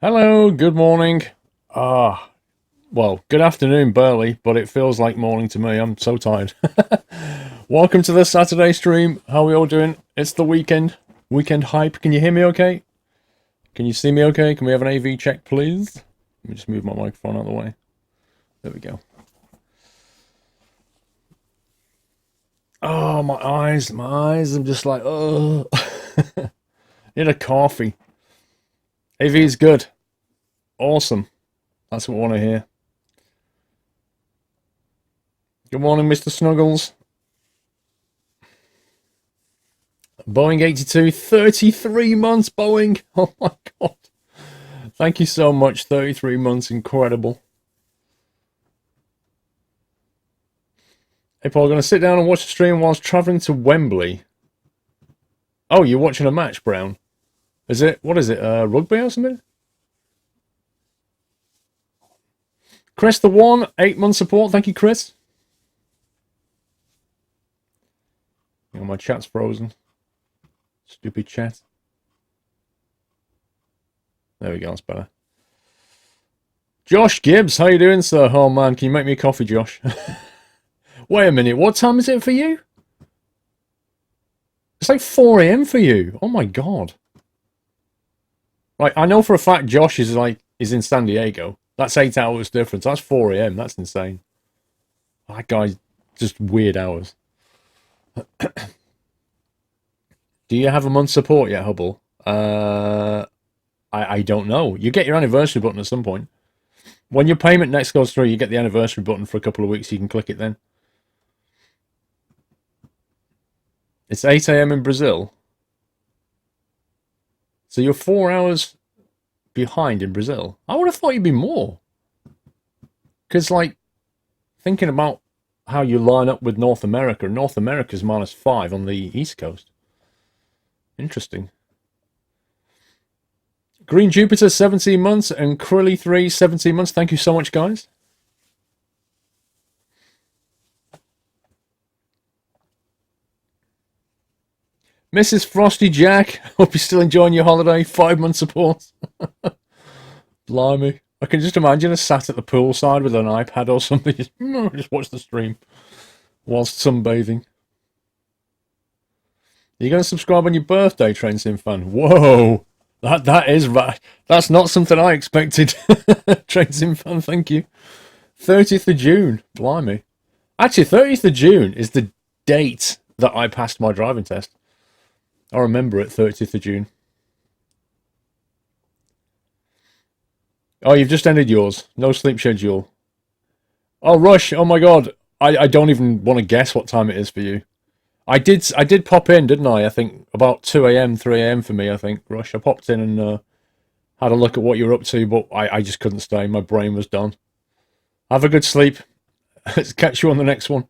Hello, good morning. Well, good afternoon, barely, but it feels like morning to me. I'm so tired. Welcome to the Saturday stream. How are we all doing? It's the weekend. Weekend hype. Can you hear me okay? Can you see me okay? Can we have an AV check, please? Let me just move my microphone out of the way. There we go. Oh, my eyes. I'm just like, oh. Need a coffee. AV is good. Awesome. That's what I want to hear. Good morning, Mr. Snuggles. Boeing 82, 33 months, Boeing. Oh my god. Thank you so much. 33 months, incredible. Hey, Paul, going to sit down and watch the stream whilst travelling to Wembley. Oh, you're watching a match, Brown. What is it, rugby or something? Chris the One, 8-month support. Thank you, Chris. Oh, my chat's frozen. Stupid chat. There we go, that's better. Josh Gibbs, how you doing, sir? Oh, man, can you make me a coffee, Josh? Wait a minute, what time is it for you? It's like 4 AM for you. Oh, my God. Right, I know for a fact Josh is in San Diego. That's 8 hours difference. That's 4 AM. That's insane. That guy's just weird hours. Do you have a month's support yet, Hubble? I don't know. You get your anniversary button at some point. When your payment next goes through, you get the anniversary button for a couple of weeks. You can click it then. It's 8 AM in Brazil. So you're 4 hours behind in Brazil. I would have thought you'd be more. Because, like, thinking about how you line up with North America's -5 on the East Coast. Interesting. Green Jupiter, 17 months, and Crilly3, 17 months. Thank you so much, guys. Mrs. Frosty Jack, hope you're still enjoying your holiday. 5-month support. Blimey. I can just imagine us sat at the poolside with an iPad or something. Just watch the stream whilst sunbathing. Are you going to subscribe on your birthday, Train Sim fan? Whoa. That is right. That's not something I expected. Train Sim fan, thank you. 30th of June. Blimey. Actually, 30th of June is the date that I passed my driving test. I remember it, 30th of June. Oh, you've just ended yours. No sleep schedule. Oh, Rush. Oh, my God. I don't even want to guess what time it is for you. I did pop in, didn't I? I think about 2 AM, 3 AM for me, I think, Rush. I popped in and had a look at what you were up to, but I just couldn't stay. My brain was done. Have a good sleep. Let's catch you on the next one.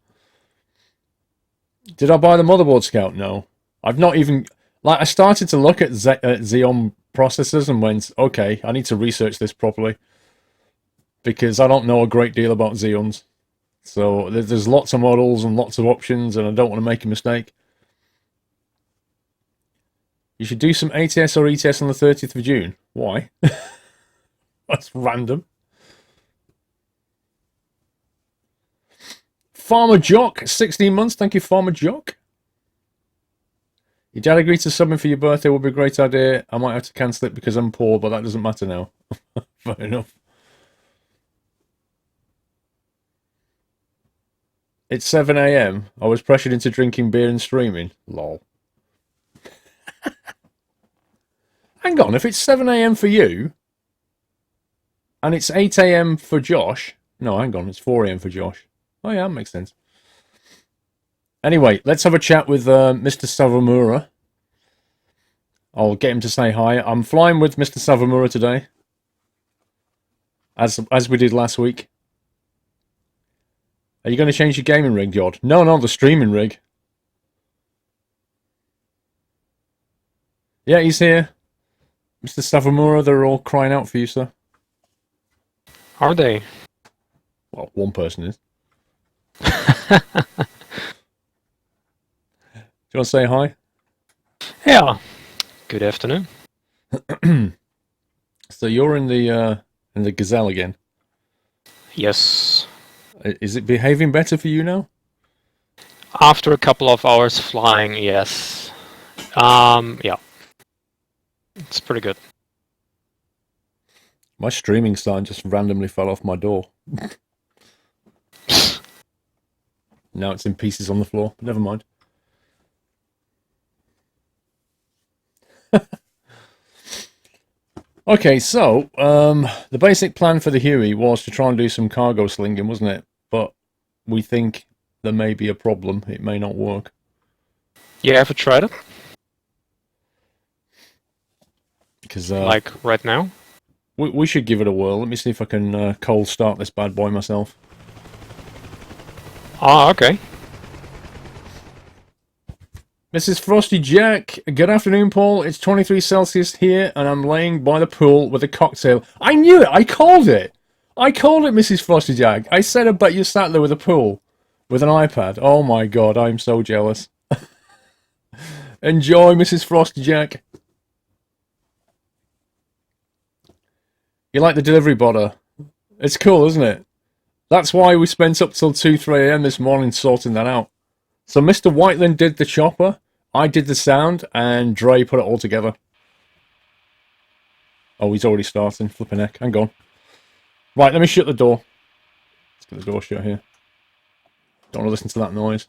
Did I buy the motherboard, Scout? No. I've not even... I started to look at Xeon processors and went, okay, I need to research this properly. Because I don't know a great deal about Xeons. So there's lots of models and lots of options, and I don't want to make a mistake. You should do some ATS or ETS on the 30th of June. Why? That's random. Farmer Jock, 16 months. Thank you, Farmer Jock. Your dad agreed to sub in for your birthday would be a great idea. I might have to cancel it because I'm poor, but that doesn't matter now. Fair enough. It's 7 AM. I was pressured into drinking beer and streaming. Lol. Hang on, if it's 7 AM for you, and it's 8 AM for Josh... No, hang on, it's 4 AM for Josh. Oh yeah, that makes sense. Anyway, let's have a chat with Mr. Savamura. I'll get him to say hi. I'm flying with Mr. Savamura today. As we did last week. Are you going to change your gaming rig, Jod? No, the streaming rig. Yeah, he's here. Mr. Savamura, they're all crying out for you, sir. Are they? Well, one person is. Do you want to say hi? Yeah. Good afternoon. So you're in the Gazelle again. Yes. Is it behaving better for you now? After a couple of hours flying, yes. Yeah. It's pretty good. My streaming sign just randomly fell off my door. Now it's in pieces on the floor. Never mind. Okay, so the basic plan for the Huey was to try and do some cargo slinging, wasn't it? But we think there may be a problem. It may not work. You ever tried it? Because Like right now? we should give it a whirl. Let me see if I can cold start this bad boy myself. Ah, okay. Mrs. Frosty Jack, good afternoon, Paul. It's 23 Celsius here, and I'm laying by the pool with a cocktail. I knew it! I called it! I called it, Mrs. Frosty Jack. I said I bet you sat there with a pool, with an iPad. Oh my god, I'm so jealous. Enjoy, Mrs. Frosty Jack. You like the delivery botter? It's cool, isn't it? That's why we spent up till 2, 3 a.m. this morning sorting that out. So Mr. Whiteland did the chopper, I did the sound, and Dre put it all together. Oh, he's already starting. Flipping heck. Hang on. Right, let me shut the door. Let's get the door shut here. Don't want to listen to that noise.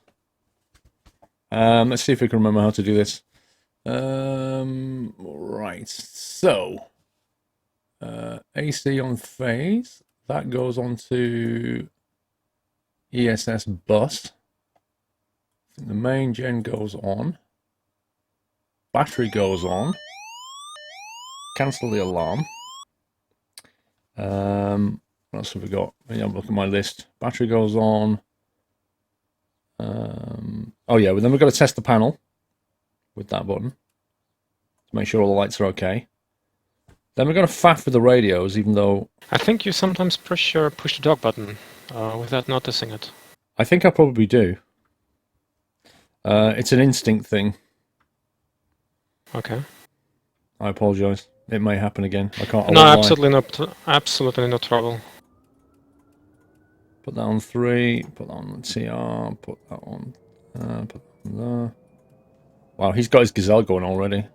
Let's see if we can remember how to do this. Right, so... AC on phase. That goes on to ESS bus. The main gen goes on. Battery goes on. Cancel the alarm. What else have we got? Yeah, look at my list. Battery goes on. Oh yeah, well, then we've got to test the panel with that button to make sure all the lights are okay. Then we're going to faff with the radios, even though... I think you sometimes push the dog button without noticing it. I think I probably do. It's an instinct thing. Okay. I apologise. It may happen again. I can't... No, absolutely no trouble. Put that on 3. Put that on TR. Put that on... put that on there. Wow, he's got his Gazelle going already.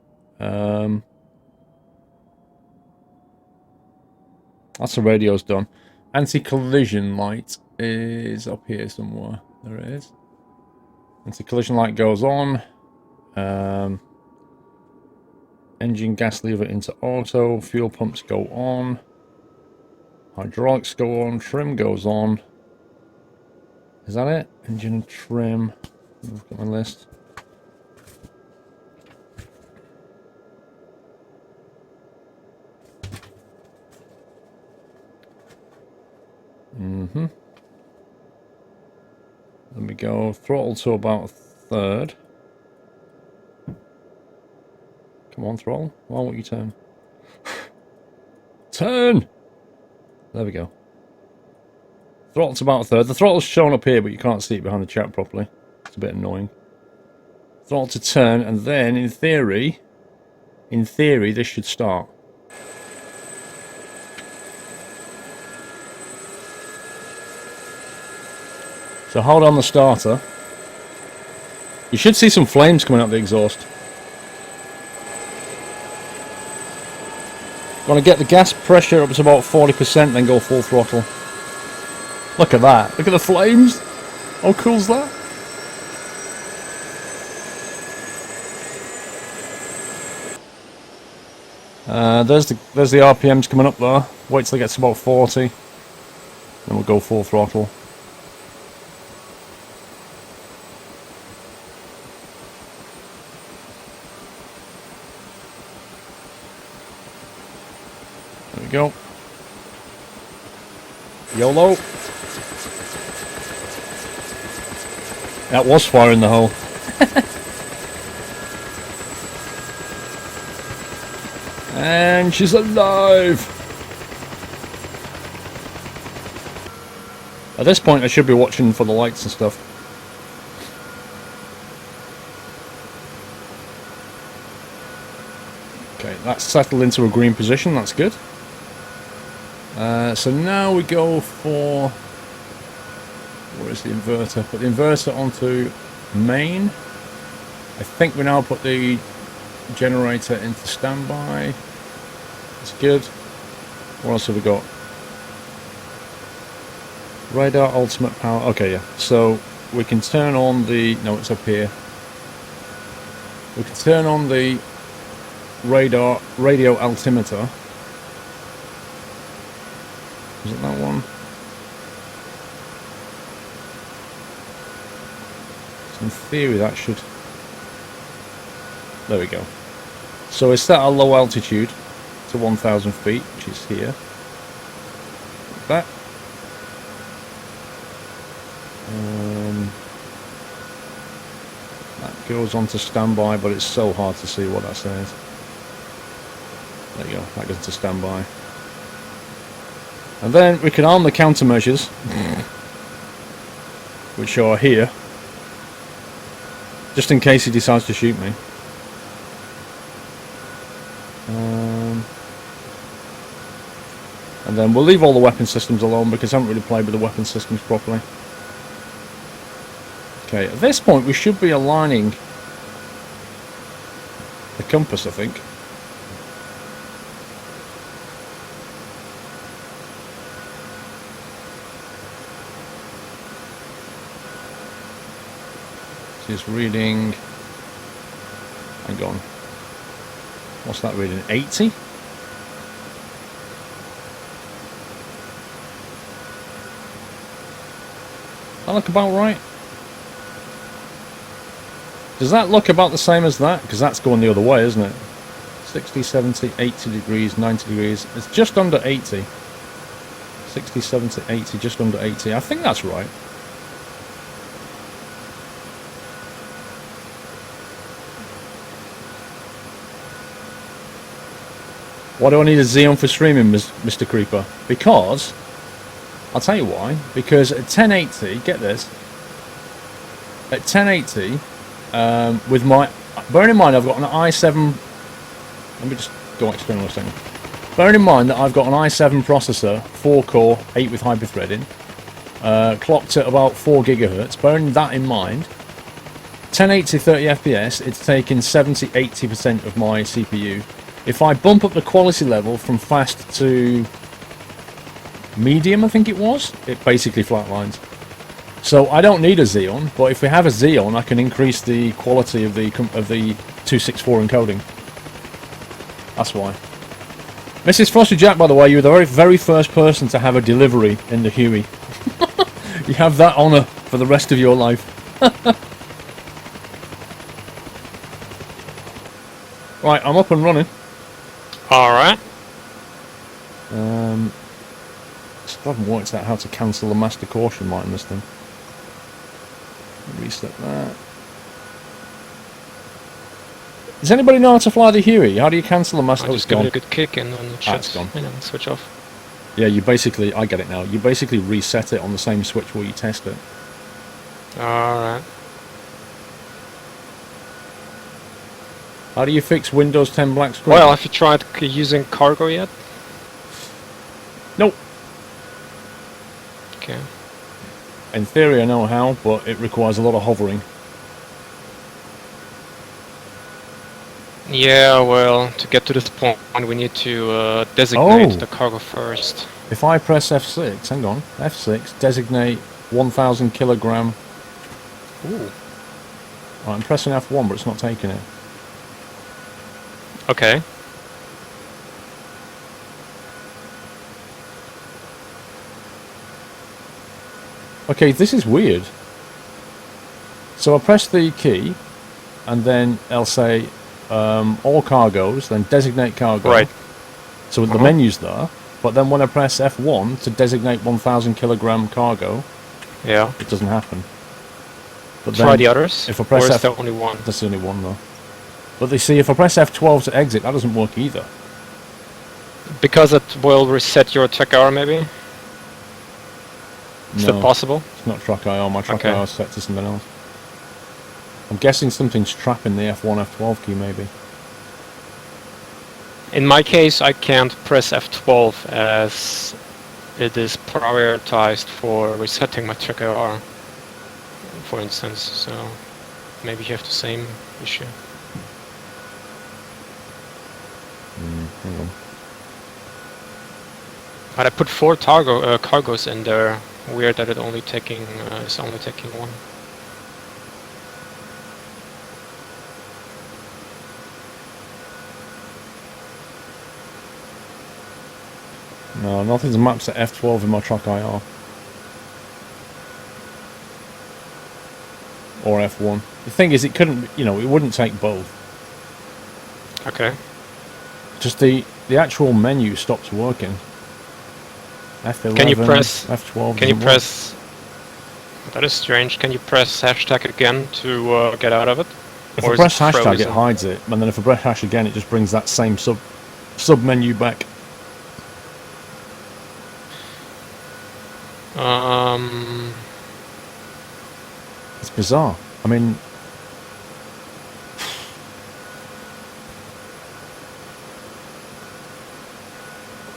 That's the radio's done. Anti-collision light is up here somewhere. There it is. Anti-collision light goes on. Engine gas lever into auto. Fuel pumps go on. Hydraulics go on. Trim goes on. Is that it? Engine and trim. Look at my list. Let me go throttle to about a third. Come on, throttle. Why won't you turn? Turn! There we go. Throttle to about a third. The throttle's shown up here, but you can't see it behind the chat properly. It's a bit annoying. Throttle to turn, and then, in theory, this should start. So hold on the starter. You should see some flames coming out the exhaust. Want to get the gas pressure up to about 40%, then go full throttle. Look at that. Look at the flames. How cool's that? There's the RPMs coming up there. Wait till it gets to about 40. Then we'll go full throttle. There we go. YOLO. That was fire in the hole. And she's alive. At this point I should be watching for the lights and stuff. Okay, that's settled into a green position, that's good. So now we go for... Where is the inverter? Put the inverter onto main. I think we now put the generator into standby. That's good. What else have we got? Radar ultimate power. Okay, yeah. So we can turn on the... No, it's up here. We can turn on the radar radio altimeter. Is it that one? So in theory that should... There we go. So it's set at a low altitude to 1,000 feet, which is here. Like that. That goes on to standby, but it's so hard to see what that says. There you go, that goes to standby. And then we can arm the countermeasures, which are here, just in case he decides to shoot me. And then we'll leave all the weapon systems alone because I haven't really played with the weapon systems properly. Okay, at this point we should be aligning the compass, I think. It's reading... Hang on. What's that reading? 80? That look about right? Does that look about the same as that? Because that's going the other way, isn't it? 60, 70, 80 degrees, 90 degrees. It's just under 80. 60, 70, 80, just under 80. I think that's right. Why do I need a Xeon for streaming, Mr. Creeper? Because... I'll tell you why. Because at 1080, get this. At 1080, with my... Bearing in mind I've got an i7... Let me just go external a second. Bearing in mind that I've got an i7 processor, 4-core, 8 with hyper-threading, clocked at about 4 GHz. Bearing that in mind, 1080 30 FPS, it's taking 70-80% of my CPU. If I bump up the quality level from fast to medium, I think it was, it basically flatlines. So I don't need a Xeon, but if we have a Xeon, I can increase the quality of the 264 encoding. That's why. Mrs. Frosty Jack, by the way, you're the very first person to have a delivery in the Huey. You have that honour for the rest of your life. Right, I'm up and running. Alright. Still haven't worked out how to cancel the master caution light in this thing. Reset that. Does anybody know how to fly the Huey? How do you cancel the master? I just give it a good kick and then it shuts gone. and then switch off. Yeah, you basically, I get it now. You basically reset it on the same switch where you test it. Alright. How do you fix Windows 10 black screen? Well, have you tried using cargo yet? Nope. Okay. In theory I know how, but it requires a lot of hovering. Yeah, well, to get to this point, we need to designate the cargo first. If I press F6, hang on, F6, designate 1,000 kilogram. Ooh. Right, I'm pressing F1, but it's not taking it. Okay. Okay, this is weird. So I press the key, and then I'll say all cargoes, then designate cargo. Right. So the menu's there, but then when I press F1 to designate 1,000 kilogram cargo, yeah, it doesn't happen. But try the others. If I press or is F, there only one? That's the only one though. But they see if I press F12 to exit, that doesn't work either. Because it will reset your track hour, maybe. Is that possible? It's not track IR. My track IR is set to something else. I'm guessing something's trapping the F1, F12 key, maybe. In my case, I can't press F12 as it is prioritized for resetting my trigger R, for instance, so maybe you have the same issue. Hang on. But I put 4 cargos in there. Weird that it only taking it's only taking 1. No, nothing's mapped at F12 in my track IR. Or F1. The thing is, it couldn't, you know, it wouldn't take both. Okay. Just the actual menu stops working. F11, Can you press F12. Can you press? That is strange. Can you press hashtag again to get out of it? If Or I is press it hashtag, frozen? it hides it, and then if I press hash again, it just brings that same sub menu back. It's bizarre. I mean,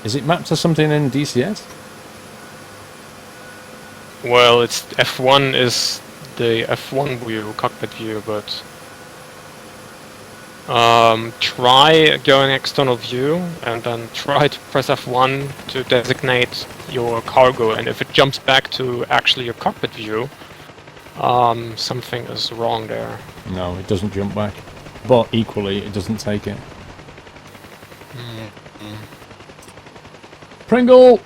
is it mapped to something in DCS? Well, it's F1 is the F1 view, cockpit view, but try going external view and then try to press F1 to designate your cargo, and if it jumps back to actually your cockpit view, something is wrong there. No, it doesn't jump back. But equally, it doesn't take it. Pringle!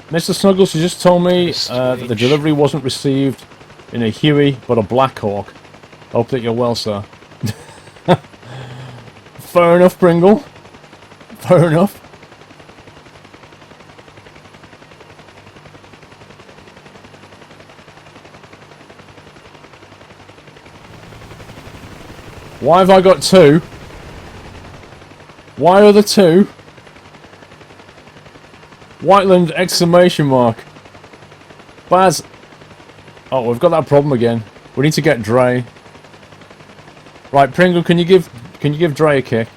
Mr. Snuggles, you just told me that the delivery wasn't received in a Huey, but a Black Hawk. Hope that you're well, sir. Fair enough, Pringle. Fair enough. Why have I got 2? Why are there 2? Whiteland exclamation mark. Baz. Oh, we've got that problem again. We need to get Dre. Right, Pringle, can you give Dre a kick?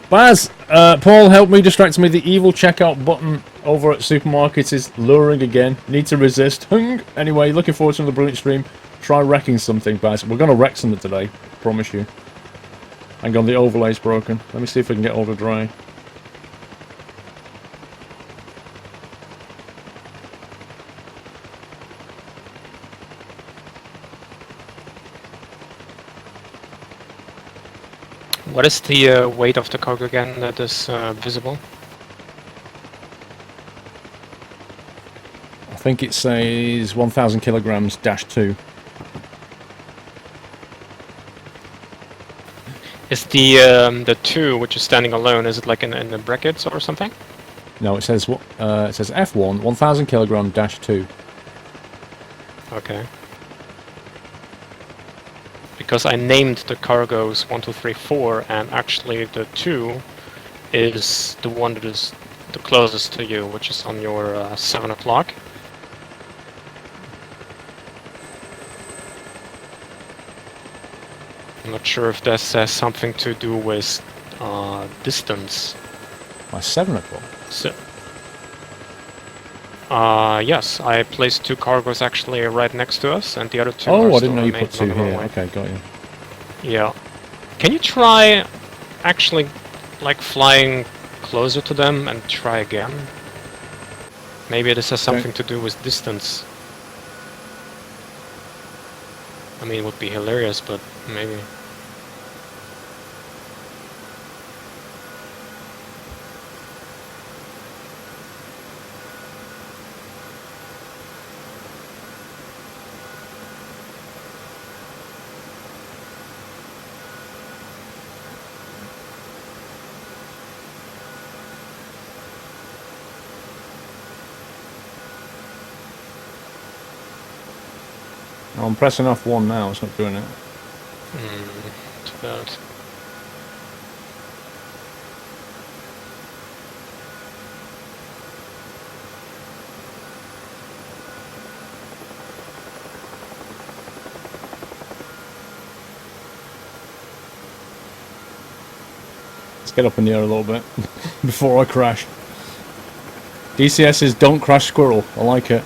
Baz, Paul, help me distract me. The evil checkout button over at supermarkets is luring again. Need to resist. Anyway, looking forward to another brilliant stream. Try wrecking something, Baz. We're going to wreck something today. Promise you. Hang on, the overlay's broken. Let me see if we can get hold of Dre. What is the weight of the cargo again that is visible? I think it says 1,000 kilograms -2. Is the 2 which is standing alone? Is it like in the brackets or something? No, it says F1 1,000 kilogram -2. Okay. Because I named the cargoes 1, 2, 3, 4, and actually the 2 is the one that is the closest to you, which is on your 7 o'clock. I'm not sure if this has something to do with distance. By 7 o'clock. So, yes, I placed 2 cargoes actually right next to us, and the other 2 are Oh, I still didn't know you remain put 2 along the here. runway. Okay, got you. Yeah. Can you try actually like flying closer to them and try again? Maybe this has something to do with distance. I mean, it would be hilarious, but maybe. I'm pressing F1 now, it's not doing it. Too bad. Let's get up in the air a little bit before I crash. DCS is don't crash squirrel. I like it.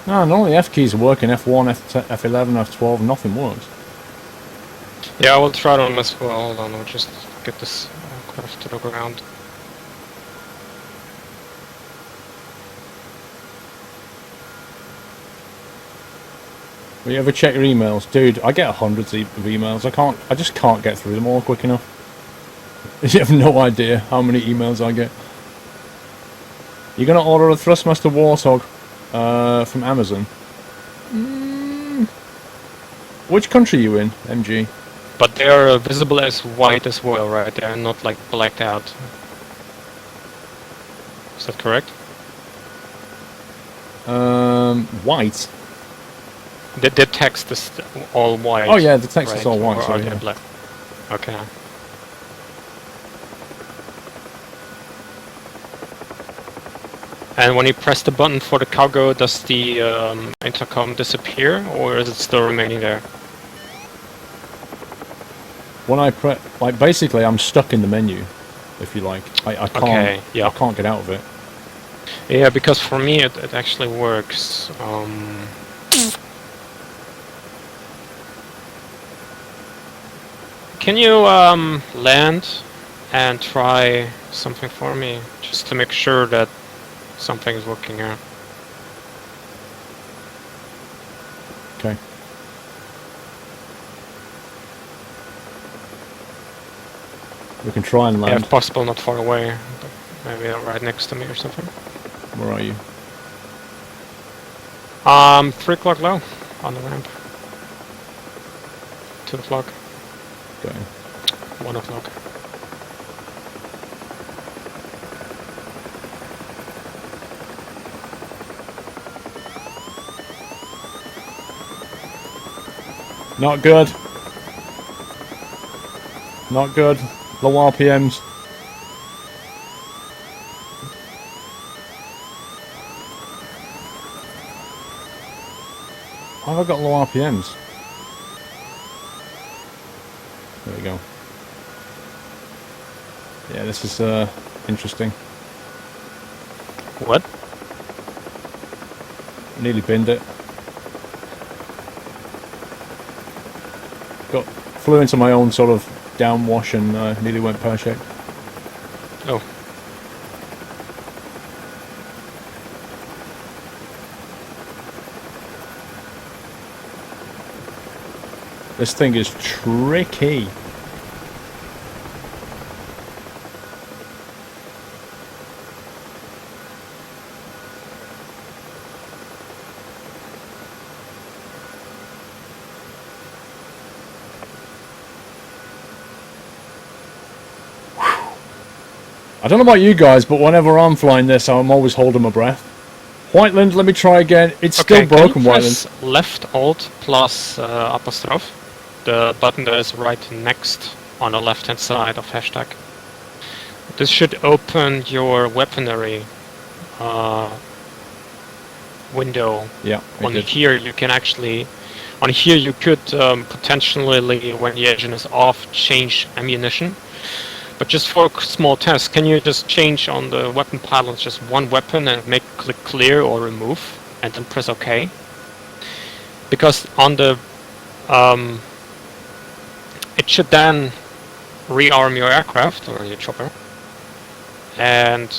No, none of the F keys are working. F1, F11, F12, nothing works. Yeah, I will try them as well. Hold on, I'll just get this craft to the ground. Will you ever check your emails? Dude, I get hundreds of emails. I just can't get through them all quick enough. You have no idea how many emails I get. You're gonna order a Thrustmaster Warthog from Amazon. Which country are you in, MG? But they are visible as white as well, right? They are not like blacked out. Is that correct? White. The text is all white. Oh yeah, the text right? is all white. Or So are they yeah. black? Okay. And when you press the button for the cargo, does the intercom disappear, or is it still remaining there? When I press, like, basically, I'm stuck in the menu. If you like, I can't. Okay, yeah. I can't get out of it. Yeah, because for me it actually works. Can you land and try something for me, just to make sure that something is working here? Okay. We can try and land. Yeah, if possible, not far away, but maybe right next to me or something. Where are you? 3 o'clock low on the ramp. 2 o'clock. Okay. 1 o'clock. Not good. Not good. Low RPMs. Why have I got low RPMs? There we go. Yeah, this is interesting. What? Nearly binned it. Flew into my own sort of downwash and nearly went pear-shaped. Oh. This thing is tricky. I don't know about you guys, but whenever I'm flying this, I'm always holding my breath. Whiteland, let me try again. It's Okay, still broken, can you Whiteland. press left alt plus apostrophe, the button that is right next on the left hand side of hashtag. This should open your weaponry window. Yeah, On here you can actually, on here you could potentially, when the engine is off, change ammunition. But just for a small test, can you just change on the weapon panel just one weapon and click clear or remove, and then press OK? Because on the it should then rearm your aircraft or your chopper, and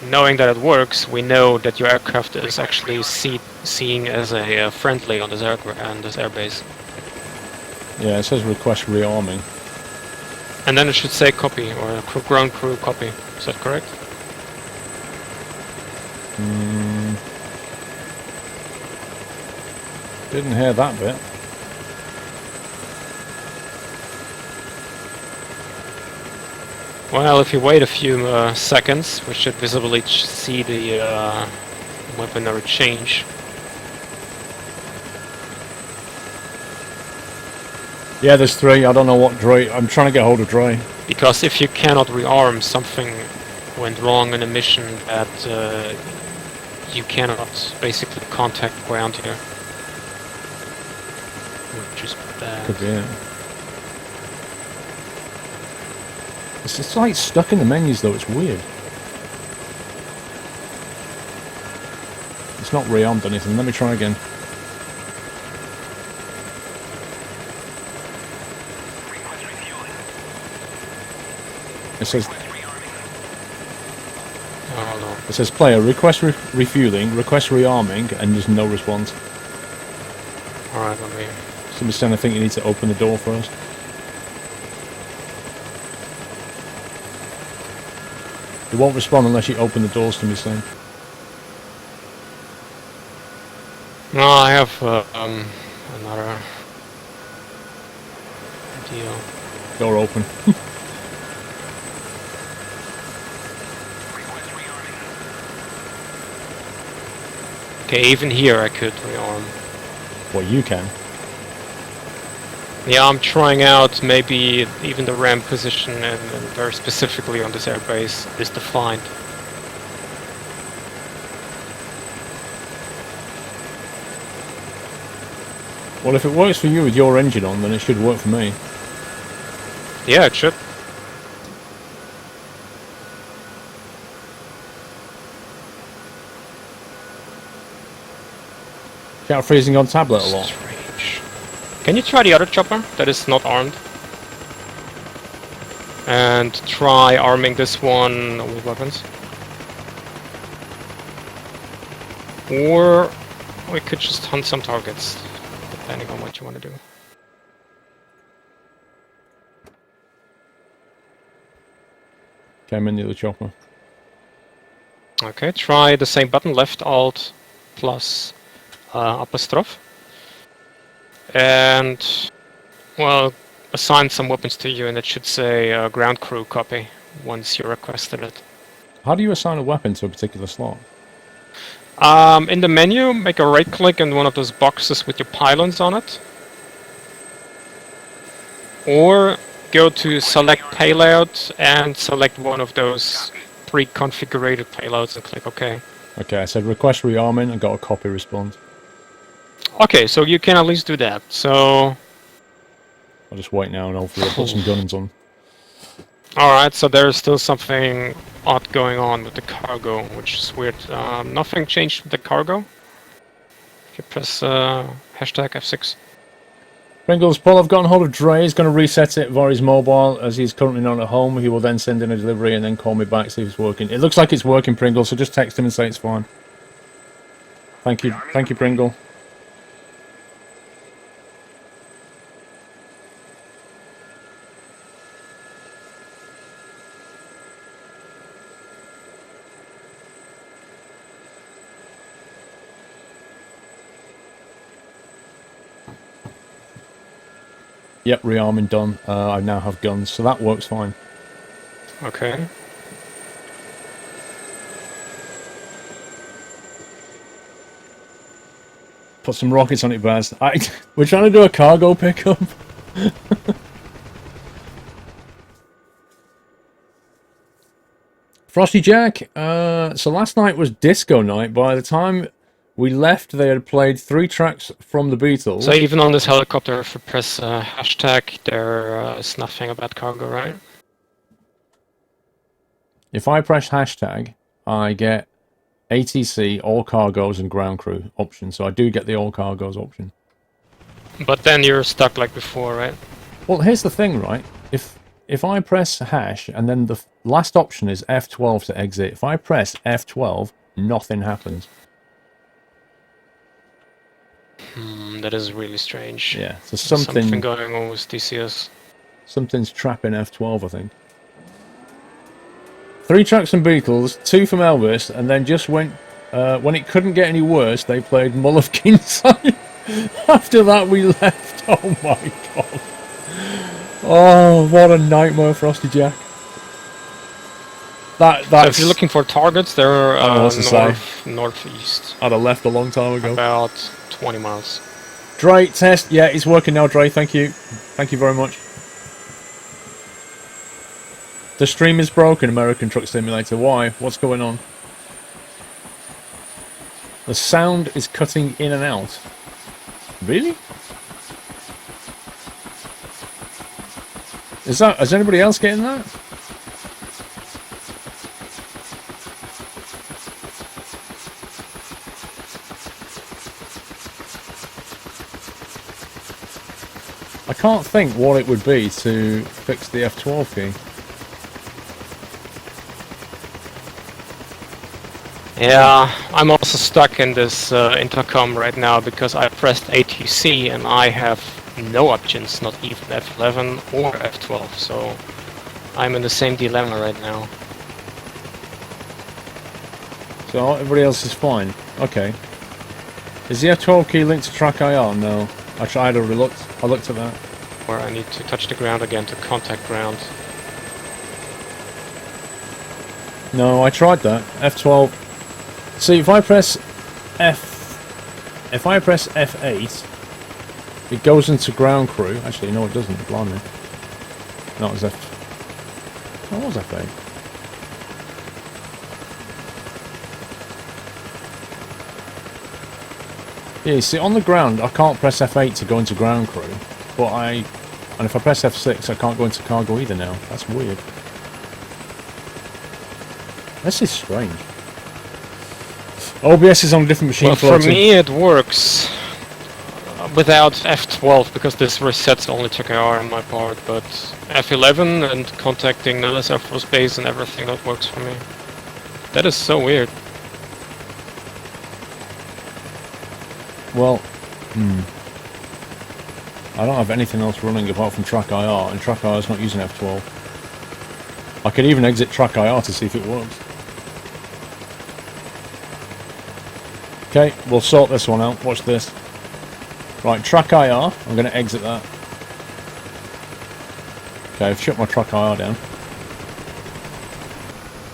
knowing that it works, we know that your aircraft is actually seen as a friendly on this airbase. Yeah, it says request rearming. And then it should say copy, or ground crew copy. Is that correct? Didn't hear that bit. Well, if you wait a few seconds, we should visibly see the weaponry change. Yeah, there's 3. I don't know what Dre... I'm trying to get hold of Dre. Because if you cannot rearm, something went wrong in a mission that you cannot basically contact ground here. Which is bad. Could be it. It's like stuck in the menus though, it's weird. It's not rearmed anything. Let me try again. It says... Oh no. It says player, request refueling, request rearming, and there's no response. Alright, let me... Somebody's saying I think you need to open the door first. It won't respond unless you open the doors to me, saying. No, I have another deal. Door open. Okay, even here I could rearm. Well, you can. Yeah, I'm trying out maybe even the ramp position and very specifically on this airbase is defined. Well, if it works for you with your engine on, then it should work for me. Yeah, it should. Shout freezing on tablet a lot. Strange. Can you try the other chopper that is not armed? And try arming this one with weapons. Or we could just hunt some targets, depending on what you want to do. Okay, I'm in the other chopper. Okay, try the same button, left alt plus apostrophe. And, well, assign some weapons to you and it should say ground crew copy once you requested it. How do you assign a weapon to a particular slot? In the menu, make a right click in one of those boxes with your pylons on it. Or go to select payload and select one of those pre-configured payloads and click OK. Okay, I said request rearming and got a copy response. Okay, so you can at least do that. So, I'll just wait now and hopefully I'll put some guns on. alright, so there's still something odd going on with the cargo, which is weird. Nothing changed with the cargo. If you press hashtag F6. Pringles, Paul, I've gotten hold of Dre. He's going to reset it via his mobile as he's currently not at home. He will then send in a delivery and then call me back, see if it's working. It looks like it's working, Pringle, so just text him and say it's fine. Thank you, Pringle. Yep, rearming done. I now have guns, so that works fine. Okay. Put some rockets on it, Baz. We're trying to do a cargo pickup. Frosty Jack. So last night was disco night. By the time we left, they had played 3 tracks from the Beatles. So even on this helicopter, if you press hashtag, there is nothing about cargo, right? If I press hashtag, I get ATC, all cargoes, and ground crew option. So I do get the all cargoes option. But then you're stuck like before, right? Well, here's the thing, right? If I press hash and then the last option is F12 to exit, if I press F12, nothing happens. That is really strange. Yeah, so something going on with DCS. Something's trapping F12, I think. 3 tracks from Beatles, 2 from Elvis, and then just went when it couldn't get any worse, they played Mull of Kinside. After that, we left. Oh my god! Oh, what a nightmare, Frosty Jack. That's. So if you're looking for targets, they're what's to say? northeast. I'd have left a long time ago. About 20 miles. Dre, test. Yeah, it's working now, Dre. Thank you. Thank you very much. The stream is broken, American Truck Simulator. Why? What's going on? The sound is cutting in and out. Really? Is anybody else getting that? I can't think what it would be to fix the F12 key. Yeah, I'm also stuck in this intercom right now because I pressed ATC and I have no options, not even F11 or F12, so I'm in the same dilemma right now. So everybody else is fine. Okay. Is the F12 key linked to track IR? No. I tried. I looked at that. Or I need to touch the ground again to contact ground. No, I tried that. F12. See, if I press F8, it goes into ground crew. Actually, no, it doesn't. Blimey. No, it was F. What was F8? Yeah, you see, on the ground, I can't press F8 to go into ground crew, and if I press F6, I can't go into cargo either now. That's weird. This is strange. OBS is on a different machine. Well, for me it works without F12 because this resets only to KR on my part, but F11 and contacting the Air Force Base and everything, that works for me. That is so weird. Well, I don't have anything else running apart from track IR, and track IR is not using F12. I could even exit track IR to see if it works. Okay, we'll sort this one out. Watch this. Right, track IR. I'm going to exit that. Okay, I've shut my track IR down.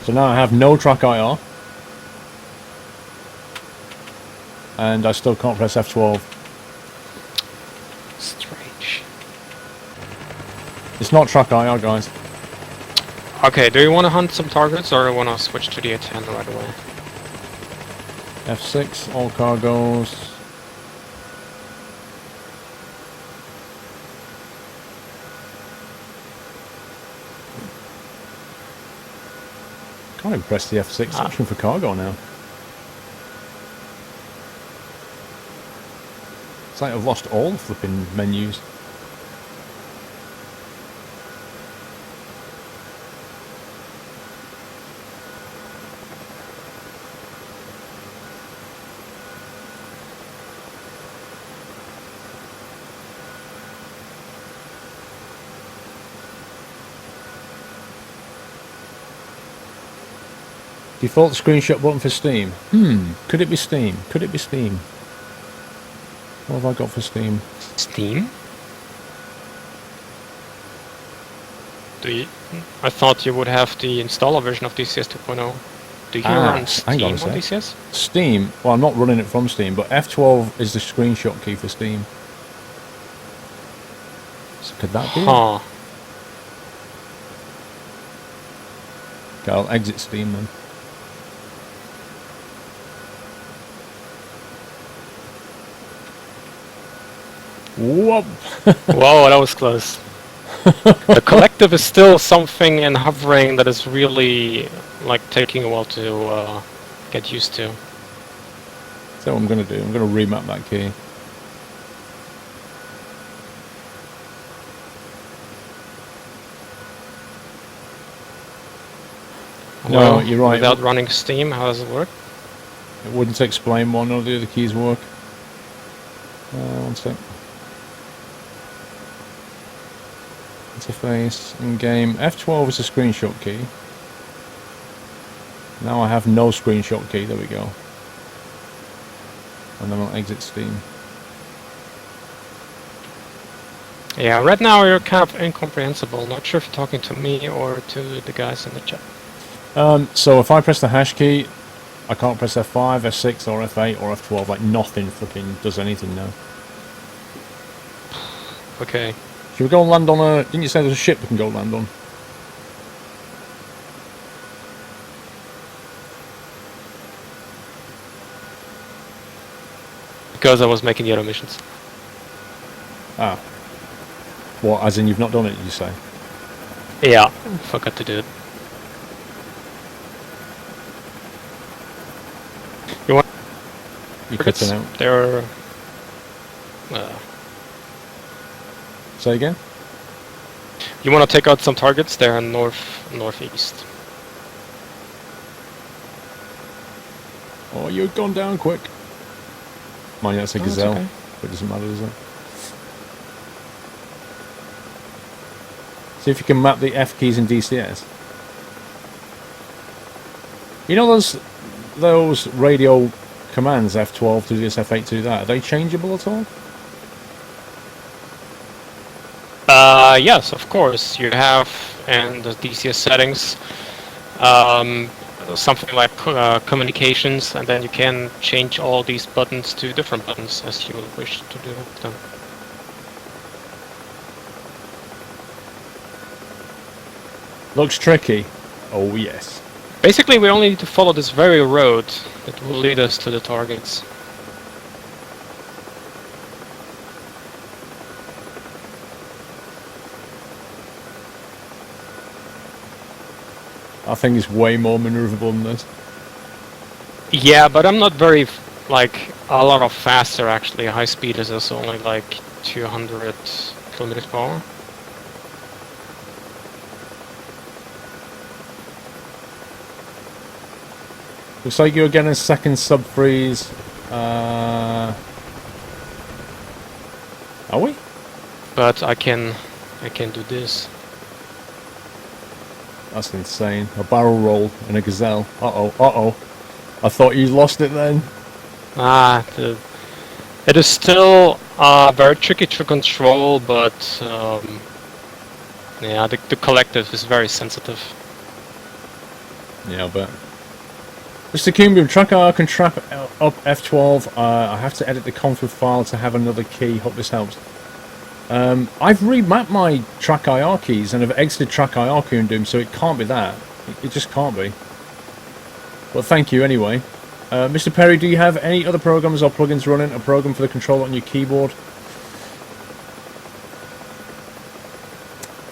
So now I have no track IR. And I still can't press F12. Strange. It's not track IR, guys. Okay, do you want to hunt some targets or do you want to switch to the A10 right away? F6, all cargoes. Can't even press the F6 option for cargo now. It's like I've lost all the flipping menus. Default screenshot button for Steam. Could it be Steam? Could it be Steam? What have I got for Steam? Steam? I thought you would have the installer version of DCS 2.0. Do you run Steam on DCS? Steam? Well, I'm not running it from Steam, but F12 is the screenshot key for Steam. So could that be it? Okay, I'll exit Steam then. Whoop! Whoa, that was close. The collective is still something in hovering that is really like taking a while to get used to. So what I'm going to do, I'm going to remap that key. No, Well, you're right. Without running Steam, how does it work? It wouldn't explain why none of the other keys work. One sec. Interface, in-game. F12 is a screenshot key. Now I have no screenshot key, there we go. And then I'll exit Steam. Yeah, right now you're kind of incomprehensible. Not sure if you're talking to me or to the guys in the chat. So if I press the hash key, I can't press F5, F6, or F8, or F12. Like nothing fucking does anything now. Okay. Should we go and land on a... Didn't you say there's a ship we can go land on? Because I was making the other missions. Ah. What, as in you've not done it, did you say? Yeah, forgot to do it. You want You're cutting out. They're... Say again? you want to take out some targets? They're northeast. Oh, you've gone down quick. Mind you, that's a Oh, it's gazelle. okay. But it doesn't matter, does it? See if you can map the F keys in DCS. You know those radio commands, F12 to this, F8 to that, are they changeable at all? Yes, of course. You have in the DCS settings something like communications, and then you can change all these buttons to different buttons as you wish to do them. Looks tricky. Oh yes. Basically, we only need to follow this very road that will lead us to the targets. I think it's way more maneuverable than this. Yeah, but I'm not very, like, a lot of faster actually. High speed is also only like 200 kilometers per hour. Looks like you're getting a second sub freeze. Are we? But I can do this. That's insane. A barrel roll and a gazelle. Uh-oh, uh-oh. I thought you lost it then. It is still very tricky to control, but yeah, the collective is very sensitive. Yeah, I bet. Mr. Kimboom, track IR can trap up F12. I have to edit the config file to have another key. Hope this helps. I've remapped my track IR keys and have exited track IR key in Doom, so it can't be that. It just can't be. Well, thank you anyway. Mr. Perry, do you have any other programs or plugins running? A program for the controller on your keyboard?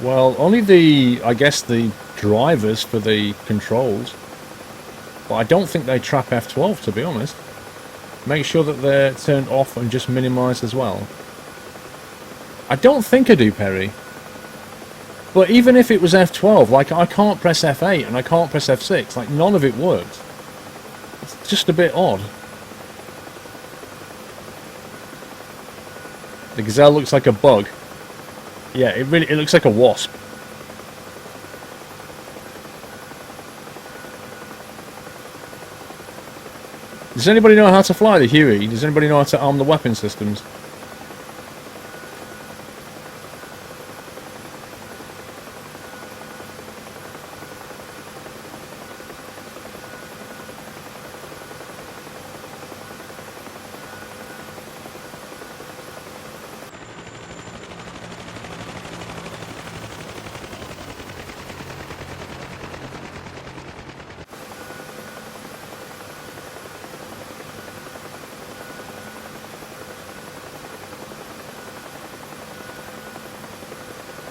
Well, only I guess the drivers for the controls. But I don't think they trap F12, to be honest. Make sure that they're turned off and just minimised as well. I don't think I do, Perry. But even if it was F12, like, I can't press F8 and I can't press F6. Like, none of it works. It's just a bit odd. The gazelle looks like a bug. Yeah, it looks like a wasp. Does anybody know how to fly the Huey? Does anybody know how to arm the weapon systems?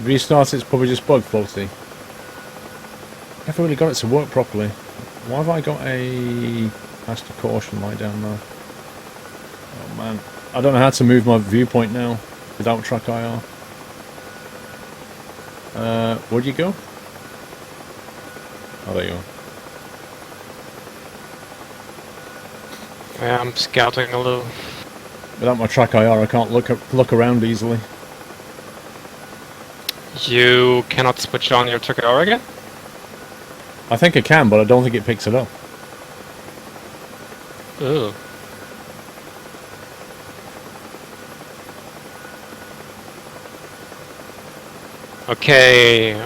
Restart it's probably just bug faulty. Never really got it to work properly. Why have I got a master caution light down there? Oh man. I don't know how to move my viewpoint now without track IR. Where'd you go? Oh, there you are. Yeah, I'm scouting a little. Without my track IR I can't look around easily. You cannot switch on your tracker again? I think I can, but I don't think it picks it up. Ooh. Okay.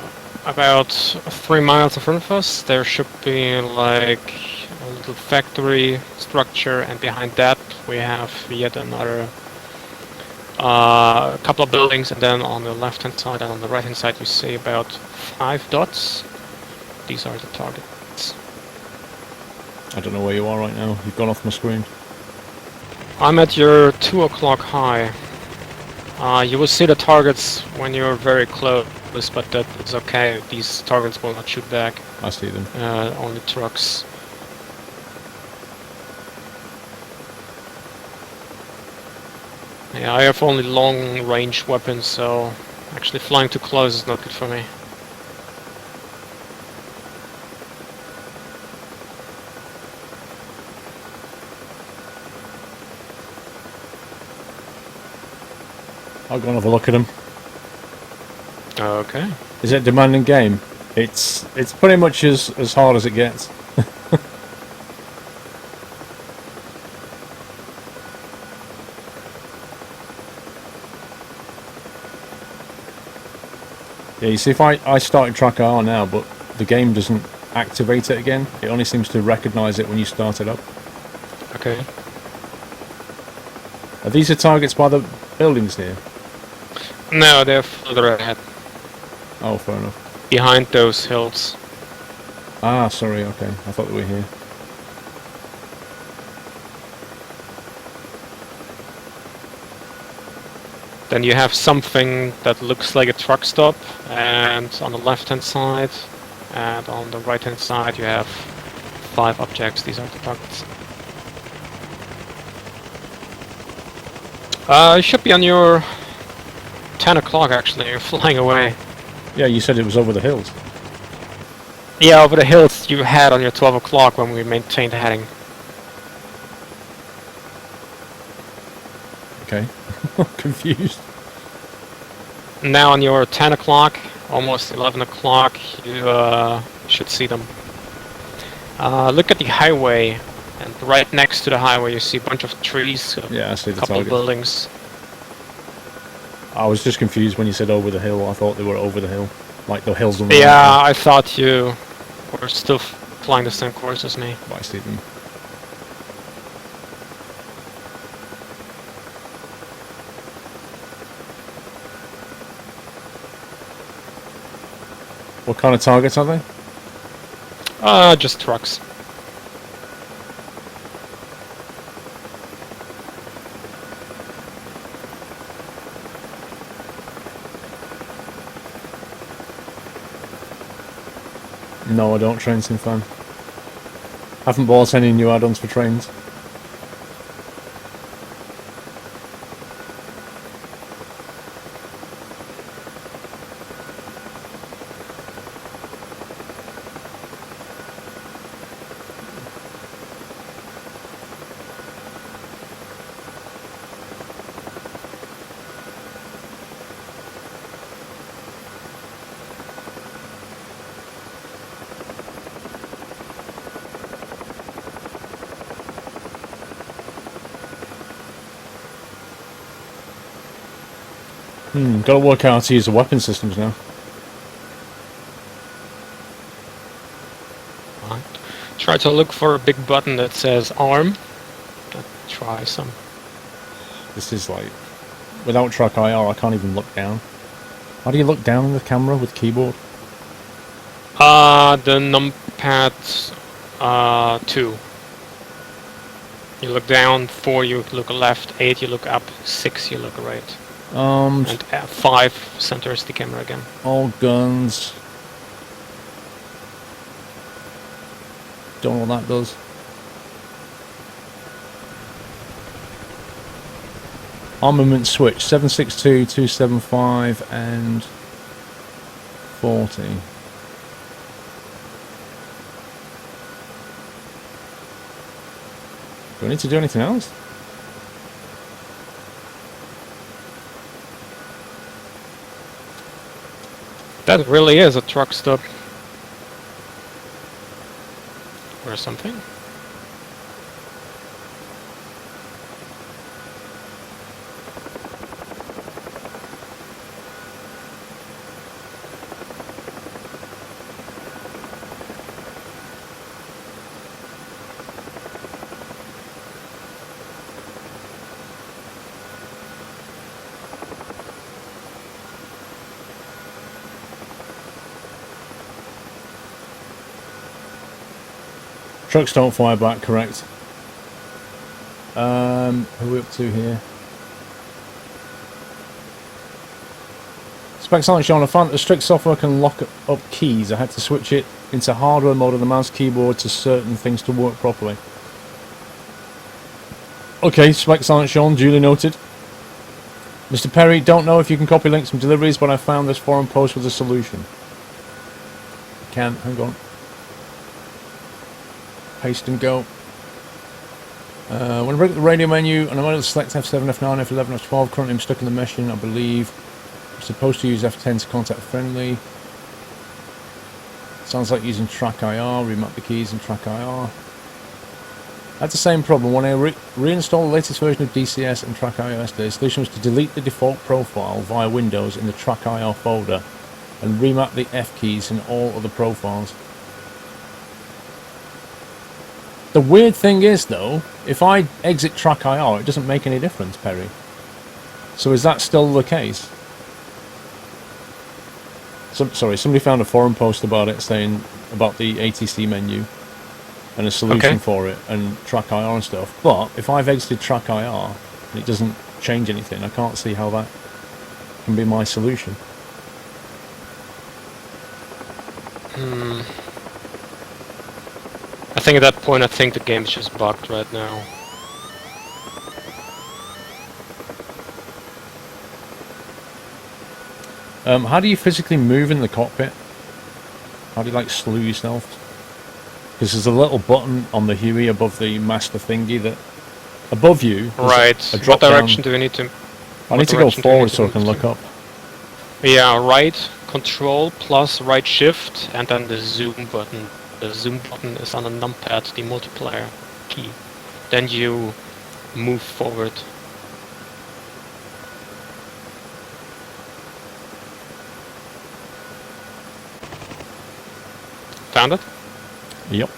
about 3 miles in front of us, there should be like a little factory structure, and behind that we have yet another couple of buildings, and then on the left hand side and on the right hand side you see about 5 dots. These are the targets. I don't know where you are right now. You've gone off my screen. I'm at your 2 o'clock high. You will see the targets when you're very close, but that is okay. These targets will not shoot back. I see them. Only trucks. Yeah, I have only long-range weapons, so actually flying too close is not good for me. I'll go and have a look at them. Okay. Is it a demanding game? It's pretty much as hard as it gets. Yeah, you see, if I started track R now, but the game doesn't activate it again. It only seems to recognise it when you start it up. Okay. Are these the targets by the buildings here? No, they're further ahead. Oh, fair enough. Behind those hills. Ah, sorry, okay. I thought they were here. Then you have something that looks like a truck stop, and on the left hand side, and on the right hand side you have 5 objects. These are the targets. It should be on your 10 o'clock actually. You're flying away. Yeah, you said it was over the hills. Yeah, over the hills you had on your 12 o'clock when we maintained heading. Okay. Confused. Now on your 10 o'clock, almost 11 o'clock, you should see them. Look at the highway, and right next to the highway you see a bunch of trees, Yeah, I see a the couple of target. buildings. I was just confused when you said over the hill. I thought they were over the hill. Like the hills on the Yeah, right. I thought you were still flying the same course as me. But I see them. What kind of targets are they? Just trucks. No, I don't train sim fan. Haven't bought any new add-ons for trains. Gotta work out how to use the weapon systems now. Right. Try to look for a big button that says arm. Try some. This is like... Without track IR, I can't even look down. How do you look down in the camera with keyboard? The numpad 2. You look down, 4 you look left, 8 you look up, 6 you look right. And 5 centers the camera again. All guns. Don't know what that does. Armament switch 762, 275 and 40. Do I need to do anything else? That really is a truck stop. Or something. Trucks don't fire back, correct. Who are we up to here? Spec Silent Sean, I found that the strict software can lock up keys. I had to switch it into hardware mode of the mouse keyboard to certain things to work properly. Okay, Spec Silent Sean, duly noted. Mr. Perry, don't know if you can copy links from deliveries, but I found this forum post with a solution. Can, hang on. Paste and go. When I bring up the radio menu and I'm able to select F7, F9, F11, F12, currently I'm stuck in the meshing, I believe. I'm supposed to use F10 to contact friendly. Sounds like using track IR, remap the keys and track IR. I had the same problem when I reinstalled the latest version of DCS and track IR yesterday. The solution was to delete the default profile via Windows in the track IR folder and remap the F keys in all other profiles. The weird thing is, though, if I exit track IR, it doesn't make any difference, Perry. So is that still the case? Sorry, somebody found a forum post about it, saying about the ATC menu and a solution for it, and track IR and stuff. But if I've exited track IR and it doesn't change anything, I can't see how that can be my solution. I think at that point, I think the game's just bugged right now. How do you physically move in the cockpit? How do you, like, slew yourself? Because there's a little button on the Huey above the master thingy that... Above you... Right. What direction do we need to... I need to go forward so I can look up. Yeah, right control plus right shift and then the zoom button. The zoom button is on the numpad, the multiplier key. Then you move forward. Found it? Yep.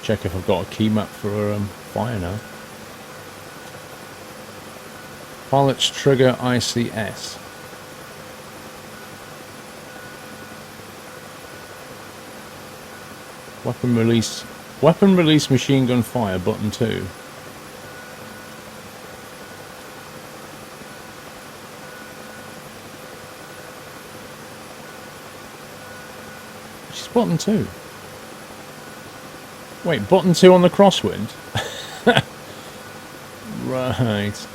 Check if I've got a key map for fire now. Pilot's trigger ICS. Weapon release machine gun fire button 2. Which is button 2. Wait, button 2 on the crosswind? Right.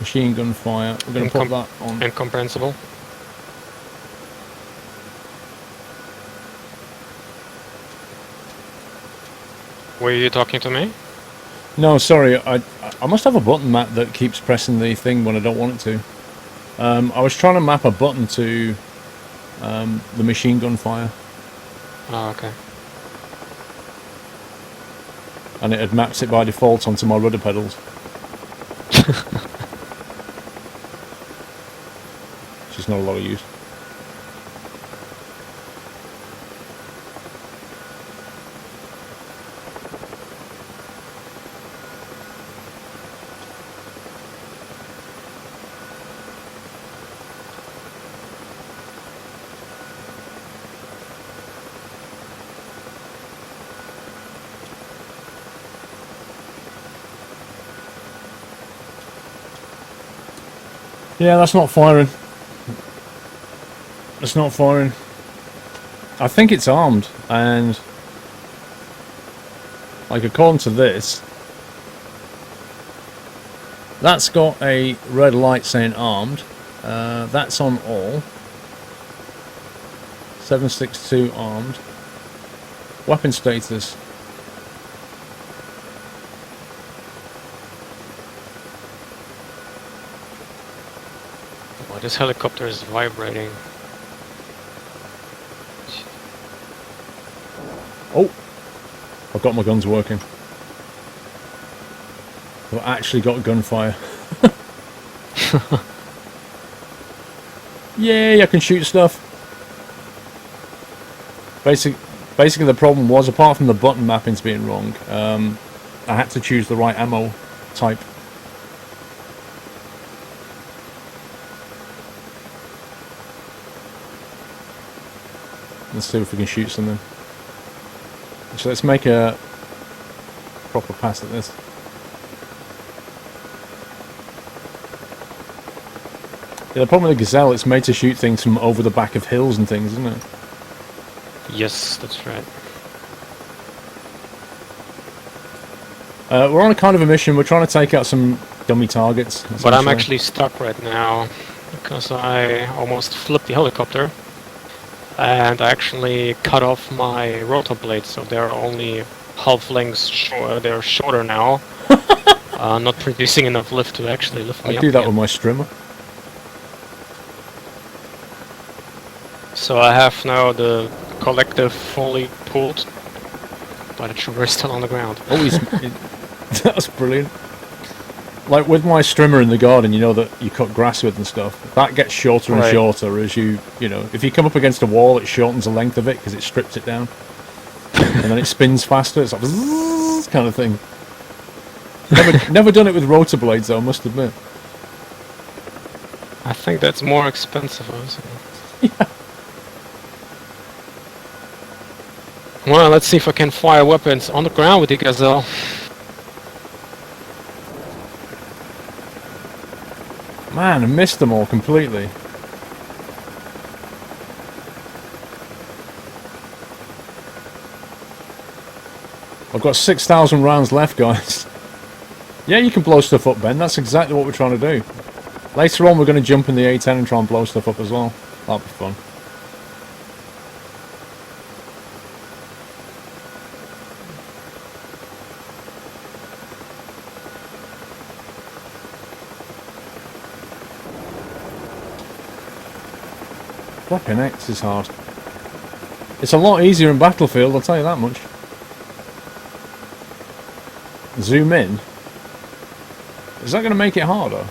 Machine gun fire. We're going to put that on. Incomprehensible. Were you talking to me? No, sorry. I must have a button map that keeps pressing the thing when I don't want it to. I was trying to map a button to the machine gun fire. Oh, okay. And it had maps it by default onto my rudder pedals. Which is not a lot of use. Yeah, that's not firing. It's not firing. I think it's armed, and like according to this, that's got a red light saying armed. That's on all. 762 armed. Weapon status. Oh, this helicopter is vibrating. Oh, I've got my guns working. I've actually got gunfire. Yay, I can shoot stuff. Basically the problem was, apart from the button mappings being wrong, I had to choose the right ammo type. Let's see if we can shoot something. So let's make a proper pass at this. Yeah, the problem with the Gazelle, it's made to shoot things from over the back of hills and things, isn't it? Yes, that's right. We're on a kind of a mission. We're trying to take out some dummy targets. But I'm actually stuck right now because I almost flipped the helicopter. And I actually cut off my rotor blades, so they're only half lengths short. They're shorter now, not producing enough lift to actually lift me up. I do that again. with my strimmer. So I have now the collective fully pulled, but the trooper is still on the ground. Oh, that's brilliant. Like with my strimmer in the garden, you know, that you cut grass with and stuff. That gets shorter and shorter as you know, if you come up against a wall, it shortens the length of it because it strips it down, and then it spins faster. It's like zzz kind of thing. Never done it with rotor blades though, I must admit. I think that's more expensive also. Yeah. Well, let's see if I can fire weapons on the ground with the Gazelle. Man, I missed them all completely. I've got 6,000 rounds left, guys. Yeah, you can blow stuff up, Ben. That's exactly what we're trying to do. Later on, we're going to jump in the A10 and try and blow stuff up as well. That'll be fun. Flipping X is hard. It's a lot easier in Battlefield, I'll tell you that much. Zoom in. Is that going to make it harder?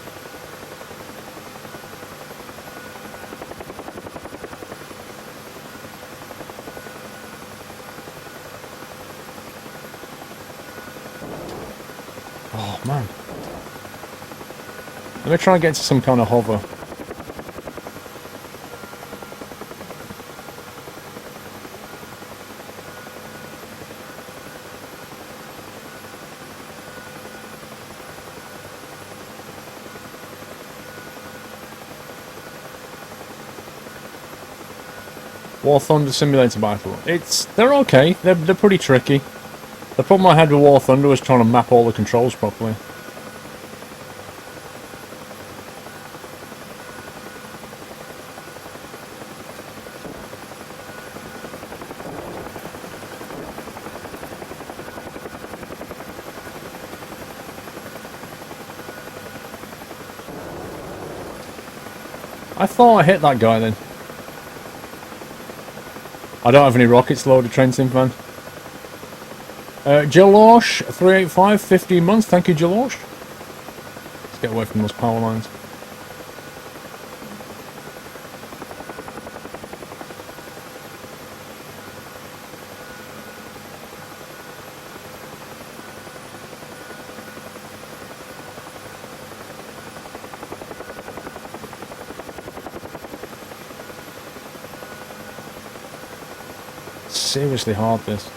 Oh man. Let me try and get to some kind of hover. War Thunder Simulator Battle. They're okay. They're pretty tricky. The problem I had with War Thunder was trying to map all the controls properly. I thought I hit that guy then. I don't have any rockets loaded, Trenton fan. Jalosh 385, 15 months. Thank you, Jalosh. Let's get away from those power lines. Seriously hard, this.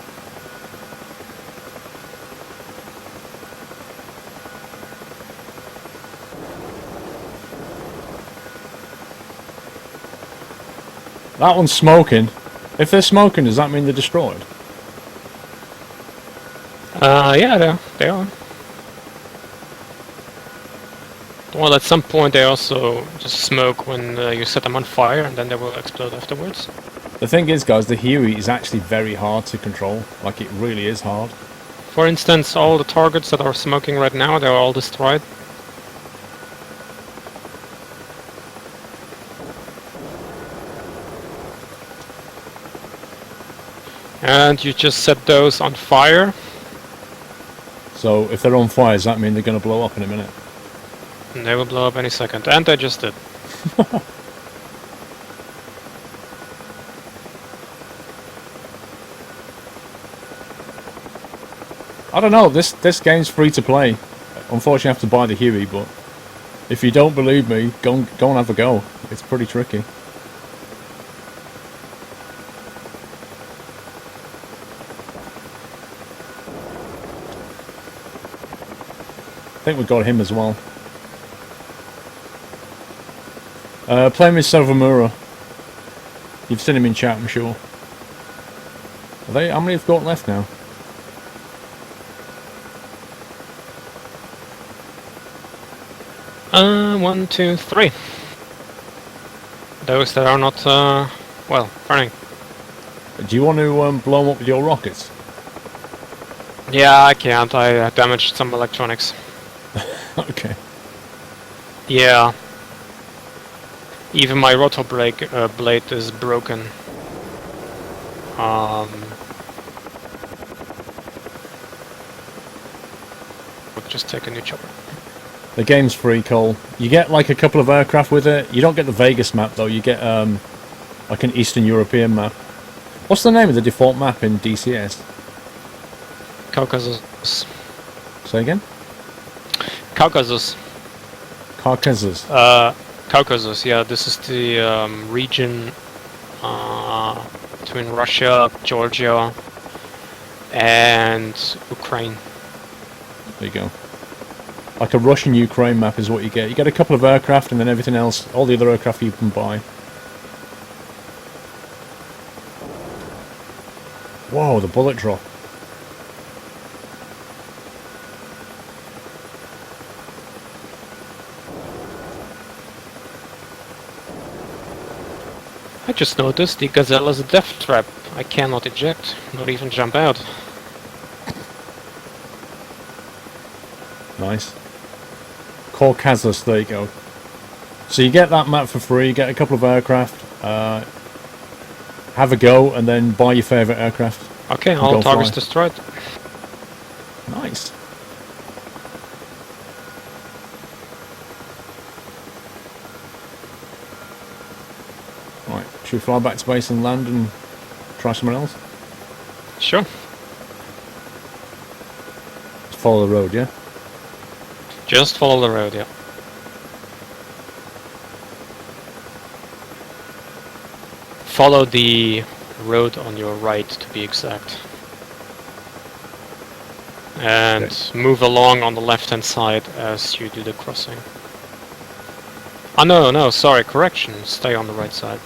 That one's smoking. If they're smoking, does that mean they're destroyed? Yeah, they are. Well, at some point they also just smoke when you set them on fire, and then they will explode afterwards. The thing is, guys, the Huey is actually very hard to control. Like, it really is hard. For instance, all the targets that are smoking right now, they're all destroyed. And you just set those on fire. So, if they're on fire, does that mean they're going to blow up in a minute? They will blow up any second, and they just did. I don't know, this game's free to play. Unfortunately I have to buy the Huey, but if you don't believe me, go and have a go. It's pretty tricky. I think we got him as well. Playing with Silvermura. You've seen him in chat, I'm sure. Are they? How many have got left now? One, two, three. Those that are not, well, burning. Do you want to blow them up with your rockets? Yeah, I can't. I damaged some electronics. Okay. Yeah. Even my rotor blade is broken. We'll just take a new chopper. The game's free, Cole. You get like a couple of aircraft with it. You don't get the Vegas map though. You get like an Eastern European map. What's the name of the default map in DCS? Caucasus. Say again? Caucasus. Caucasus. Caucasus, yeah, this is the region between Russia, Georgia, and Ukraine. There you go. Like a Russian-Ukraine map is what you get. You get a couple of aircraft and then everything else, all the other aircraft you can buy. Whoa, the bullet drop. I just noticed the Gazelle is a death trap. I cannot eject, not even jump out. Nice. Caucasus, there you go. So you get that map for free, get a couple of aircraft, have a go, and then buy your favourite aircraft. Okay, all targets destroyed. Nice. Right, should we fly back to base and land and try somewhere else? Sure. Just follow the road, yeah? Just follow the road, yeah. Follow the road on your right, to be exact. And Okay. move along on the left-hand side as you do the crossing. Oh, no, sorry, correction. Stay on the right side.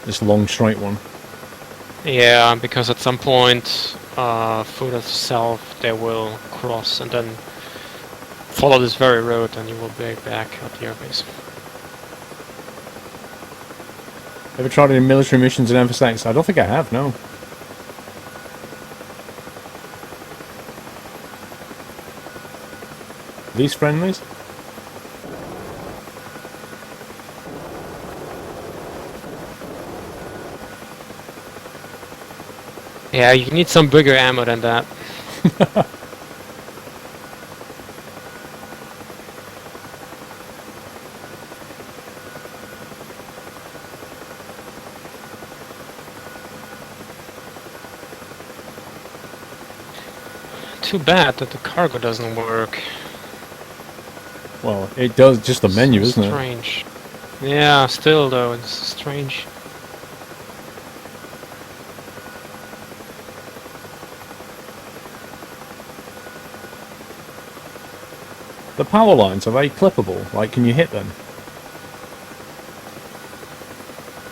This long straight one. Yeah, because at some point, further south, they will cross and then follow this very road and you will be back at the airbase. Ever tried any military missions in FSX? I don't think I have, no. These friendlies? Yeah, you need some bigger ammo than that. Too bad that the cargo doesn't work. Well, it does, just the menu, isn't it? Strange. Yeah, still though, it's strange. The power lines, are they clippable? Like, can you hit them?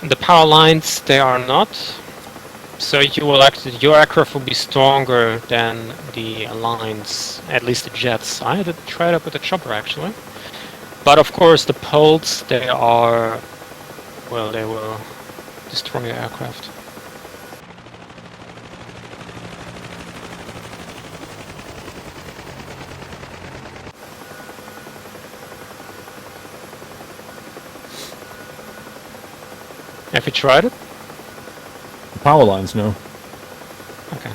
The power lines, they are not. So you will actually, your aircraft will be stronger than the lines, at least the jets. I had to try it up with the chopper actually. But of course the poles, they are, well, they will destroy your aircraft. Have you tried it? The power lines, no. Okay.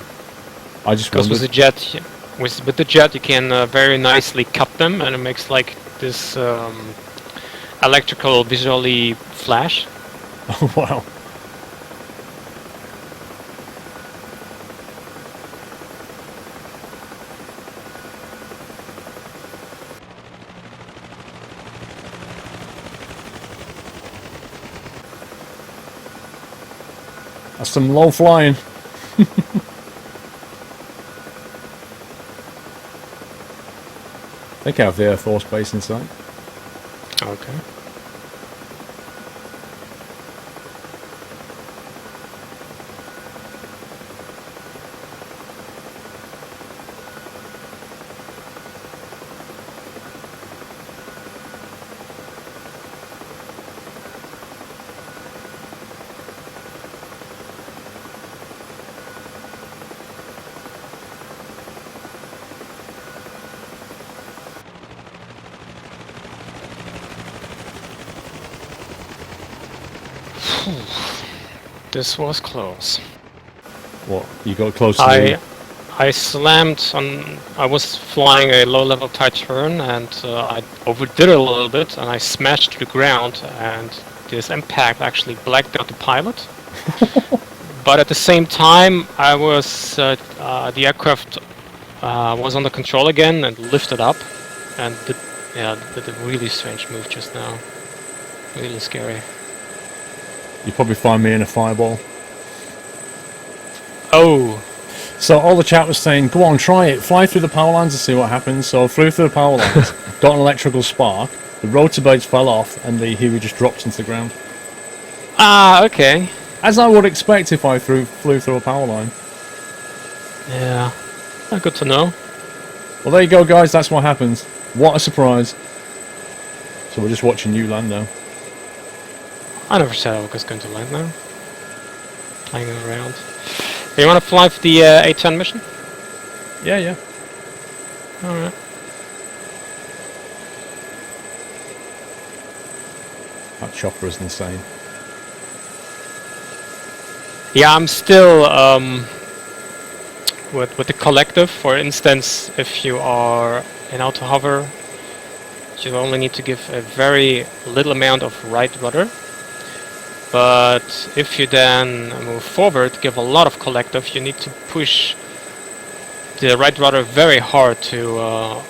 I just Because with wondered. the jet, with the jet, you can very nicely cup them, and it makes like this electrical visually flash. Oh, wow. That's some low flying. I think I have the Air Force Base in sight. Okay. This was close. What? You got close to the... I slammed on. I was flying a low-level tight turn, and I overdid it a little bit, and I smashed to the ground. And this impact actually blacked out the pilot. But at the same time, I was the aircraft was under control again and lifted up, and did a really strange move just now. Really scary. You probably find me in a fireball. Oh. So all the chat was saying, go on, try it. Fly through the power lines and see what happens. So I flew through the power lines, got an electrical spark, the rotor blades fell off, and the Huey just dropped into the ground. Ah, okay. As I would expect if I flew through a power line. Yeah. Good to know. Well, there you go, guys. That's what happens. What a surprise. So we're just watching you land now. I never said I was going to land now. Playing around. You want to fly for the A10 mission? Yeah, yeah. Alright. That chopper is insane. Yeah, I'm still with the collective. For instance, if you are in auto hover, you only need to give a very little amount of right rudder. But if you then move forward, give a lot of collective, you need to push the right rudder very hard to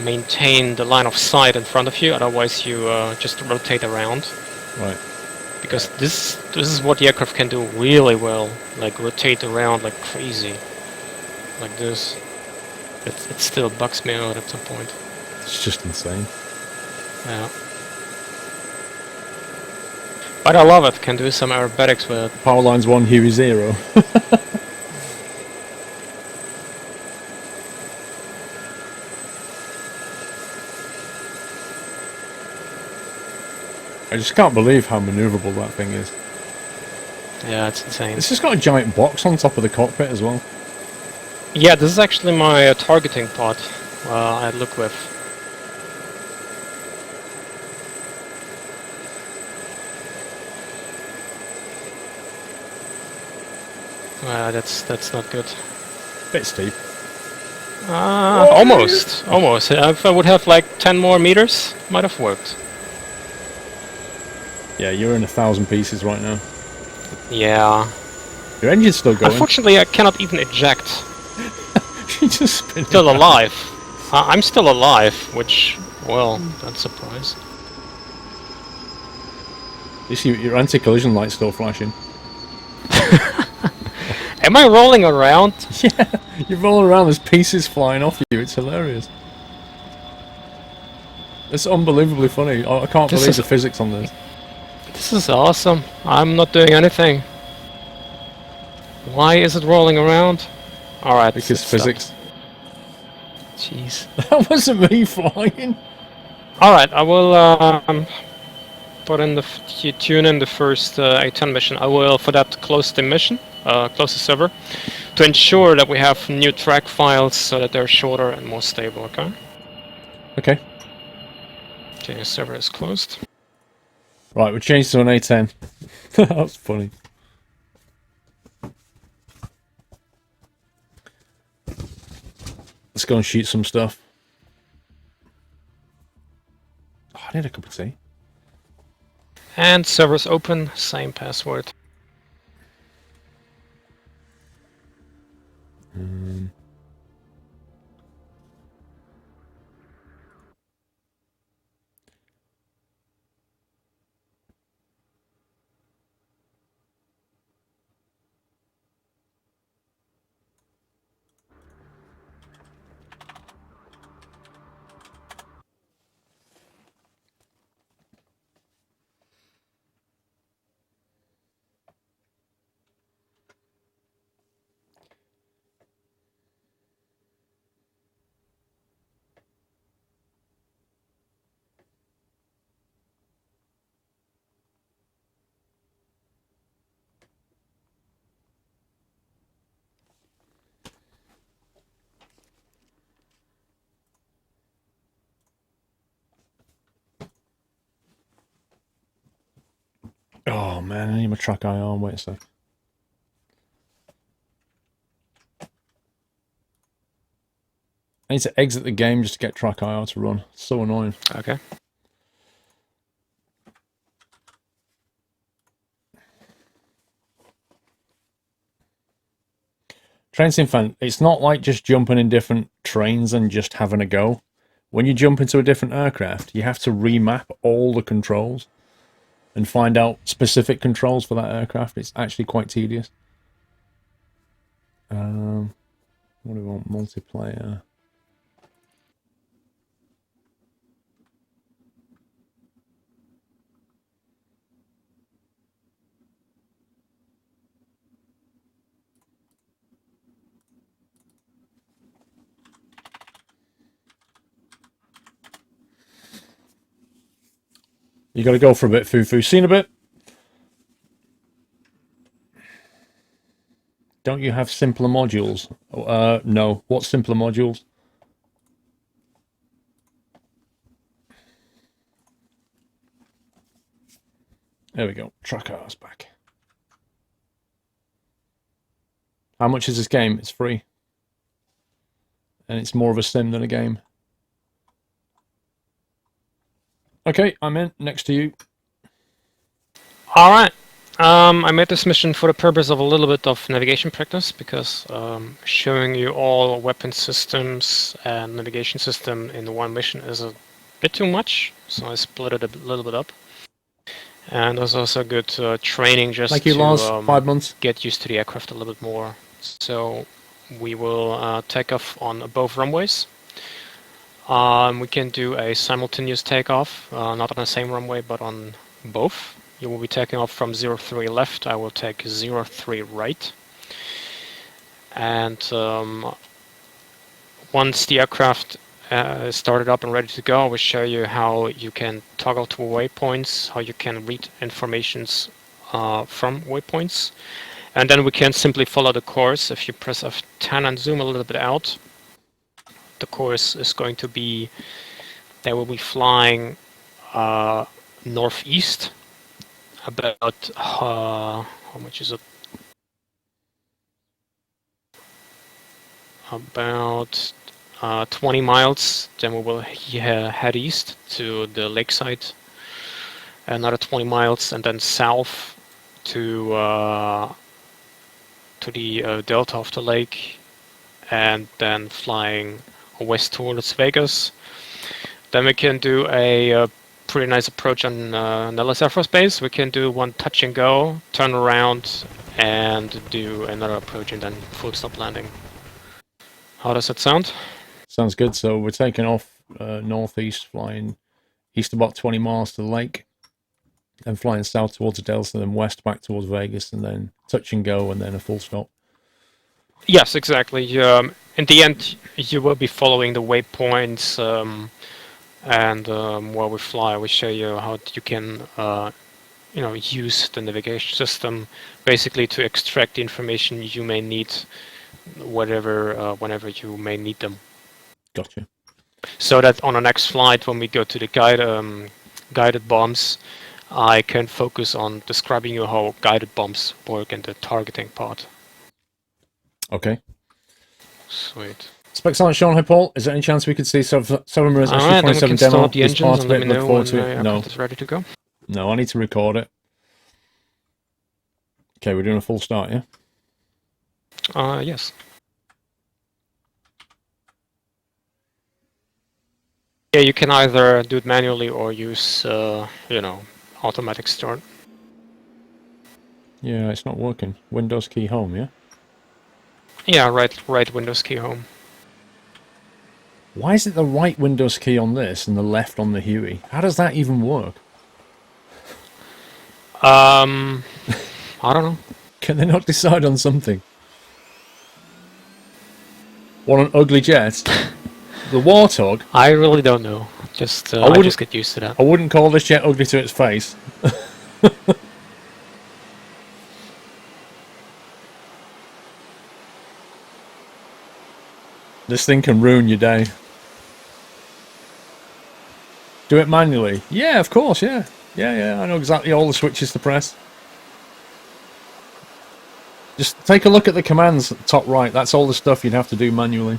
maintain the line of sight in front of you. Otherwise, you just rotate around. Right. Because this is what the aircraft can do really well, like rotate around like crazy, like this. It still bugs me out at some point. It's just insane. Yeah. But I love it. Can do some aerobatics with it. Power lines 1, Huey 0. I just can't believe how maneuverable that thing is. Yeah, it's insane. It's just got a giant box on top of the cockpit as well. Yeah, this is actually my targeting pod I look with. That's not good. Bit steep. Almost. If I would have like 10 more meters, might have worked. Yeah, you're in 1,000 pieces right now. Yeah. Your engine's still going. Unfortunately, I cannot even eject. You just spin. Still alive. I'm still alive, which, well, that's a surprise. You see your anti-collision light's still flashing. Am I rolling around? Yeah, you're rolling around, there's pieces flying off you, it's hilarious. It's unbelievably funny. I can't believe the physics on this. This is awesome. I'm not doing anything. Why is it rolling around? Alright, because physics. Jeez. That wasn't me flying. Alright, I will put in tune in the first A10 mission. I will, for that, close the mission, close the server, to ensure that we have new track files so that they're shorter and more stable, okay? Okay. Okay, the server is closed. Right, we changed to an A10. That's funny. Let's go and shoot some stuff. Oh, I need a cup of tea. And servers open, same password. Oh man, I need my track eye on. Wait a sec. I need to exit the game just to get track IR to run. It's so annoying. Okay. Train sim fan, it's not like just jumping in different trains and just having a go. When you jump into a different aircraft, you have to remap all the controls and find out specific controls for that aircraft. It's actually quite tedious. What do we want? Multiplayer. You got to go for a bit, Fufu. Seen a bit? Don't you have simpler modules? No. What's simpler modules? There we go. Track ours back. How much is this game? It's free. And it's more of a sim than a game. Okay, I'm in. Next to you. Alright. I made this mission for the purpose of a little bit of navigation practice, because showing you all weapon systems and navigation system in one mission is a bit too much, so I split it a little bit up. And it was also good training just Like you to lost 5 months. get used to the aircraft a little bit more. So we will take off on both runways. We can do a simultaneous takeoff, not on the same runway, but on both. You will be taking off from 03 left, I will take 03 right. And once the aircraft is started up and ready to go, I will show you how you can toggle to waypoints, how you can read informations from waypoints. And then we can simply follow the course. If you press F10 and zoom a little bit out, the course is going to be, they will be flying northeast, about, how much is it? About 20 miles, then we will head east to the lakeside, another 20 miles, and then south to the delta of the lake, and then flying west towards Vegas. Then we can do a pretty nice approach on Nellis Air Force Base. We can do one touch and go, turn around, and do another approach, and then full stop landing. How does that sound? Sounds good. So we're taking off northeast, flying east about 20 miles to the lake, then flying south towards the delta, then west back towards Vegas, and then touch and go, and then a full stop. Yes, exactly. In the end, you will be following the waypoints, and while we fly, we show you how you can, use the navigation system basically to extract the information you may need, whenever you may need them. Gotcha. So that on the next flight, when we go to the guided bombs, I can focus on describing you how guided bombs work in the targeting part. Okay. Sweet. Specs aren't shown, hi Paul. Is there any chance we could see 7 Mirrors Alright, then we SG27 can demo? start the Is part engines of and let it? me Look know forward when to the it. No. aircraft is ready to go. No, I need to record it. Okay, we're doing a full start, yeah? Yes. Yeah, you can either do it manually or use, you know, automatic start. Yeah, it's not working. Windows key home, yeah? Yeah, right Windows key home. Why is it the right Windows key on this and the left on the Huey? How does that even work? I don't know. Can they not decide on something? What an ugly jet. The Warthog? I really don't know. Just I just get used to that. I wouldn't call this jet ugly to its face. This thing can ruin your day. Do it manually? Yeah, of course, yeah. Yeah, I know exactly all the switches to press. Just take a look at the commands at the top right. That's all the stuff you'd have to do manually.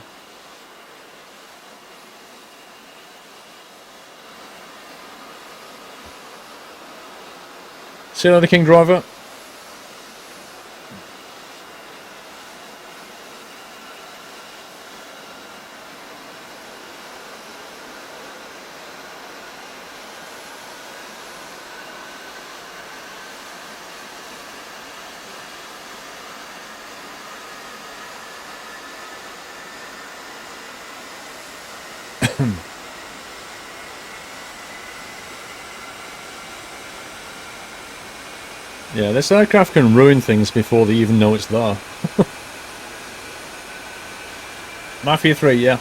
See you later, King Driver. Yeah, this aircraft can ruin things before they even know it's there. Mafia 3, yeah.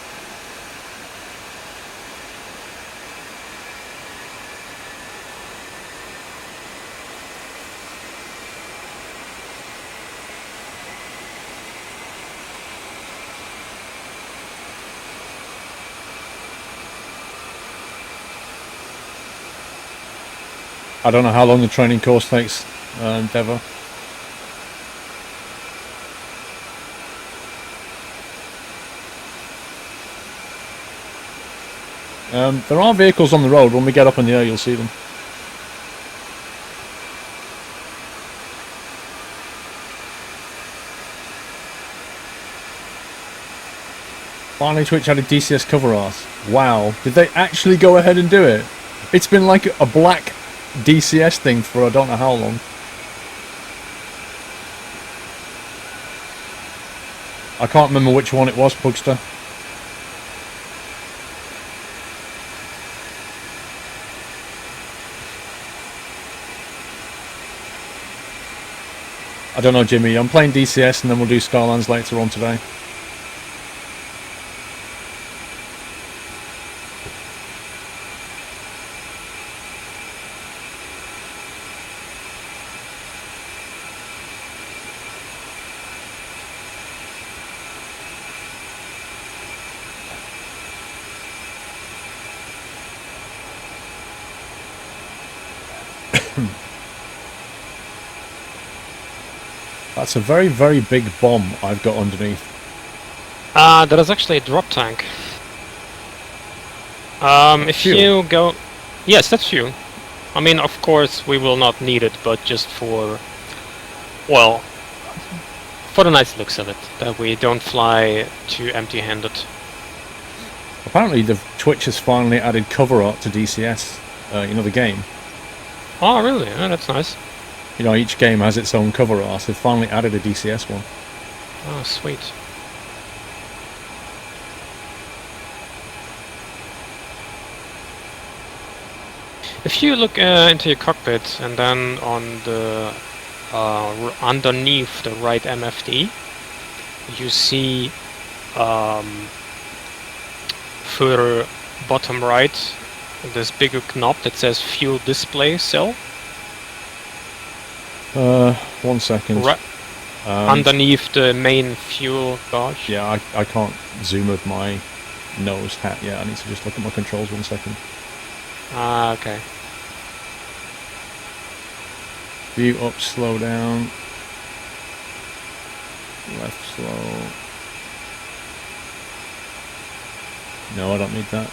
I don't know how long the training course takes, Devo. There are vehicles on the road. When we get up in the air, you'll see them. Finally, Twitch added DCS cover art. Wow, did they actually go ahead and do it? It's been like a black DCS thing for I don't know how long. I can't remember which one it was, Pugster. I don't know, Jimmy. I'm playing DCS and then we'll do Skylines later on today. That's a very, very big bomb I've got underneath. That is actually a drop tank. If Fuel. you go... Yes, that's fuel. I mean, of course, we will not need it, but just for... Well, for the nice looks of it, that we don't fly too empty-handed. Apparently, the Twitch has finally added cover art to DCS. You know, the game. Oh, really? Oh, that's nice. You know, each game has its own cover art. They've finally added a DCS one. Oh, sweet. If you look into your cockpit and then on the underneath the right MFD, you see further bottom right this bigger knob that says fuel display cell. 1 second. Right underneath the main fuel gauge. Yeah, I can't zoom with my nose hat yet. I need to just look at my controls 1 second. Ah, okay. View up, slow down. Left slow. No, I don't need that.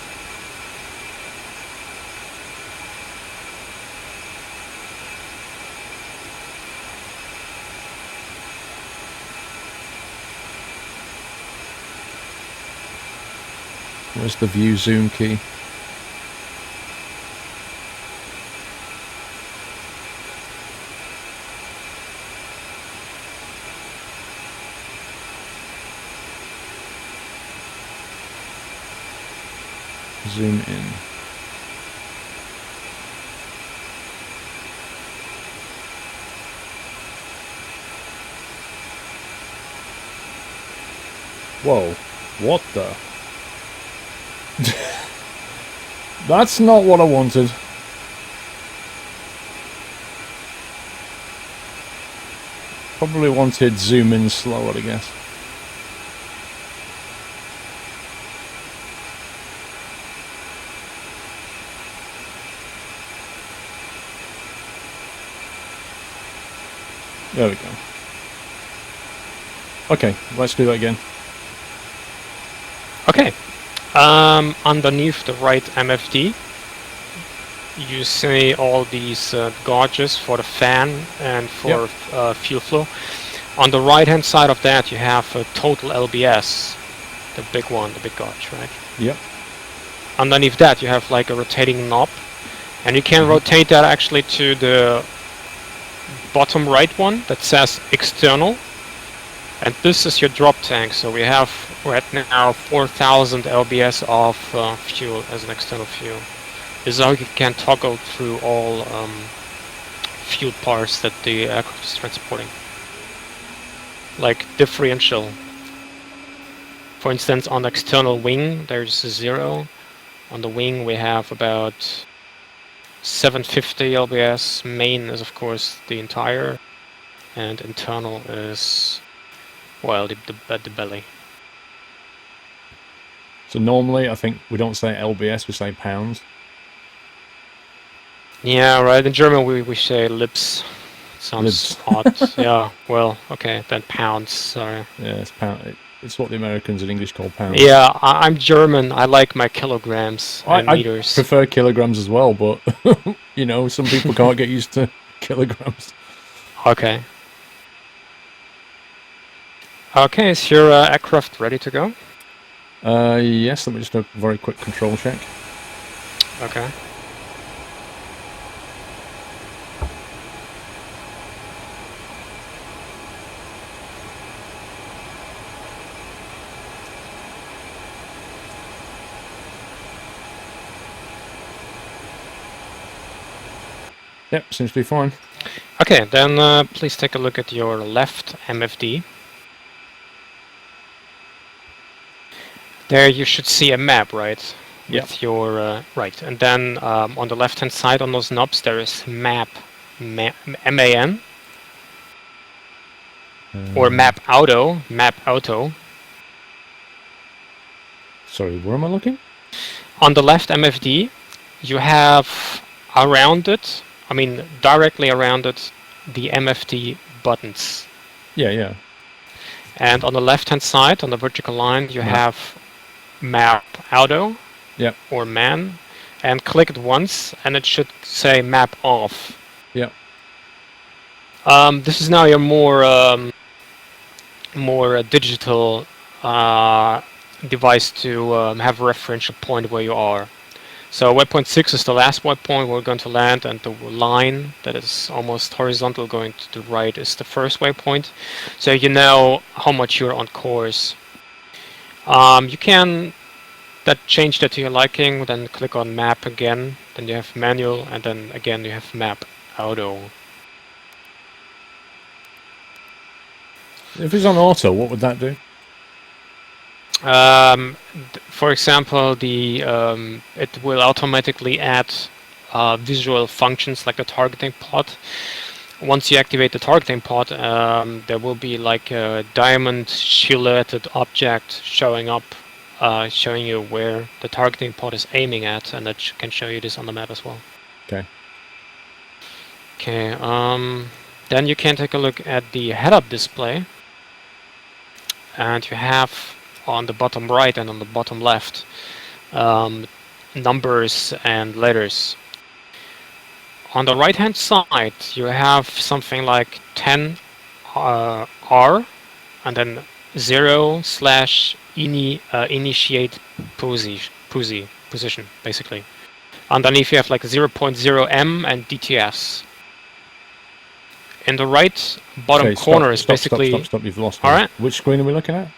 Where's the view zoom key? Zoom in. Whoa, what the? That's not what I wanted. Probably wanted zoom in slower, I guess. There we go. Okay, let's do that again. Okay. Underneath the right MFD, you see all these gauges for the fan and for fuel flow. On the right hand side of that, you have a total LBS, the big one, the big gauge, right? Yep. Underneath that, you have like a rotating knob, and you can rotate that actually to the bottom right one that says external, and this is your drop tank. So we have right now 4,000 lbs of fuel as an external fuel. This is how you can toggle through all fuel parts that the aircraft is transporting, like differential. For instance, on the external wing there's a 0. On the wing we have about 750 lbs. Main is of course the entire, and internal is, well, the belly. So normally I think we don't say LBS, we say pounds. Yeah, right. In German we say lips. Sounds odd. Yeah, well, okay, then pounds, sorry. Yeah, it's pound. It's what the Americans in English call pounds. Yeah, I'm German. I like my kilograms and meters. I prefer kilograms as well, but you know, some people can't get used to kilograms. Okay. Okay, is your aircraft ready to go? Yes, let me just do a very quick control check. Okay. Yep, seems to be fine. Okay, then please take a look at your left MFD. There you should see a map, right? Yep. With your right, and then on the left-hand side on those knobs there is map, MAN, or map auto. Sorry, where am I looking? On the left MFD, you have around it, I mean directly around it, the MFD buttons. Yeah, yeah. And on the left-hand side, on the vertical line, you have map auto. Yep. Or man, and click it once, and it should say map off. Yep. This is now your more digital device to have a referential point where you are. So waypoint 6 is the last waypoint we're going to land, and the line that is almost horizontal going to the right is the first waypoint. So you know how much you're on course. You can change that to your liking, then click on map again, then you have manual, and then again you have map auto. If it's on auto, what would that do? For example, it will automatically add visual functions like the targeting pod. Once you activate the targeting pod, there will be like a diamond silhouetted object showing up, showing you where the targeting pod is aiming at, and that can show you this on the map as well. Okay. Okay, then you can take a look at the head-up display, and you have on the bottom right and on the bottom left numbers and letters. On the right hand side, you have something like 10 R and then 0/initiate position, basically. Underneath you have like 0.0 M and DTS. In the right bottom corner is basically... Stop, you've lost me. All right. Which screen are we looking at?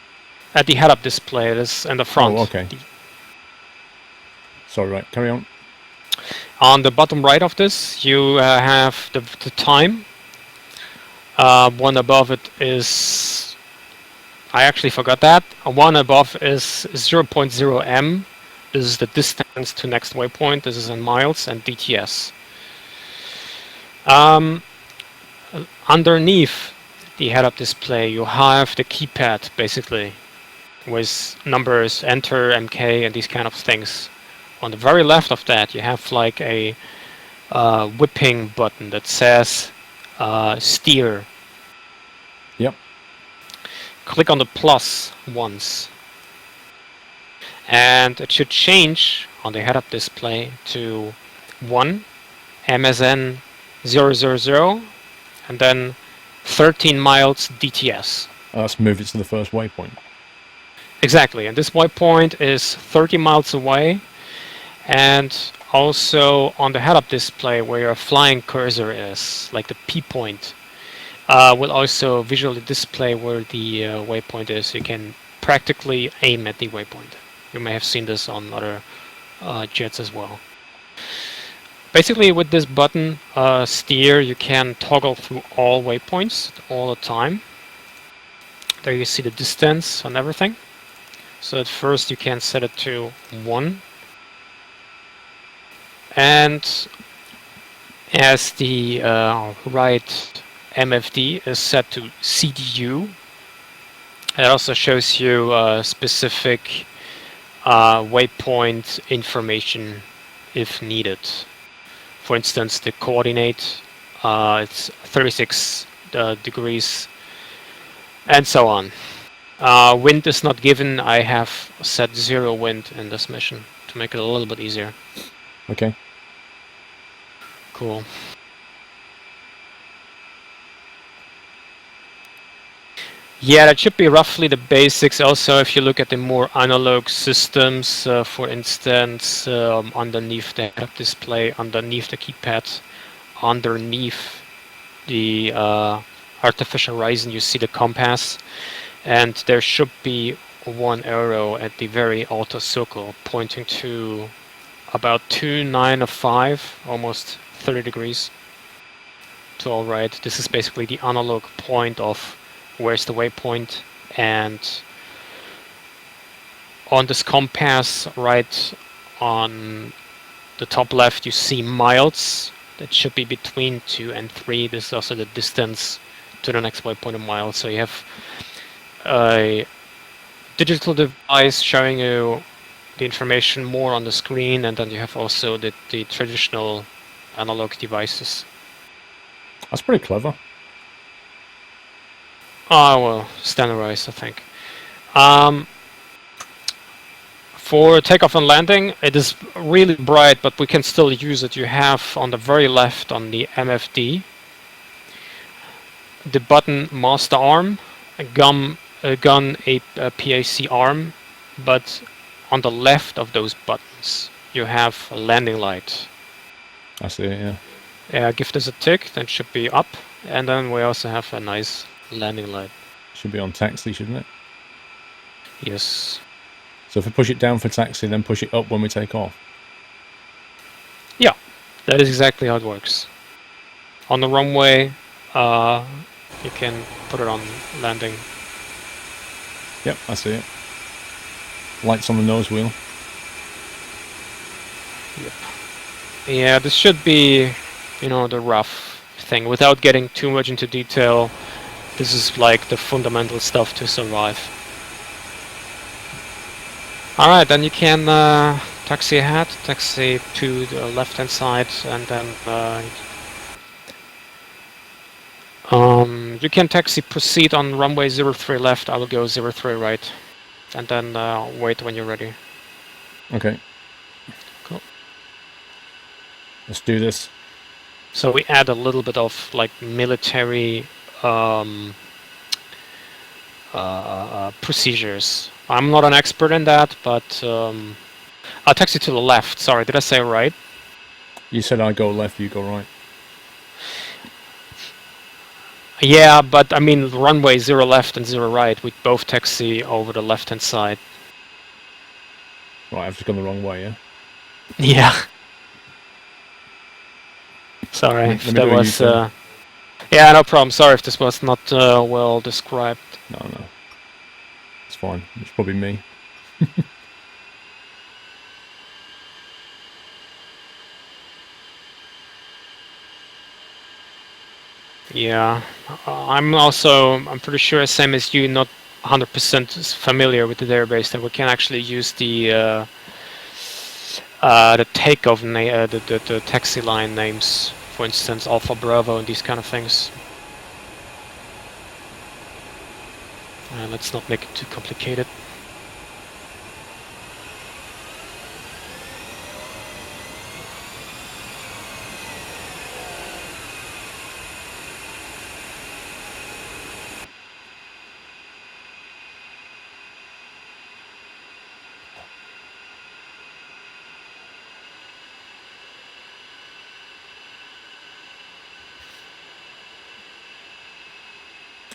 At the head-up display, it is in the front. Oh, okay. Sorry, right, carry on. On the bottom right of this, you have the time. One above it is... I actually forgot that. One above is 0.0 M. This is the distance to next waypoint. This is in miles and DTS. Underneath the head-up display, you have the keypad, basically, with numbers, enter, MK, and these kind of things. On the very left of that, you have like a whipping button that says steer. Yep. Click on the plus once. And it should change on the head-up display to 1 MSN 000 and then 13 miles DTS. Let's move it to the first waypoint. Exactly, and this waypoint is 30 miles away, and also on the head-up display where your flying cursor is, like the P point, will also visually display where the waypoint is. You can practically aim at the waypoint. You may have seen this on other jets as well. Basically, with this button, steer, you can toggle through all waypoints all the time. There you see the distance and everything. So at first you can set it to 1. And as the right MFD is set to CDU, it also shows you specific waypoint information if needed. For instance, the coordinate, it's 36 degrees, and so on. Wind is not given. I have set 0 wind in this mission to make it a little bit easier. Okay. Cool. Yeah, that should be roughly the basics. Also, if you look at the more analog systems, for instance, underneath the head-up display, underneath the keypad, underneath the artificial horizon, you see the compass, and there should be one arrow at the very outer circle pointing to about 295, almost 30 degrees to our right. This is basically the analog point of where's the waypoint, and on this compass right on the top left you see miles. That should be between 2 and 3. This is also the distance to the next waypoint in miles. So you have a digital device showing you the information more on the screen, and then you have also the traditional analog devices. That's pretty clever. Oh, well, standardized, I think. For takeoff and landing, it is really bright, but we can still use it. You have on the very left on the MFD the button master arm, a gun, a PAC arm, but on the left of those buttons you have a landing light. I see it, yeah. Yeah, give this a tick, then it should be up, and then we also have a nice landing light. Should be on taxi, shouldn't it? Yes. So if we push it down for taxi, then push it up when we take off. Yeah, that is exactly how it works. On the runway, you can put it on landing. Yep, I see it. Lights on the nose wheel. Yep. Yeah, this should be, you know, the rough thing. Without getting too much into detail, this is like the fundamental stuff to survive. Alright, then you can taxi ahead, taxi to the left-hand side, and then you can taxi proceed on runway 03 left. I will go 03 right, and then wait when you're ready. Okay. Cool. Let's do this. So we add a little bit of like military procedures. I'm not an expert in that, but I'll taxi to the left. Sorry, did I say right? You said I go left, you go right. Yeah, but I mean runway 0 left and 0 right. We both taxi over the left-hand side. Right, I've just gone the wrong way, yeah? Yeah. Sorry Let if me that do a was... U-turn. yeah, no problem. Sorry if this was not well described. No. It's fine. It's probably me. Yeah. I'm pretty sure, same as you, not 100% familiar with the database, that we can actually use the takeoff the taxi line names, for instance, Alpha Bravo and these kind of things. Let's not make it too complicated.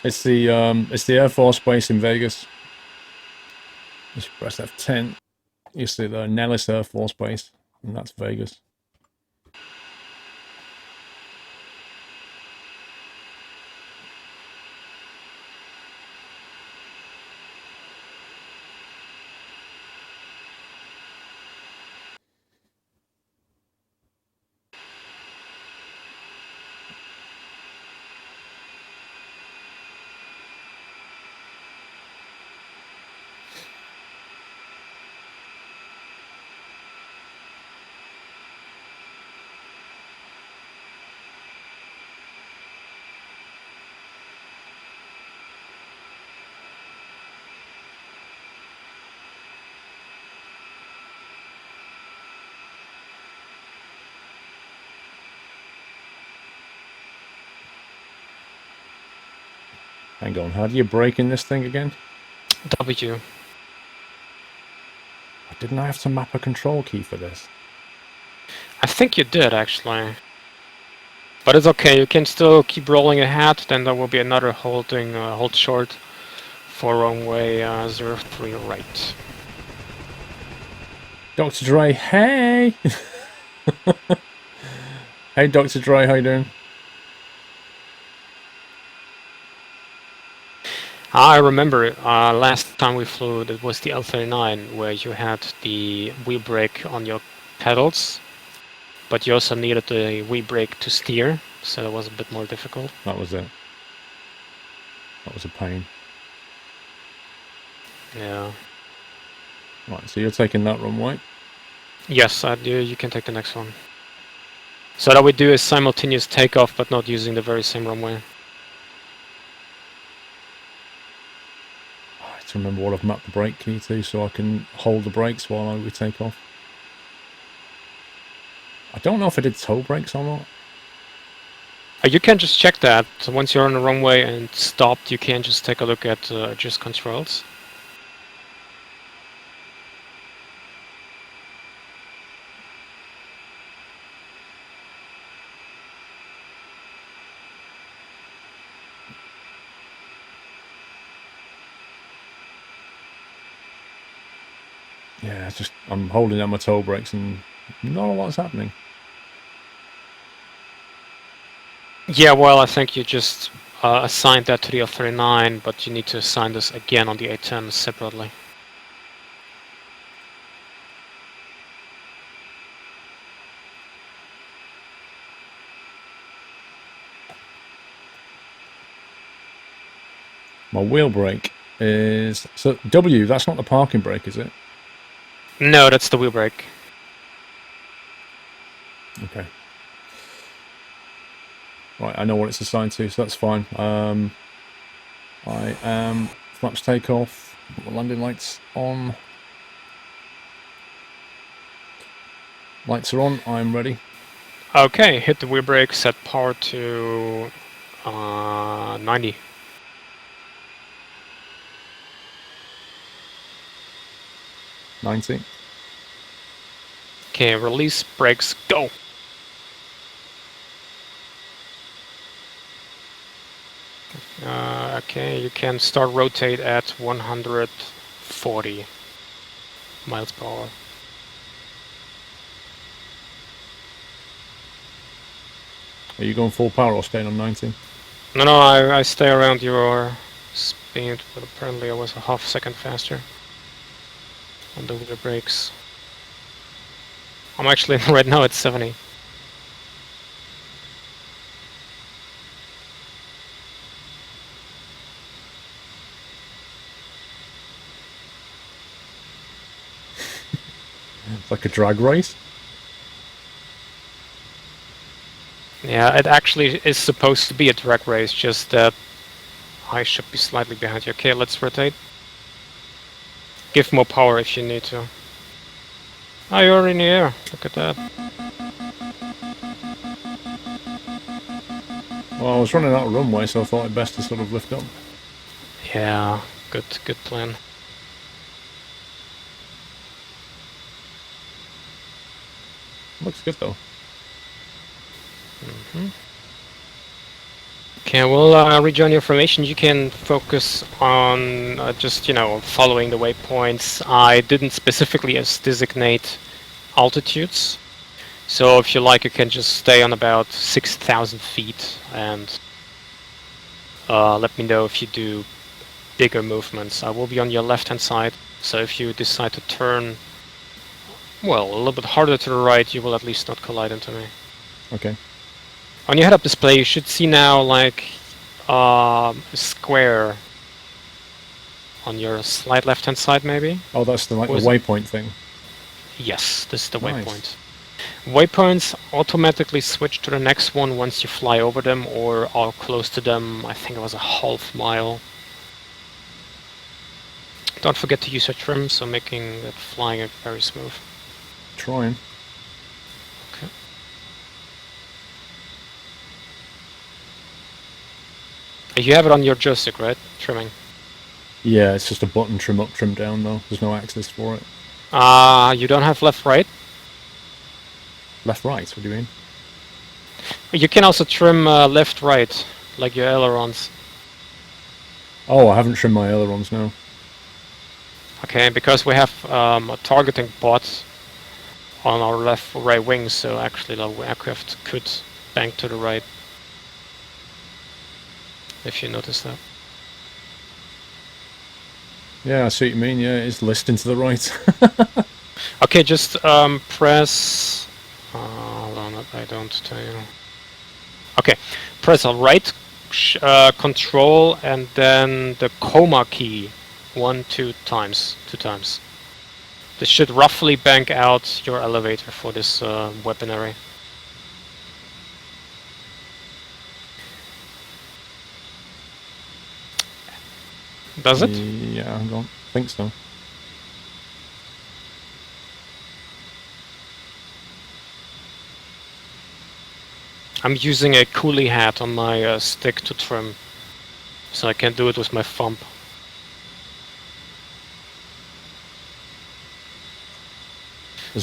It's the Air Force Base in Vegas. Just press F10. You see the Nellis Air Force Base, and that's Vegas. Hang on, how do you brake in this thing again? W. Didn't I have to map a control key for this? I think you did, actually. But it's okay, you can still keep rolling ahead, then there will be another hold short for runway 03 right. Dr. Dre, hey! Hey, Dr. Dre, how you doing? I remember last time we flew, it was the L39, where you had the wheel brake on your pedals, but you also needed the wheel brake to steer, so that was a bit more difficult. That was it. That was a pain. Yeah. Right, so you're taking that runway. Yes, you can take the next one. So that we do a simultaneous takeoff, but not using the very same runway. I have to remember what I've mapped the brake key to so I can hold the brakes while we take off. I don't know if I did toe brakes or not. You can just check that. So once you're on the runway and stopped, you can just take a look at adjust controls. Yeah, it's just I'm holding on my toe brakes and not a lot's happening. Yeah, well, I think you just assigned that to the L39, but you need to assign this again on the A10 separately. My wheel brake is... So, W, that's not the parking brake, is it? No, that's the wheel brake. Okay. Right, I know what it's assigned to, so that's fine. I am... Flaps takeoff. Put the landing lights on. Lights are on. I'm ready. Okay, hit the wheel brake, set power to 90. $90. Okay, release brakes, go! Okay, you can start rotate at 140 miles per hour. Are you going full power or staying on 90? No, I stay around your speed, but apparently I was a half second faster on the wheel brakes. I'm actually right now at 70. It's like a drag race. Yeah, it actually is supposed to be a drag race, just that I should be slightly behind you. Okay, let's rotate. Give more power if you need to. Oh, you're in the air. Look at that. Well, I was running out of runway, so I thought it best to sort of lift up. Yeah, good plan. Looks good though. Okay, we'll rejoin your formation. You can focus on just, following the waypoints. I didn't specifically designate altitudes. So if you like, you can just stay on about 6,000 feet and let me know if you do bigger movements. I will be on your left-hand side, so if you decide to turn, well, a little bit harder to the right, you will at least not collide into me. Okay. On your head-up display, you should see now, like, a square on your slight left-hand side, maybe? Oh, that's the waypoint thing. Yes, this is the Nice. waypoint. Waypoints automatically switch to the next one once you fly over them or are close to them. I think it was a half mile. Don't forget to use your trim, so making that flying very smooth. Trying. Okay. You have it on your joystick, right? Trimming. Yeah, it's just a button, trim up, trim down though. There's no axis for it. You don't have left-right? Left, right, what do you mean? You can also trim left-right, like your ailerons. Oh, I haven't trimmed my ailerons now. Okay, because we have a targeting bot on our left-right wing, so actually the aircraft could bank to the right. If you notice that. Yeah, I see what you mean. Yeah, it's listing to the right. Okay, just press. Hold on, I don't tell you. Okay, press a right control and then the coma key 2 times. This should roughly bank out your elevator for this weaponry. Does it? Yeah, I don't think so. I'm using a coolie hat on my stick to trim, so I can do it with my thumb.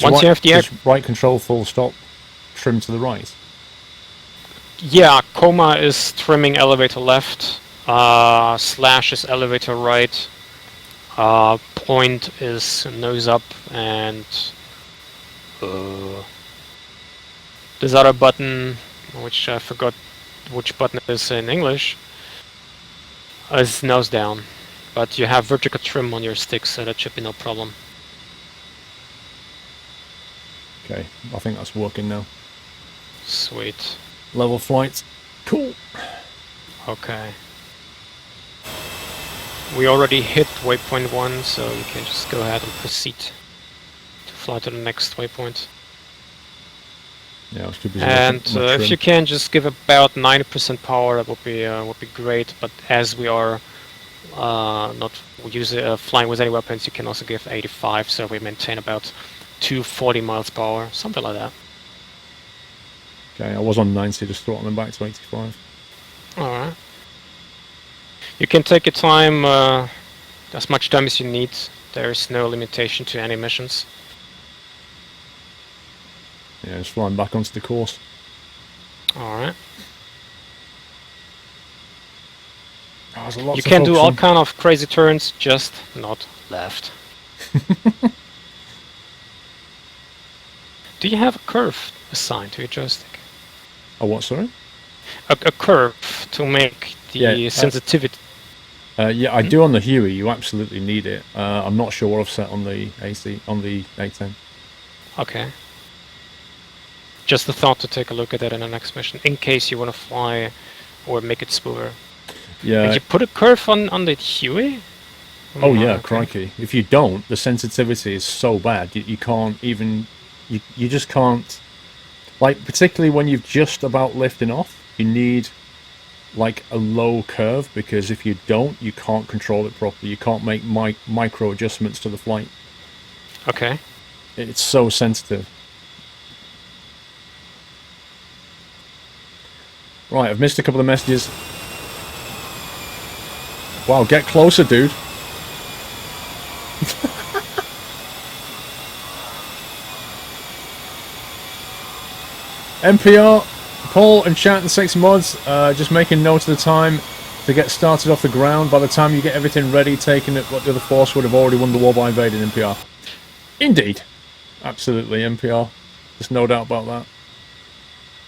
Once you have the right control full stop trim to the right. Yeah, coma is trimming elevator left, slash is elevator right, point is nose up, and this other button, which I forgot which button it is in English, is nose down. But you have vertical trim on your stick, so that should be no problem. Okay, I think that's working now. Sweet. Level flight. Cool. Okay. We already hit waypoint 1, so you can just go ahead and proceed to fly to the next waypoint. Yeah, I was too busy. And if you can just give about 90% power, that would be great. But as we are not flying with any weapons, you can also give 85, so we maintain about to 40 miles per hour, something like that. Okay, I was on 90, just throttling back to 85. Alright. You can take your time, as much time as you need. There's no limitation to any missions. Yeah, just flying back onto the course. Alright. Oh, there's lots You of can do focus all on- kind of crazy turns, just not left. Do you have a curve assigned to your joystick? Oh, what, sorry? A curve to make the Yeah, sensitivity. Yeah, I do on the Huey. You absolutely need it. I'm not sure what I've set on the AC, on the A10. Okay. Just the thought to take a look at that in the next mission, in case you want to fly or make it smoother. Yeah. Did you put a curve on the Huey? Oh yeah, okay. crikey. If you don't, the sensitivity is so bad, you can't even... You just can't... Like, particularly when you've just about lifting off, you need, like, a low curve, because if you don't, you can't control it properly. You can't make micro adjustments to the flight. Okay. It's so sensitive. Right, I've missed a couple of messages. Wow, get closer, dude. NPR, Paul and Chat and Sexy Mods, just making note of the time to get started off the ground. By the time you get everything ready, taking it, what the other force would have already won the war by invading NPR. Indeed. Absolutely, NPR. There's no doubt about that.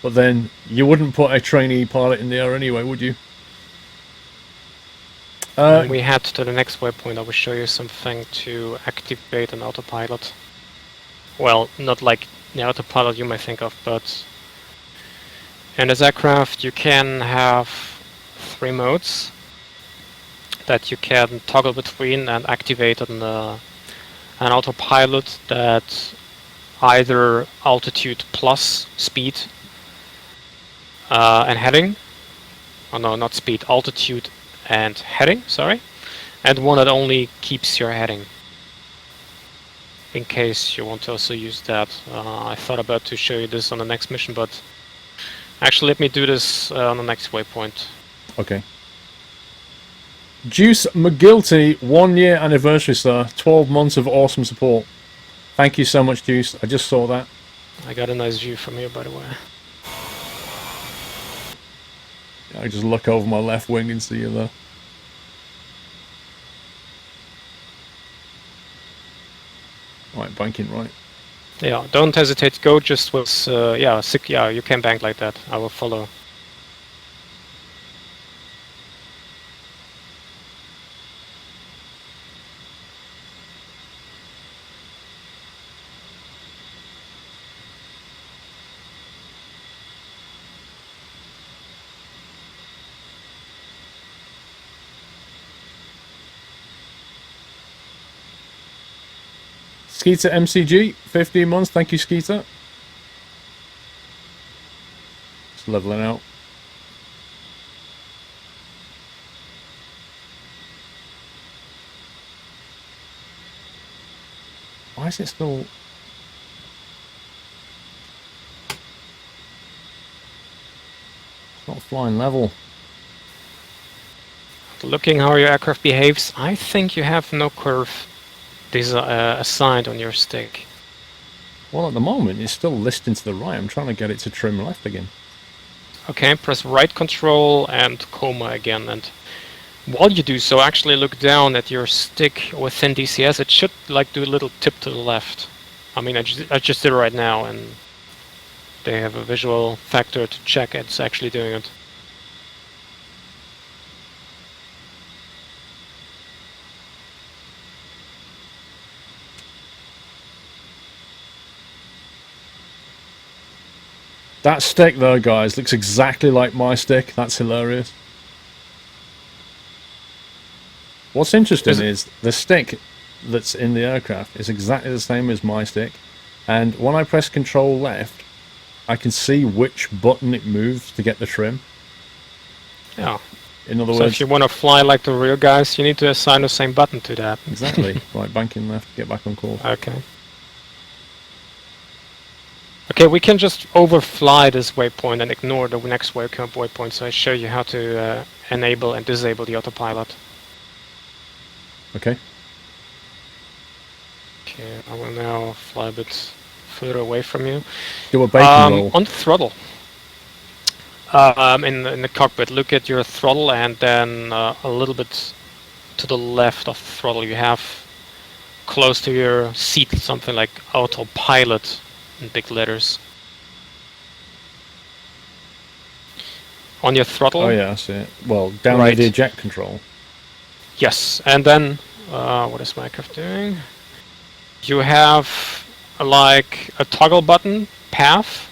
But then, you wouldn't put a trainee pilot in the air anyway, would you? When we head to the next waypoint, I will show you something to activate an autopilot. Well, not like the autopilot you might think of, but in this aircraft you can have 3 modes that you can toggle between and activate an autopilot that either altitude plus speed and heading. Oh no, not speed, altitude and heading, sorry. And one that only keeps your heading. In case you want to also use that. I thought about to show you this on the next mission, but actually let me do this on the next waypoint. Okay. Juice McGilty, 1 year anniversary, sir. 12 months of awesome support. Thank you so much, Juice. I just saw that. I got a nice view from here, by the way. I just look over my left wing and see you there. Right, banking right. Yeah, don't hesitate. Go just with yeah, you can bank like that. I will follow. Skeeter MCG, 15 months. Thank you, Skeeter. Just leveling out. Why is it still... It's not flying level. Looking how your aircraft behaves, I think you have no curve assigned on your stick. Well, at the moment, it's still listing to the right. I'm trying to get it to trim left again. Okay, press right control and coma again, and while you do so, actually look down at your stick within DCS. It should like do a little tip to the left. I mean, I just did it right now, and they have a visual factor to check it's actually doing it. That stick though, guys, looks exactly like my stick. That's hilarious. What's interesting is the stick that's in the aircraft is exactly the same as my stick. And when I press control left, I can see which button it moves to get the trim. Yeah. In other So words... if you want to fly like the real guys, you need to assign the same button to that. Exactly. Right, banking left, get back on course. Okay. Okay, we can just overfly this waypoint and ignore the next waypoint, so I show you how to enable and disable the autopilot. Okay. Okay, I will now fly a bit further away from you. Do a bacon roll. On the throttle. In the cockpit, look at your throttle and then a little bit to the left of the throttle you have close to your seat something like autopilot in big letters. On your throttle. Oh yeah, I see it. Well, down Right. near the eject control. Yes, and then what is Minecraft doing? You have like a toggle button, path,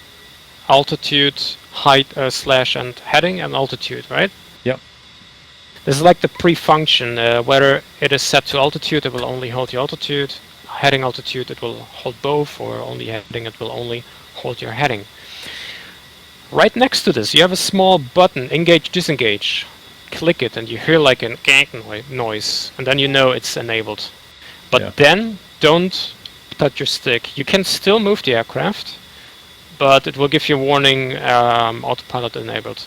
altitude, height, slash, and heading, and altitude, right? Yep. This is like the pre-function. Whether it is set to altitude, it will only hold the altitude. Heading altitude, it will hold both, or only heading, it will only hold your heading. Right next to this, you have a small button, engage, disengage. Click it, and you hear like an gang noise, and then you know it's enabled. But Yeah. then, don't touch your stick. You can still move the aircraft, but it will give you a warning, autopilot enabled.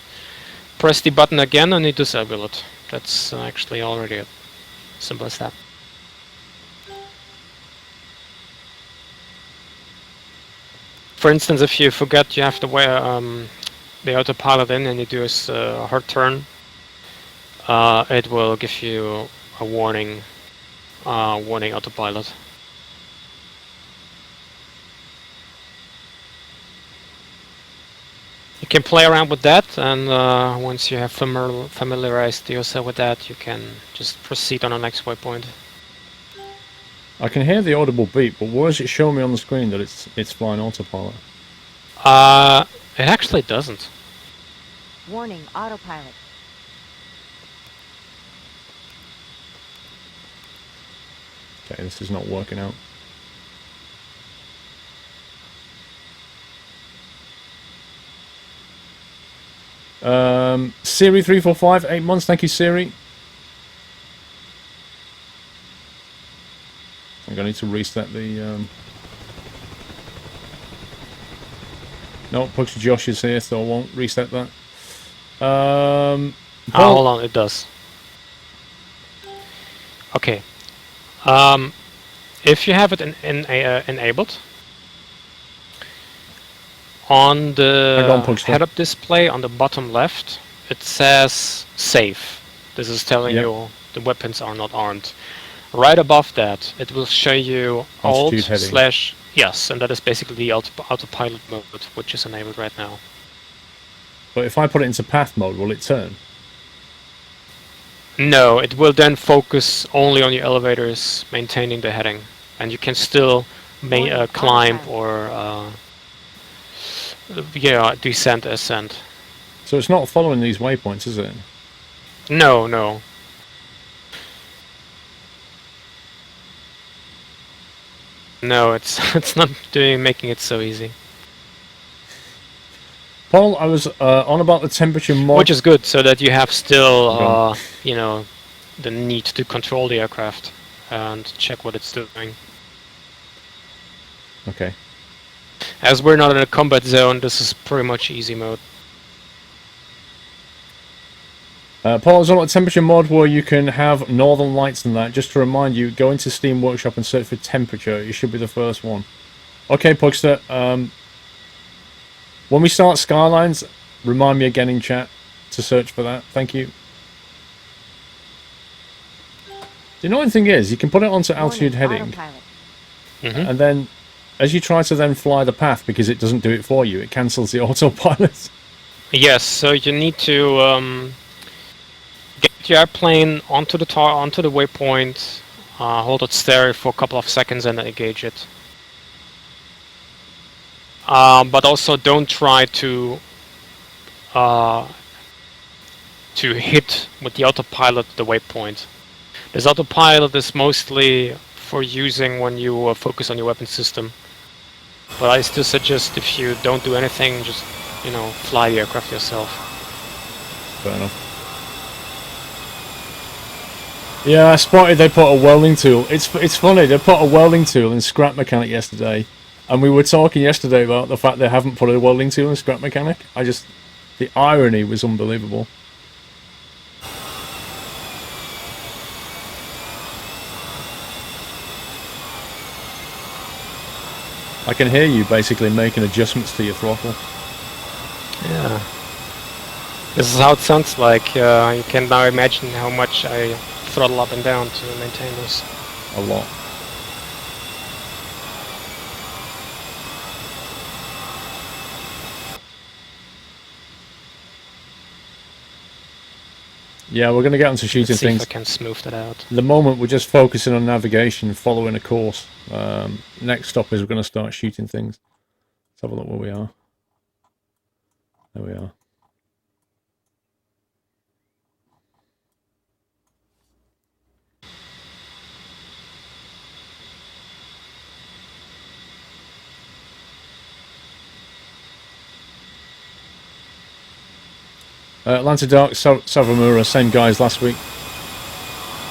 Press the button again and you disable it. That's actually already it. Simple as that. For instance, if you forget you have to wear the autopilot in and you do a hard turn, it will give you a warning autopilot. You can play around with that, and once you have familiarized yourself with that, you can just proceed on the next waypoint. I can hear the audible beep, but why does it show me on the screen that it's flying autopilot? It actually doesn't. Warning, autopilot. Okay, this is not working out. Siri 345, 8 months. Thank you, Siri. I think I need to reset the. No, Puxy Josh is here, so I won't reset that. Hold on, it does. Okay. If you have it enabled, on the head-up display on the bottom left, it says safe. This is telling you the weapons are not armed. Right above that, it will show you alt / yes, and that is basically the autopilot mode, which is enabled right now. But if I put it into path mode, will it turn? No, it will then focus only on your elevators, maintaining the heading, and you can still climb or descent, ascent. So it's not following these waypoints, is it? No, no. No, it's not making it so easy. Paul, I was on about the temperature mod. Which is good, so that you have still, the need to control the aircraft and check what it's doing. Okay. As we're not in a combat zone, this is pretty much easy mode. Paul, is on a temperature mod where you can have northern lights and that. Just to remind you, go into Steam Workshop and search for temperature. You should be the first one. Okay, Pugster. When we start Skylines, remind me again in chat to search for that. Thank you. The annoying thing is, you can put it onto altitude heading, and then as you try to then fly the path, because it doesn't do it for you, it cancels the autopilot. Yes, so you need to get your airplane onto the waypoint, hold it steady for a couple of seconds, and then engage it. But also don't try to hit with the autopilot the waypoint. This autopilot is mostly for using when you focus on your weapon system. But I still suggest if you don't do anything, just fly the aircraft yourself. Fair enough. Yeah, I spotted they put a welding tool. It's funny, they put a welding tool in Scrap Mechanic yesterday. And we were talking yesterday about the fact they haven't put a welding tool in Scrap Mechanic. The irony was unbelievable. I can hear you basically making adjustments to your throttle. Yeah. This is how it sounds like. You can now imagine how much I throttle up and down to maintain this. A lot. Yeah, we're going to get onto shooting Let's see things. if I can smooth that out. At the moment, we're just focusing on navigation, following a course. Next stop is we're going to start shooting things. Let's have a look where we are. There we are. Atlanta Dark, Savamura, same guys last week.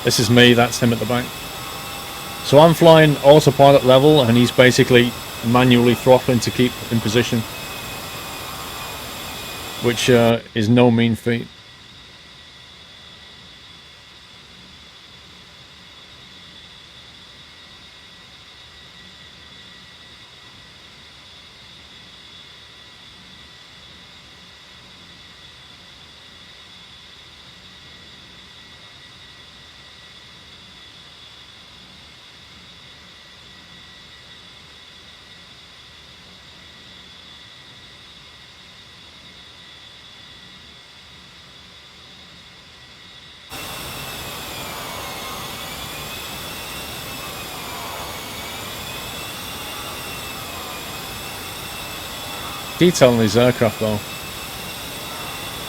This is me, that's him at the back. So I'm flying autopilot level and he's basically manually throttling to keep in position. Which is no mean feat. Detail on these aircraft though.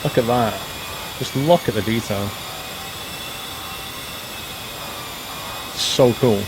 Look at that. Just look at the detail. So cool.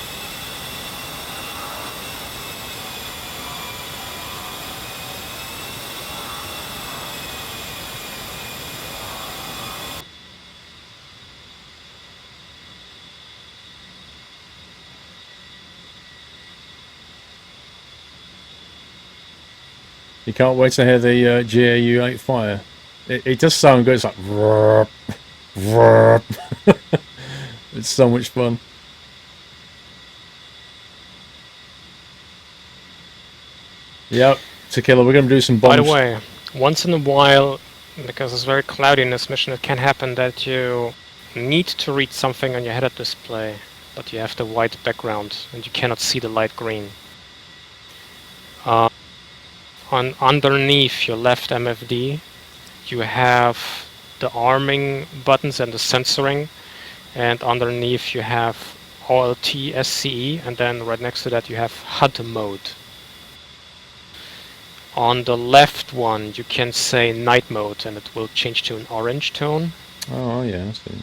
You can't wait to hear the GAU8 fire. It does sound good. It's like vroom, vroom. It's so much fun. Yep, Tequila, we're going to do some bombs. By the way, once in a while, because it's very cloudy in this mission, it can happen that you need to read something on your head-up display, but you have the white background and you cannot see the light green. Underneath your left MFD, you have the arming buttons and the sensoring, and underneath you have OLT SCE, and then right next to that you have HUD mode. On the left one you can say night mode and it will change to an orange tone. Oh yeah, I see.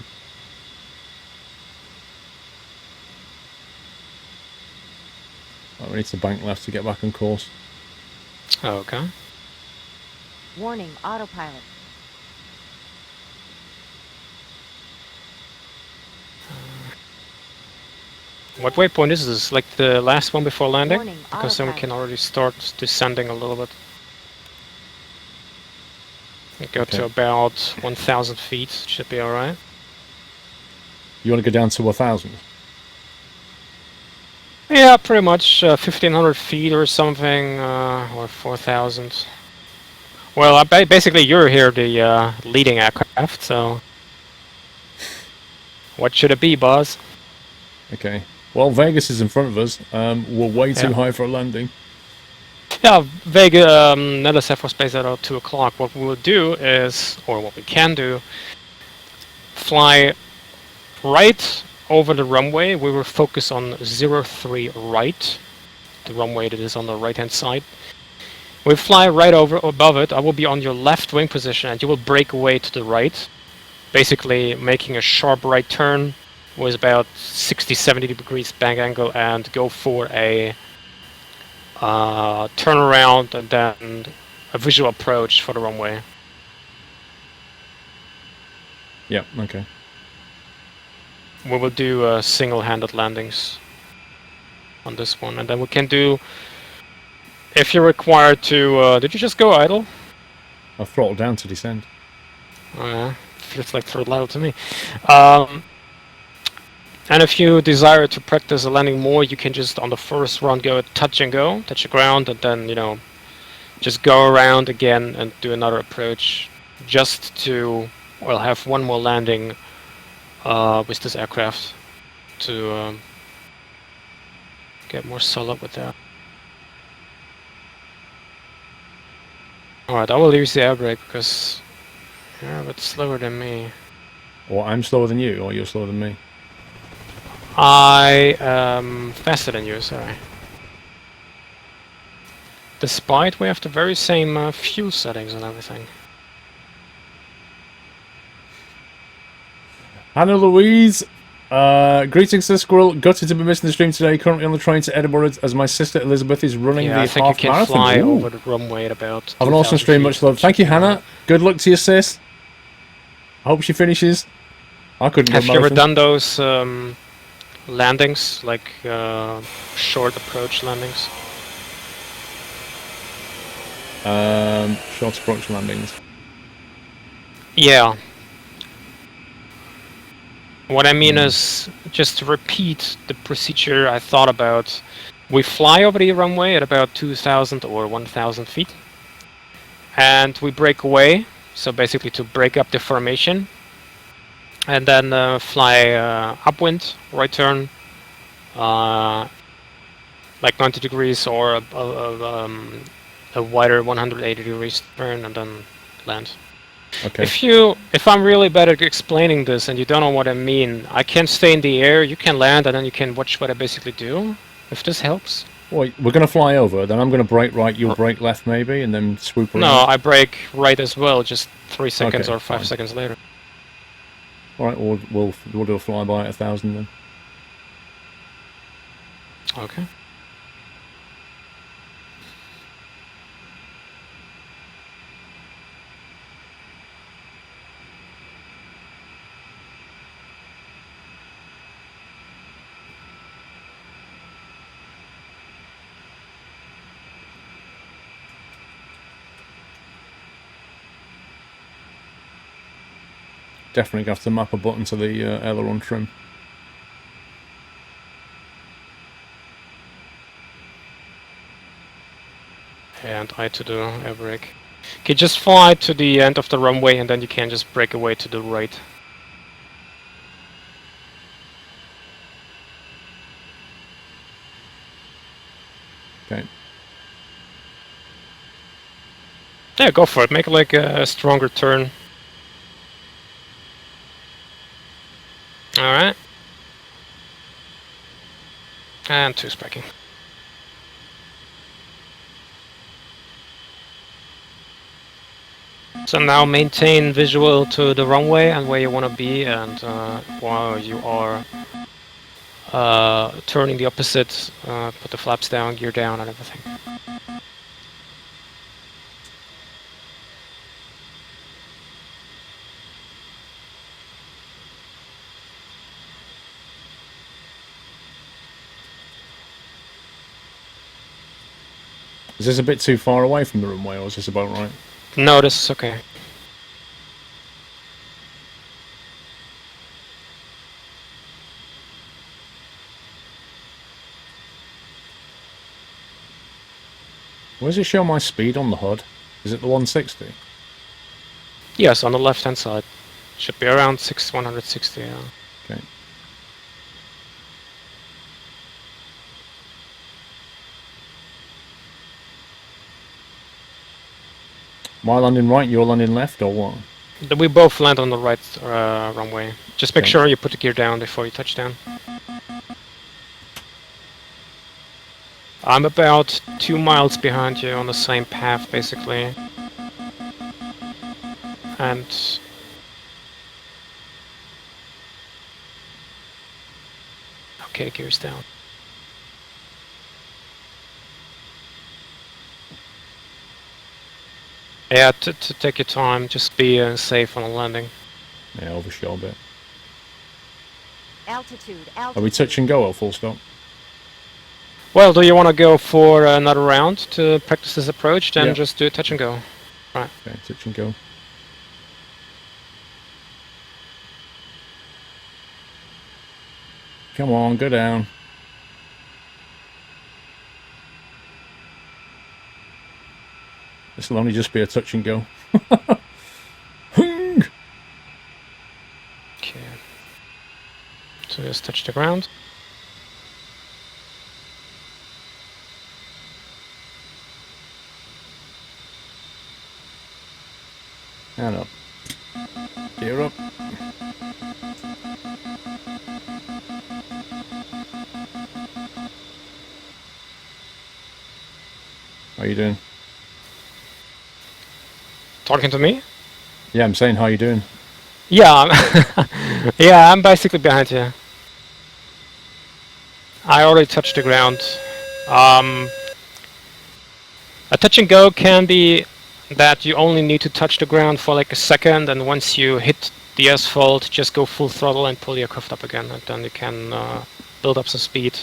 Oh, we need to bank left to get back on course. Okay. Warning, autopilot. What waypoint is this? Like the last one before landing? Warning, Because then we can already start descending a little bit. We go to about 1,000 feet, should be alright. You want to go down to 1,000? Yeah, pretty much 1,500 feet or something, or 4,000. Well, basically you're here the leading aircraft, so... What should it be, boss? Okay. Well, Vegas is in front of us. We're way too high for a landing. Yeah, Vega, let us have for space at 2 o'clock. What we will do is, or what we can do, fly right over the runway. We will focus on 03 right, the runway that is on the right hand side. We fly right over above it. I will be on your left wing position and you will break away to the right, basically making a sharp right turn with about 60-70 degrees bank angle and go for a turn around and then a visual approach for the runway. Yeah, okay. We will do single-handed landings on this one, and then we can do if you're required to, did you just go idle? I'll throttle down to descend. Oh yeah, feels like throttle idle to me. And if you desire to practice a landing more, you can just on the first run go touch and go, touch the ground, and then just go around again and do another approach, just to have one more landing with this aircraft to get more solid with that. Alright, I will use the air brake because you're a bit slower than me. Or I'm slower than you, or you're slower than me. I am faster than you, sorry. Despite we have the very same fuel settings and everything. Hannah Louise, greetings to Squirrel. Gutted to be missing the stream today. Currently on the train to Edinburgh as my sister Elizabeth is running Yeah, the I think half you can marathon. fly Ooh. over the runway at about. Have an awesome 2,000 stream, feet. much love. Thank you, Hannah. Good luck to your sis. I hope she finishes. I couldn't Have go you ever marathon. done those landings, like short approach landings? Short approach landings. Yeah. What I mean is, just to repeat the procedure I thought about. We fly over the runway at about 2,000 or 1,000 feet. And we break away, so basically to break up the formation. And then fly upwind, right turn, like 90 degrees or a wider 180 degrees turn, and then land. Okay. If I'm really bad at explaining this and you don't know what I mean, I can stay in the air, you can land, and then you can watch what I basically do. If this helps. Well, we're going to fly over, then I'm going to brake right, you'll brake left maybe, and then swoop around. No, I brake right as well, just 3 seconds Okay, or 5 fine. seconds later. Alright, we'll do a flyby at 1,000 then. Okay. Definitely have to map a button to the aileron trim. And I to the air brake. Okay, just fly to the end of the runway and then you can just break away to the right. Okay. Yeah, go for it. Make like a stronger turn. Alright. And 2 spiking. So now maintain visual to the runway and where you want to be, and while you are turning the opposite, put the flaps down, gear down, and everything. Is this a bit too far away from the runway, or is this about right? No, this is okay. Where does it show my speed on the HUD? Is it the 160? Yes, on the left-hand side. Should be around 160, yeah. Okay. Am I landing right, you're landing left, or what? We both land on the right runway. Just make Okay. sure you put the gear down before you touch down. I'm about 2 miles behind you on the same path, basically. And... okay, gears down. Yeah, to take your time, just be safe on the landing. Yeah, overshot a bit. Altitude, Are we touch and go or full stop? Well, do you want to go for another round to practice this approach? Then just do touch and go. Right. Okay, touch and go. Come on, go down. This will only just be a touch and go. Okay. So just touch the ground. And up. Gear up. How you doing? Talking to me? Yeah, I'm saying how you doing. Yeah, yeah, I'm basically behind you. I already touched the ground. A touch and go can be that you only need to touch the ground for like a second, and once you hit the asphalt, just go full throttle and pull your aircraft up again, and then you can build up some speed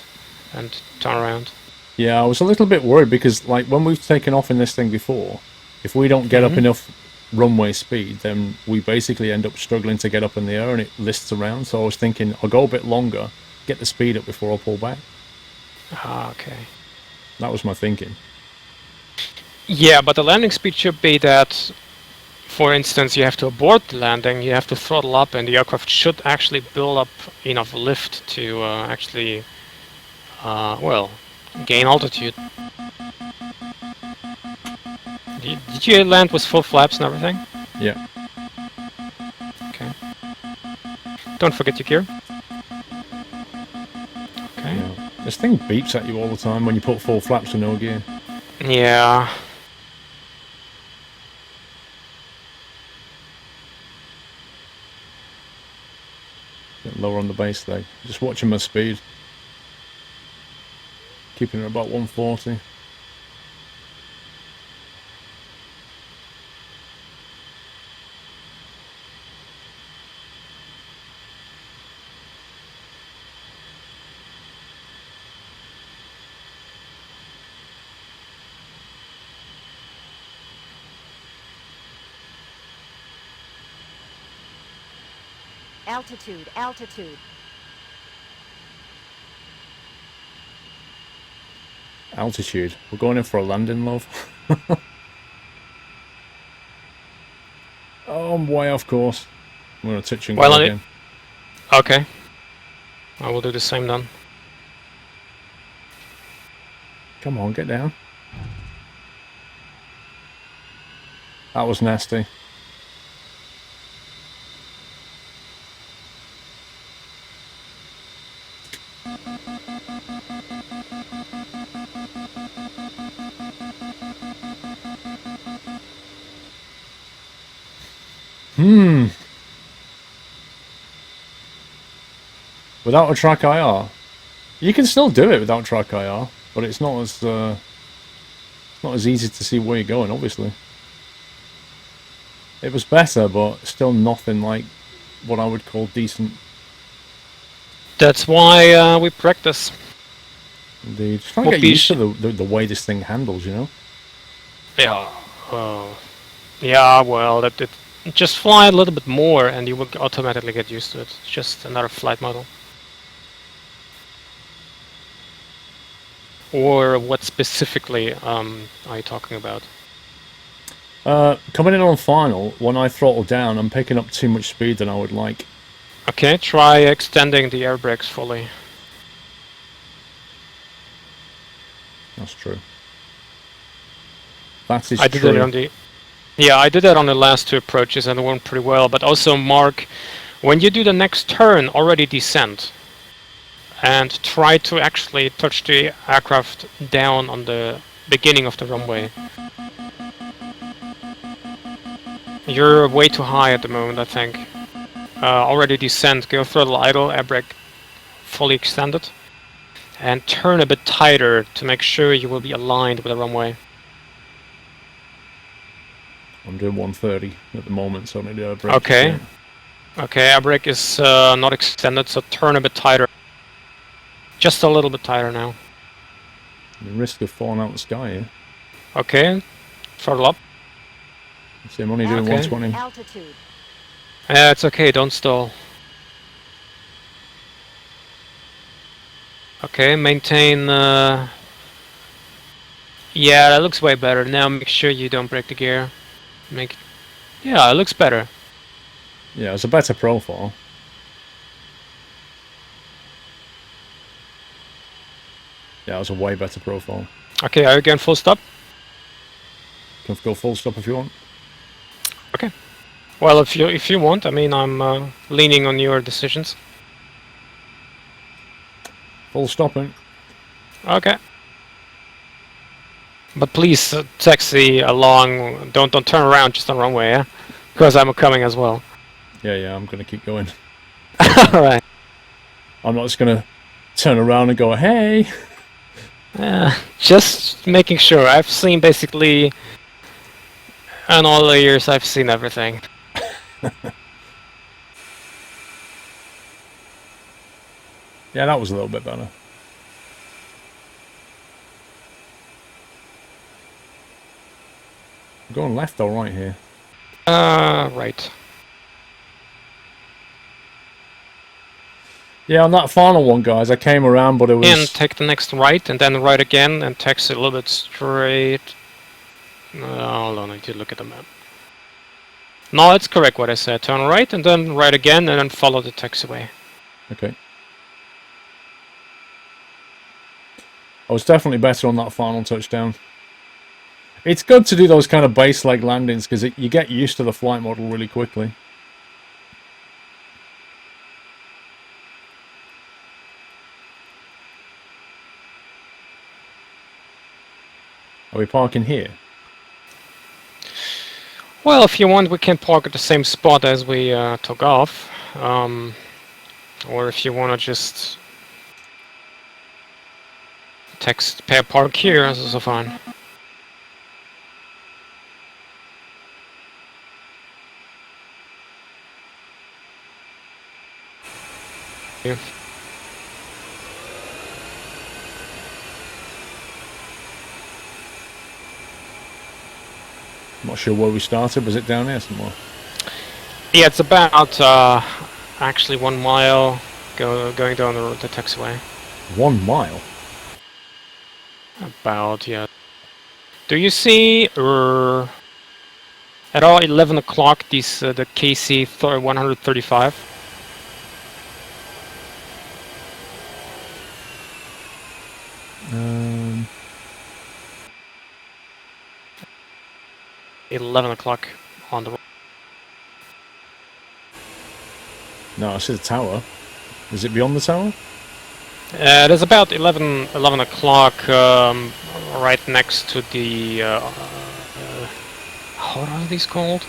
and turn around. Yeah, I was a little bit worried because, like, when we've taken off in this thing before, if we don't get up enough runway speed, then we basically end up struggling to get up in the air and it lists around. So I was thinking, I'll go a bit longer, get the speed up before I pull back. Ah, okay. That was my thinking. Yeah, but the landing speed should be that, for instance, you have to abort the landing, you have to throttle up, and the aircraft should actually build up enough lift to actually, well, gain altitude. Did you land with full flaps and everything? Yeah. Okay. Don't forget your gear. Okay. Yeah. This thing beeps at you all the time when you put full flaps and no gear. Yeah. Get lower on the base leg. Just watching my speed. Keeping it about 140. Altitude, altitude. Altitude. We're going in for a landing, love. Oh, I'm way off course. I'm going to touch and go again. Okay. I will do the same then. Come on, get down. That was nasty. Without a track IR, you can still do it without track IR, but it's not as easy to see where you're going. Obviously, it was better, but still nothing like what I would call decent. That's why we practice. Indeed, just trying to get used to the way this thing handles, you know. Yeah. Yeah. Well, that just fly a little bit more, and you will automatically get used to it. It's just another flight model. Or what specifically are you talking about? Coming in on final, when I throttle down, I'm picking up too much speed than I would like. Okay, try extending the air brakes fully. That's true. That is I did true. it on the. Yeah, I did that on the last two approaches and it went pretty well. But also, Mark, when you do the next turn, already descend. And try to actually touch the aircraft down on the beginning of the runway. You're way too high at the moment, I think. Already descend, go throttle idle, air brake fully extended. And turn a bit tighter to make sure you will be aligned with the runway. I'm doing 130 at the moment, so I need air brake. Okay. Okay, air brake is not extended, so turn a bit tighter. Just a little bit tighter now. The risk of falling out of the sky here. Okay, throttle up. See, I'm only doing Okay. 120. Altitude. It's okay, don't stall. Okay, maintain. Yeah, that looks way better. Now make sure you don't break the gear. Yeah, it looks better. Yeah, it's a better profile. Yeah, it's a way better profile. Okay, are you going full stop? Can go full stop if you want. Okay. Well, if you want, I mean, I'm leaning on your decisions. Full stopping. Okay. But please taxi along. Don't turn around just on the runway, yeah? Because I'm coming as well. Yeah, I'm gonna keep going. All right. I'm not just gonna turn around and go, hey! Just making sure. I've seen basically, in all the years, I've seen everything. Yeah, that was a little bit better. I'm going left or right here? Right. Yeah, on that final one, guys, I came around, but it was... And take the next right, and then right again, and taxi a little bit straight. Hold on, I need to look at the map. No, it's correct what I said. Turn right, and then right again, and then follow the taxiway. Okay. I was definitely better on that final touchdown. It's good to do those kind of base leg landings, because you get used to the flight model really quickly. Are we parking here? Well, if you want, we can park at the same spot as we took off. Or if you want to just park here, this is also fine. Yeah. I'm not sure where we started. Was it down here somewhere? Yeah, it's about actually 1 mile going down the taxiway. 1 mile? About, yeah. Do you see at all 11 o'clock these the KC 135? Um, 11 o'clock on the. no, I see the tower. Is it beyond the tower? It is about 11 o'clock, right next to the. What are these called?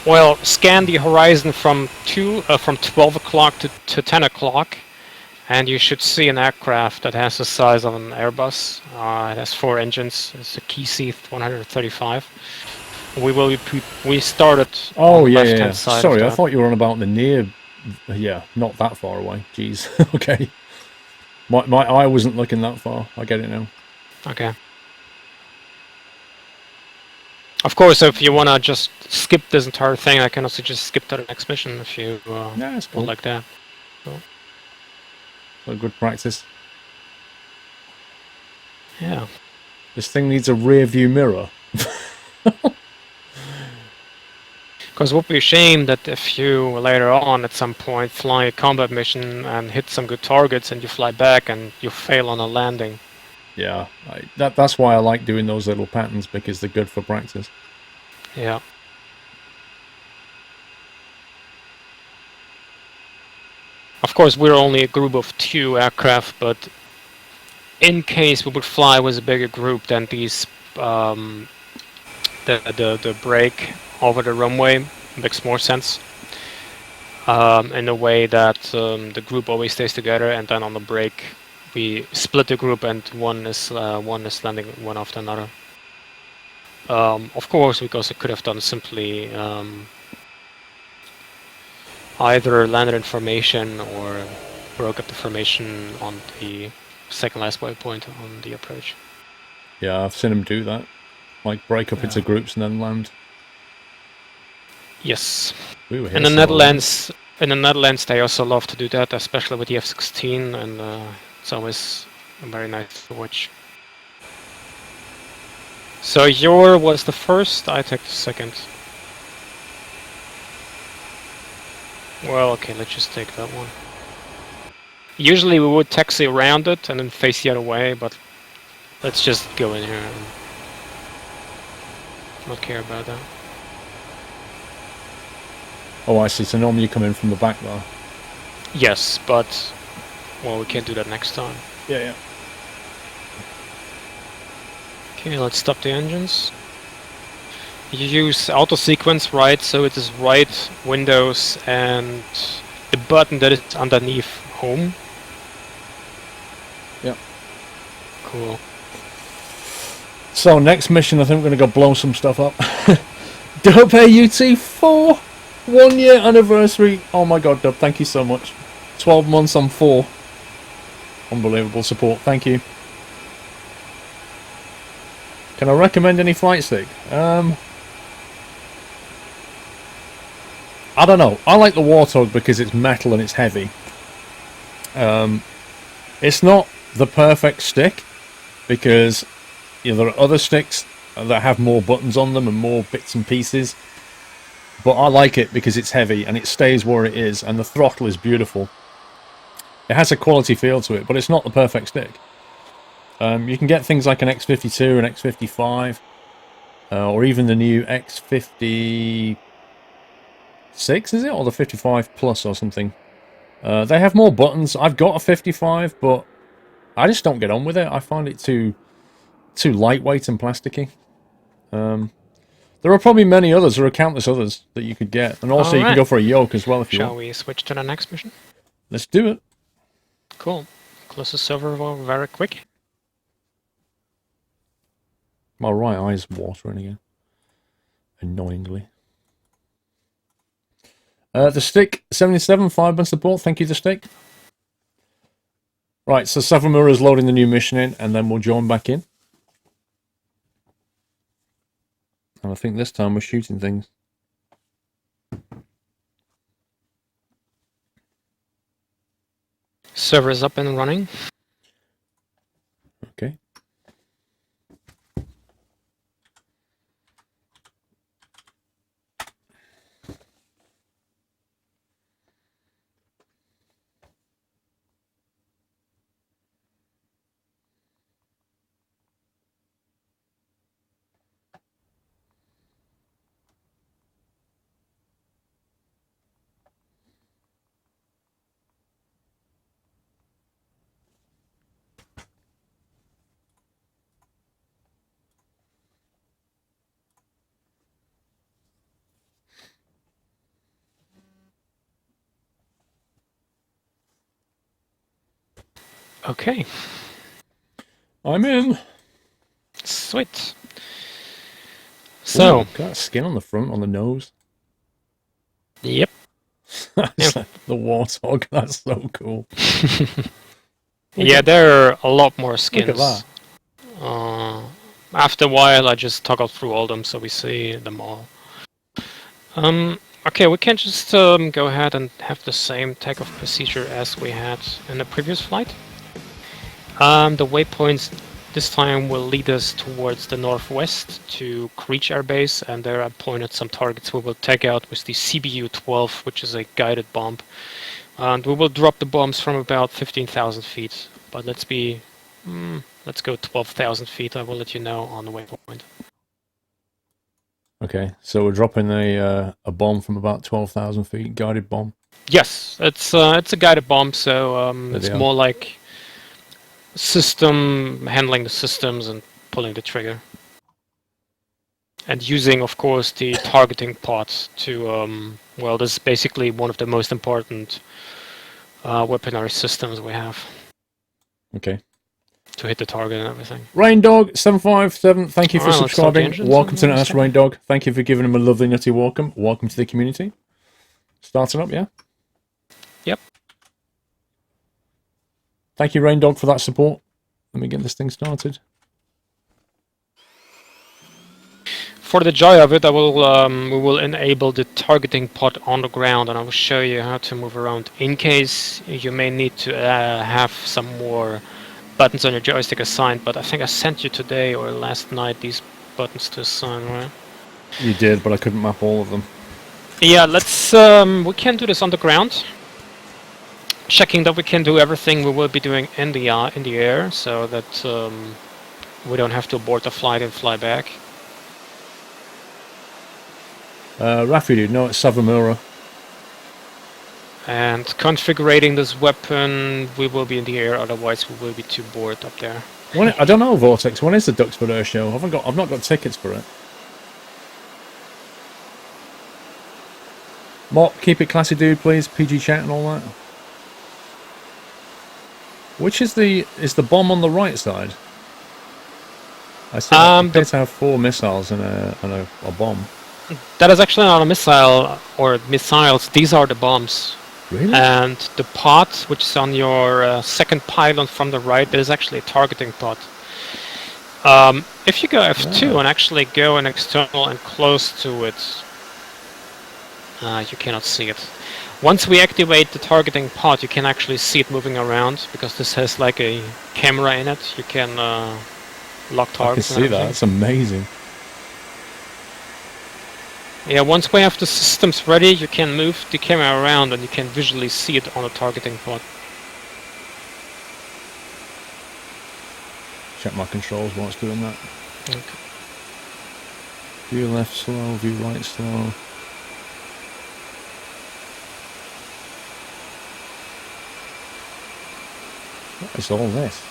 Well, scan the horizon from 12 o'clock to 10 o'clock, and you should see an aircraft that has the size of an Airbus. It has 4 engines. It's a KC 135. We started. Oh, on the yeah, left-hand yeah. side Sorry, of I that. thought you were on about the near... Yeah, not that far away. Jeez. Okay. My eye wasn't looking that far. I get it now. Okay. Of course, if you wanna just skip this entire thing, I can also just skip to the next mission if you Yeah, it's cool. would like that. A good practice. Yeah. This thing needs a rear view mirror. Because it would be a shame that if you later on at some point fly a combat mission and hit some good targets and you fly back and you fail on a landing. Yeah, that's why I like doing those little patterns, because they're good for practice. Yeah. Of course, we're only a group of 2 aircraft, but in case we would fly with a bigger group, then these the break over the runway makes more sense. In a way that the group always stays together, and then on the break we split the group, and one is landing one after another. Of course, because I could have done simply either landed in formation or broke up the formation on the second last waypoint on the approach. Yeah, I've seen them do that. Like break up into groups and then land. Yes. We were here In the so early. Netherlands, they also love to do that, especially with the F-16, and it's always very nice to watch. So your was the first, I take the second. Well, okay, let's just take that one. Usually we would taxi around it and then face the other way, but let's just go in here and not care about that. Oh, I see. So normally you come in from the back there. Yes, but well, we can't do that next time. Yeah, yeah. Okay, let's stop the engines. You use auto sequence, right? So it is right, Windows, and the button that is underneath home. Yeah. Cool. So next mission, I think we're going to go blow some stuff up. Dub AUT4 1 year anniversary. Oh my god, Dub, thank you so much. 12 months on 4. Unbelievable support. Thank you. Can I recommend any flight stick? I don't know. I like the Warthog because it's metal and it's heavy. It's not the perfect stick because there are other sticks that have more buttons on them and more bits and pieces. But I like it because it's heavy and it stays where it is and the throttle is beautiful. It has a quality feel to it, but it's not the perfect stick. You can get things like an X52, an X55, or even the new X56, is it? Or the 55 Plus or something. They have more buttons. I've got a 55, but I just don't get on with it. I find it too lightweight and plasticky. There are probably many others. There are countless others that you could get. And also you can go for a yoke as well if you want. Shall we switch to the next mission? Let's do it. Cool. Close the server very quick. My right eye's watering again. Annoyingly. The Stick 77, 5-month support. Thank you, The Stick. Right, so Savamura's loading the new mission in, and then we'll join back in. And I think this time we're shooting things. Server is up and running. Okay. Okay. I'm in. Sweet. So. Ooh, got skin on the front, on the nose. Yep. That's the Warthog. That's so cool. Yeah, there are a lot more skins. Look at that. After a while, I just toggle through all them so we see them all. Okay, we can just go ahead and have the same takeoff procedure as we had in the previous flight. The waypoints this time will lead us towards the northwest to Creech Air Base, and there I pointed some targets we will take out with the CBU-12, which is a guided bomb. And we will drop the bombs from about 15,000 feet, but let's go 12,000 feet. I will let you know on the waypoint. Okay, so we're dropping a bomb from about 12,000 feet, guided bomb. Yes, it's a guided bomb, so it's more like system handling the systems and pulling the trigger, and using, of course, the targeting pods to well, this is basically one of the most important weaponry systems we have. Okay. To hit the target and everything. Rain Dog 757, thank you for subscribing. Welcome to the Rain Dog. Thank you for giving him a lovely nutty welcome. Welcome to the community. Starting up, yeah? Yep. Thank you, Rain Dog, for that support. Let me get this thing started. For the joy of it, I will we will enable the targeting pod on the ground, and I will show you how to move around. In case you may need to have some more buttons on your joystick assigned, but I think I sent you today or last night these buttons to assign, right? You did, but I couldn't map all of them. Yeah, let's we can do this on the ground. Checking that we can do everything we will be doing in the air, so that we don't have to abort the flight and fly back. Rafi, dude, no, it's Savamura. And configuring this weapon, we will be in the air, otherwise we will be too bored up there. I don't know, Vortex. When is the Duxford Air Show? I've not got tickets for it. Mop, keep it classy, dude, please. PG chat and all that. Which is the bomb on the right side? I see appear to have 4 missiles and a bomb. That is actually not a missile or missiles. These are the bombs. Really? And the pod, which is on your second pylon from the right, that is actually a targeting pod. If you go F2 and actually go an external and close to it, you cannot see it. Once we activate the targeting pod, you can actually see it moving around, because this has like a camera in it. You can lock targets. I can see that. It's amazing. Yeah, once we have the systems ready, you can move the camera around and you can visually see it on the targeting pod. Check my controls while it's doing that. Okay. View left slow, view right slow. What is all this?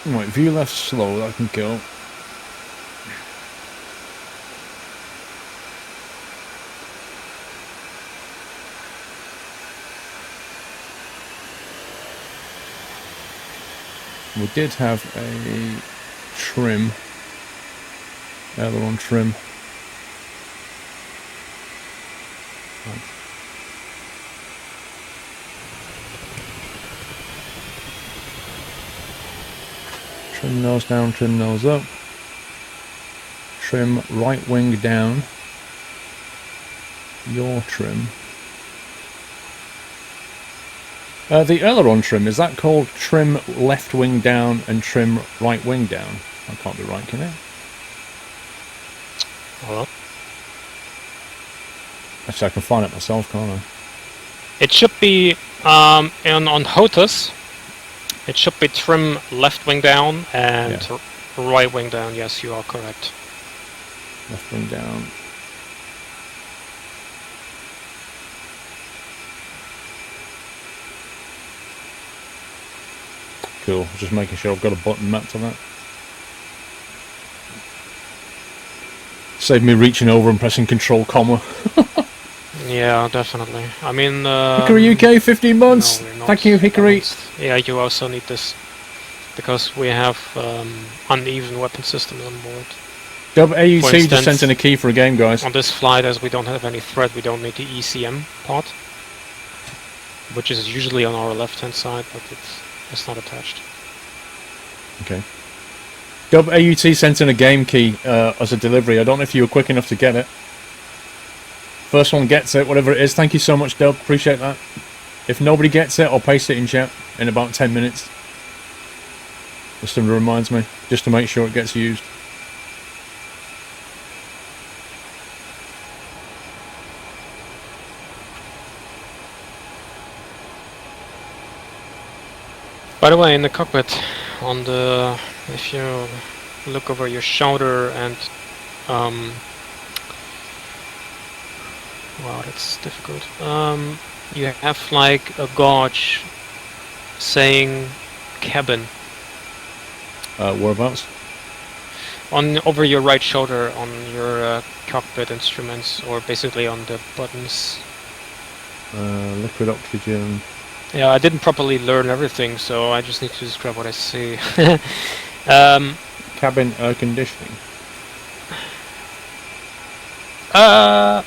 Right, view left slow, that can go. We did have a trim, aileron trim. Trim nose down, trim nose up. Trim right wing down. Your trim. The aileron trim, is that called trim left wing down and trim right wing down? I can't be right, can it? Well, actually, I can find it myself, can't I? it should be on HOTAS. It should be trim left wing down and right wing down. Yes, you are correct. Left wing down. Cool, just making sure I've got a button mapped on that. Save me reaching over and pressing Control comma. Yeah, definitely. I mean, Hickory UK, 15 months. No, Thank you, Hickory. Yeah, you also need this because we have uneven weapon systems on board. AUT just sent in a key for a game, guys. On this flight, as we don't have any threat, we don't need the ECM pod, which is usually on our left-hand side, but it's not attached. Okay. AUT sent in a game key as a delivery. I don't know if you were quick enough to get it. First one gets it, whatever it is. Thank you so much, Dub. Appreciate that. If nobody gets it, I'll paste it in chat in about 10 minutes. Just to reminds me, just to make sure it gets used. By the way, in the cockpit, if you look over your shoulder and wow, that's difficult. You have like a gauge saying cabin. Whereabouts? Over your right shoulder on your cockpit instruments, or basically on the buttons. Liquid oxygen. Yeah, I didn't properly learn everything, so I just need to describe what I see. um, Cabin air conditioning. uh,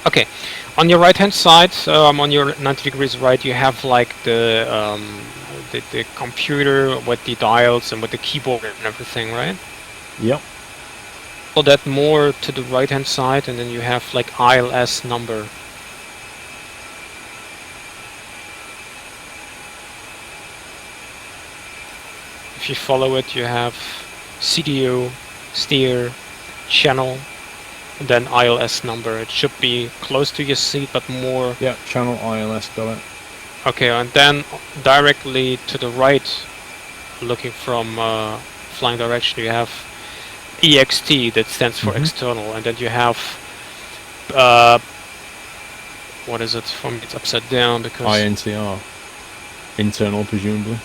okay, on your right hand side, on your 90 degrees right, you have like the computer with the dials and with the keyboard and everything, right? Yep. So that more to the right hand side, and then you have like ILS number. If you follow it, you have CDU, steer, channel, and then ILS number. It should be close to your seat, but more. Yeah, channel ILS, got it. Okay, and then directly to the right, looking from flying direction, you have EXT, that stands for external, and then you have what is it? For me, it's upside down because INTR. Internal, presumably.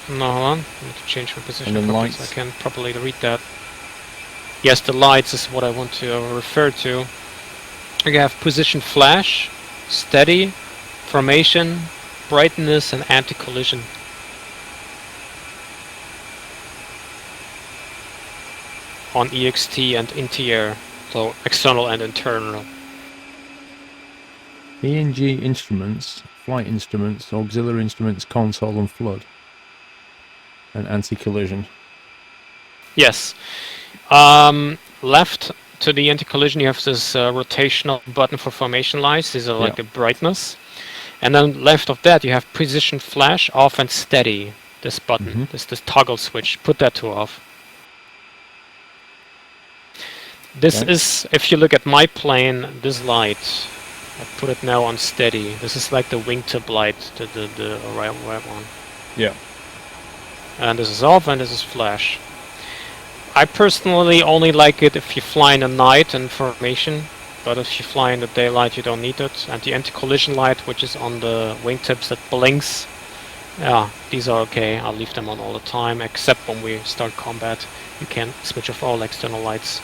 no, hold on. I need to change my position And then properly so I lights. can properly read that. Yes, the lights is what I want to refer to. You have position flash, steady, formation, brightness, and anti-collision. On EXT and interior, so external and internal. ENG instruments, flight instruments, auxiliary instruments, console and flood. And anti-collision. Yes. Left to the anti-collision, you have this rotational button for formation lights. These are like the brightness. And then left of that, you have position flash, off and steady. This button, this toggle switch. Put that to off. This is, if you look at my plane, this light. I put it now on steady. This is like the wingtip light, the right one. Yeah. And this is off, and this is flash. I personally only like it if you fly in the night and formation, but if you fly in the daylight you don't need it. And the anti-collision light, which is on the wingtips that blinks, yeah, these are okay. I'll leave them on all the time, except when we start combat. You can switch off all external lights.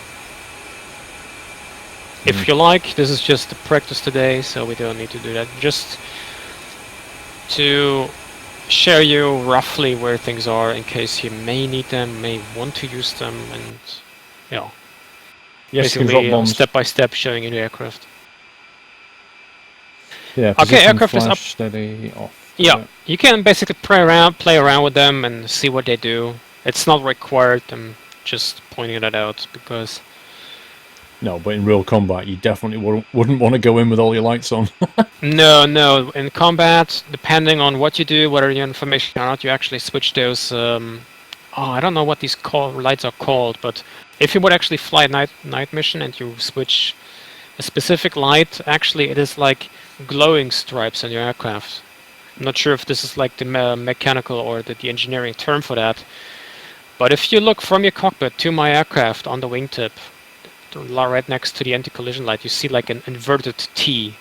If you like, this is just the practice today, so we don't need to do that. Just to share you roughly where things are in case you may need them, may want to use them, and yeah. Yes, you can drop Basically, bombs. step by step showing you the aircraft. Yeah. Okay, position, aircraft is flash, up. steady, off. Yeah, you can basically play around with them and see what they do. It's not required. I'm just pointing that out because. No, but in real combat, you definitely wouldn't want to go in with all your lights on. No. In combat, depending on what you do, whether you're in formation or not, you actually switch those. I don't know what these lights are called, but if you would actually fly a night mission and you switch a specific light, actually it is like glowing stripes on your aircraft. I'm not sure if this is like the mechanical or the engineering term for that. But if you look from your cockpit to my aircraft on the wingtip, right next to the anti-collision light, you see like an inverted T.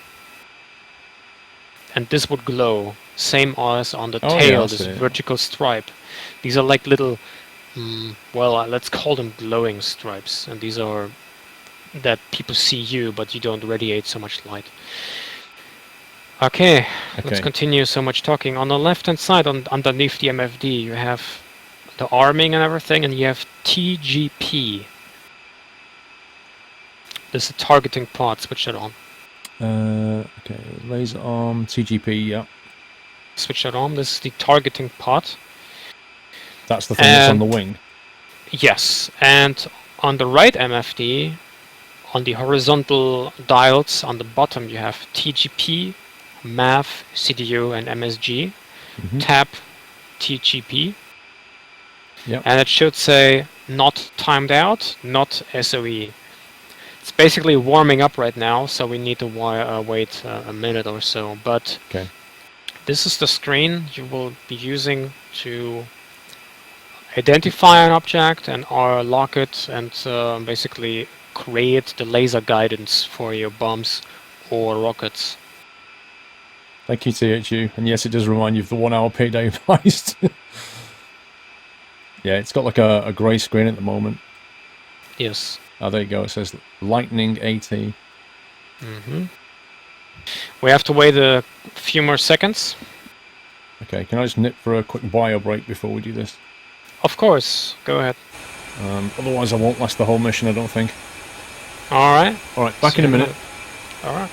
And this would glow. Same as on the tail, this vertical stripe. These are like little, let's call them glowing stripes. And these are that people see you, but you don't radiate so much light. Okay, let's continue so much talking. On the left-hand side, underneath the MFD, you have the arming and everything, and you have TGP. This is a targeting pod. Switch that on. Okay, laser arm, TGP, yeah. Switch that on. This is the targeting pod. That's the thing that's on the wing. Yes, and on the right MFD, on the horizontal dials on the bottom, you have TGP, MAV, CDU, and MSG. Tap TGP. Yep. And it should say not timed out, not SOE. It's basically warming up right now, so we need to wait a minute or so. But this is the screen you will be using to identify an object and lock it and basically create the laser guidance for your bombs or rockets. Thank you, THU. And yes, it does remind you of the 1 hour payday heist. Yeah, it's got like a grey screen at the moment. Yes. Oh, there you go. It says Lightning AT. We have to wait a few more seconds. Okay, can I just nip for a quick bio break before we do this? Of course, go ahead. Otherwise I won't last the whole mission, I don't think. Alright. Alright, back in a minute. Alright.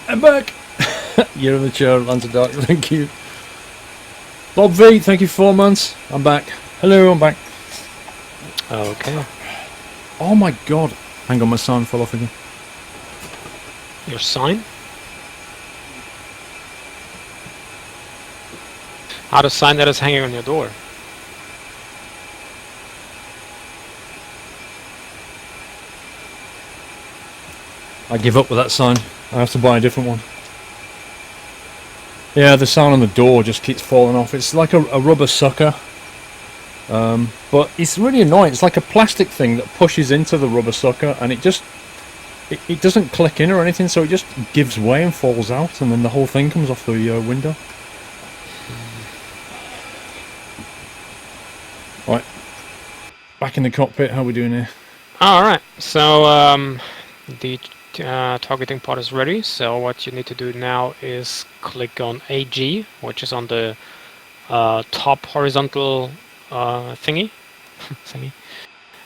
I'm back! You're in the chair, Lanzadark, thank you. Bob V, thank you for 4 months. I'm back. Hello, I'm back. Okay. Oh my god. Hang on, my sign fell off again. Your sign? How to sign that is hanging on your door. I give up with that sign. I have to buy a different one. Yeah, the sign on the door just keeps falling off. It's like a rubber sucker. But it's really annoying. It's like a plastic thing that pushes into the rubber sucker and it just... It doesn't click in or anything, so it just gives way and falls out, and then the whole thing comes off the window. Right. Back in the cockpit, how are we doing here? Alright, so the targeting pod is ready, so what you need to do now is click on AG, which is on the top horizontal thingy.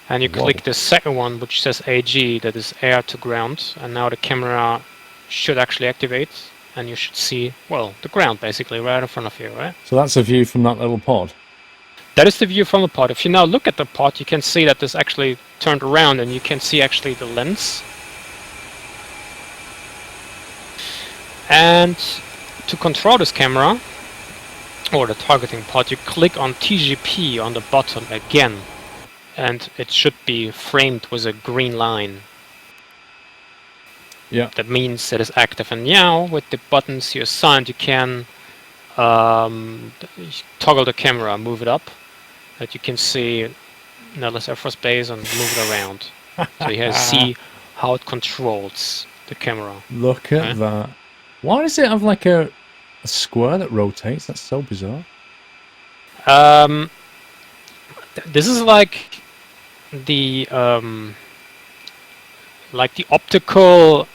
And you click the second one, which says AG, that is air to ground, and now the camera should actually activate, and you should see, well, the ground basically right in front of you, right? So that's a view from that little pod? That is the view from the pod. If you now look at the pod, you can see that this actually turned around, and you can see actually the lens. And to control this camera, or the targeting pod, you click on TGP on the bottom again, and it should be framed with a green line. Yeah. That means it is active. And now, with the buttons you assigned, you can toggle the camera, move it up, that you can see Nellis Air Force Base and move it around. So you can see how it controls the camera. Look at that. Why does it have like a square that rotates? That's so bizarre. This is like the optical.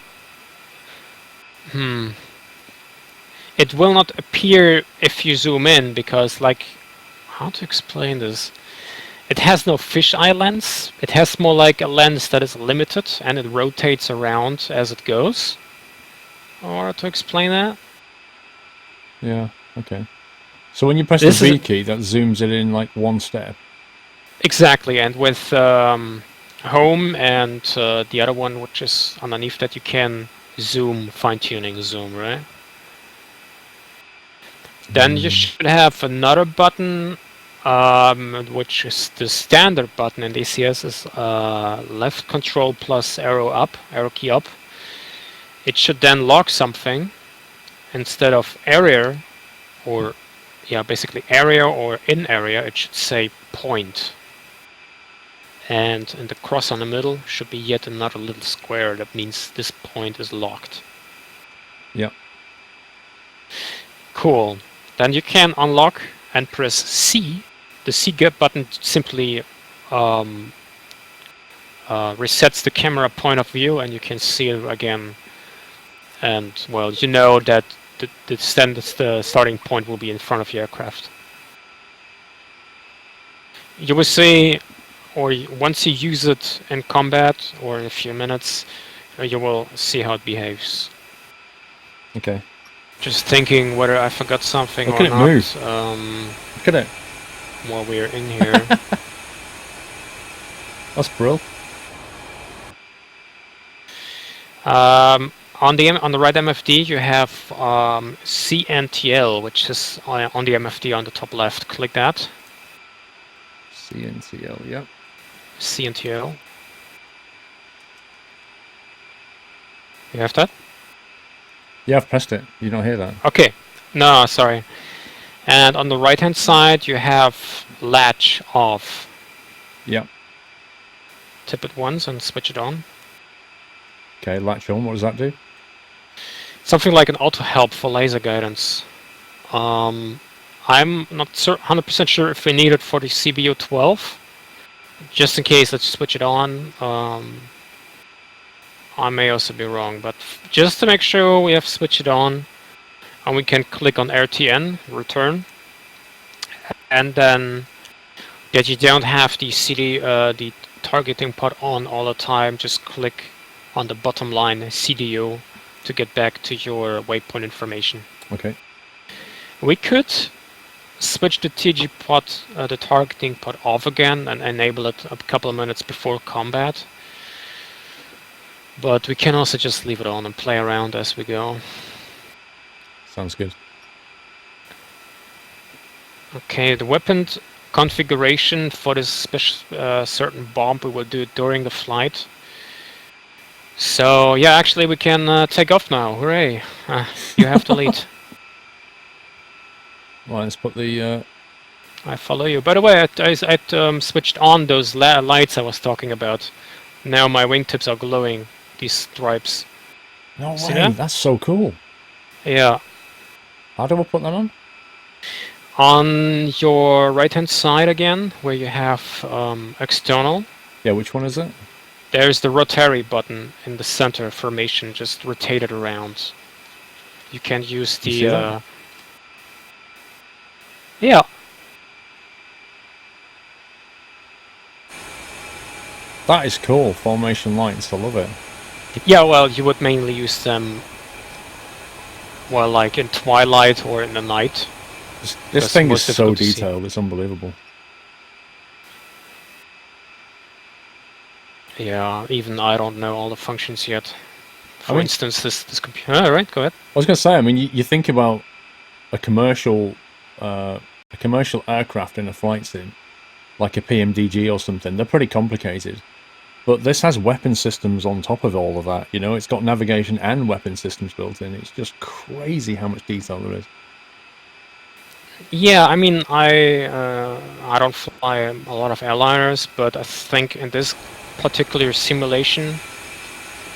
It will not appear if you zoom in, because, like, how to explain this? It has no fisheye lens. It has more like a lens that is limited, and it rotates around as it goes. Or to explain that? Yeah, okay. So when you press the V key, that zooms it in like one step? Exactly, and with home and the other one, which is underneath that, you can zoom, fine-tuning zoom, right? Then you should have another button which is the standard button in DCS, is left control plus arrow key up. It should then lock something instead of area, or basically area or in area. It should say point, and in the cross on the middle should be yet another little square. That means this point is locked. Yeah. Cool. Then you can unlock and press C. The C button simply resets the camera point of view, and you can see it again. And well, you know that the starting point will be in front of your aircraft. You will see, or once you use it in combat or in a few minutes, you will see how it behaves. Okay. Just thinking whether I forgot something Look or at it not. move. Look at it. While we're in here. That's brilliant. On the right MFD, you have CNTL, which is on the MFD on the top left. Click that. CNTL, yep. CNTL. You have that? Yeah, I've pressed it. You don't hear that? Okay. No, sorry. And on the right-hand side, you have latch off. Yep. Tip it once and switch it on. Okay, latch on. What does that do? Something like an auto help for laser guidance. I'm not 100% sure if we need it for the CBO 12. Just in case, let's switch it on. I may also be wrong, but just to make sure we have switched it on, and we can click on RTN, return, and then that you don't have the the targeting pod on all the time. Just click on the bottom line CDO to get back to your waypoint information. Okay. We could switch the TG pod, the targeting pod off again and enable it a couple of minutes before combat. But we can also just leave it on and play around as we go. Sounds good. Okay, the weapon configuration for this certain bomb, we will do it during the flight. So yeah, actually we can take off now. Hooray! You have the lead. Right, let's put the... I follow you. By the way, I switched on those lights I was talking about. Now my wingtips are glowing. These stripes. No See way, that? that's so cool. Yeah. How do I put that on? On your right-hand side again, where you have external. Yeah, which one is it? There's the rotary button in the center formation. Just rotate it around. You can use the... You see that? Yeah. That is cool, formation lights, I love it. Yeah, well, you would mainly use them, well, like in twilight or in the night. This thing is most so difficult to see. detailed, it's unbelievable. Yeah, even I don't know all the functions yet. For mean- instance, this computer... Alright, go ahead. I was going to say, I mean, you think about a commercial aircraft in a flight sim, like a PMDG or something, they're pretty complicated. But this has weapon systems on top of all of that, you know, it's got navigation and weapon systems built in. It's just crazy how much detail there is. Yeah, I mean, I don't fly a lot of airliners, but I think in this particular simulation,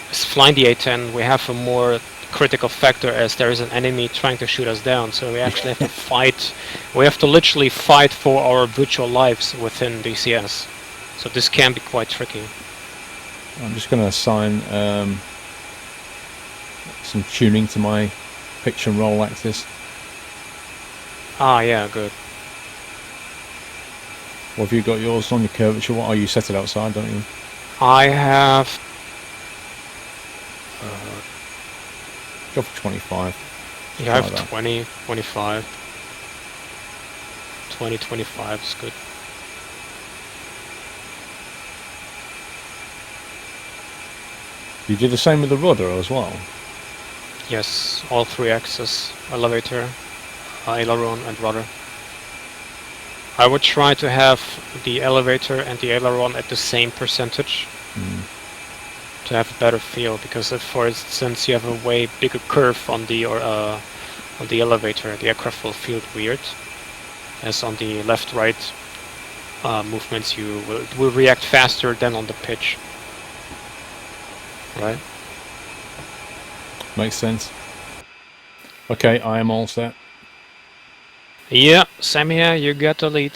as flying the A-10, we have a more critical factor as there is an enemy trying to shoot us down, so we actually have to fight. We have to literally fight for our virtual lives within DCS. So this can be quite tricky. I'm just going to assign some tuning to my pitch and roll axis. Ah, yeah, good. What have you got yours on your curvature? What? Oh, you set it outside, don't you? I have... Go for 25. You have like that. 20, 25. 20, 25 is good. You did the same with the rudder as well? Yes, all three axes, elevator, aileron and rudder. I would try to have the elevator and the aileron at the same percentage to have a better feel. Because if, for instance, you have a way bigger curve on the elevator, the aircraft will feel weird. As on the left-right movements, you will react faster than on the pitch. Right? Makes sense. Okay, I am all set. Yeah, same here, you got the lead.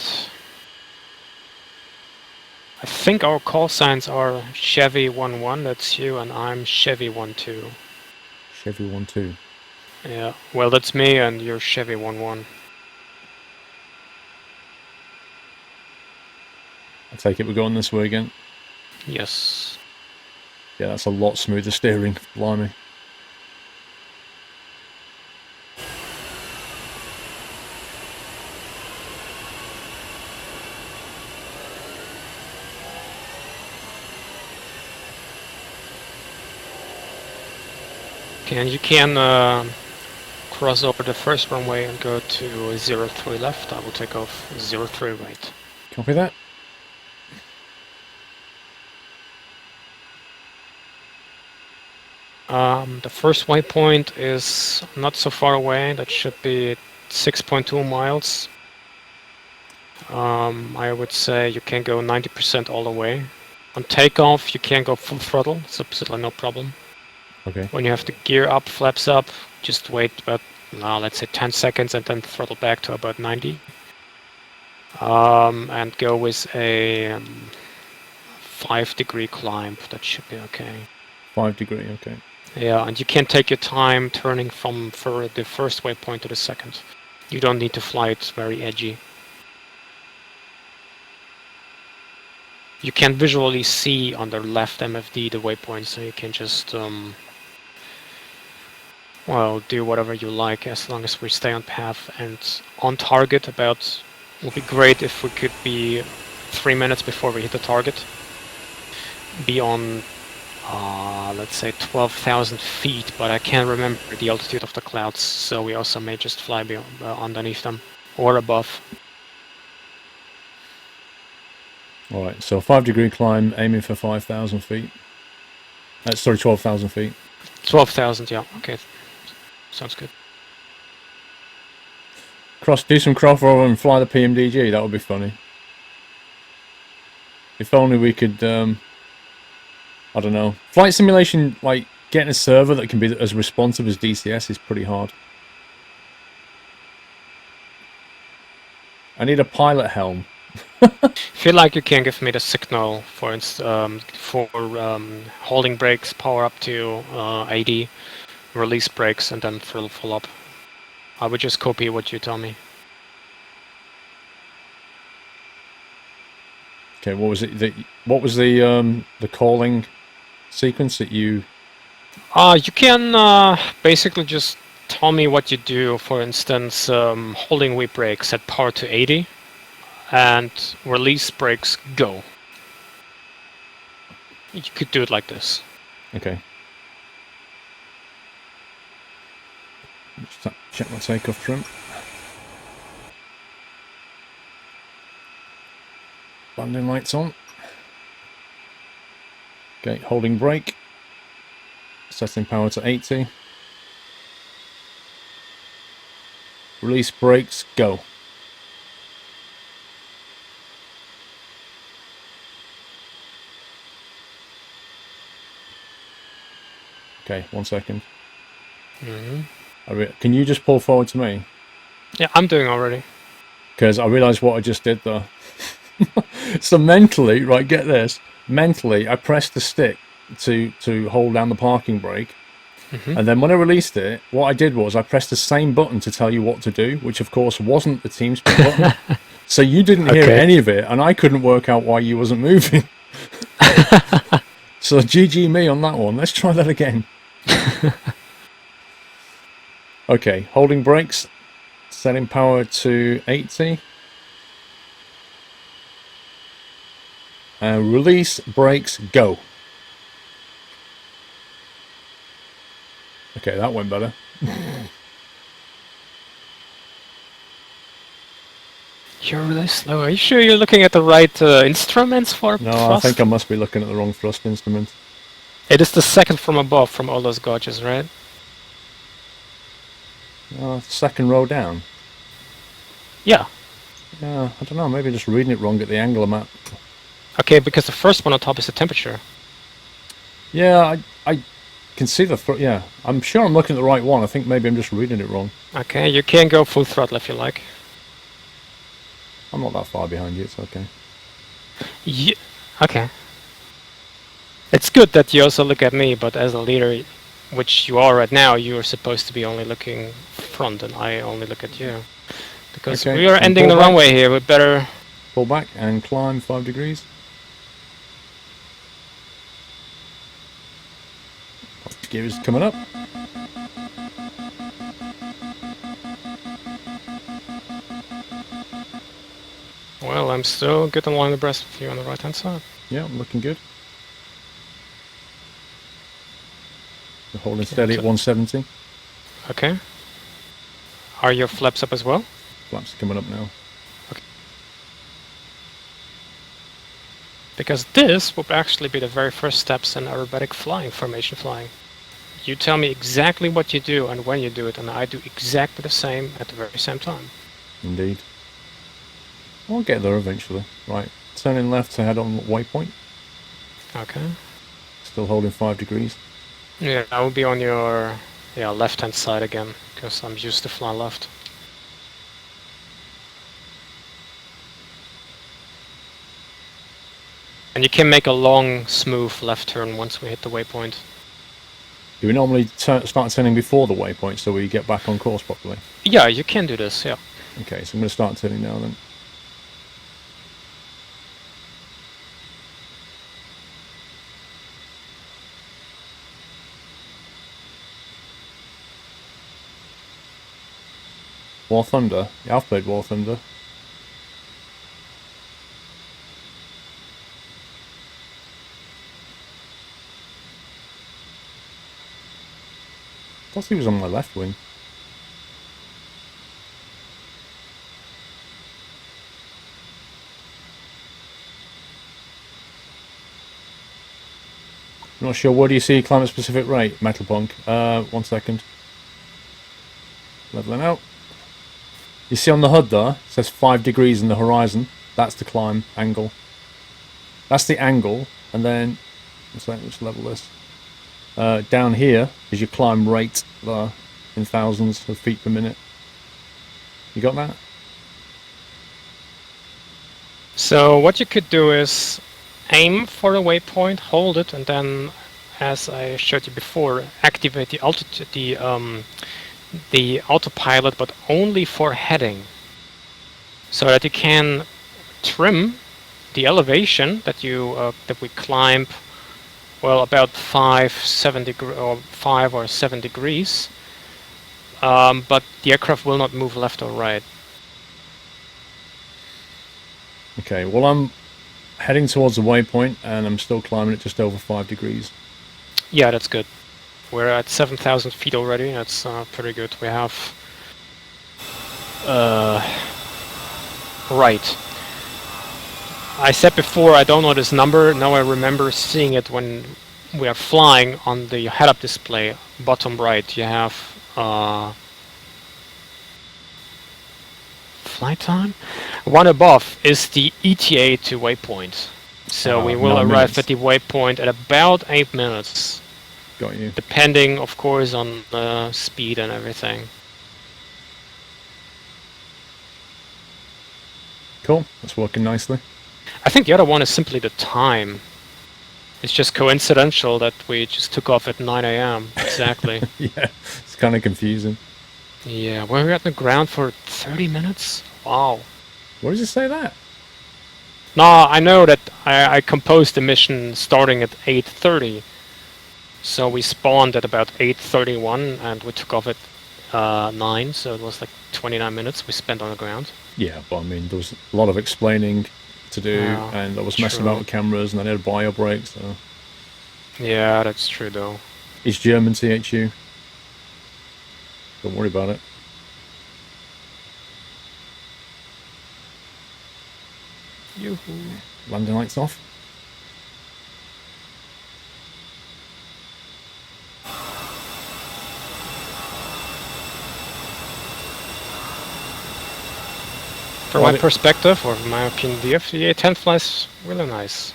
I think our call signs are Chevy 11, that's you, and I'm Chevy 12. Chevy 12. Yeah, well, that's me, and you're Chevy 11. I take it we're going this way again. Yes. Yeah, that's a lot smoother steering, blimey. And you can cross over the first runway and go to 03 left. I will take off 03 right. Copy that. The first waypoint is not so far away. That should be 6.2 miles. I would say you can go 90% all the way. On takeoff, you can go full throttle. It's absolutely no problem. Okay. When you have the gear up, flaps up, just wait about, let's say 10 seconds and then throttle back to about 90. And go with a 5-degree climb. That should be okay. 5 degree, okay. Yeah, and you can take your time turning from the first waypoint to the second. You don't need to fly it very edgy. You can visually see on the left MFD the waypoint, so you can just well, do whatever you like as long as we stay on path and on target. About would be great if we could be 3 minutes before we hit the target. Be on let's say 12,000 feet, but I can't remember the altitude of the clouds, so we also may just fly beyond, underneath them or above. Alright, so 5-degree climb, aiming for 5,000 feet. Sorry, 12,000 feet. 12,000, yeah, okay. Sounds good. Do some crossover and fly the PMDG, that would be funny. If only we could, I don't know. Flight simulation, like, getting a server that can be as responsive as DCS is pretty hard. I need a pilot helm. Feel like you can give me the signal, for instance, for holding brakes, power up to 80, release brakes, and then throttle full up. I would just copy what you tell me. Okay, what was it? What was the calling sequence that you? You can basically just tell me what you do. For instance, holding wheel brakes, set power to 80, and release brakes, go. You could do it like this. Okay. Just check my takeoff trim. Landing lights on. Okay, holding brake. Setting power to 80. Release brakes, go. Okay, 1 second. Can you just pull forward to me? Yeah, I'm doing already. Because I realised what I just did there. So mentally, right, get this. Mentally, I pressed the stick to hold down the parking brake. And then when I released it, what I did was I pressed the same button to tell you what to do, which of course wasn't the TeamSpeak button. So you didn't hear any of it, and I couldn't work out why you wasn't moving. So GG me on that one. Let's try that again. Okay, holding brakes, setting power to 80. Release brakes, go. Okay, that went better. You're really slow. Are you sure you're looking at the right instruments for No, thrust? I think I must be looking at the wrong thrust instrument. It is the second from above from all those gauges, right? Second row down. Yeah. Yeah, I don't know, maybe I'm just reading it wrong at the angle I'm at. Okay, because the first one on top is the temperature. Yeah, I can see the yeah, I'm sure I'm looking at the right one. I think maybe I'm just reading it wrong. Okay, you can go full throttle if you like. I'm not that far behind you, it's okay. Yeah. Okay. It's good that you also look at me, but as a leader, which you are right now, you are supposed to be only looking front, and I only look at you. Because Okay, we are and ending the pull back. runway here, we better... Pull back and climb 5 degrees. Gear is coming up. Well, I'm still good along the breast with you on the right-hand side. Yeah, I'm looking good. We're holding steady at 170. Okay. Are your flaps up as well? Flaps are coming up now. Because this will actually be the very first steps in aerobatic flying, formation flying. You tell me exactly what you do and when you do it, and I do exactly the same at the very same time. Indeed. I'll get there eventually. Right, turning left to head on waypoint. Okay. Still holding 5 degrees. Yeah, I will be on your left-hand side again, because I'm used to fly left. And you can make a long, smooth left turn once we hit the waypoint. Do we normally start turning before the waypoint so we get back on course properly? Yeah, you can do this, yeah. Okay, so I'm going to start turning now then. War Thunder? Yeah, I've played War Thunder. I thought he was on my left wing. I'm not sure. What do you see? Climate specific rate, Metal Punk. 1 second. Leveling out. You see on the HUD there, it says 5 degrees in the horizon. That's the climb angle. That's the angle. And then, let's level this. Down here is your climb rate there in thousands of feet per minute. You got that? So what you could do is aim for a waypoint, hold it, and then, as I showed you before, activate the autopilot, but only for heading, so that you can trim the elevation that that we climb, well, about 5 or 7 degrees, but the aircraft will not move left or right. Okay, well I'm heading towards the waypoint and I'm still climbing at just over 5 degrees. Yeah, that's good. We're at 7,000 feet already. That's pretty good. We have... right. I said before I don't know this number. Now I remember seeing it when we are flying on the head-up display. Bottom right, you have... flight time? One above is the ETA to waypoint. So we will 9 arrive minutes. at the waypoint at about 8 minutes. Got you. Depending, of course, on the speed and everything. Cool, that's working nicely. I think the other one is simply the time. It's just coincidental that we just took off at 9 AM. Exactly. Yeah, it's kind of confusing. Yeah, we were at the ground for 30 minutes? Wow. Where does it say that? No, I know that I composed the mission starting at 8:30. So we spawned at about 8:31 and we took off at 9, so it was like 29 minutes we spent on the ground. Yeah, but I mean, there was a lot of explaining to do, Yeah, and I was messing true. about with cameras, and I had a bio break, so... Yeah, that's true though. It's German THU. Don't worry about it. Yoo-hoo. Landing lights off. From my perspective, or my opinion, the FA-10 flies really nice.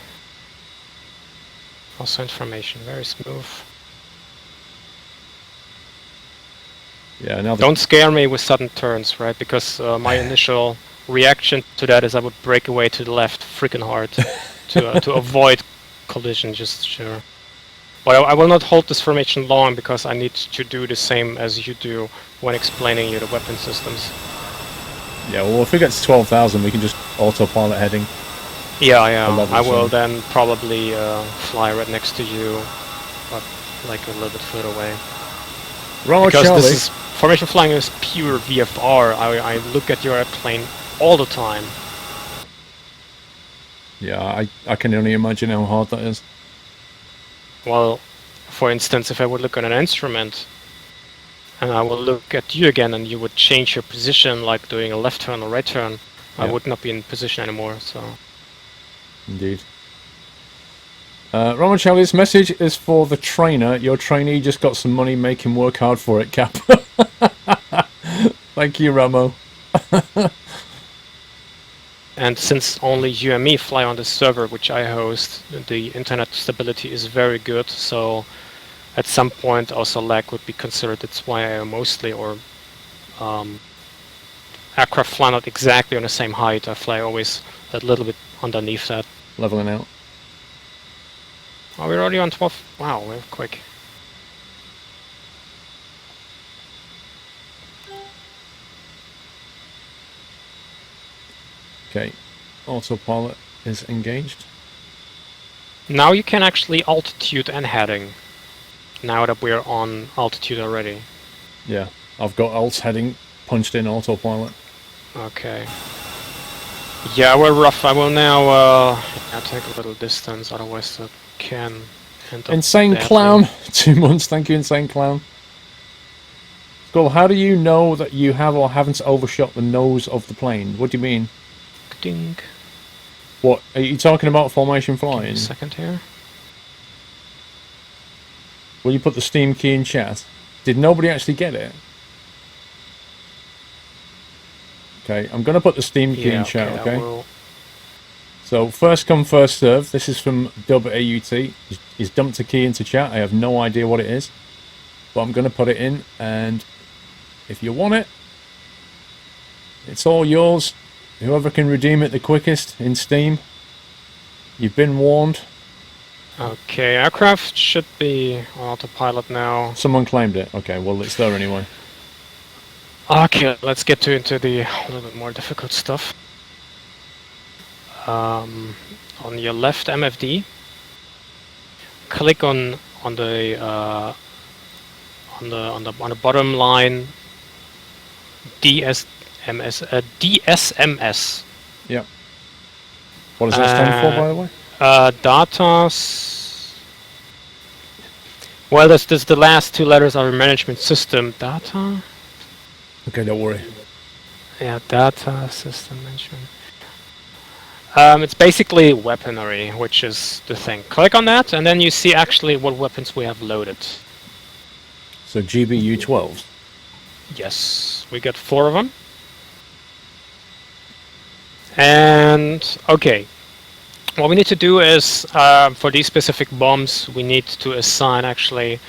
Also information, very smooth. Yeah, now Don't scare me with sudden turns, right? Because my initial reaction to that is I would break away to the left freaking hard to avoid collision, just sure. But I will not hold this formation long because I need to do the same as you do when explaining you the weapon systems. Yeah, well, if it gets to 12,000, we can just autopilot heading. Yeah, yeah. I will zone. then probably fly right next to you, but like a little bit further away. Right, Because Charlie. this is formation flying is pure VFR. I look at your airplane all the time. Yeah, I can only imagine how hard that is. Well, for instance, if I would look at an instrument, and I will look at you again, and you would change your position, like doing a left turn or right turn, I Yeah. would not be in position anymore. So. Indeed. Roman Charlie, this message is for the trainer. Your trainee just got some money, make him work hard for it, Cap. Thank you, Ramo. And since only you and me fly on the server which I host, the internet stability is very good, so at some point also lag would be considered. That's why I mostly, or aircraft fly not exactly on the same height. I fly always a little bit underneath that. Leveling out. Oh, we're already on 12. Wow, we're quick. Okay. Autopilot is engaged. Now you can actually altitude and heading. Now that we're on altitude already. Yeah. I've got alt heading punched in autopilot. Okay. Yeah, we're rough. I will now take a little distance, otherwise that can end up Insane badly. Clown. 2 months. Thank you, Insane Clown. Skull, how do you know that you have or haven't overshot the nose of the plane? What do you mean? Ding. What? Are you talking about formation Give me flying? a second here. Will you put the Steam key in chat? Did nobody actually get it? Okay, I'm going to put the Steam key in chat, I okay? will. So, first come, first serve. This is from Dub AUT. He's dumped a key into chat. I have no idea what it is. But I'm going to put it in, and if you want it, it's all yours. Whoever can redeem it the quickest in Steam. You've been warned. Okay, aircraft should be on autopilot now. Someone claimed it. Okay, well, it's there anyway. Okay, let's get into the little bit more difficult stuff. On your left MFD, click on the bottom line DSMS. Yep. What does that stand for, by the way? Data. Well, this the last two letters are management system. Data. Okay, don't worry. Yeah, data system management. It's basically weaponry, which is the thing. Click on that, and then you see actually what weapons we have loaded. So GBU-12s. Yes, we got 4 of them. And okay, what we need to do is for these specific bombs, we need to assign actually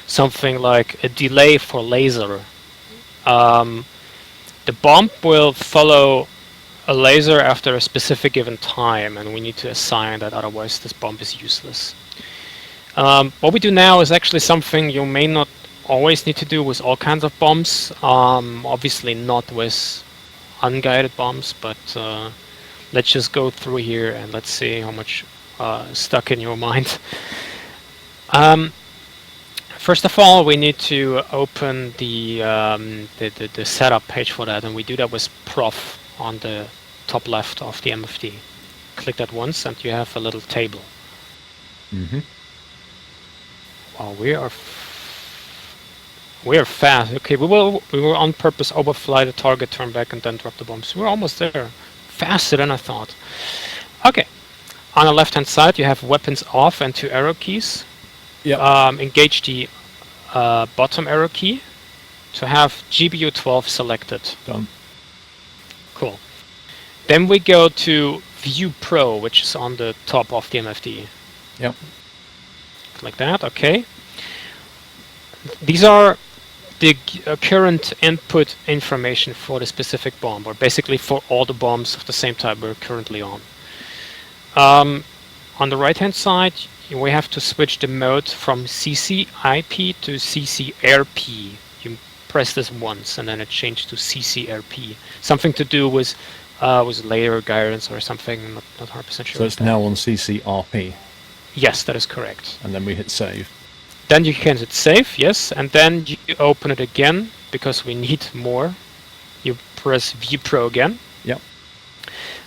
something like a delay for laser. The bomb will follow a laser after a specific given time, and we need to assign that, otherwise this bomb is useless. What we do now is actually something you may not always need to do with all kinds of bombs. Obviously not with unguided bombs, but let's just go through here and let's see how much is stuck in your mind. First of all, we need to open the setup page for that, and we do that with prof on the top left of the MFD. Click that once, and you have a little table. Mm-hmm. Wow, we are fast. Okay, we will on purpose overfly the target, turn back, and then drop the bombs. We're almost there. Faster than I thought. Okay. On the left-hand side, you have weapons off and 2 arrow keys. Yeah. Engage the bottom arrow key to have GBU 12 selected. Done. Cool. Then we go to View Pro, which is on the top of the MFD. Yep. Like that, okay. These are the current input information for the specific bomb, or basically for all the bombs of the same type we're currently on. On the right-hand side, we have to switch the mode from CCIP to CCRP. You press this once, and then it changed to CCRP. Something to do with layer guidance or something. Not 100% sure. So it's now on CCRP. Yes, that is correct. And then we hit save. Then you can hit save, yes, and then you open it again because we need more. You press View Pro again. Yep.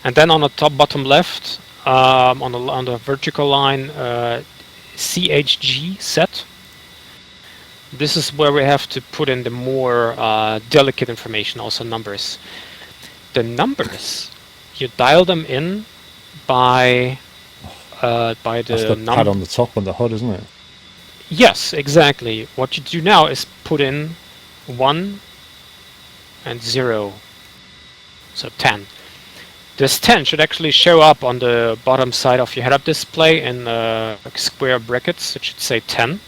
And then on the top bottom left, on the vertical line, CHG set. This is where we have to put in the more delicate information, also numbers. The numbers, you dial them in by That's the pad on the top on the HUD, isn't it? Yes, exactly. What you do now is put in 1 and 0, so 10. This 10 should actually show up on the bottom side of your head-up display in square brackets. It should say 10.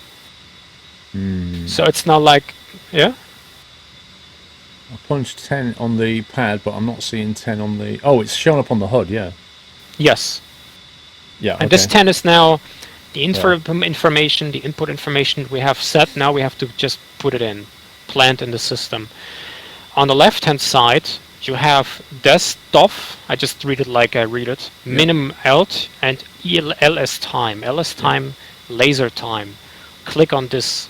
So it's not like, yeah? I punched 10 on the pad, but I'm not seeing 10 on the... Oh, it's showing up on the HUD, yeah. Yes. Yeah, And this 10 is now the information, the input information we have set. Now we have to just put it in, plant in the system. On the left-hand side, you have DES-DOF. I just read it like I read it. Yeah. Minim alt and LS time. LS time, laser time. Click on this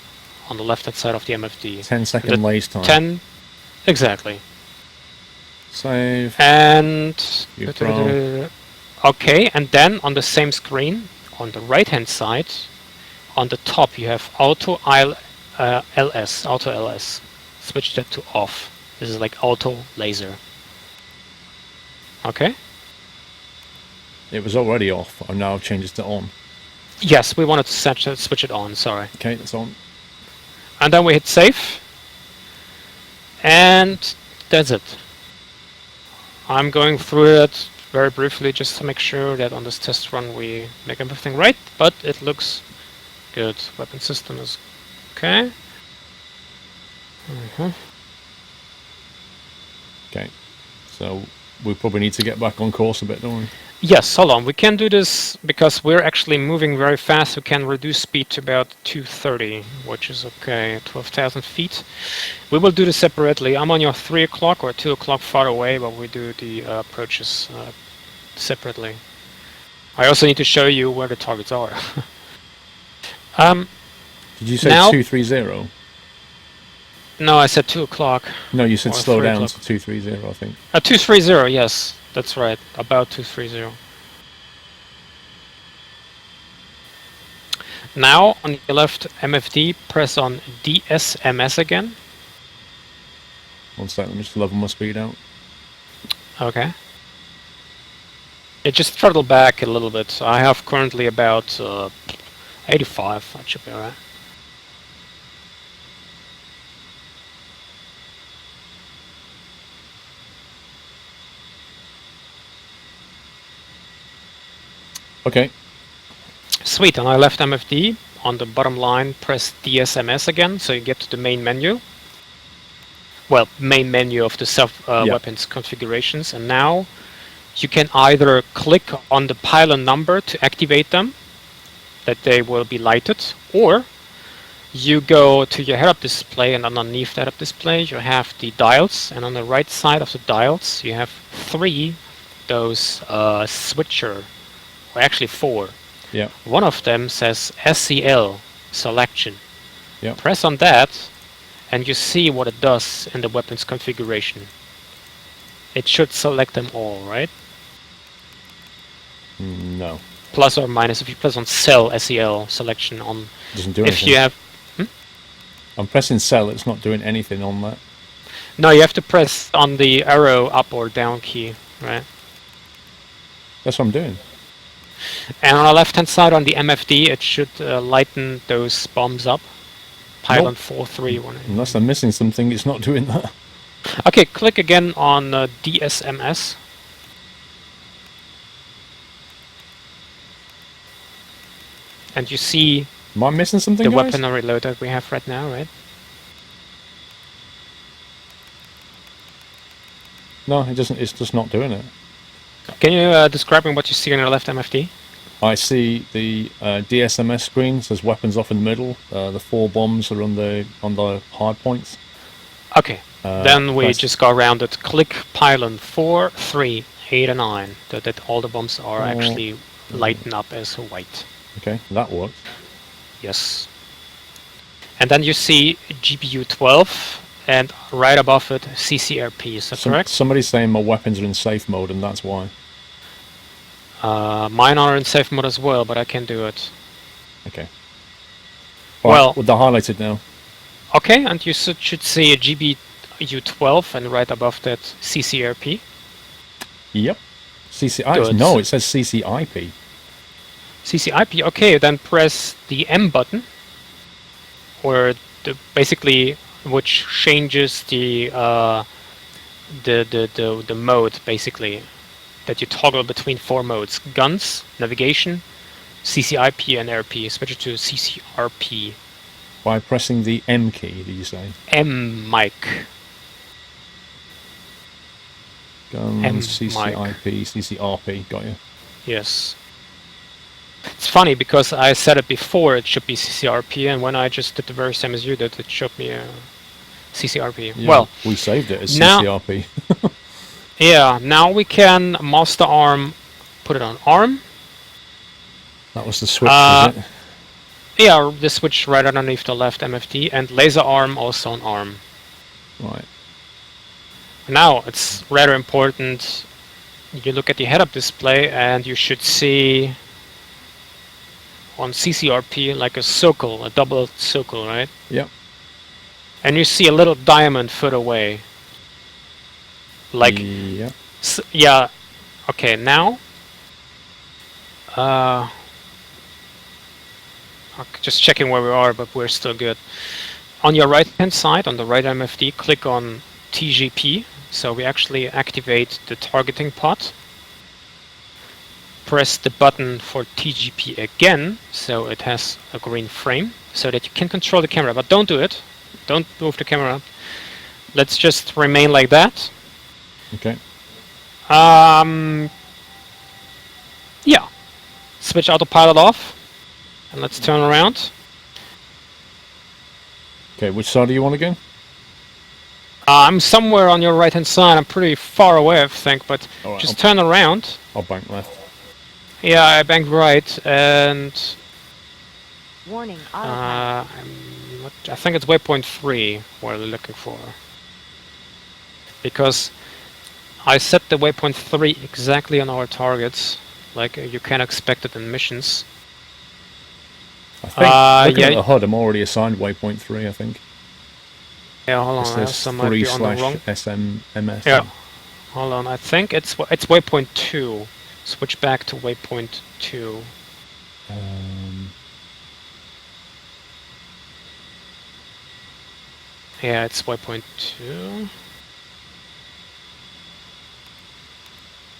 on the left-hand side of the MFD. 10-second lace time. 10, exactly. Save. And View Pro. okay, and then on the same screen, on the right-hand side, on the top you have Auto LS. Auto LS. Switch that to off. This is like auto laser. Okay. It was already off. I've now changed it to on. Yes, we wanted to switch it on. Sorry. Okay, that's on. And then we hit save. And that's it. I'm going through it very briefly just to make sure that on this test run we make everything right, but it looks good. Weapon system is okay. Okay. So we probably need to get back on course a bit, don't we? Yes, hold on. We can do this because we're actually moving very fast. We can reduce speed to about 230, which is okay, 12,000 feet. We will do this separately. I'm on your 3 o'clock or 2 o'clock far away, but we do the approaches separately. I also need to show you where the targets are. Did you say now, 230? No, I said 2 o'clock. No, you said Or slow 3 down o'clock. to 230, I think. 230, yes. That's right, about 230. Now, on the left MFD, press on DSMS again. One second, let me just level my speed out. Okay. It just throttled back a little bit. I have currently about 85. That should be alright. Okay. Sweet. On our left MFD, on the bottom line, press DSMS again, so you get to the main menu. Well, main menu of the weapons configurations, and now you can either click on the pylon number to activate them, that they will be lighted, or you go to your head-up display, and underneath the head-up display you have the dials, and on the right side of the dials you have 3 those switcher, or actually 4. Yeah. One of them says SCL selection. Yeah. Press on that and you see what it does in the weapons configuration. It should select them all, right? No. Plus or minus. If you press on cell SCL selection on, Doesn't do if anything. you have, I'm pressing cell, it's not doing anything on that. no, you have to press on the arrow up or down key, right? That's what I'm doing. And on the left-hand side on the MFD, it should lighten those bombs up. Pylon Nope. 431. Unless I'm missing something, it's not doing that. Okay, click again on DSMS. And you see Am I missing something, the guys? weaponry load that we have right now, right? No, it doesn't. It's just not doing it. Can you describe me what you see on your left MFD? I see the DSMS screen, says weapons off in the middle. The 4 bombs are on the hard points. Okay, then we press- just go around it. Click pylon 4, 3, 8, and 9. That all the bombs are actually lighten up as white. Okay, that works. Yes. And then you see GPU 12, and right above it CCRP. Is that correct? Somebody's saying my weapons are in safe mode, and that's why. Mine are in safe mode as well, but I can do it. Okay. Well- they're highlighted now. Okay, and you should see a GPU 12, and right above that CCRP. Yep. CCI. Good. No, it says CCIP. CCIP. Okay, then press the M button, or basically which changes the mode basically that you toggle between 4 modes: guns, navigation, CCIP, and RP. Switch it to CCRP. By pressing the M key, did you say? M mic. Guns, CCIP, CCRP. Got you. Yes. It's funny because I said it before it should be CCRP, and when I just did the very same as you did, it showed me CCRP. Yeah, Well, we saved it as now- CCRP. yeah, now we can master arm, put it on arm. That was the switch, was it? Yeah, the switch right underneath the left MFD, and laser arm also on arm. Right. Now, it's rather important. You look at the head-up display, and you should see on CCRP like a circle, a double circle, right? Yep. And you see a little diamond foot away. Like, Yep. yeah. Okay, now. Just checking where we are, but we're still good. On your right-hand side, on the right MFD, click on TGP. So we actually activate the targeting pod. Press the button for TGP again, so it has a green frame, so that you can control the camera. But don't do it. Don't move the camera. Let's just remain like that. Okay. Yeah. Switch autopilot off. And let's turn around. Okay, which side do you want again? I'm somewhere on your right hand side. I'm pretty far away, I think, but Alright, just turn around. I'll bank left. Yeah, I banked right, and Warning, autopilot. I think it's waypoint 3 we're looking for. Because I set the waypoint 3 exactly on our targets, like you can expect it in missions. I think, looking yeah. at the HUD, I'm already assigned waypoint 3, I think. Yeah, hold It on, says some might be on the wrong. 3/SMMS. Yeah, hold on, I think it's waypoint 2. Switch back to waypoint 2. Yeah, it's waypoint 2.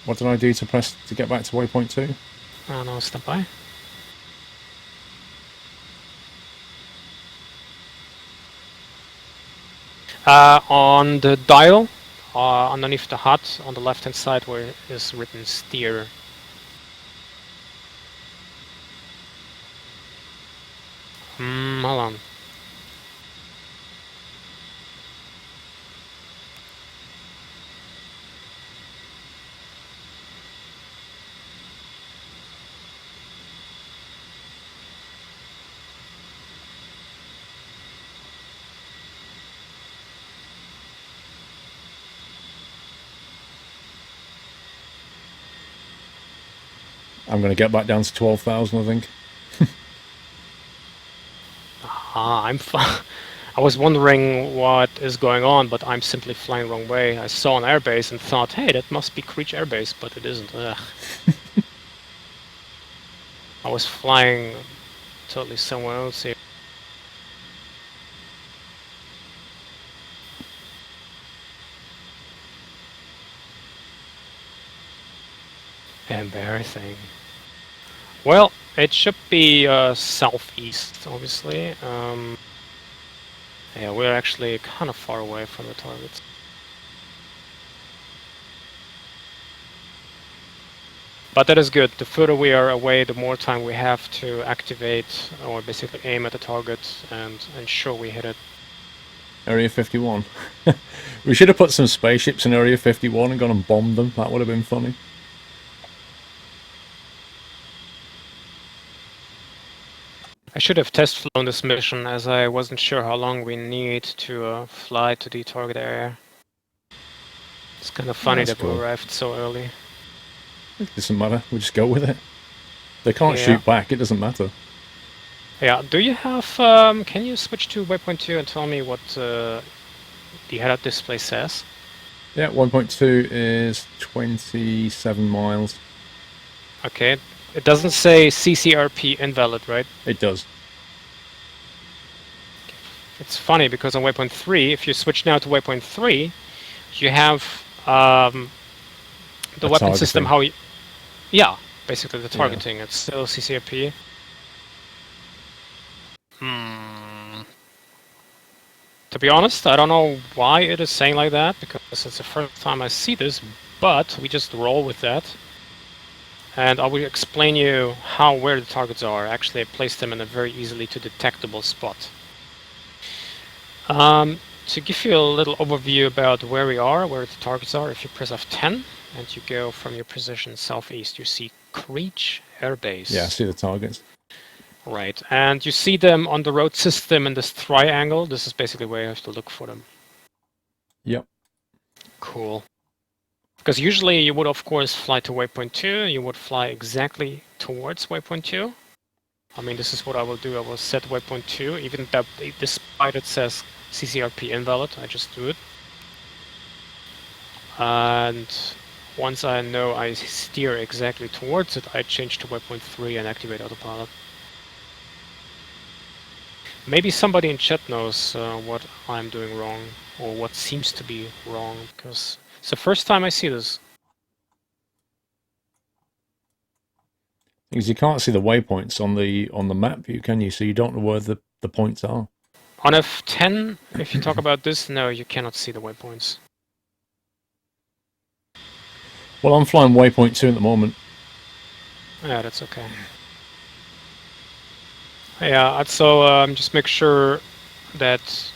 What did I do to get back to waypoint 2? Oh no, stand by. On the dial, underneath the HUD, on the left hand side where is written steer. Hold on. I'm going to get back down to 12,000, I think. I was wondering what is going on, but I'm simply flying wrong way. I saw an airbase and thought, hey, that must be Creech Airbase, but it isn't. Ugh. I was flying totally somewhere else here. Embarrassing. Well, it should be southeast, obviously. Yeah, we're actually kind of far away from the targets. But that is good. The further we are away, the more time we have to activate or basically aim at the target and ensure we hit it. Area 51. We should have put some spaceships in Area 51 and gone and bombed them. That would have been funny. I should have test flown this mission, as I wasn't sure how long we need to fly to the target area. It's kind of funny that we arrived so early. It doesn't matter, we just go with it. They can't shoot back, it doesn't matter. Yeah, do you have, can you switch to waypoint 2 and tell me what the head-up display says? Yeah, 1.2 is 27 miles. Okay, it doesn't say CCRP invalid, right? It does. It's funny because on waypoint 3, if you switch now to waypoint 3, you have the weapon system, how you... Yeah, basically the targeting, it's still CCRP. To be honest, I don't know why it is saying like that, because it's the first time I see this, but we just roll with that. And I will explain you where the targets are. Actually, I placed them in a very easily to detectable spot. To give you a little overview about where we are, where the targets are, if you press F10 and you go from your position southeast, you see Creech Air Base. Yeah, I see the targets. Right, and you see them on the road system in this triangle. This is basically where you have to look for them. Yep. Cool. Because usually you would, of course, fly to waypoint 2. You would fly exactly towards waypoint 2. I mean, this is what I will do. I will set waypoint 2, even though despite it says CCRP invalid, I just do it. And once I know I steer exactly towards it, I change to waypoint 3 and activate autopilot. Maybe somebody in chat knows what I'm doing wrong, or what seems to be wrong, because it's the first time I see this. Because you can't see the waypoints on the map view, can you? So you don't know where the points are. On F10, if you talk about this, no, you cannot see the waypoints. Well, I'm flying waypoint 2 at the moment. Yeah, that's okay. Yeah, so just make sure that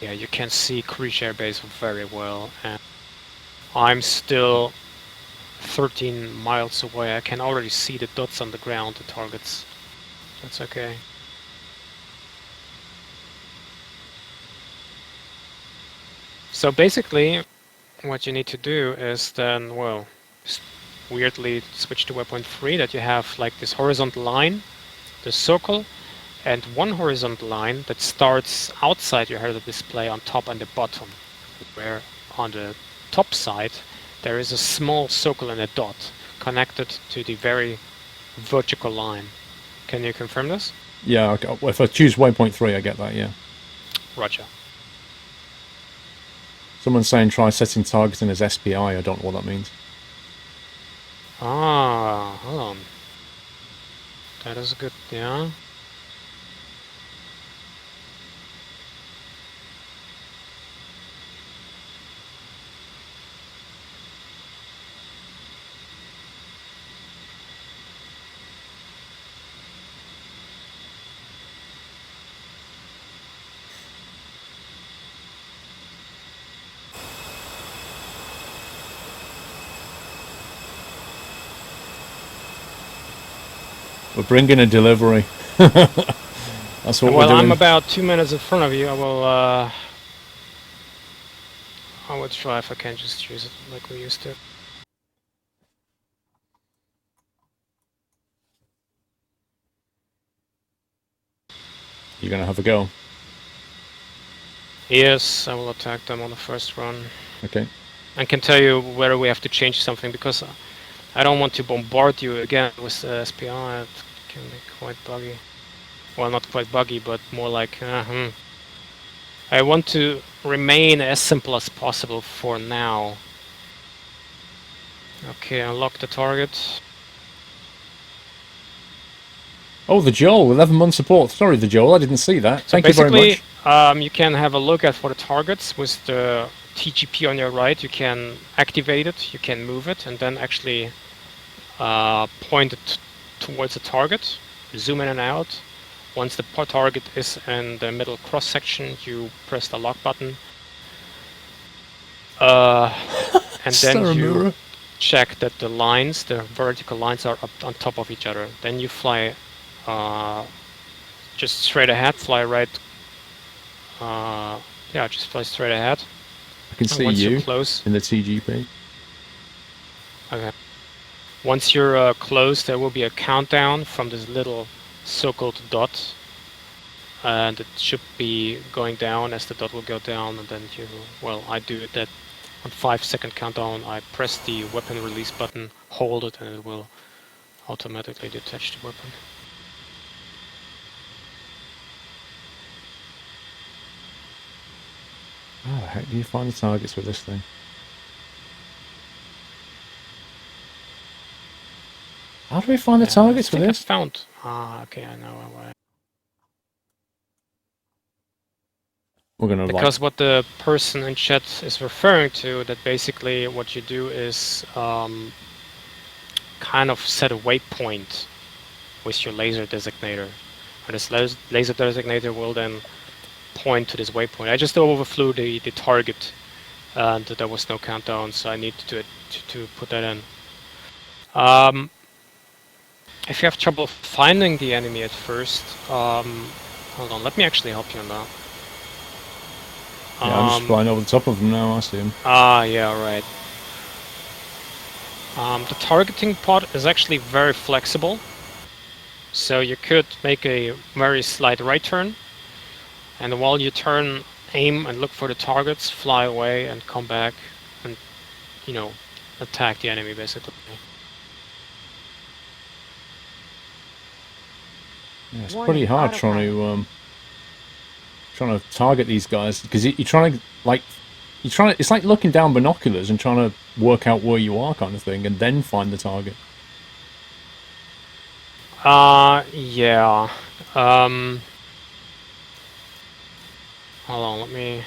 you can see Creech Air Base very well, and I'm still 13 miles away. I can already see the dots on the ground, the targets. That's okay. So basically, what you need to do is then, well, weirdly switch to waypoint 3, that you have like this horizontal line, the circle, and one horizontal line that starts outside your header display on top and the bottom, where on the top side there is a small circle and a dot connected to the very vertical line. Can you confirm this? Yeah, okay. If I choose waypoint 3, I get that, yeah. Roger. Someone's saying try setting targeting as SPI. I don't know what that means. Ah, hold on. That is good, yeah. We're bringing a delivery. That's what we're doing. Well, I'm about 2 minutes in front of you. I will try if I can just use it like we used to. You're going to have a go? Yes, I will attack them on the first run. Okay. I can tell you where we have to change something, because I don't want to bombard you again with SPI. It can be quite buggy. Well, not quite buggy, but more like... I want to remain as simple as possible for now. Okay, unlock the target. Oh, the Joel, 11-month support. Sorry, the Joel, I didn't see that. So Thank you very basically, much. you can have a look at for the targets with the TGP on your right. You can activate it, you can move it, and then actually point it towards the target. Zoom in and out. Once the target is in the middle cross section, you press the lock button. And then you check that the lines, the vertical lines, are up on top of each other. Then you fly just straight ahead, fly right. Yeah, just fly straight ahead. I can see once you you're close, in the TGP. Okay. Once you're close, there will be a countdown from this little so-called dot. And it should be going down as the dot will go down, and then you... Well, I do it that on 5-second countdown. I press the weapon release button, hold it, and it will automatically detach the weapon. How the heck do you find the targets with this thing? How do we find the targets with this? I found... okay, I know why. We're gonna Because what the person in chat is referring to, that basically what you do is kind of set a waypoint with your laser designator. And this laser designator will then point to this waypoint. I just overflew the target, and there was no countdown, so I need to put that in. If you have trouble finding the enemy at first, hold on, let me actually help you on that. Yeah, I'm just flying over the top of them now, I see him. Yeah, right. The targeting pod is actually very flexible. So you could make a very slight right turn, and while you turn, aim and look for the targets, fly away and come back and, you know, attack the enemy basically. Yeah, it's pretty hard trying to target these guys, because you're trying to, like, it's like looking down binoculars and trying to work out where you are, kind of thing, and then find the target. Yeah. Hold on, let me...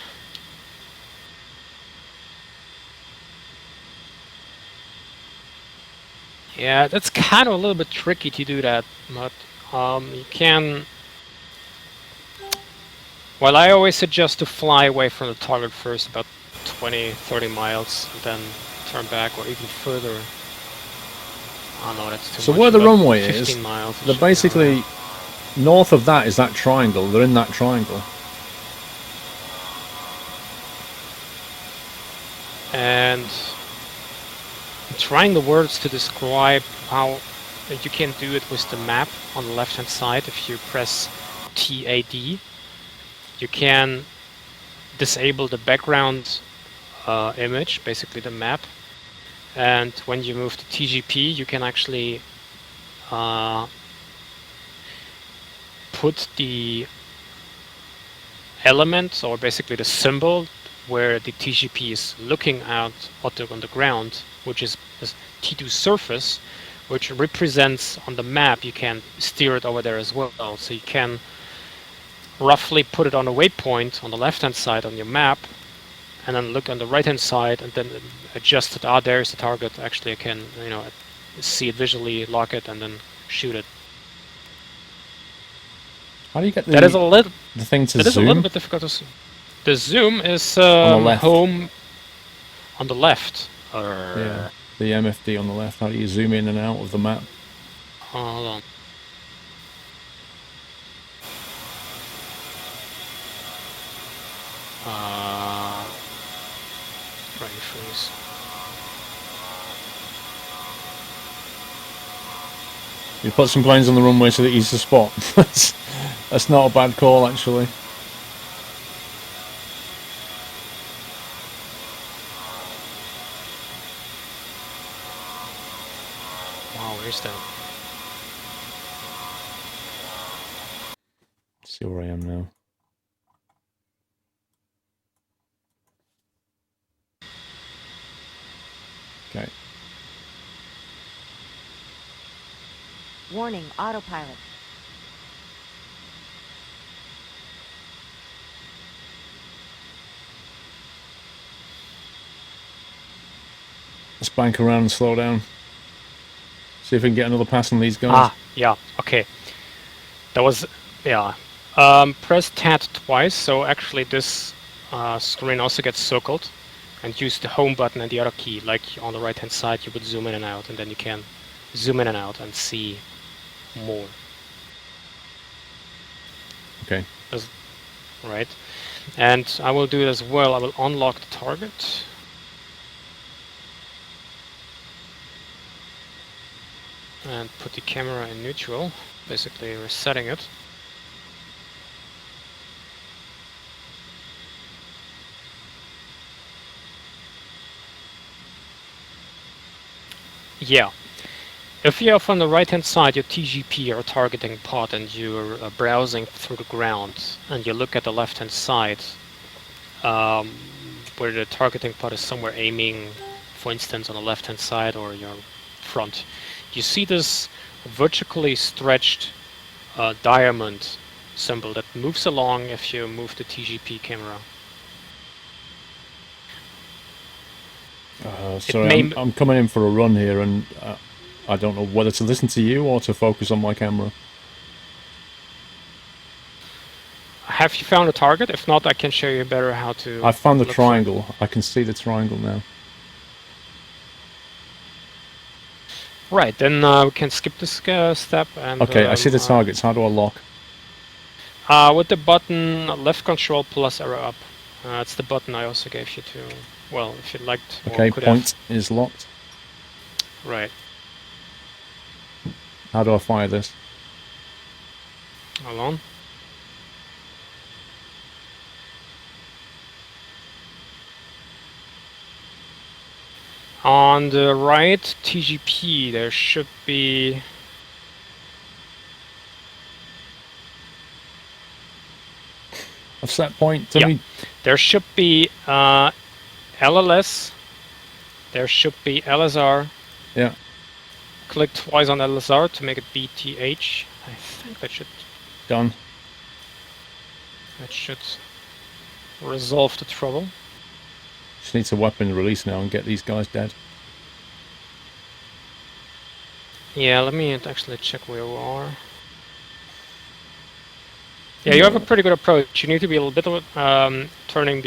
Yeah, that's kind of a little bit tricky to do that, but you can... Well, I always suggest to fly away from the target first, about 20-30 miles, and then turn back, or even further. Oh no, that's too much. So where the runway is, 15 miles, they're basically north of that is that triangle. They're in that triangle. And I'm trying the words to describe how you can do it with the map on the left hand side. If you press TAD, you can disable the background image, basically the map. And when you move to TGP, you can actually put the element, or basically the symbol, where the TGP is looking at on the ground, which is T2 surface, which represents on the map. You can steer it over there as well. So you can roughly put it on a waypoint on the left hand side on your map, and then look on the right hand side and then adjust it. There's the target. Actually I can, you know, see it visually, lock it, and then shoot it. How do you get the, that is a little, the thing to that zoom? Is a little bit difficult to see. The zoom is on the left. home on the left. Yeah, the MFD on the left. How do you zoom in and out of the map? Hold on. Brain freeze. You put some planes on the runway so that easy to spot. That's not a bad call, actually. See where I am now. Okay. Warning, autopilot. Let's bank around and slow down. See if we can get another pass on these guys. Ah, yeah, okay. That was, yeah. Press Tab twice, so actually this screen also gets circled. And use the home button and the other key, like on the right hand side you would zoom in and out, and then you can zoom in and out and see more. Okay. Right. And I will do it as well. I will unlock the target. And put the camera in neutral, basically resetting it. Yeah. If you have on the right hand side your TGP or targeting pod and you're browsing through the ground and you look at the left hand side where the targeting pod is somewhere aiming, for instance on the left hand side or your front, you see this vertically stretched diamond symbol that moves along if you move the TGP camera. Sorry, I'm coming in for a run here, and I don't know whether to listen to you or to focus on my camera. Have you found a target? If not, I can show you better how to... I found the triangle. I can see the triangle now. Right, then we can skip this step and... Okay, I see the targets. How do I lock? With the button left control plus arrow up. It's the button I also gave you to... Well, if you'd liked... Okay, point is locked. Right. How do I fire this? Hold on. On the right TGP, there should be... A set point to me? There should be LLS. There should be LSR. Yeah. Click twice on LSR to make it BTH. I think that should... Done. That should resolve the trouble. Just needs a weapon release now and get these guys dead. Yeah, let me actually check where we are. Yeah, you have a pretty good approach. You need to be a little bit turning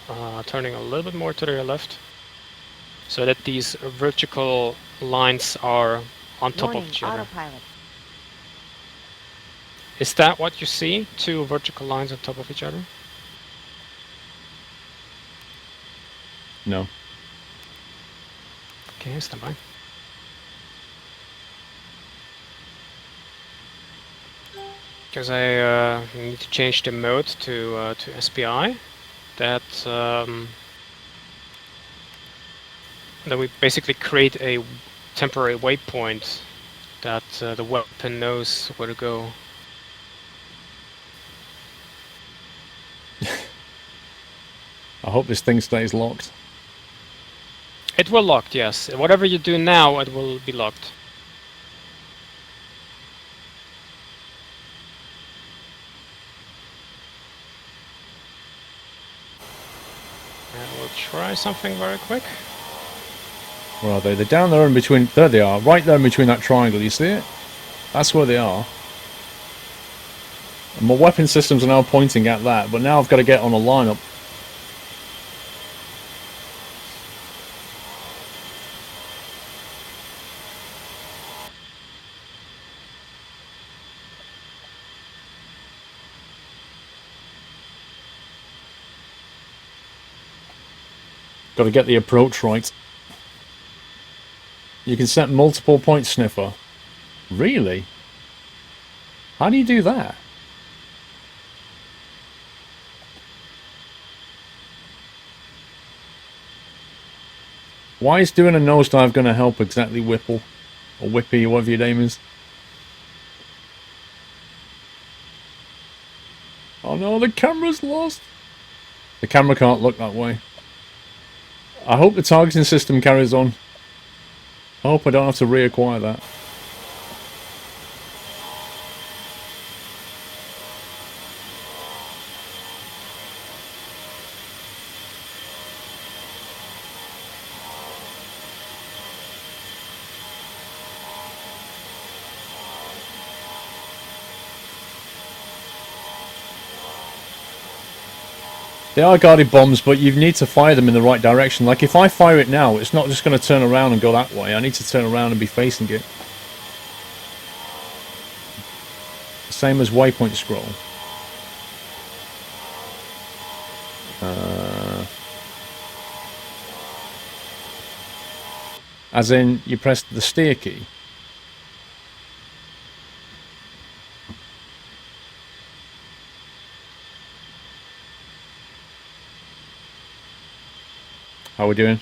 a little bit more to the left, so that these vertical lines are on top of each other. Autopilot. Is that what you see? Two vertical lines on top of each other? No. Okay, stand by. Because I need to change the mode to SPI. That we basically create a temporary waypoint that the weapon knows where to go. I hope this thing stays locked. It will lock, yes. Whatever you do now, it will be locked. And we'll try something very quick. Where are they? They're down there in between. There they are. Right there in between that triangle. You see it? That's where they are. And my weapon systems are now pointing at that, but now I've got to get on a lineup. Got to get the approach right. You can set multiple point sniffer. Really? How do you do that? Why is doing a nosedive going to help exactly Whipple? Or Whippy, whatever your name is? Oh no, the camera's lost. The camera can't look that way. I hope the targeting system carries on. I hope I don't have to reacquire that. They are guarded bombs, but you need to fire them in the right direction. Like, if I fire it now, it's not just going to turn around and go that way. I need to turn around and be facing it. Same as waypoint scroll. As in, you press the steer key. How are we doing?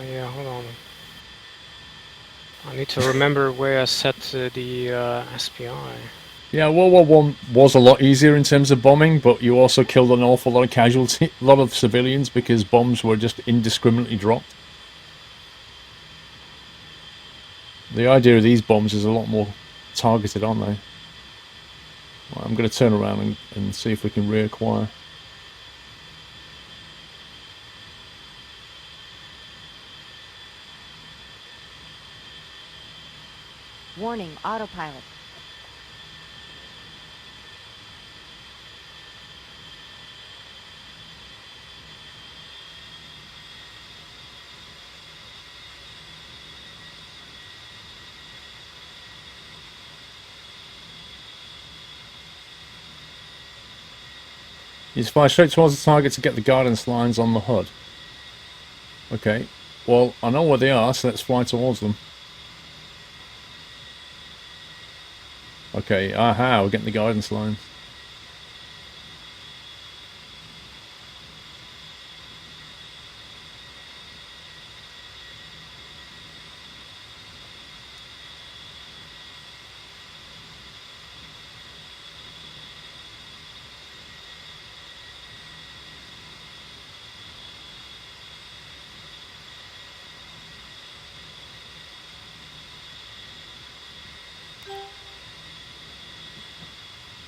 Yeah, hold on. I need to remember where I set the SPI. Yeah, World War One was a lot easier in terms of bombing, but you also killed an awful lot of casualties, a lot of civilians, because bombs were just indiscriminately dropped. The idea of these bombs is a lot more targeted, aren't they? Right, I'm going to turn around and see if we can reacquire. Warning, autopilot. You just fire straight towards the target to get the guidance lines on the HUD. Okay, well, I know where they are, so let's fly towards them. Okay, aha, we're getting the guidance lines.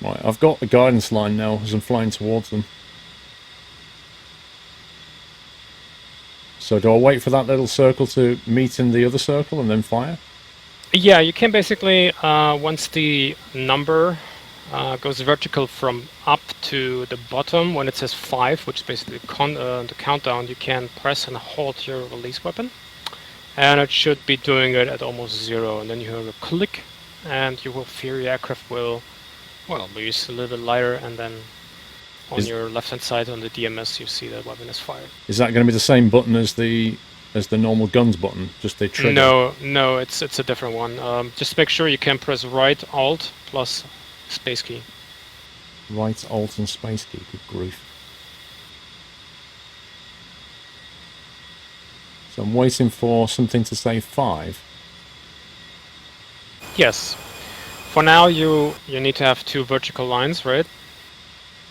Right, I've got the guidance line now as I'm flying towards them. So do I wait for that little circle to meet in the other circle and then fire? Yeah, you can basically, once the number goes vertical from up to the bottom, when it says 5, which is basically the countdown, you can press and hold your release weapon. And it should be doing it at almost 0. And then you hear a click, and you will fear your aircraft will, well, be just a little bit lighter, and then on your left-hand side on the DMS, you see that weapon is fired. Is that going to be the same button as the normal guns button? Just the trigger? No, it's a different one. Just make sure you can press right Alt plus space key. Right Alt and space key. Good grief. So I'm waiting for something to say 5. Yes. For now, you need to have 2 vertical lines, right?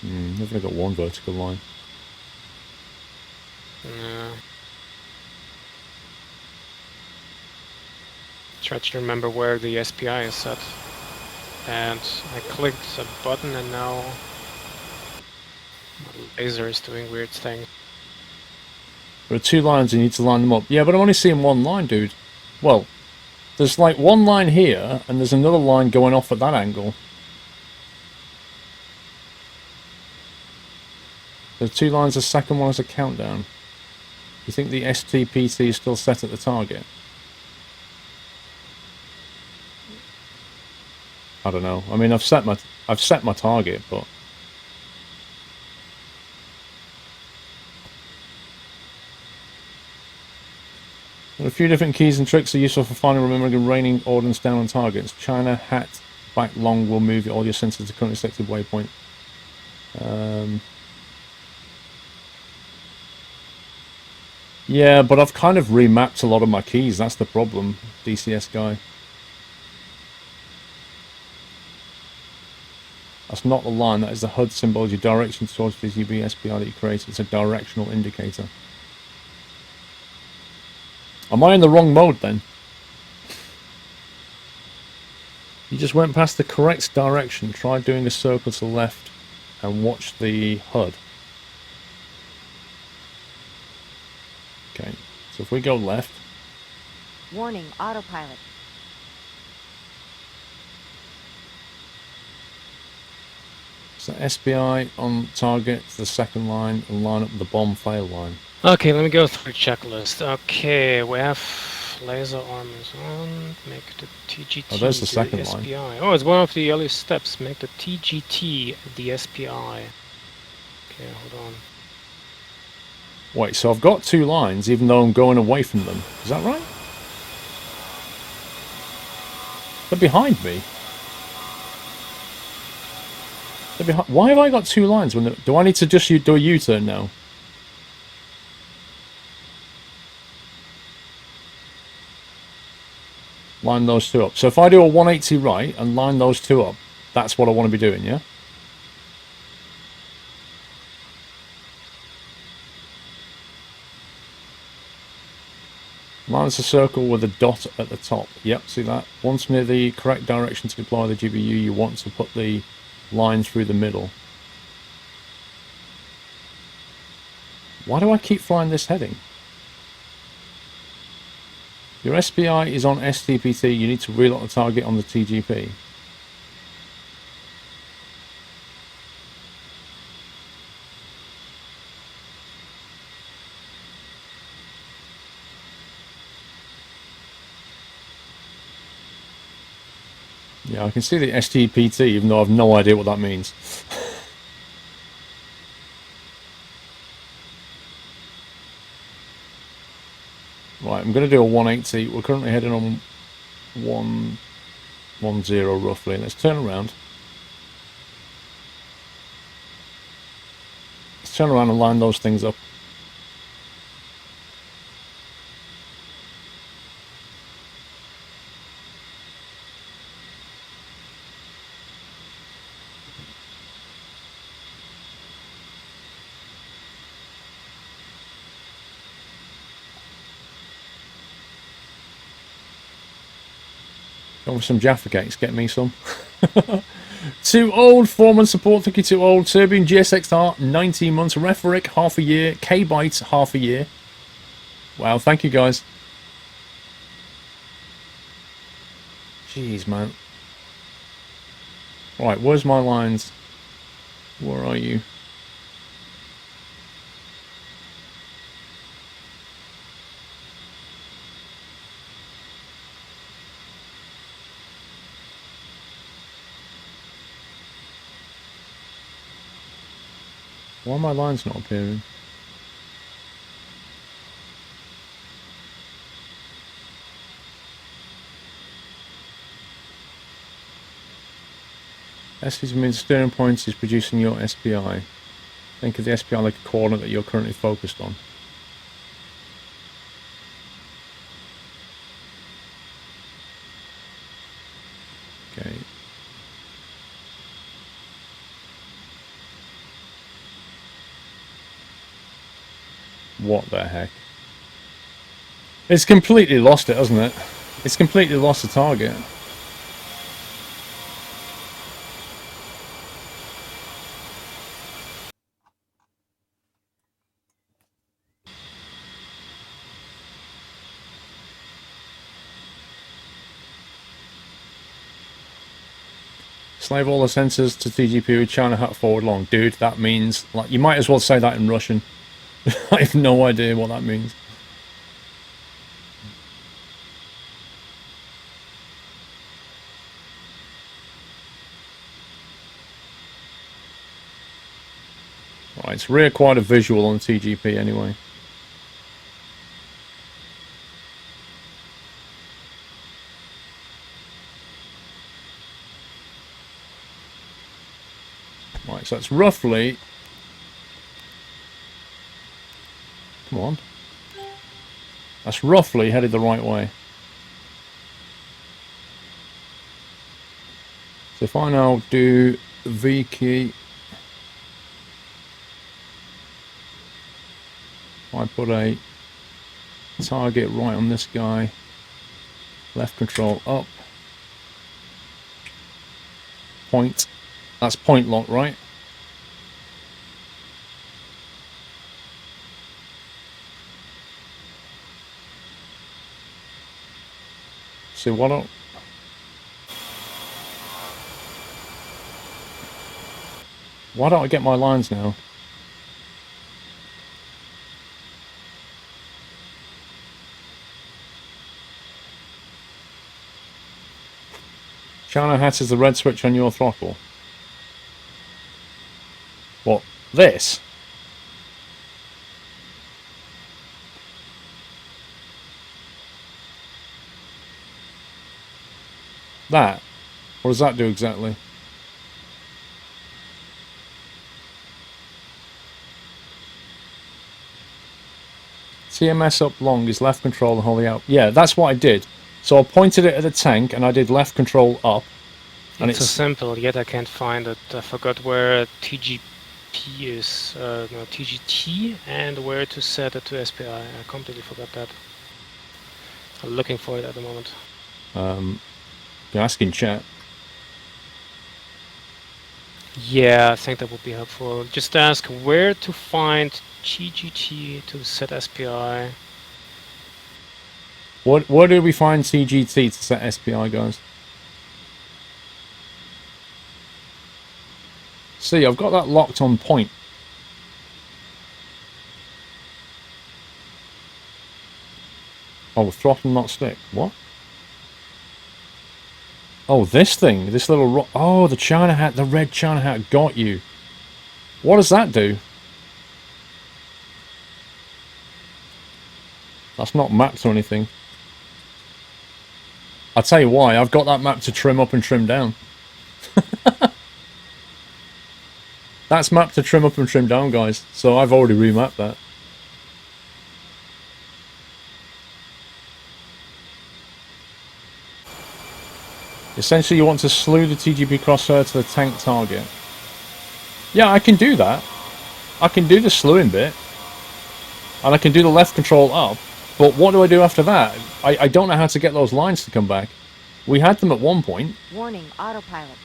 I've only got 1 vertical line. Try to remember where the SPI is set. And I clicked a button, and now my laser is doing weird things. There are 2 lines, you need to line them up. Yeah, but I'm only seeing 1 line, dude. Well, there's like 1 line here, and there's another line going off at that angle. There's 2 lines, the second one is a countdown. You think the STPT is still set at the target? I don't know. I mean, I've set my target, but there are a few different keys and tricks that are useful for finding, remembering, and raining ordnance down on targets. China, hat, back long will move all your sensors to currently selected waypoint. Yeah, but I've kind of remapped a lot of my keys. That's the problem, DCS guy. That's not the line, that is the HUD symbol, your direction towards the TGP SPI that you created. It's a directional indicator. Am I in the wrong mode then? You just went past the correct direction. Try doing a circle to the left and watch the HUD. Okay, so if we go left. Warning, autopilot. So SBI on target to the second line and line up with the bomb fail line. Okay, let me go through the checklist. Okay, we have laser armors on. Make the TGT Oh, there's the second the line. SPI. Oh, it's one of the early steps. Make the TGT the SPI. Okay, hold on. Wait, so I've got 2 lines even though I'm going away from them. Is that right? They're behind me. They're behind. Why have I got 2 lines? When do I need to just do a U-turn now? Line those 2 up. So if I do a 180 right and line those 2 up, that's what I want to be doing, yeah? Line us a circle with a dot at the top. Yep, see that? Once near the correct direction to deploy the GBU, you want to put the line through the middle. Why do I keep flying this heading? Your SPI is on STPT. You need to relock the target on the TGP. Yeah, I can see the STPT even though I've no idea what that means. Right, I'm going to do a 180. We're currently heading on 110 roughly. Let's turn around. Let's turn around and line those things up. Going for some Jaffa cakes, get me some. Too old, Foreman support, thank you, too old. Serbian GSXR, 19 months. Referic, half a year. K-Bytes, half a year. Wow, thank you guys. Jeez, man. Right, where's my lines? Where are you? Why are my lines not appearing? SP's means steering points is producing your SPI. Think of the SPI like a coordinate that you're currently focused on. Okay. What the heck? It's completely lost it, hasn't it? It's completely lost the target. Slave all the sensors to TGP with China hat forward long. Dude, that means... like, you might as well say that in Russian. I have no idea what that means. Right, it's rear quite a visual on TGP anyway. Right, so that's roughly... come on. That's roughly headed the right way. So if I now do V key. I put a target right on this guy. Left control up. Point. That's point lock, right? So why don't... Why don't I get my lines now? China hat is the red switch on your throttle. What? This? That? What does that do exactly? TMS up long is left control and holding out. Yeah, that's what I did. So I pointed it at the tank and I did left control up. And it's so simple, yet I can't find it. I forgot where TGP is, no, TGT, and where to set it to SPI. I completely forgot that. I'm looking for it at the moment. You're asking chat. Yeah, I think that would be helpful. Just ask where to find TGT to set SPI. Where do we find TGT to set SPI, guys? See, I've got that locked on point. Oh, throttle not stick. What? Oh, this thing. This little... Oh, the China hat. The red China hat got you. What does that do? That's not mapped or anything. I'll tell you why. I've got that map to trim up and trim down. That's mapped to trim up and trim down, guys. So I've already remapped that. Essentially, you want to slew the TGP crosshair to the tank target. Yeah, I can do that. I can do the slewing bit. And I can do the left control up. But what do I do after that? I don't know how to get those lines to come back. We had them at one point. Warning, autopilot.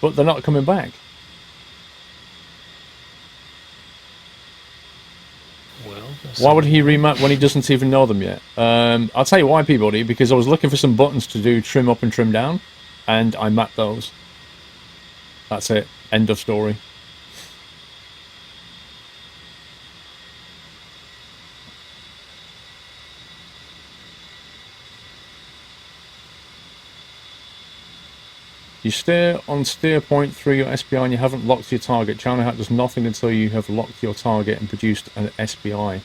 But they're not coming back. Well, why would he remap when he doesn't even know them yet? I'll tell you why, Peabody, because I was looking for some buttons to do trim up and trim down, and I mapped those. That's it. End of story. You steer on steer point through your SPI and you haven't locked your target. China Hat does nothing until you have locked your target and produced an SPI.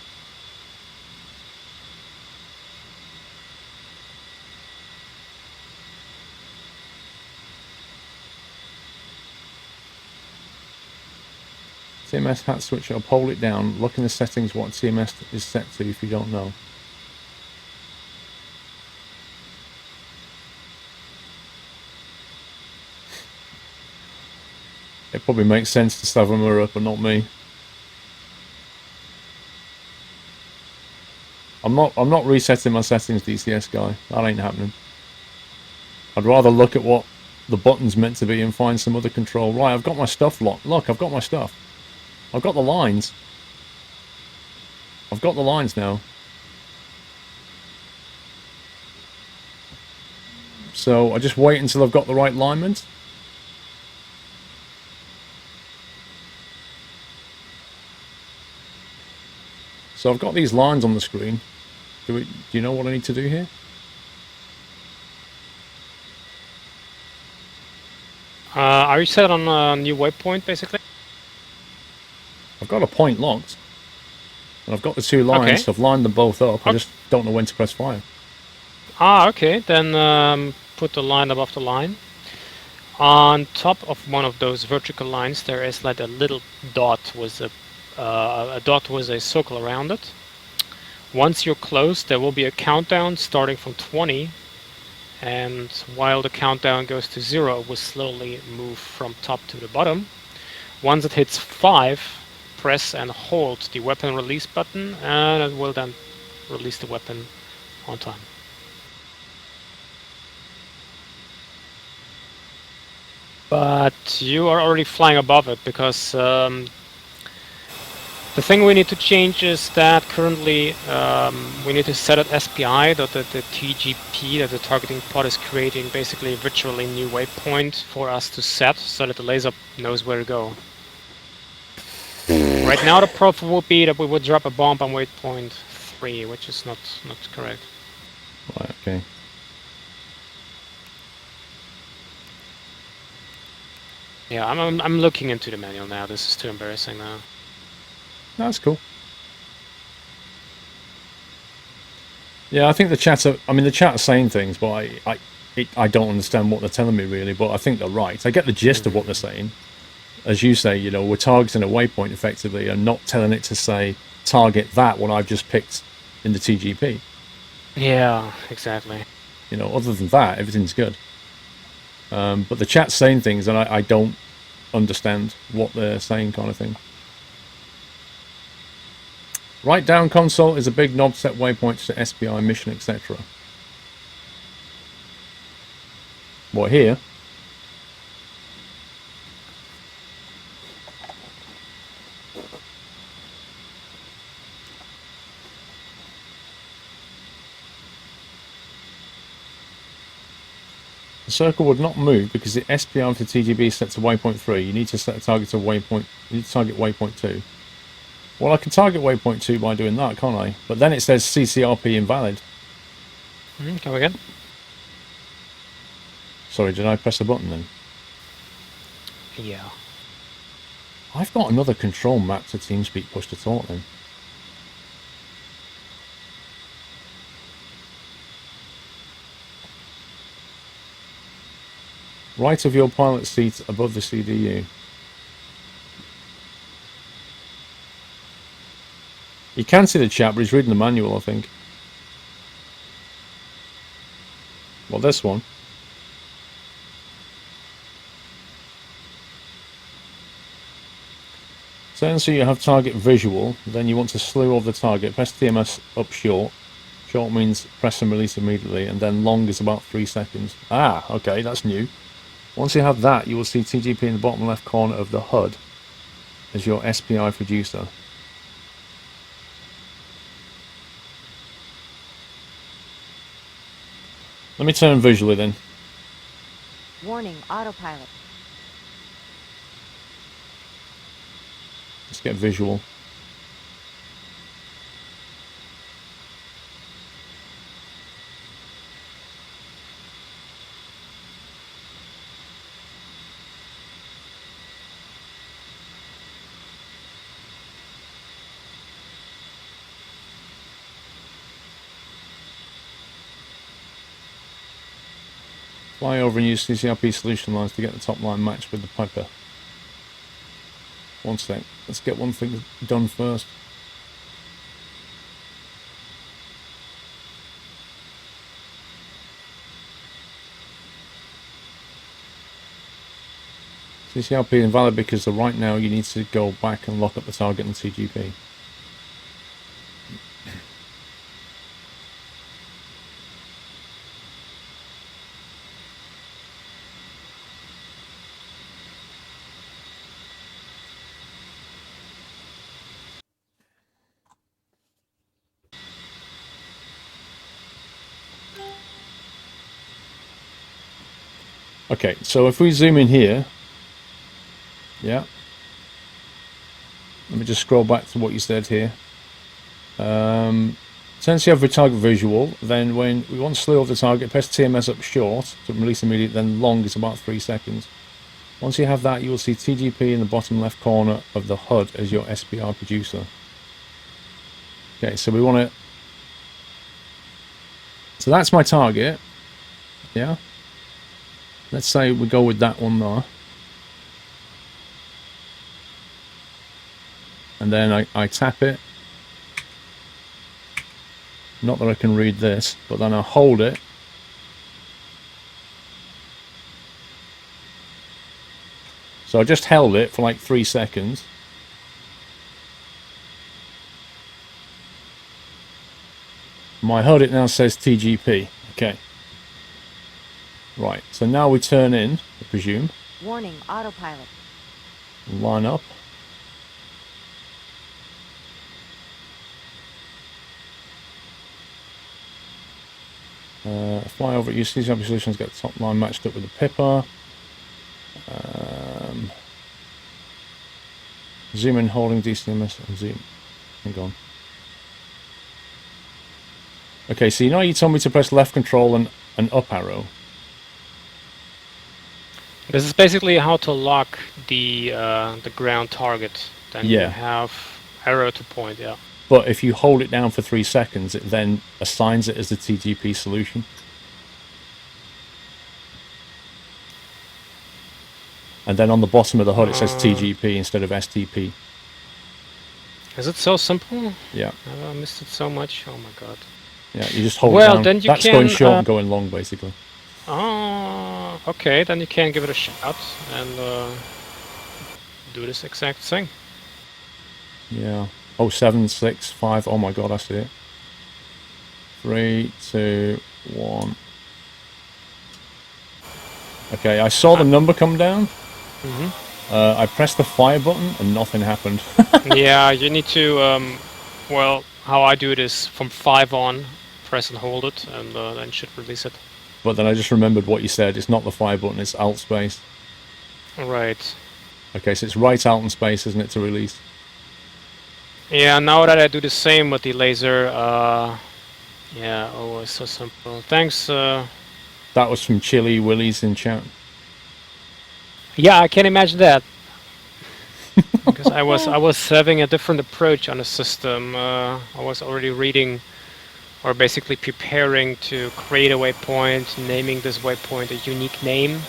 TMS hat switch up, hold it down, look in the settings what TMS is set to if you don't know. It probably makes sense to Stavamura, but not me. I'm not resetting my settings, DCS guy. That ain't happening. I'd rather look at what the button's meant to be and find some other control. Right, I've got my stuff locked. Look, I've got my stuff. I've got the lines. I've got the lines now. So I just wait until I've got the right alignment. So I've got these lines on the screen. Do you know what I need to do here? Are you set on a new waypoint, basically? I've got a point locked. And I've got the two lines, Okay. so I've lined them both up. I just don't know when to press fire. Ah, okay. Then put the line above the line. On top of one of those vertical lines, there is like a little dot with a dot with a circle around it. Once you're close, there will be a countdown starting from 20, and while the countdown goes to 0, we slowly move from top to the bottom. Once it hits 5, press and hold the weapon release button, and it will then release the weapon on time. But you are already flying above it, because the thing we need to change is that currently we need to set at SPI that the TGP, that the targeting pod, is creating basically a virtually new waypoint for us to set so that the laser knows where to go. Right now the proof would be that we would drop a bomb on waypoint 3, which is not correct. Right, okay. Yeah, I'm looking into the manual now. This is too embarrassing now. That's cool. Yeah, I think the chat are saying things, but I don't understand what they're telling me really, but I think they're right. I get the gist of what they're saying. As you say, you know, we're targeting a waypoint effectively and not telling it to say target that what I've just picked in the TGP. Yeah, exactly. You know, other than that, everything's good. But the chat's saying things and I don't understand what they're saying, kind of thing. Write down console is a big knob, set waypoints to SPI, mission, etc. What, here? The circle would not move because the SPI of the TGB is set to waypoint 3. You need to set a target to waypoint. You need to target waypoint 2. Well, I can target waypoint 2 by doing that, can't I? But then it says CCRP invalid. Go again. Sorry, did I press the button then? Yeah. I've got another control map to TeamSpeak push to talk then. Right of your pilot seat above the CDU. You can see the chat, but he's reading the manual, I think. Well, this one. So you have target visual, then you want to slew over the target, press TMS up short. Short means press and release immediately, and then long is about 3 seconds. Ah, okay, that's new. Once you have that, you will see TGP in the bottom left corner of the HUD as your SPI producer. Let me turn visually then. Warning, autopilot. Let's get visual. Fly over and use CCRP solution lines to get the top line matched with the piper. One sec. Let's get one thing done first. CCRP invalid because right now you need to go back and lock up the target in TGP. Okay, so if we zoom in here, yeah, let me just scroll back to what you said here. Since you have a target visual, then when we want to slew over the target, press TMS up short to release immediate, then long is about 3 seconds. Once you have that, you will see TGP in the bottom left corner of the HUD as your SPR producer. Okay, so we want to... So that's my target, yeah? Let's say we go with that one there. And then I tap it. Not that I can read this, but then I hold it. So I just held it for like 3 seconds. My HUD now says TGP. Okay. Right, so now we turn in, I presume. Warning, autopilot. Line up. Fly over use these solutions, get the top line matched up with the Pipper. Zoom in holding DCS and zoom. Hang on. Okay, so you know you told me to press left control and up arrow. This is basically how to lock the ground target. Then you Yeah. have arrow to point, yeah. But if you hold it down for 3 seconds, it then assigns it as the TGP solution. And then on the bottom of the HUD it says TGP instead of STP. Is it so simple? Yeah. I missed it so much. Oh my god. Yeah, you just hold it Well, down. then you That's can, going short and going long, basically. Oh, okay, then you can give it a shot and do this exact thing. Yeah. Oh, 7, 6, 5. Oh my god, I see it. 3, 2, 1. Okay, I saw the number come down. I pressed the fire button and nothing happened. Yeah, you need to, well, how I do it is from 5 on, press and hold it, and then should release it. But then I just remembered what you said. It's not the fire button, it's alt space. Right. Okay, so it's right alt and space, isn't it, to release? Yeah, now that I do the same with the laser, yeah, oh, it's so simple. Thanks, That was from Chili Willies in chat. yeah, I can imagine that. Because I was having a different approach on the system. I was already reading, or basically preparing to create a waypoint, naming this waypoint a unique name,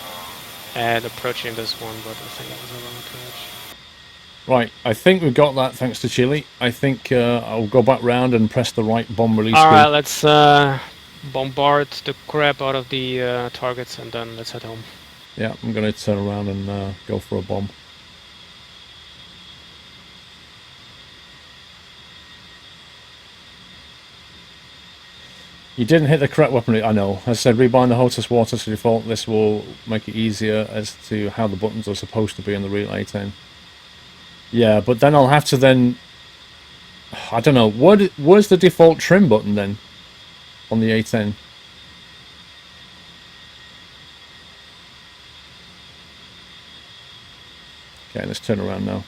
and approaching this one, but I think that was a wrong approach. Right, I think we've got that thanks to Chili. I think I'll go back round and press the right bomb release key. Alright, let's bombard the crap out of the targets and then let's head home. Yeah, I'm going to turn around and go for a bomb. You didn't hit the correct weaponry, I know. As I said, rebind the hostess water to default. This will make it easier as to how the buttons are supposed to be in the real A10. Yeah, but then I'll have to then... I don't know, where's the default trim button then? On the A10? Okay, let's turn around now.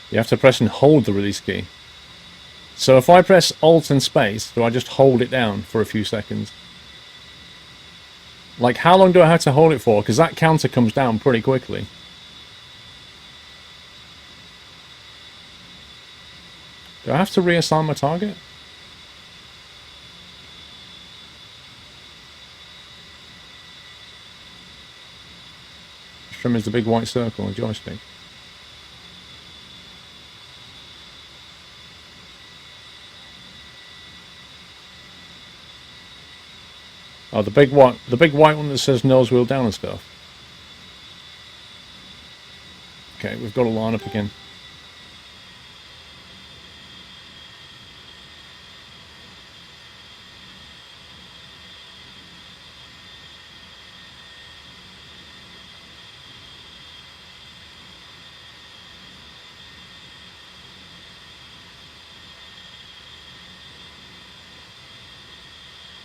You have to press and hold the release key. So if I press Alt and space, do I just hold it down for a few seconds? Like, how long do I have to hold it for? Because that counter comes down pretty quickly. Do I have to reassign my target? Trim is the big white circle on the joystick. Oh, the big white one that says nose wheel down and stuff. Okay, we've got to line up again.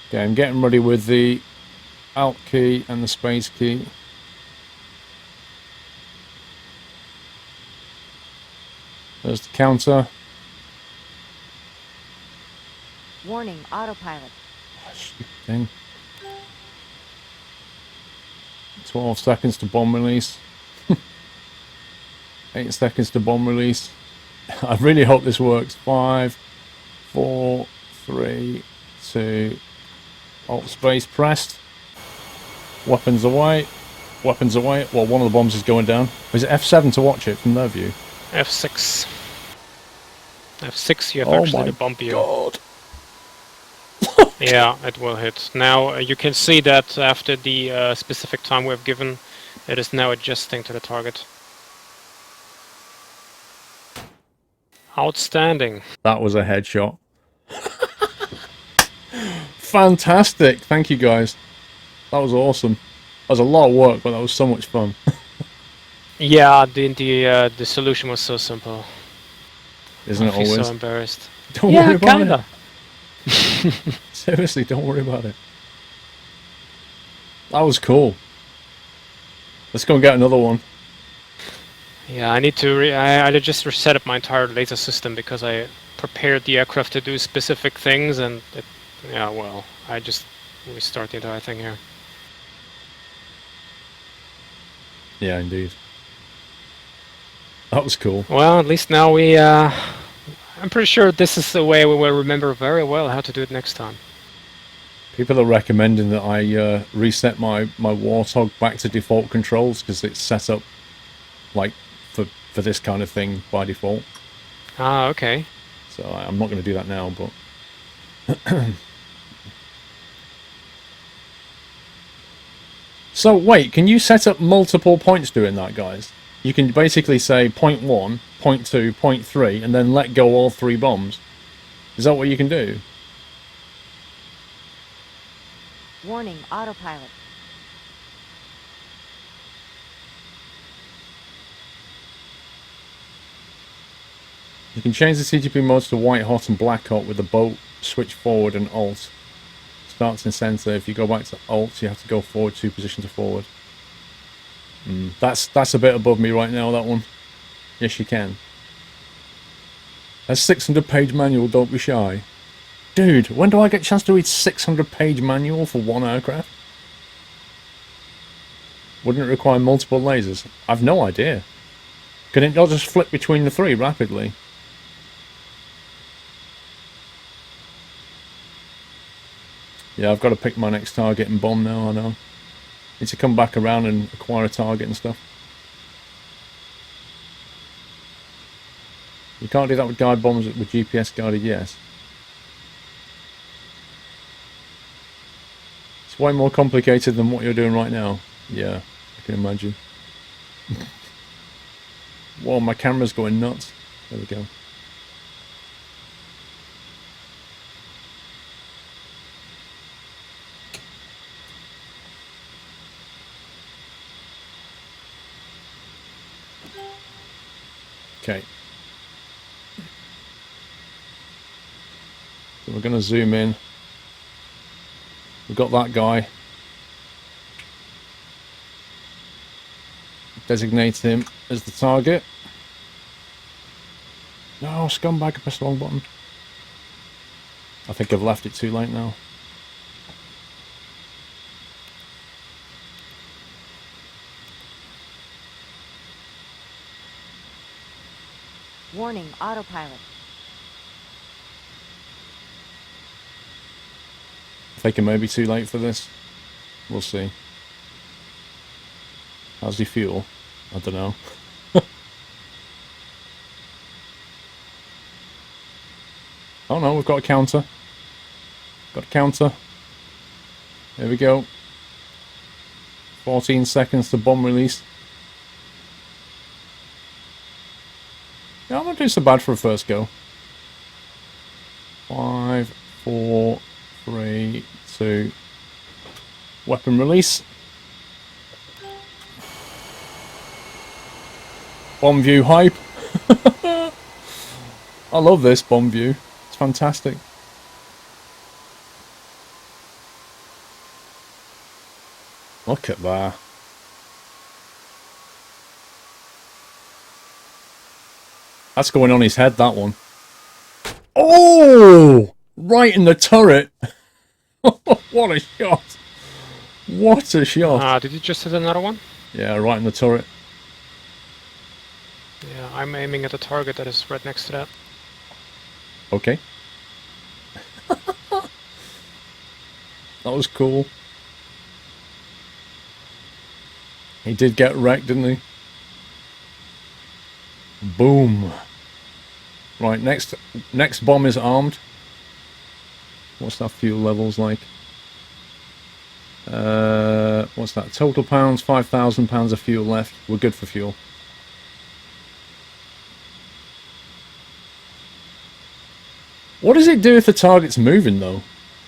Okay, I'm getting ready with the Alt key and the space key. There's the counter. Warning, autopilot. Oh, stupid thing. 12 seconds to bomb release. 8 seconds to bomb release. I really hope this works. 5, 4, 3, 2... Alt space pressed. Weapons away. Weapons away. Well, one of the bombs is going down. Is it F7 to watch it from their view? F6. F6, you have Oh actually my the bump view. god. Yeah, it will hit. Now you can see that after the specific time we've given, it is now adjusting to the target. Outstanding. That was a headshot. Fantastic. Thank you guys. That was awesome. That was a lot of work, but that was so much fun. Yeah, the solution was so simple. Isn't I it feel so always? embarrassed. Don't Yeah, worry about kinda. it. Seriously, don't worry about it. That was cool. Let's go and get another one. Yeah, I need to. I just reset up my entire laser system because I prepared the aircraft to do specific things, and yeah, well, I just restart the entire thing here. Yeah, indeed. That was cool. Well, at least now I'm pretty sure this is the way we will remember very well how to do it next time. People are recommending that I reset my Warthog back to default controls because it's set up like for this kind of thing by default. Ah, okay. So I'm not going to do that now, but so wait, can you set up multiple points doing that, guys? You can basically say point 1, point 2, point 3, and then let go all 3 bombs. Is that what you can do? Warning, autopilot. You can change the CGP modes to white hot and black hot with the boat switch forward and alt. Starts in center. If you go back to alt, you have to go forward 2 positions forward. That's a bit above me right now, that one. Yes, you can. A 600-page manual, don't be shy. Dude, when do I get a chance to read 600-page manual for one aircraft? Wouldn't it require multiple lasers? I've no idea. Can it not just flip between the 3 rapidly? Yeah, I've got to pick my next target and bomb now, I know. Need to come back around and acquire a target and stuff. You can't do that with guide bombs with GPS guided, yes. It's way more complicated than what you're doing right now. Yeah, I can imagine. Whoa, my camera's going nuts. There we go. Okay. So we're going to zoom in. We've got that guy. Designate him as the target. No, scumbag, I pressed the wrong button. I think I've left it too late now. Warning, autopilot. I think it may be too late for this. We'll see. How's he feel? I don't know. Oh no, we've got a counter. Got a counter. There we go. 14 seconds to bomb release. Yeah, I'm not doing so bad for a first go. 5, 4, 3, 2. Weapon release. Bomb view hype. I love this bomb view. It's fantastic. Look at that. That's going on his head, that one. Oh! Right in the turret. What a shot. What a shot. Did you just hit another one? Yeah, right in the turret. Yeah, I'm aiming at a target that is right next to that. Okay. That was cool. He did get wrecked, didn't he? Boom. Right, next bomb is armed. What's that fuel levels like? What's that? Total pounds, 5,000 pounds of fuel left. We're good for fuel. What does it do if the target's moving, though?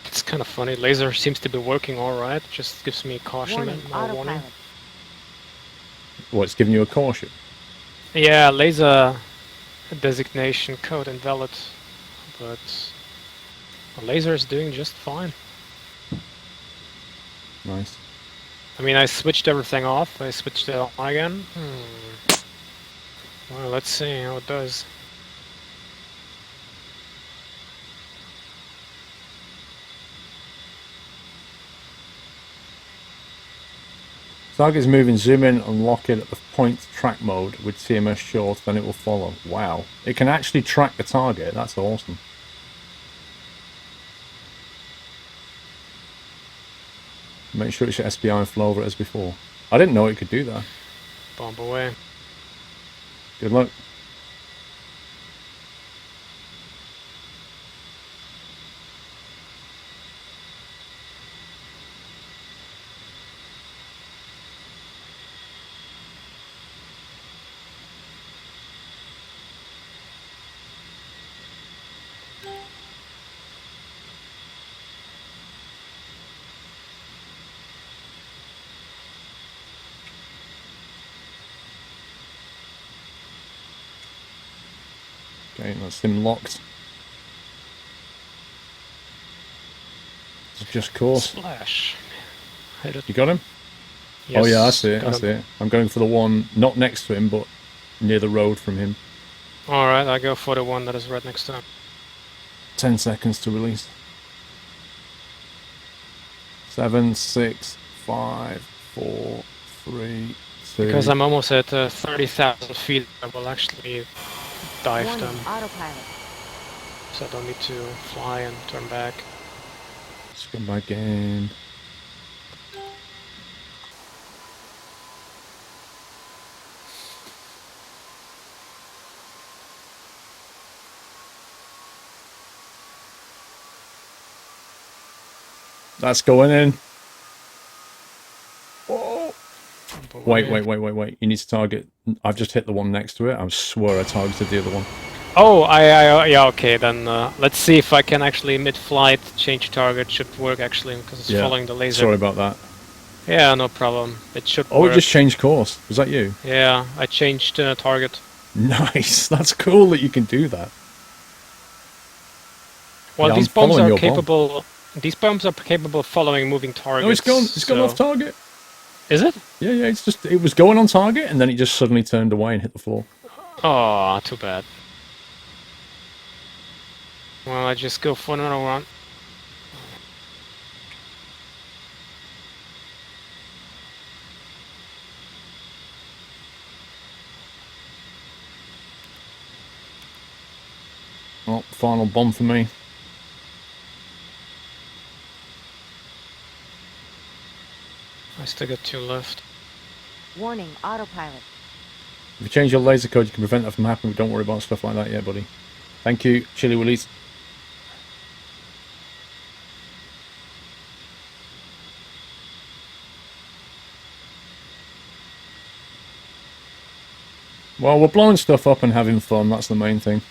It's kind of funny. Laser seems to be working alright. Just gives me caution Warning, and no warning. autopilot. Well, it's giving you a caution. Yeah, laser designation code invalid. But the laser is doing just fine. Nice. I mean, I switched everything off. I switched it on again. Well, let's see how it does. Target's moving, zoom in and lock it at the point track mode with TMS short, then it will follow. Wow. It can actually track the target. That's awesome. Make sure it's your SPI and flow over it as before. I didn't know it could do that. Bomb away. Good luck. Okay, that's him locked. It's just course. Splash. Hit it. You got him? Yes, Oh yeah, I see it, I got see him. it. I'm going for the one not next to him, but near the road from him. Alright, I go for the one that is right next to him. 10 seconds to release. 7, 6, 5, 4, 3, 2... Because I'm almost at 30,000 feet, I will actually dive Warning, them. autopilot. So I don't need to fly and turn back. Let's come back in. That's going in. Oh. Wait. You need to target. I've just hit the one next to it. I swear I targeted the other one. Oh, yeah, okay, then let's see if I can actually mid-flight change target. Should work actually, because it's following the laser. Sorry about that. Yeah, no problem. It should Oh, work. it just changed course. Was that you? Yeah, I changed target. Nice. That's cool that you can do that. Well, Yeah, these I'm bombs following are your bomb. capable. These bombs are capable of following moving targets. No, it's gone. It's gone off target. Is it? Yeah. It's just it was going on target and then it just suddenly turned away and hit the floor. Oh, too bad. Well, I just go for another one. Oh, final bomb for me. I still got 2 left. Warning, autopilot. If you change your laser code, you can prevent that from happening. But don't worry about stuff like that yet, buddy. Thank you, Chili Willies. Well, we're blowing stuff up and having fun. That's the main thing.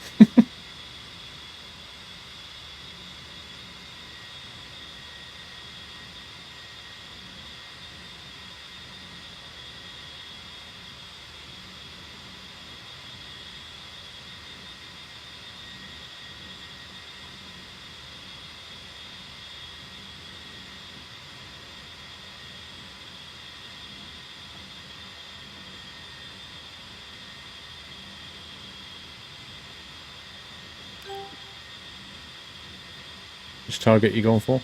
Which target are you going for?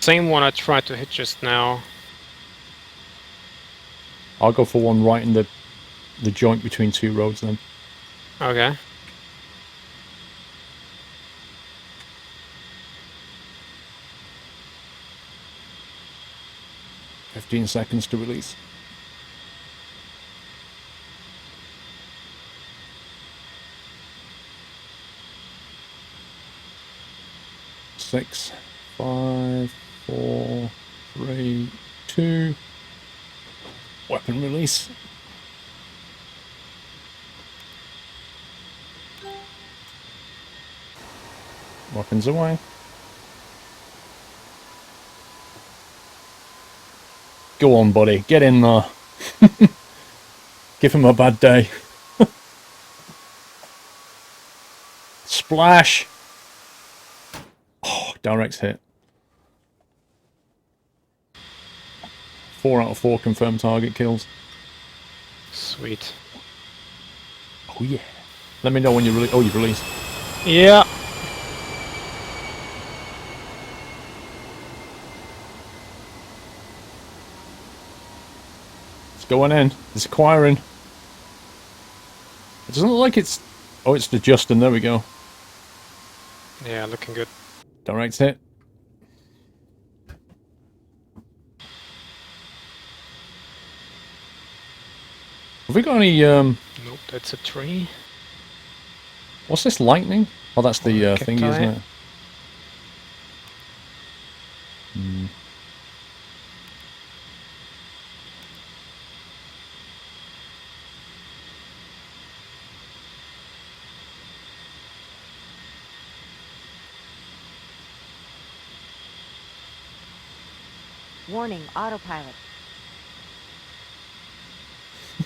Same one I tried to hit just now. I'll go for one right in the joint between 2 roads then. Okay. $15 seconds to release. 6, 5, 4, 3, 2. Weapon release. Weapons away. Go on, buddy. Get in there. Give him a bad day. Splash. Oh, direct hit. 4 out of 4 confirmed target kills. Sweet. Oh yeah. Let me know when you release. Oh, you've released. Yeah. It's going in. It's acquiring. It doesn't look like it's... Oh, it's adjusting. There we go. Yeah, looking good. Direct hit. Have we got any... Nope, that's a tree. What's this, lightning? Oh, that's the thingy, isn't it? Hmm. Warning, autopilot.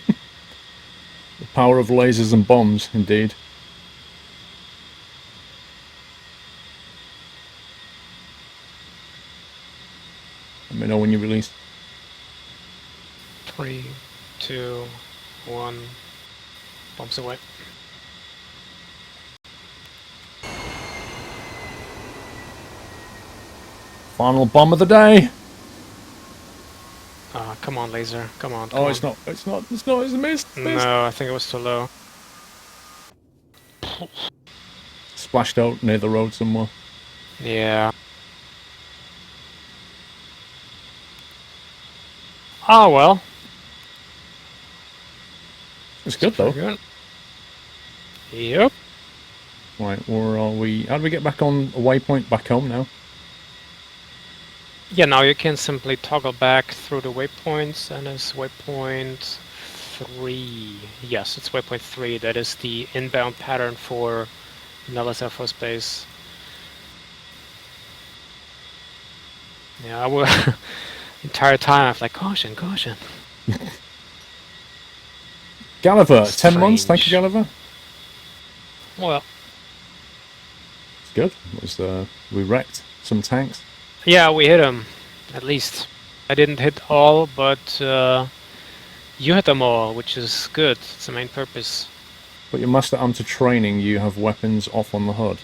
The power of lasers and bombs, indeed. Let me know when you release. 3, 2, 1. Bombs away. Final bomb of the day. Come on, laser. Come on. Oh, it's not. It's not. It's not. It's a miss. No, I think it was too low. Splashed out near the road somewhere. Yeah. Oh well. It's good though. Good. Yep. Right, where are we? How do we get back on a waypoint back home now? Yeah, now you can simply toggle back through the waypoints, and it's waypoint 3. Yes, it's waypoint 3. That is the inbound pattern for Nellis Air Force Base. Yeah, I will. Entire time I was like, caution, caution. Gulliver, 10 months. Thank you, Strange. Gulliver. Well, It's good. It was, we wrecked some tanks. yeah, we hit them, at least. I didn't hit all, but you hit them all, which is good. It's the main purpose. But your master arm to training, you have weapons off on the HUD.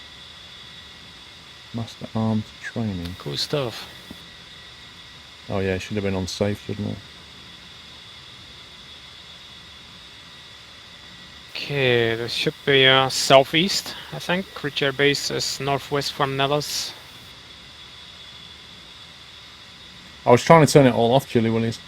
Master arm to training. Cool stuff. Oh yeah, it should have been on safe, shouldn't it? Okay, this should be southeast, I think. Creature base is northwest from Nellis. I was trying to turn it all off, Chili Willies.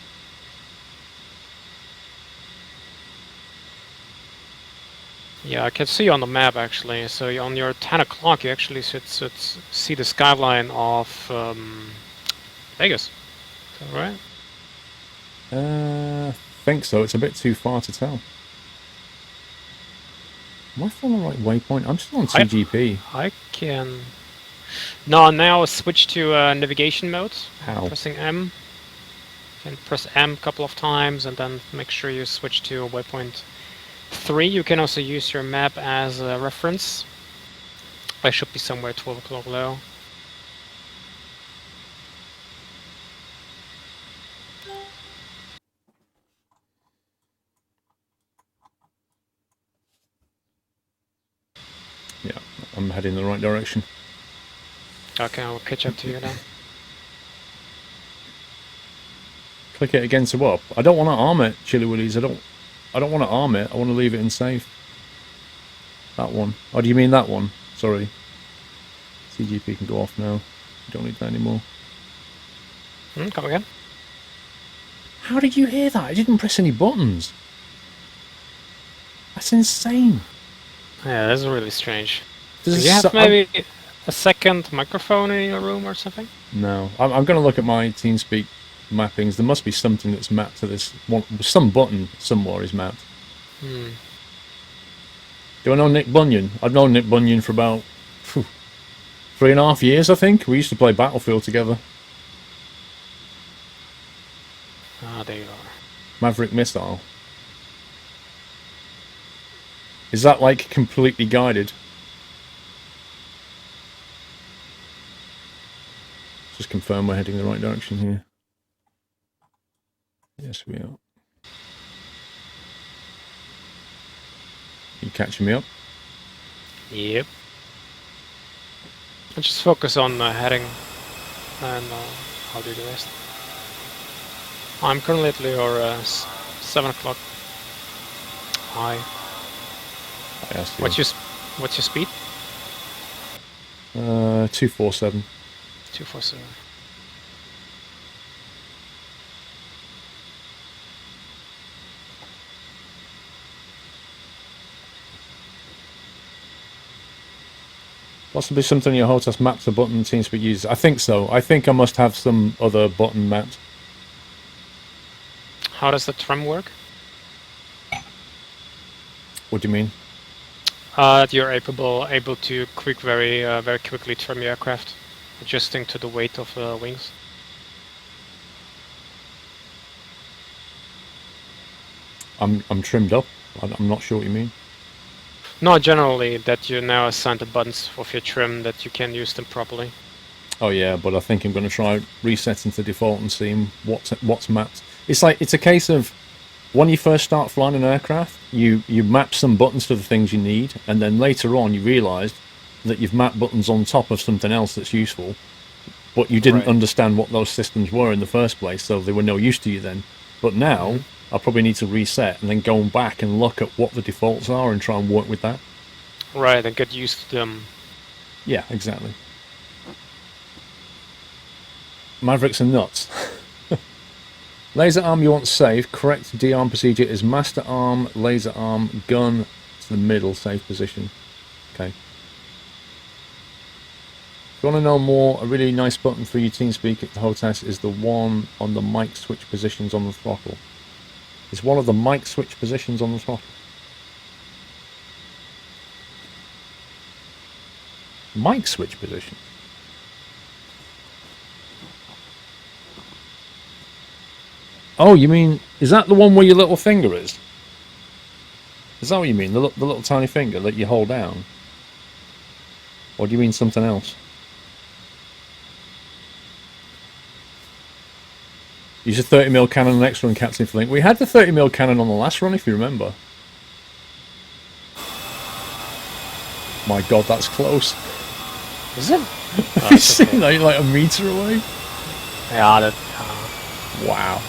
Yeah, I can see on the map actually. So on your 10 o'clock, you actually should see the skyline of Vegas. Is that right? I think so. It's a bit too far to tell. Am I on the right waypoint? I'm still on TGP. I can. No, now switch to navigation mode. How? Pressing M. You can press M a couple of times and then make sure you switch to waypoint 3. You can also use your map as a reference. I should be somewhere 12 o'clock low. Yeah, I'm heading in the right direction. Okay, I'll catch up to you then. Click it again to up. I don't want to arm it, Chili Willies. I don't want to arm it. I want to leave it in safe. That one. Oh, do you mean that one? Sorry. CGP can go off now. You don't need that anymore. Come again? How did you hear that? I didn't press any buttons. That's insane. Yeah, that's really strange. Does You it have maybe a second microphone in your room or something? No. I'm going to look at my TeamSpeak mappings. There must be something that's mapped to this one. Some button somewhere is mapped. Hmm. Do I know Nick Bunyan? I've known Nick Bunyan for about 3.5 years, I think. We used to play Battlefield together. Ah, there you are. Maverick missile. Is that like completely guided? Just confirm we're heading in the right direction here. Yes, we are. You catching me up? Yep. And just focus on heading, and I'll do the rest. I'm currently at your 7 o'clock. Hi. I asked you. What's your speed? 247. 247. Possibly something in your hotel's maps a button TeamSpeak uses. I think so. I think I must have some other button mapped. How does the trim work? What do you mean? You're able to very quickly trim your aircraft, adjusting to the weight of the wings. I'm trimmed up. I'm not sure what you mean. No, generally that you now assign the buttons of your trim that you can use them properly. Oh yeah, but I think I'm going to try resetting to default and seeing what's mapped. It's a case of when you first start flying an aircraft, you map some buttons to the things you need, and then later on you realise that you've mapped buttons on top of something else that's useful, but you didn't understand what those systems were in the first place, so they were no use to you then. But now, I'll probably need to reset and then go back and look at what the defaults are and try and work with that. Right, and get used to them. Yeah, exactly. Mavericks are nuts. Laser arm you want safe. Correct D-arm procedure is master arm, laser arm, gun to the middle, safe position. Okay. If you want to know more, a really nice button for your TeamSpeak at the hotess is the one on the mic switch positions on the throttle. It's one of the mic switch positions on the throttle. Mic switch position? Oh, you mean, is that the one where your little finger is? Is that what you mean? The little tiny finger that you hold down? Or do you mean something else? Use a 30mm cannon on the next run, Captain Flink. We had the 30mm cannon on the last run, if you remember. My god, that's close. Is it? Have you seen that? You're like a meter away? Yeah, that... Wow.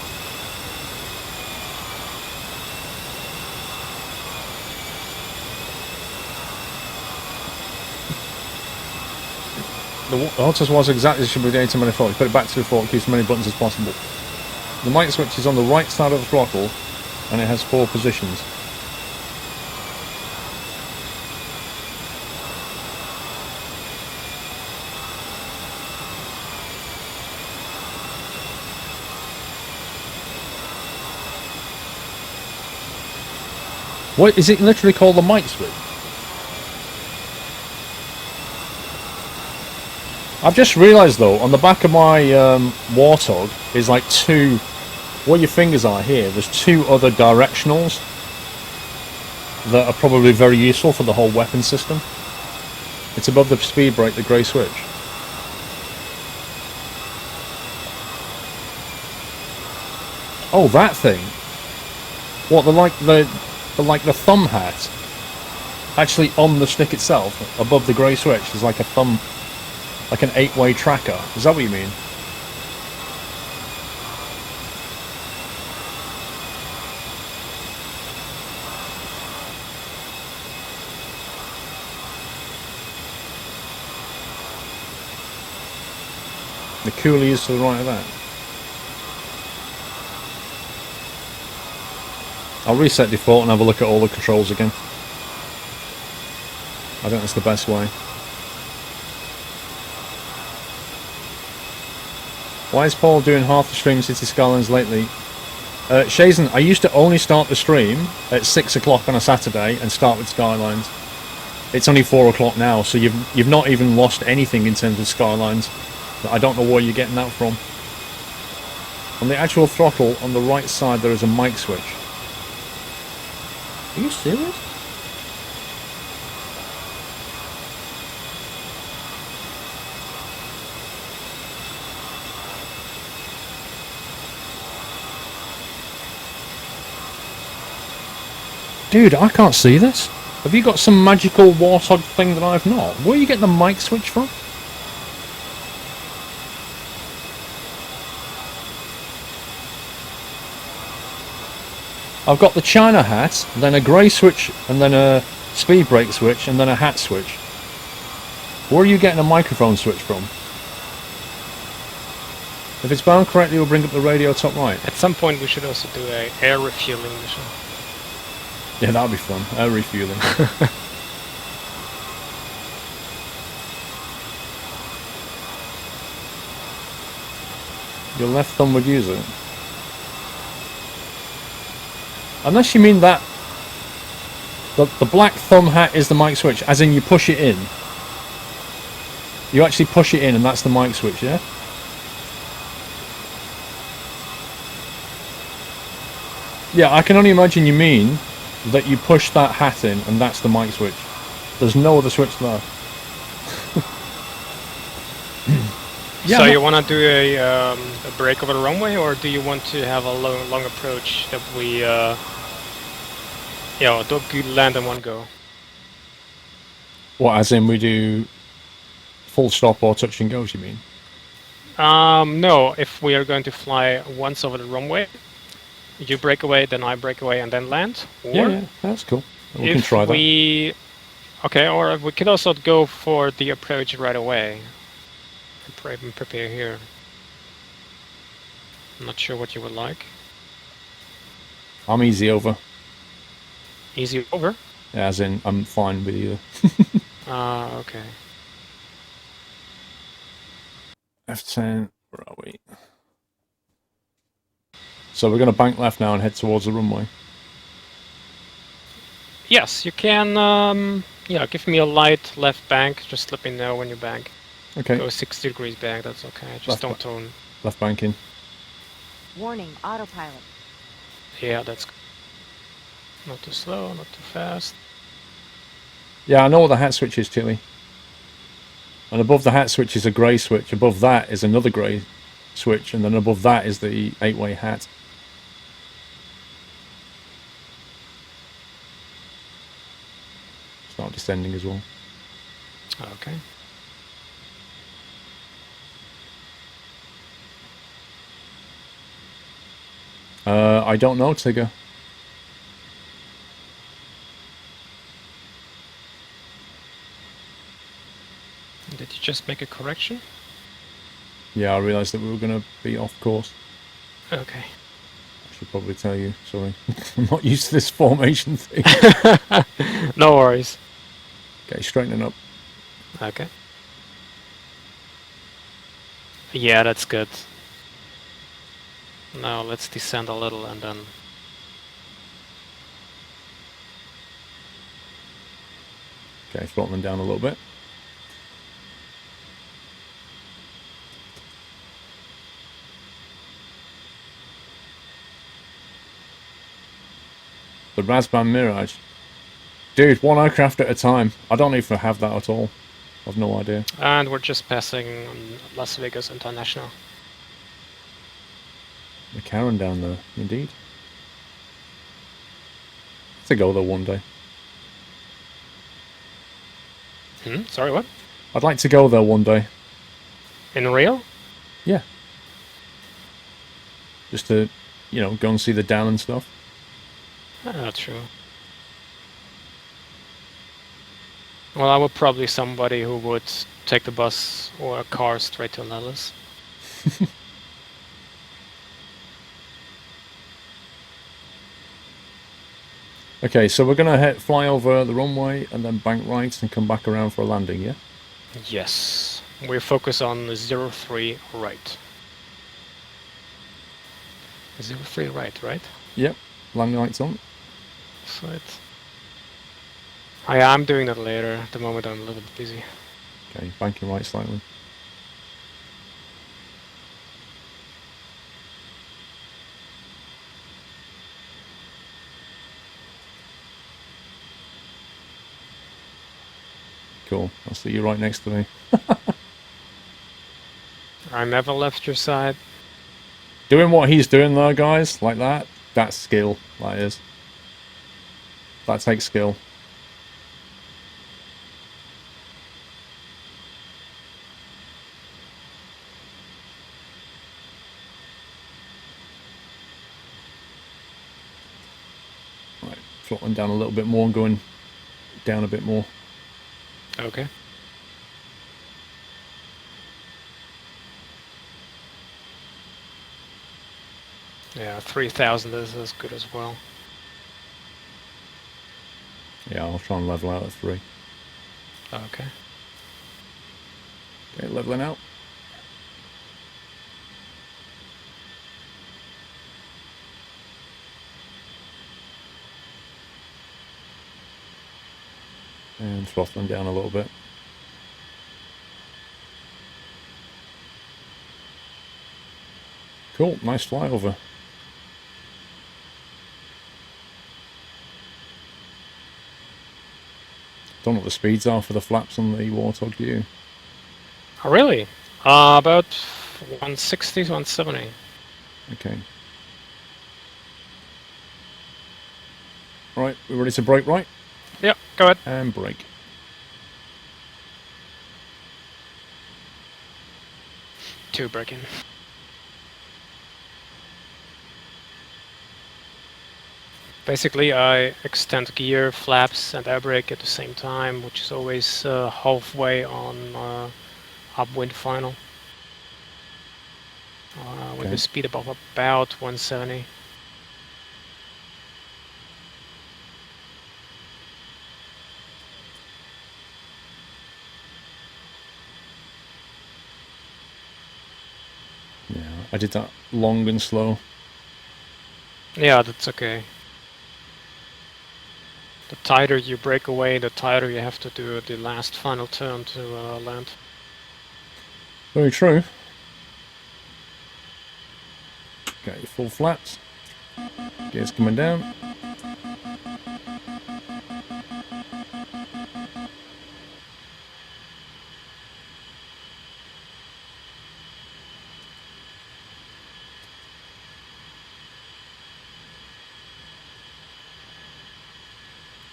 The hotess was exactly as should be data manifold. Put it back to the default, keep as many buttons as possible. The mic switch is on the right side of the throttle, and it has 4 positions. What is it literally called, the mic switch? I've just realised though, on the back of my Warthog is like 2, where your fingers are here, there's 2 other directionals that are probably very useful for the whole weapon system. It's above the speed brake, the grey switch. Oh, that thing. What, the thumb hat? Actually on the stick itself, above the grey switch, there's like a thumb, like an 8-way tracker. Is that what you mean? The coolie is to the right of that. I'll reset default and have a look at all the controls again. I think that's the best way. Why is Paul doing half the stream City Skylines lately? Shazen, I used to only start the stream at 6 o'clock on a Saturday and start with Skylines. It's only 4 o'clock now, so you've not even lost anything in terms of Skylines. I don't know where you're getting that from. On the actual throttle on the right side there is a mic switch. Are you serious? Dude, I can't see this. Have you got some magical warthog thing that I've not? Where are you getting the mic switch from? I've got the China hat, then a grey switch, and then a speed brake switch, and then a hat switch. Where are you getting a microphone switch from? If it's bound correctly, we'll bring up the radio top right. At some point we should also do a air refueling mission. Yeah, that'll be fun. Air refueling. Your left thumb would use it. Unless you mean that the black thumb hat is the mic switch, as in you push it in. You actually push it in and that's the mic switch, yeah? Yeah, I can only imagine you mean that you push that hat in and that's the mic switch. There's no other switch there. Yeah, so you want to do a break over the runway, or do you want to have a long approach that we, don't land in one go? What, as in we do full stop or touch and goes, you mean? No, if we are going to fly once over the runway, you break away, then I break away, and then land. Or yeah, that's cool. We can try that. Okay, or we could also go for the approach right away. And prepare here. I'm not sure what you would like. I'm easy over. Easy over? Yeah, as in, I'm fine with either. Okay. F10, where are we? So we're going to bank left now and head towards the runway. Yes, you can, give me a light left bank. Just let me know when you bank. Okay. Go 60 degrees back, that's okay. Just don't turn. Left banking. Warning, autopilot. Yeah, that's good. Not too slow, not too fast. Yeah, I know what the hat switch is, Tilly. And above the hat switch is a grey switch. Above that is another grey switch. And then above that is the 8-way hat. Start descending as well. Okay. I don't know, Tigger. Did you just make a correction? Yeah, I realised that we were going to be off course. Okay. I should probably tell you, sorry. I'm not used to this formation thing. No worries. Okay, straightening up. Okay. Yeah, that's good. Now let's descend a little and then... Okay, throttling down a little bit. The Razban Mirage. Dude, one aircraft at a time. I don't even have that at all. I've no idea. And we're just passing Las Vegas International. The Karen down there, indeed. To go there one day. Sorry, what? I'd like to go there one day. In real? Yeah. Just to, go and see the dam and stuff. True. Well, I would probably somebody who would take the bus or a car straight to Nellis. Okay, so we're going to fly over the runway and then bank right and come back around for a landing, yeah? Yes. We focus on 03 right. 03 right? Yep, landing lights on. So it's... Oh, yeah, I'm doing that later. At the moment I'm a little bit busy. Okay, banking right slightly. Cool. I see you right next to me. I never left your side. Doing what he's doing there, guys, like that, that's skill. That is. That takes skill. Right, throttling down a little bit more and going down a bit more. Okay. Yeah, 3000 is as good as well. Yeah, I'll try and level out at 3. Okay. Okay, leveling out. And throttling down a little bit. Cool, nice flyover. Don't know what the speeds are for the flaps on the Warthog, do you? Oh, really? About 160 to 170. Okay. Right, we're ready to brake right? Yep, go ahead. And brake. Two braking. Basically, I extend gear, flaps, and air brake at the same time, which is always halfway on upwind final. With Okay. the speed above about 170. Yeah, I did that long and slow. Yeah, that's okay. The tighter you break away, the tighter you have to do the last final turn to land. Very true. Okay, full flaps. Gears coming down.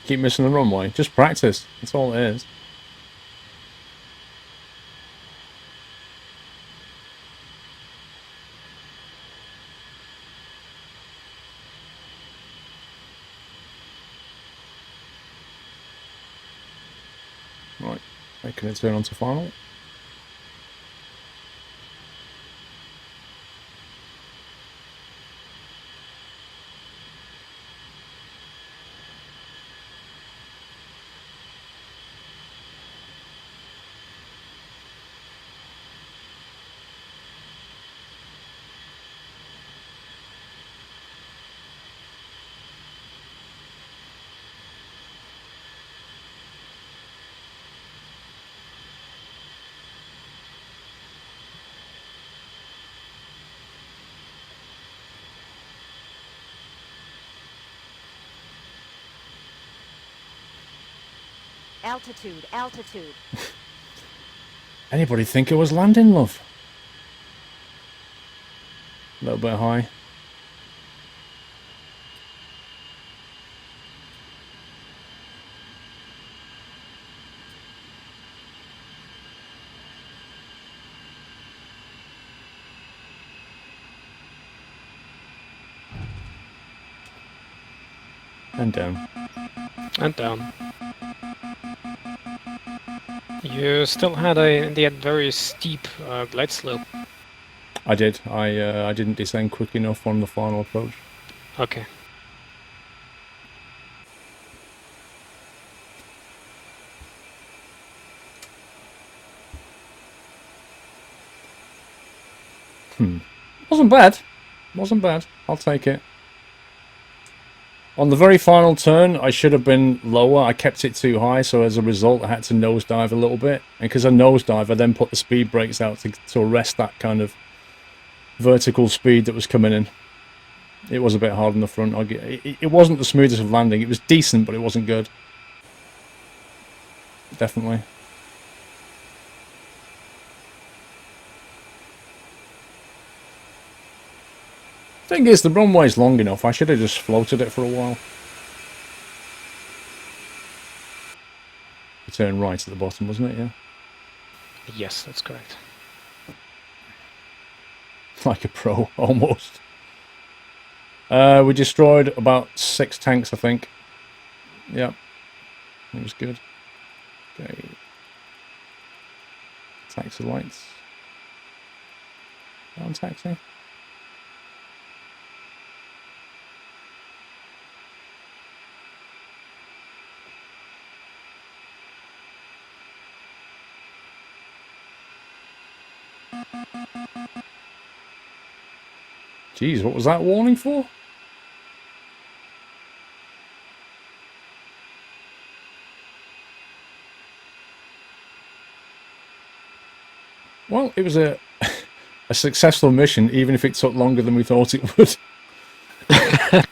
Keep missing the runway. Just practice. That's all it is. Right, making it turn onto final. Altitude, altitude. Anybody think it was landing, love? A little bit high. And down. And down. You still had in the end, very steep glide slope. I did. I didn't descend quick enough on the final approach. Okay. Wasn't bad. Wasn't bad. I'll take it. On the very final turn, I should have been lower. I kept it too high, so as a result, I had to nosedive a little bit. And because I nosedive, I then put the speed brakes out to arrest that kind of vertical speed that was coming in. It was a bit hard on the front. It wasn't the smoothest of landing. It was decent, but it wasn't good. Definitely. Thing is, the runway's long enough. I should have just floated it for a while. You turn right at the bottom, wasn't it? Yeah. Yes, that's correct. Like a pro, almost. We destroyed about 6 tanks, I think. Yeah. It was good. Okay. Taxi lights. On taxi. Jeez, what was that warning for? Well, it was a successful mission, even if it took longer than we thought it would.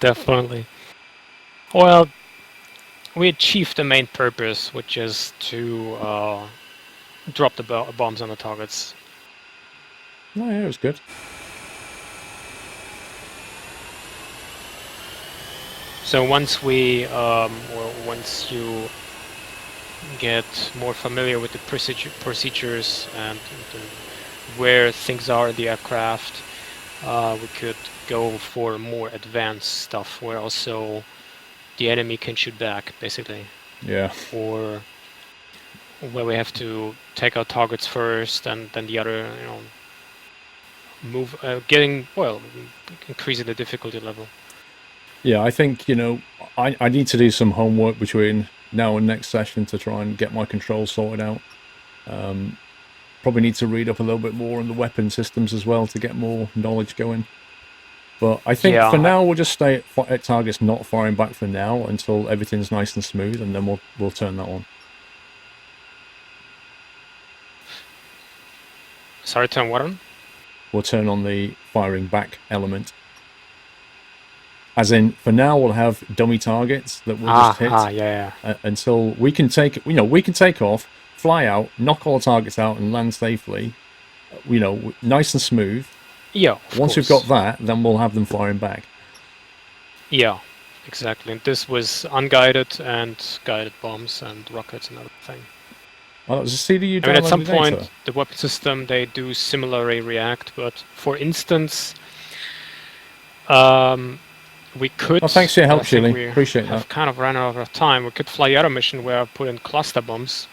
Definitely. Well, we achieved the main purpose, which is to drop the bombs on the targets. Oh, yeah, it was good. So once once you get more familiar with the procedures and where things are in the aircraft, we could go for more advanced stuff where also the enemy can shoot back, basically. Yeah. Or where we have to take out targets first and then the other, move, increasing the difficulty level. Yeah, I think, I need to do some homework between now and next session to try and get my controls sorted out. Probably need to read up a little bit more on the weapon systems as well to get more knowledge going. But I think for now we'll just stay at targets not firing back for now until everything's nice and smooth, and then we'll turn that on. Sorry, turn what on? We'll turn on the firing back element. As in, for now, we'll have dummy targets that we'll just hit until we can take. We can take off, fly out, knock all the targets out, and land safely. Nice and smooth. Yeah. Once we've got that, then we'll have them firing back. Yeah, exactly. And this was unguided and guided bombs and rockets and everything. Well, that was a CD you downloaded. I mean, at some point, the weapon system they do similarly react, but for instance, we could. Well, thanks for your help, Shirley. Appreciate that. I've kind of ran out of time. We could fly the other mission where I put in cluster bombs.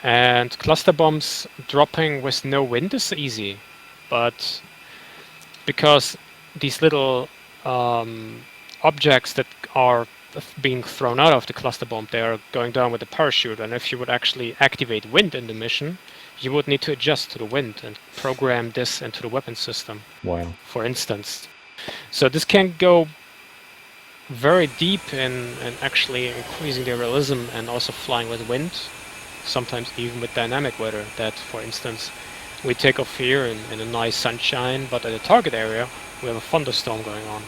And cluster bombs dropping with no wind is easy. But because these little objects that are being thrown out of the cluster bomb, they are going down with a parachute. And if you would actually activate wind in the mission, you would need to adjust to the wind and program this into the weapon system. Wow. For instance. So this can go very deep in actually increasing the realism and also flying with wind, sometimes even with dynamic weather. That, for instance, we take off here in a nice sunshine, but at the target area we have a thunderstorm going on.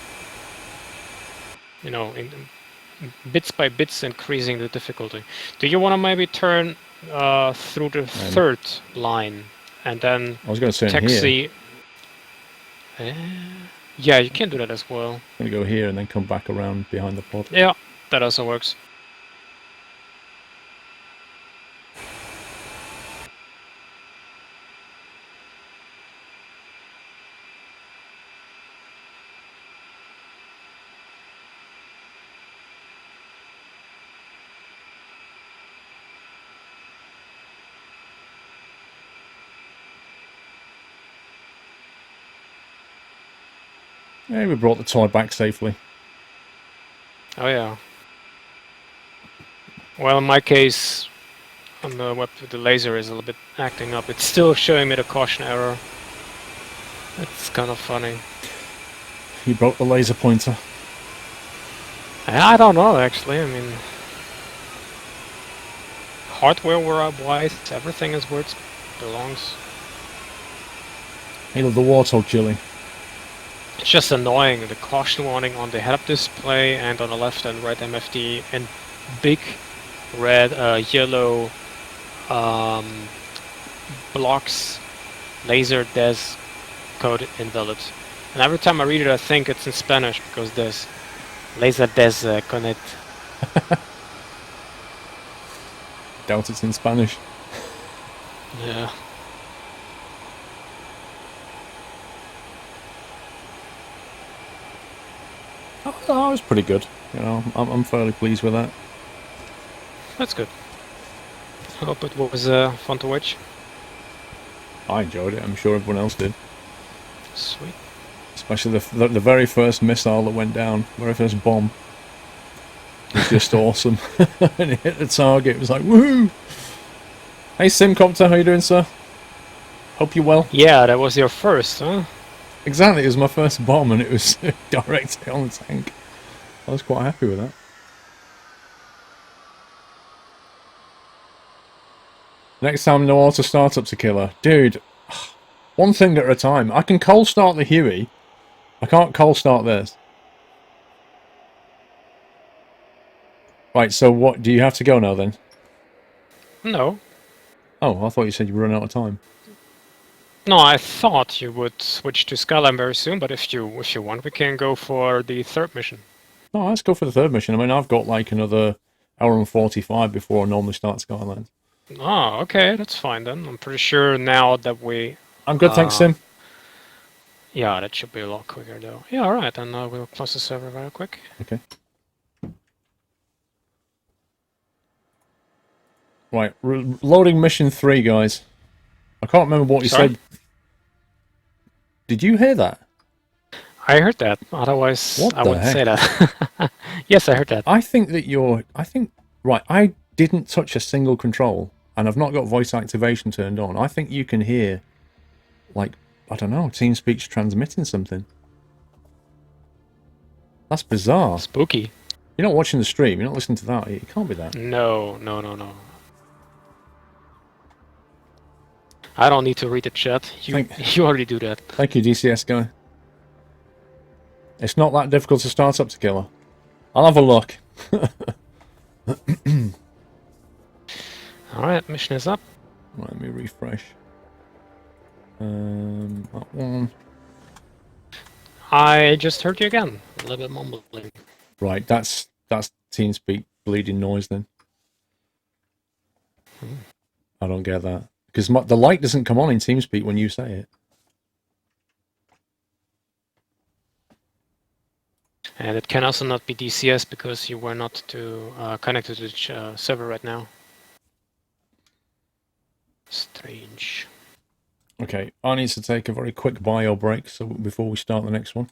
In bits by bits increasing the difficulty. Do you want to maybe turn through the third line and then I was going to turn taxi? Here. Yeah, you can do that as well. I'm going to go here and then come back around behind the pod. Yeah, that also works. Yeah, we brought the toy back safely. Oh yeah. Well, in my case, on the laser is a little bit acting up. It's still showing me the caution error. It's kind of funny. you broke the laser pointer. I don't know, actually. I mean, hardware-wise, everything is where it belongs. Hail of the Warthog, Chili. It's just annoying, the caution warning on the head-up display and on the left and right MFD in big red, yellow blocks, laser des code invalid. And every time I read it, I think it's in Spanish because there's laser des connect. Doubt it's in Spanish. Yeah. Oh, that was pretty good. You know, I'm fairly pleased with that. That's good. I hope it was fun to watch. I enjoyed it. I'm sure everyone else did. Sweet. Especially the very first missile that went down, very first bomb. It was just awesome. And it hit the target. It was like, woohoo! Hey, Simcopter, how you doing, sir? Hope you're well. Yeah, that was your first, huh? Exactly, it was my first bomb, and it was directly on the tank. I was quite happy with that. Next time, no auto startups a killer. Dude, one thing at a time. I can cold start the Huey. I can't cold start this. Right, so what, do you have to go now then? No. Oh, I thought you said you were running out of time. No, I thought you would switch to Skyline very soon, but if you want, we can go for the third mission. No, let's go for the third mission. I mean, I've got like another hour and 45 before I normally start Skylines. Oh, okay, that's fine then. I'm pretty sure now that we... I'm good, thanks, Sim. Yeah, that should be a lot quicker though. Yeah, alright, then we'll close the server very quick. Okay. Right, loading mission 3, guys. I can't remember what you Sorry? said. Did you hear that? I heard that, otherwise What I the wouldn't heck? say that. Yes, I heard that. I think that right, I didn't touch a single control, and I've not got voice activation turned on. I think you can hear, like, I don't know, TeamSpeak's transmitting something. That's bizarre. Spooky. You're not watching the stream, you're not listening to that. It can't be that. No. I don't need to read the chat. You already do that. Thank you, DCS guy. It's not that difficult to start up to killer. I'll have a look. Alright, mission is up. Right, let me refresh. That one. I just heard you again. A little bit mumbling. Right, that's TeamSpeak bleeding noise then. I don't get that. Because the light doesn't come on in TeamSpeak when you say it. And it can also not be DCS because you were not connected to the server right now. Strange. Okay, I need to take a very quick bio break so before we start the next one.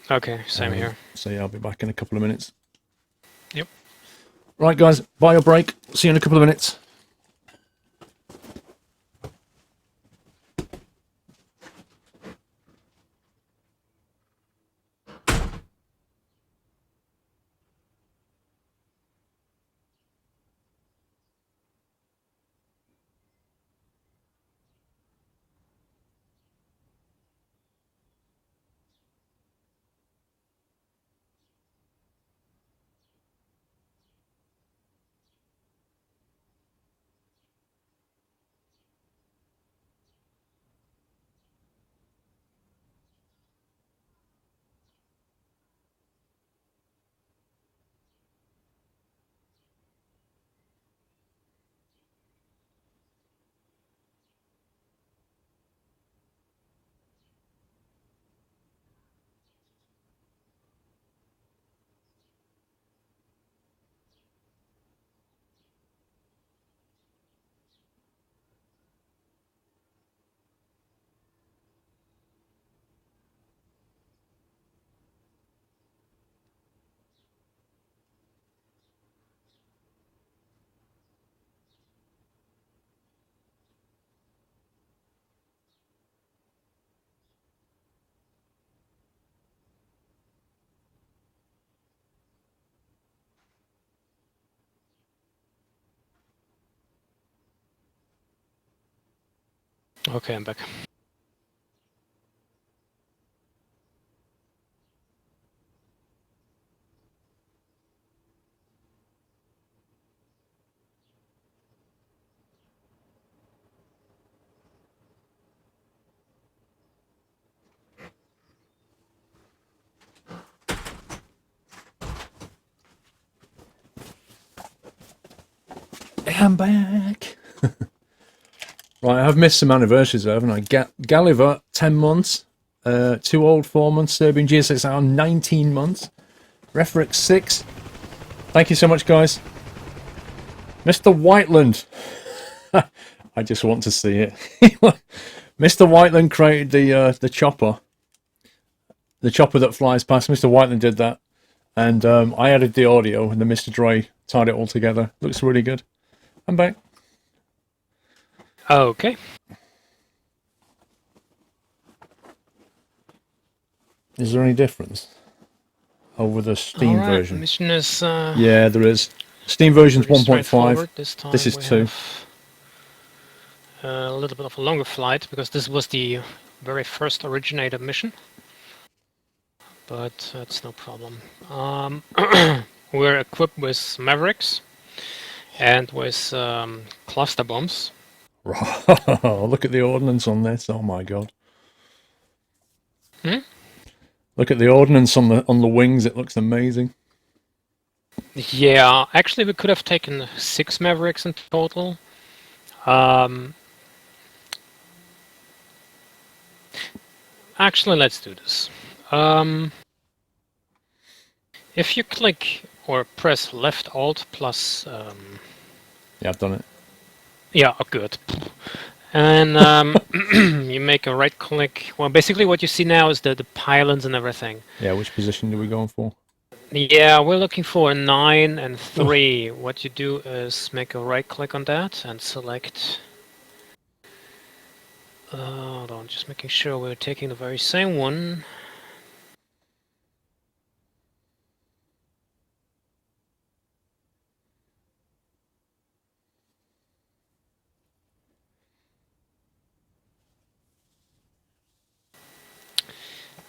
Okay, same here. So yeah, I'll be back in a couple of minutes. Yep. Right, guys, bio break. See you in a couple of minutes. Okay, I'm back. I'm back. Right, I've missed some anniversaries though, haven't I? Gulliver, 10 months. Too Old, 4 months. Serbian GSXR, 19 months. Refrick, 6. Thank you so much, guys. Mr. Whiteland. I just want to see it. Mr. Whiteland created the chopper. The chopper that flies past. Mr. Whiteland did that. And I added the audio, and then Mr. Dre tied it all together. Looks really good. I'm back. Okay. Is there any difference over the Steam Alright, version? mission is Yeah, there is. Steam version's pretty 1.5. straightforward. This is we 2. have a little bit of a longer flight because this was the very first originator mission. But that's no problem. We're equipped with Mavericks and with cluster bombs. Look at the ordnance on this. Oh my god. Hmm? Look at the ordnance on the wings. It looks amazing. Yeah, actually we could have taken 6 Mavericks in total. Actually, let's do this. If you click or press left alt plus... Yeah, I've done it. yeah, oh, good. And you make a right click. Well, basically what you see now is the pylons and everything. Yeah, which position are we going for? Yeah, we're looking for 9 and 3. What you do is make a right click on that and select... hold on, just making sure we're taking the very same one.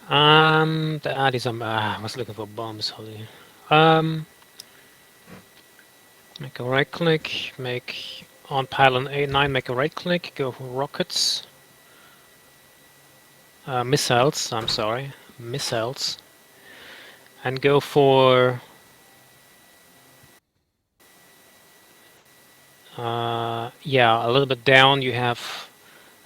I was looking for bombs, holy. Make a right click, make on pylon A9, make a right click, go for rockets. Missiles, I'm sorry, missiles. And go for yeah, a little bit down you have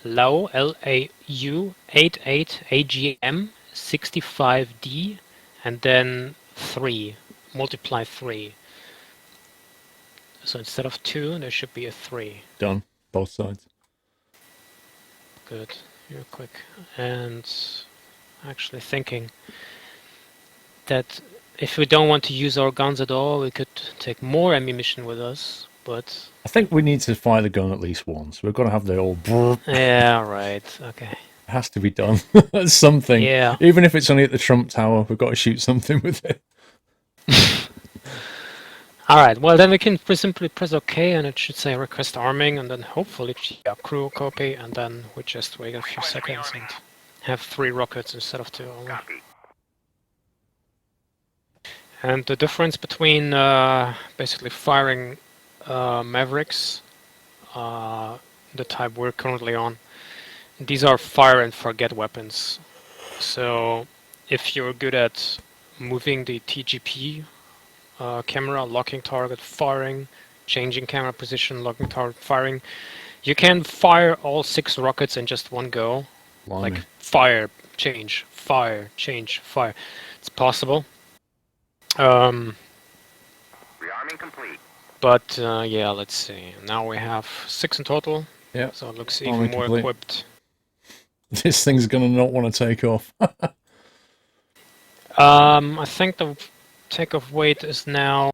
LAU, L-A-U, 88 AGM 65D, and then 3, multiply 3. So instead of 2, there should be a 3. Done. Both sides. Good, you're quick. And actually thinking that if we don't want to use our guns at all, we could take more ammunition with us, but... I think we need to fire the gun at least once. We've got to have the old... yeah, right, okay. It has to be done. Something. Yeah. Even if it's only at the Trump Tower, we've got to shoot something with it. Alright, well then we can simply press OK and it should say request arming and then hopefully crew copy and then we just wait a few seconds and have 3 rockets instead of 2 only. And the difference between basically firing Mavericks, the type we're currently on, these are fire and forget weapons. So if you're good at moving the TGP camera, locking target, firing, changing camera position, locking target, firing, you can fire all 6 rockets in just one go. Blimey. Like fire, change, fire, change, fire. It's possible. Rearming complete. But yeah, let's see. Now we have 6 in total. Yeah. So it looks Arming even more complete. equipped. This thing's going to not want to take off. I think the takeoff weight is now...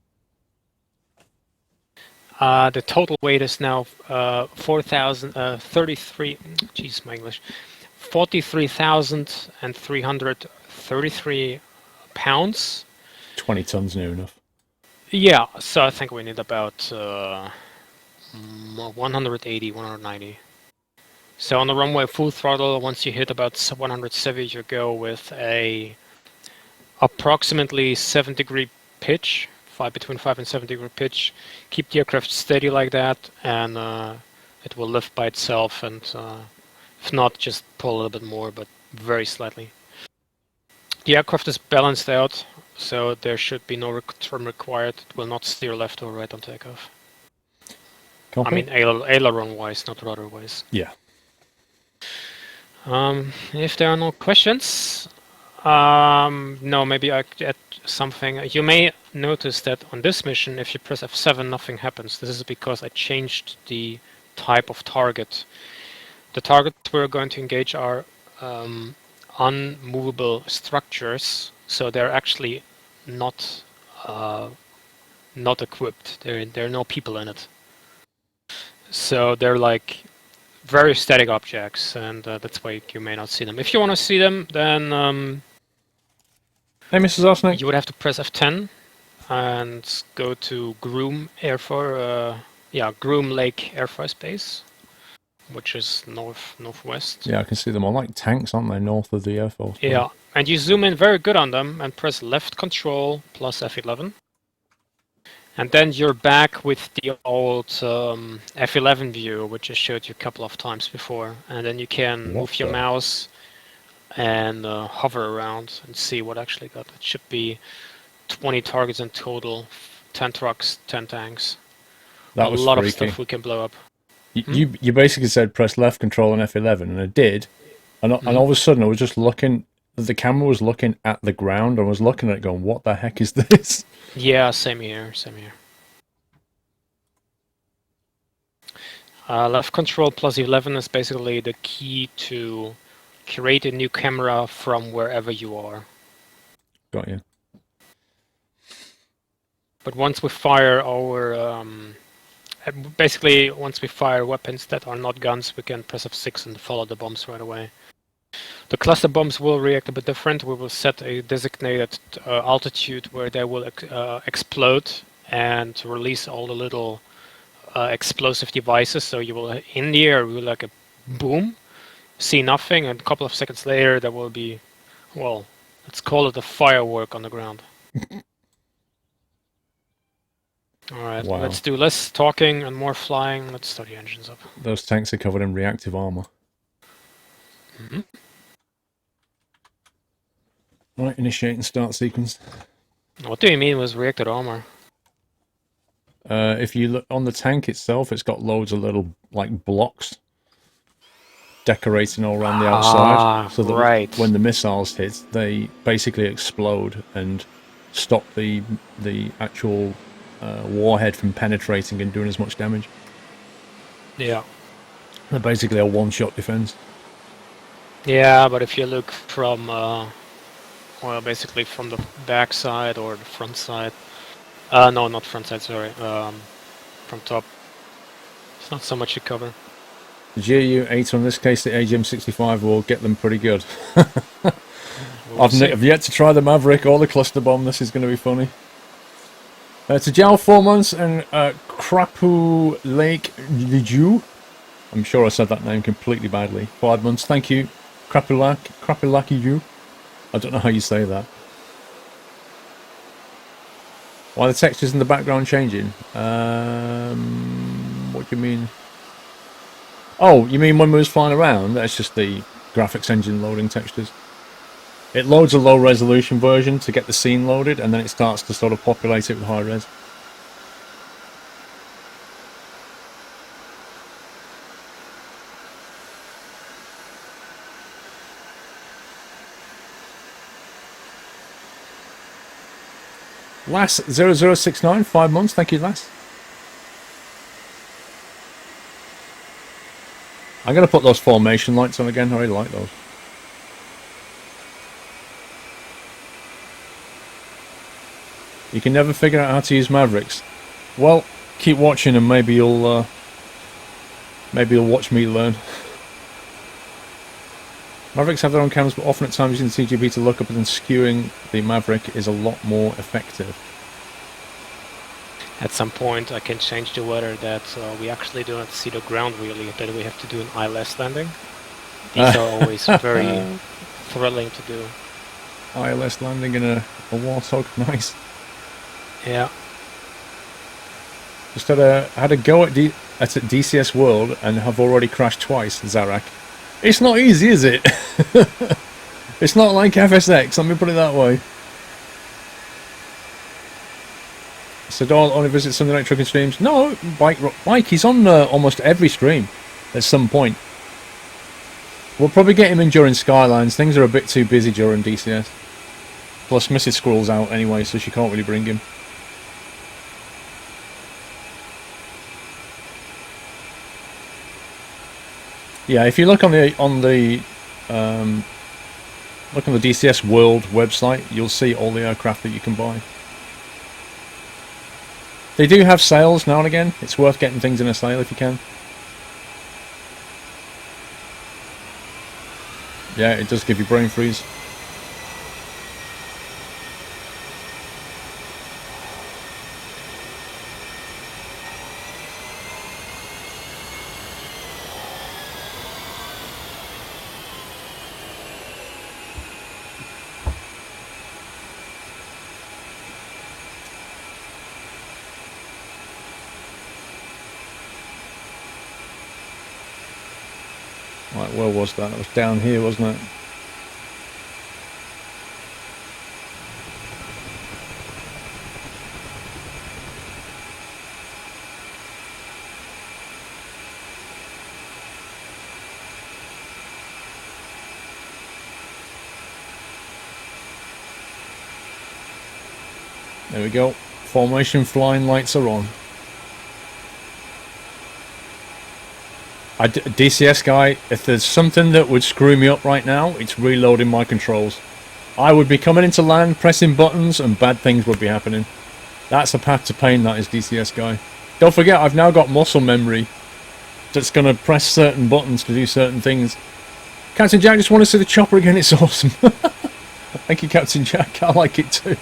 the total weight is now 43,333 pounds. 20 tons near enough. Yeah, so I think we need about 180, 190. So on the runway full throttle, once you hit about 170, you go with a approximately 7-degree pitch, between 5 and 7-degree pitch. Keep the aircraft steady like that, and it will lift by itself. And if not, just pull a little bit more, but very slightly. The aircraft is balanced out, so there should be no trim required. It will not steer left or right on takeoff. Copy. I mean, aileron-wise, not rudder-wise. Yeah. If there are no questions, no, maybe I could add something. You may notice that on this mission, if you press F7, nothing happens. This is because I changed the type of target. The targets we're going to engage are unmovable structures, so they're actually not equipped. There are no people in it. So they're like very static objects, and that's why you may not see them. If you want to see them, then Hey, Mrs. Arsenic. you would have to press F10 and go to Groom Groom Lake Air Force Base, which is northwest. Yeah, I can see them all like tanks, aren't they, north of the Air Force? Yeah, and you zoom in very good on them and press left control plus F11. And then you're back with the old F11 view, which I showed you a couple of times before. And then you can move your mouse and hover around and see what actually got. It should be 20 targets in total, 10 trucks, 10 tanks. That was a lot freaky. of stuff we can blow up. You basically said press left control on F11, and I did. And all of a sudden, I was just looking. The camera was looking at the ground. I was looking at it, going, "What the heck is this?" Yeah, same here. Same here. Left control plus 11 is basically the key to create a new camera from wherever you are. Got you. But once we fire our basically, once we fire weapons that are not guns, we can press F6 and follow the bombs right away. The cluster bombs will react a bit different. We will set a designated altitude where they will explode and release all the little explosive devices. So you will, in the air, we will like a boom, see nothing, and a couple of seconds later there will be, well, let's call it a firework on the ground. Alright, Wow. Let's do less talking and more flying. Let's start the engines up. Those tanks are covered in reactive armor. Right, initiate and start sequence. What do you mean with reactive armor? If you look on the tank itself, it's got loads of little like blocks decorating all around the outside, so that when the missiles hit, they basically explode and stop the actual warhead from penetrating and doing as much damage. Yeah. They're basically a one-shot defense. Yeah, but if you look from, well, basically from the back side or the front side. No, not front side, sorry. From top. It's not so much to cover. The GU-8, or in this case the AGM-65, will get them pretty good. I've yet to try the Maverick or the cluster bomb. This is going to be funny. To Jal, 4 months, and Crapu Lake Liju. I'm sure I said that name completely badly. 5 months, thank you. Crapulaki you. I don't know how you say that. Why are the textures in the background changing? What do you mean? Oh, you mean when we was flying around? That's just the graphics engine loading textures. It loads a low resolution version to get the scene loaded, and then it starts to sort of populate it with high res. Lass 0069, 5 months, thank you, Lass. I'm going to put those formation lights on again, I really like those. You can never figure out how to use Mavericks. Well, keep watching and maybe you'll watch me learn. Mavericks have their own cameras, but often at times using the TGP to look up and then skewing the Maverick is a lot more effective. at some point I can change the weather that we actually do not see the ground really, that we have to do an ILS landing. These are always very thrilling to do. ILS landing in a Warthog, nice. Yeah. Just had a go at DCS World and have already crashed twice, Zarak. It's not easy, is it? It's not like FSX, let me put it that way. So don't only visit Sunday Night Trucking streams. No, Mike, he's on almost every stream at some point. We'll probably get him in during Skylines. Things are a bit too busy during DCS. Plus Mrs. Squirrel's out anyway, so she can't really bring him. Yeah, if you look on the DCS World website, you'll see all the aircraft that you can buy. They do have sales now and again. It's worth getting things in a sale if you can. Yeah, it does give you brain freeze. Right, where was that? It was down here, wasn't it? There we go. Formation flying lights are on. DCS guy, if there's something that would screw me up right now, it's reloading my controls. I would be coming into land, pressing buttons, and bad things would be happening. That's a path to pain, that is DCS guy. Don't forget, I've now got muscle memory that's going to press certain buttons to do certain things. Captain Jack, just want to see the chopper again, it's awesome. Thank you, Captain Jack, I like it too.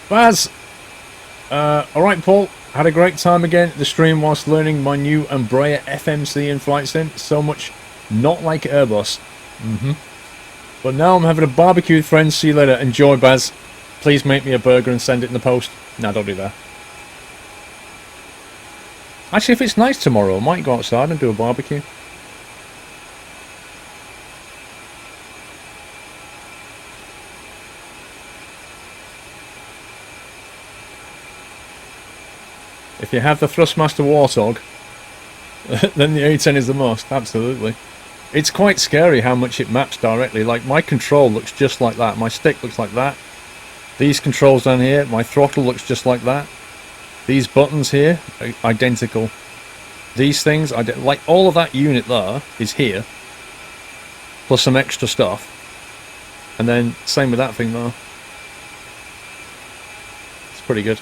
Baz! Alright, Paul, had a great time again at the stream whilst learning my new Embraer FMC in flight sim. So much not like Airbus. But now I'm having a barbecue with friends. See you later. Enjoy, Baz. Please make me a burger and send it in the post. No, don't do that. Actually, if it's nice tomorrow, I might go outside and do a barbecue. If you have the Thrustmaster Warthog, then the A10 is the must, absolutely. It's quite scary how much it maps directly. Like, my control looks just like that. My stick looks like that. These controls down here, my throttle looks just like that. These buttons here, identical. These things, like all of that unit there is here. Plus some extra stuff. And then, same with that thing there. It's pretty good.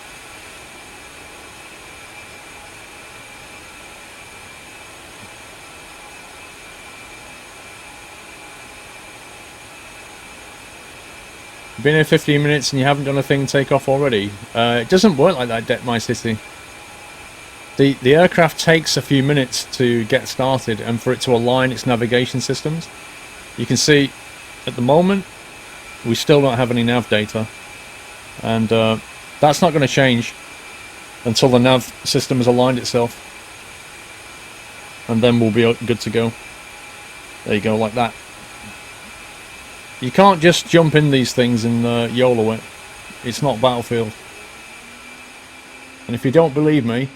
Been here 15 minutes and you haven't done a thing take off already. It doesn't work like that, My City. The aircraft takes a few minutes to get started and for it to align its navigation systems. You can see at the moment we still don't have any nav data, and that's not going to change until the nav system has aligned itself, and then we'll be good to go. There you go, like that. You can't just jump in these things and YOLO it. It's not Battlefield. And if you don't believe me,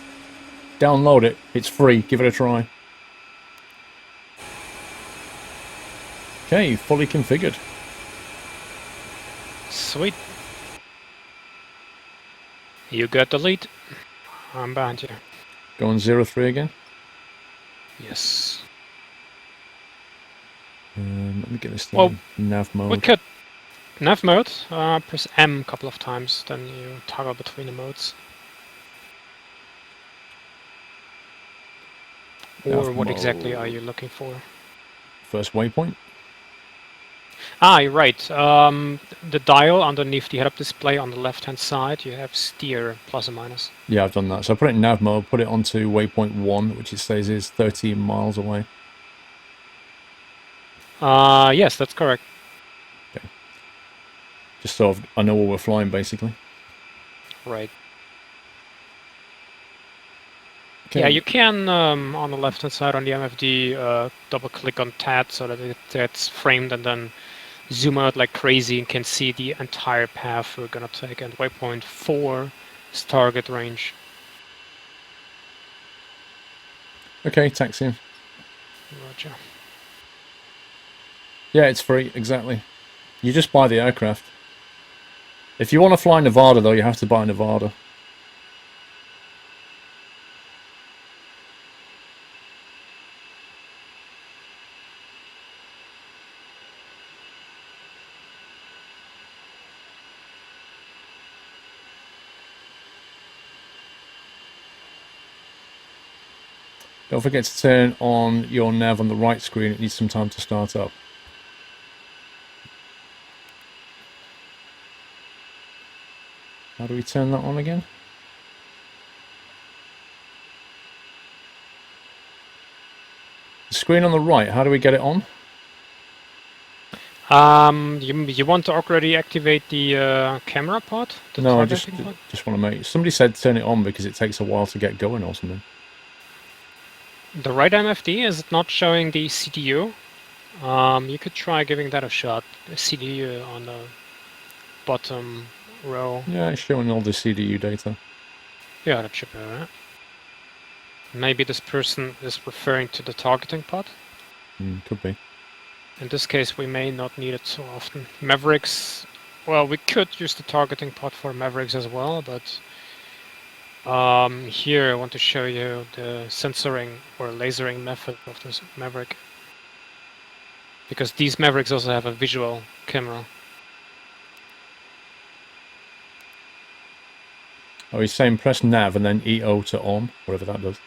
download it. It's free. Give it a try. Okay, fully configured. Sweet. You got the lead. I'm behind you. Going 0-3 again. Yes. Let me get this thing in nav mode. We could nav mode. Press M a couple of times, then you toggle between the modes. Or Nav what mode. exactly are you looking for? First waypoint. Ah, you're right. The dial underneath the head-up display on the left-hand side, you have steer, plus or minus. Yeah, I've done that. So I put it in nav mode, put it onto waypoint 1, which it says is 13 miles away. Yes, that's correct. Okay. Just so I know where we're flying, basically. Right. Okay. Yeah, you can, on the left-hand side on the MFD, double-click on TAT so that it's framed and then zoom out like crazy and can see the entire path we're gonna take. And waypoint 4 is target range. Okay, taxiing. Roger. Yeah, it's free, exactly. You just buy the aircraft. If you want to fly Nevada, though, you have to buy Nevada. Don't forget to turn on your nav on the right screen. It needs some time to start up. How do we turn that on again? The screen on the right, how do we get it on? You want to already activate the camera pod? The No, I targeting pod? just want to make... Somebody said turn it on because it takes a while to get going or something. The right MFD, is it not showing the CDU? You could try giving that a shot. The CDU on the bottom row. Yeah, it's showing all the CDU data. Yeah, that should be alright. Maybe this person is referring to the targeting pod. Could be. In this case, we may not need it so often. Mavericks, well, we could use the targeting pod for Mavericks as well, but here I want to show you the sensoring or lasering method of this Maverick. Because these Mavericks also have a visual camera. Oh, he's saying press nav and then EO to on, whatever that does.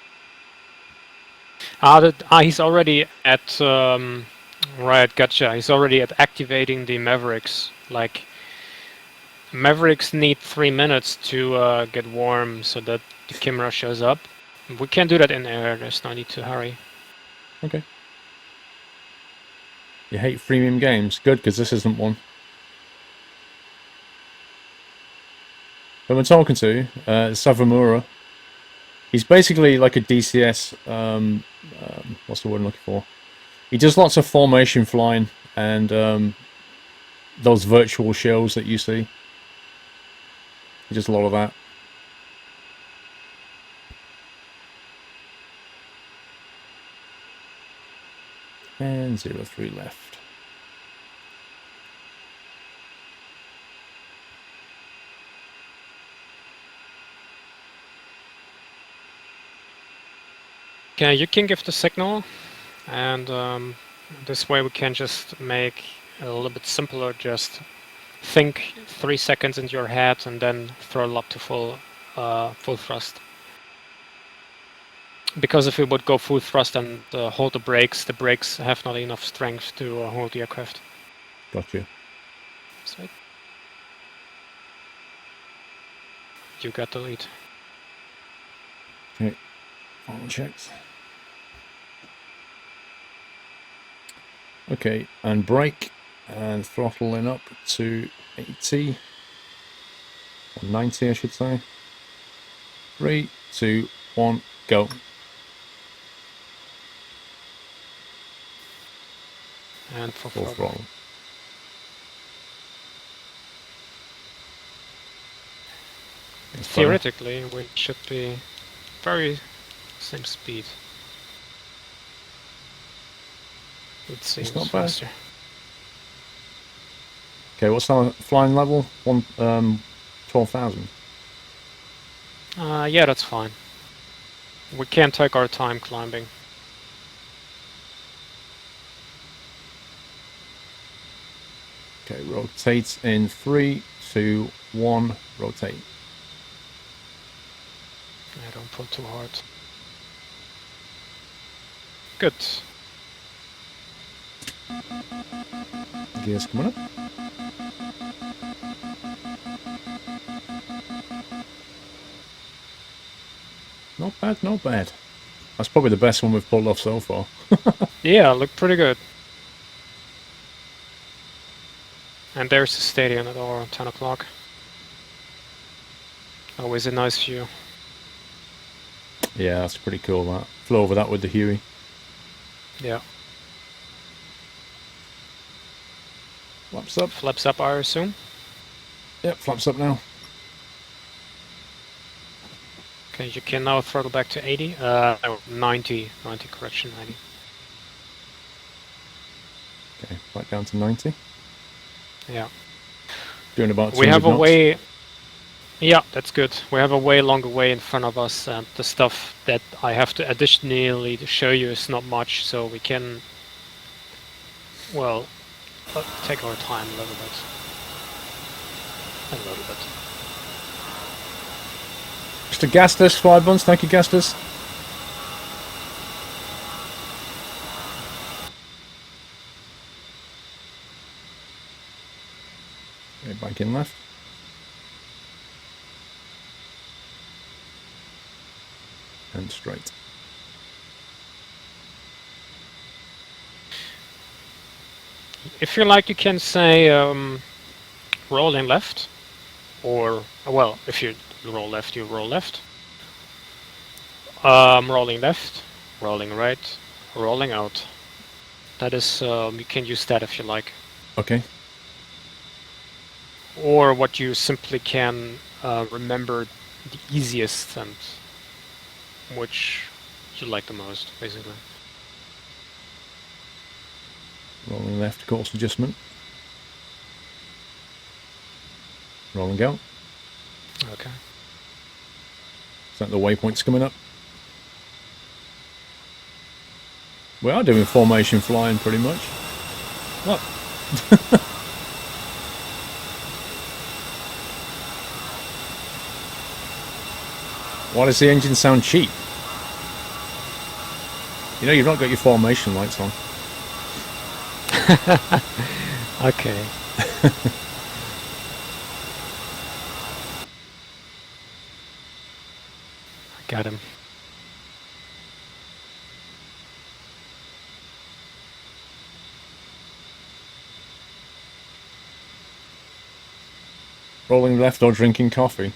He's already at, right, gotcha. He's already at activating the Mavericks. Like, Mavericks need 3 minutes to get warm so that the camera shows up. We can do that in air, there's no need to hurry. Okay. You hate freemium games? Good, because this isn't one. Who am I talking to? Savamura. He's basically like a DCS, what's the word I'm looking for? He does lots of formation flying and those virtual shows that you see. He does a lot of that. And 03 left. Okay, you can give the signal, and this way we can just make it a little bit simpler. Just think 3 seconds into your head and then throttle up to full thrust. Because if we would go full thrust and hold the brakes have not enough strength to hold the aircraft. Gotcha. Sweet. You got the lead. Okay, final checks. Okay, and brake and throttling up to 80 or 90, I should say. 3, 2, 1, go. And for Full throttle. Theoretically, we should be very same speed. It seems not bad. faster. Okay, what's our flying level? 12,000. Yeah, that's fine. We can take our time climbing. Okay, rotate in 3, 2, 1, rotate. I don't pull too hard. Good. Gears coming up. Not bad, not bad. That's probably the best one we've pulled off so far. Yeah, look pretty good. And there's the stadium at our 10 o'clock. Always a nice view. Yeah, that's pretty cool, that. Flew over that with the Huey. Yeah. Flaps up. Flaps up, I assume. Yep, flaps up now. Okay, you can now throttle back to 80. 90. 90, correction, 90. Okay, back down to 90. Yeah. Doing about 200 We have a knots. way... Yeah, that's good. We have a way longer way in front of us, and the stuff that I have to additionally show you is not much, so we can... Well, take our time a little bit. A little bit. Mr. Gastus, 5 months. Thank you, Gastus. Okay, back in left. And straight. If you like, you can say rolling left, or, well, if you roll left, you roll left. Rolling left, rolling right, rolling out. That is, you can use that if you like. Okay. Or what you simply can remember the easiest and which you like the most, basically. Rolling left, course adjustment. Rolling out. Okay. Is that the waypoints coming up? We are doing formation flying pretty much. What? Why does the engine sound cheap? You know, you've not got your formation lights on. Okay. I got him. Rolling left or drinking coffee?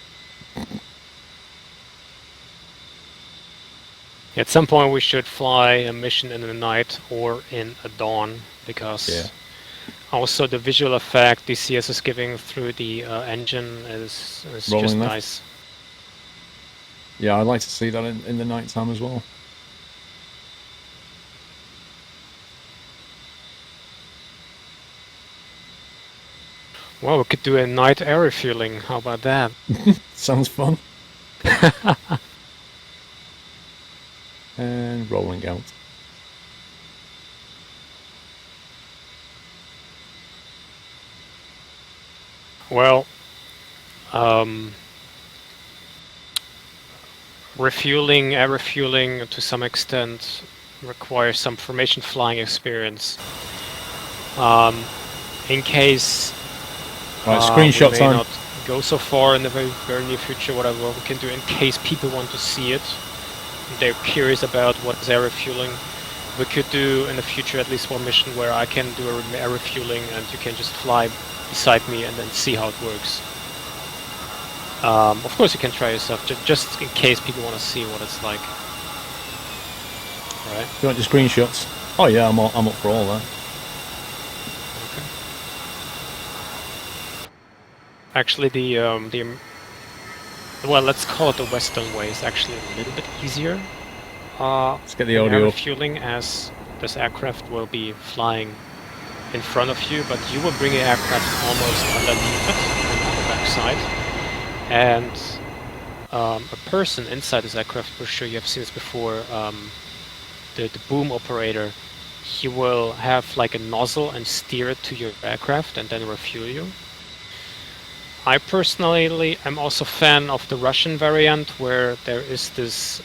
At some point we should fly a mission in the night or in a dawn, because Yeah. also the visual effect DCS is giving through the engine is Rolling just left. nice. Yeah, I'd like to see that in the night time as well. Well, we could do a night air refueling. How about that? Sounds fun. And rolling out. Well, refueling, air refueling to some extent requires some formation flying experience. In case Right, we screenshot may time. not go so far in the very, very near future, whatever we can do in case people want to see it. They're curious about what is air refueling. We could do in the future at least one mission where I can do air refueling and you can just fly beside me and then see how it works. Of course you can try yourself, just in case people want to see what it's like. Right? Do you want your screenshots? Oh yeah, I'm up for all that. Okay. Actually, well, let's call it the Western way is actually a little bit easier. Let's get the in air audio. refueling, as this aircraft will be flying in front of you, but you will bring your aircraft almost underneath it and on the back side. And a person inside this aircraft, for sure you have seen this before, the boom operator, he will have like a nozzle and steer it to your aircraft and then refuel you. I personally am also a fan of the Russian variant, where there is this,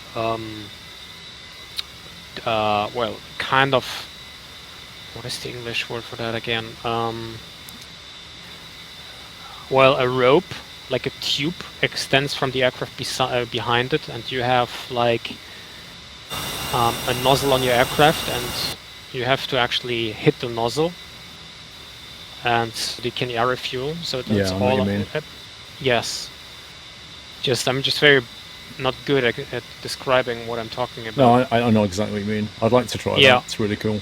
well, kind of what is the English word for that again? Well, a rope, like a tube, extends from the aircraft behind it, and you have like a nozzle on your aircraft, and you have to actually hit the nozzle, and you can air refuel. So that's Yeah, I know all. what you mean. Yes. I'm just very not good at describing what I'm talking about. No, I know exactly what you mean. I'd like to try Yeah. that. It's really cool.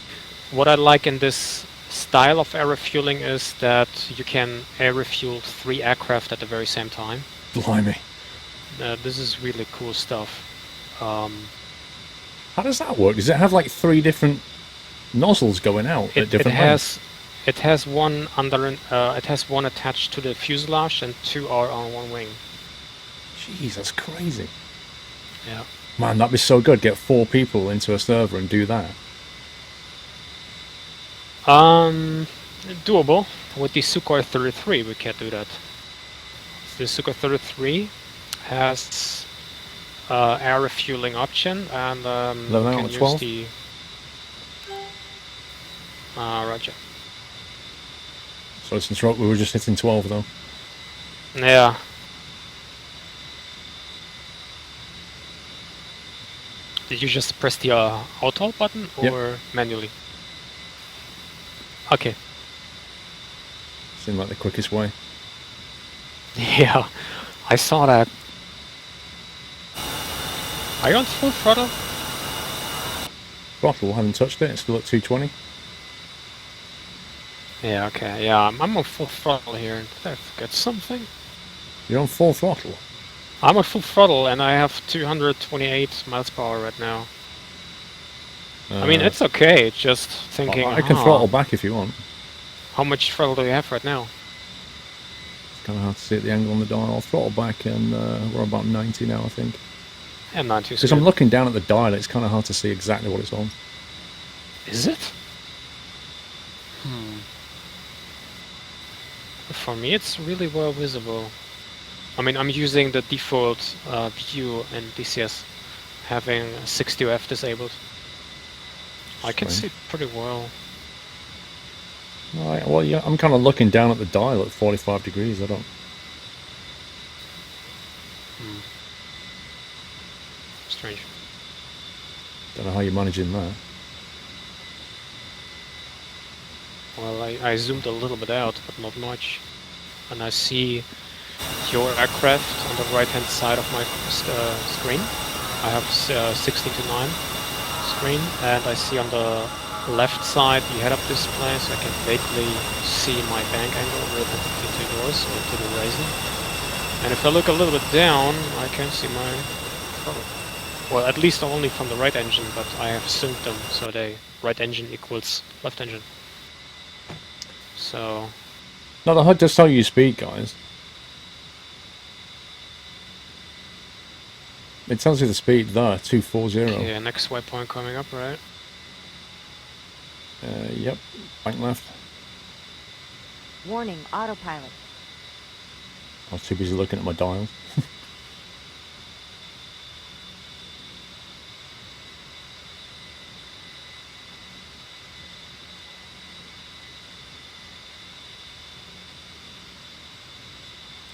What I like in this style of air refueling is that you can air refuel 3 aircraft at the very same time. Blimey. This is really cool stuff. How does that work? Does it have like 3 different nozzles going out at different lengths? It has one it has one attached to the fuselage and 2 are on one wing. Jeez, that's crazy. Yeah. Man, that'd be so good. Get 4 people into a server and do that. Doable. With the Sukhoi 33 we can't do that. The Sukhoi 33 has air refueling option, and you 11 out can of use 12? the roger. So since we were just hitting 12 though. Yeah. Did you just press the auto button or Yep. manually? Okay. Seemed like the quickest way. Yeah, I saw that. Are you on full throttle? Throttle, haven't touched it. It's still at 220. Yeah, okay. Yeah, I'm on full throttle here. Did I forget something? You're on full throttle. I'm on full throttle and I have 228 miles per hour right now. I mean, it's okay. It's just thinking, I can throttle back if you want. how much throttle do you have right now? It's kind of hard to see at the angle on the dial. I'll throttle back and we're about 90 now, I think. And not too Because I'm looking down at the dial, it's kind of hard to see exactly what it's on. Is it? For me, it's really well visible. I mean, I'm using the default view in DCS, having 60F disabled. I can see Strange. it pretty well. Right, well, yeah, I'm kind of looking down at the dial at 45 degrees. I don't. Strange. Don't know how you're managing that. Well, I zoomed a little bit out, but not much. And I see your aircraft on the right-hand side of my screen. I have 16 to 9 screen, and I see on the left side the head-up display, so I can vaguely see my bank angle relative to yours or to the horizon. And if I look a little bit down, I can see my throttle. Well, at least only from the right engine, but I have synced them, so they right engine equals left engine. So No, the HUD does tell you speed, guys. It tells you the speed there, 240. yeah, next waypoint coming up, right? Yep, bank left. Warning, autopilot. I was too busy looking at my dials.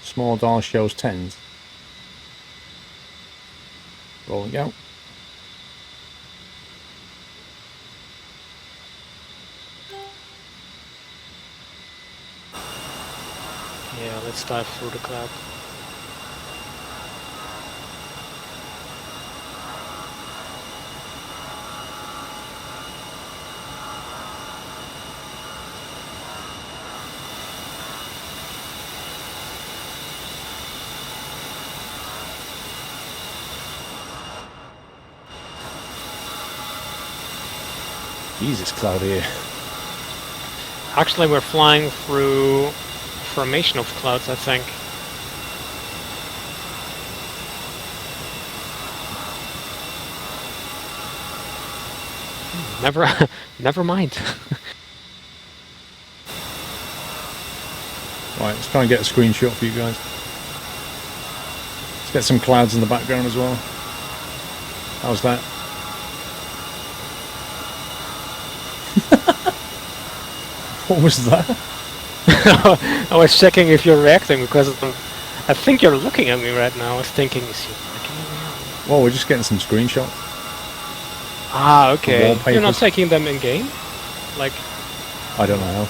Small dial shows 10s. Rolling out. Yeah, let's dive through the cloud. Jesus, cloudy here. Actually, we're flying through a formation of clouds, I think. Never mind. Right, let's try and get a screenshot for you guys. Let's get some clouds in the background as well. How's that? What was that? I was checking if you're reacting because I think you're looking at me right now. I was thinking, is he looking at me? Well, we're just getting some screenshots. Ah, okay. Wallpapers. You're not taking them in game? Like, I don't know how.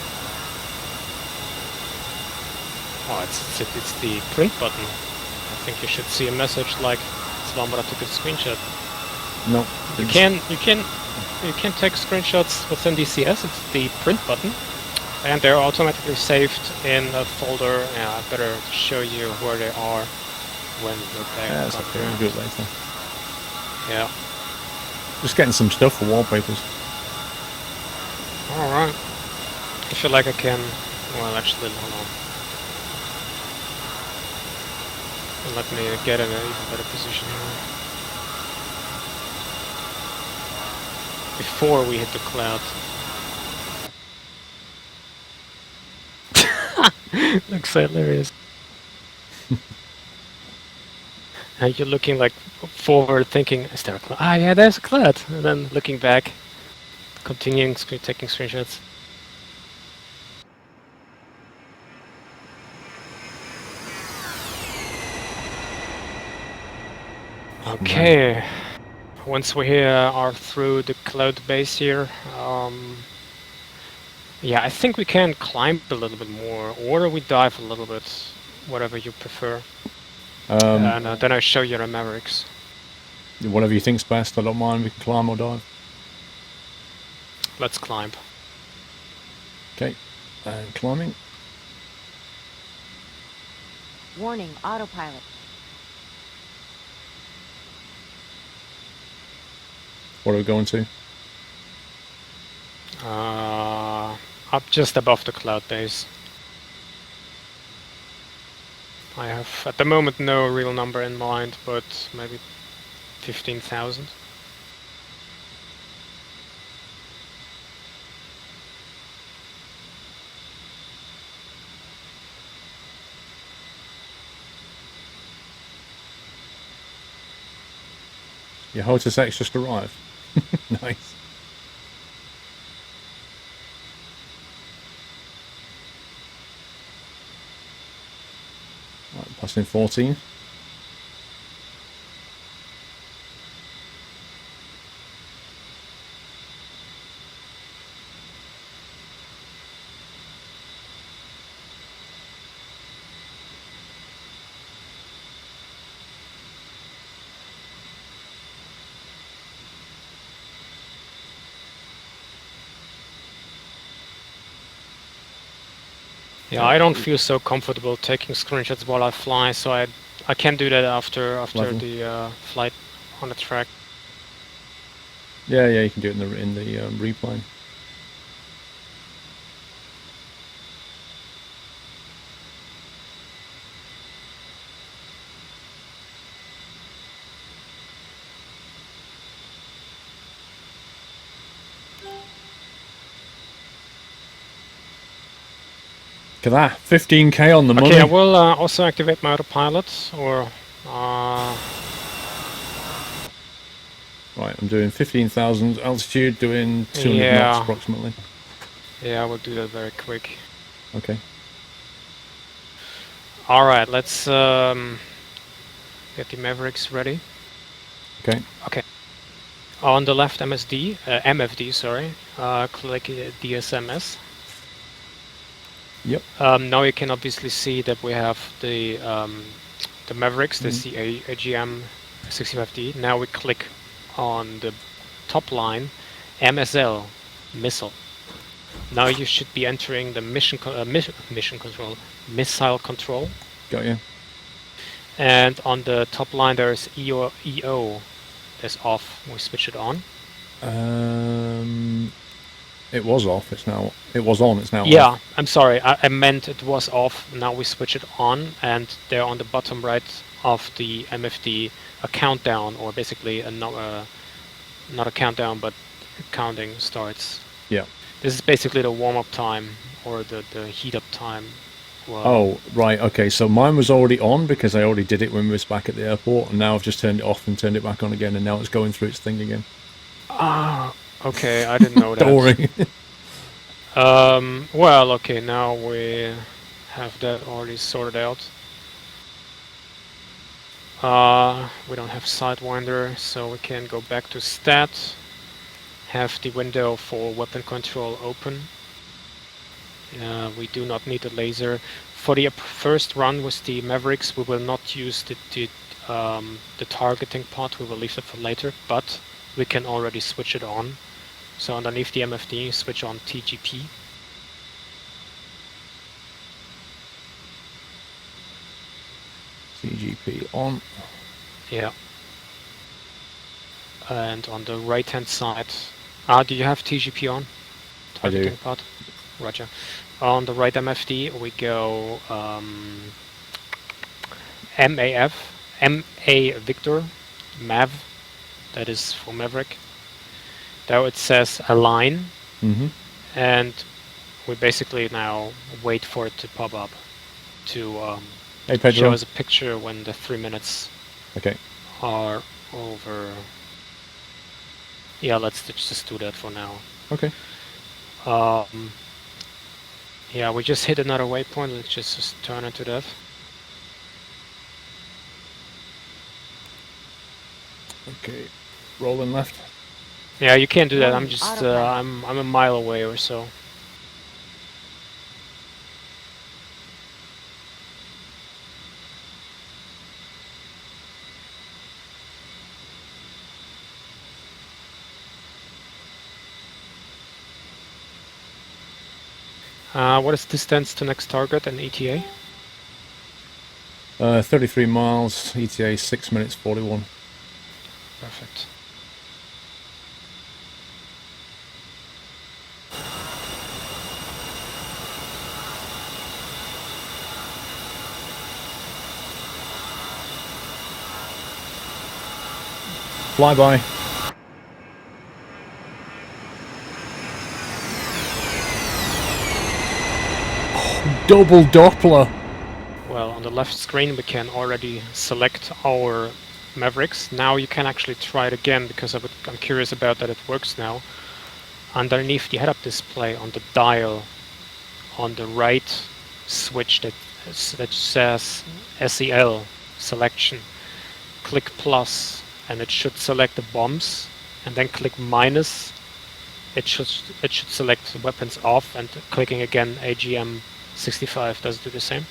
oh, it's the print button. I think you should see a message like Svambara took a screenshot. No. You can take screenshots within DCS. It's the print button, and they're automatically saved in a folder. Yeah, I better show you where they are when we're back. Yeah, that's okay. We'll do it later. Yeah. Just getting some stuff for wallpapers. All right. I feel like I can. Well, actually, hold on. Let me get in an even better position here. Before we hit the cloud. Looks so hilarious. And you're looking like forward, thinking, is there a cloud? Ah, yeah, there's a cloud. And then looking back, continuing taking screenshots. Okay. Once we are through the cloud base here, yeah, I think we can climb a little bit more, or we dive a little bit, whatever you prefer. And then I'll show you the Mavericks. Whatever you think's best, I don't mind. We can climb or dive. Let's climb. Okay. And climbing. Warning, autopilot. What are we going to? Up just above the cloud base. I have at the moment no real number in mind, but maybe 15,000. Your Hotus X just arrived. Nice. Right, passing 14. Yeah, I don't feel so comfortable taking screenshots while I fly, so I can do that after Level. the flight on the track. Yeah, you can do it in the replay. Look at that, 15k on the money. Okay, I will also activate my autopilot, or Right, I'm doing 15,000 altitude, doing 200 Yeah. knots approximately. yeah, I will do that very quick. Okay. All right, let's get the Mavericks ready. Okay. Okay. On the left MFD, sorry. Click DSMS. Yep. Now you can obviously see that we have the Mavericks, this is the AGM 65D. Now we click on the top line, MSL, missile. Now you should be entering the mission control, missile control. Got you. And on the top line there is EO, that's off. We switch it on. It was off. It was on. It's now Yeah, off. I'm sorry. I meant it was off. Now we switch it on, and there on the bottom right of the MFD a countdown, or basically not a countdown, but counting starts. Yeah. This is basically the warm-up time, or the heat-up time. Well, Oh, right. Okay. So mine was already on because I already did it when we was back at the airport, and now I've just turned it off and turned it back on again, and now it's going through its thing again. Ah, okay. I didn't know that. Don't worry. Well, okay, now we have that already sorted out. We don't have Sidewinder, so we can go back to Stat, have the window for weapon control open. We do not need a laser. For the first run with the Mavericks, we will not use the targeting pod, we will leave it for later, but we can already switch it on. So underneath the MFD, switch on TGP. TGP on. Yeah. And on the right hand side, do you have TGP on? I do. Targeting pod? Roger. On the right MFD, we go MA Victor, Mav, that is for Maverick. There it says align, and we basically now wait for it to pop up to Hey, Pedro. show us a picture when the 3 minutes Okay. are over. Yeah, let's just do that for now. Okay. Yeah, we just hit another waypoint. Let's just turn into that. Okay. Rolling left. Yeah, you can't do that. I'm Rolling just autopilot. I'm a mile away or so. What is distance to next target and ETA? 33 miles. ETA 6 minutes 41. Perfect. Flyby. Double Doppler. Well, on the left screen we can already select our Mavericks. Now you can actually try it again because I'm curious about that it works now. Underneath the head-up display on the dial on the right switch that says SEL selection. Click plus and it should select the bombs, and then click minus. It should select weapons off, and clicking again AGM 65 does do the same.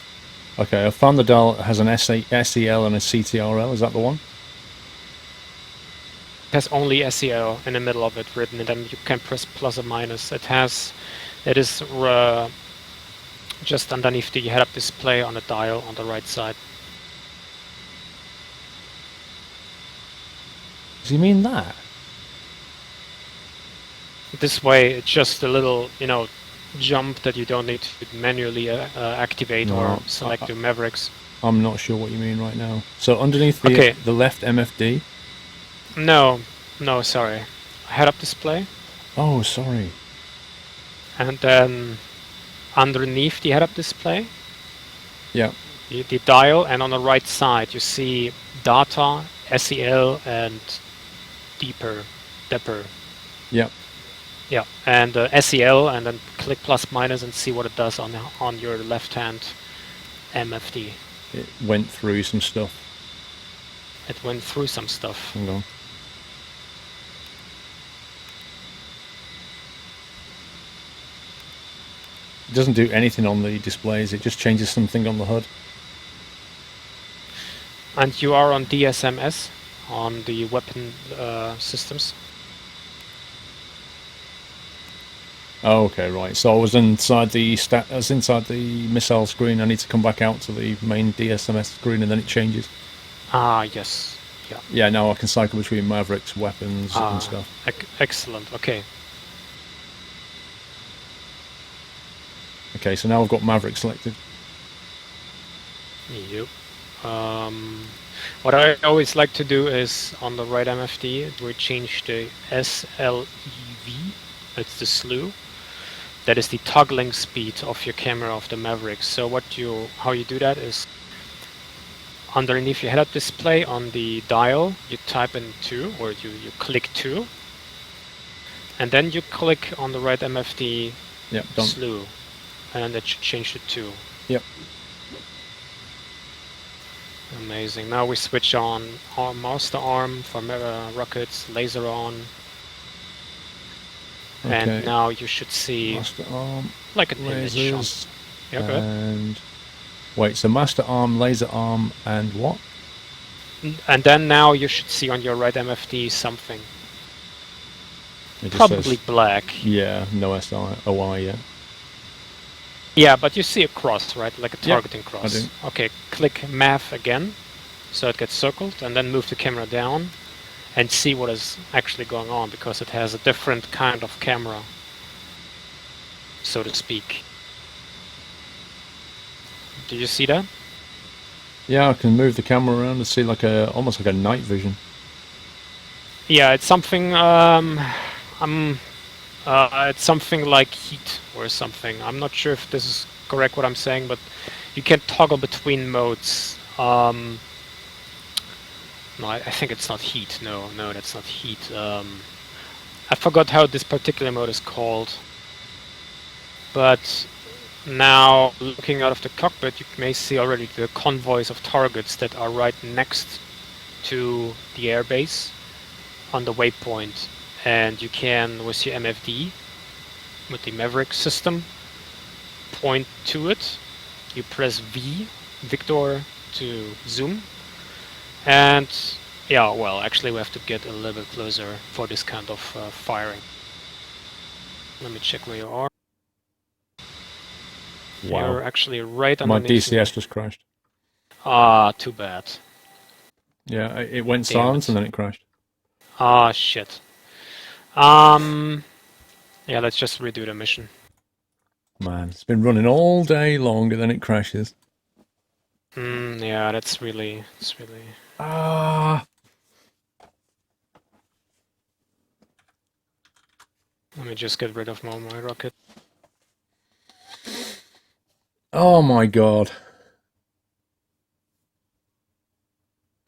Okay, I found the dial has an SEL and a CTRL. Is that the one? It has only SEL in the middle of it written, and then you can press plus or minus. It is just underneath the head-up display on the dial on the right side. Does he mean that? This way, it's just a little, jump that you don't need to manually activate or select your Mavericks. I'm not sure what you mean right now. So underneath the left MFD? No, sorry. Head-up display. Oh, sorry. And then underneath the head-up display, Yeah. the dial, and on the right side you see data, SEL, and Depper. Yeah. Yeah, and SEL, and then click plus minus and see what it does on your left-hand MFD. It went through some stuff. It went through some stuff. Hang on. It doesn't do anything on the displays, it just changes something on the HUD. And you are on DSMS, on the weapon systems. Oh, okay, right. So I was inside the missile screen. I need to come back out to the main DSMS screen, and then it changes. Ah, yes. Yeah. Yeah, now I can cycle between Mavericks, weapons, and stuff. Excellent. Okay. Okay, so now I've got Maverick selected. Yep. What I always like to do is on the right MFD, we change the SLEV. That's the slew. That is the toggling speed of your camera of the Maverick. So how you do that is underneath your head-up display on the dial, you type in 2, or you click 2, and then you click on the right MFD Yep, done. slew, and that should change to 2. Yep. Amazing. Now we switch on our master arm for rockets, laser on, Okay. and now you should see Master arm, like an image on. lasers, Yeah, go ahead. and wait. So master arm, laser arm, and what? And then now you should see on your right MFD something. It just Probably says, black. yeah, no SI, OI yet. Yeah, but you see a cross, right? Like a Yeah, targeting cross. I do. Okay, click Mav again, so it gets circled, and then move the camera down and see what is actually going on, because it has a different kind of camera, so to speak. Do you see that? Yeah, I can move the camera around and see like almost like a night vision. Yeah, it's something. It's something like heat or something. I'm not sure if this is correct what I'm saying, but you can toggle between modes. No, I think it's not heat. No, that's not heat. I forgot how this particular mode is called. But now, looking out of the cockpit, you may see already the convoys of targets that are right next to the airbase on the waypoint. And you can, with your MFD, with the Maverick system, point to it. You press V, Victor, to zoom. And yeah, well, actually we have to get a little bit closer for this kind of firing. Let me check where you are. Wow. You're actually right My underneath me. DCS just crashed. Ah, too bad. Yeah, it went Damn silent it. and then it crashed. Ah, shit. Yeah, let's just redo the mission. Man, it's been running all day long and then it crashes. Yeah, it's really... Ah. Let me just get rid of my rocket. Oh my god.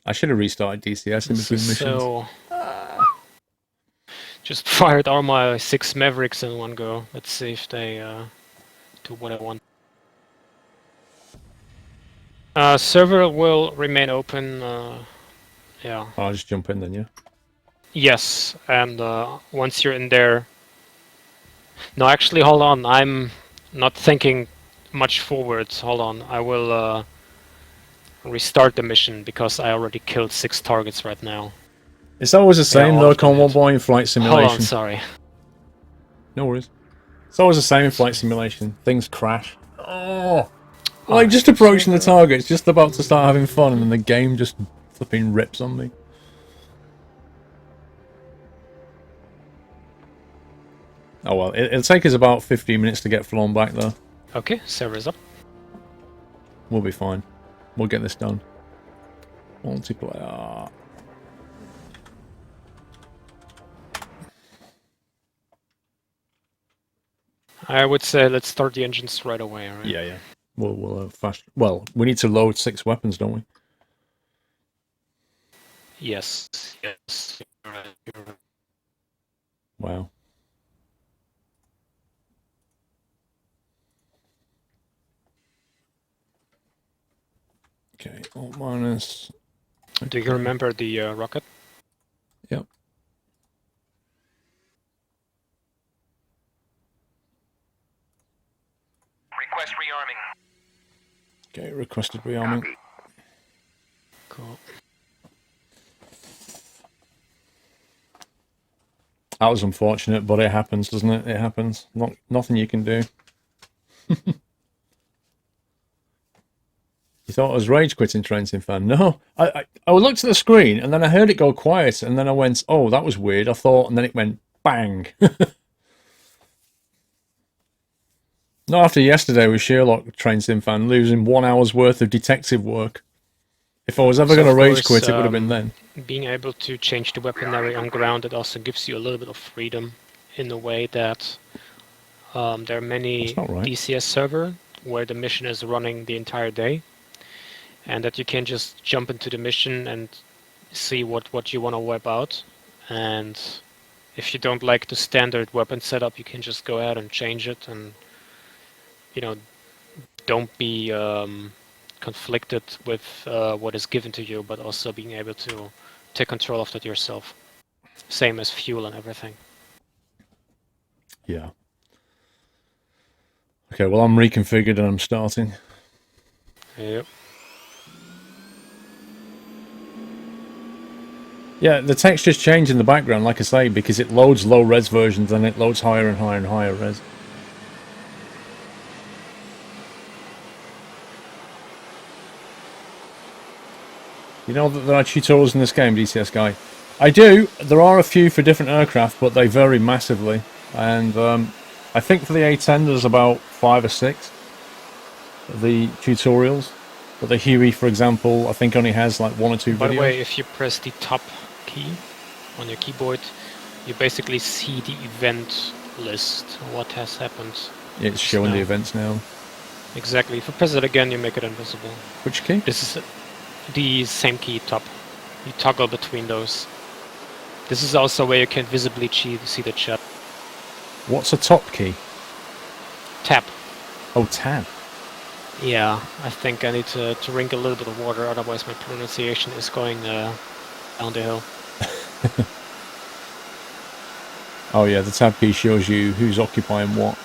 I should have restarted DCS in This between is missions. so... Just fired all my 6 Mavericks in one go. Let's see if they do what I want. Server will remain open, yeah. I'll just jump in then, yeah? Yes, and once you're in there... No, actually, hold on. I'm not thinking much forward. Hold on. I will restart the mission because I already killed 6 targets right now. It's always the same all though, of them Conway hit. Boy, in Flight Simulation. Hold on, sorry. No worries. It's always the same in Flight Simulation. Things crash. Oh! Like, just approaching the target, it's just about to start having fun, and then the game just flipping rips on me. Oh well, it'll take us about 15 minutes to get flown back though. Okay, server's up. We'll be fine. We'll get this done. Multiplayer. I would say let's start the engines right away, right? Yeah. We'll fast. Well, we need to load 6 weapons, don't we? Yes. You're right. Wow. Okay, alt minus. Do you remember the rocket? Yep. Request rearming. Okay, requested rearming. Copy. Cool. That was unfortunate, but it happens, doesn't it? It happens. Nothing you can do. You thought I was rage quitting Train Sim Fan? No. I looked at the screen and then I heard it go quiet and then I went, oh, that was weird. I thought, and then it went bang. Not after yesterday with Sherlock Train Sim Fan losing 1 hour's worth of detective work. If I was ever going to rage quit, it would have been then. Being able to change the weaponry on ground, it also gives you a little bit of freedom in the way that there are many That's not right. DCS server where the mission is running the entire day, and that you can just jump into the mission and see what you want to wipe out, and if you don't like the standard weapon setup, you can just go ahead and change it, and you know, don't be conflicted with what is given to you, but also being able to take control of that yourself. Same as fuel and everything. Yeah. Okay, well, I'm reconfigured and I'm starting. Yep. Yeah, the textures change in the background, like I say, because it loads low res versions and it loads higher and higher and higher res. You know that there are tutorials in this game, DCS guy? I do. There are a few for different aircraft, but they vary massively. And I think for the A10 there's about 5 or 6 of the tutorials. But the Huey, for example, I think only has like 1 or 2 videos. By the way, if you press the top key on your keyboard, you basically see the event list, what has happened. Yeah, it's showing the events now. Exactly. If you press it again, you make it invisible. Which key? This is the same key, top. You toggle between those. This is also where you can visibly see the chat. What's a top key? Tab. Oh, tab. Yeah, I think I need to drink a little bit of water, otherwise my pronunciation is going down the hill. Oh yeah, the tab key shows you who's occupying what.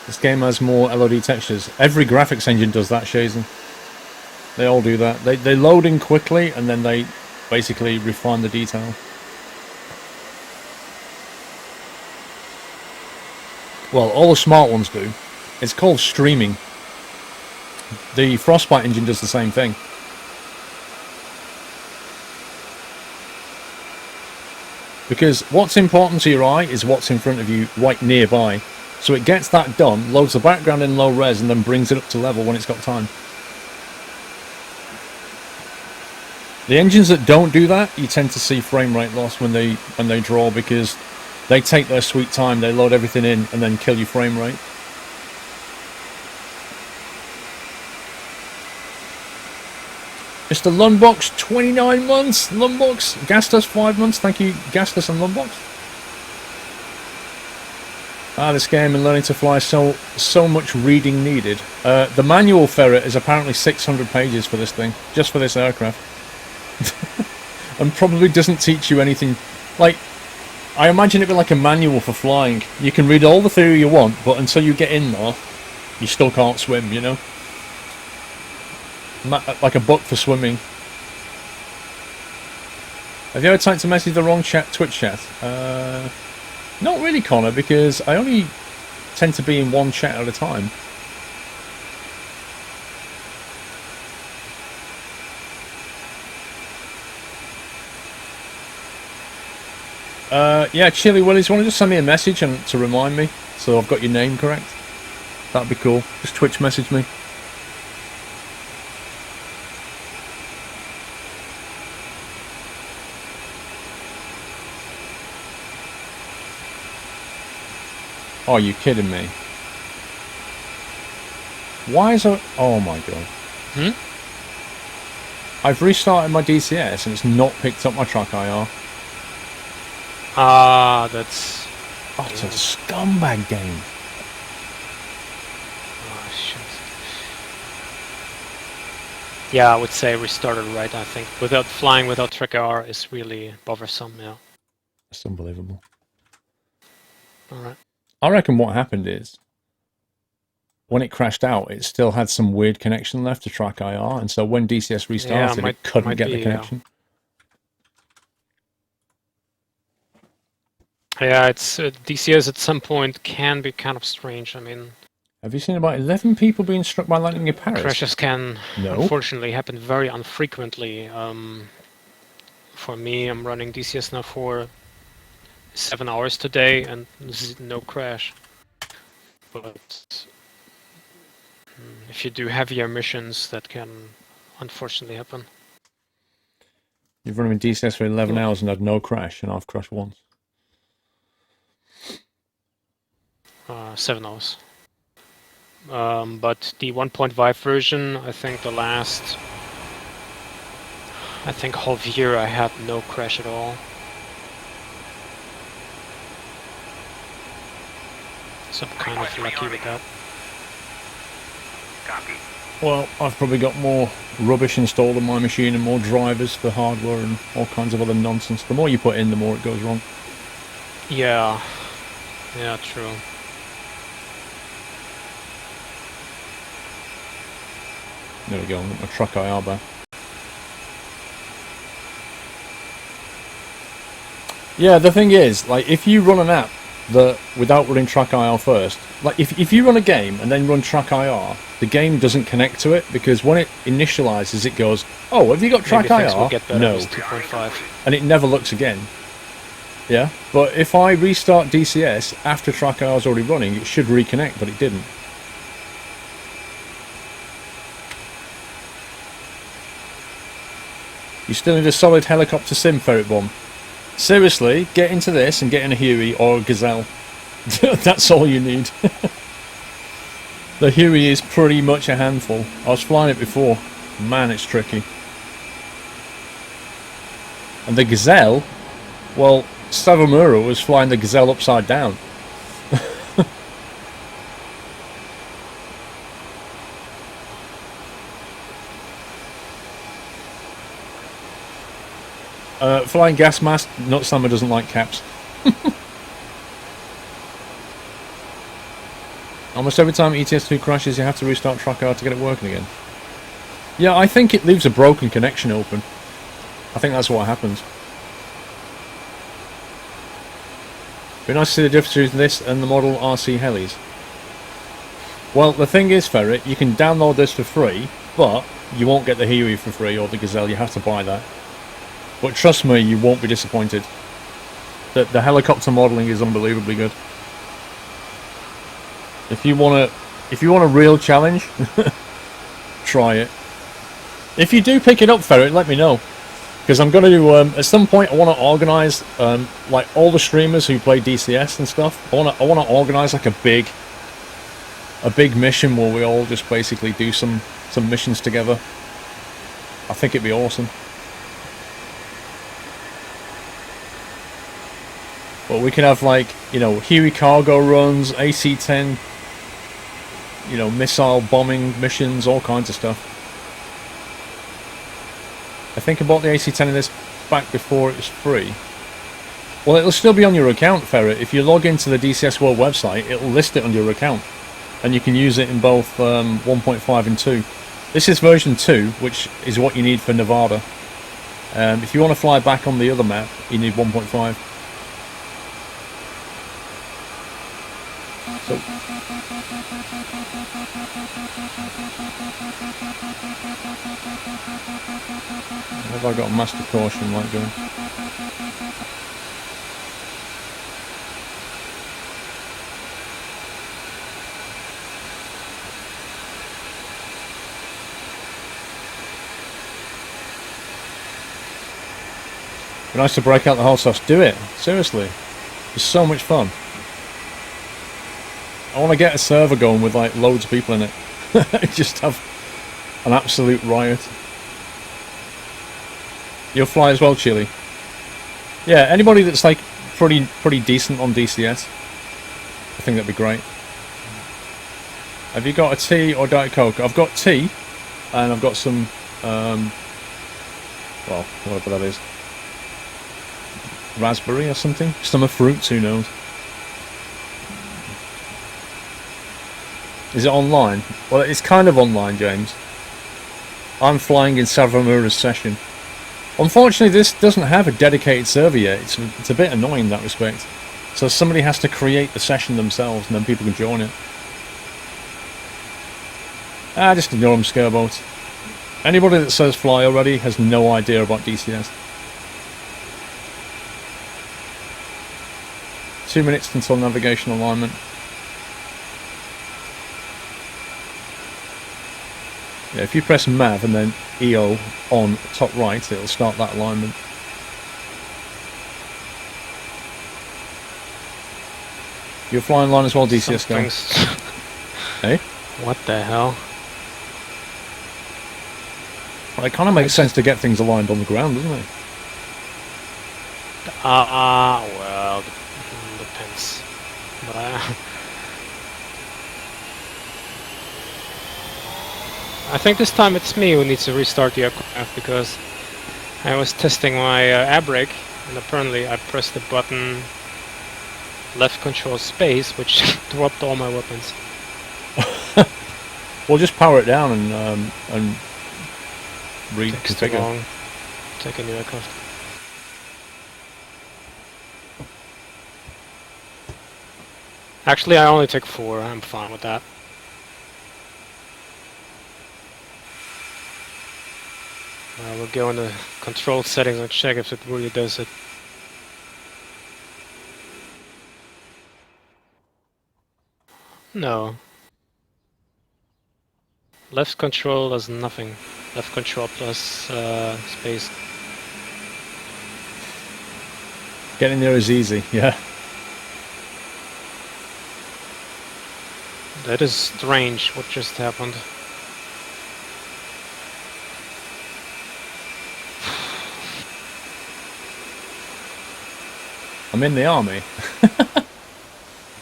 This game has more LOD textures. Every graphics engine does that, Shazen. They all do that. They load in quickly and then they basically refine the detail. Well, all the smart ones do. It's called streaming. The Frostbite engine does the same thing. Because what's important to your eye is what's in front of you right nearby. So it gets that done, loads the background in low res, and then brings it up to level when it's got time. The engines that don't do that, you tend to see frame rate loss when they draw, because they take their sweet time, they load everything in, and then kill your frame rate. Mr. Lundbox, 29 months! Lundbox, Gastus, 5 months. Thank you, Gastus and Lundbox. This game and learning to fly, so much reading needed. The manual for it is apparently 600 pages for this thing, just for this aircraft. And probably doesn't teach you anything. Like, I imagine it'd be like a manual for flying. You can read all the theory you want, but until you get in there, you still can't swim, you know? Like a book for swimming. Have you ever tried to message the wrong Twitch chat? Not really, Connor, because I only tend to be in one chat at a time. Yeah, Chili Willies, want to just send me a message and to remind me, so I've got your name correct? That'd be cool. Just Twitch message me. Oh, are you kidding me? Why is it... Oh my god. I've restarted my DCS and it's not picked up my track IR. Ah, that's... Oh, it's a scumbag game. Oh, shit. Yeah, I would say restart it right, I think. Flying without track IR is really bothersome, yeah. That's unbelievable. Alright. I reckon what happened is, when it crashed out, it still had some weird connection left to track IR, and so when DCS restarted, it couldn't get the connection. Yeah, it's DCS at some point can be kind of strange. I mean, have you seen about 11 people being struck by lightning in Paris? Crashes can unfortunately happen very infrequently. For me, I'm running DCS now for 7 hours today, and this is no crash. But if you do heavier missions, that can unfortunately happen. You've run in DCS for 11 hours and had no crash, and I've crashed once. 7 hours. But the 1.5 version, I think the last I think whole year I had no crash at all. So I'm kind of lucky with that. Copy. Well, I've probably got more rubbish installed on my machine and more drivers for hardware and all kinds of other nonsense. The more you put in, the more it goes wrong. Yeah. Yeah, true. There we go, I've got my truck IR back. Yeah, the thing is, like, if you run an app that without running track IR first, like if you run a game and then run track IR, the game doesn't connect to it because when it initializes, it goes, "Oh, have you got track Maybe things IR?" will get better No, with 2.5. and it never looks again. Yeah, but if I restart DCS after track IR is already running, it should reconnect, but it didn't. You still need a solid helicopter sim, Ferret Bomb. Seriously, get into this and get in a Huey or a Gazelle. That's all you need. The Huey is pretty much a handful. I was flying it before. Man, it's tricky. And the Gazelle, well, Savamura was flying the Gazelle upside down. Flying gas mask, Nutslammer doesn't like caps. Almost every time ETS2 crashes, you have to restart Tracker to get it working again. Yeah, I think it leaves a broken connection open. I think that's what happens. Be nice to see the difference between this and the model RC helis. Well, the thing is, Ferret, you can download this for free, but you won't get the Huey for free or the Gazelle. You have to buy that. But trust me, you won't be disappointed. The helicopter modelling is unbelievably good. If you want a real challenge, try it. If you do pick it up, Ferret, let me know, because I'm going to do at some point. I want to organise like all the streamers who play DCS and stuff. I want to organise like a big mission where we all just basically do some missions together. I think it'd be awesome. But we can have, like, you know, Huey cargo runs, AC-10, you know, missile bombing missions, all kinds of stuff. I think I bought the AC-10 in this back before it was free. Well, it'll still be on your account, Ferret. If you log into the DCS World website, it'll list it on your account. And you can use it in both 1.5 and 2. This is version 2, which is what you need for Nevada. If you want to fly back on the other map, you need 1.5. So, have I got a master caution light going? Be nice to break out the whole sauce. Do it. Seriously. It's so much fun. I want to get a server going with like loads of people in it. Just have an absolute riot. You'll fly as well, Chili. Yeah, anybody that's like pretty decent on DCS, I think that'd be great. Have you got a tea or Diet Coke? I've got tea, and I've got some, well, whatever that is. Raspberry or something? Summer fruits, who knows? Is it online? Well, it's kind of online, James. I'm flying in Savamura's session. Unfortunately, this doesn't have a dedicated server yet. It's a bit annoying in that respect. So somebody has to create the session themselves, and then people can join it. Just ignore them, scareboats. Anybody that says fly already has no idea about DCS. 2 minutes until navigation alignment. Yeah, if you press MAV and then EO on top right, it'll start that alignment. You're flying line as well, DCS guys. Hey? What the hell? Well, it kind of makes sense to get things aligned on the ground, doesn't it? Well, depends. But, I think this time it's me who needs to restart the aircraft because I was testing my air brake and apparently I pressed the button left control space, which dropped all my weapons. Well, just power it down and Takes too reconfigure. long. Take a new aircraft. Actually, I only take 4. I'm fine with that. We'll go into control settings and check if it really does it. No. Left control does nothing. Left control plus space. Getting there is easy, yeah. That is strange what just happened. I'm in the army.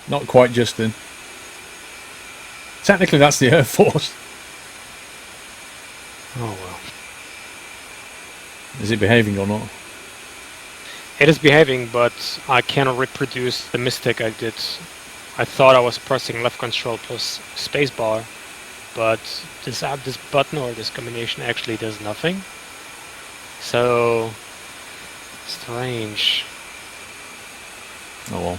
Not quite just in. Technically, that's the Air Force. Oh well. Is it behaving or not? It is behaving, but I cannot reproduce the mistake I did. I thought I was pressing left control plus spacebar, but this button or this combination actually does nothing. So strange. Oh well.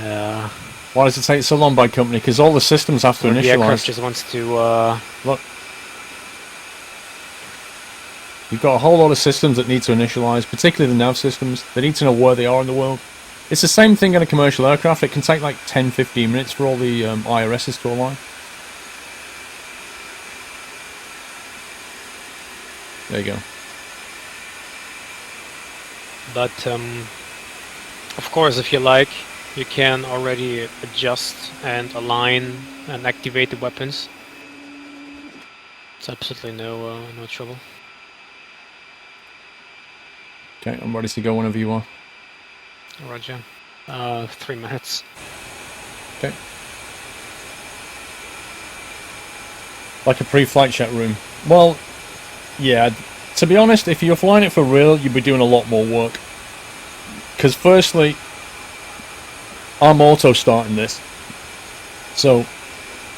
Yeah. Why does it take so long by company? Because all the systems have to The aircraft initialize. just wants to. Look. You've got a whole lot of systems that need to initialize, particularly the nav systems. They need to know where they are in the world. It's the same thing in a commercial aircraft. It can take like 10-15 minutes for all the IRSs to align. There you go. But of course, if you like, you can already adjust and align and activate the weapons. It's absolutely no trouble. Okay, I'm ready to go whenever you are. Roger. 3 minutes. Okay. Like a pre-flight chat room. Well, yeah, to be honest, if you're flying it for real, you'd be doing a lot more work. Because firstly, I'm auto-starting this. So,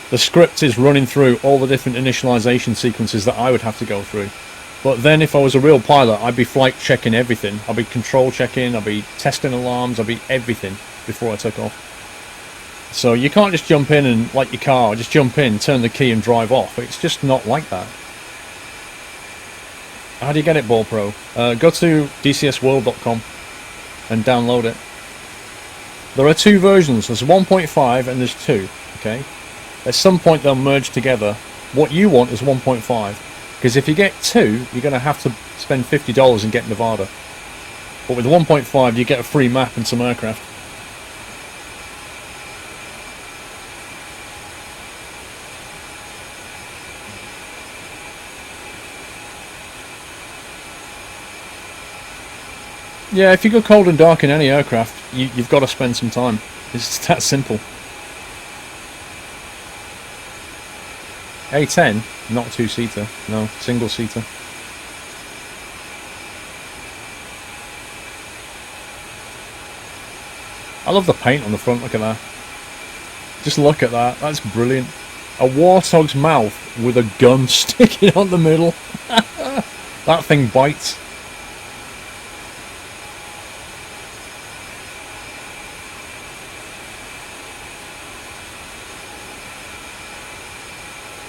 the script is running through all the different initialization sequences that I would have to go through. But then if I was a real pilot, I'd be flight checking everything. I'd be control checking, I'd be testing alarms, I'd be everything before I took off. So you can't just jump in and, like your car, just jump in, turn the key and drive off. It's just not like that. How do you get it, Ball Pro? Go to DCSworld.com and download it. There are 2 versions. There's 1.5 and there's 2, okay? At some point they'll merge together. What you want is 1.5. Because if you get 2, you're going to have to spend $50 and get Nevada. But with 1.5, you get a free map and some aircraft. Yeah, if you go cold and dark in any aircraft, you've got to spend some time. It's that simple. A10, not 2-seater, no, single-seater. I love the paint on the front, look at that. Just look at that, that's brilliant. A warthog's mouth with a gun sticking out the middle. That thing bites.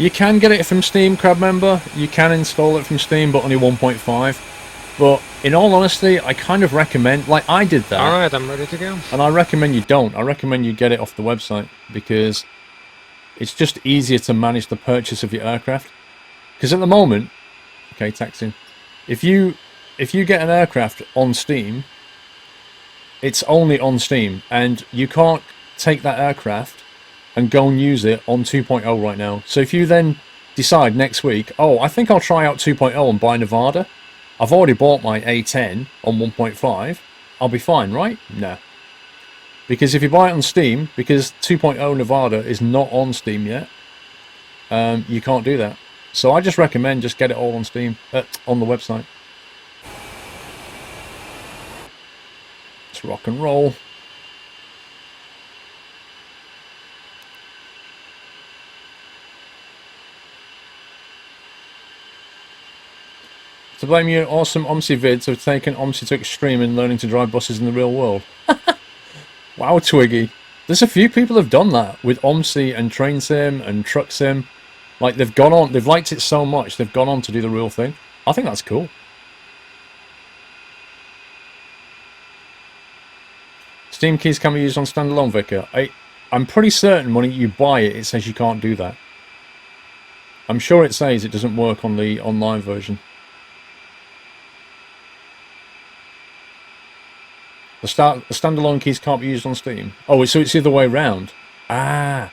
You can get it from Steam, Crab Member. You can install it from Steam, but only 1.5. But in all honesty, I kind of recommend, like I did that. Alright, I'm ready to go. And I recommend you don't. I recommend you get it off the website because it's just easier to manage the purchase of your aircraft. Because at the moment, okay, taxing. If you get an aircraft on Steam, it's only on Steam, and you can't take that aircraft and go and use it on 2.0 right now. So if you then decide next week, oh, I think I'll try out 2.0 and buy Nevada. I've already bought my A10 on 1.5. I'll be fine, right? No. Because if you buy it on Steam, because 2.0 Nevada is not on Steam yet, you can't do that. So I just recommend just get it all on Steam, on the website. Let's rock and roll. To blame you, awesome OMSI vids have taken OMSI to extreme in learning to drive buses in the real world. Wow, Twiggy. There's a few people have done that with OMSI and Train Sim and Truck Sim. Like, they've gone on, they've liked it so much, they've gone on to do the real thing. I think that's cool. Steam keys can be used on standalone, Vicar. I'm pretty certain when you buy it, it says you can't do that. I'm sure it says it doesn't work on the online version. The standalone keys can't be used on Steam. Oh, so it's the other way around. Ah.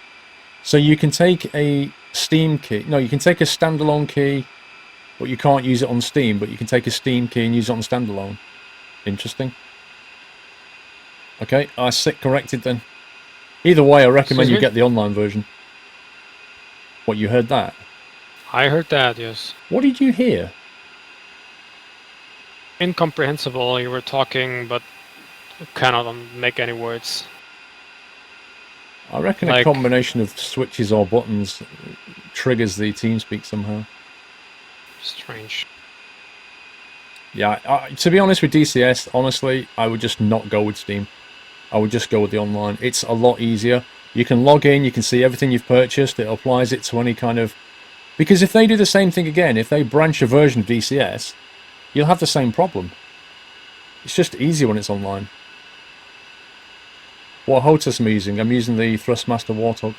So you can take a Steam key. No, you can take a standalone key, but you can't use it on Steam. But you can take a Steam key and use it on standalone. Interesting. Okay, I sit corrected then. Either way, I recommend you get the online version. What, you heard that? I heard that, yes. What did you hear? Incomprehensible, you were talking, but cannot make any words. I reckon a combination of switches or buttons triggers the TeamSpeak somehow. Strange. Yeah, to be honest with DCS, honestly, I would just not go with Steam. I would just go with the online. It's a lot easier. You can log in, you can see everything you've purchased. It applies it to any kind of... Because if they do the same thing again, if they branch a version of DCS, you'll have the same problem. It's just easier when it's online. What HOTAS am I using? I'm using the Thrustmaster Warthog.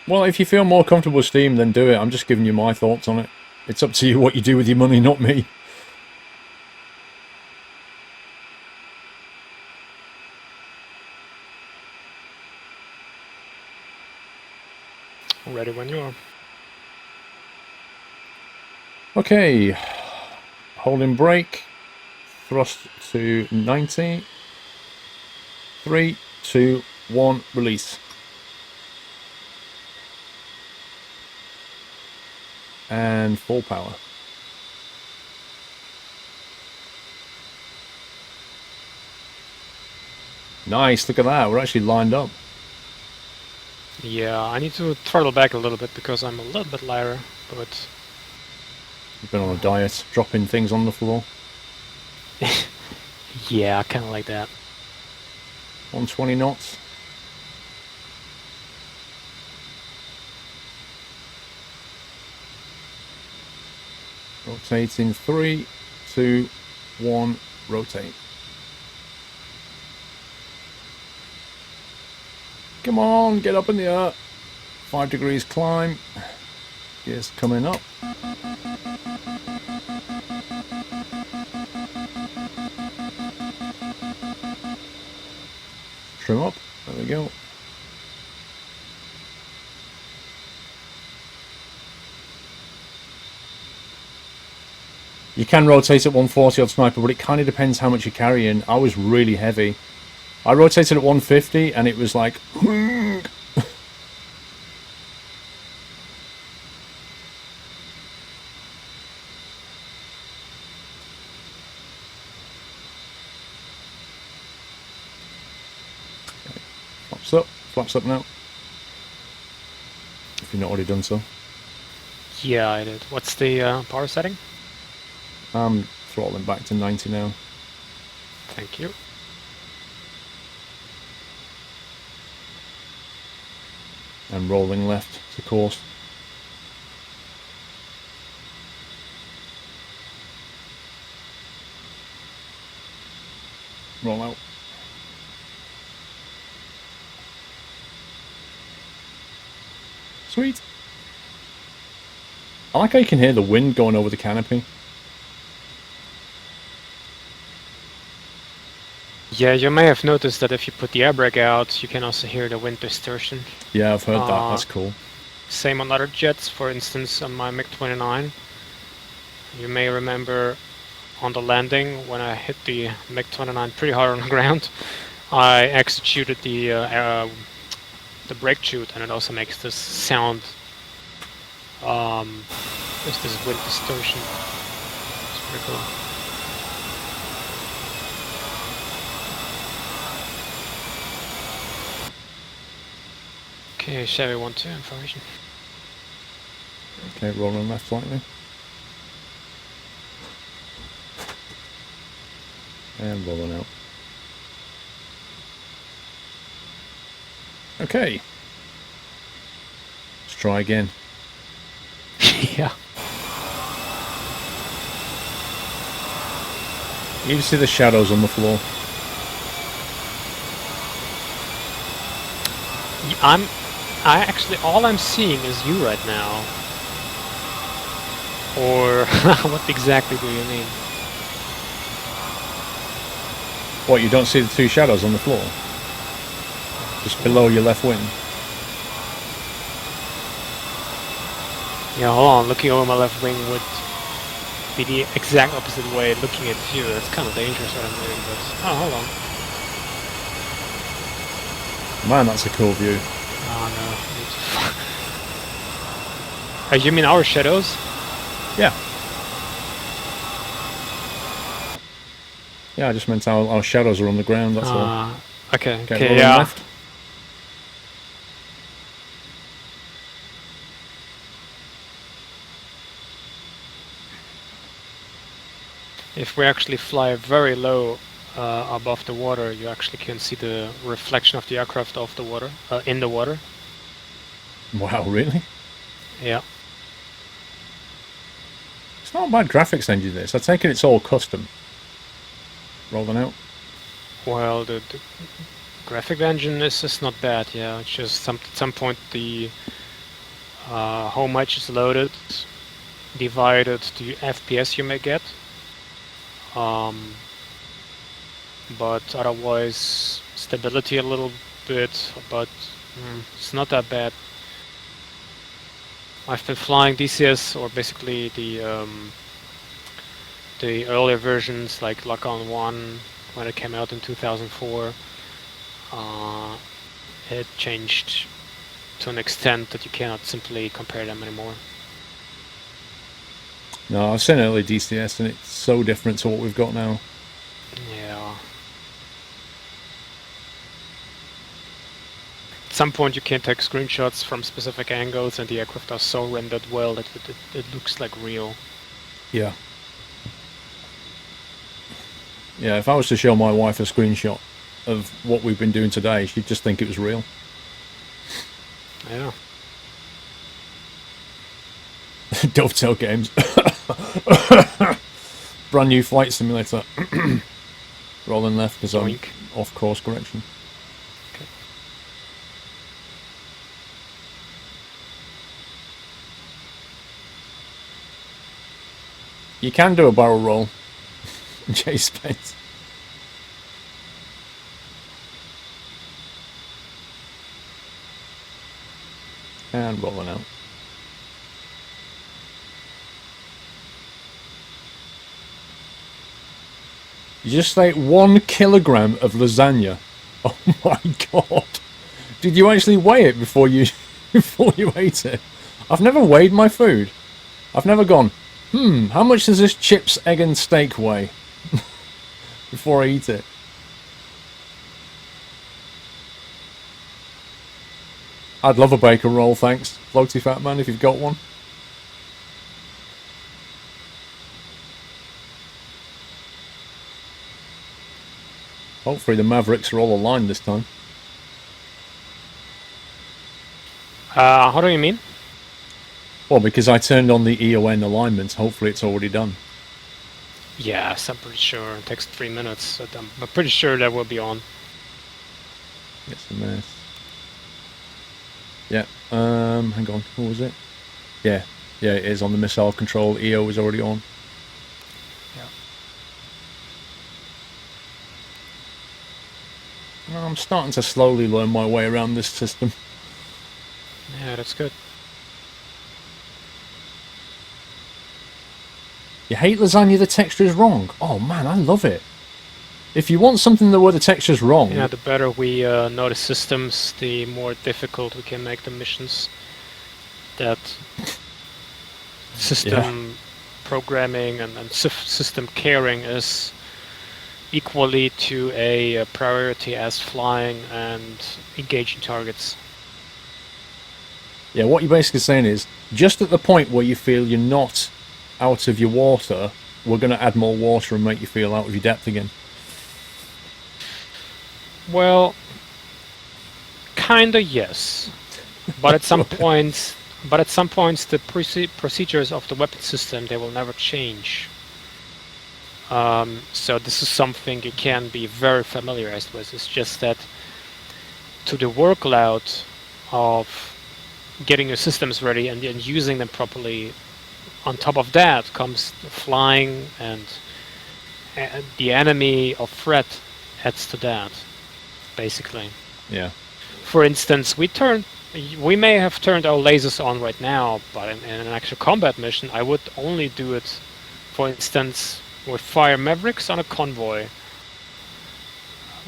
Well, if you feel more comfortable with Steam, then do it. I'm just giving you my thoughts on it. It's up to you what you do with your money, not me. Ready when you are. Okay. Holding brake. Thrust to 90. 3, 2, 1, release. And full power. Nice, look at that. We're actually lined up. Yeah, I need to throttle back a little bit because I'm a little bit lighter, but... You've been on a diet, dropping things on the floor. Yeah, kind of like that. 120 knots. Rotating 3, 2, 1, rotate. Come on, get up in the air. 5 degrees climb. Gears coming up. Trim up. There we go. You can rotate at 140 on Sniper, but it kind of depends how much you're carrying. I was really heavy. I rotated at 150 and it was like... Flaps up now. If you've not already done so. Yeah, I did. What's the power setting? I'm throttling back to 90 now. Thank you. And rolling left to course. Roll out. Sweet. I like how you can hear the wind going over the canopy. Yeah, you may have noticed that if you put the air brake out, you can also hear the wind distortion. Yeah, I've heard that. Uh, That's cool. Same on other jets, for instance, on my MiG-29. You may remember on the landing when I hit the MiG-29 pretty hard on the ground, I executed the brake chute, and it also makes this sound. There's this wind distortion. It's pretty cool. Okay, Chevy 1-2 information. Okay, rolling left slightly. And rolling out. Okay. Let's try again. Yeah. You can see the shadows on the floor. All I'm seeing is you right now. Or what exactly do you mean? What, you don't see the two shadows on the floor? Just below your left wing? Yeah, hold on. Looking over my left wing would be the exact opposite way looking at you. That's kind of dangerous what I'm doing, but... Oh, hold on. Man, that's a cool view. Oh, no. You mean our shadows? Yeah. Yeah, I just meant our shadows are on the ground, that's all. Okay, Okay, okay, rolling yeah. left. If we actually fly very low above the water, you actually can see the reflection of the aircraft off the water, in the water. Wow, really? Yeah. It's not a bad graphics engine, this. I take it it's all custom. Rolling out. Well, the graphic engine is just not bad. Yeah, it's just at some point the how much is loaded divided the FPS you may get. But otherwise stability a little bit, but it's not that bad. I've been flying DCS, or basically the earlier versions like Lock-On 1 when it came out in 2004. It changed to an extent that you cannot simply compare them anymore. No, I've seen early DCS and it's so different to what we've got now. Yeah. At some point you can take screenshots from specific angles and the aircraft are so rendered well that it looks like real. Yeah. Yeah, if I was to show my wife a screenshot of what we've been doing today, she'd just think it was real. Yeah. Dovetail games. Brand new flight simulator. Rolling left because I'm off course correction. Okay. You can do a barrel roll and chase space. And rolling out. You just ate 1 kilogram of lasagna. Oh my god! Did you actually weigh it before you ate it? I've never weighed my food. I've never gone, how much does this chips, egg and steak weigh? Before I eat it. I'd love a bacon roll, thanks. Floaty Fat Man, if you've got one. Hopefully the Mavericks are all aligned this time. How do you mean? Well, because I turned on the EON alignment, hopefully it's already done. Yes, I'm pretty sure. It takes 3 minutes. But I'm pretty sure that will be on. It's a mess. Yeah, hang on, what was it? Yeah, it is on the missile control. EO is already on. Yeah. I'm starting to slowly learn my way around this system. Yeah, that's good. You hate lasagna, the texture is wrong. Oh man, I love it. If you want something where the texture's wrong... Yeah, the better we know the systems, the more difficult we can make the missions. That system programming and system caring is equally to a priority as flying and engaging targets. Yeah, what you're basically saying is, just at the point where you feel you're not out of your water, we're going to add more water and make you feel out of your depth again. Well, kinda yes, but at some points, the procedures of the weapon system, they will never change. So this is something you can be very familiarized with. It's just that to the workload of getting your systems ready and using them properly, on top of that comes the flying and the enemy of threat adds to that. Basically. Yeah. For instance, we may have turned our lasers on right now, but in an actual combat mission, I would only do it, for instance, with fire Mavericks on a convoy,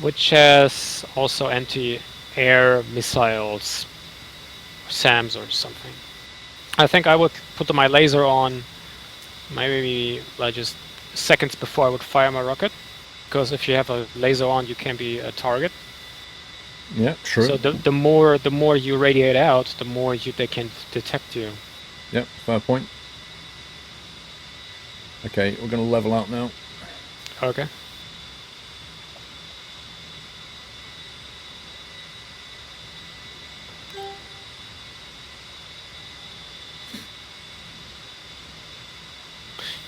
which has also anti-air missiles, SAMs or something. I think I would put my laser on maybe like just seconds before I would fire my rocket, because if you have a laser on, you can be a target. Yeah, true. So the more you radiate out, the more they can detect you. Yep, fair point. Okay, we're going to level out now. Okay.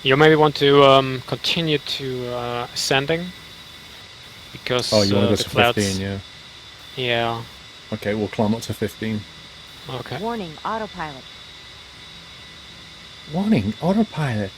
You maybe want to continue to ascending, because Oh, you want to go the to clouds, 15, yeah. Yeah. Okay, we'll climb up to 15. Okay. Warning, autopilot. Warning, autopilot.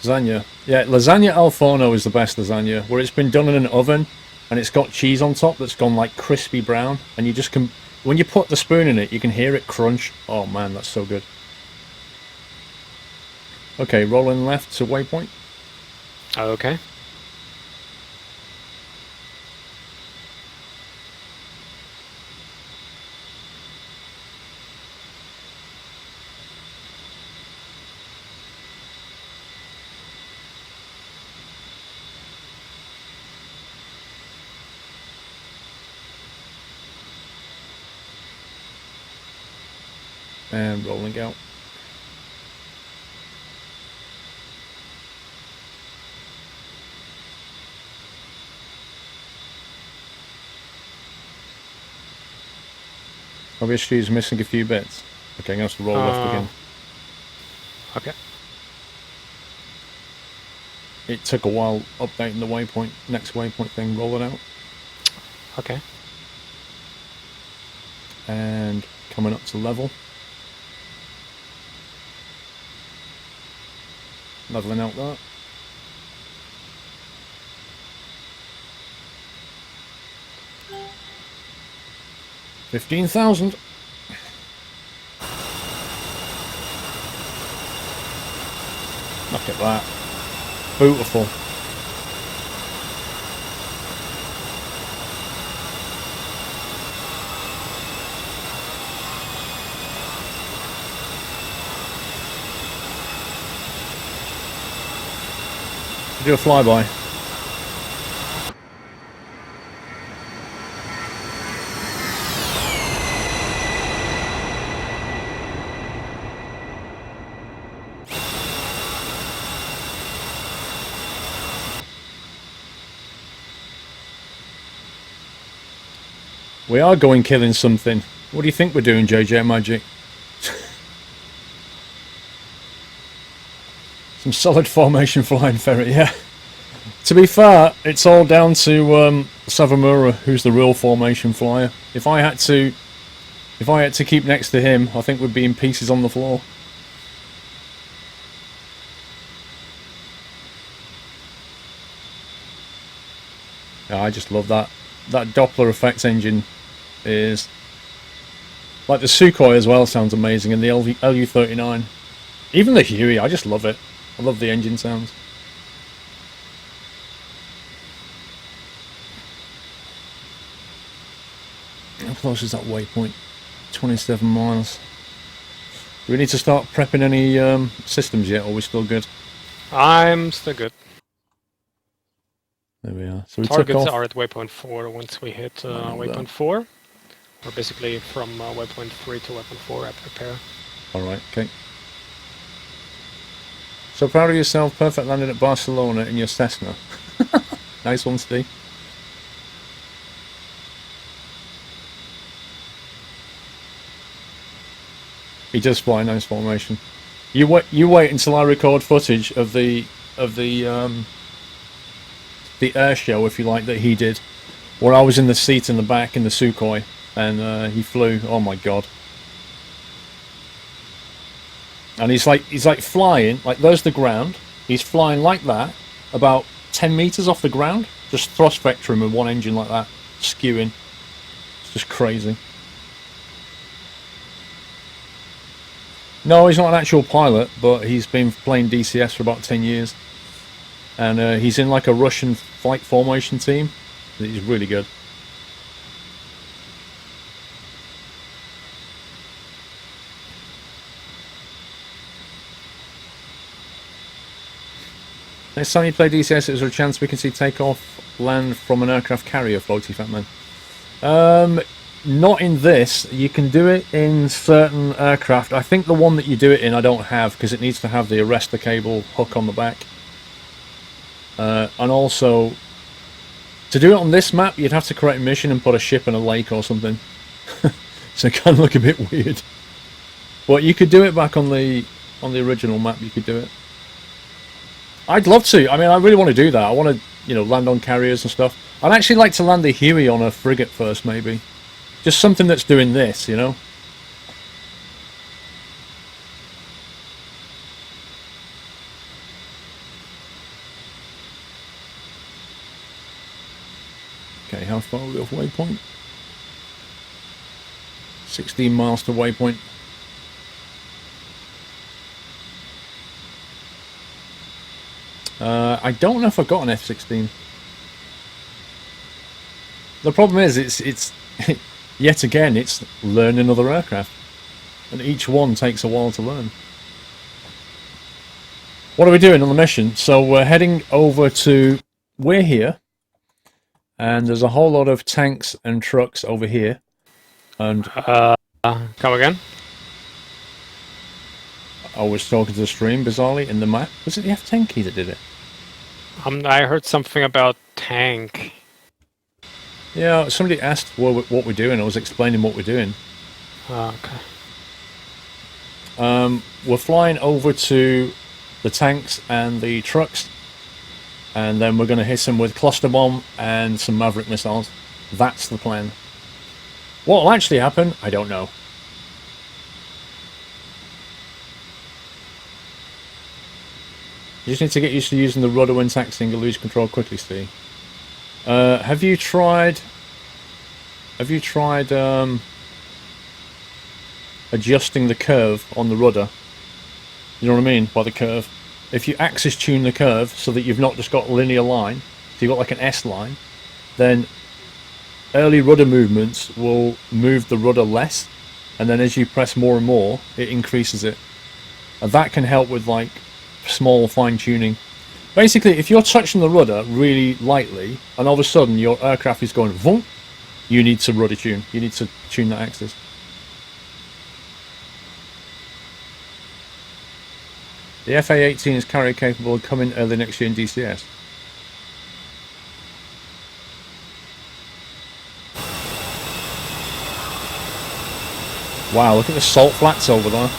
Lasagna. Yeah, lasagna al forno is the best lasagna, where it's been done in an oven and it's got cheese on top that's gone like crispy brown, and you just can, when you put the spoon in it, you can hear it crunch. Oh man, that's so good. Okay, rolling left to waypoint. Okay. And rolling out. Obviously, he's missing a few bits. Okay, I'm going to have to roll left again. Okay. It took a while updating the waypoint, next waypoint thing, roll it out. Okay. And coming up to level. Leveling out that. $15,000. Look at that. Beautiful. Do a flyby. We are going killing something. What do you think we're doing, JJ Magic? Some solid formation flying ferret, yeah. To be fair, it's all down to Savamura, who's the real formation flyer. If I had to keep next to him, I think we'd be in pieces on the floor. Yeah, I just love that. That Doppler effects engine is... Like the Sukhoi as well sounds amazing, and the LU-39. Even the Huey, I just love it. I love the engine sounds. How close is that waypoint? 27 miles. Do we need to start prepping any systems yet, or are we still good? I'm still good. There we are. So we Targets took off. are at waypoint 4 once we hit waypoint 4. Or basically from waypoint 3 to waypoint 4 I prepare. Alright, okay. So proud of yourself, perfect landing at Barcelona in your Cessna. Nice one, Steve. He does fly nice formation. You wait until I record footage of the air show, if you like, that he did, where I was in the seat in the back in the Sukhoi, and he flew. Oh my god! And he's like flying, like there's the ground. He's flying like that, about 10 meters off the ground, just thrust vectoring with one engine like that, skewing. It's just crazy. No, he's not an actual pilot, but he's been playing DCS for about 10 years. And he's in like a Russian flight formation team. He's really good. Next time you play DCS, is there a chance we can see takeoff land from an aircraft carrier, Floaty Fatman? Not in this. You can do it in certain aircraft. I think the one that you do it in I don't have, because it needs to have the arrestor cable hook on the back. And also, to do it on this map, you'd have to create a mission and put a ship in a lake or something. So it can look a bit weird. But you could do it back on the original map. You could do it. I'd love to. I mean, I really want to do that. I want to, you know, land on carriers and stuff. I'd actually like to land the Huey on a frigate first, maybe. Just something that's doing this, you know? Okay, how far are we off waypoint? 16 miles to waypoint. I don't know if I got an F-16. The problem is, it's yet again, it's learn another aircraft. And each one takes a while to learn. What are we doing on the mission? So we're heading over to... We're here. And there's a whole lot of tanks and trucks over here. And... Come again? I was talking to the stream, bizarrely, in the map. Was it the F-10 key that did it? I heard something about tank. Yeah, somebody asked what we're doing. I was explaining what we're doing. Okay. We're flying over to the tanks and the trucks, and then we're going to hit them with cluster bomb and some Maverick missiles. That's the plan. What will actually happen, I don't know. You just need to get used to using the rudder when taxiing. You'll lose control quickly, Steve. Have you tried adjusting the curve on the rudder? You know what I mean by the curve? If you axis tune the curve so that you've not just got a linear line, so you've got like an S line, then early rudder movements will move the rudder less, and then as you press more and more, it increases it. And that can help with like small fine tuning. Basically, if you're touching the rudder really lightly, and all of a sudden your aircraft is going vroom, you need to rudder tune. You need to tune that axis. The FA-18 is carrier capable of coming early next year in DCS. Wow, look at the salt flats over there.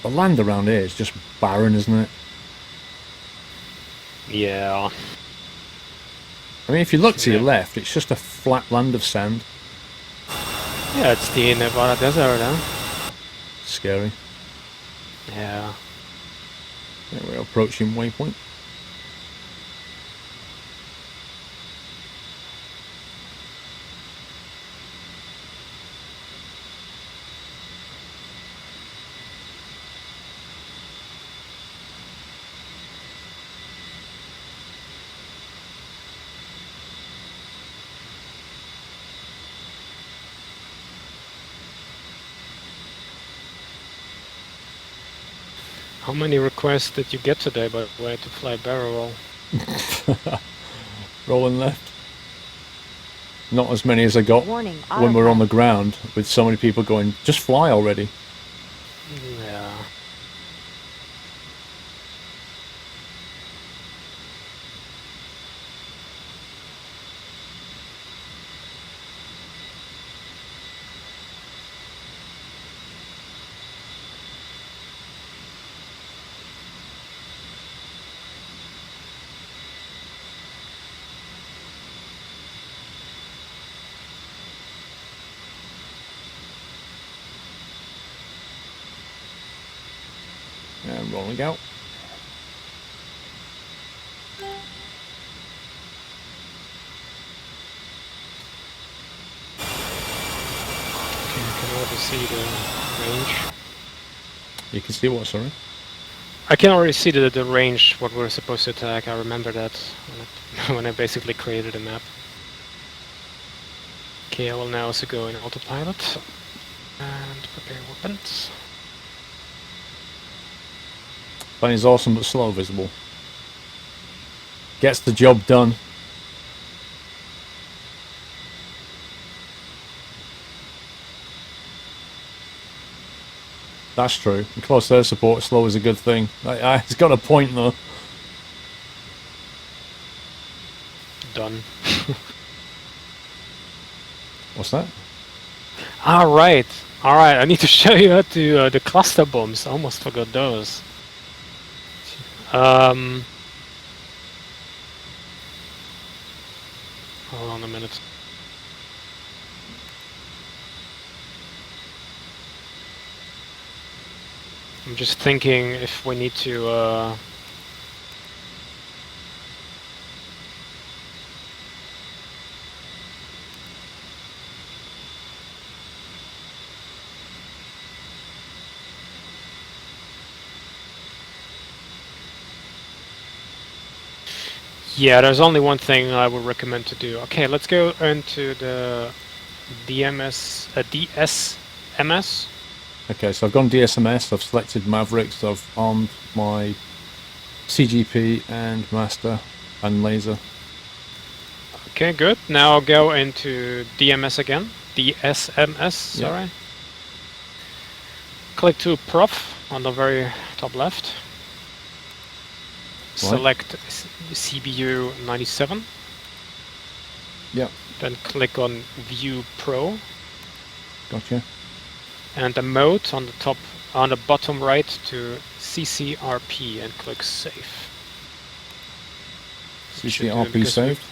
The land around here is just barren, isn't it? Yeah. I mean, if you look to your Yeah. left, it's just a flat land of sand. Yeah, it's the Nevada desert, huh? Scary. Yeah. Yeah, we're approaching waypoint. How many requests did you get today, by the way, to fly barrel roll? Rolling left. Not as many as I got Warning, when we're on the autopilot. ground, with so many people going, just fly already. Yeah. And rolling out. Okay, I can already see the range. You can see what, sorry? I can already see the range, what we're supposed to attack. I remember that when I basically created a map. Okay, I will now also go in autopilot and prepare weapons. Plane is awesome but slow visible. Gets the job done. That's true. Close air support slow is a good thing. It's got a point though. Done. What's that? Alright, alright, I need to show you how to the cluster bombs. I almost forgot those. Hold on a minute. I'm just thinking if we need to yeah, there's only one thing I would recommend to do. Okay, let's go into the DSMS. Okay, so I've gone DSMS, I've selected Mavericks, I've armed my CGP and Master and Laser. Okay, good. Now go into DMS again. DSMS, sorry. Yep. Click to Prof on the very top left. Select CBU 97. Yep, Then click on View Pro. gotcha. And the mode on the top, on the bottom right to CCRP and click Save. CCRP saved.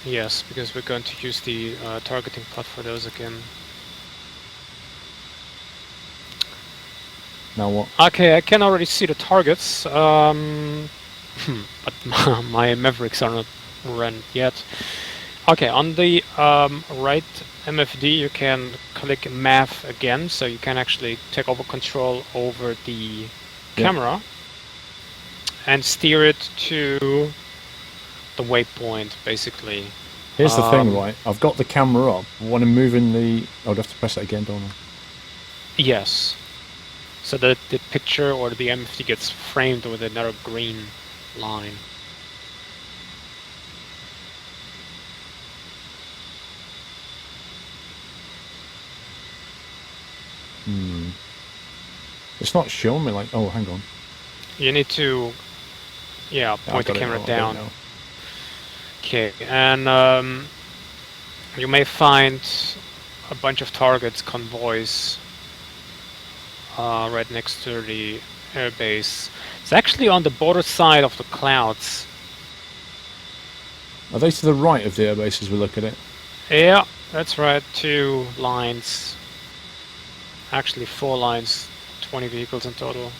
Yes, because we're going to use the targeting plot for those again. Now what? Okay, I can already see the targets, but my Mavericks are not run yet. Okay, on the right MFD you can click Mav again, so you can actually take over control over the camera and steer it to the waypoint, basically. Here's the thing, right? I've got the camera up. When I'm moving the... I would have to press it again, don't I? Yes. So that the picture or the MFD gets framed with another green line. It's not showing me like... Oh, hang on. You need to, yeah, point the camera down. Okay, and you may find a bunch of targets, convoys, right next to the airbase. It's actually on the border side of the clouds. Are they to the right of the airbase as we look at it? Yeah, that's right. 2 lines. Actually 4 lines. 20 vehicles in total.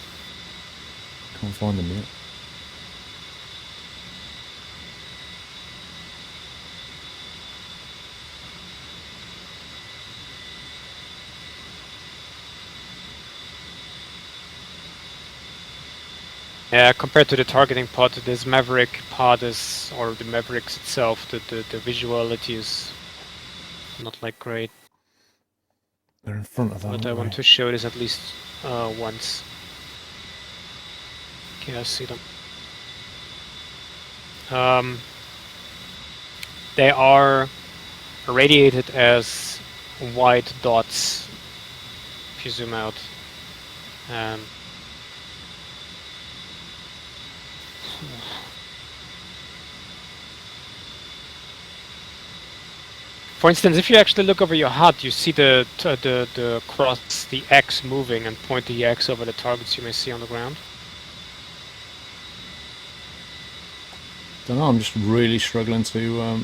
Can't find them yet. Yeah, compared to the targeting pod, this Maverick pod is, or the Mavericks itself, the visuality is not like great. They're in front of them. But I want to show this at least once. Okay, I see them. They are radiated as white dots if you zoom out. For instance, if you actually look over your HUD, you see the cross, the X moving, and point the X over the targets you may see on the ground. Don't know. I'm just really struggling to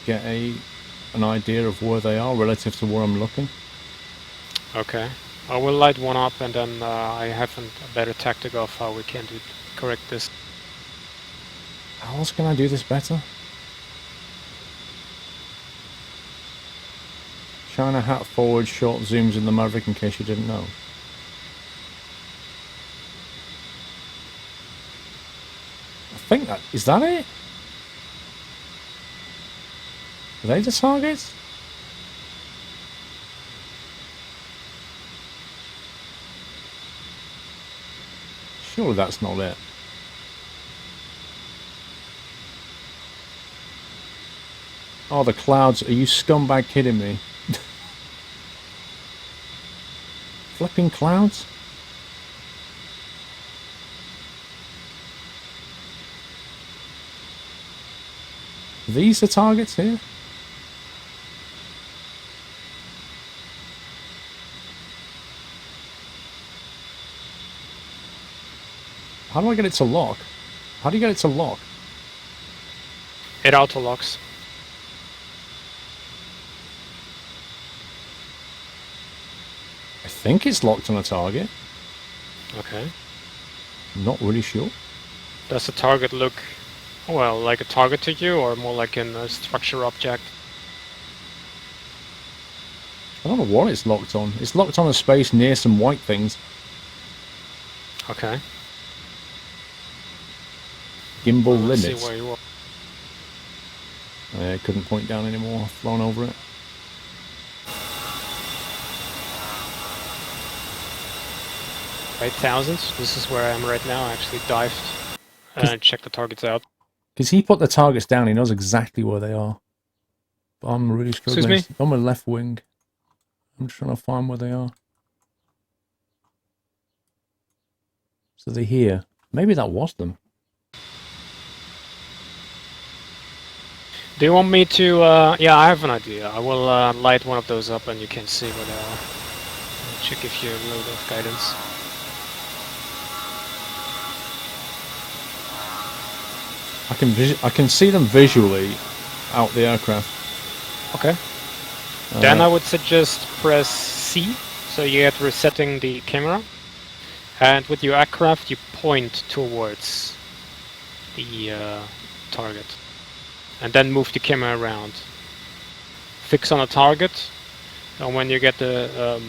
get an idea of where they are relative to where I'm looking. Okay, I will light one up, and then I have a better tactic of how we can correct this. How else can I do this better? China hat forward, short zooms in the Maverick in case you didn't know. I think that... Is that it? Are they the targets? Surely that's not it. Oh, the clouds. Are you scumbag kidding me? Flipping clouds? These the targets here? How do I get it to lock? How do you get it to lock? It auto locks. I think it's locked on a target. Okay. Not really sure. Does the target look, well, like a target to you, or more like a structure object? I don't know what it's locked on. It's locked on a space near some white things. Okay. Gimbal Let's limits. see where you are. I couldn't point down anymore. I've flown over it. Right, thousands. This is where I am right now. I actually dived and checked the targets out. Because he put the targets down, he knows exactly where they are. But I'm really struggling. Excuse me? On my left wing. I'm trying to find where they are. So they're here. Maybe that was them. Do you want me to, yeah, I have an idea. I will light one of those up and you can see where they are. It should give you a little bit of guidance. I can see them visually out the aircraft. Okay. Then I would suggest press C, so you get resetting the camera. And with your aircraft, you point towards the target. And then move the camera around. Fix on a target, and when you get the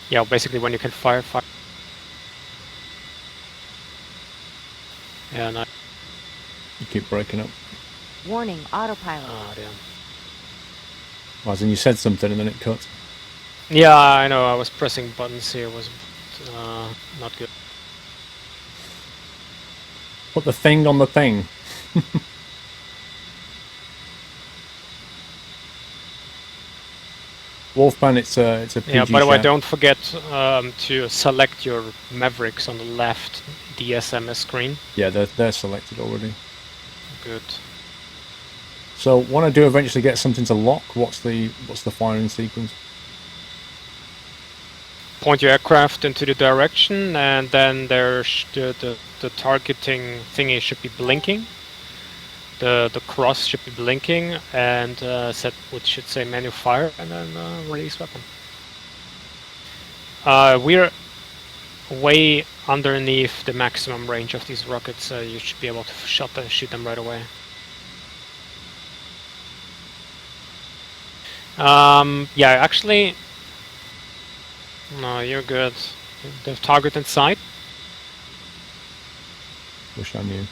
yeah, basically when you can fire. Yeah, no. You keep breaking up. Warning, autopilot. Oh, damn. As in you said something and then it cut. Yeah, I know. I was pressing buttons here. Was not good. Put the thing on the thing. Wolfman, it's a PG Yeah, by the way, chat. don't forget to select your Mavericks on the left DSMS screen. Yeah, they're selected already. Good. So when I do eventually get something to lock, what's the firing sequence? Point your aircraft into the direction, and then the targeting thingy should be blinking. The cross should be blinking, and set what should say menu fire, and then release weapon. We're way underneath the maximum range of these rockets, so you should be able to shoot them right away. Yeah, actually, no, you're good. The target in sight. Wish I knew.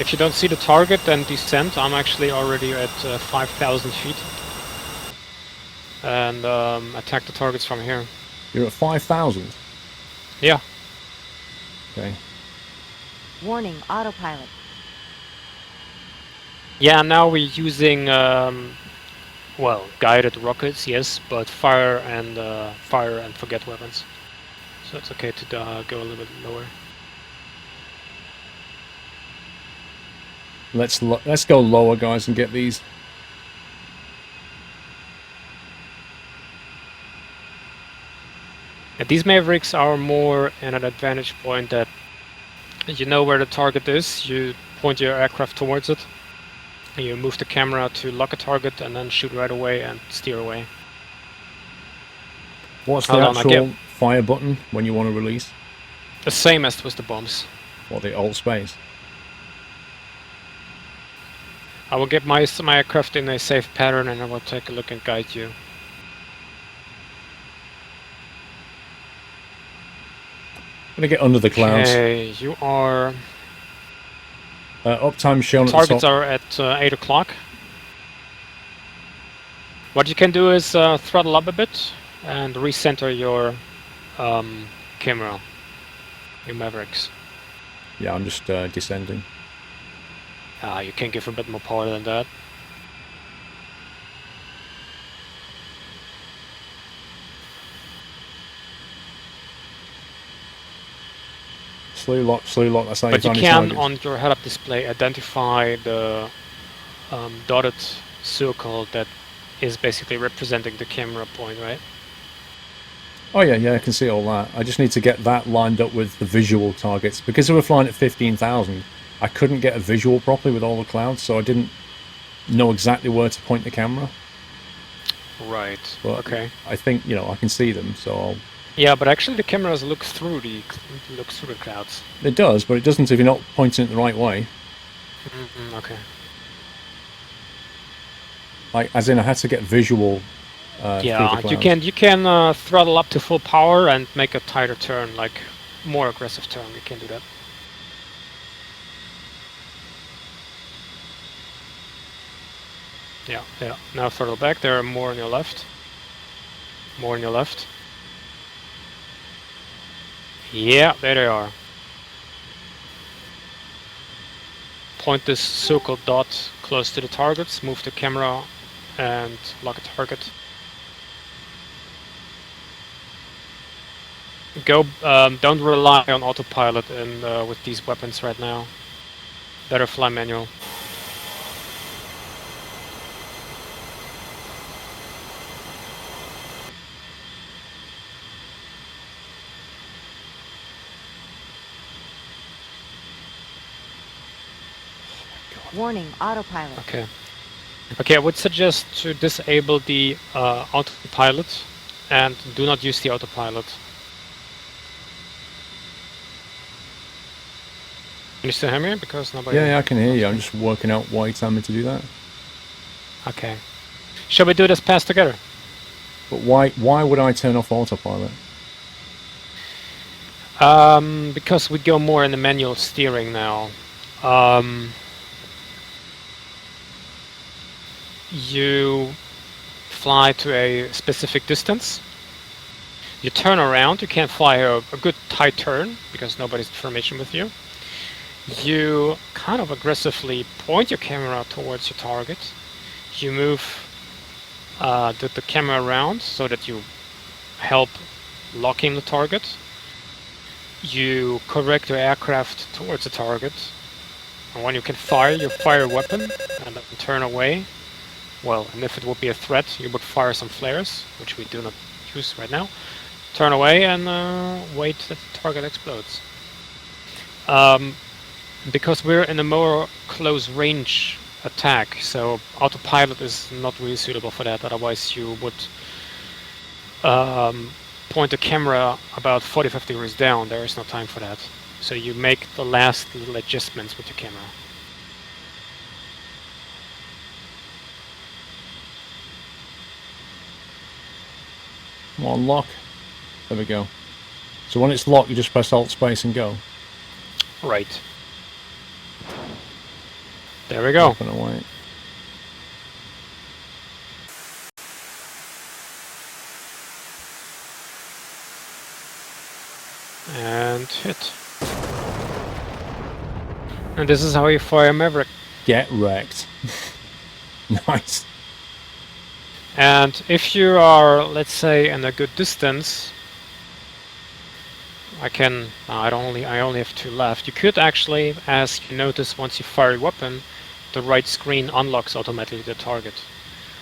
If you don't see the target, then descend. I'm actually already at 5,000 feet. And attack the targets from here. You're at 5,000? Yeah. Okay. Warning, autopilot. Yeah, now we're using, well, guided rockets, yes, but fire and forget weapons. So it's okay to go a little bit lower. Let's go lower, guys, and get these. And these Mavericks are more in an advantage point that you know where the target is, you point your aircraft towards it, you move the camera to lock a target and then shoot right away and steer away. What's the actual fire button when you want to release? The same as with the bombs. What, the alt space? I will get my aircraft in a safe pattern and I will take a look and guide you. I'm gonna get under the clouds. Okay, you are... uptime shown targets at the top. are at 8 o'clock. What you can do is throttle up a bit and recenter your camera, your Mavericks. Yeah, I'm just descending. You can give a bit more power than that. Slew lock, that's how But you find your can, targets. on your head-up display, identify the dotted circle that is basically representing the camera point, right? Oh yeah, I can see all that. I just need to get that lined up with the visual targets. Because we were flying at 15,000, I couldn't get a visual properly with all the clouds, so I didn't know exactly where to point the camera. Right, But okay. I think, you know, I can see them, so I'll... Yeah, but actually the cameras look through the clouds. It does, but it doesn't if you're not pointing it the right way. Okay. Like, as in, I had to get visual Yeah, through the you clouds. can throttle up to full power and make a tighter turn, like more aggressive turn. You can do that. Yeah. Now throttle back. There are more on your left. More on your left. Yeah, there they are. Point this circle dot close to the targets. Move the camera and lock a target. Go. Don't rely on autopilot with these weapons right now. Better fly manual. Warning, autopilot. Okay. Okay, I would suggest to disable the autopilot and do not use the autopilot. Can you still hear me? Because nobody... Yeah, I can hear you. I'm just working out why you tell me to do that. Okay. Shall we do this pass together? But why would I turn off autopilot? Because we go more in the manual steering now. You fly to a specific distance. You turn around. You can't fly a good tight turn because nobody's in formation with you. You kind of aggressively point your camera towards your target. You move the camera around so that you help locking the target. You correct your aircraft towards the target. And when you can fire, you fire a weapon and then turn away. Well, and if it would be a threat, you would fire some flares, which we do not use right now. Turn away and wait that the target explodes. Because we're in a more close range attack, so autopilot is not really suitable for that. Otherwise you would point the camera about 45 degrees down. There is no time for that. So you make the last little adjustments with the camera. Come on, lock. There we go. So when it's locked, you just press Alt Space and go. Right. There we go. Open away. And hit. And this is how you fire Maverick. Get wrecked. Nice. And if you are, let's say, in a good distance, I only have 2 left. You could actually, as you notice, once you fire a weapon, the right screen unlocks automatically the target.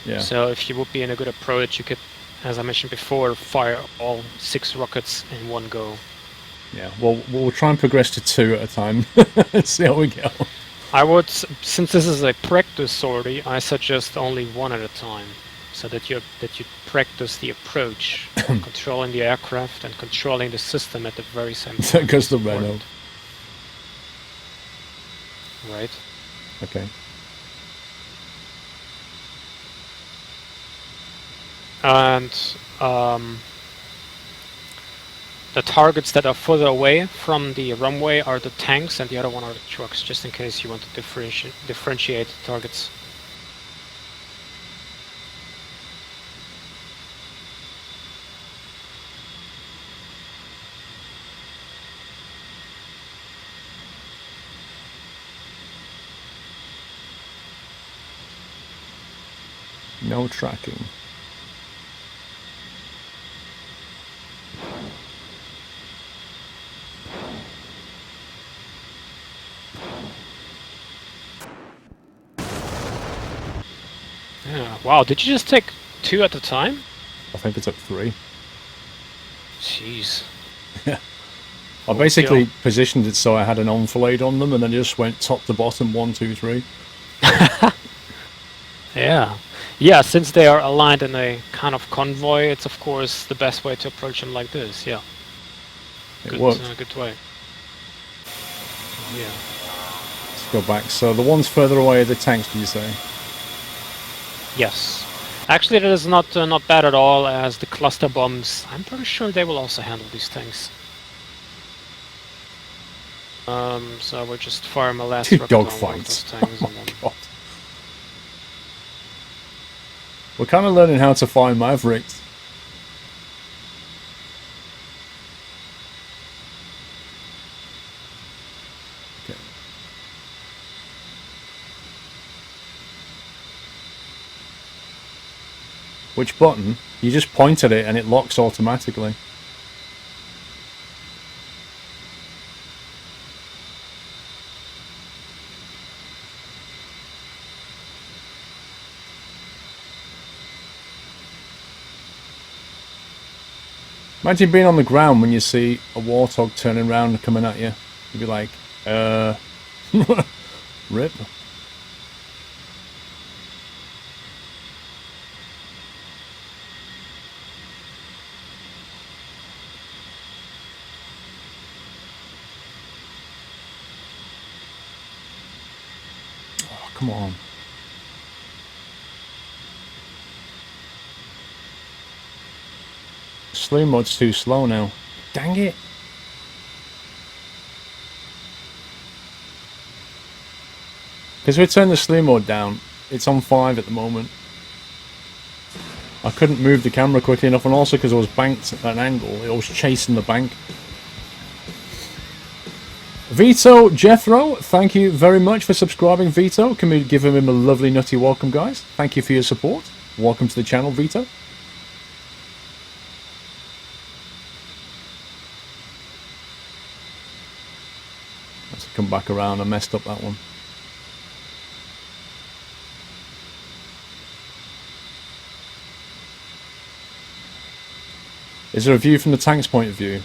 Yeah. So if you would be in a good approach, you could, as I mentioned before, fire all 6 rockets in one go. Yeah. Well, we'll try and progress to 2 at a time. See how we go. I would, since this is a practice sortie, I suggest only 1 at a time, so that you practice the approach, controlling the aircraft and controlling the system at the very same time. That goes the Renault. Right. Okay. And the targets that are further away from the runway are the tanks, and the other one are the trucks, just in case you want to differentiate the targets. No tracking. Yeah. Wow, did you just take 2 at a time? I think it took 3. Jeez. I basically positioned it so I had an enfilade on them, and then just went top to bottom, 1, 2, 3. Yeah. Yeah, since they are aligned in a kind of convoy, it's of course the best way to approach them like this, yeah. It worked. Good way. Yeah. Let's go back. So the ones further away are the tanks, do you say? Yes. Actually, that is not bad at all, as the cluster bombs, I'm pretty sure they will also handle these things. So we'll just fire my last rocket on one of those tanks and then... God. We're kind of learning how to fire Mavericks. Okay. Which button? You just point at it and it locks automatically. Imagine being on the ground when you see a warthog turning around and coming at you. You'd be like, rip. Oh, come on. Slew mode's too slow now. Dang it. Because we turned the slew mode down, it's on 5 at the moment. I couldn't move the camera quickly enough, and also because I was banked at an angle, it was chasing the bank. Vito Jethro, thank you very much for subscribing, Vito. Can we give him a lovely nutty welcome, guys? Thank you for your support. Welcome to the channel, Vito. Let's come back around. I messed up that one. Is there a view from the tank's point of view?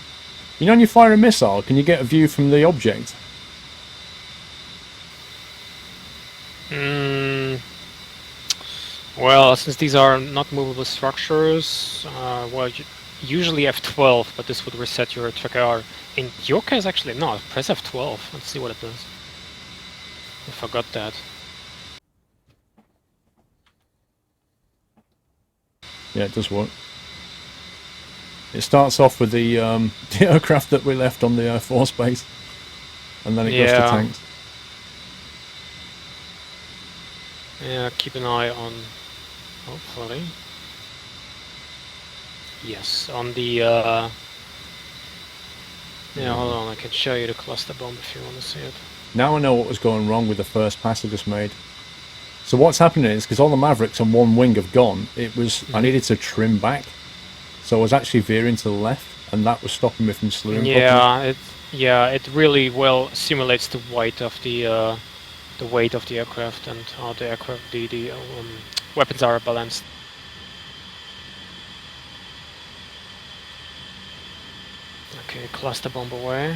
You know, when you fire a missile, can you get a view from the object? Well, since these are not movable structures, well, usually F12, but this would reset your tracker. In your case, actually not. Press F12. Let's see what it does. I forgot that. Yeah, it does work. It starts off with the the aircraft that we left on the force base, and then it goes to tanks. Yeah, keep an eye on. Hopefully. Yes, on the. Yeah, hold on. I can show you the cluster bomb if you want to see it. Now I know what was going wrong with the first pass I just made. So what's happening is, because all the Mavericks on one wing have gone, it was I needed to trim back, so I was actually veering to the left, and that was stopping me from slewing. Yeah, it really well simulates the weight of the aircraft and how the aircraft the weapons are balanced. Okay, cluster bomb away.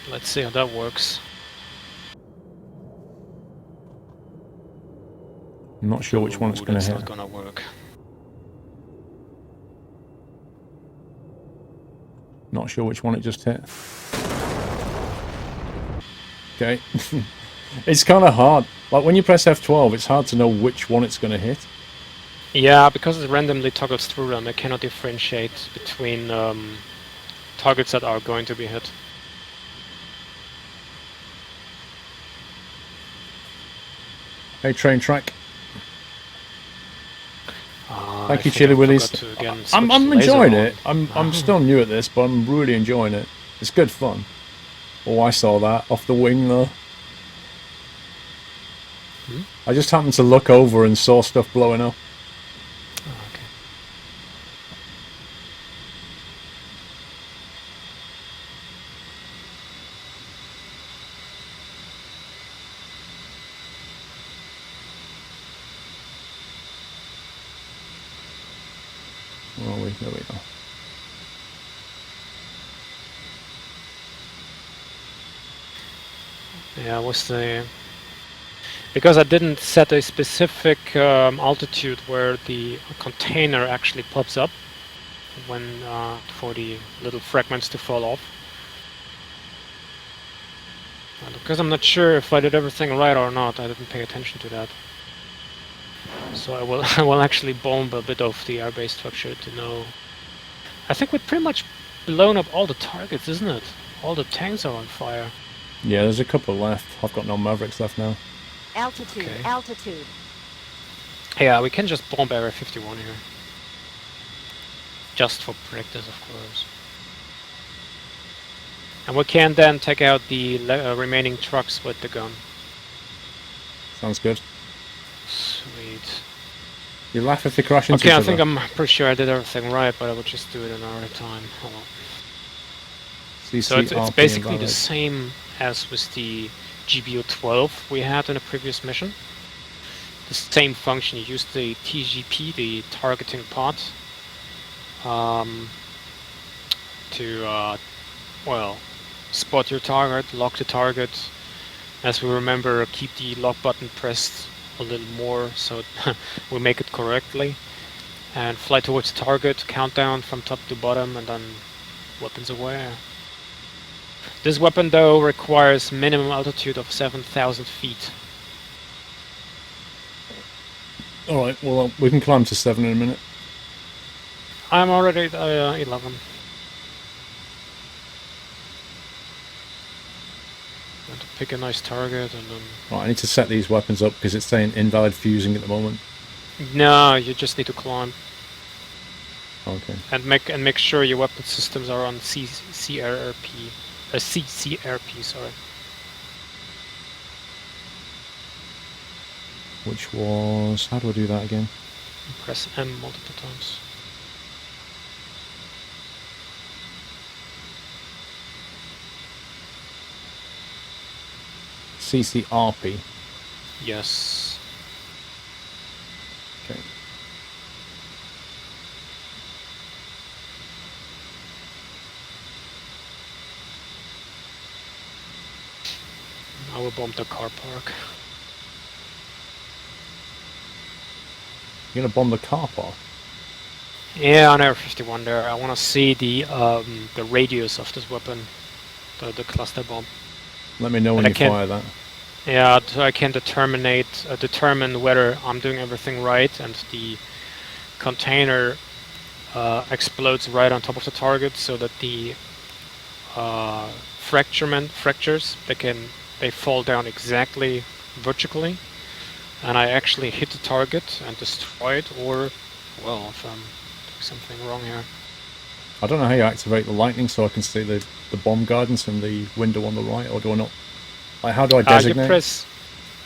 Let's see how that works. I'm not sure which one it's going to hit. It's not going to work. Not sure which one it just hit. Okay. It's kind of hard. Like when you press F12, it's hard to know which one it's going to hit. Yeah, because it randomly toggles through them, I cannot differentiate between targets that are going to be hit. Hey, train track. Thank you, Chili Willies. I'm enjoying it. I'm still new at this, but I'm really enjoying it. It's good fun. Oh, I saw that off the wing though. I just happened to look over and saw stuff blowing up. Oh, okay. Where are we? There we go. Yeah, was the... Because I didn't set a specific altitude where the container actually pops up when for the little fragments to fall off. And because I'm not sure if I did everything right or not, I didn't pay attention to that. So I will actually bomb a bit of the airbase structure to know. I think we've pretty much blown up all the targets, isn't it? All the tanks are on fire. Yeah, there's a couple left. I've got no Mavericks left now. Altitude, Okay. altitude. Yeah, we can just bomb Area 51 here. Just for practice, of course. And we can then take out the remaining trucks with the gun. Sounds good. Sweet. You laugh if they crash into Okay, each I other. think I'm pretty sure I did everything right, but I will just do it another time. Hold on. So it's basically the same as with the GBO-12 we had in a previous mission. The same function. You use the TGP, the targeting pod, to well, spot your target, lock the target. As we remember, keep the lock button pressed a little more so we make it correctly, and fly towards the target, countdown from top to bottom, and then weapons away. This weapon though requires minimum altitude of 7,000 feet. Alright, well we can climb to 7 in a minute. I'm already at 11. Want to pick a nice target and then... Right, I need to set these weapons up because it's saying invalid fusing at the moment. No, you just need to climb. Okay. And make sure your weapon systems are on CCRP. CCRP, sorry. Which was... how do I do that again? Press M multiple times. CCRP. Yes. Okay. I will bomb the car park. You're gonna bomb the car park? Yeah, on Air 51 there. I want to see the radius of this weapon, the cluster bomb. Let me know when you fire that. Yeah, so I can determine whether I'm doing everything right and the container explodes right on top of the target, so that the fractures they fall down exactly vertically, and I actually hit the target and destroy it, or well, if I'm doing something wrong here. I don't know how you activate the lightning so I can see the bomb guidance in the window on the right, or do I not? Like, how do I designate? You press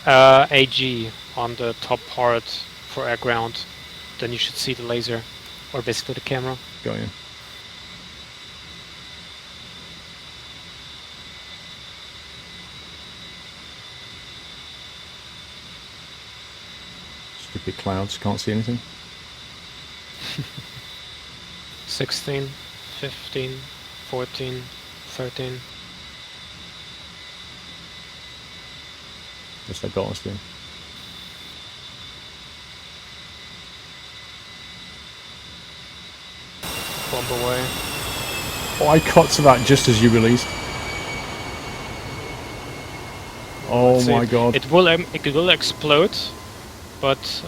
AG on the top part for air ground, then you should see the laser, or basically the camera. Got you. Stupid clouds, can't see anything. 16, 15, 14, 13. Just I got us there. Bomb away. Oh, I cut to that just as you released. Oh my god. It will explode, but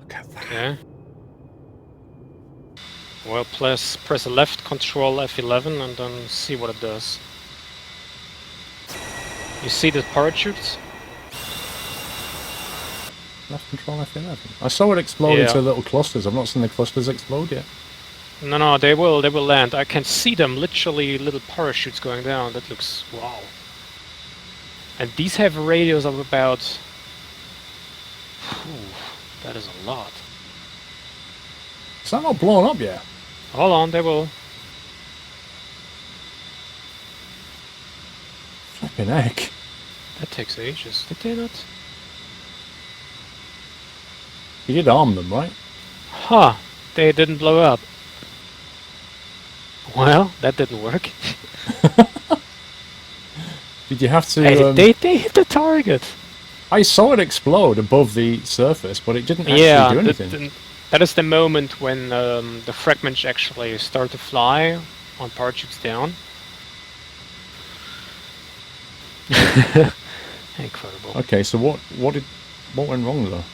Look at that. okay. Well, press the left control F11 and then see what it does. You see the parachutes? Left control F11. I saw it explode into little clusters. I've not seen the clusters explode yet. No, they will land. I can see them, literally little parachutes going down. That looks wow. And these have a radius of about. That is a lot. Is that not blown up yet? Hold on, they will. Flipping heck. That takes ages. Did they not? You did arm them, right? Huh. They didn't blow up. Well, that didn't work. Did you have to... Hey, they hit the target. I saw it explode above the surface, but it didn't actually do anything. That is the moment when the fragments actually start to fly on parachutes down. Incredible. Okay, so what went wrong though?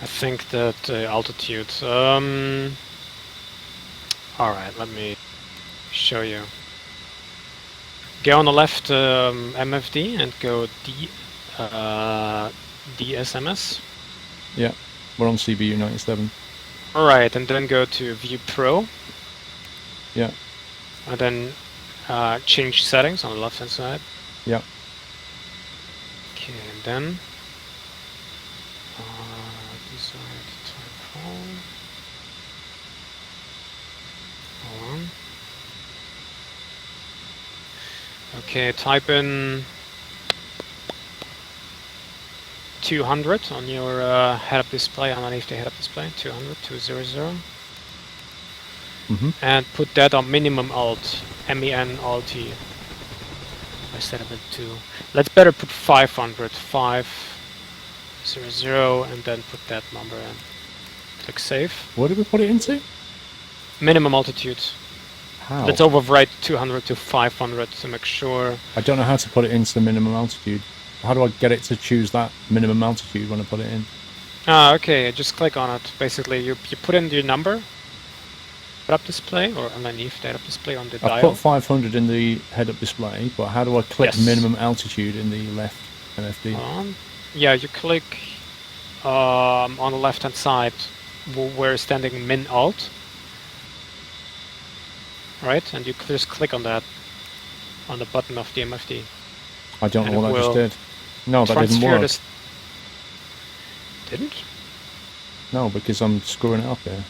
I think that altitude. Alright, let me show you. Go on the left MFD and go DSMS. Yeah, we're on CBU 97. Alright, and then go to View Pro. Yeah. And then change settings on the left hand side. Yeah. Okay, and then desired type file. Hold on. Okay, type in 200 on your head-up display, underneath the head-up display, 200, 200. And put that on minimum alt, MEN-ALT-T. I set up at 2. Let's better put 500, 500, and then put that number in. Click Save. What did we put it into? Minimum altitude. How? Let's overwrite 200 to 500 to make sure. I don't know how to put it into the minimum altitude. How do I get it to choose that minimum altitude when I put it in? Ah, okay, just click on it. Basically, you put in your number, head-up display, or underneath the head-up display on the I dial. put 500 in the head-up display, but how do I click minimum altitude in the left MFD? Yeah, you click on the left-hand side where it's standing min-alt. Right, and you just click on that, on the button of the MFD. I don't know what I just did. No, that didn't work. Didn't? No, because I'm screwing it up here.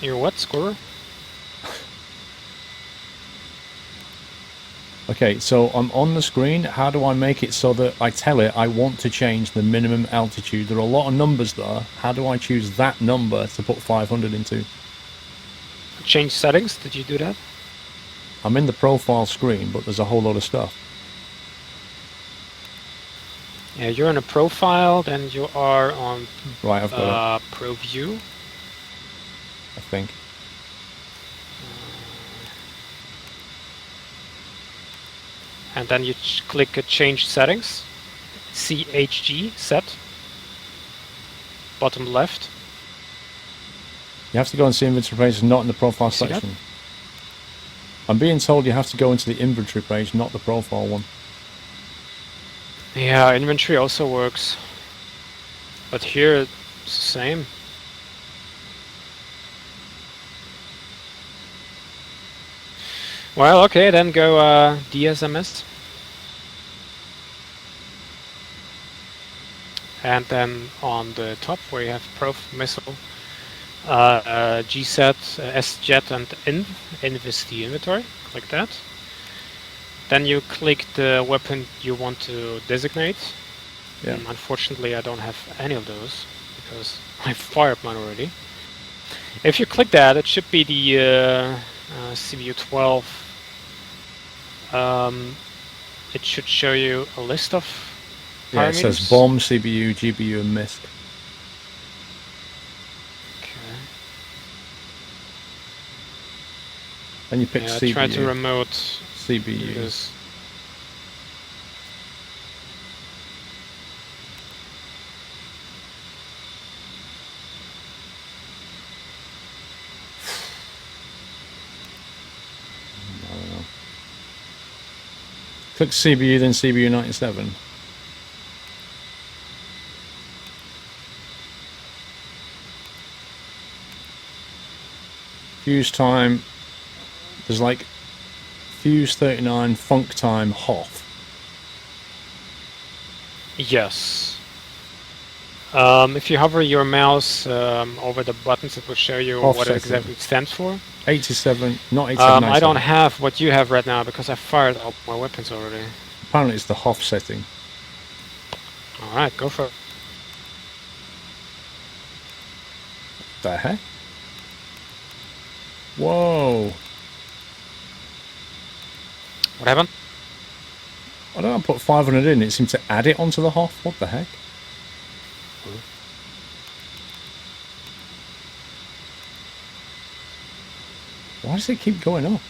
You're what, Squirrel? Okay, so I'm on the screen. How do I make it so that I tell it I want to change the minimum altitude? There are a lot of numbers there. How do I choose that number to put 500 into? change settings? Did you do that? I'm in the profile screen, but there's a whole lot of stuff. Yeah, you're in a profile, then you are on Right, I've got it, Pro View. I think. And then you click Change Settings. CHG, Set. Bottom left. You have to go and see inventory page, not in the profile See that? section. I'm being told you have to go into the inventory page, not the profile one. Yeah, inventory also works. But here it's the same. Well, okay, then go DSMS. And then on the top where you have Prof Missile, GSET, SJet and Inv is the inventory. Click that. Then you click the weapon you want to designate. Yeah. Unfortunately, I don't have any of those because I fired mine already. If you click that, it should be the CBU 12. It should show you a list of parameters. Yeah, it says bomb, CBU, GBU, and MISC. Okay. Then you pick Yeah, CBU. try to remote CBU. this. I don't know. Click CBU, then CBU 97. Fuse time. There's like Fuse 39, Funk time, Hoff. Yes. If you hover your mouse over the buttons, it will show you what it Offsetting. exactly stands for. 87, not 87. I don't have what you have right now because I fired all my weapons already. Apparently it's the Hoff setting. Alright, go for it. The heck? Whoa. What happened? I don't know, I put 500 in, it seemed to add it onto the Hoff. What the heck? Why does it keep going up?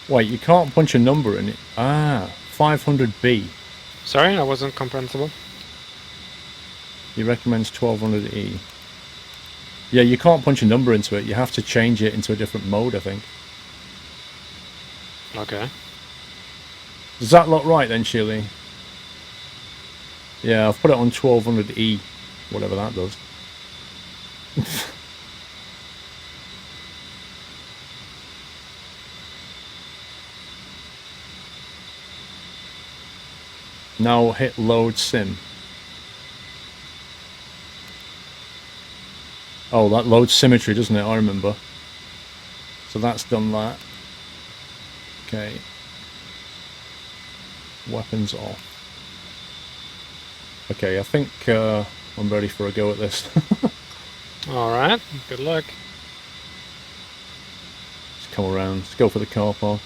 Wait, you can't punch a number in it. Ah, 500B. Sorry, I wasn't comprehensible. He recommends 1200E. Yeah, you can't punch a number into it. You have to change it into a different mode, I think. Okay. Does that look right then, Shirley? Yeah, I've put it on 1200E. Whatever that does. Now hit load sim. Oh, that loads symmetry, doesn't it? I remember. So that's done that. Okay. Weapons off. Okay, I think I'm ready for a go at this. Alright, good luck. Let's come around. Let's go for the car park.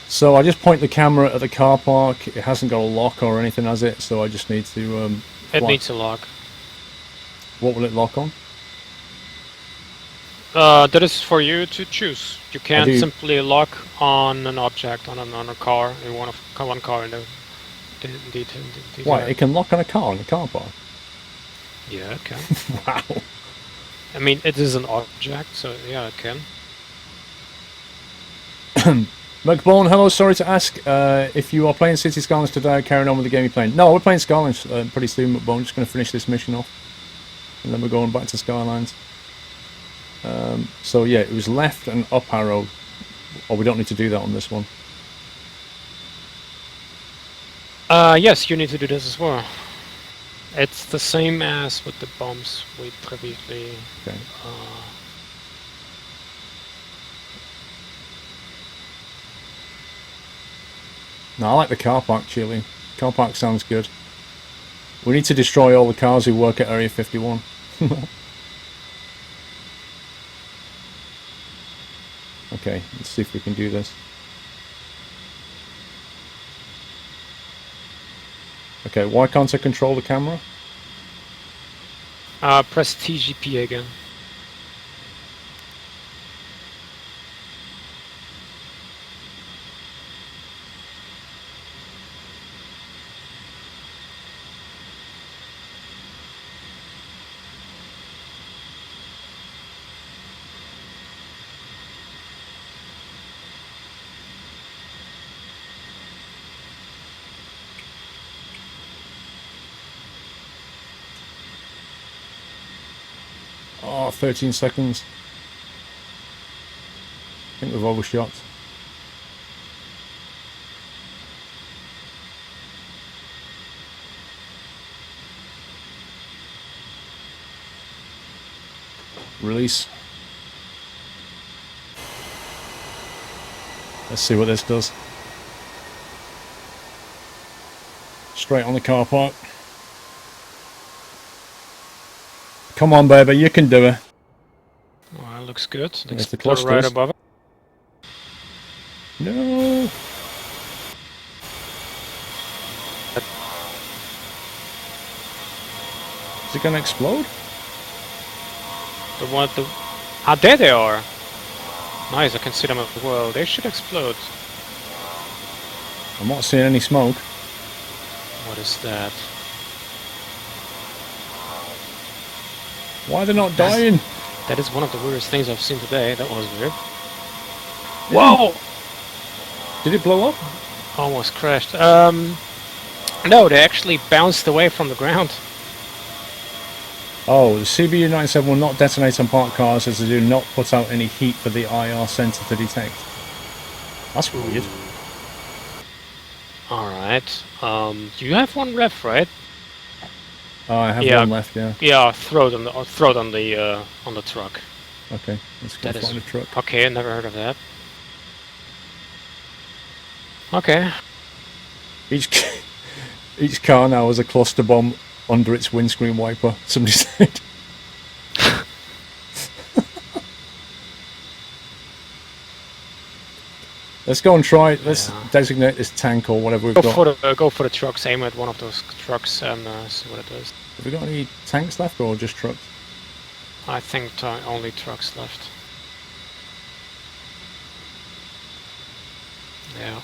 So I just point the camera at the car park. It hasn't got a lock or anything, has it? So I just need to... It fly. needs a lock. What will it lock on? That is for you to choose. You can't do- simply lock on an object, on a car, in one car in the Why? It can lock on a car in the car park. Yeah, it can. Wow. I mean, it is an object, so yeah, it can. McBorn, hello, sorry to ask if you are playing City Skylines today or carrying on with the game you're playing. No, we're playing Skylines pretty soon, McBorn. Just going to finish this mission off. And then we're going back to Skylines. So yeah, it was left and up arrow. Oh, we don't need to do that on this one. Yes, you need to do this as well. It's the same as with the bombs we previously... Okay. No, I like the car park, Chile. Car park sounds good. We need to destroy all the cars who work at Area 51. Okay, let's see if we can do this. Okay, why can't I control the camera? Press TGP again. Oh, 13 seconds. I think we've overshot. Release. Let's see what this does. Straight on the car park. Come on, baby, you can do it. Oh, that looks good. Yes, the Explorer right clusters. above it. No. Is it gonna explode? The one, the... Ah, there they are! Nice, I can see them as well. They should explode. I'm not seeing any smoke. What is that? Why are they not dying? That is one of the weirdest things I've seen today. That was weird. Whoa! Did it blow up? Almost crashed. No, they actually bounced away from the ground. Oh, the CBU-97 will not detonate on parked cars as they do not put out any heat for the IR sensor to detect. That's weird. Alright. You have one left, right? Oh, I have Yeah. one left, yeah. Yeah, throw it on the truck. Okay, let's go That find is- a truck. Okay, never heard of that. Okay. Each car now has a cluster bomb under its windscreen wiper, somebody said. Let's go and try it. Let's Yeah. designate this tank or whatever we've got. Go for the trucks. Aim at one of those trucks and see what it does. Have we got any tanks left or just trucks? I think only trucks left. Yeah.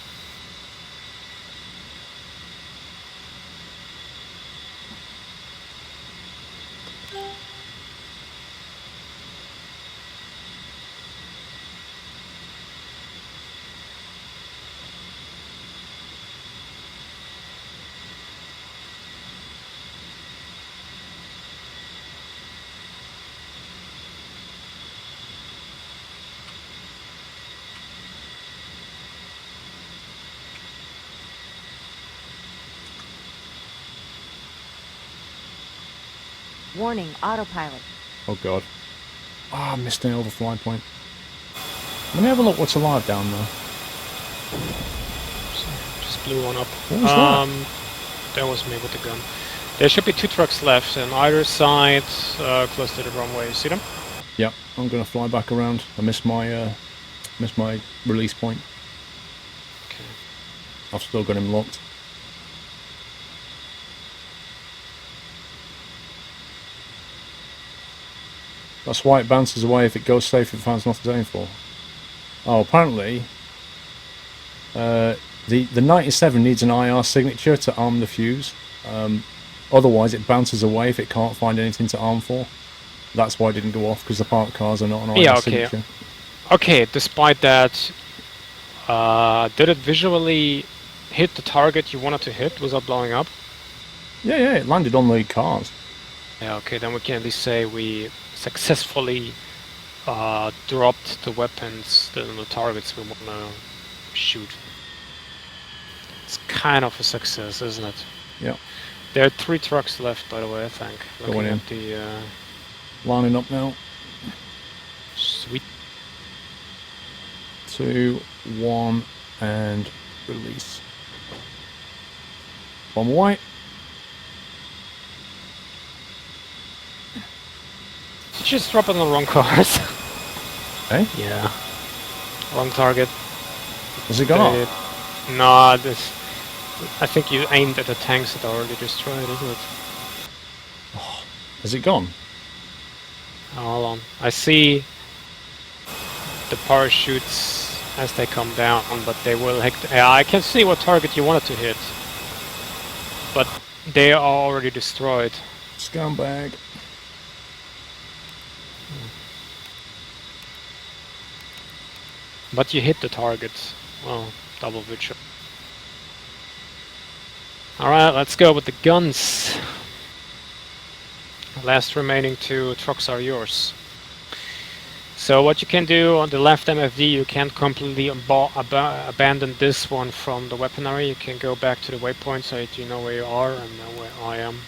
Warning, autopilot. Oh god. Ah, I missed an overfly point. Let me have a look what's alive down there. Just blew one up. What was that? That was me with the gun. There should be two trucks left on either side, close to the runway. You see them? Yep, I'm gonna fly back around. I missed my release point. Okay. I've still got him locked. That's why it bounces away if it goes safe if it finds nothing to aim for. Oh, apparently the 97 needs an IR signature to arm the fuse. Otherwise it bounces away if it can't find anything to arm for. That's why it didn't go off, because the parked cars are not an IR Yeah, okay. signature. Okay, despite that, did it visually hit the target you wanted to hit without blowing up? Yeah, it landed on the cars. Yeah, okay, then we can at least say we successfully dropped the weapons, the targets we want to shoot. It's kind of a success, isn't it? Yeah. There are 3 trucks left, by the way, I think. Going Looking in. at the Lining up now. sweet. 2, 1, and release. Bomb white. just drop it on the wrong cars. Hey, Yeah. Wrong target. has it gone They- off? Nah, this... I think you aimed at the tanks that are already destroyed, isn't it? Has it gone? Hold on. I see the parachutes as they come down, but they will hit... Yeah, I can see what target you wanted to hit. But they are already destroyed. Scumbag. But you hit the target. Well, double vigil. Alright, let's go with the guns. The last remaining 2 trucks are yours. So what you can do on the left MFD, you can't completely abandon this one from the weaponry. You can go back to the waypoint so that you know where you are and know where I am.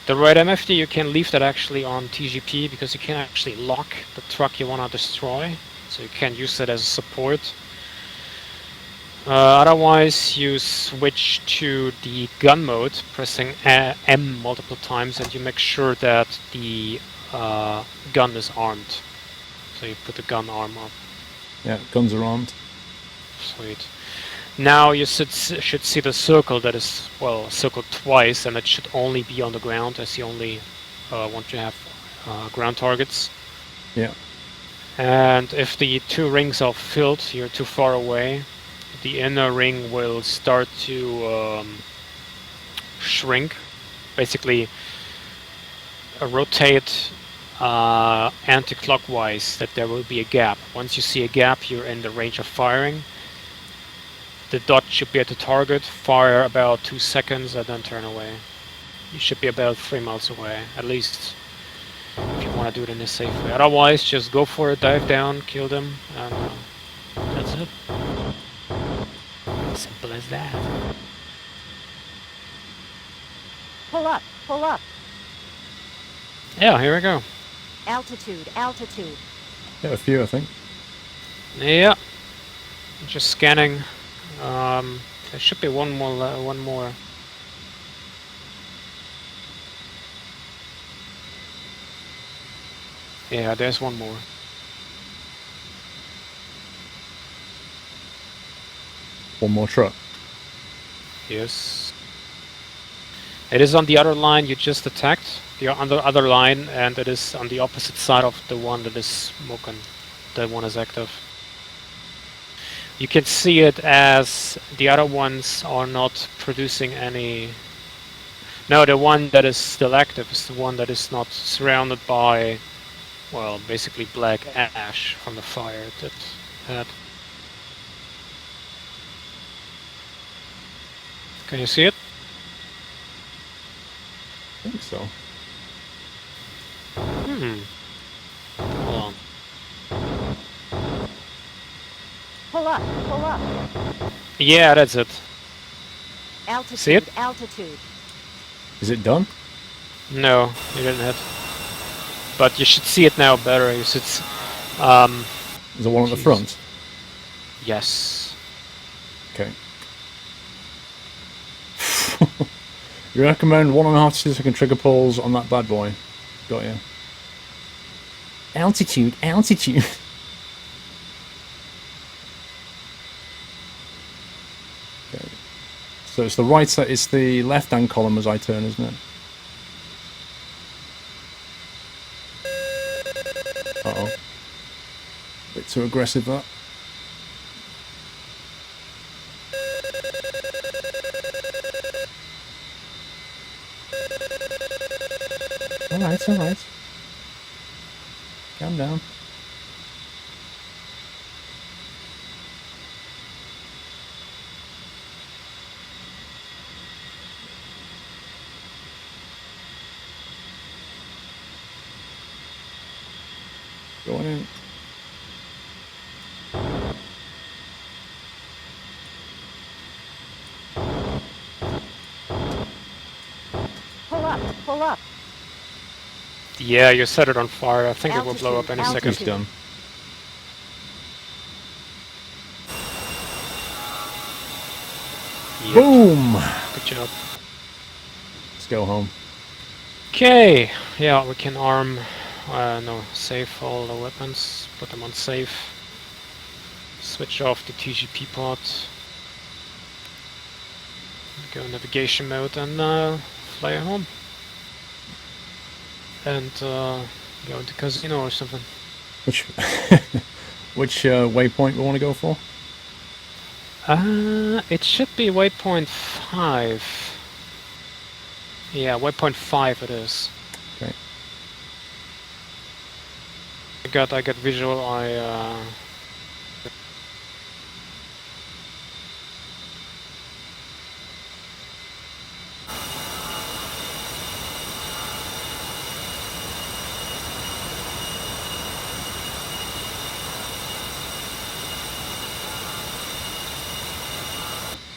The right MFD, you can leave that actually on TGP because you can actually lock the truck you want to destroy. So you can use that as a support. Otherwise, you switch to the gun mode, pressing M multiple times, and you make sure that the gun is armed. So you put the gun arm up. Yeah, guns are armed. Sweet. Now you should see the circle that is, well, circled twice, and it should only be on the ground, as you only want to have ground targets. Yeah. And if the 2 rings are filled, you're too far away, the inner ring will start to shrink. Basically, rotate anti-clockwise, that there will be a gap. Once you see a gap, you're in the range of firing. The dot should be at the target, fire about 2 seconds, and then turn away. You should be about 3 miles away, at least, if you want to do it in a safe way. Otherwise, just go for it, dive down, kill them, and that's it. Simple as that. Pull up, pull up. Yeah, here we go. Altitude, altitude. Yeah, a few, I think. Yeah. Just scanning. There should be one more. Yeah, there's one more. One more truck. Yes. It is on the other line you just attacked. The other line, and it is on the opposite side of the one that is smoking. That one is active. You can see it as the other ones are not producing any... No, the one that is still active is the one that is not surrounded by, well, basically black ash from the fire that had. Can you see it? I think so. Hold on. Pull up, pull up. Yeah, that's it. Altitude, See it? altitude. Is it done? No, you didn't hit. But you should see it now better. You should... Is there one at the Jeez. front? Yes. Okay. You recommend 1.5 to 2 second trigger pulls on that bad boy. Got you. Altitude, altitude. Okay. So it's the right side, it's the left hand column as I turn, isn't it? Uh-oh. Bit too aggressive, that. Alright, alright. Calm down. Going in. Pull up, pull up. Yeah, you set it on fire. I think it will blow up any Altitude, It's second. done. Yep. Boom! Good job. Let's go home. Okay. Yeah, we can arm no, save all the weapons, put them on safe. Switch off the TGP pod. Go navigation mode and fly home. And go into casino or something. Which which waypoint we want to go for? It should be waypoint 5. Yeah, waypoint 5 it is. Okay. I got visual.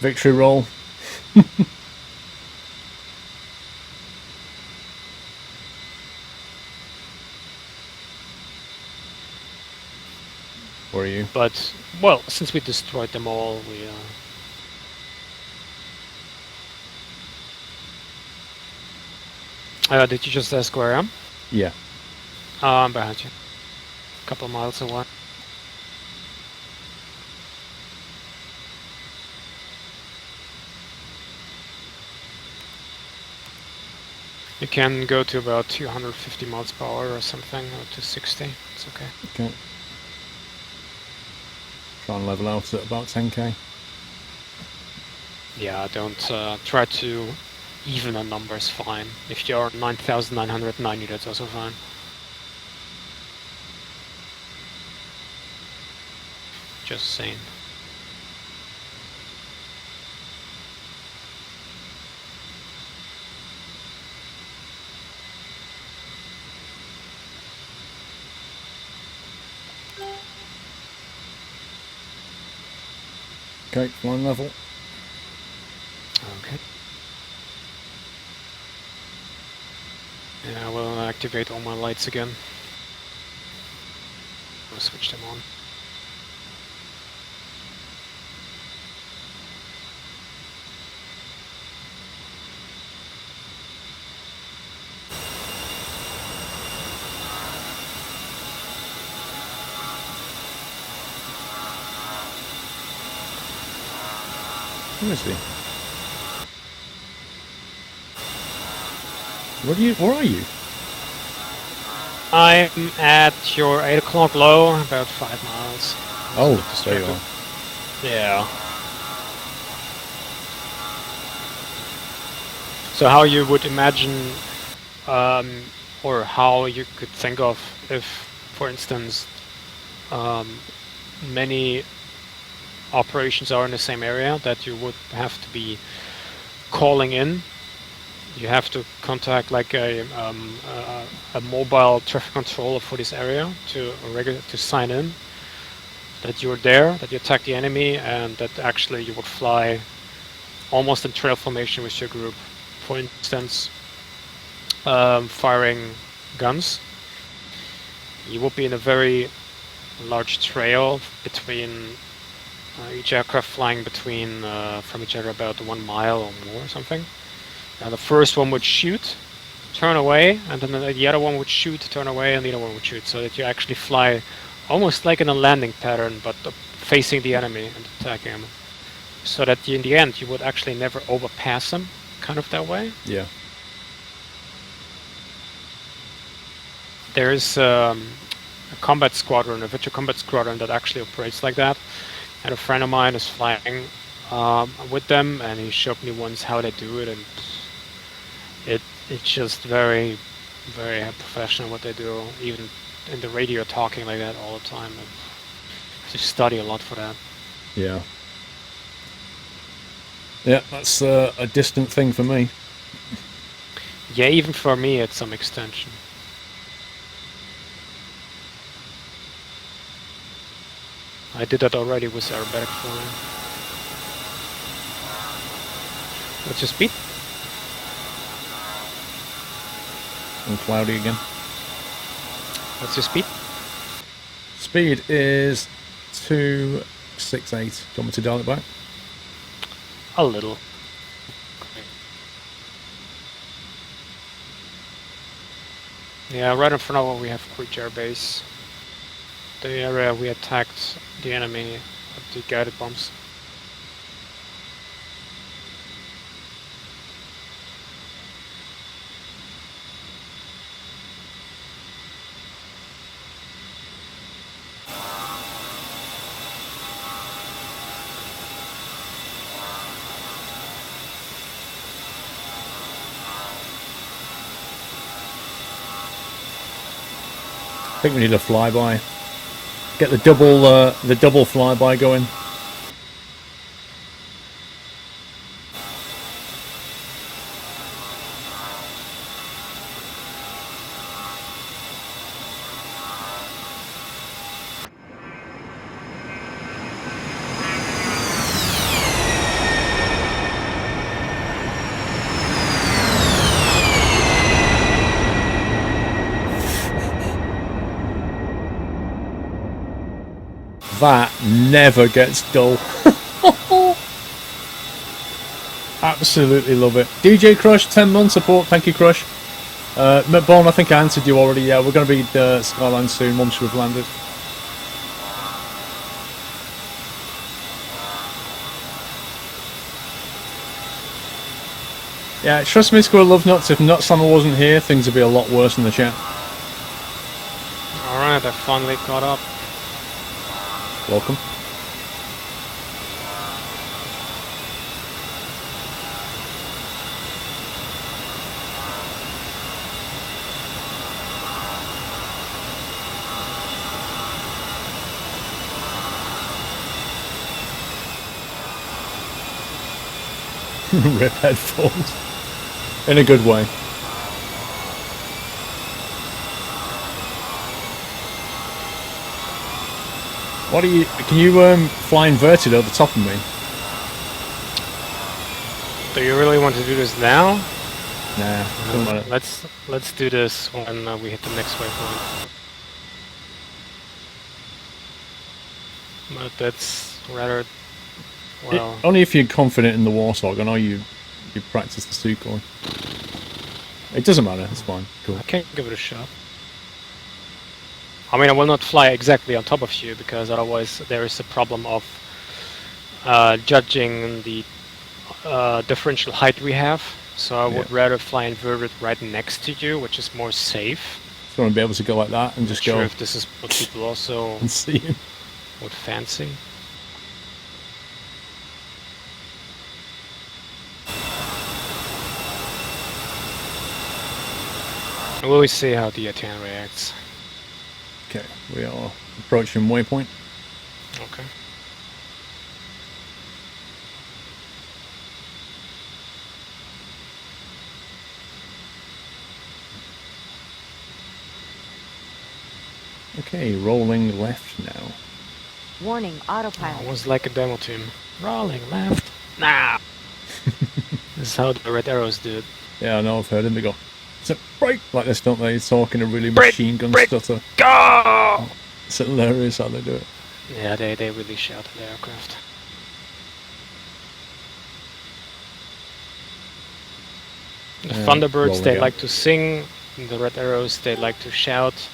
Victory roll. Where are you? But well, since we destroyed them all, we. Did you just ask where I am? Yeah. I'm behind you. A couple of miles away. You can go to about 250 miles per hour or something, or to 60. It's okay. Okay. Try and level out at about 10k. Yeah, don't try to even a number is fine. If you're 9,990, that's also fine. Just saying. Okay, one level. Okay. Yeah, I will activate all my lights again. I'll switch them on. Who is he? Where are you? I'm at your 8 o'clock low, about 5 miles. Oh, there you are. Yeah. So how you would imagine, or how you could think of if, for instance, many operations are in the same area, that you would have to be calling in. You have to contact like a mobile traffic controller for this area to sign in that you're there, that you attack the enemy, and that actually you would fly almost in trail formation with your group. For instance, firing guns. You would be in a very large trail between each aircraft flying between from each other about 1 mile or more or something. Now the first one would shoot, turn away, and then the other one would shoot, turn away, and the other one would shoot, so that you actually fly almost like in a landing pattern, but facing the enemy and attacking them. So that in the end you would actually never overpass them, kind of that way. Yeah. There is a combat squadron, a virtual combat squadron that actually operates like that. And a friend of mine is flying with them, and he showed me once how they do it, and it's just very, very professional what they do. Even in the radio, talking like that all the time. And just study a lot for that. Yeah. Yeah, that's a distant thing for me. Yeah, even for me, it's some extension. I did that already with aerobatic flying. What's your speed? And cloudy again. What's your speed? Speed is 268. Do you want me to dial it back? A little. Yeah, right in front of where we have creature base. The area we attacked the enemy with the guided bombs. I think we need a flyby. Get the double flyby going. That never gets dull. Absolutely love it. DJ Crush, 10 month support. Thank you, Crush. Bone, I think I answered you already. Yeah, we're going to be Skylines soon once we've landed. Yeah, trust me, Squirrel Love Nuts. If Nutslammer wasn't here, things would be a lot worse in the chat. Alright, I finally caught up. Welcome. Rip headphones. In a good way. What are you? Can you fly inverted over the top of me? Do you really want to do this now? Nah, doesn't matter. Let's do this when we hit the next waypoint. But that's rather well. Only if you're confident in the Warthog. I know you practice the Sukhoi. It doesn't matter. It's fine. Cool. I can give it a shot. I mean, I will not fly exactly on top of you because otherwise there is a problem of judging the differential height we have. So I would rather fly inverted right next to you, which is more safe. Just want to be able to go like that and just Not go. sure if this is what people also and see him. would fancy. We'll see how the A10 reacts. Okay, we are approaching waypoint. Okay. Okay, rolling left now. Warning, autopilot. It was like a demo team. Rolling left. Nah. This is how the red arrows do it. Yeah, I know, I've heard him. They go, so break like this, don't they? Talking a really Break, machine gun break. stutter. Go! It's hilarious how they do it. Yeah, they really shout at the aircraft. The Thunderbirds, rolling they out. like to sing. The Red Arrows, they like to shout.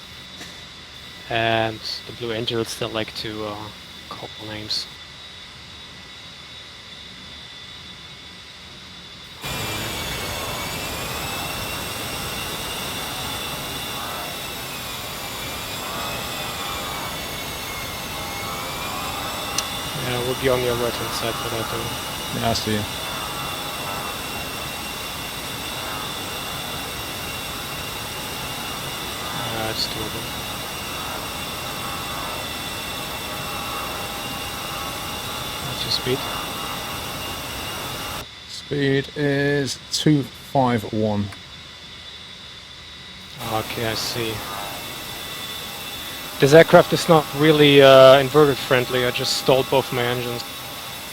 And the Blue Angels, they like to call names. Yeah, we'll be on your right hand side for that though. Yeah, I see you. It's doable. What's your speed? Speed is 251. Okay, I see. This aircraft is not really inverted friendly. I just stalled both my engines.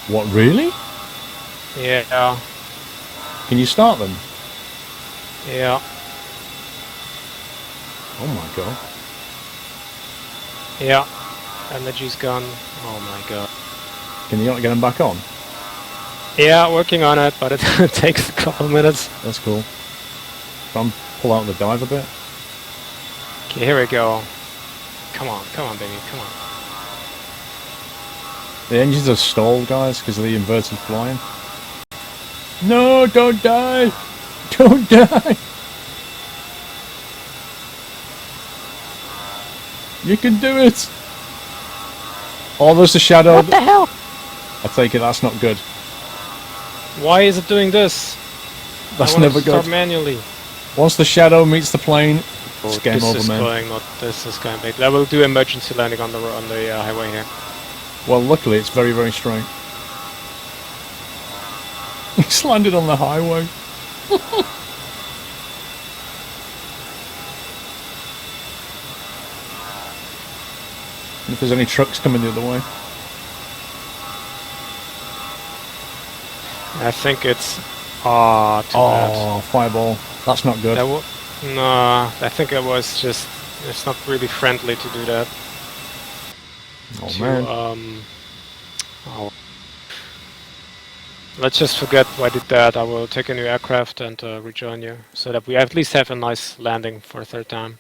What, really? Yeah, Can you start them? yeah, Oh my god. yeah. Energy's gone. Oh my god. Can you not get them back on? Yeah, working on it, but it takes a couple minutes. That's cool. Try and pull out the dive a bit. Okay, here we go. Come on, baby, come on. The engines are stalled, guys, because of the inverted flying. No, don't die! Don't die! You can do it! Oh, there's the shadow. What the hell? I take it that's not good. Why is it doing this? That's I wanna never start good. manually. Once the shadow meets the plane, it's Oh, game this over, is man. going not. This is going big. I will do emergency landing on the highway here. Well, luckily it's very, very straight. He's landed on the highway. And if there's any trucks coming the other way. I think it's too bad. Oh, fireball. That's not good. No, I think it was just. It's not really friendly to do that. Oh, man. Oh. Let's just forget I did that. I will take a new aircraft and rejoin you, so that we at least have a nice landing for a third time.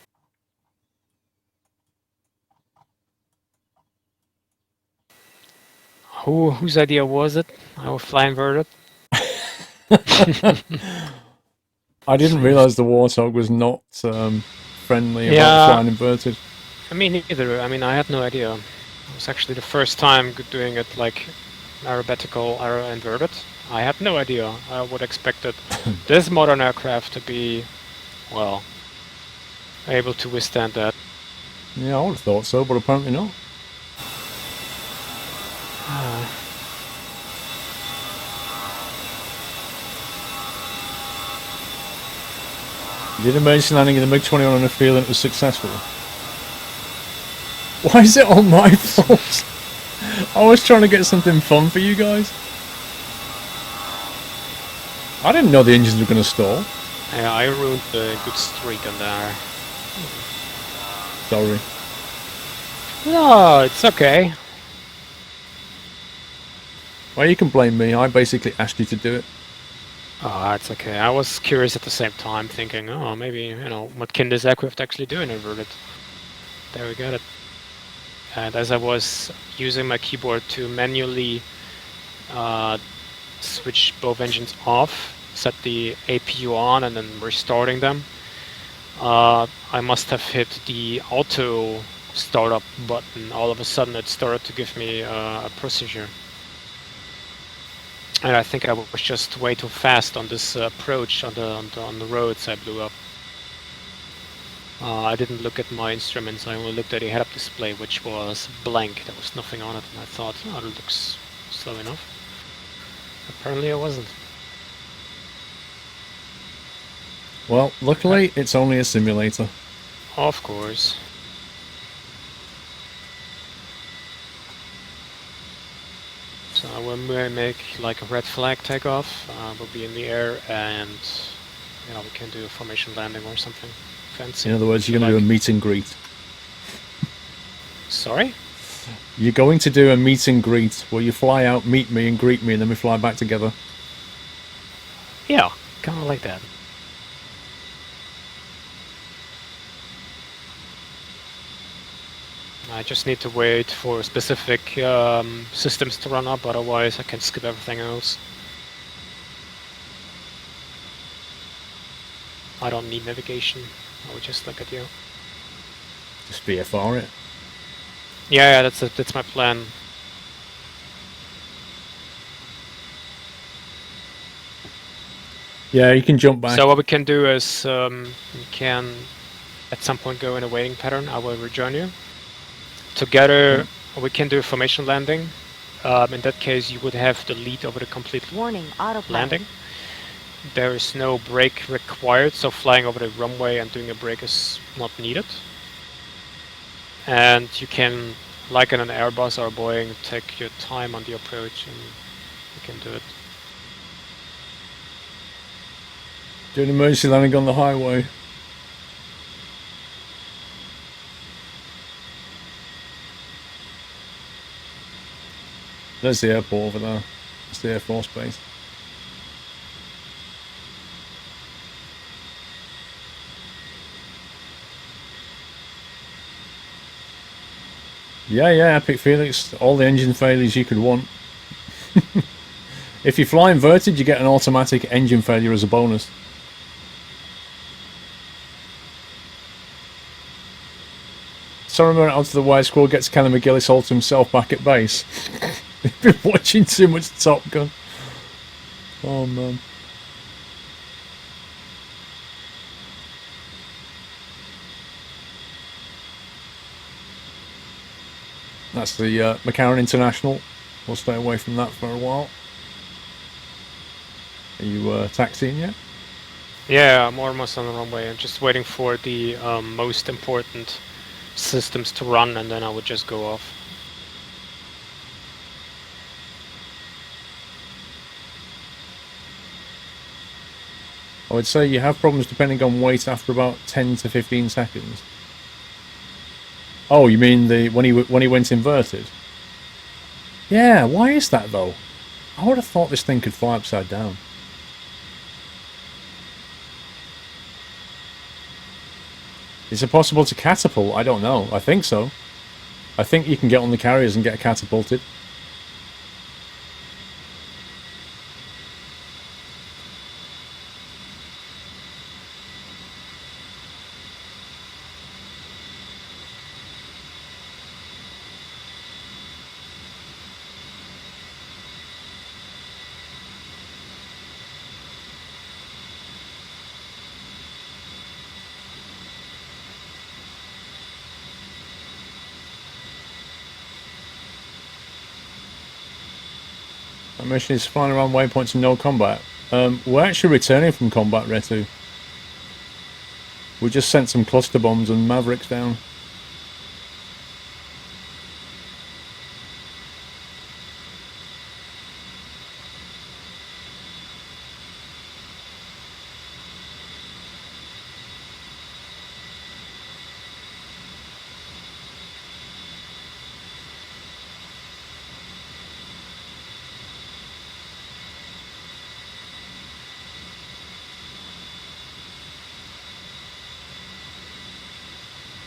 Whose idea was it? I will fly inverted. I didn't realise the Warthog was not friendly about Yeah. flying inverted. I mean, neither. I mean, I had no idea. It was actually the first time doing it like aerobatical, aero inverted. I had no idea. I would expect this modern aircraft to be, well, able to withstand that. Yeah, I would have thought so, but apparently not. You did emergency landing in the MiG-21 on a field and it was successful. Why is it all my fault? I was trying to get something fun for you guys. I didn't know the engines were going to stall. Yeah, I ruined the good streak on there. Sorry. No, it's okay. Well, you can blame me. I basically asked you to do it. Oh, it's okay. I was curious at the same time, thinking, oh, maybe, what can this aircraft actually do in inverted? There we got it. And as I was using my keyboard to manually switch both engines off, set the APU on, and then restarting them, I must have hit the auto startup button. All of a sudden, it started to give me a procedure. And I think I was just way too fast on this approach on the roads. I blew up. I didn't look at my instruments. I only looked at the head-up display, which was blank. There was nothing on it, and I thought, oh, it looks slow enough. Apparently, it wasn't. Well, luckily, it's only a simulator. Of course. So when we make like a red flag takeoff, we'll be in the air, and we can do a formation landing or something fancy. In other words, you're going to do a meet and greet. Sorry? You're going to do a meet and greet where you fly out, meet me, and greet me, and then we fly back together. Yeah, kind of like that. I just need to wait for specific systems to run up, otherwise I can skip everything else. I don't need navigation, I would just look at you. Just VFR it. Yeah, that's my plan. Yeah, you can jump back. So what we can do is, we can at some point go in a waiting pattern. I will rejoin you. Together, we can do a formation landing. In that case, you would have the lead over the complete Warning, autopilot. landing. There is no brake required, so flying over the runway and doing a brake is not needed. And you can, like in an Airbus or a Boeing, take your time on the approach, and you can do it. Do an emergency landing on the highway. There's the airport over there. It's the Air Force Base. Yeah, Epic Felix. All the engine failures you could want. If you fly inverted, you get an automatic engine failure as a bonus. Sorry, went out to the White Squirrel, gets Kelly McGillis all to himself back at base. You've been watching too much Top Gun. Oh, man. That's the McCarran International. We'll stay away from that for a while. Are you taxiing yet? Yeah, I'm almost on the runway. I'm just waiting for the most important systems to run, and then I would just go off. I would say you have problems depending on weight after about 10 to 15 seconds. Oh, you mean when he went inverted? Yeah, why is that though? I would have thought this thing could fly upside down. Is it possible to catapult? I don't know. I think so. I think you can get on the carriers and get catapulted. That mission is flying around waypoints and no combat. We're actually returning from combat, Retu. We just sent some cluster bombs and Mavericks down.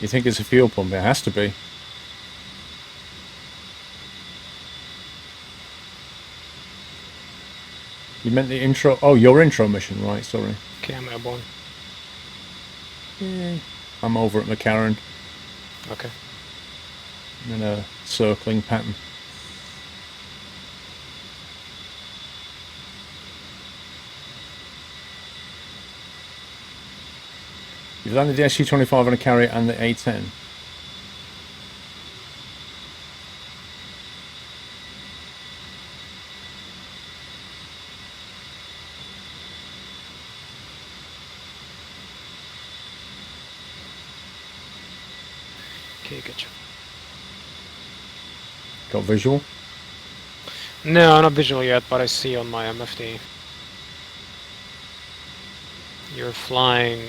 You think it's a fuel pump? It has to be. You meant the intro? Oh, your intro mission, right? Sorry. Okay, I'm airborne. Yeah. I'm over at McCarran Okay. in a circling pattern. You've landed the SU-25 on a carrier and the A-10. Okay, gotcha. Got visual? No, not visual yet, but I see on my MFD. You're flying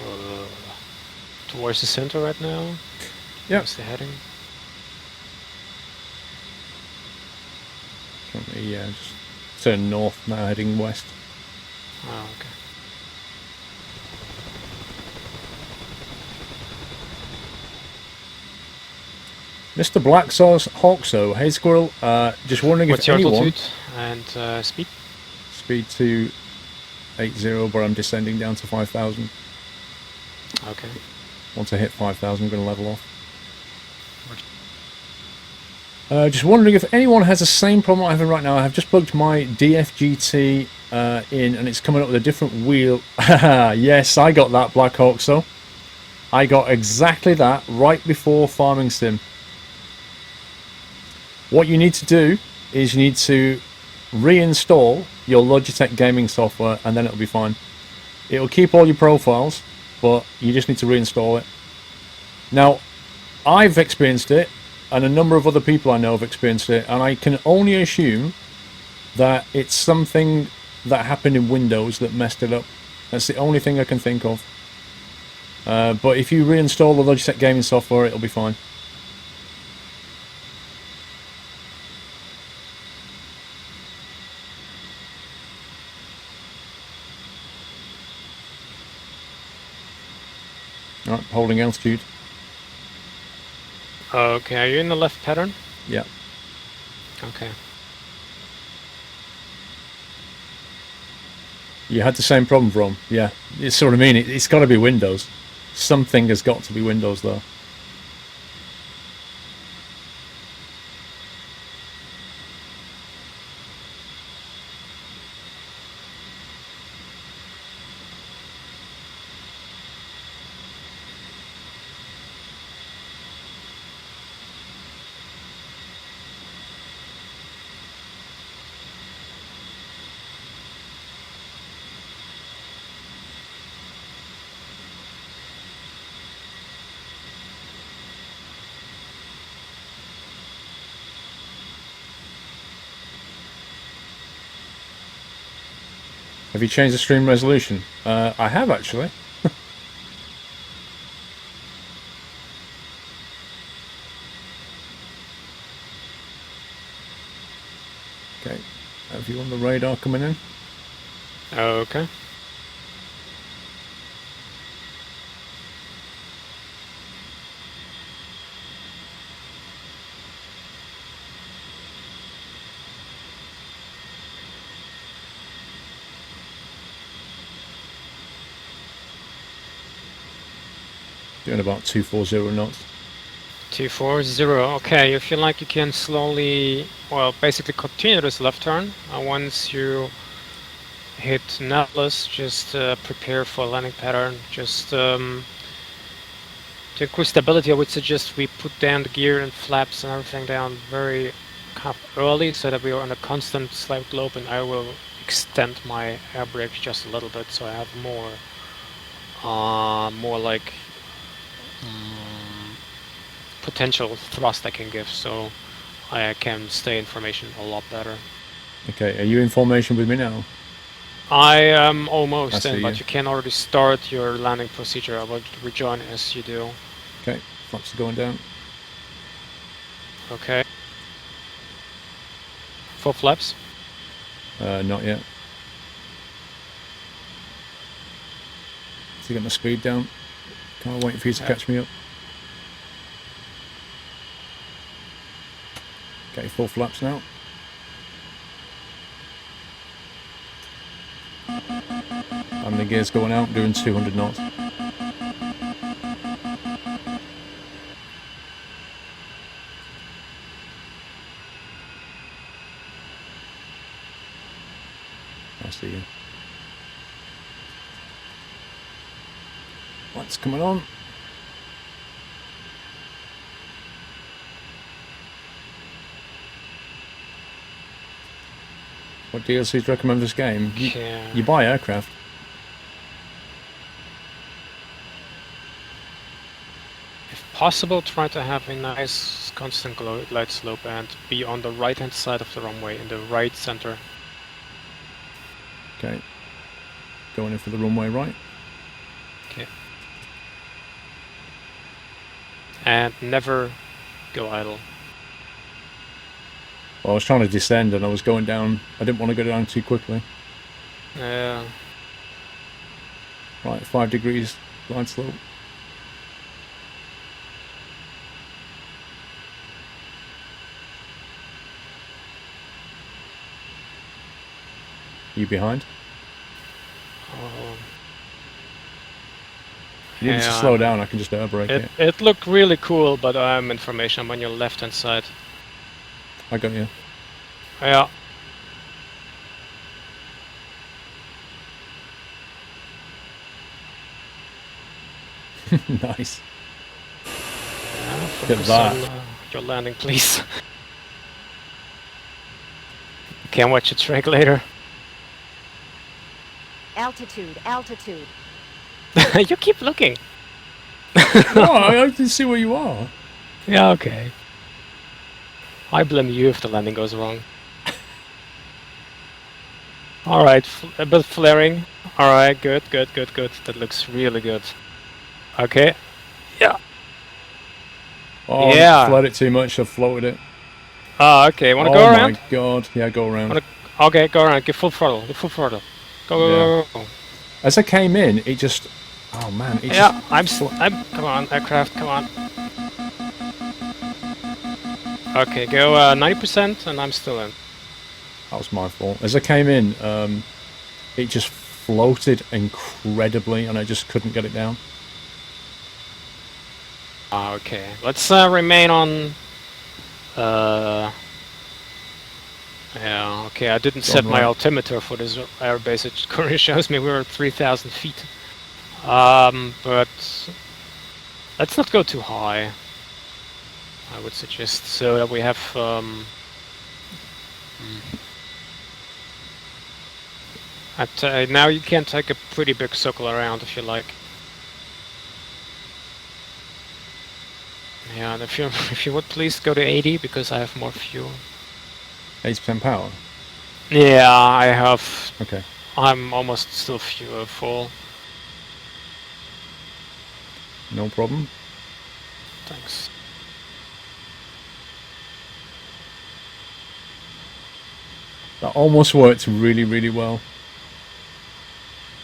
towards the center right now? Yep. Where's the heading? Yeah, just turn north now, heading west. Oh, okay. Mr. Black Sauce Hawkso, hey Squirrel, just wondering What's if your anyone... altitude and speed? Speed to 80, but I'm descending down to 5,000. Okay. Once I hit 5,000, I'm going to level off. Just wondering if anyone has the same problem I'm having right now. I have just plugged my DFGT in, and it's coming up with a different wheel. Yes, I got that, Black Hawk, so. I got exactly that right before Farming Sim. What you need to do is you need to reinstall your Logitech gaming software, and then it'll be fine. It'll keep all your profiles, but you just need to reinstall it. Now, I've experienced it, and a number of other people I know have experienced it, and I can only assume that it's something that happened in Windows that messed it up. That's the only thing I can think of. But if you reinstall the Logitech gaming software, it'll be fine. Alright, holding altitude. Okay, are you in the left pattern? Yeah. Okay. You had the same problem, Rom. Yeah. It's what I mean. It's got to be Windows. Something has got to be Windows, though. Have you changed the stream resolution? I have, actually. Okay. Have you on the radar coming in? Okay. Doing about 240 knots. 240. Okay, you feel like you can slowly, well, basically continue this left turn. Once you hit Nautilus, just prepare for a landing pattern. Just to increase stability, I would suggest we put down the gear and flaps and everything down very kind of early, so that we are on a constant slight slope, and I will extend my air brake just a little bit, so I have more like potential thrust I can give, so I can stay in formation a lot better. Okay, are you in formation with me now? I am almost I in, see but you. you can already start your landing procedure. I will rejoin as you do. Okay, flaps are going down. Okay. Full flaps. Not yet. To get my speed down. Can't wait for you to catch me up. Okay, full flaps now. And the gear's going out, doing 200 knots. I see you. Lights coming on. What DLCs do you recommend this game? You buy aircraft. If possible, try to have a nice constant glide slope and be on the right hand side of the runway, in the right center. Okay. Going in for the runway right. Okay. And never go idle. Well, I was trying to descend and I was going down. I didn't want to go down too quickly. Yeah. Right, 5 degrees glide slope. You behind? Oh. You need to slow down, I can just air brake it. It looked really cool, but I'm in formation. I'm on your left hand side. I got you. Yeah. Nice. Yeah, Look at focus that. on your landing, please. Can't watch it track later. Altitude, altitude. You keep looking. No, I can see where you are. Yeah, okay. I blame you if the landing goes wrong. Alright, a bit flaring. Alright, good. That looks really good. Okay. Yeah. Oh, Yeah. I flooded it too much, I've floated it. Ah, okay. Wanna go around? Oh my god. Yeah, go around. Okay, go around. Give full throttle. Go. As I came in, it just... Oh man, it Yeah, just... I'm... Come on, aircraft, come on. Okay, go 90% and I'm still in. That was my fault. As I came in, it just floated incredibly, and I just couldn't get it down. Okay, let's remain on. Yeah, okay, I didn't set my right. altimeter for this airbase. It currently shows me we're at 3,000 feet. But let's not go too high, I would suggest, so that we have. Now you can take a pretty big circle around if you like. Yeah, and if you would please go to 80 because I have more fuel. 80% power? Yeah, I have. Okay. I'm almost still fuel full. No problem. Thanks. That almost worked really, really well.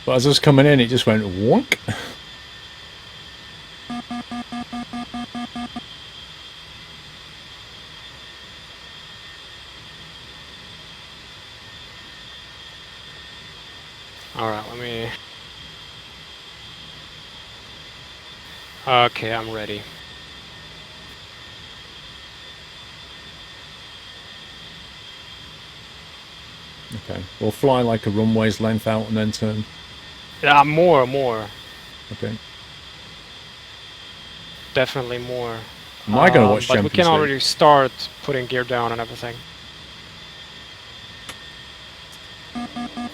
But as I was coming in, it just went wonk. Alright, let me... Okay, I'm ready. Okay. We'll fly like a runway's length out and then turn. Yeah, more. Okay. Definitely more. Am I going to watch but we Champions can League? already start putting gear down and everything.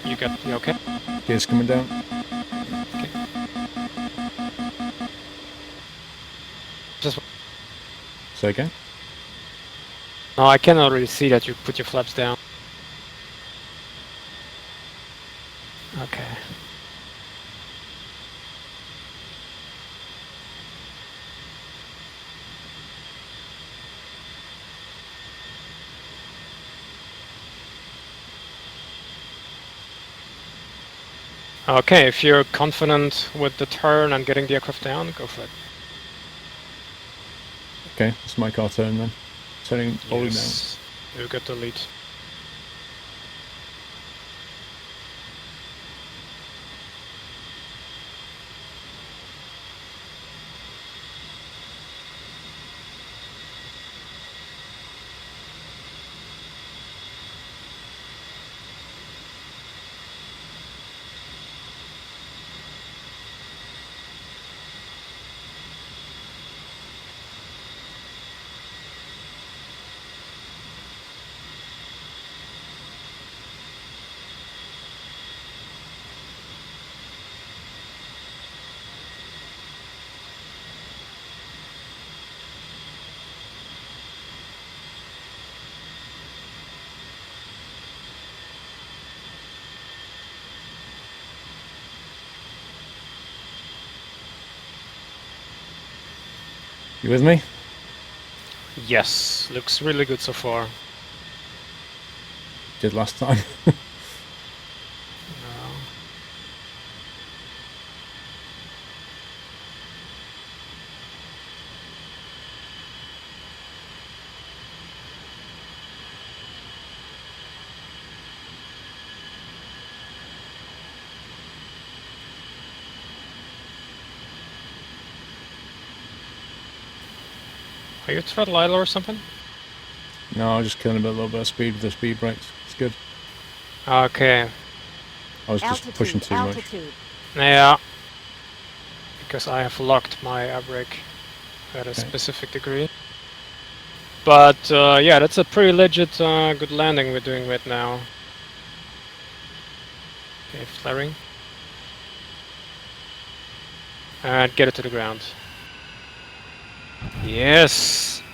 You okay? Gears coming down. Okay. Just... Say again? No, I can already see that you put your flaps down. Okay. Okay, if you're confident with the turn and getting the aircraft down, go for it. Okay, it's my car turn then. Turning all down. You get the lead. You with me? Yes, looks really good so far. Did last time. Are you throttle idle or something? No, I was just killing a little bit of speed with the speed brakes. It's good. Okay. I was just pushing too much. Yeah. Because I have locked my air brake at a specific degree. But yeah, that's a pretty legit good landing we're doing right now. Okay, flaring. And get it to the ground. Yes.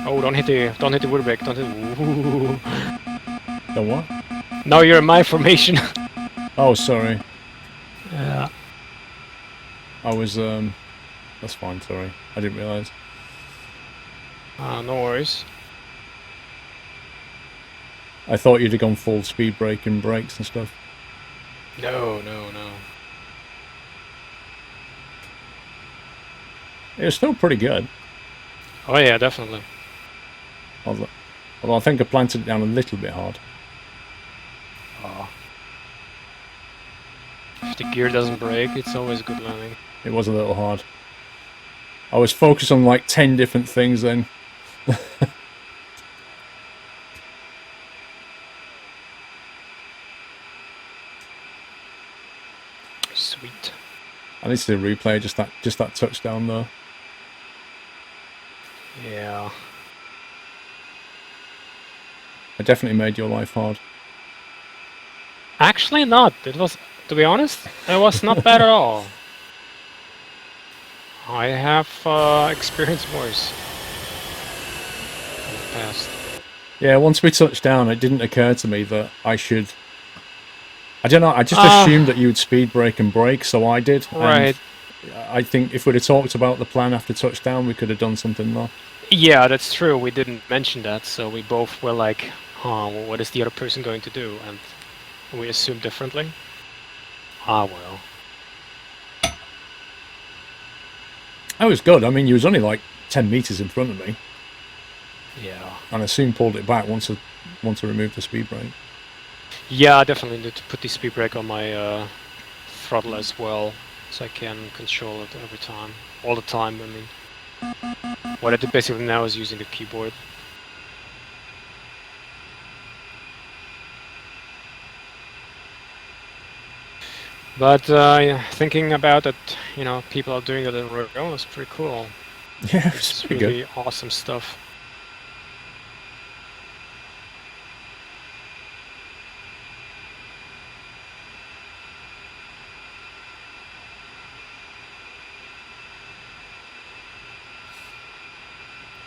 Oh, don't hit the wood brake. Don't hit. Ooh. The what? Now you're in my formation. Oh, sorry. Yeah. I was that's fine. Sorry, I didn't realise. No worries. I thought you'd have gone full speed brake and brakes and stuff. No. It was still pretty good. Oh yeah, definitely. Although I think I planted it down a little bit hard. Oh. If the gear doesn't break, it's always a good landing. It was a little hard. I was focused on like 10 different things then. Sweet. I need to do a replay, just that touchdown though. Yeah. I definitely made your life hard. Actually not. It was, to be honest, it was not bad at all. I have experienced worse in the past. Yeah, once we touched down, it didn't occur to me that I should... I don't know, I just assumed that you would speed brake and brake, so I did. Right. And I think if we'd have talked about the plan after touchdown, we could have done something more. Yeah, that's true. We didn't mention that, so we both were like, "Huh, well, what is the other person going to do?" And we assumed differently. Ah, well. That was good. I mean, you was only like 10 meters in front of me, Yeah. and I soon pulled it back once I removed the speed brake. Yeah, I definitely need to put the speed brake on my throttle as well, so I can control it every time. All the time, I mean. What I do basically now is using the keyboard. But yeah, thinking about it, you know, people are doing it in real is pretty cool. Yeah, it's It's pretty really good. awesome stuff.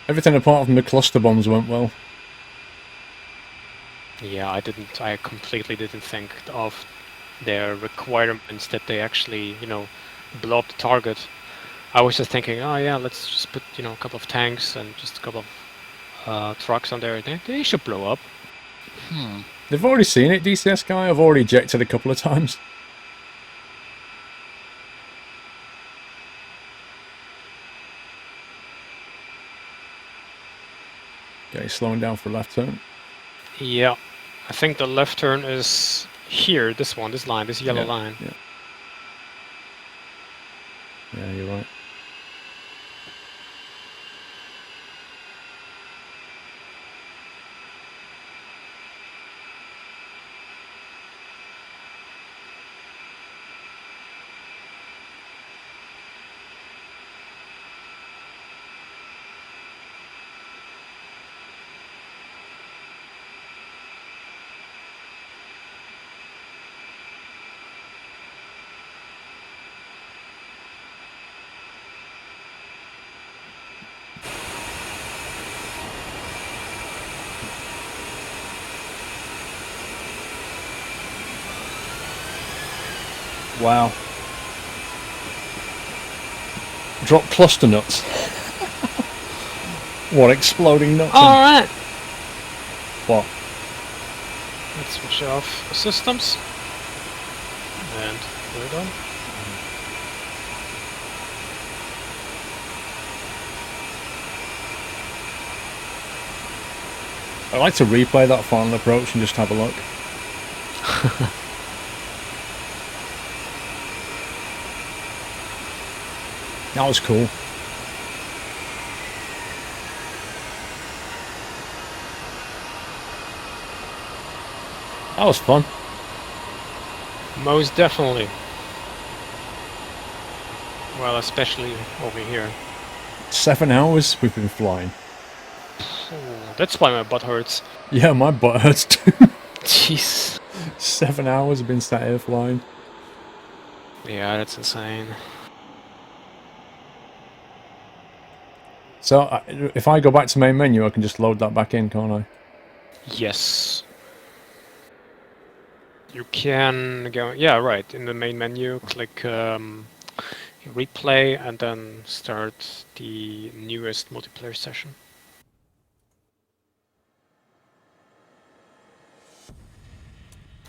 Everything apart from the cluster bombs went well. Yeah, I completely didn't think of their requirements that they actually, you know, blow up the target. I was just thinking, oh yeah, let's just put, you know, a couple of tanks and just a couple of trucks on there. They should blow up. They've already seen it, DCS guy. I've already ejected a couple of times. Okay, slowing down for a left turn. Yeah, I think the left turn is here, this one, this line, this yellow Yeah, line. Yeah. Yeah, you're right. Wow. Drop cluster nuts. What, exploding nuts? Alright! What? Let's switch off systems. And we're done. I'd like to replay that final approach and just have a look. That was cool. That was fun. Most definitely. Well, especially over here. 7 hours we've been flying. That's why my butt hurts. Yeah, my butt hurts too. Jeez. 7 hours I've been sat here flying. Yeah, that's insane. So, if I go back to main menu, I can just load that back in, can't I? Yes. You can go, yeah, right, in the main menu, click replay and then start the newest multiplayer session.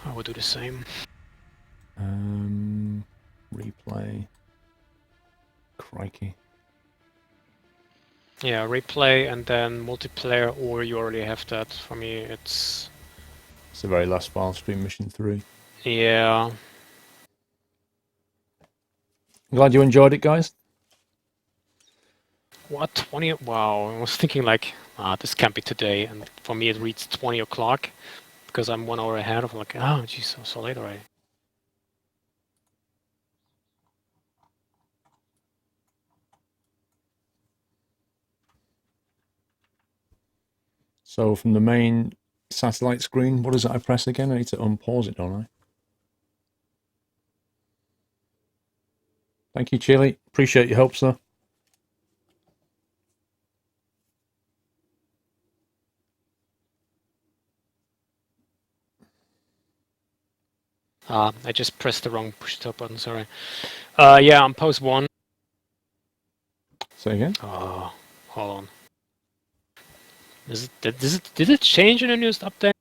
I will do the same. Replay. Crikey. Yeah, replay and then multiplayer, or you already have that. For me, it's the very last file stream, mission 3. yeah. Glad you enjoyed it, guys. What 20? Wow, I was thinking like, this can't be today, and for me it reads 20 o'clock because I'm 1 hour ahead of like, oh, geez, so late already. So from the main satellite screen, what is it I press again? I need to unpause it, don't I? Thank you, Chili. Appreciate your help, sir. I just pressed the wrong push stop button, sorry. Yeah, I'm post 1. Say again? Oh, hold on. Did it change in the newest update?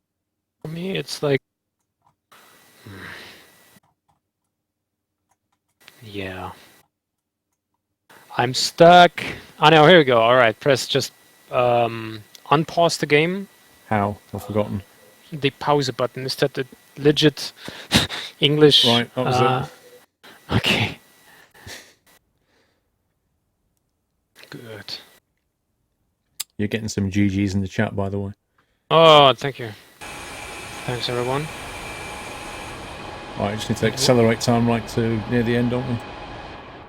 For me, it's like... Yeah. I'm stuck. Oh no, here we go. Alright, press just unpause the game. How? I've forgotten. The pause button. Is that the legit English? Right, that was it. Okay. Good. You're getting some GGs in the chat, by the way. Oh, thank you. Thanks, everyone. Right, I just need to accelerate time right to near the end, don't we?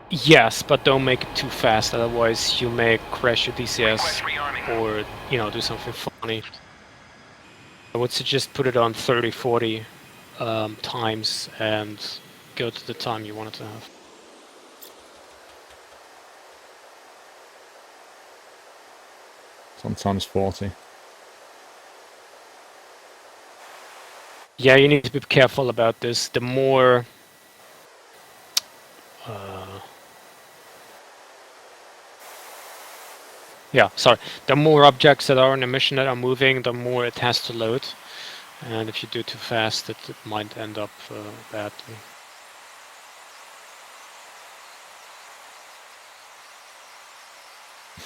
Yes, but don't make it too fast, otherwise you may crash your DCS Request rearming. or, you know, do something funny. I would suggest put it on 30, 40 times and go to the time you want it to have. Sometimes 40. Yeah, you need to be careful about this. The more... yeah, sorry. The more objects that are in the mission that are moving, the more it has to load. And if you do too fast, it might end up badly.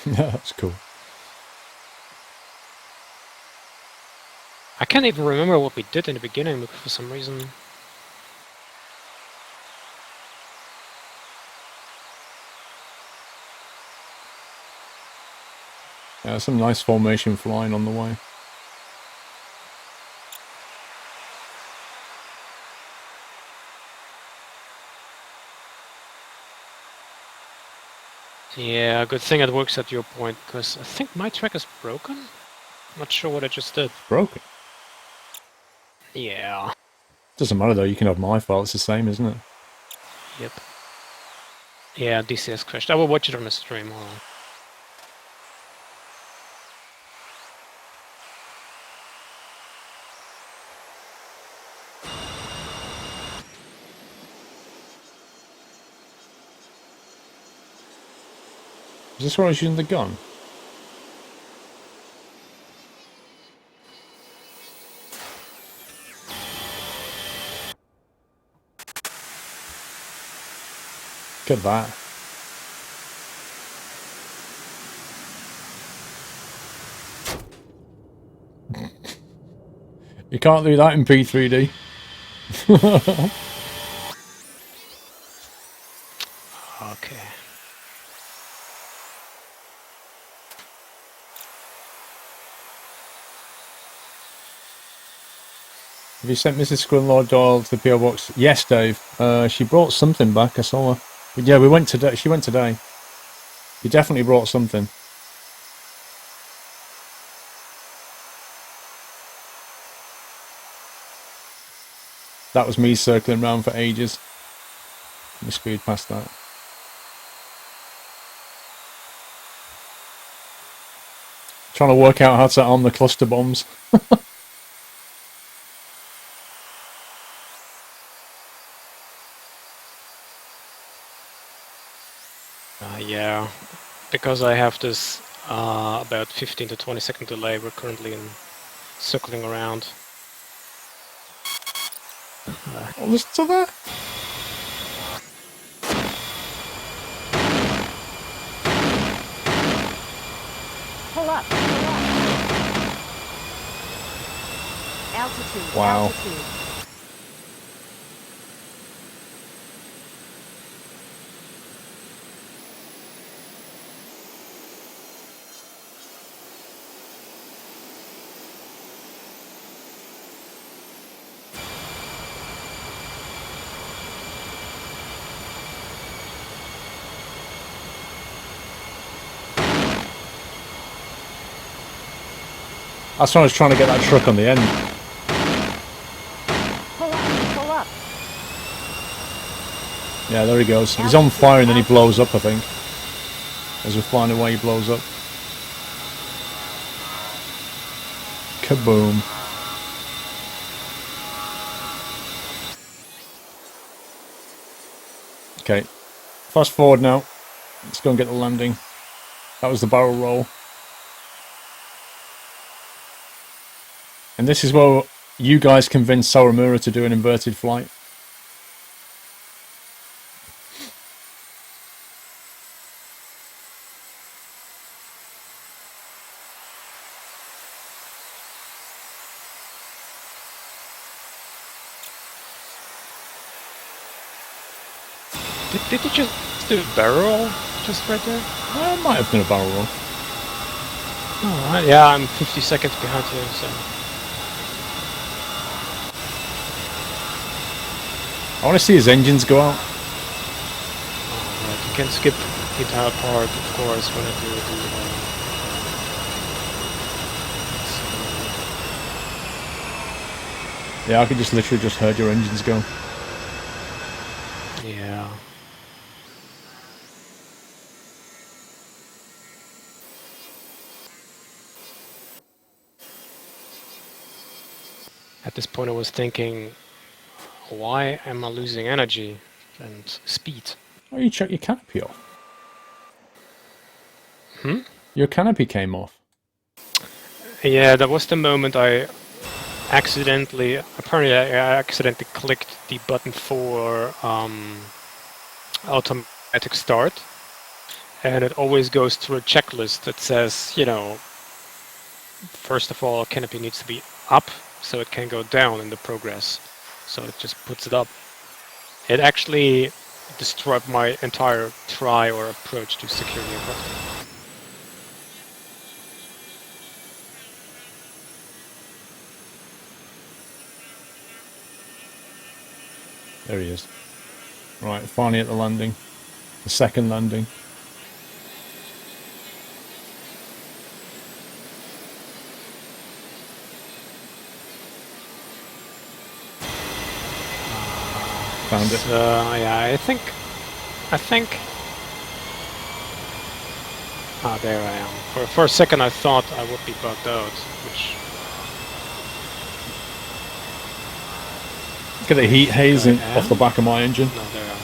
That's cool. I can't even remember what we did in the beginning for some reason. Yeah, some nice formation flying on the way. Yeah, good thing it works at your point, because I think my track is broken. Not sure what I just did. Broken. Yeah. Doesn't matter though, you can have my file, it's the same, isn't it? Yep. Yeah, DCS crashed. I will watch it on the stream. Hold on. Is this where I was using the gun? Look at that. You can't do that in P3D. Okay. Have you sent Mrs. Squirrel Doyle to the PO box? Yes, Dave. She brought something back. I saw her. But yeah, we went today. She went today. She definitely brought something. That was me circling around for ages. Let me speed past that. Trying to work out how to arm the cluster bombs. Yeah, because I have this about 15 to 20 second delay, we're currently circling around. Oh, listen to that. Pull up. Pull up. Altitude. Wow. Altitude. That's why I was trying to get that truck on the end. Pull up. Pull up. Yeah, there he goes. He's on fire and then he blows up, I think. As we're flying away, he blows up. Kaboom. Okay. Fast forward now. Let's go and get the landing. That was the barrel roll. And this is where you guys convinced Sawamura to do an inverted flight. Did you just do a barrel roll just right there? I might have done a barrel roll. Oh, yeah, I'm 50 seconds behind you, so... I want to see his engines go out. Alright, you can skip the entire part, of course, when I do the... Yeah, I could just literally just heard your engines go. Yeah. At this point I was thinking, why am I losing energy and speed? Oh, you check your canopy off. Hmm? Your canopy came off. Yeah, that was the moment I accidentally clicked the button for automatic start, and it always goes through a checklist that says, you know, first of all, canopy needs to be up so it can go down in the progress. So it just puts it up. It actually destroyed my entire try or approach to secure the aircraft. There he is. Right, finally at the landing. The second landing. Found it. Yeah, I think. Ah, there I am. For a second, I thought I would be bugged out, which. Look at the heat hazing off the back of my engine. No, there I am.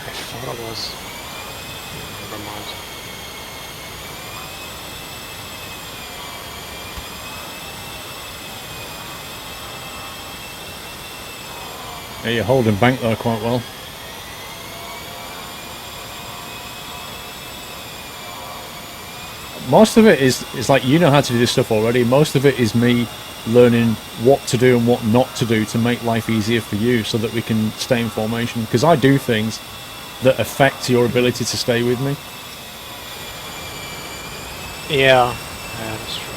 I thought it was. Never mind. Yeah, you're holding bank there quite well. Most of it is like, you know how to do this stuff already. Most of it is me learning what to do and what not to do to make life easier for you so that we can stay in formation. Because I do things that affect your ability to stay with me. Yeah, that's true.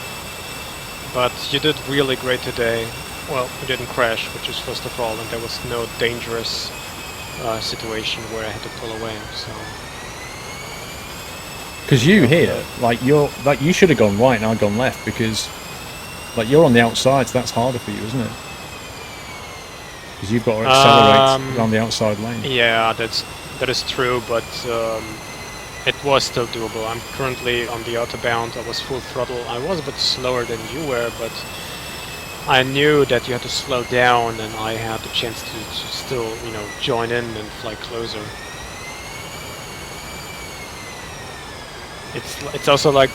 But you did really great today. Well, you didn't crash, which is first of all, and there was no dangerous situation where I had to pull away, so... Because you here, like you should have gone right and I've gone left, because like you're on the outside, so that's harder for you, isn't it? Because you've got to accelerate around the outside lane. Yeah, that is true, but it was still doable. I'm currently on the autobound. I was full throttle. I was a bit slower than you were, but I knew that you had to slow down, and I had the chance to still, you know, join in and fly closer. It's also like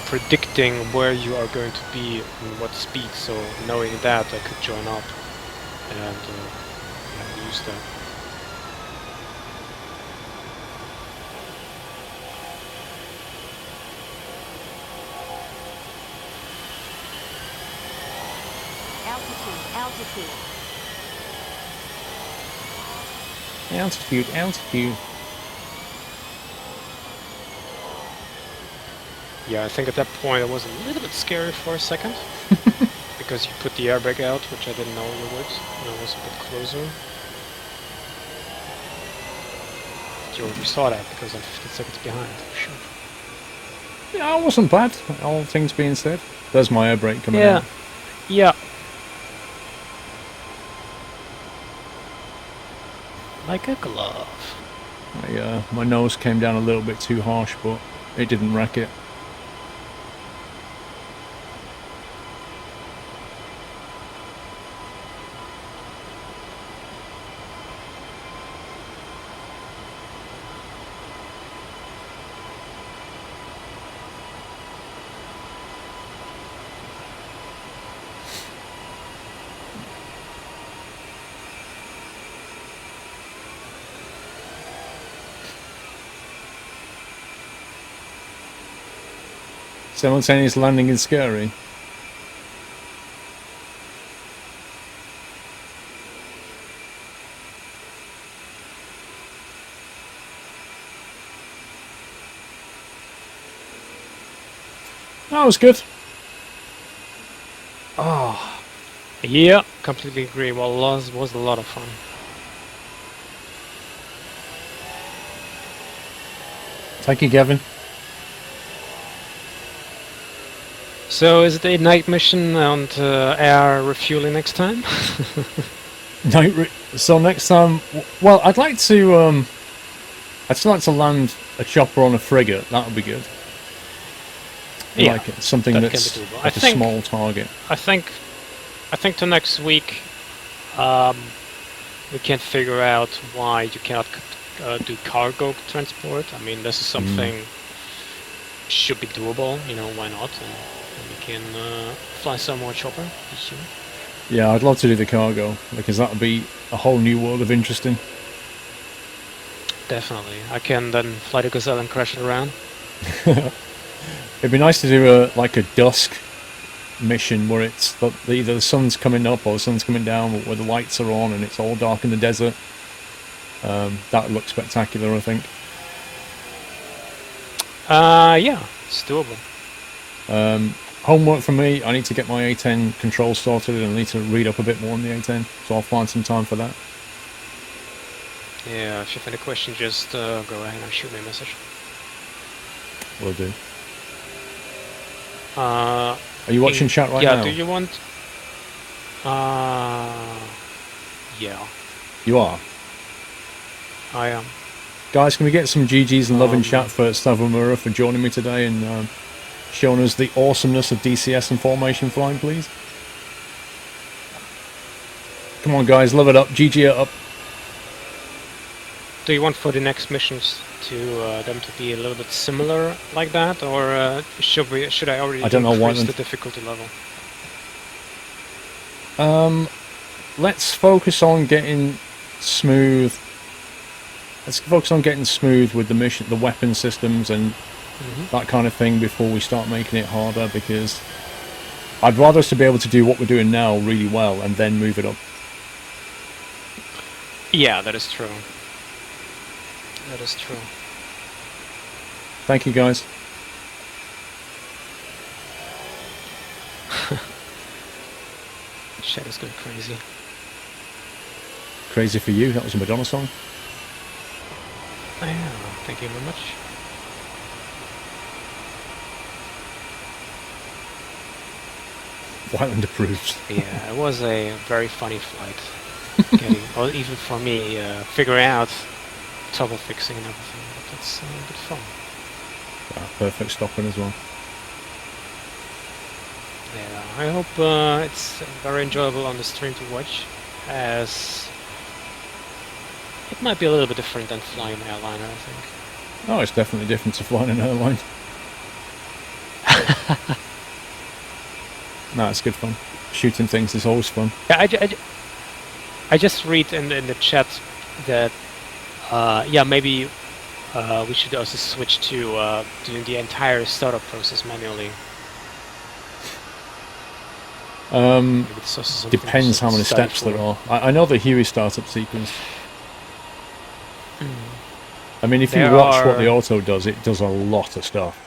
predicting where you are going to be and what speed. So knowing that, I could join up and yeah, use that. Altitude. Altitude. Yeah, I think at that point it was a little bit scary for a second. Because you put the air brake out, which I didn't know you would, and I was a bit closer. You saw that because I'm 15 seconds behind. Sure. Yeah, it wasn't bad, all things being said. There's my air brake coming out. Yeah. Like a glove. My nose came down a little bit too harsh, but it didn't wreck it. Simultaneous landing is scary. That was good. Oh. Yeah, completely agree. Well, was a lot of fun. Thank you, Gavin. So is it a night mission and air refueling next time? So next time, well, I'd like to, I'd still like to land a chopper on a frigate. That would be good. Yeah, like something that that's can be doable. like a small target. I think to next week, we can figure out why you cannot do cargo transport. I mean, this is something should be doable. You know, why not? And we can fly some more chopper this year. Yeah, I'd love to do the cargo because that would be a whole new world of interesting. Definitely, I can then fly the Gazelle and crash it around. It'd be nice to do like a dusk mission where it's either the sun's coming up or the sun's coming down, where the lights are on and it's all dark in the desert. That would look spectacular, I think. Yeah, it's doable. Homework for me, I need to get my A10 control sorted and I need to read up a bit more on the A10, so I'll find some time for that. Yeah, if you have any question, just go ahead and shoot me a message. Will do. Are you watching chat right now? Yeah, do you want... yeah. You are? I am. Guys, can we get some GGs and love in chat for Stavomura for joining me today and showing us the awesomeness of DCS and formation flying, please? Come on, guys, love it up. GG it up. Do you want for the next missions to them to be a little bit similar like that, or should I already increase the difficulty level? Let's focus on getting smooth. Let's focus on getting smooth with the mission, the weapon systems, and that kind of thing before we start making it harder. Because I'd rather us to be able to do what we're doing now really well and then move it up. Yeah, that is true. That is true. Thank you, guys. Shadow's going crazy. Crazy for you. That was a Madonna song. Yeah, thank you very much. Wyland approves. Yeah, it was a very funny flight. Or even for me, figuring out trouble fixing and everything, but it's a bit fun. Perfect stopping as well. Yeah, I hope it's very enjoyable on the stream to watch, as it might be a little bit different than flying an airliner, I think. Oh, it's definitely different to flying an airline. No, it's good fun. Shooting things is always fun. Yeah, I just read in the chat that yeah, maybe we should also switch to doing the entire startup process manually. Maybe it's also something Depends to how many study steps there for. are. I know the Huey startup sequence. I mean, if you There watch what the are- auto does, it does a lot of stuff.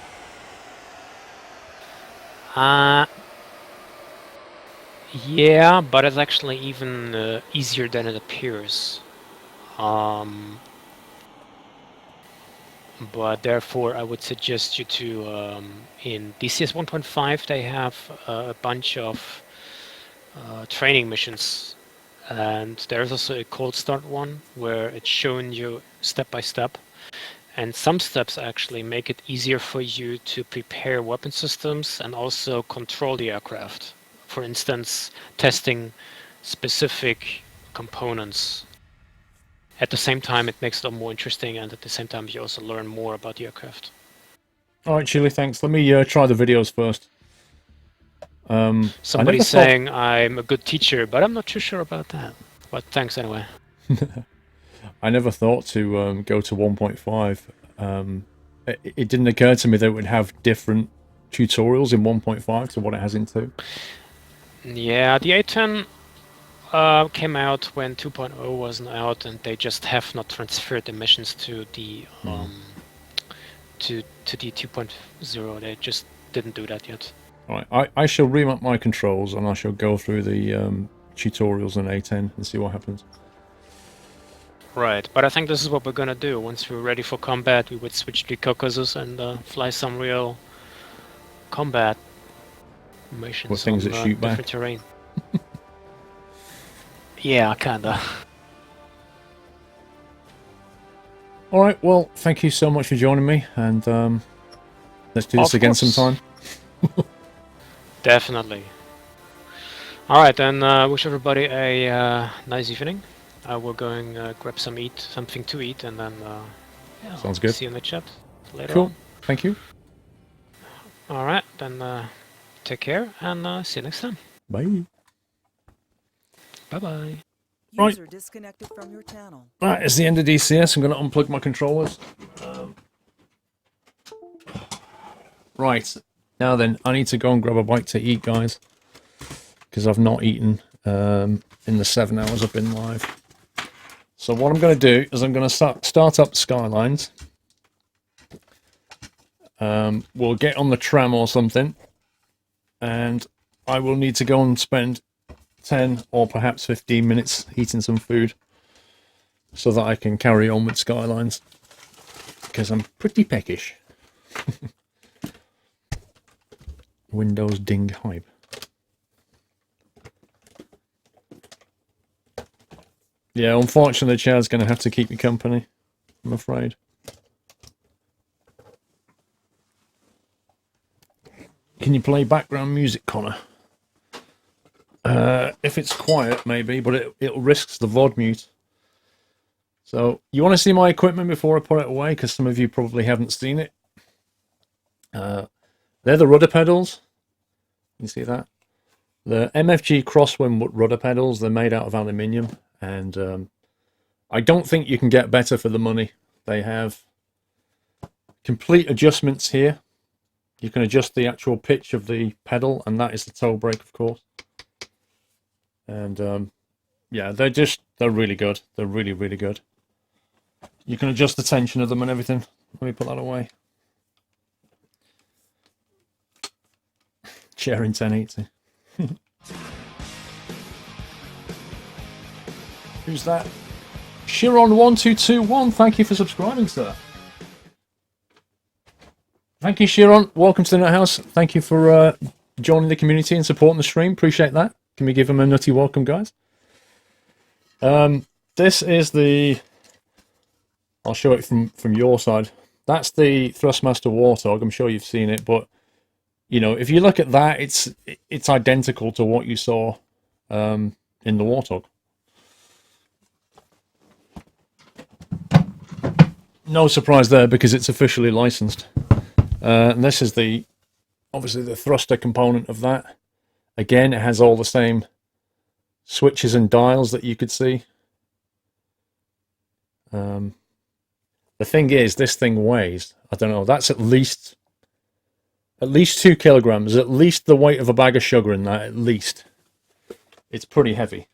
Yeah, but it's actually even easier than it appears. But therefore, I would suggest you to in DCS 1.5 they have a bunch of training missions, and there's also a cold start one where it's showing you step by step. And some steps actually make it easier for you to prepare weapon systems and also control the aircraft. For instance, testing specific components. At the same time, it makes it more interesting, and at the same time, you also learn more about the aircraft. Alright, Chili, thanks. Let me try the videos first. Somebody's saying I'm a good teacher, but I'm not too sure about that. But thanks anyway. I never thought to go to 1.5. It didn't occur to me that it would have different tutorials in 1.5 to what it has in 2. Yeah, the A10 came out when 2.0 wasn't out, and they just have not transferred the missions to the to the 2.0. They just didn't do that yet. Alright, I shall remap my controls and I shall go through the tutorials on A10 and see what happens. Right, but I think this is what we're gonna do. Once we're ready for combat, we would switch to Caucasus and fly some real combat missions What things on that shoot different back? terrain. Yeah, kinda. Alright, well, thank you so much for joining me, and let's do this Of again course. sometime. Definitely. Alright, then wish everybody a nice evening. I will go and grab something to eat, and then yeah, Sounds good. see you in the chat later Cool, on. thank you. Alright, then take care, and see you next time. Bye. Bye-bye. Right. User disconnected from your channel. That is the end of DCS. I'm going to unplug my controllers. Right. Now then, I need to go and grab a bite to eat, guys. Because I've not eaten in the 7 hours I've been live. So what I'm going to do is I'm going to start up Skylines. We'll get on the tram or something. And I will need to go and spend 10 or perhaps 15 minutes eating some food. So that I can carry on with Skylines. Because I'm pretty peckish. Windows ding hype. Yeah, unfortunately, the chair's going to have to keep me company, I'm afraid. Can you play background music, Connor? If it's quiet, maybe, but it risks the VOD mute. So, you want to see my equipment before I put it away? Because some of you probably haven't seen it. They're the rudder pedals. You see that? The MFG Crosswind rudder pedals, they're made out of aluminium. And I don't think you can get better for the money. They have complete adjustments here. You can adjust the actual pitch of the pedal, and that is the toe brake, of course. And yeah, they're really good. They're really, really good. You can adjust the tension of them and everything. Let me put that away. Sharing 1080. Who's that? Chiron1221, thank you for subscribing, sir. Thank you, Chiron. Welcome to the Nut House. Thank you for joining the community and supporting the stream. Appreciate that. Can we give him a nutty welcome, guys? This is the... I'll show it from your side. That's the Thrustmaster Warthog. I'm sure you've seen it, but you know, if you look at that, it's identical to what you saw in the Warthog. No surprise there because it's officially licensed. And this is obviously the thruster component of that. Again, it has all the same switches and dials that you could see. The thing is, this thing weighs, I don't know, that's at least 2 kilograms, at least the weight of a bag of sugar in that, at least. It's pretty heavy.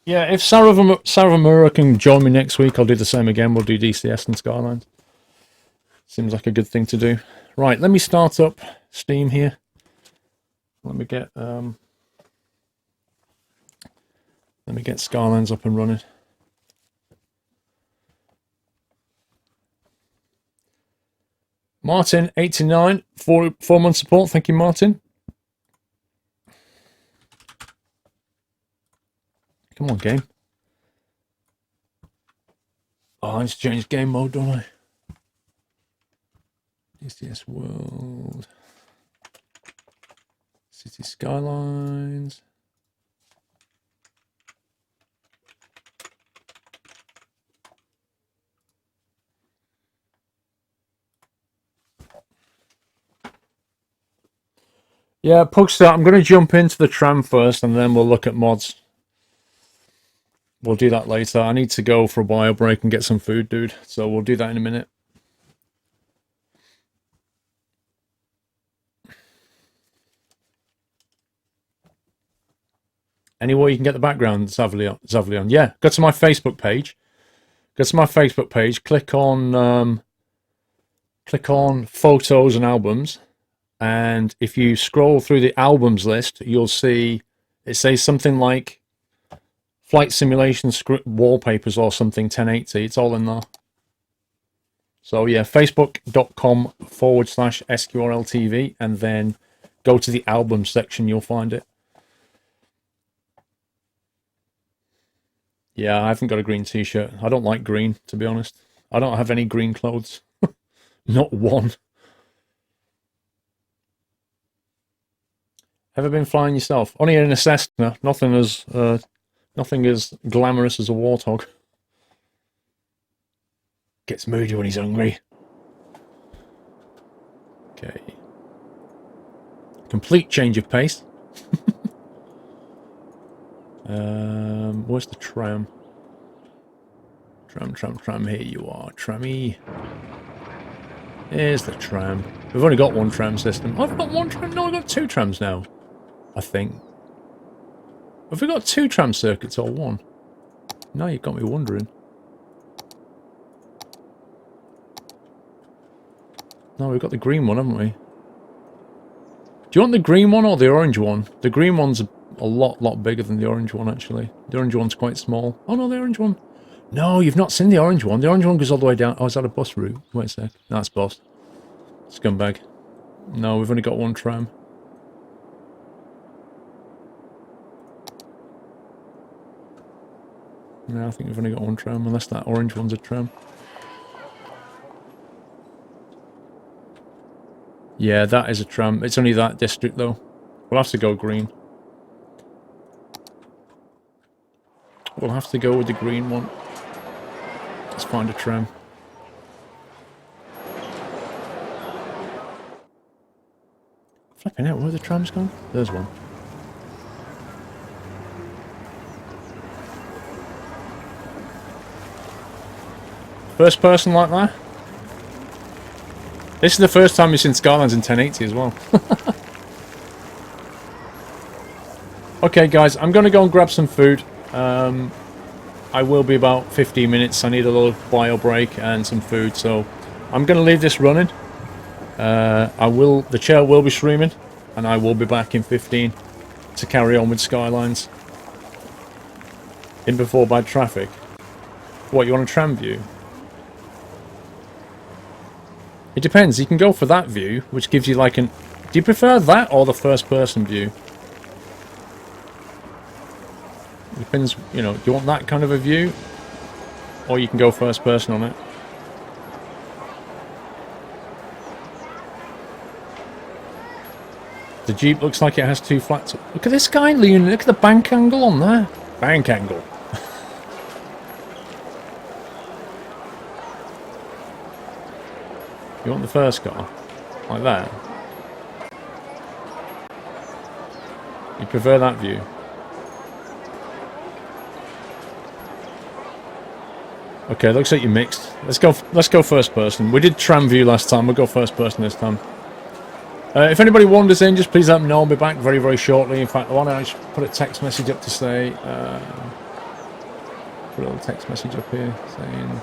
Yeah, if Saravamura can join me next week, I'll do the same again. We'll do DCS and Skylines. Seems like a good thing to do. Right, let me start up Steam here. Let me get Skylines up and running. Martin, 89, 4-month support. Thank you, Martin. Come on, game. Oh, I need to change game mode, don't I? DCS World. City Skylines. Yeah, Pugster, I'm going to jump into the tram first and then we'll look at mods. We'll do that later. I need to go for a bio break and get some food, dude. So we'll do that in a minute. Anywhere you can get the background, Zavlion. Yeah, go to my Facebook page. Go to my Facebook page. Click on photos and albums. And if you scroll through the albums list, you'll see it says something like Flight Simulation script wallpapers or something 1080. It's all in there. So yeah, facebook.com/SQRLTV and then go to the album section. You'll find it. Yeah, I haven't got a green t-shirt. I don't like green, to be honest. I don't have any green clothes. Not one. Ever been flying yourself? Only in a Cessna. Nothing as glamorous as a warthog. Gets moody when he's hungry. Okay. Complete change of pace. Where's the tram? Tram, here you are, trammy. Here's the tram. We've only got one tram system. I've got one tram? No, I've got 2 trams now. I think. Have we got 2 tram circuits or 1? Now you've got me wondering. No, we've got the green one, haven't we? Do you want the green one or the orange one? The green one's a lot bigger than the orange one, actually. The orange one's quite small. Oh, no, the orange one. No, you've not seen the orange one. The orange one goes all the way down. Oh, is that a bus route? Wait a sec. No, that's bus. Scumbag. No, we've only got 1 tram. No, I think we've only got 1 tram, unless that orange one's a tram. Yeah, that is a tram. It's only that district, though. We'll have to go green. We'll have to go with the green one. Let's find a tram. Flipping out, where the tram's gone? There's one. First person like that? This is the first time you've seen Skylines in 1080 as well. Okay, guys, I'm going to go and grab some food. I will be about 15 minutes. I need a little bio break and some food, so I'm going to leave this running. The chair will be streaming, and I will be back in 15 to carry on with Skylines. In before bad traffic. What, you want a tram view? It depends. You can go for that view, which gives you like an... Do you prefer that or the first person view? Depends, you know, do you want that kind of a view? Or you can go first person on it. The Jeep looks like it has 2 flats. Look at this guy, Leon. Look at the bank angle on there. Bank angle. You want the first car? Like that? You prefer that view? Okay, looks like you mixed. Let's go first person. We did tram view last time, we'll go first person this time. If anybody wanders in, just please let me know. I'll be back very, very shortly. In fact, I want to actually put a text message up to say... put a little text message up here saying...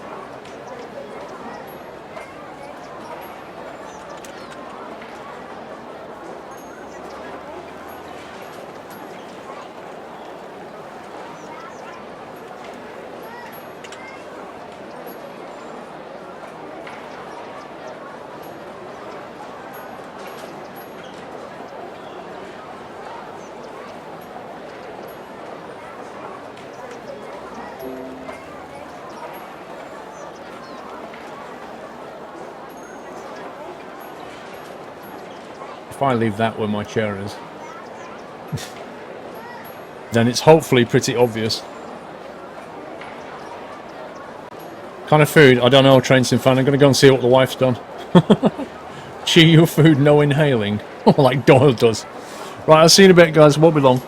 If I leave that where my chair is, then it's hopefully pretty obvious. Kind of food? I don't know, Train Sim fan. I'm going to go and see what the wife's done. Chew your food, no inhaling. Like Doyle does. Right, I'll see you in a bit, guys. Won't be long.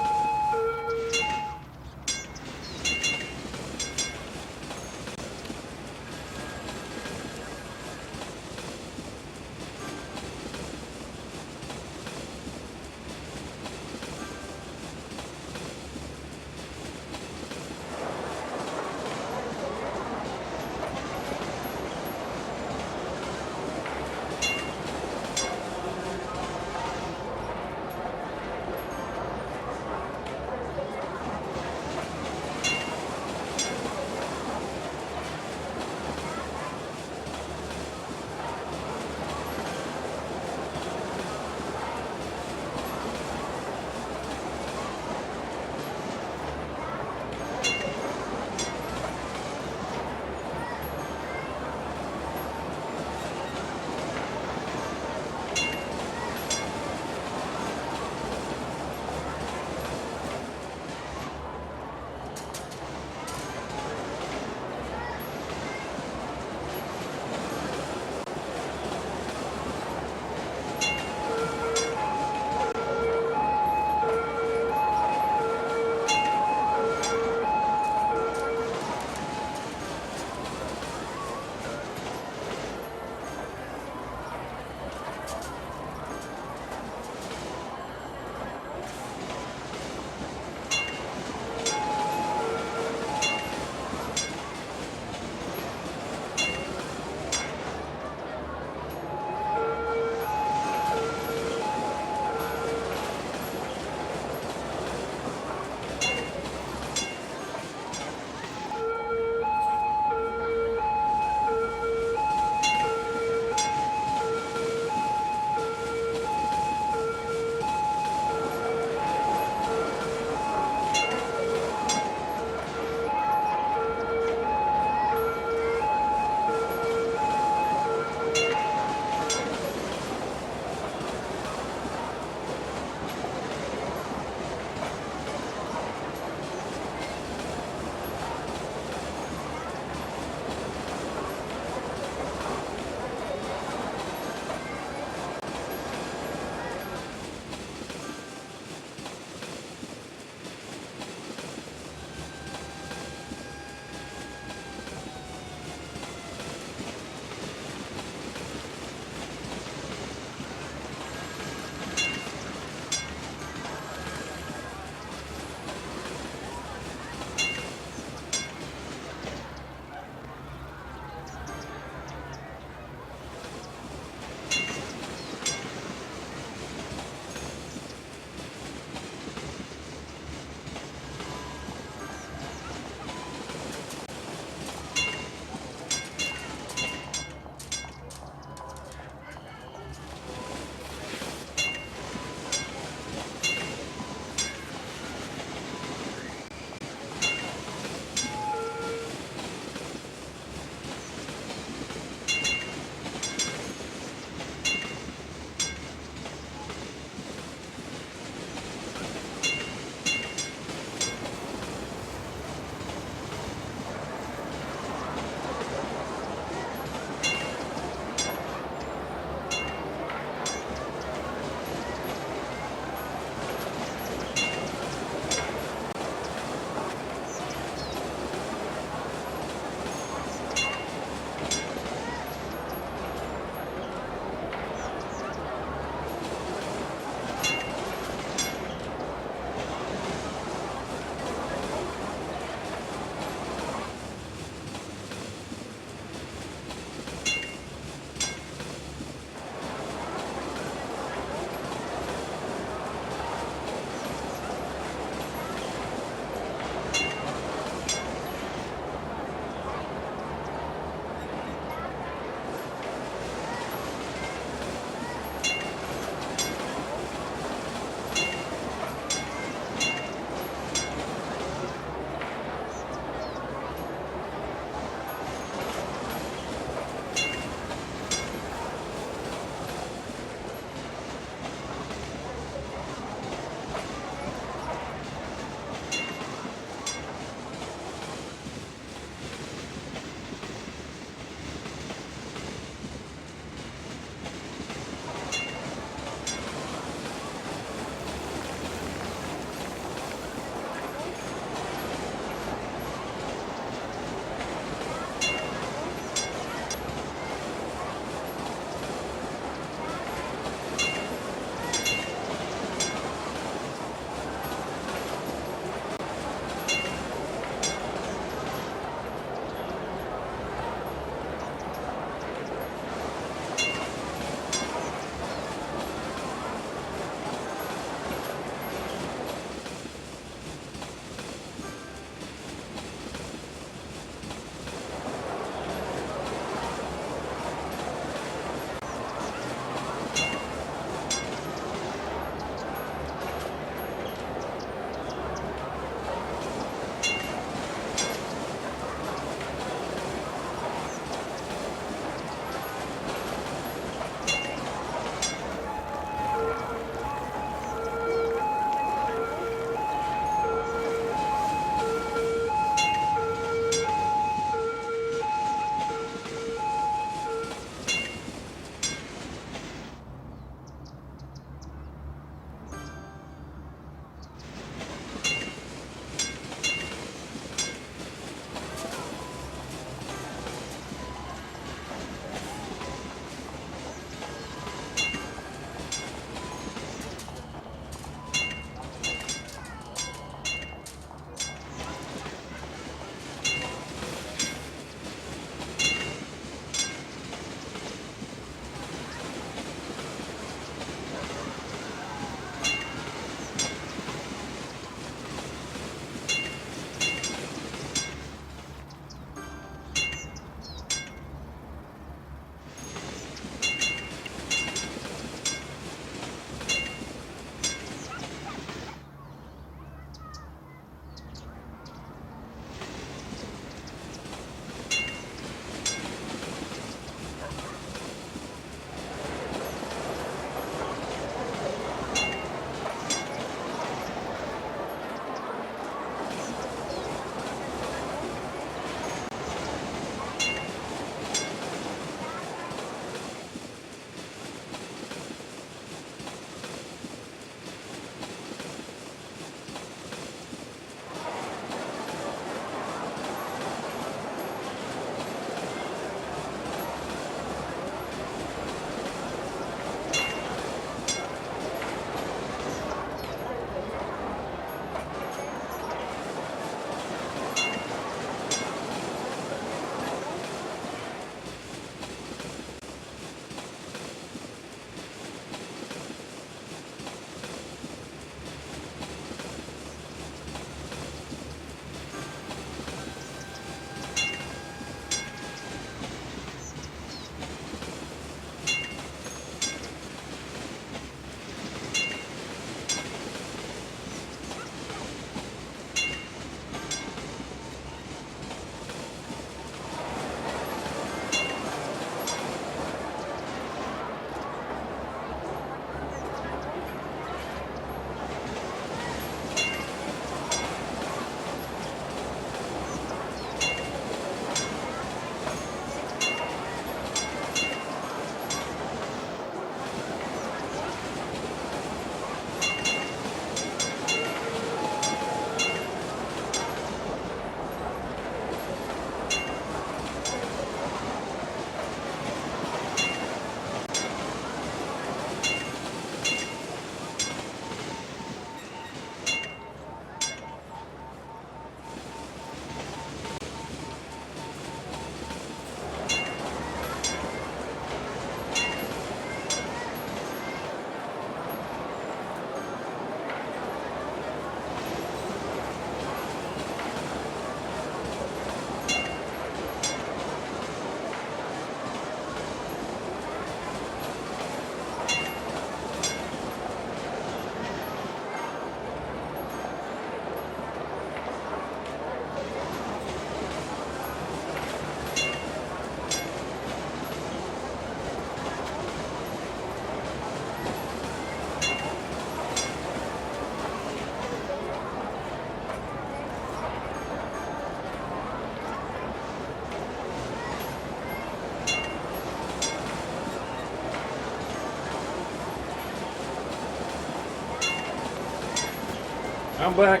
I'm back.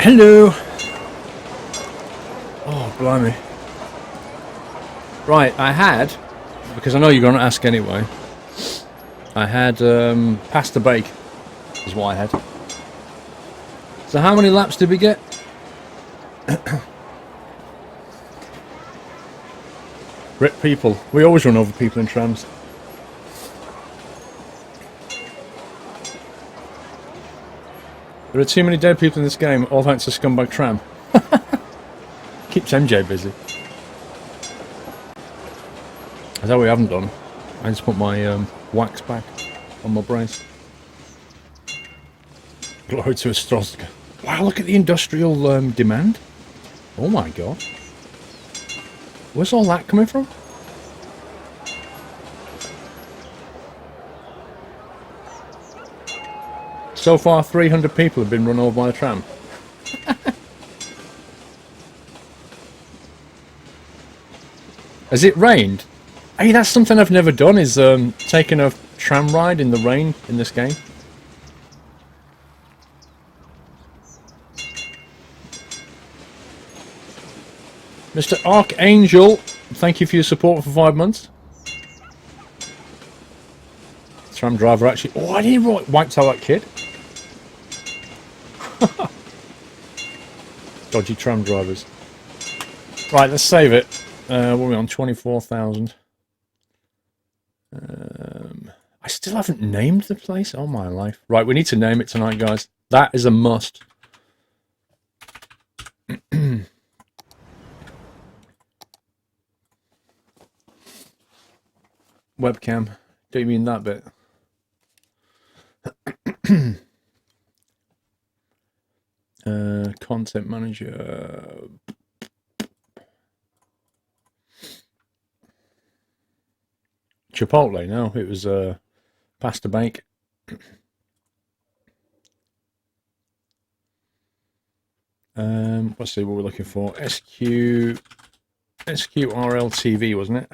Hello. Oh, blimey. Right, I had, because I know you're going to ask anyway, I had pasta bake, is what I had. So how many laps did we get? Rip people. We always run over people in trams. There are too many dead people in this game, all thanks to scumbag tram. Keeps MJ busy. Is that what we haven't done? I just put my wax back on my brace. Glory to Ostrowska. Wow, look at the industrial demand. Oh my god. Where's all that coming from? So far, 300 people have been run over by a tram. Has it rained? Hey, that's something I've never done, is taking a tram ride in the rain in this game. Mr. Archangel, thank you for your support for 5 months. Tram driver actually... Oh, I didn't even wiped out that kid. Dodgy tram drivers. Right, let's save it. What are we on? 24,000. I still haven't named the place. Oh my life. Right, we need to name it tonight, guys. That is a must. Webcam. Do you mean that bit? Content manager. Chipotle, no, it was pasta bake. Let's see what we're looking for. SQRL TV, wasn't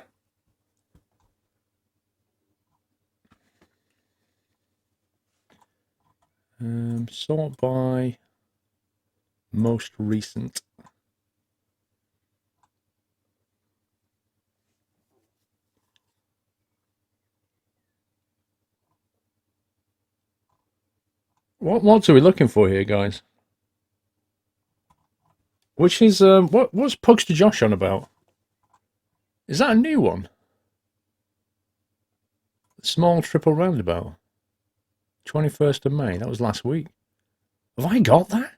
it? Sort by most recent. What mods are we looking for here, guys? Which is what's Pugster Josh on about? Is that a new one? Small triple roundabout. 21st of May. That was last week. Have I got that?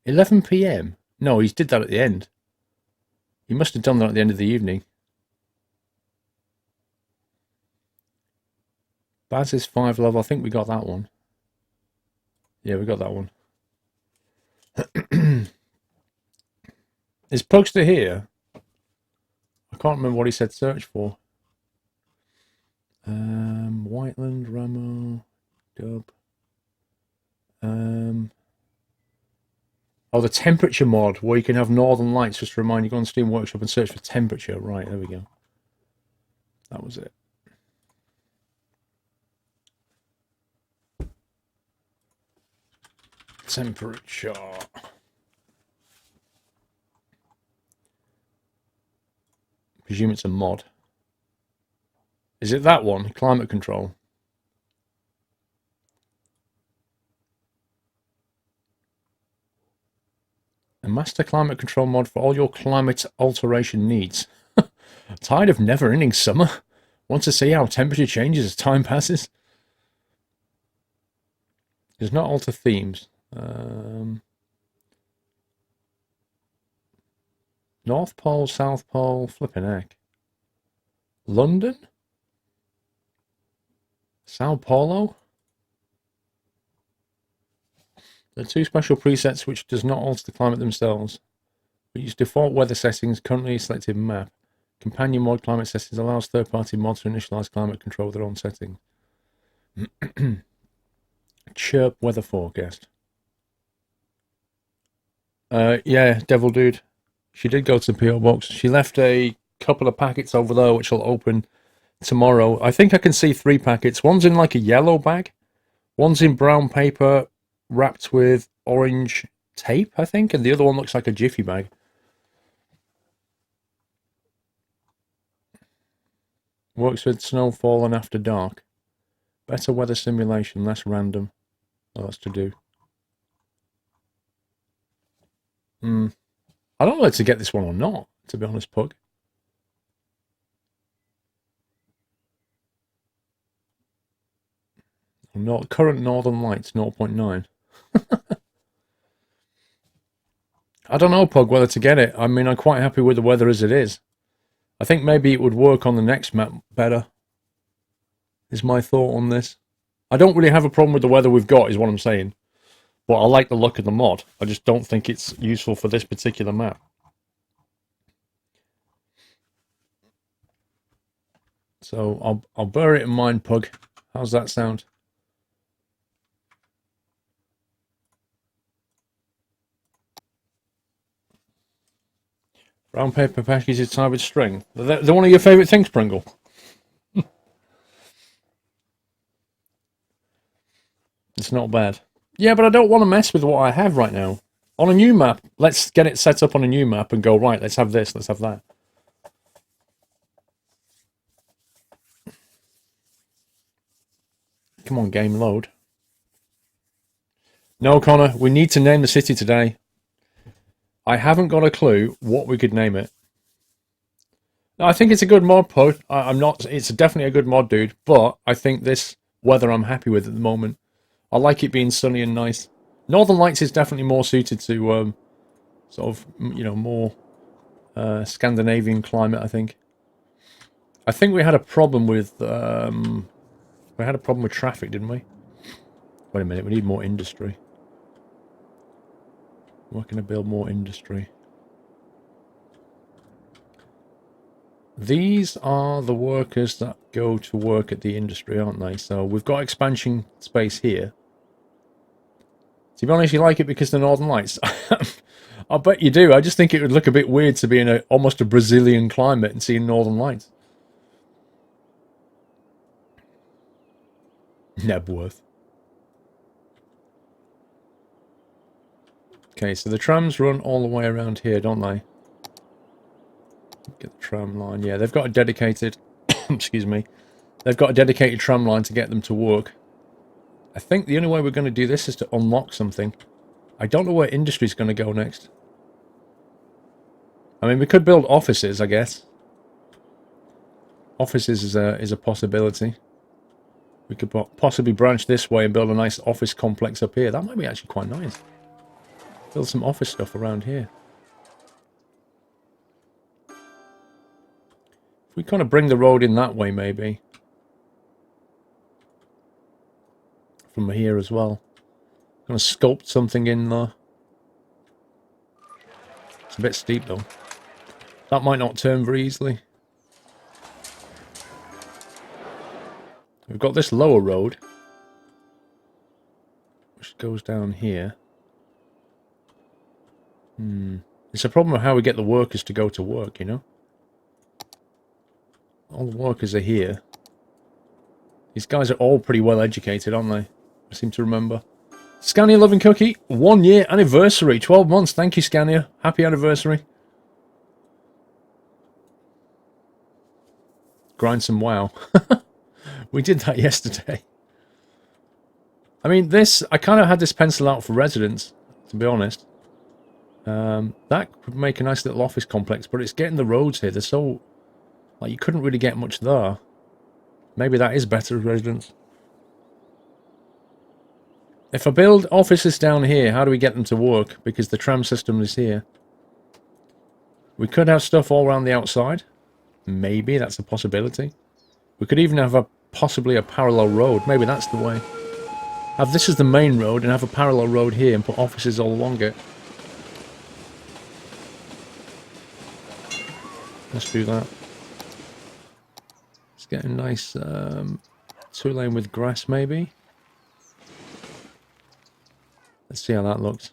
11 PM. No, he did that at the end. He must have done that at the end of the evening. Baz is 5 level. I think we got that one. Yeah, we got that one. Is Pugster here? I can't remember what he said search for. Whiteland, Ramo, Dub. Oh, the temperature mod, where you can have northern lights, just to remind you, go on Steam Workshop and search for temperature. Right, there we go. That was it. Temperature. Presume it's a mod. Is it that one? Climate control. A master climate control mod for all your climate alteration needs. Tired of never-ending summer? Want to see how temperature changes as time passes? Does not alter themes. North Pole, South Pole, flipping heck. London? Sao Paulo? There are 2 special presets which does not alter the climate themselves. We use default weather settings, currently selected map. Companion mod climate settings allows third-party mods to initialize climate control with their own settings. Chirp weather forecast. Yeah, Devil Dude. She did go to the PO box. She left a couple of packets over there which will open tomorrow. I think I can see 3 packets. One's in like a yellow bag. One's in brown paper wrapped with orange tape, I think, and the other one looks like a jiffy bag. Works with snowfall and after dark. Better weather simulation, less random. Lots to do. I don't know whether to get this one or not, to be honest, Pug. Not current northern lights 0.9. I don't know, Pug, whether to get it. I mean, I'm quite happy with the weather as it is. I think maybe it would work on the next map better, is my thought on this. I don't really have a problem with the weather we've got, is what I'm saying. But I like the look of the mod. I just don't think it's useful for this particular map. So I'll bear it in mind, Pug. How's that sound? Brown paper packages tied with string. They're one of your favourite things, Pringle? It's not bad. Yeah, but I don't want to mess with what I have right now. On a new map, let's get it set up on a new map and go, right, let's have this, let's have that. Come on, game, load. No, Connor, we need to name the city today. I haven't got a clue what we could name it. No, I think it's a good mod, Pug. I'm not. It's definitely a good mod, dude. But I think this weather I'm happy with at the moment. I like it being sunny and nice. Northern Lights is definitely more suited to sort of, you know, more Scandinavian climate. I think. I think we had a problem with traffic, didn't we? Wait a minute. We need more industry. We're going to build more industry. These are the workers that go to work at the industry, aren't they? So we've got expansion space here. To be honest, you like it because the Northern Lights. I bet you do. I just think it would look a bit weird to be in almost a Brazilian climate and seeing Northern Lights. Nebworth. Okay, so the trams run all the way around here, don't they? Get the tram line. Yeah, they've got a dedicated... excuse me. They've got a dedicated tram line to get them to work. I think the only way we're going to do this is to unlock something. I don't know where industry's going to go next. I mean, we could build offices, I guess. Offices is a possibility. We could possibly branch this way and build a nice office complex up here. That might be actually quite nice. Build some office stuff around here. If we kind of bring the road in that way, maybe. From here as well. Going to sculpt something in there. It's a bit steep though. That might not turn very easily. We've got this lower road. Which goes down here. It's a problem of how we get the workers to go to work, you know? All the workers are here. These guys are all pretty well educated, aren't they? I seem to remember. Scania Loving Cookie, 1 year anniversary, 12 months. Thank you, Scania. Happy anniversary. Grind some WoW. We did that yesterday. I mean, I kind of had this pencil out for residents, to be honest. That could make a nice little office complex, but it's getting the roads here. They're so... like, you couldn't really get much there. Maybe that is better as residents. If I build offices down here, how do we get them to work? Because the tram system is here. We could have stuff all around the outside. Maybe that's a possibility. We could even have possibly a parallel road. Maybe that's the way. Have this as the main road and have a parallel road here and put offices all along it. Let's do that. Let's get a nice 2-lane with grass, maybe. Let's see how that looks.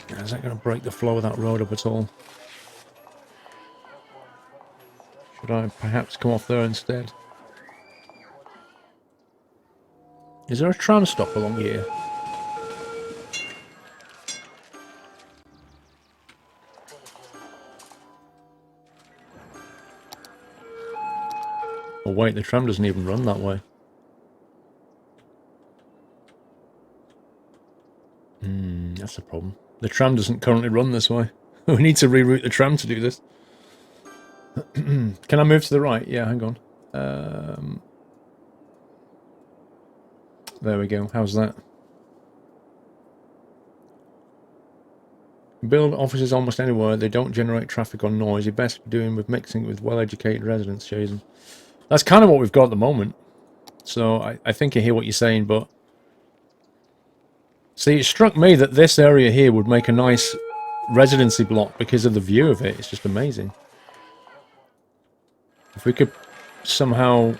Is that going to break the flow of that road up at all? Should I perhaps come off there instead? Is there a tram stop along here? Oh wait, the tram doesn't even run that way. That's a problem. The tram doesn't currently run this way. We need to reroute the tram to do this. Can I move to the right? Yeah, hang on. There we go. How's that? Build offices almost anywhere. They don't generate traffic or noise. You're best doing with mixing it with well-educated residents, Jason. That's kind of what we've got at the moment. So I think I hear what you're saying, but... See, it struck me that this area here would make a nice residency block because of the view of it. It's just amazing. If we could somehow...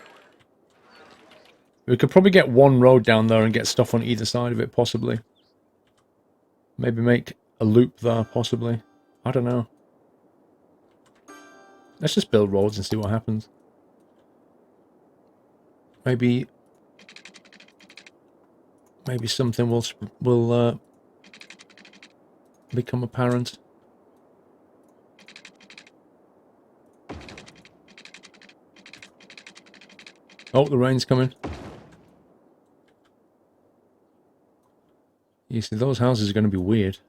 We could probably get one road down there and get stuff on either side of it, possibly. Maybe make a loop there, possibly. I don't know. Let's just build roads and see what happens. Maybe something will become apparent. Oh, the rain's coming. You see, those houses are going to be weird.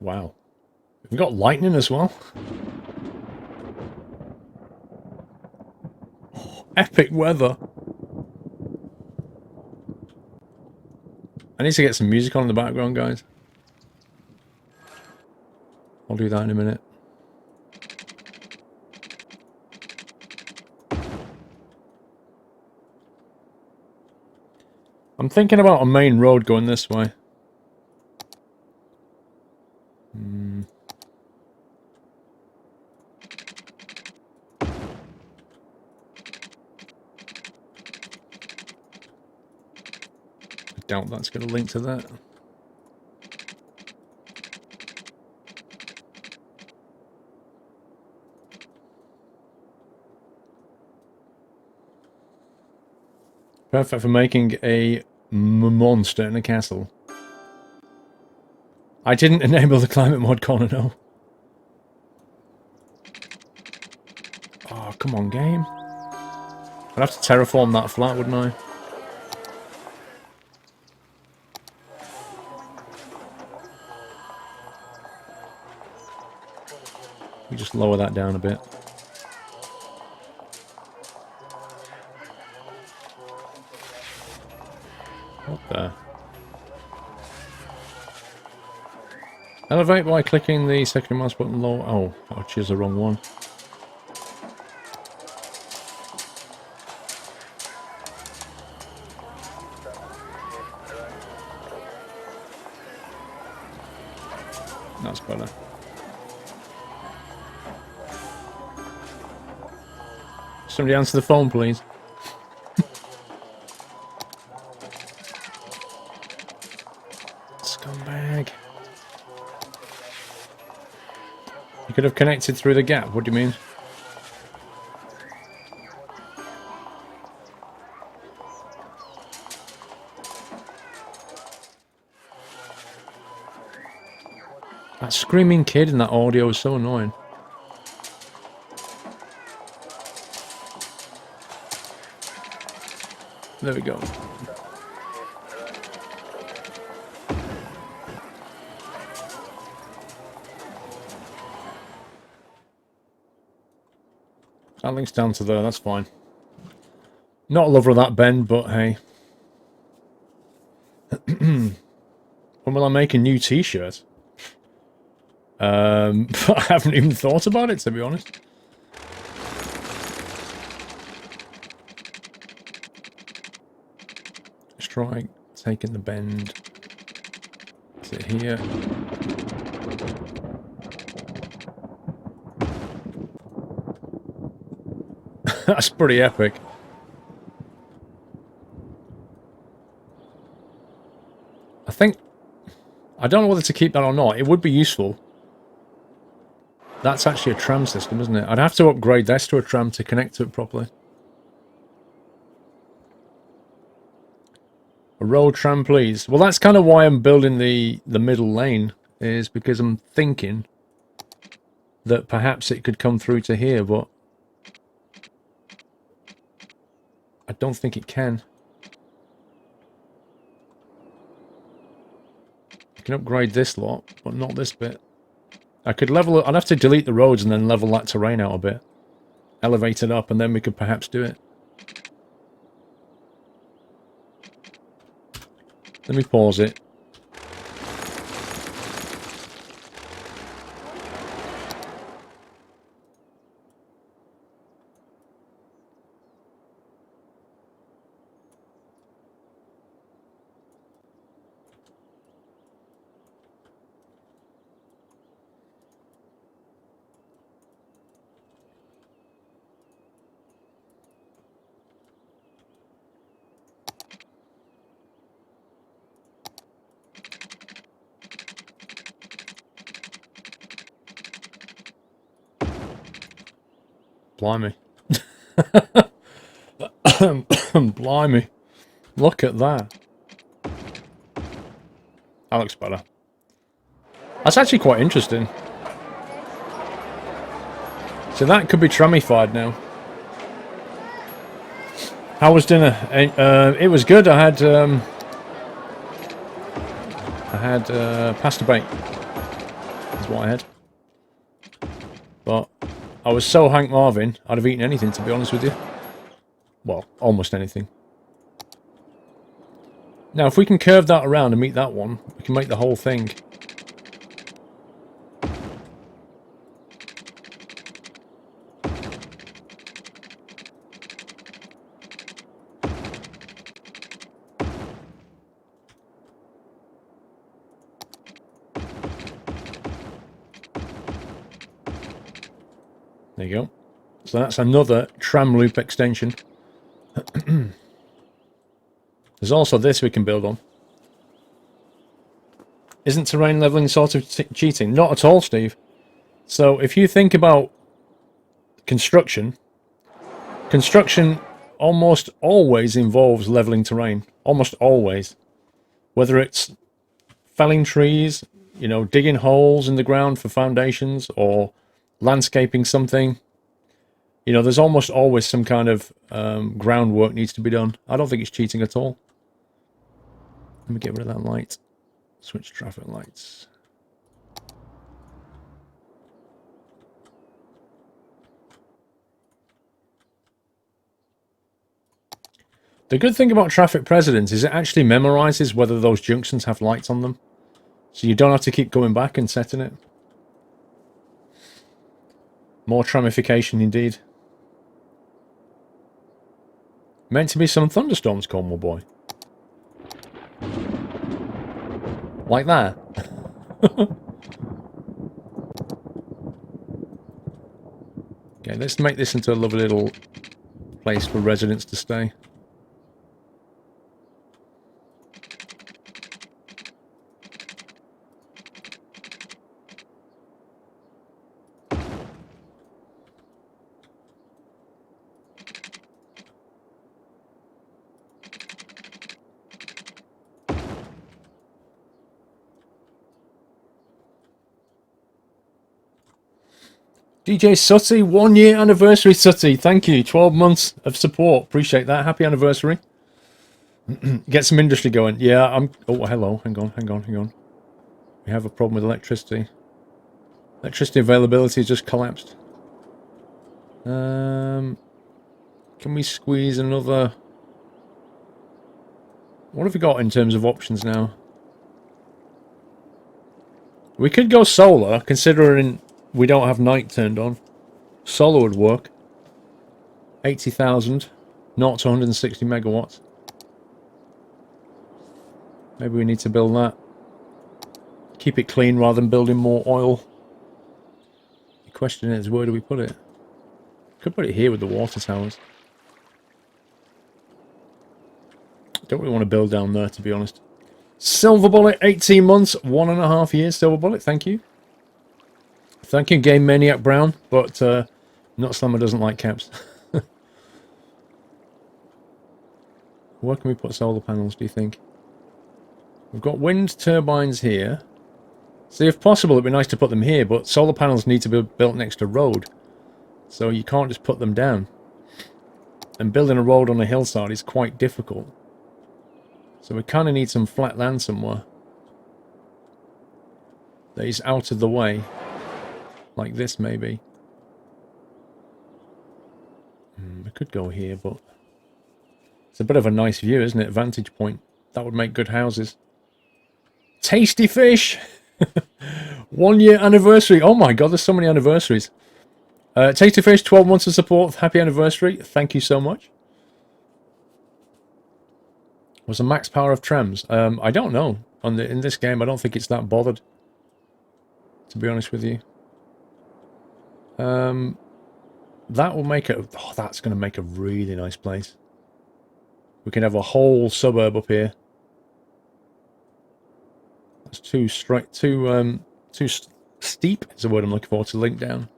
Wow. We've got lightning as well. Oh, epic weather. I need to get some music on in the background, guys. I'll do that in a minute. I'm thinking about a main road going this way. I doubt that's going to link to that. Perfect for making a monster in a castle. I didn't enable the climate mod, Connor, no. Oh, come on, game. I'd have to terraform that flat, wouldn't I? We just lower that down a bit. What the? Elevate by clicking the second mouse button low. Oh, I chose the wrong one. That's better. Somebody answer the phone, please. Scumbag. You could have connected through the gap. What do you mean? That screaming kid in that audio is so annoying. There we go. That links down to there, that's fine. Not a lover of that bend, but hey. When will I make a new t-shirt? I haven't even thought about it, to be honest. try taking the bend. Is it here? That's pretty epic. I don't know whether to keep that or not. It would be useful. That's actually a tram system, isn't it? I'd have to upgrade this to a tram to connect to it properly. A road tram, please. Well, that's kind of why I'm building the middle lane, is because I'm thinking that perhaps it could come through to here, but I don't think it can. I can upgrade this lot, but not this bit. I could level it. I'd have to delete the roads and then level that terrain out a bit. Elevate it up, and then we could perhaps do it. Let me pause it. Blimey. Blimey. Look at that. That looks better. That's actually quite interesting. So that could be tramified now. How was dinner? It was good. I had pasta bake. That's what I had. But I was so Hank Marvin, I'd have eaten anything, to be honest with you. Well, almost anything. Now, if we can curve that around and meet that one, we can make the whole thing. There you go. So that's another tram loop extension. There's also this we can build on. Isn't terrain leveling sort of cheating? Not at all, Steve. So if you think about construction, construction almost always involves leveling terrain. Almost always. Whether it's felling trees, you know, digging holes in the ground for foundations, or landscaping something. You know, there's almost always some kind of groundwork needs to be done. I don't think it's cheating at all. Let me get rid of that light. Switch traffic lights. The good thing about traffic precedence is it actually memorizes whether those junctions have lights on them. So you don't have to keep going back and setting it. More tramification indeed. Meant to be some thunderstorms, Cornwall boy. Like that. Okay, let's make this into a lovely little place for residents to stay. DJ Sutty, 1 year anniversary, Sutty. Thank you. 12 months of support. Appreciate that. Happy anniversary. Get some industry going. Yeah, oh, hello. Hang on. We have a problem with electricity. Electricity availability has just collapsed. Can we squeeze another... What have we got in terms of options now? We could go solar, considering we don't have night turned on. Solar would work. 80,000. Not to 160 megawatts. Maybe we need to build that. Keep it clean rather than building more oil. The question is, where do we put it? Could put it here with the water towers. Don't really want to build down there, to be honest. Silver Bullet, 18 months, 1.5 years. Silver Bullet, thank you. Thank you, Game Maniac Brown, but Not Slammer doesn't like caps. Where can we put solar panels, do you think? We've got wind turbines here. See, if possible, it'd be nice to put them here, but solar panels need to be built next to road. So you can't just put them down. And building a road on a hillside is quite difficult. So we kind of need some flat land somewhere that is out of the way. Like this, maybe. We could go here, but it's a bit of a nice view, isn't it? Vantage point. That would make good houses. Tasty fish! 1 year anniversary. Oh my god, there's so many anniversaries. Tasty fish, 12 months of support. Happy anniversary. Thank you so much. Was the max power of trams? I don't know. In this game, I don't think it's that bothered. To be honest with you. That will make it... Oh, that's going to make a really nice place. We can have a whole suburb up here. That's too straight, too steep is the word I'm looking for to link down.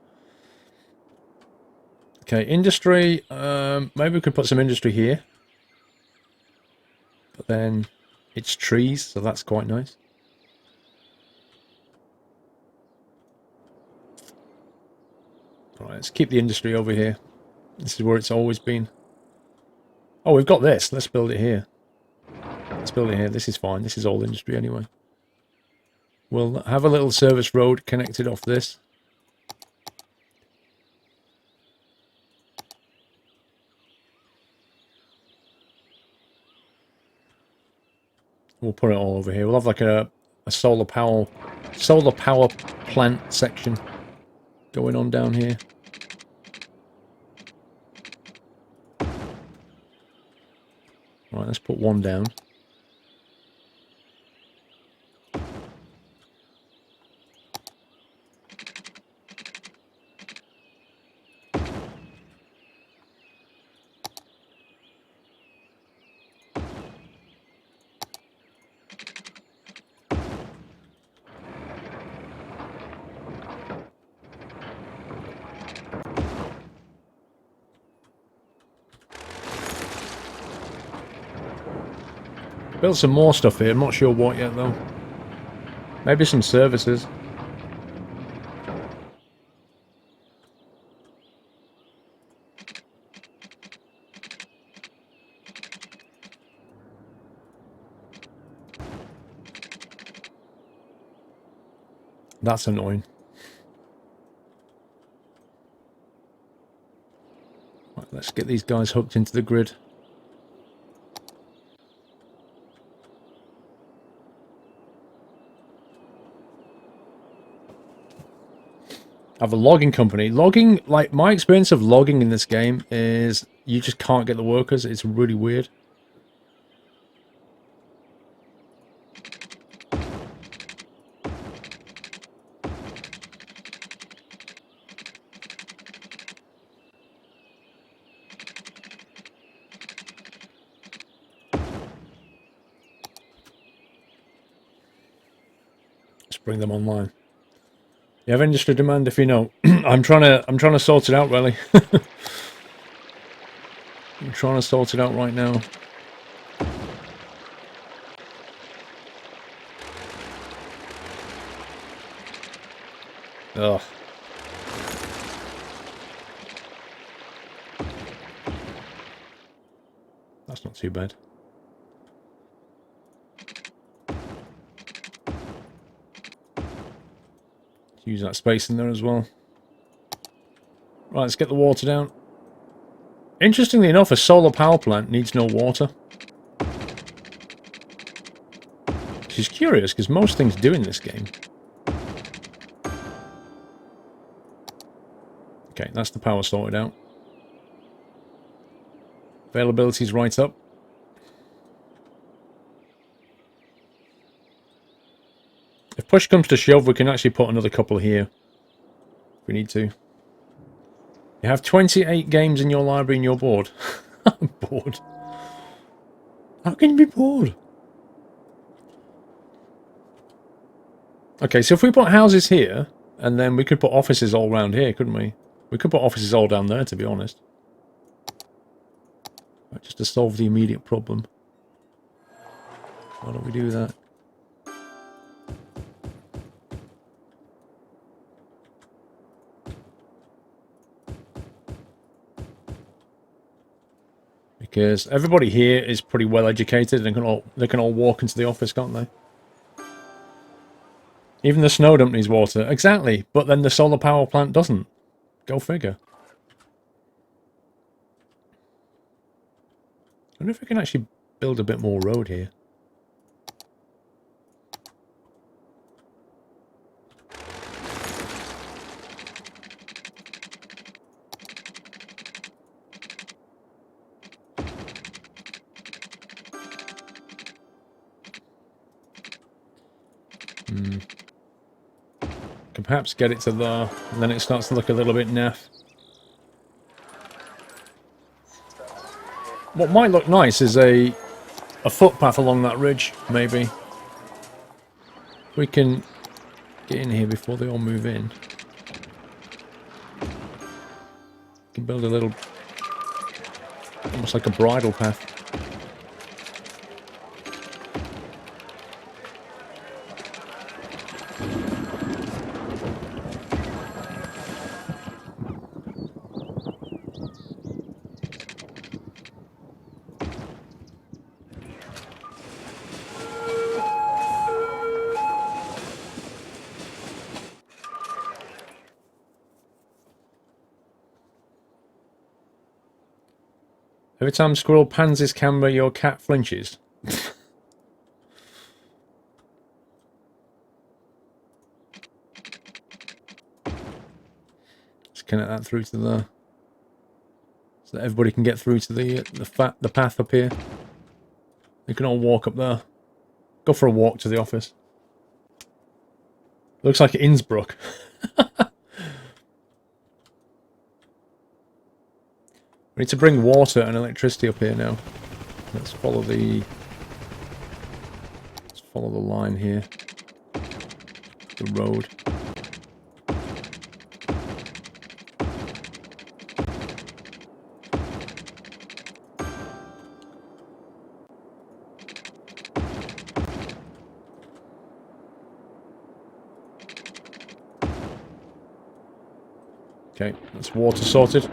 Okay, industry. Maybe we could put some industry here. But then it's trees, so that's quite nice. Alright, let's keep the industry over here. This is where it's always been. Oh, we've got this. Let's build it here. Let's build it here. This is fine. This is all industry anyway. We'll have a little service road connected off this. We'll put it all over here. We'll have like a solar power plant section going on down here. Right, let's put one down. Built some more stuff here, I'm not sure what yet though. Maybe some services. That's annoying. Right, let's get these guys hooked into the grid. I have a logging company. Logging, like, my experience of logging in this game is you just can't get the workers. It's really weird. Let's bring them online. You have industry demand if you know. I'm trying to sort it out really. I'm trying to sort it out right now. Ugh. That's not too bad. Use that space in there as well. Right, let's get the water down. Interestingly enough, a solar power plant needs no water. Which is curious, because most things do in this game. Okay, that's the power sorted out. Availability's right up. If push comes to shove, we can actually put another couple here. If we need to. You have 28 games in your library and you're bored. I'm bored. How can you be bored? Okay, so if we put houses here, and then we could put offices all around here, couldn't we? We could put offices all down there, to be honest. Right, just to solve the immediate problem. Why don't we do that? Because everybody here is pretty well educated and they can all walk into the office, can't they? Even the snow dump needs water. Exactly, but then the solar power plant doesn't. Go figure. I wonder if we can actually build a bit more road here. Can perhaps get it to there, and then it starts to look a little bit naff. What might look nice is a footpath along that ridge, maybe. We can get in here before they all move in. We can build a little, almost like a bridle path. Every time Squirrel pans his camera, your cat flinches. Just connect that through to there, so that everybody can get through to the path up here. They can all walk up there. Go for a walk to the office. Looks like Innsbruck. We need to bring water and electricity up here now. Let's follow the line here. The road. Okay, that's water sorted.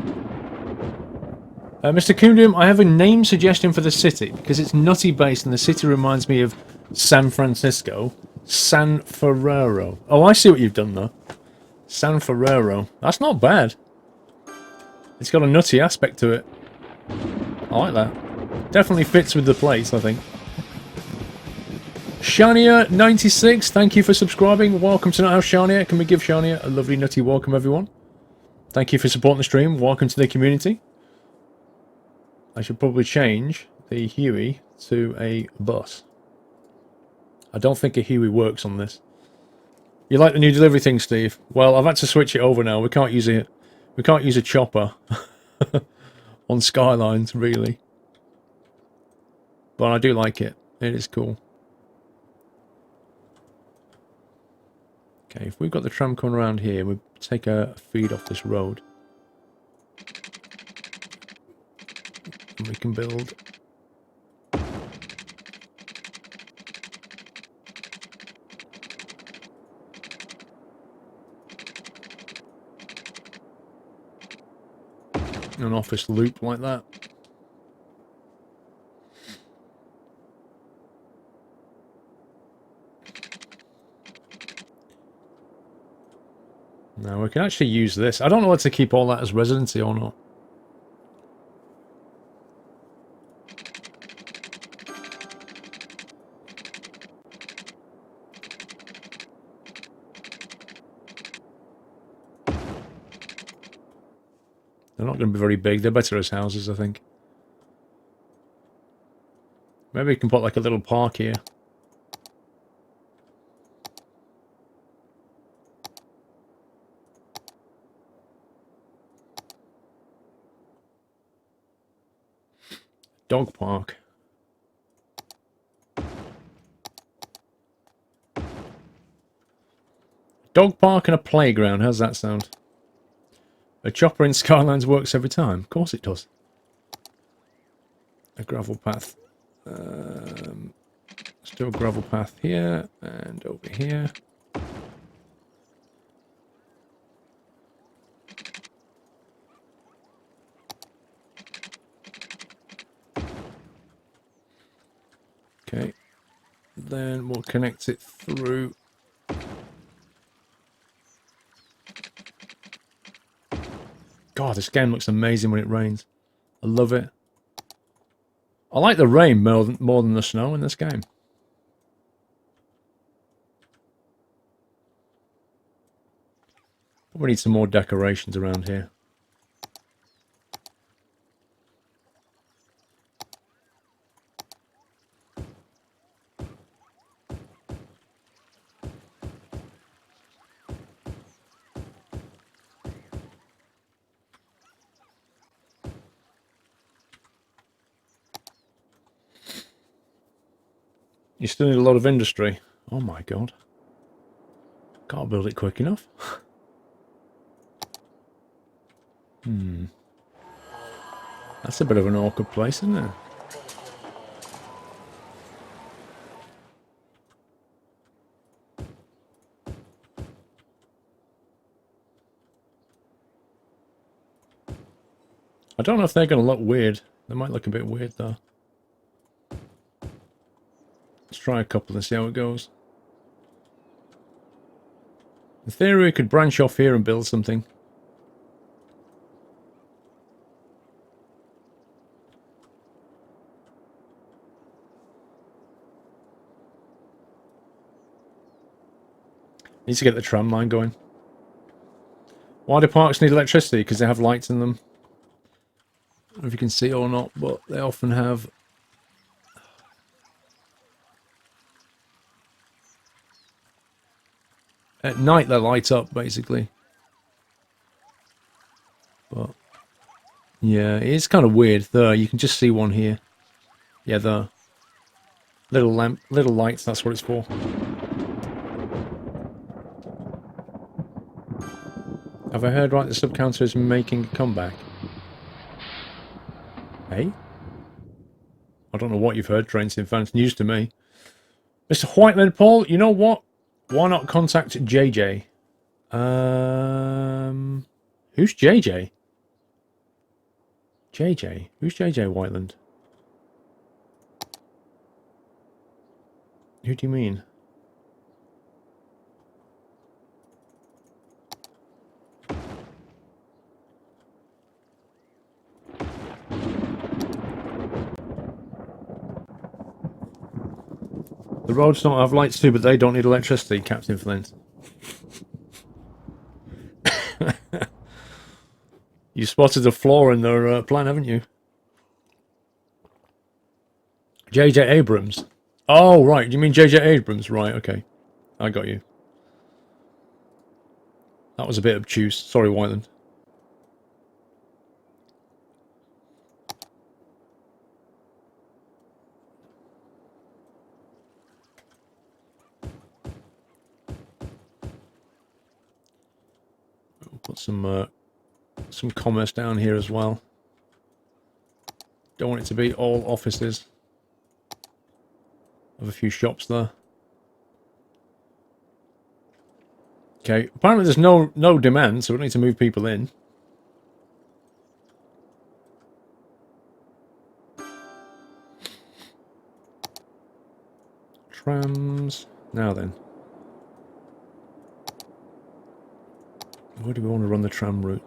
Mr. Koondium, I have a name suggestion for the city, because it's nutty based and the city reminds me of San Francisco. San Ferrero. Oh, I see what you've done there. San Ferrero. That's not bad. It's got a nutty aspect to it. I like that. Definitely fits with the place, I think. Shania96, thank you for subscribing. Welcome to Not House Shania. Can we give Shania a lovely nutty welcome, everyone? Thank you for supporting the stream. Welcome to the community. I should probably change the Huey to a bus. I don't think a Huey works on this. You like the new delivery thing, Steve? Well, I've had to switch it over now. We can't use a chopper on Skylines, really. But I do like it. It is cool. Okay, if we've got the tram coming around here, we take a feed off this road. And we can build an office loop like that. Now we can actually use this. I don't know whether to keep all that as residency or not. They're not going to be very big. They're better as houses, I think. Maybe we can put like a little park here. Dog park. Dog park and a playground. How's that sound? A chopper in Skylines works every time. Of course it does. A gravel path. Still a gravel path here and over here. Okay. Then we'll connect it through. God, this game looks amazing when it rains. I love it. I like the rain more than the snow in this game. We need some more decorations around here. You still need a lot of industry. Oh my god. Can't build it quick enough. That's a bit of an awkward place, isn't it? I don't know if they're going to look weird. They might look a bit weird though. Let's try a couple and see how it goes. In theory, we could branch off here and build something. Needs to get the tram line going. Why do parks need electricity? Because they have lights in them. I don't know if you can see or not, but they often have... At night they light up, basically. But... yeah, it's kind of weird. There, you can just see one here. Yeah, the little lamp, little lights, that's what it's for. Have I heard right? The sub-counter is making a comeback. Hey? I don't know what you've heard, Train Sim fans. News to me. Mr. Whiteland Paul, you know what? Why not contact JJ? Who's JJ? JJ? Who's JJ Whiteland? Who do you mean? The roads don't have lights too, but they don't need electricity, Captain Flint. You spotted a flaw in their plan, haven't you? J.J. Abrams. Oh, right. You mean J.J. Abrams? Right, okay. I got you. That was a bit obtuse. Sorry, Whiteland. We'll put some commerce down here as well. Don't want it to be all offices. Have a few shops there. Okay, apparently there's no demand, so we don't need to move people in. Trams. Now then. Where do we want to run the tram route?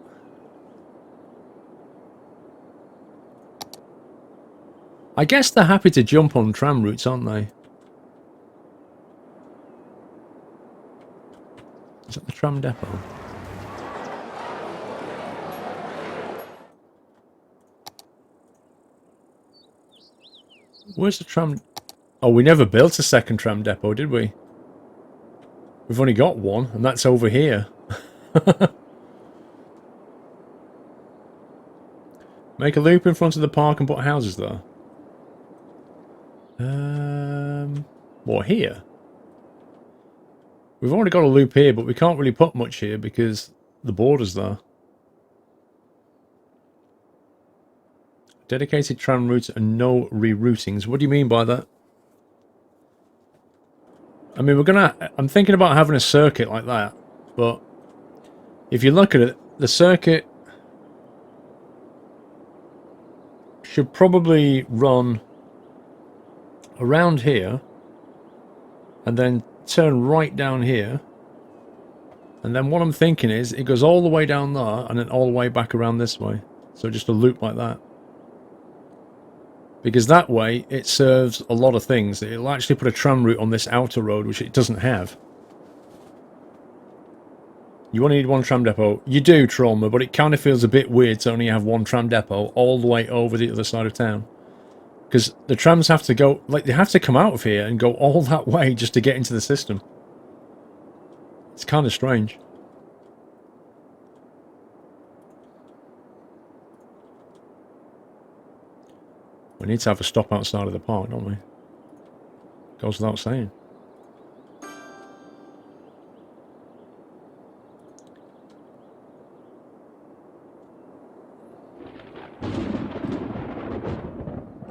I guess they're happy to jump on tram routes, aren't they? Is that the tram depot? Where's the tram? Oh, we never built a second tram depot, did we? We've only got one, and that's over here. Make a loop in front of the park and put houses there. What, here? We've already got a loop here, but we can't really put much here because the border's there. Dedicated tram routes and no reroutings. What do you mean by that? I mean, I'm thinking about having a circuit like that, but if you look at it, the circuit should probably run around here and then turn right down here. And then what I'm thinking is it goes all the way down there and then all the way back around this way. So just a loop like that. Because that way it serves a lot of things. It'll actually put a tram route on this outer road, which it doesn't have. You only need one tram depot. You do, Trauma, but it kind of feels a bit weird to only have one tram depot all the way over the other side of town. Because the trams have to go, like, they have to come out of here and go all that way just to get into the system. It's kind of strange. We need to have a stop outside of the park, don't we? Goes without saying.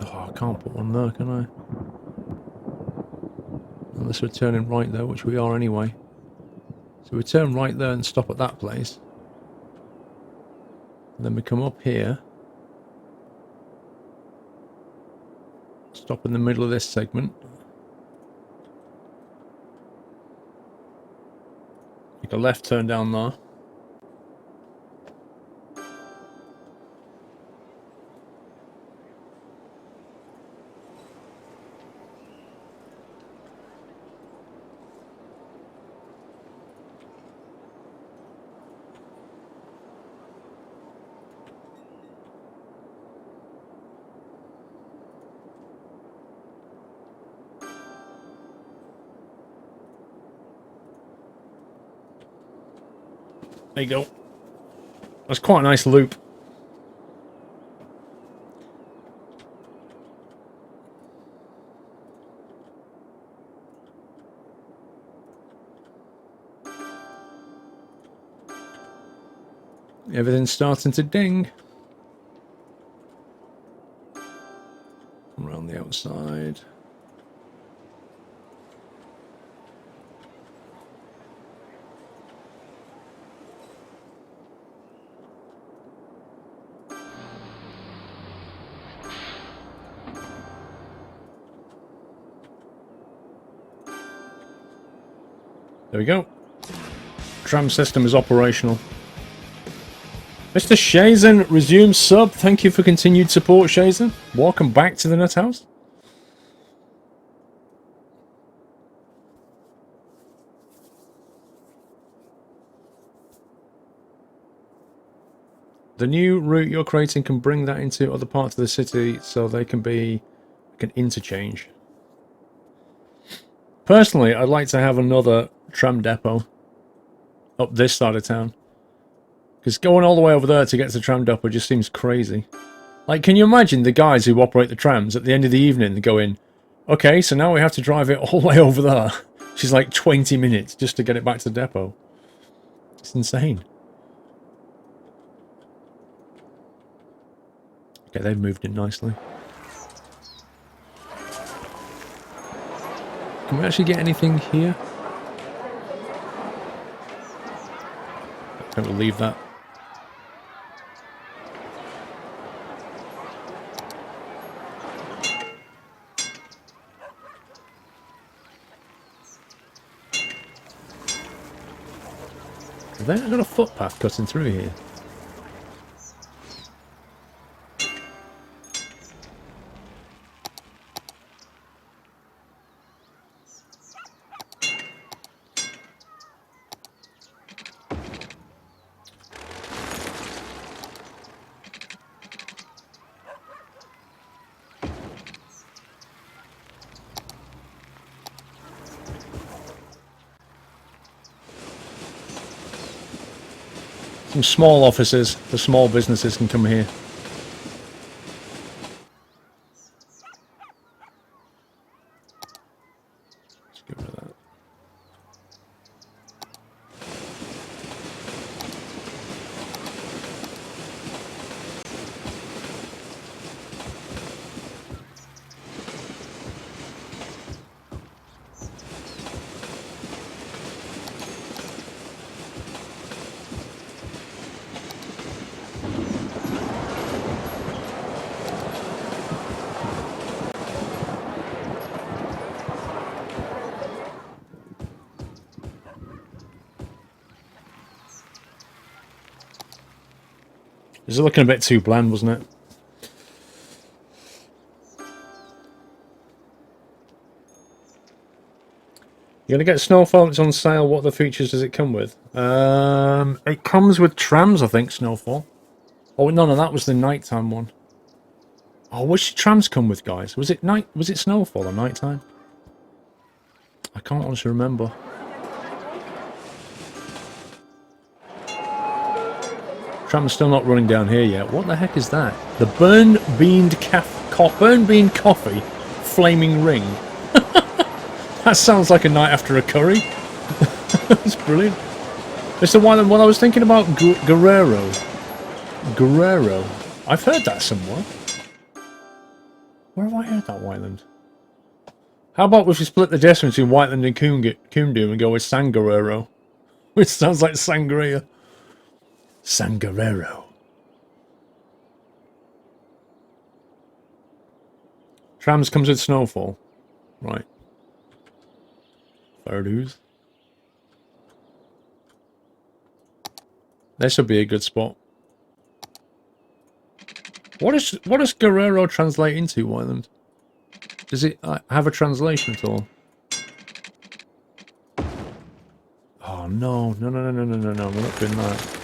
Oh, I can't put one there, can I? Unless we're turning right there, which we are anyway. So we turn right there and stop at that place. And then we come up here. Stop in the middle of this segment. Take a left turn down there. There you go. That's quite a nice loop. Everything's starting to ding. Around the outside. There we go. Tram system is operational. Mr. Shazen resumes sub. Thank you for continued support, Shazen. Welcome back to the Nut House. The new route you're creating can bring that into other parts of the city so they can be like an interchange. Personally, I'd like to have another tram depot up this side of town. Because going all the way over there to get to the tram depot just seems crazy. Like, can you imagine the guys who operate the trams at the end of the evening going, okay, so now we have to drive it all the way over there. Which is like 20 minutes just to get it back to the depot. It's insane. Okay, they've moved in nicely. Can we actually get anything here? I think we'll leave that. Have they got a footpath cutting through here? Some small offices, the small businesses can come here. was looking a bit too bland, wasn't it? You're gonna get Snowfall. It's on sale. What other features does it come with? It comes with trams, I think. Snowfall. Oh no, that was the nighttime one. Oh, which did trams come with, guys? Was it night? Was it Snowfall or nighttime? I can't honestly remember. Tram's still not running down here yet. What the heck is that? The burn bean coffee flaming ring. That sounds like a night after a curry. That's brilliant. It's the one I was thinking about. Guerrero. I've heard that somewhere. Where have I heard that, Whiteland? How about if we split the distance between Whiteland and Coomdoom and go with San Guerrero? Which sounds like sangria. San Guerrero. Trams comes with Snowfall. Right. Fair dues. This would be a good spot. What does Guerrero translate into, Wyland? Does it have a translation at all? Oh no, we're not doing that.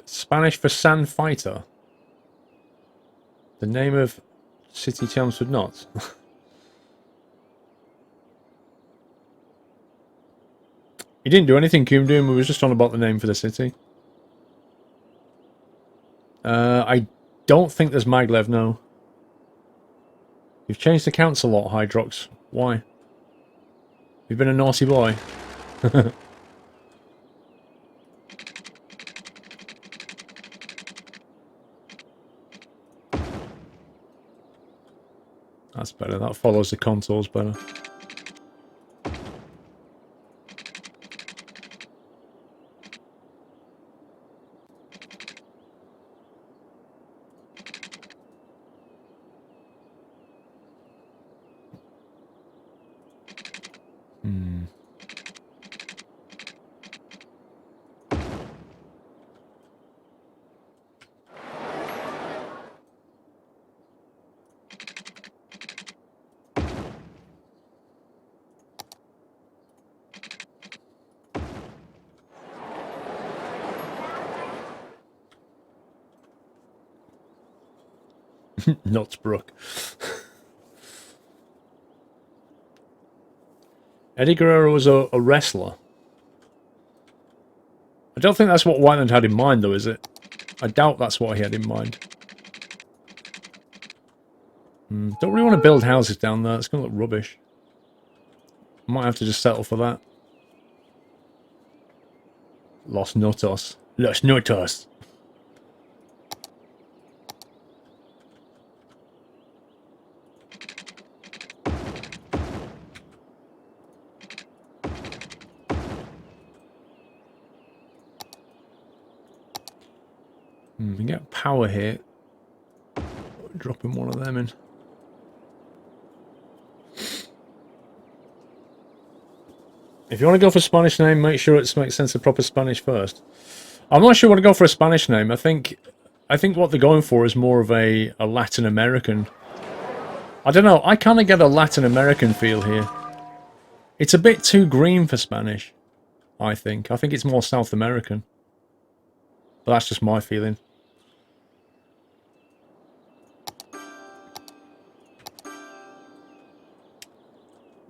Spanish for San Fighter. The name of City Chelmsford not. He didn't do anything, Coomdoom. We was just on about the name for the city. I don't think there's Maglev, no. You've changed accounts a lot, Hydrox. Why? You've been a naughty boy. That's better. That follows the contours better. Knotsbrook. Eddie Guerrero was a wrestler. I don't think that's what Whiteland had in mind, though, is it? I doubt that's what he had in mind. Don't really want to build houses down there. It's going to look rubbish. Might have to just settle for that. Los Notos. Los Notos. We can get power here. Dropping one of them in. If you want to go for a Spanish name, make sure it makes sense of proper Spanish first. I'm not sure I want to go for a Spanish name. I think what they're going for is more of a Latin American. I don't know. I kind of get a Latin American feel here. It's a bit too green for Spanish, I think. I think it's more South American. But that's just my feeling.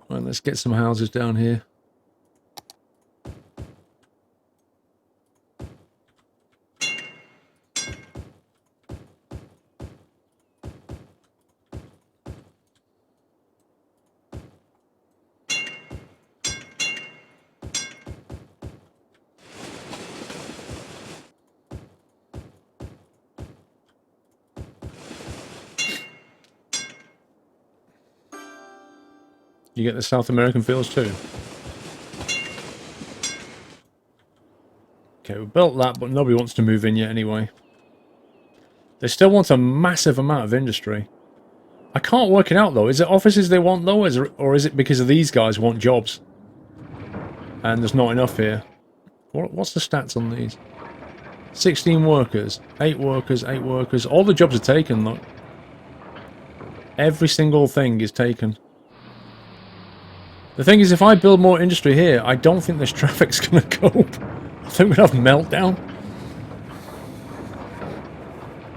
Right, let's get some houses down here. You get the South American feels too. Okay, we built that, but nobody wants to move in yet anyway. They still want a massive amount of industry. I can't work it out though. Is it offices they want though, or is it because of these guys want jobs? And there's not enough here. What's the stats on these? 16 workers, 8 workers, 8 workers. All the jobs are taken, look. Every single thing is taken. The thing is, if I build more industry here, I don't think this traffic's going to cope. I think we're going to have a meltdown.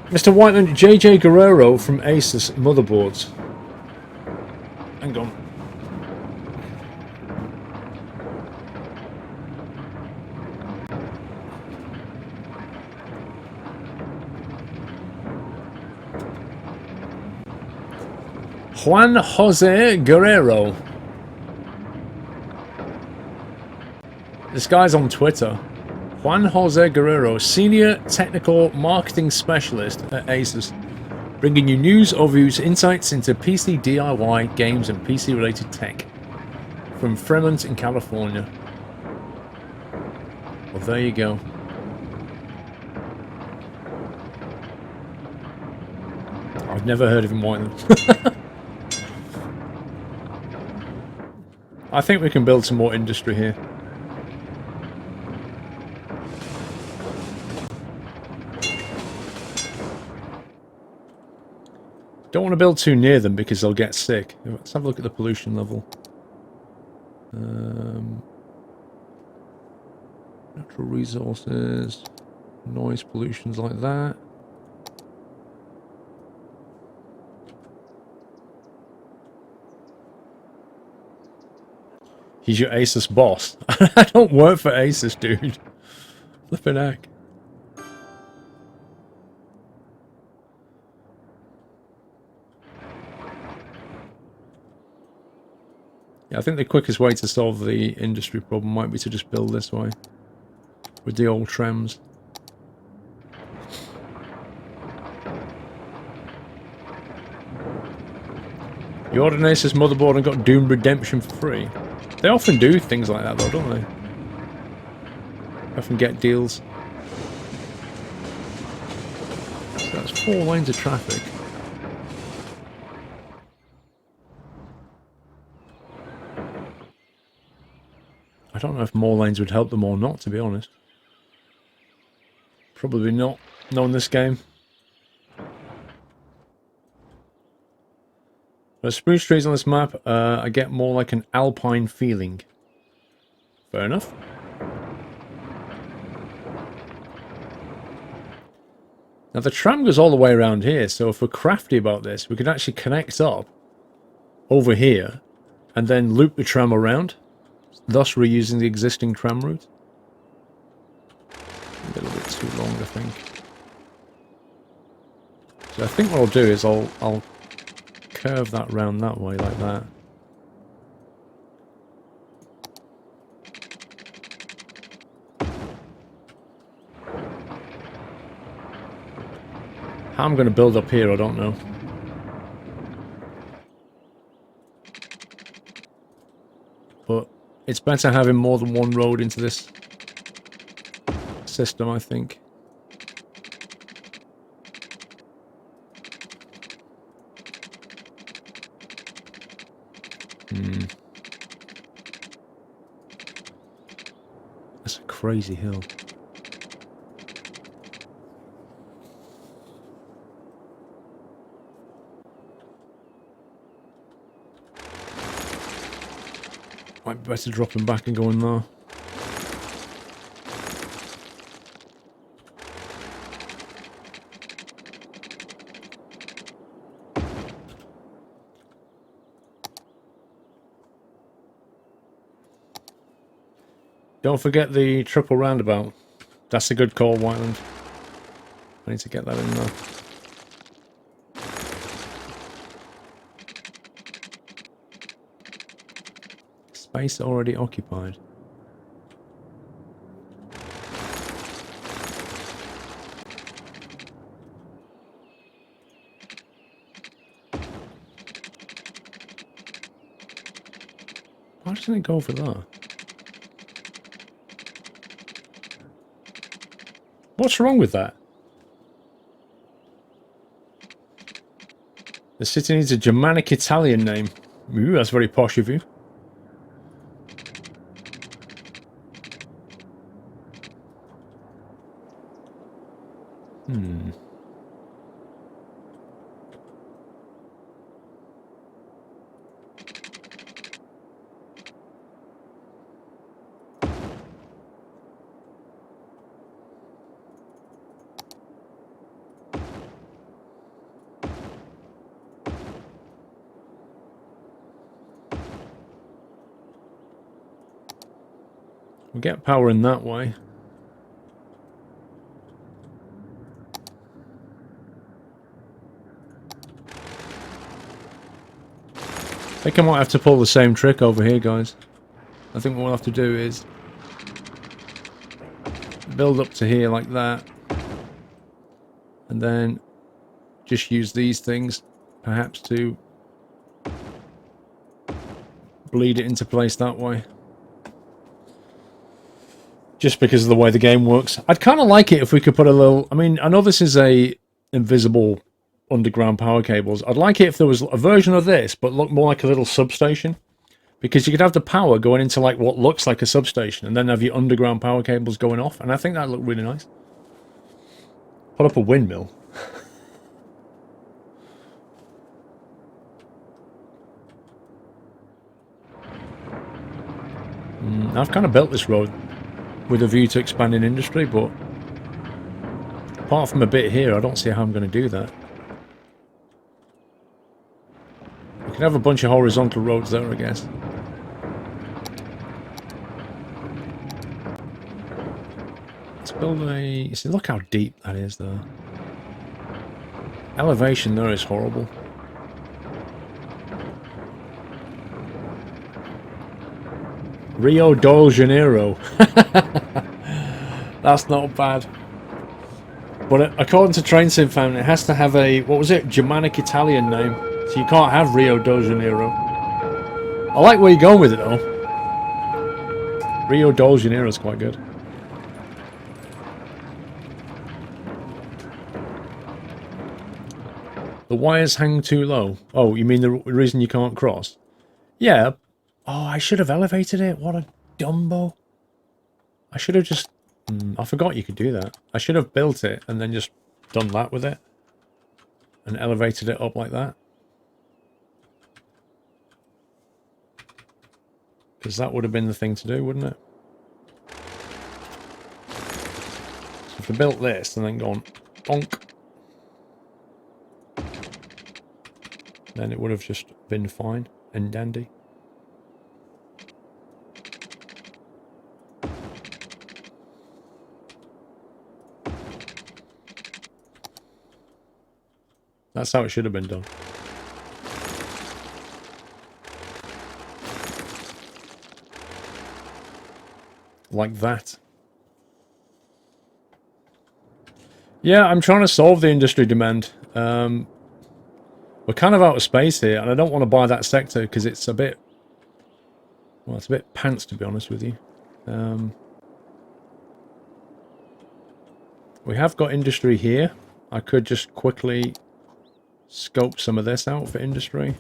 Mr. Whiteman, JJ Guerrero from Asus Motherboards. Hang on. Juan Jose Guerrero. This guy's on Twitter. Juan Jose Guerrero, Senior Technical Marketing Specialist at Asus. Bringing you news, overviews, insights into PC DIY, games and PC related tech. From Fremont in California. Well, there you go. I've never heard of him, Whiteland. I think we can build some more industry here. Don't want to build too near them because they'll get sick. Let's have a look at the pollution level. Natural resources, noise pollutions like that. He's your Asus boss. I don't work for Asus, dude. Flippin' heck. Yeah, I think the quickest way to solve the industry problem might be to just build this way. With the old trams. You ordered an Asus motherboard and got Doom Redemption for free. They often do things like that though, don't they? Often get deals. So that's 4 lanes of traffic. I don't know if more lanes would help them or not, to be honest. Probably not, knowing this game. The spruce trees on this map, I get more like an alpine feeling. Fair enough. Now the tram goes all the way around here, so if we're crafty about this, we could actually connect up over here and then loop the tram around, thus reusing the existing tram route. A little bit too long, I think. So I think what I'll do is I'll curve that round that way like that. How I'm going to build up here, I don't know. But it's better having more than one road into this system, I think. That's a crazy hill. Might be better dropping back and going there. Don't forget the triple roundabout. That's a good call, Whiteland. I need to get that in there. Space already occupied. Why doesn't it go for that? What's wrong with that? The city needs a Germanic Italian name. Ooh, that's very posh of you. Hmm. We'll get power in that way. I think I might have to pull the same trick over here, guys. I think what we'll have to do is build up to here like that. And then just use these things, perhaps, to bleed it into place that way. Just because of the way the game works. I'd kind of like it if we could put a little... I mean, I know this is a invisible underground power cables. I'd like it if there was a version of this, but look more like a little substation. Because you could have the power going into like what looks like a substation, and then have your underground power cables going off. And I think that'd look really nice. Put up a windmill. I've kind of built this road with a view to expanding industry, but apart from a bit here, I don't see how I'm going to do that. We can have a bunch of horizontal roads there, I guess. Let's build a... See, look how deep that is, though. Elevation there is horrible. Rio de Janeiro. That's not bad. But according to Train Sim Fan, it has to have a, what was it, Germanic Italian name. So you can't have Rio de Janeiro. I like where you're going with it, though. Rio de Janeiro is quite good. The wires hang too low. Oh, you mean the reason you can't cross? Yeah. Oh, I should have elevated it. What a dumbo. I should have just... I forgot you could do that. I should have built it and then just done that with it. And elevated it up like that. Because that would have been the thing to do, wouldn't it? So if I built this and then gone bonk, then it would have just been fine and dandy. That's how it should have been done. Like that. Yeah, I'm trying to solve the industry demand. We're kind of out of space here, and I don't want to buy that sector because it's a bit... Well, it's a bit pants, to be honest with you. We have got industry here. I could just quickly scope some of this out for industry.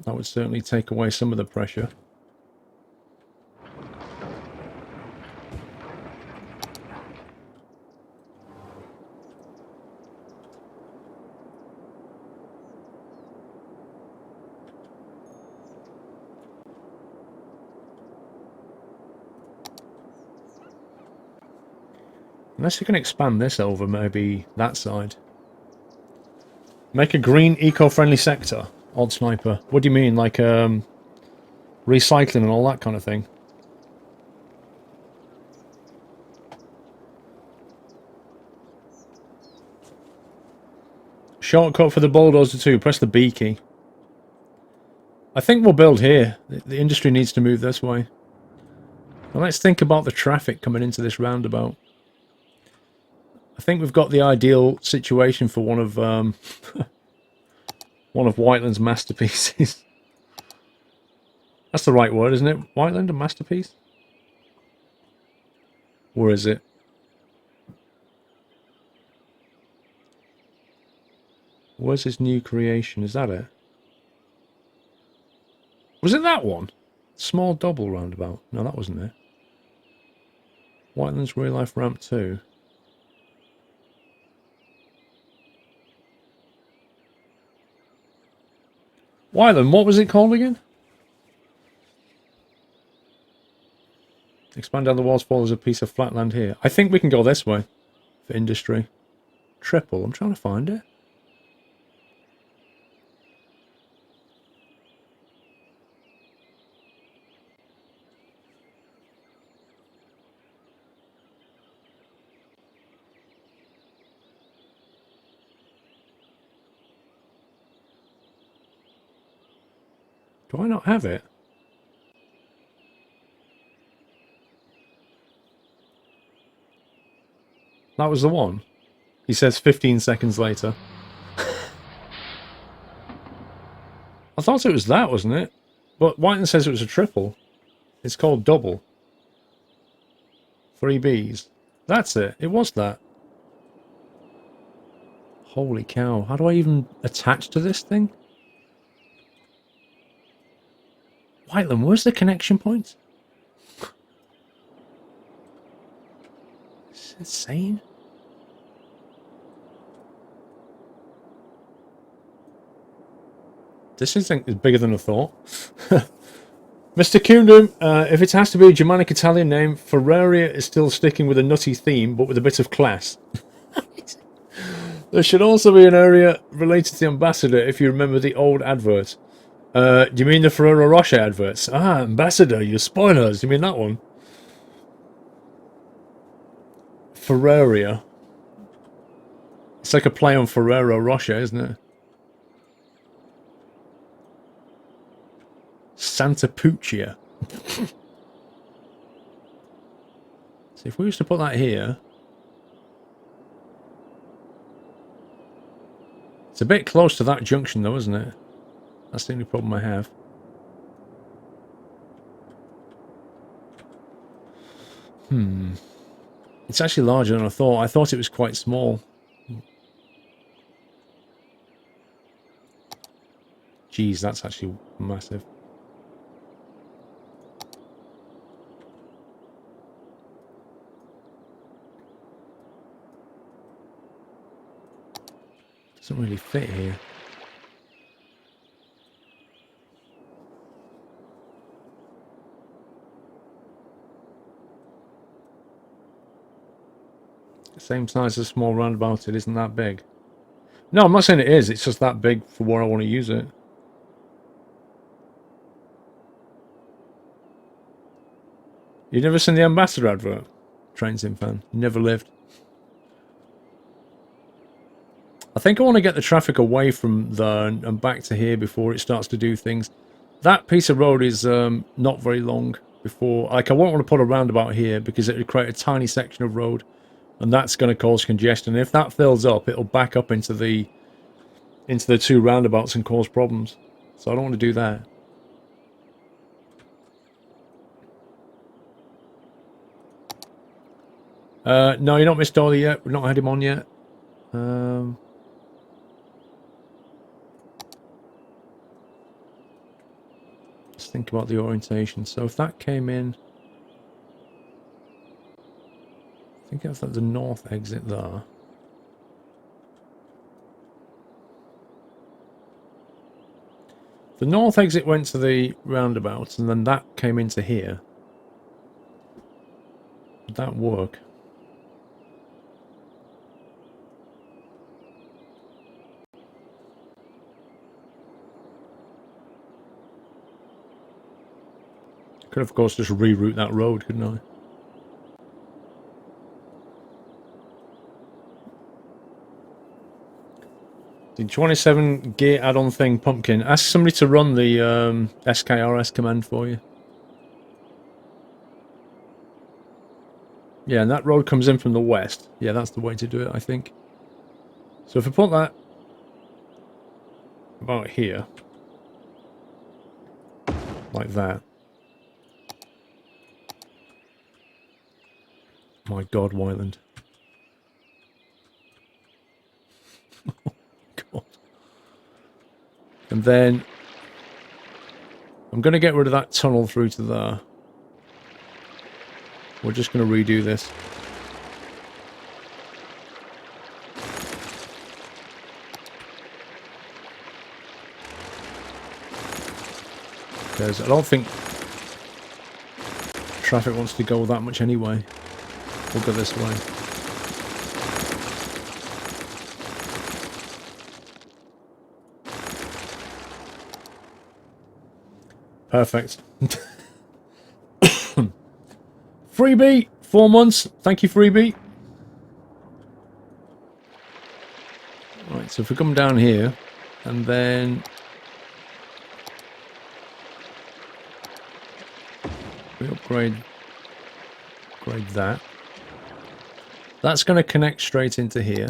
That would certainly take away some of the pressure. Unless you can expand this over maybe that side. Make a green eco-friendly sector. Odd sniper. What do you mean? Like recycling and all that kind of thing? Shortcut for the bulldozer too. Press the B key. I think we'll build here. The industry needs to move this way. Now let's think about the traffic coming into this roundabout. I think we've got the ideal situation for one of one of Whiteland's masterpieces. That's the right word, isn't it? Whiteland, a masterpiece? Or is it? Where's his new creation? Is that it? Was it that one? Small double roundabout. No, that wasn't it. Whiteland's Real Life Ramp 2. Whiteland, what was it called again? Expand down the walls, follows a piece of flat land here. I think we can go this way for industry. Triple. I'm trying to find it. Do I not have it? That was the one. He says 15 seconds later. I thought it was that, wasn't it? But Whiten says it was a triple. It's called double. 3 Bs. That's it. It was that. Holy cow. How do I even attach to this thing? Whiteland, where's the connection point? It's insane. This is bigger than I thought. Mr. Kundum, if it has to be a Germanic Italian name, Ferraria is still sticking with a nutty theme, but with a bit of class. There should also be an area related to the ambassador, if you remember the old advert. Do you mean the Ferrero Rocher adverts? Ah, ambassador, you spoilers. You mean that one? Ferraria. It's like a play on Ferrero Rocher, isn't it? Santa Puccia. So if we used to put that here, it's a bit close to that junction though, isn't it? That's the only problem I have. It's actually larger than I thought. I thought it was quite small. Jeez, that's actually massive. Doesn't really fit here. Same size as a small roundabout, it isn't that big. No, I'm not saying it is, it's just that big for where I want to use it. You never seen the Ambassador advert? Train Sim fan. You never lived. I think I want to get the traffic away from there and back to here before it starts to do things. That piece of road is not very long before... Like, I won't want to put a roundabout here because it would create a tiny section of road. And that's going to cause congestion. And if that fills up, it'll back up into the two roundabouts and cause problems. So I don't want to do that. No, you're not Miss Dolly yet. We've not had him on yet. Let's think about the orientation. So if that came in... I think it's at the north exit there. The north exit went to the roundabout and then that came into here. Would that work? I could of course just reroute that road, couldn't I? The 27 gear add-on thing, Pumpkin. Ask somebody to run the SKRS command for you. Yeah, and that road comes in from the west. Yeah, that's the way to do it, I think. So if we put that about here, like that. My God, Wyland. And then I'm going to get rid of that tunnel through to there. We're just going to redo this. Because I don't think traffic wants to go that much anyway. We'll go this way. Perfect. Freebie, 4 months. Thank you, Freebie. Right, so if we come down here, and then we upgrade that. That's going to connect straight into here.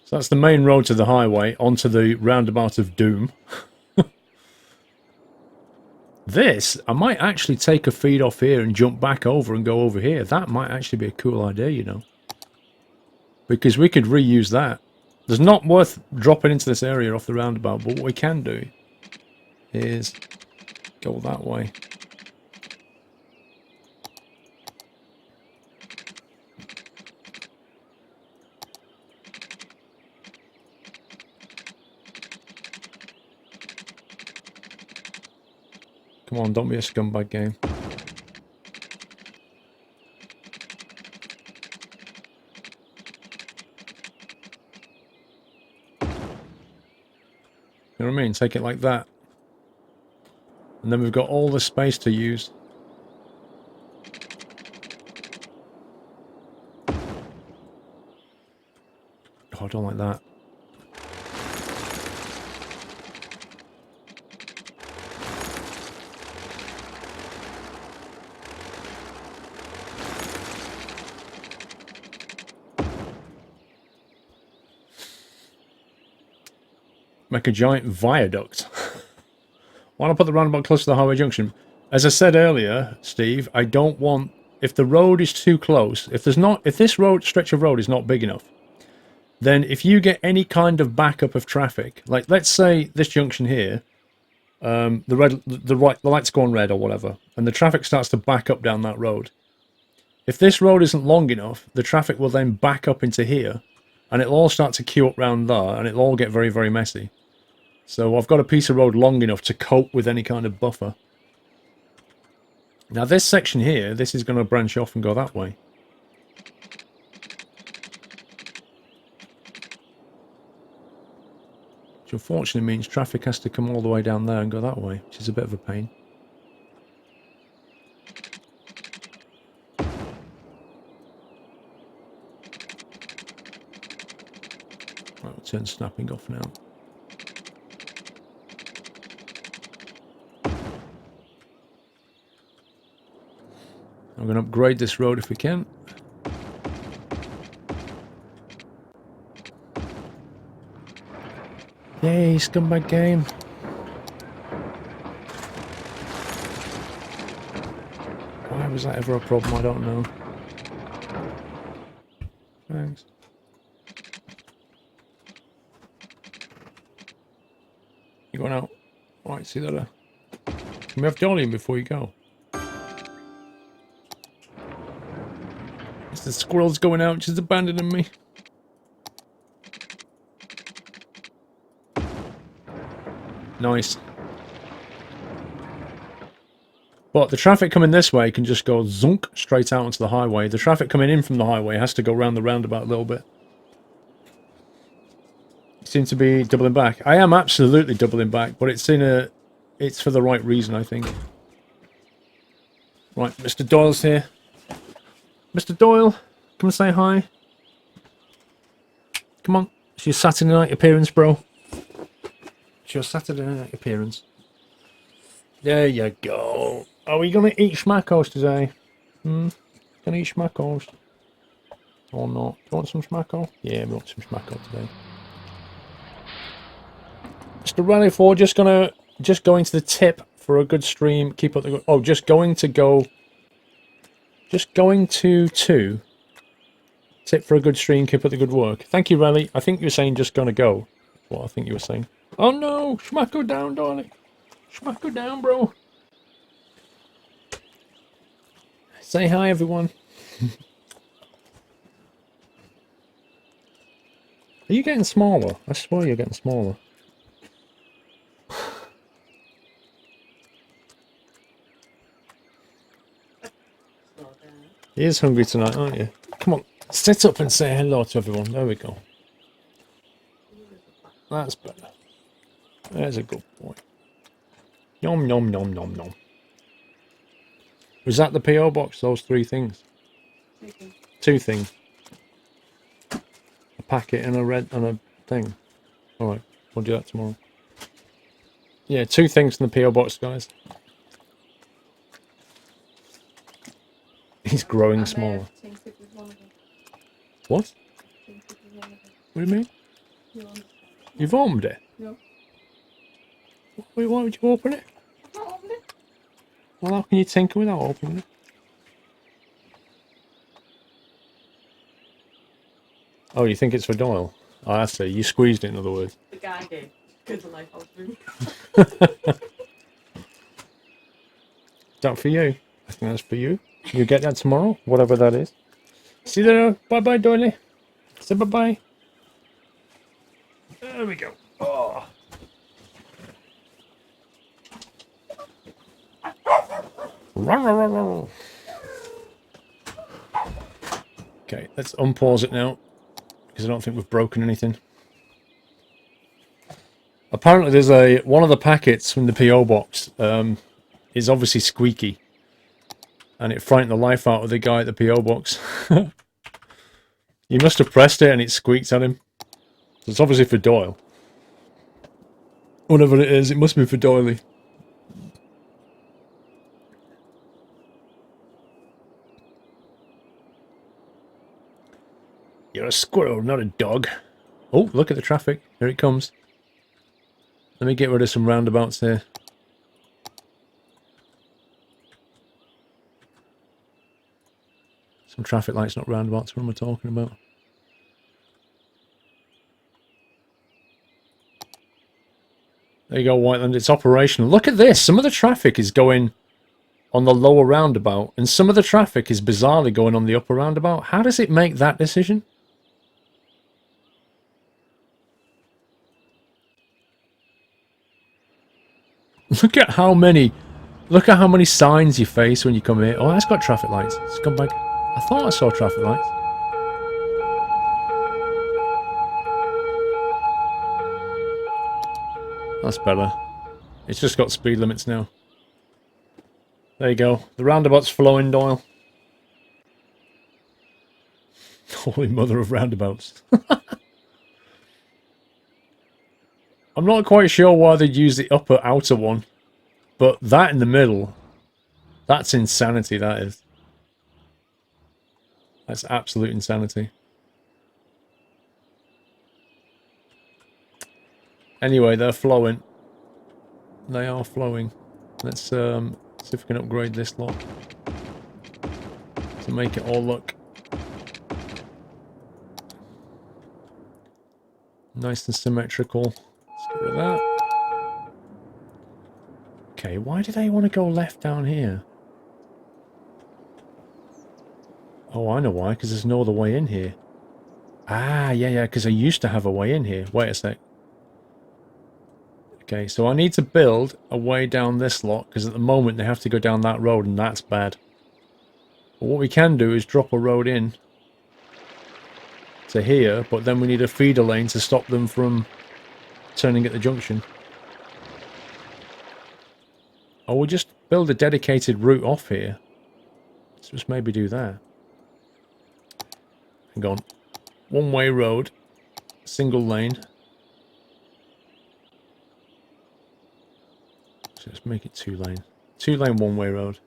So that's the main road to the highway, onto the roundabout of doom. This, I might actually take a feed off here and jump back over and go over here. That might actually be a cool idea, you know. Because we could reuse that. There's not worth dropping into this area off the roundabout, but what we can do is go that way. Come on, don't be a scumbag game. You know what I mean? Take it like that. And then we've got all the space to use. Oh, I don't like that. Make a giant viaduct. Why not put the roundabout close to the highway junction? As I said earlier, Steve, I don't want, if the road is too close, if this road stretch of road is not big enough, then if you get any kind of backup of traffic, like let's say this junction here, the lights go on red or whatever, and the traffic starts to back up down that road. If this road isn't long enough, the traffic will then back up into here, and it'll all start to queue up round there, and it'll all get very, very messy. So I've got a piece of road long enough to cope with any kind of buffer. Now this section here, this is going to branch off and go that way. Which unfortunately means traffic has to come all the way down there and go that way, which is a bit of a pain. Right, we'll turn snapping off now. I'm going to upgrade this road if we can. Yay, scumbag game. Why was that ever a problem? I don't know. Thanks. You going out? Alright, see you later. Can we have Jolene before you go? The squirrel's going out, she's abandoning me. Nice. But the traffic coming this way can just go zunk straight out onto the highway. The traffic coming in from the highway has to go round the roundabout a little bit. You seem to be doubling back. I am absolutely doubling back, but it's for the right reason, I think. Right, Mr. Doyle's here. Mr. Doyle, come and say hi. Come on. It's your Saturday night appearance, bro. It's your Saturday night appearance. There you go. Are we going to eat schmackos today? Gonna eat schmackos. Or not. Do you want some schmacko? Yeah, we want some schmacko today. Mr. Rally 4 just going to the tip for a good stream. Keep up the good... Oh, just going to 2. Tip for a good stream. Keep up the good work. Thank you, Rally. I think you were saying just gonna go. That's what I think you were saying. Oh no! Schmacko down, darling. Schmacko down, bro. Say hi, everyone. Are you getting smaller? I swear you're getting smaller. He is hungry tonight, aren't you? Come on, sit up and say hello to everyone. There we go. That's better. There's a good boy. Nom nom nom nom nom. Was that the PO box? Those 3 things? 2 things. A packet and a red and a thing. Alright, we'll do that tomorrow. Yeah, 2 things in the PO box, guys. He's growing smaller. What? What do you mean? You've opened it? No. Wait, why would you open it? I've not opened it. Well, how can you tinker without opening it? Oh, you think it's for Doyle? Oh, I see. You squeezed it, in other words. The guy did. Because the light bulb's room. Is that for you? I think that's for you. You get that tomorrow, whatever that is. See you there. Bye-bye, Doily. Say bye-bye. There we go. Oh. Okay, let's unpause it now, because I don't think we've broken anything. Apparently there's one of the packets from the PO box is obviously squeaky. And it frightened the life out of the guy at the PO box. You must have pressed it and it squeaked at him. So it's obviously for Doyle. Whatever it is, it must be for Doily. You're a squirrel, not a dog. Oh, look at the traffic. Here it comes. Let me get rid of some roundabouts here. Some traffic lights, not roundabouts. What am I talking about? There you go, Whiteland. It's operational. Look at this. Some of the traffic is going on the lower roundabout, and some of the traffic is bizarrely going on the upper roundabout. How does it make that decision? Look at how many signs you face when you come here. Oh, that's got traffic lights. Let's come back. I thought I saw traffic lights. That's better. It's just got speed limits now. There you go. The roundabout's flowing, Doyle. Holy mother of roundabouts. I'm not quite sure why they'd use the upper outer one. But that in the middle, that's insanity, that is. That's absolute insanity. Anyway, they're flowing. They are flowing. Let's see if we can upgrade this lot to make it all look nice and symmetrical. Let's get rid of that. Okay, why do they want to go left down here? Oh, I know why, because there's no other way in here. Ah, yeah, because I used to have a way in here. Wait a sec. Okay, so I need to build a way down this lot, because at the moment they have to go down that road, and that's bad. But what we can do is drop a road in to here, but then we need a feeder lane to stop them from turning at the junction. Or we'll just build a dedicated route off here. Let's just maybe do that. Hang on. One-way road. Single lane. So let's make it 2-lane. 2-lane one-way road.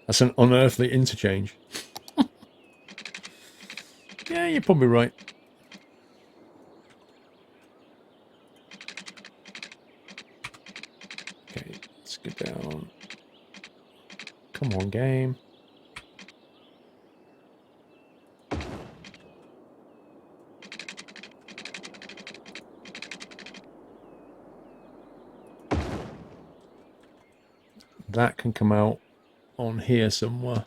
That's an unearthly interchange. you're probably right. Okay, let's get down. Come on, game. That can come out on here somewhere.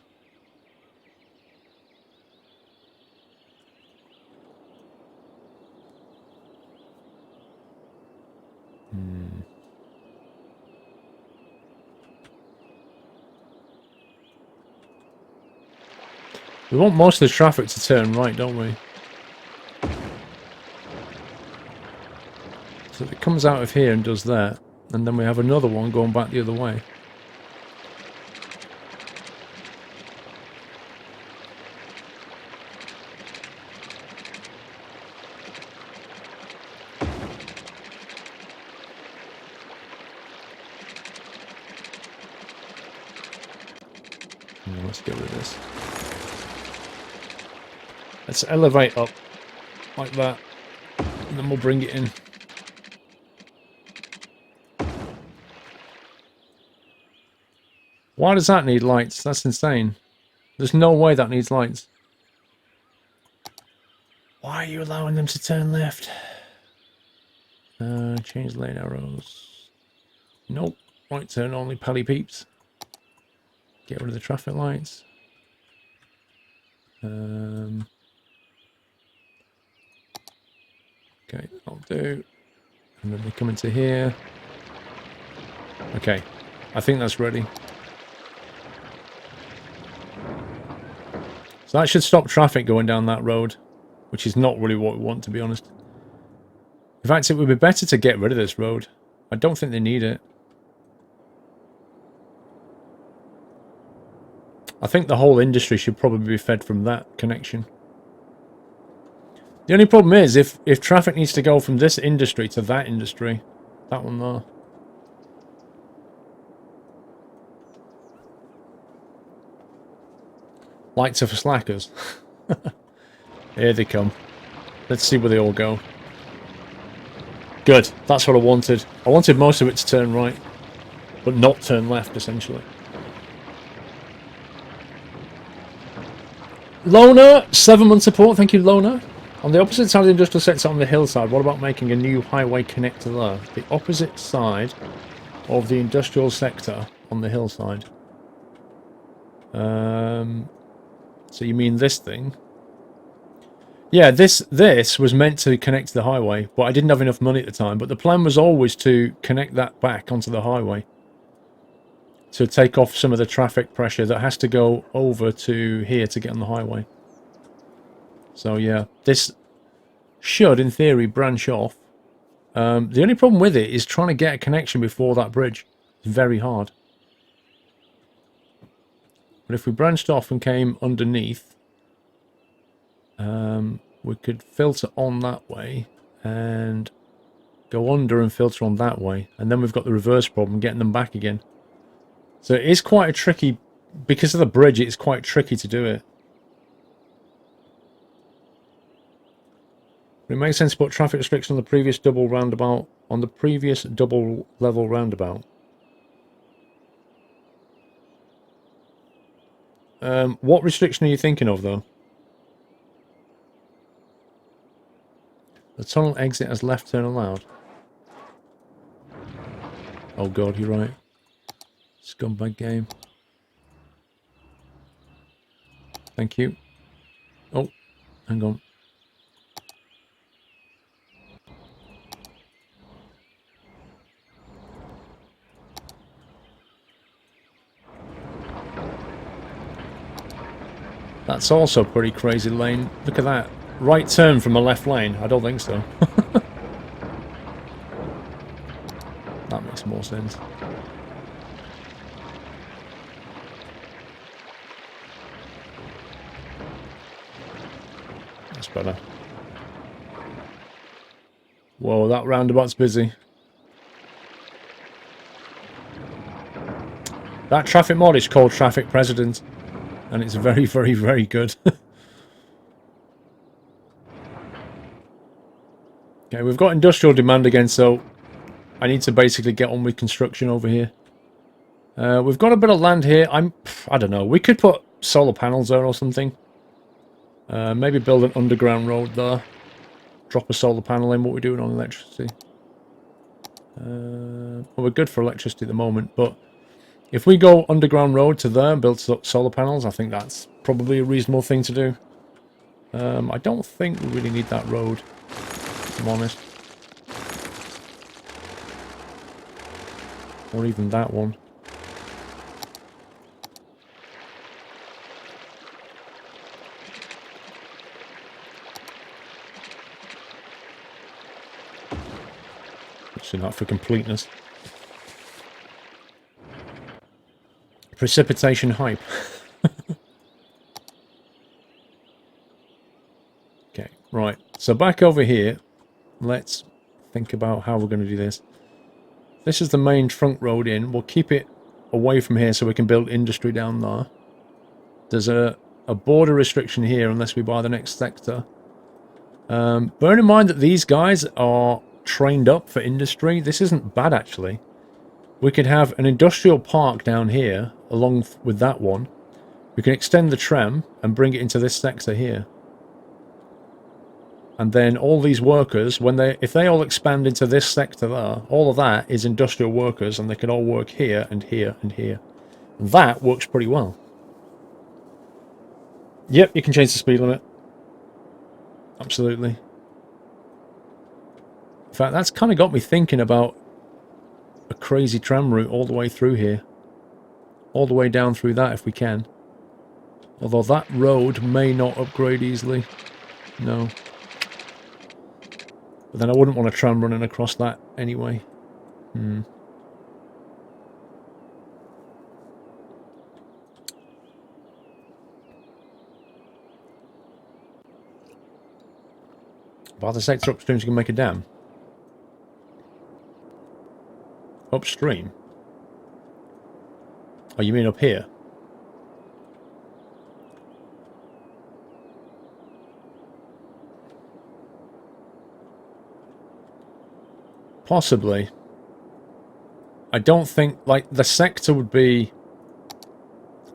We want most of the traffic to turn right, don't we? So it comes out of here and does that, and then we have another one going back the other way. Let's get rid of this. Let's elevate up like that, and then we'll bring it in. Why does that need lights? That's insane. There's no way that needs lights. Why are you allowing them to turn left? Change lane arrows. Nope. Right turn only, pally peeps. Get rid of the traffic lights. Okay, I'll do. And then they come into here. Okay, I think that's ready. So that should stop traffic going down that road, which is not really what we want, to be honest. In fact, it would be better to get rid of this road. I don't think they need it. I think the whole industry should probably be fed from that connection. The only problem is, if traffic needs to go from this industry to that industry, that one there. Lights are for slackers. Here they come. Let's see where they all go. Good, that's what I wanted. I wanted most of it to turn right, but not turn left, essentially. Loner, 7-month support, thank you, Loner. On the opposite side of the industrial sector on the hillside, what about making a new highway connector there? The opposite side of the industrial sector on the hillside. So you mean this thing? Yeah, this was meant to connect to the highway, but I didn't have enough money at the time. But the plan was always to connect that back onto the highway, to take off some of the traffic pressure that has to go over to here to get on the highway. So yeah, this should, in theory, branch off. The only problem with it is trying to get a connection before that bridge. It's very hard. But if we branched off and came underneath, we could filter on that way and go under and filter on that way. And then we've got the reverse problem, getting them back again. So it is quite a tricky, because of the bridge, it's quite tricky to do it. But it makes sense to put traffic restriction on the previous double roundabout, on the previous double level roundabout. What restriction are you thinking of, though? The tunnel exit as left turn allowed. Oh god, you're right. Scumbag game. Thank you. Oh, hang on. That's also a pretty crazy lane. Look at that. Right turn from a left lane? I don't think so. That makes more sense. That's better. Whoa, that roundabout's busy. That traffic mod is called Traffic President. And it's very, very, very good. Okay, we've got industrial demand again, so I need to basically get on with construction over here. We've got a bit of land here. I don't know. We could put solar panels there or something. Maybe build an underground road there. Drop a solar panel in. What we're doing on electricity. Well, we're good for electricity at the moment, but if we go underground road to there and build solar panels, I think that's probably a reasonable thing to do. I don't think we really need that road, if I'm honest. Or even that one. Actually not for completeness. Precipitation hype. Okay, right. So back over here, let's think about how we're going to do this. This is the main trunk road in. We'll keep it away from here so we can build industry down there. There's a border restriction here unless we buy the next sector. Bear in mind that these guys are trained up for industry. This isn't bad, actually. We could have an industrial park down here along with that one. We can extend the tram and bring it into this sector here. And then all these workers, if they all expand into this sector there, all of that is industrial workers, and they can all work here and here and here. That works pretty well. Yep, you can change the speed limit. Absolutely. In fact, that's kind of got me thinking about a crazy tram route all the way through here. All the way down through that if we can. Although that road may not upgrade easily. No. But then I wouldn't want a tram running across that anyway. By the sector upstream, you can make a dam. Upstream? Oh, you mean up here? Possibly. I don't think, like, the sector would be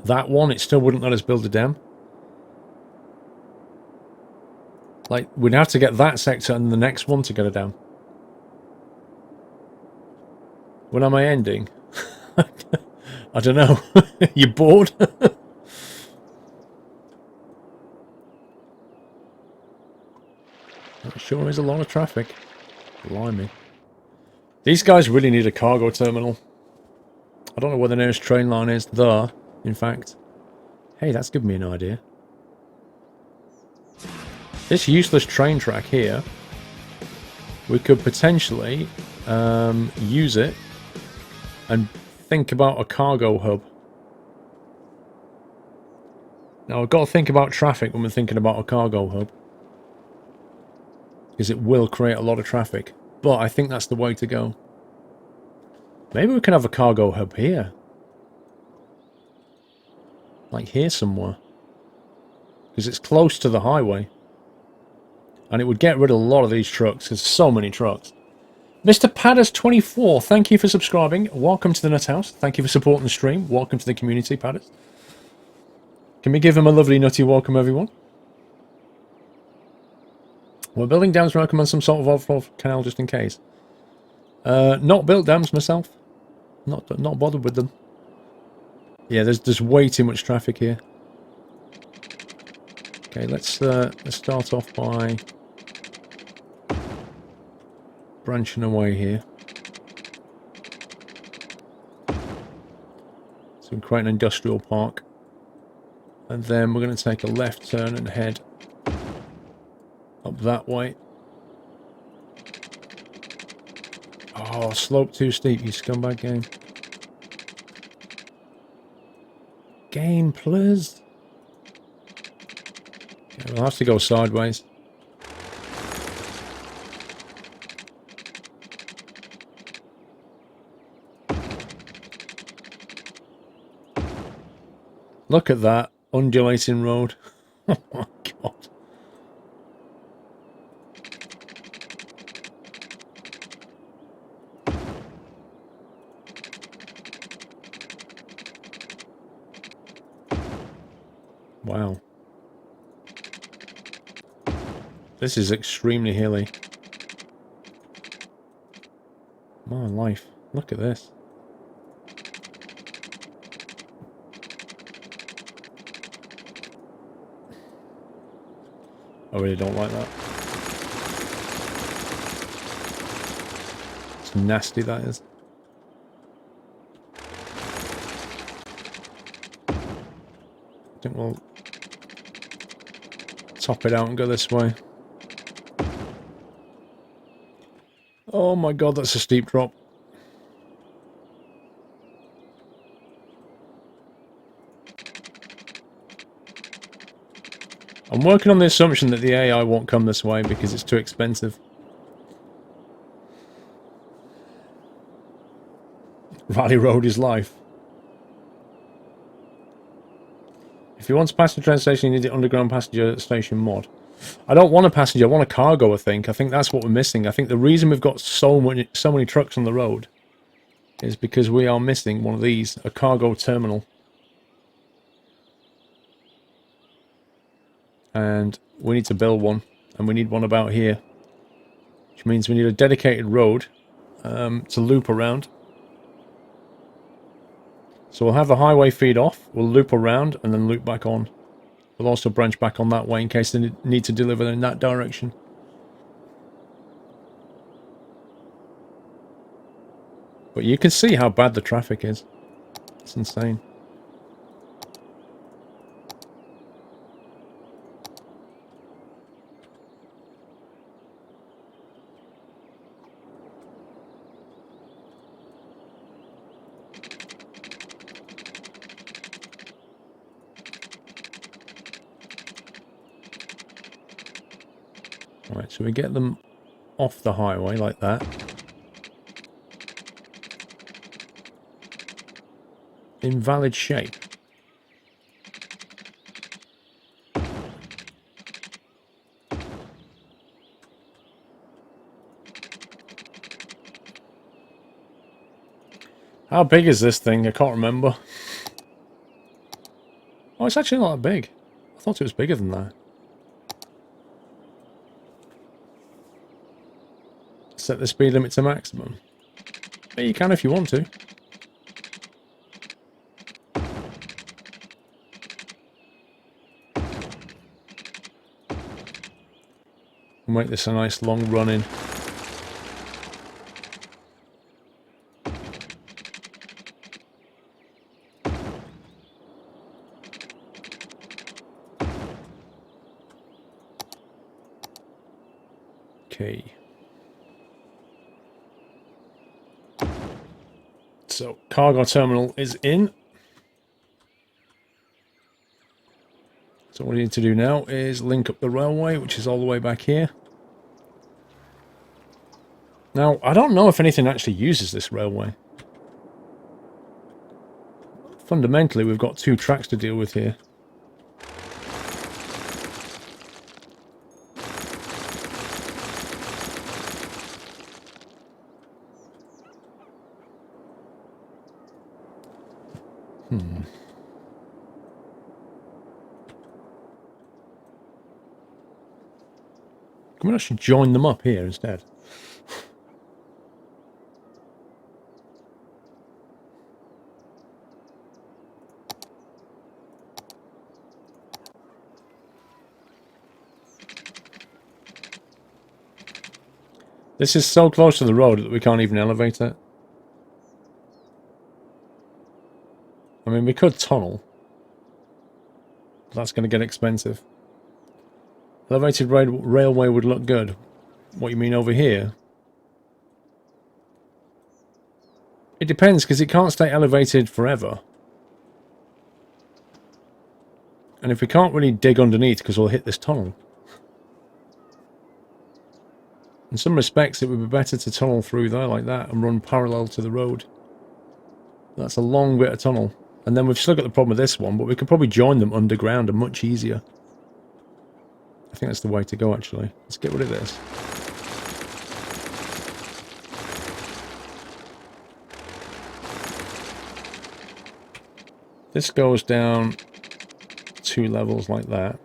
that one. It still wouldn't let us build a dam. Like, we'd have to get that sector and the next one to get a dam. When am I ending? I don't know. You bored? That sure is a lot of traffic. Blimey. These guys really need a cargo terminal. I don't know where the nearest train line is. There, in fact. Hey, that's given me an idea. This useless train track here, we could potentially use it and think about a cargo hub. Now, I've got to think about traffic when we're thinking about a cargo hub. Because it will create a lot of traffic. But I think that's the way to go. Maybe we can have a cargo hub here. Like here somewhere. Because it's close to the highway. And it would get rid of a lot of these trucks. There's so many trucks. Mr. Padders24, thank you for subscribing. Welcome to the Nut House. Thank you for supporting the stream. Welcome to the community, Padders. Can we give him a lovely nutty welcome, everyone? We're building dams, recommend some sort of overflow canal just in case. Not built dams myself. Not bothered with them. Yeah, there's way too much traffic here. Okay, let's start off by branching away here. So we create an industrial park. And then we're going to take a left turn and head up that way. Oh, slope too steep, you scumbag game. Game, please. Okay, we'll have to go sideways. Look at that undulating road. Oh my god. Wow. This is extremely hilly. My life. Look at this. I really don't like that. It's nasty, that is. I think we'll top it out and go this way. Oh my god, that's a steep drop. I'm working on the assumption that the AI won't come this way because it's too expensive. Rally Road is life. If you want a passenger train station, you need the underground passenger station mod. I don't want a passenger, I want a cargo, I think. I think that's what we're missing. I think the reason we've got so many trucks on the road is because we are missing one of these, a cargo terminal. And we need to build one, and we need one about here. Which means we need a dedicated road to loop around. So we'll have the highway feed off, we'll loop around, and then loop back on. We'll also branch back on that way in case they need to deliver in that direction. But you can see how bad the traffic is. It's insane. Right, so we get them off the highway like that. In valid shape. How big is this thing? I can't remember. Oh, it's actually not that big. I thought it was bigger than that. Set the speed limit to maximum. Yeah, you can if you want to. Make this a nice long run-in. Okay. So, cargo terminal is in. So what we need to do now is link up the railway, which is all the way back here. Now, I don't know if anything actually uses this railway. Fundamentally, we've got two tracks to deal with here. We should join them up here instead. This is so close to the road that we can't even elevate it. I mean, we could tunnel. But that's going to get expensive. Elevated railway would look good. What you mean over here? It depends, because it can't stay elevated forever. And if we can't really dig underneath, because we'll hit this tunnel. In some respects, it would be better to tunnel through there like that and run parallel to the road. That's a long bit of tunnel. And then we've still got the problem with this one, but we could probably join them underground and much easier. I think that's the way to go, actually. Let's get rid of this. This goes down 2 levels like that.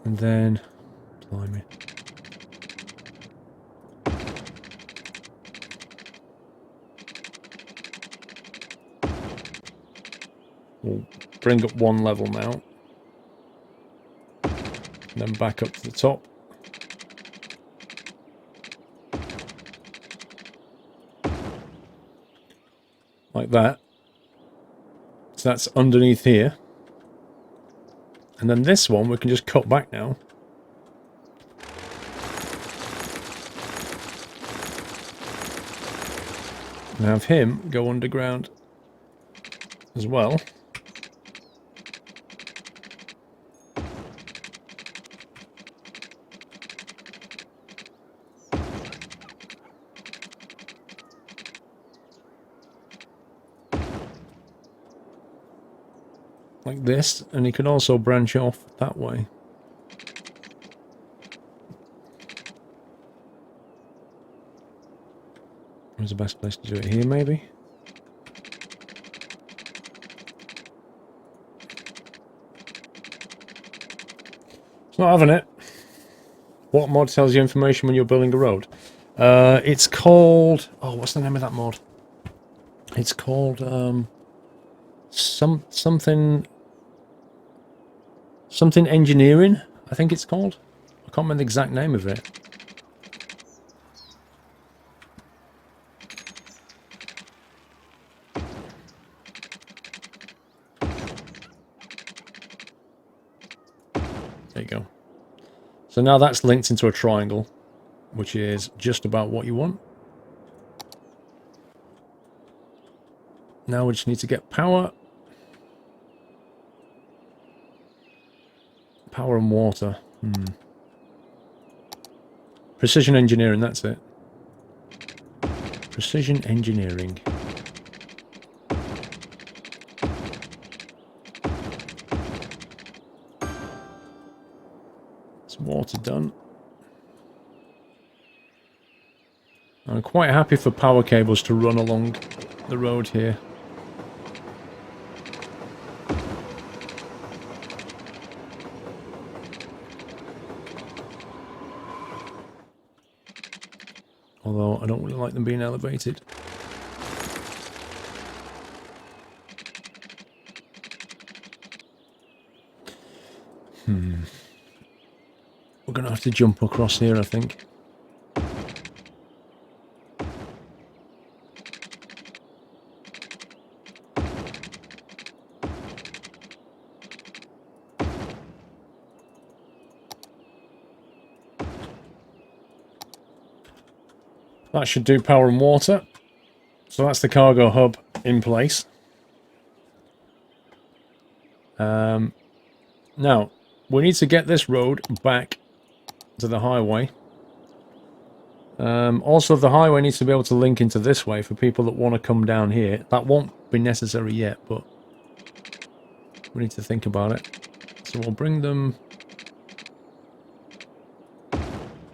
And then, blimey. We'll bring up 1 level now. And then back up to the top. Like that. So that's underneath here. And then this one we can just cut back now. And have him go underground as well. Like this, and he can also branch off that way. Where's the best place to do it? Here, maybe? It's not having it. What mod tells you information when you're building a road? It's called... Oh, what's the name of that mod? It's called... Something engineering, I think it's called. I can't remember the exact name of it. There you go. So now that's linked into a triangle, which is just about what you want. Now we just need to get power. Power and water. Precision engineering, that's it. Precision engineering. It's water done. I'm quite happy for power cables to run along the road here. Although I don't really like them being elevated. We're going to have to jump across here, I think. That should do power and water. So that's the cargo hub in place. Now, we need to get this road back to the highway. Also, the highway needs to be able to link into this way for people that want to come down here. That won't be necessary yet, but we need to think about it. So we'll bring them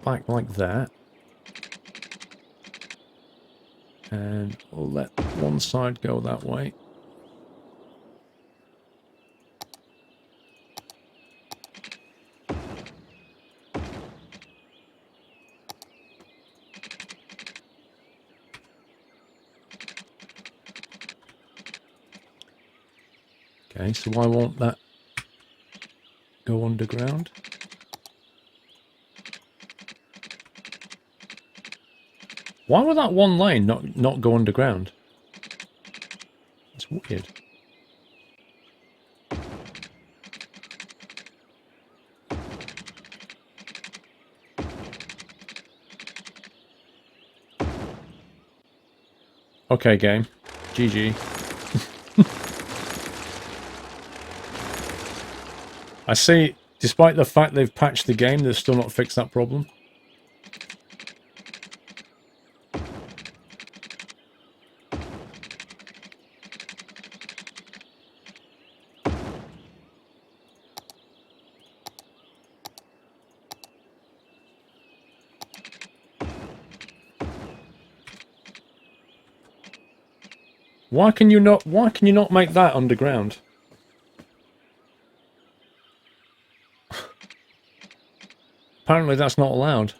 back like that. And we'll let one side go that way. Okay, so why won't that go underground? Why would that one lane not go underground? It's weird. Okay, game. GG. I see, despite the fact they've patched the game, they've still not fixed that problem. Why can you not make that underground? Apparently that's not allowed.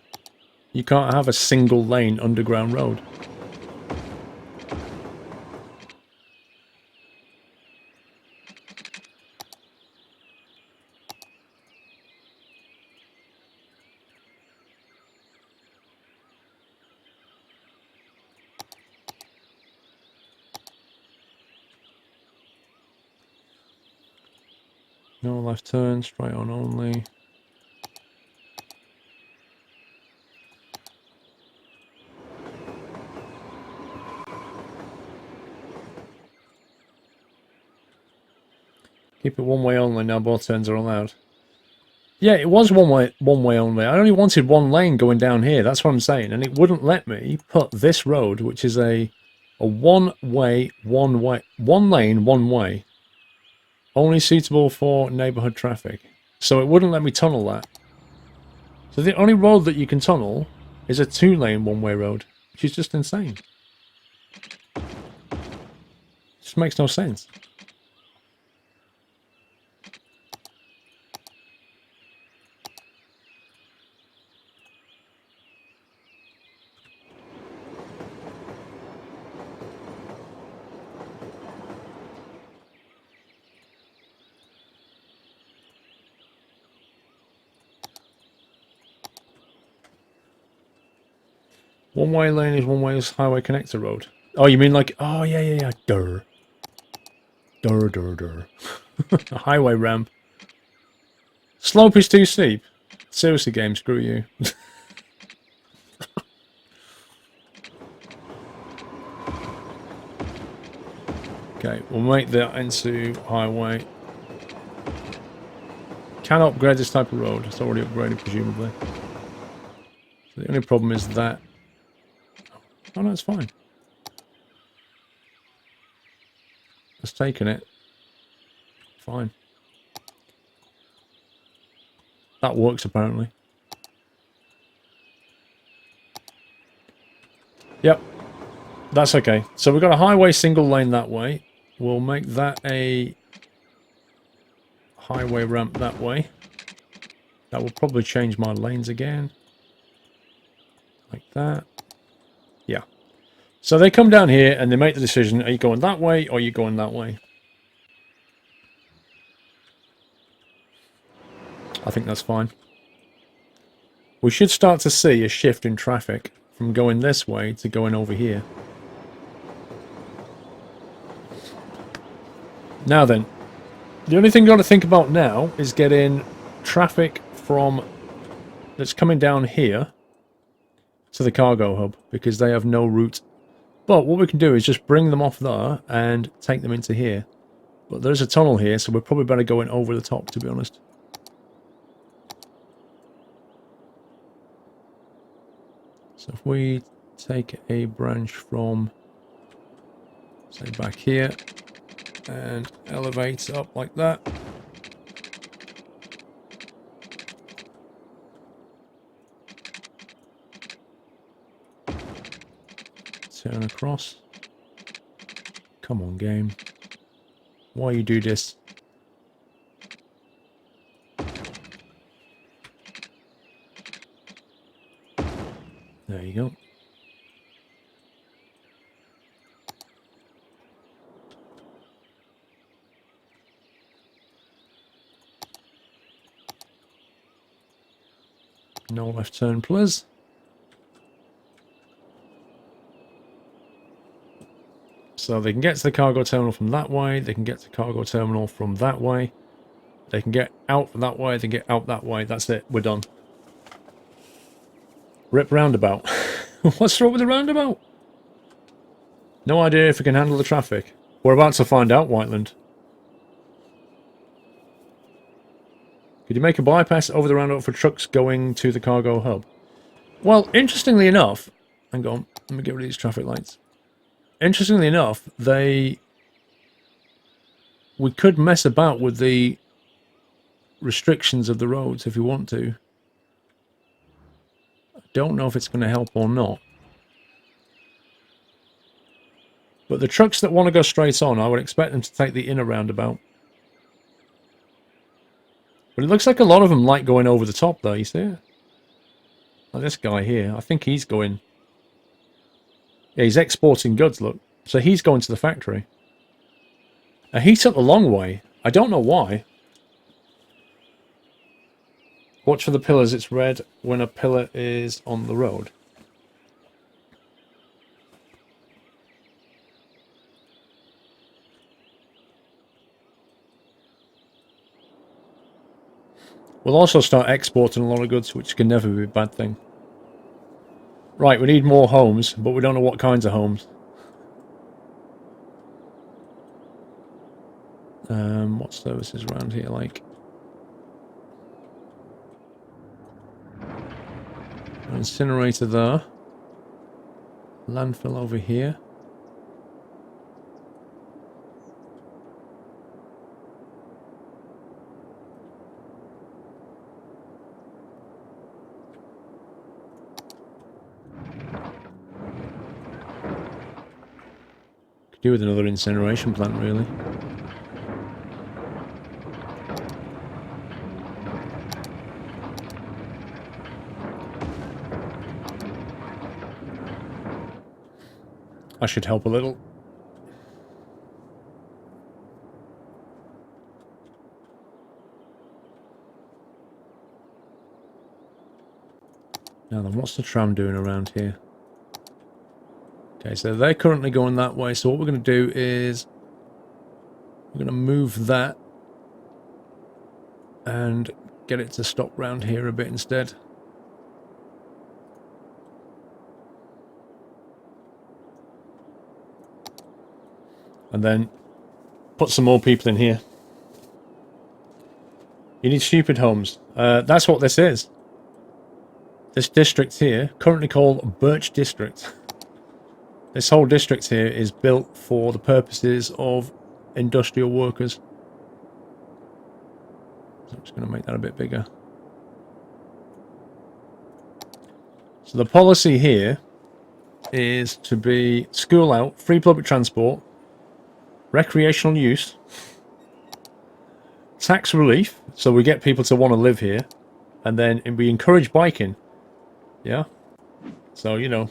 You can't have a single lane underground road. No left turn, straight on only. Keep it one way only, now both turns are allowed. Yeah, it was one way only. I only wanted one lane going down here, that's what I'm saying, and it wouldn't let me put this road, which is a one lane, one way, only suitable for neighborhood traffic. So it wouldn't let me tunnel that. So the only road that you can tunnel is a 2-lane one-way road, which is just insane. Just makes no sense. One-way lane is one-way highway connector road. Oh, you mean like... Oh, yeah. Durr. Durr. A highway ramp. Slope is too steep. Seriously, game, screw you. Okay, we'll make that into highway. Can upgrade this type of road. It's already upgraded, presumably. So the only problem is that... Oh, no, it's fine. It's taken it. Fine. That works, apparently. Yep. That's okay. So we've got a highway single lane that way. We'll make that a highway ramp that way. That will probably change my lanes again. Like that. Yeah. So they come down here and they make the decision, are you going that way or are you going that way? I think that's fine. We should start to see a shift in traffic from going this way to going over here. Now then, the only thing you've got to think about now is getting traffic from that's coming down here to the cargo hub, because they have no route. But what we can do is just bring them off there and take them into here. But there's a tunnel here, so we're probably better going over the top, to be honest. So if we take a branch from, say, back here, and elevate up like that. Turn across. Come on, game. Why you do this? There you go. No left turn, please. So they can get to the cargo terminal from that way. They can get to the cargo terminal from that way. They can get out from that way. They can get out that way. That's it. We're done. Rip roundabout. What's wrong with the roundabout? No idea if we can handle the traffic. We're about to find out, Whiteland. Could you make a bypass over the roundabout for trucks going to the cargo hub? Well, interestingly enough... Hang on, let me get rid of these traffic lights. Interestingly enough, we could mess about with the restrictions of the roads if we want to. I don't know if it's going to help or not. But the trucks that want to go straight on, I would expect them to take the inner roundabout. But it looks like a lot of them like going over the top, though, you see it? Like this guy here, I think he's going... Yeah, he's exporting goods, look. So he's going to the factory. And he took the long way. I don't know why. Watch for the pillars, it's red when a pillar is on the road. We'll also start exporting a lot of goods, which can never be a bad thing. Right, we need more homes, but we don't know what kinds of homes. What services around here like? An incinerator there. Landfill over here. Could do with another incineration plant, really. I should help a little. Now then, what's the tram doing around here? Okay, so they're currently going that way, so what we're going to do is we're going to move that and get it to stop round here a bit instead. And then put some more people in here. You need stupid homes. That's what this is. This district here, currently called Birch District. This whole district here is built for the purposes of industrial workers. So I'm just going to make that a bit bigger. So the policy here is to be school out, free public transport, recreational use, tax relief, so we get people to want to live here, and then we encourage biking. Yeah? So, you know,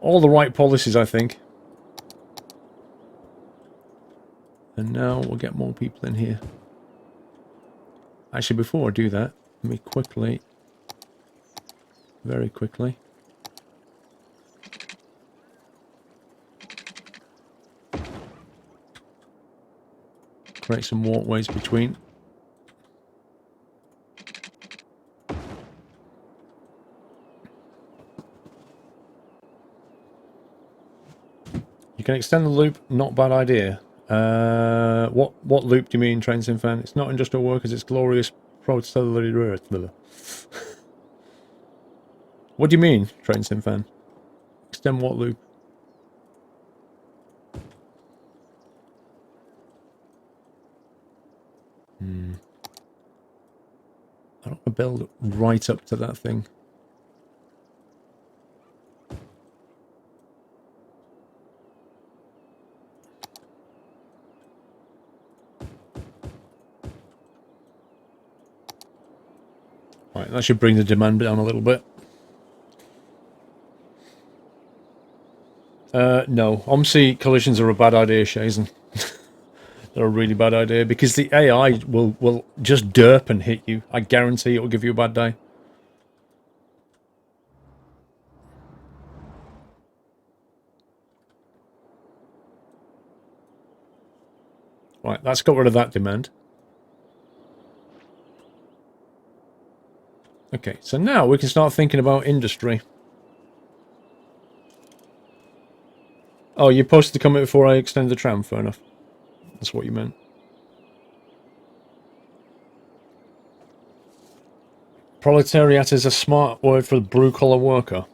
all the right policies, I think. And now we'll get more people in here. Actually, before I do that, let me quickly, very quickly, create some walkways between. You can extend the loop, not bad idea. What loop do you mean, Train Sim fan? It's not industrial workers, it's glorious proletariat. What do you mean, Train Sim fan? Extend what loop? I don't want to build right up to that thing. Right, that should bring the demand down a little bit. No, OMSI collisions are a bad idea, Shazen. They're a really bad idea because the AI will just derp and hit you. I guarantee it will give you a bad day. Right, let's get rid of that demand. Okay, so now we can start thinking about industry. Oh, you're supposed to come in before I extend the tram, fair enough. That's what you meant. Proletariat is a smart word for the blue-collar worker.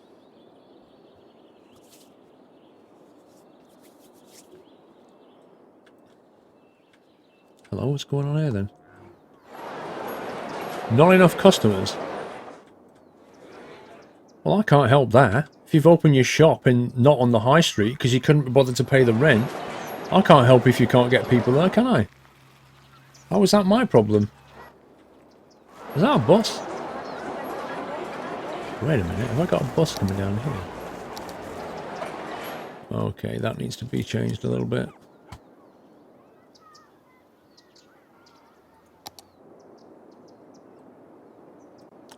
Hello, what's going on here then? Not enough customers. Well, I can't help that. if you've opened your shop and not on the high street because you couldn't be bothered to pay the rent, I can't help if you can't get people there, can I? How is that my problem? Is that a bus? Wait a minute, have I got a bus coming down here? Okay, that needs to be changed a little bit.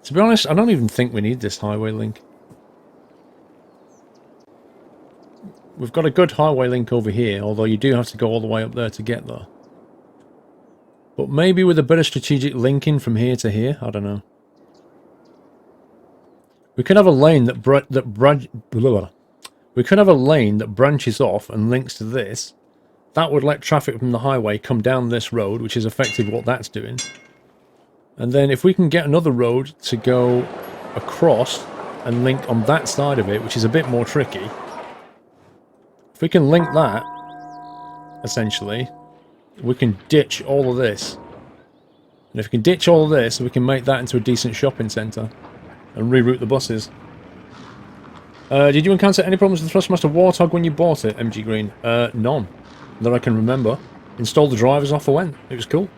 To be honest, I don't even think we need this highway link. We've got a good highway link over here, although you do have to go all the way up there to get there. But maybe with a better strategic linking from here to here, I don't know. We could have a lane that we could have a lane that branches off and links to this. That would let traffic from the highway come down this road, which is effectively what that's doing. And then if we can get another road to go across and link on that side of it, which is a bit more tricky. If we can link that, essentially, we can ditch all of this. And if we can ditch all of this, we can make that into a decent shopping centre and reroute the buses. Did you encounter any problems with the Thrustmaster Warthog when you bought it, MG Green? None. That I can remember. Installed the drivers, off I went. It was cool.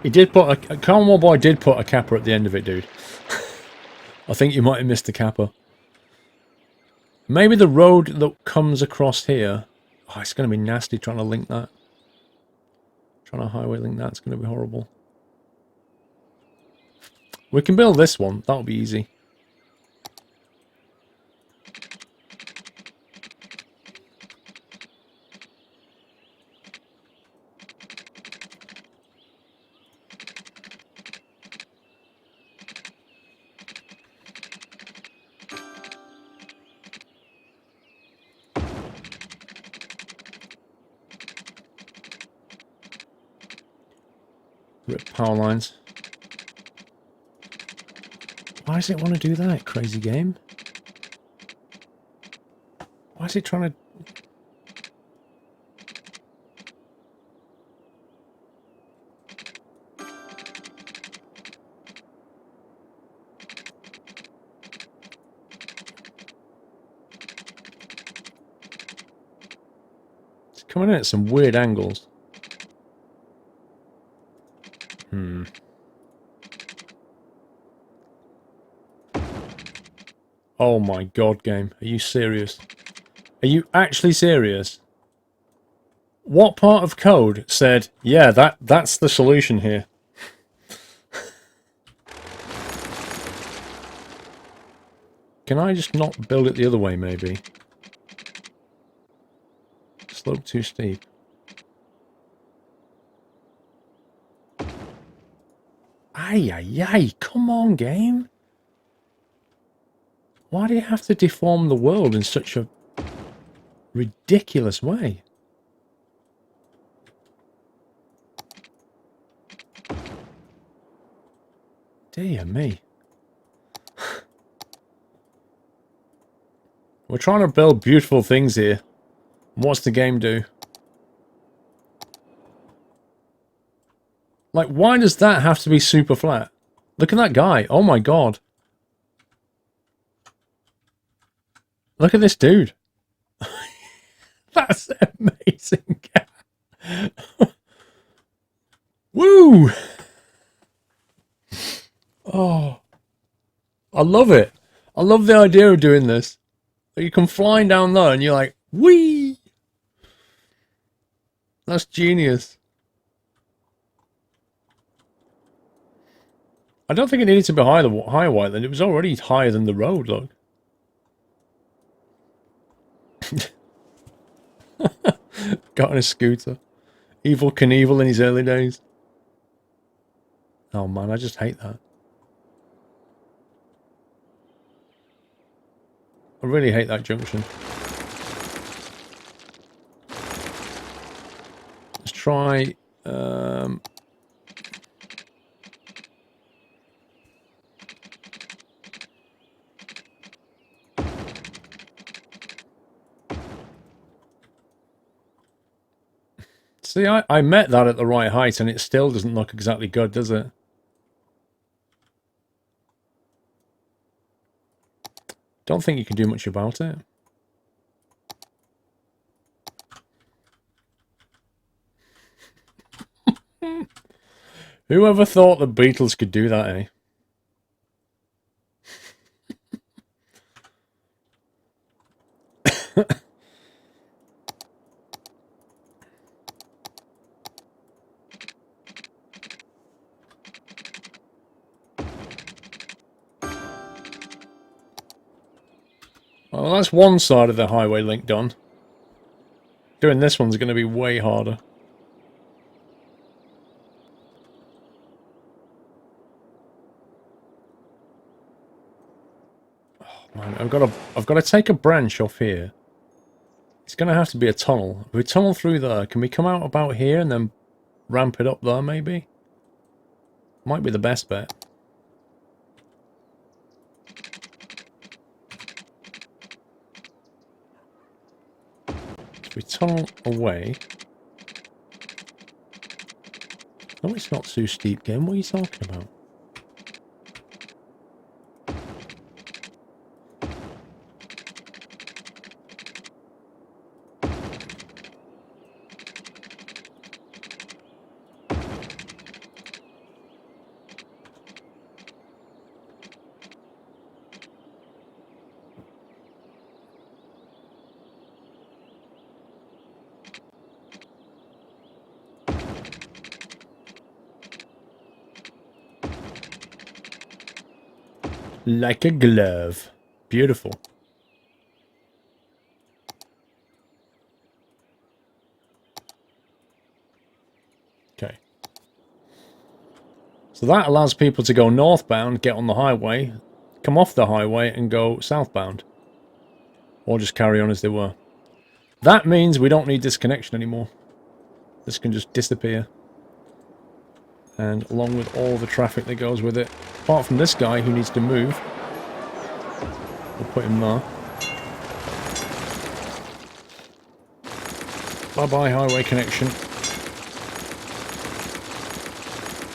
He did put a Cornwall boy did put a capper at the end of it, dude. I think you might have missed the capper. Maybe the road that comes across here. Oh, it's going to be nasty trying to link that. Trying to highway link that. It's going to be horrible. We can build this one. That'll be easy. Rip power lines. Why does it want to do that, crazy game? Why is it trying to... It's coming in at some weird angles. Oh my god, game. Are you serious? Are you actually serious? What part of code said, yeah, that's the solution here? Can I just not build it the other way, maybe? Slope too steep. Ay, ay, ay, come on, game. Why do you have to deform the world in such a ridiculous way? Dear me. We're trying to build beautiful things here. What's the game do? Like, why does that have to be super flat? Look at that guy. Oh my god. Look at this dude. That's amazing. Woo! Oh. I love it. I love the idea of doing this. You come flying down there and you're like, whee! That's genius. I don't think it needed to be higher than it was already higher than the road, look. Got on a scooter. Evil Knievel in his early days. Oh man, I just hate that. I really hate that junction. Let's try... See, I met that at the right height and it still doesn't look exactly good, does it? Don't think you can do much about it. Whoever thought the Beatles could do that, eh? Well, that's one side of the highway link done. Doing this one's going to be way harder. Oh, man, I've got to take a branch off here. It's going to have to be a tunnel. If we tunnel through there, can we come out about here and then ramp it up there, maybe? Might be the best bet. If we tunnel away... No, it's not too steep, game. What are you talking about? Like a glove. Beautiful. Okay. So that allows people to go northbound, get on the highway, come off the highway and go southbound. Or just carry on as they were. That means we don't need this connection anymore. This can just disappear. And along with all the traffic that goes with it. Apart from this guy who needs to move. We'll put him there. Bye-bye highway connection.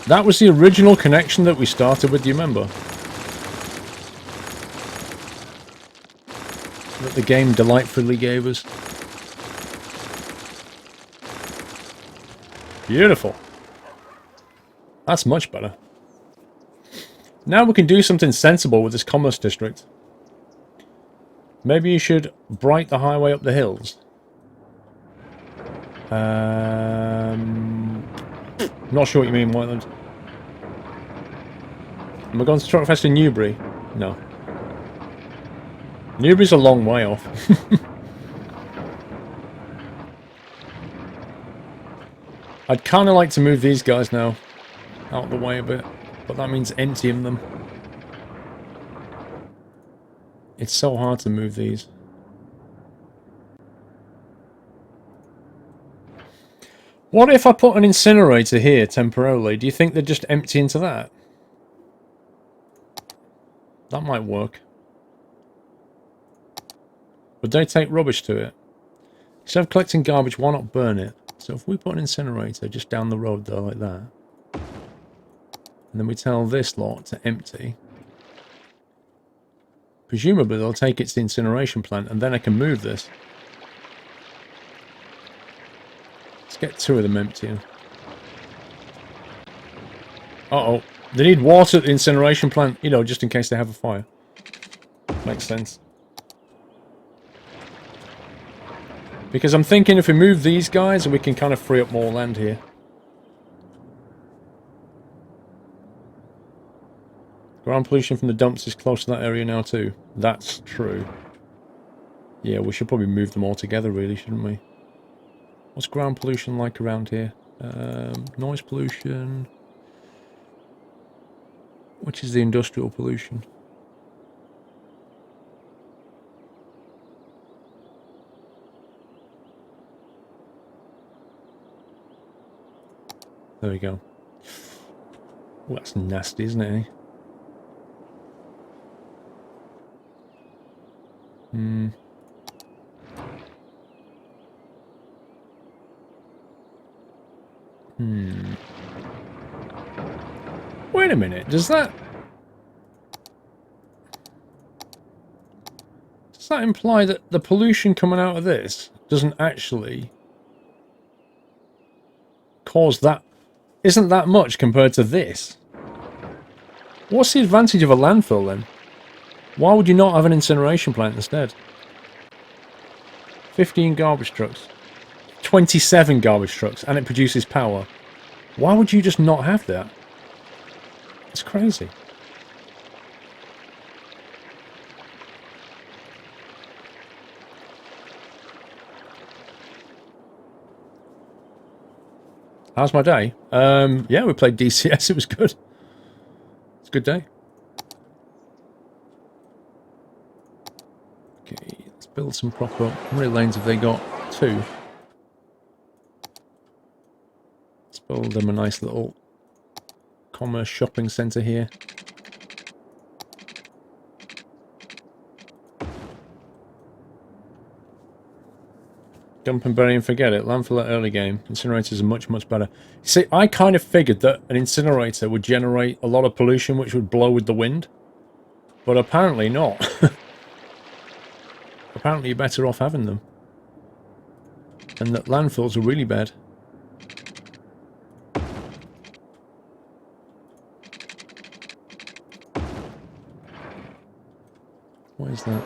That was the original connection that we started with, do you remember? That the game delightfully gave us. Beautiful. That's much better. Now we can do something sensible with this commerce district. Maybe you should bright the highway up the hills. Not sure what you mean, Whiteland. Am I going to Truckfest in Newbury? No. Newbury's a long way off. I'd kind of like to move these guys now out of the way a bit, but that means emptying them. It's so hard to move these. What if I put an incinerator here temporarily? Do you think they'd just empty into that? That might work. Would they take rubbish to it? Instead of collecting garbage, why not burn it? So if we put an incinerator just down the road there like that, and then we tell this lot to empty, presumably they'll take it to the incineration plant and then I can move this. Let's get two of them emptying. Uh-oh. They need water at the incineration plant, you know, just in case they have a fire. Makes sense. Because I'm thinking if we move these guys, we can kind of free up more land here. Ground pollution from the dumps is close to that area now too. That's true. Yeah, we should probably move them all together really, shouldn't we? What's ground pollution like around here? Noise pollution. Which is the industrial pollution? There we go. Oh, that's nasty, isn't it? Eh? Hmm. Wait a minute, does that imply that the pollution coming out of this doesn't actually cause that? Isn't that much compared to this? What's the advantage of a landfill then? Why would you not have an incineration plant instead? 15 garbage trucks. 27 garbage trucks, and it produces power. Why would you just not have that? It's crazy. How's my day? Yeah, we played DCS. It was good. It's a good day. Okay, let's build some proper... How many lanes have they got? 2. Let's build them a nice little commerce shopping centre here. Dump and bury and forget it. Landfill at early game. Incinerators are much, much better. See, I kind of figured that an incinerator would generate a lot of pollution which would blow with the wind. But apparently not. Apparently you're better off having them. And that landfills are really bad. What is that?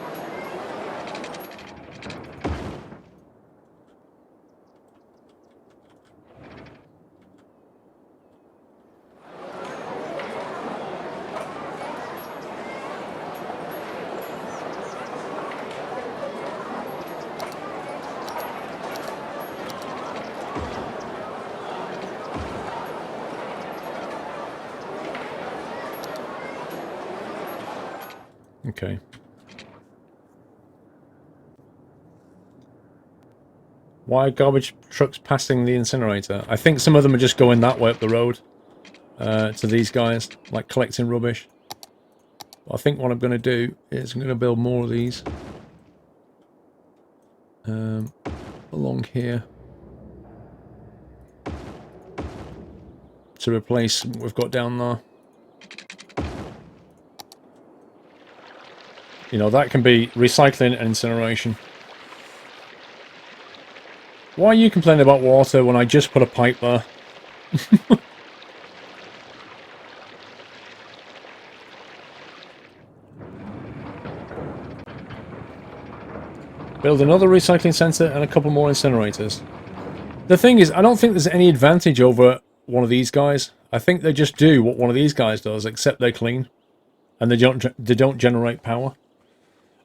Okay. Why are garbage trucks passing the incinerator? I think some of them are just going that way up the road to these guys, like collecting rubbish. But I think what I'm going to do is I'm going to build more of these along here to replace what we've got down there. You know, that can be recycling and incineration. Why are you complaining about water when I just put a pipe there? Build another recycling centre and a couple more incinerators. The thing is, I don't think there's any advantage over one of these guys. I think they just do what one of these guys does, except they're clean. And they don't generate power.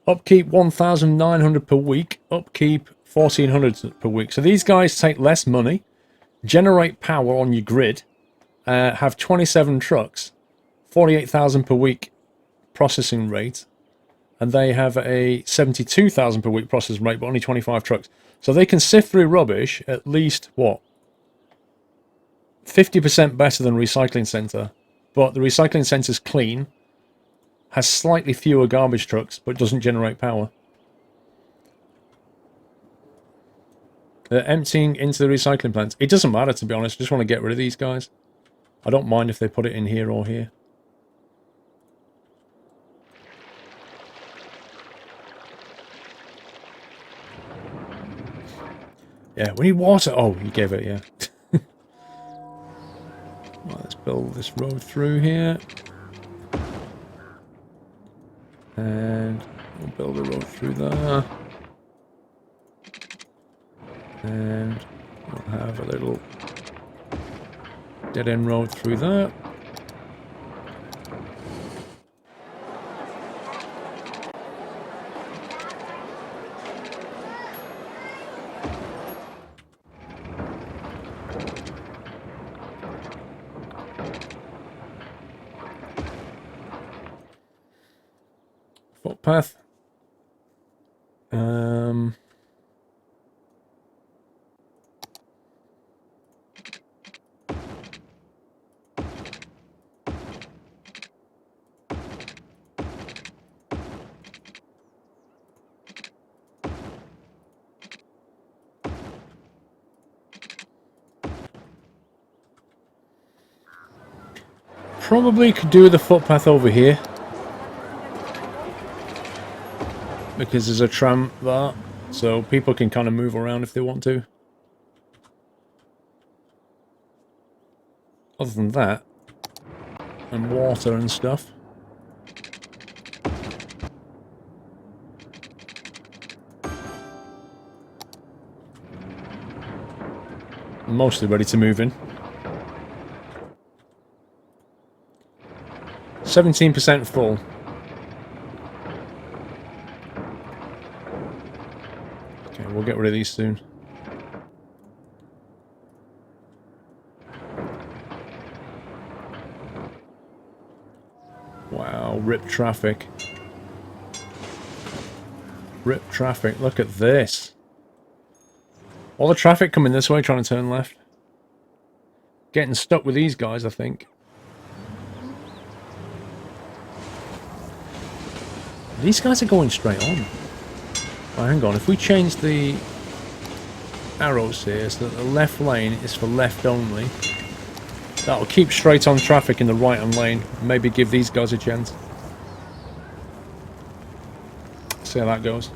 Upkeep 1,900 per week. Upkeep 1,400 per week. So these guys take less money, generate power on your grid, have 27 trucks, 48,000 per week processing rate, and they have a 72,000 per week processing rate, but only 25 trucks. So they can sift through rubbish at least, what, 50% better than recycling centre. But the recycling centre's clean, has slightly fewer garbage trucks, but doesn't generate power. They're emptying into the recycling plants. It doesn't matter, to be honest. I just want to get rid of these guys. I don't mind if they put it in here or here. Yeah, we need water. Oh, you gave it, yeah. Right, let's build this road through here. And we'll build a road through there. And we'll have a little dead-end road through there. Footpath. Probably could do the footpath over here. Because there's a tram there. So people can kind of move around if they want to. Other than that, and water and stuff. I'm mostly ready to move in. 17% full. Okay, we'll get rid of these soon. Wow, rip traffic. Rip traffic, look at this. All the traffic coming this way trying to turn left. Getting stuck with these guys, I think. These guys are going straight on. Oh, hang on, if we change the arrows here so that the left lane is for left only, that'll keep straight on traffic in the right hand lane. Maybe give these guys a chance. See how that goes.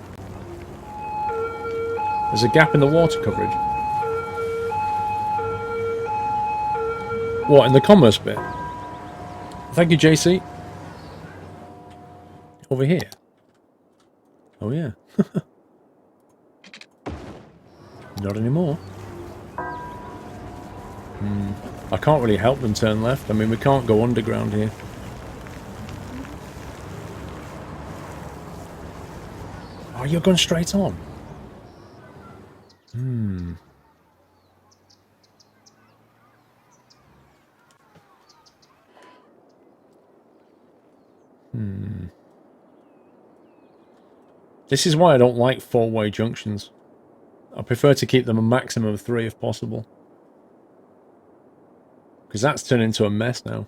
There's a gap in the water coverage. What, in the commerce bit? Thank you, JC. Over here. Oh yeah. Not anymore. I can't really help them turn left. I mean, we can't go underground here. Oh, you're going straight on. This is why I don't like four-way junctions. I prefer to keep them a maximum of 3 if possible. Because that's turned into a mess now.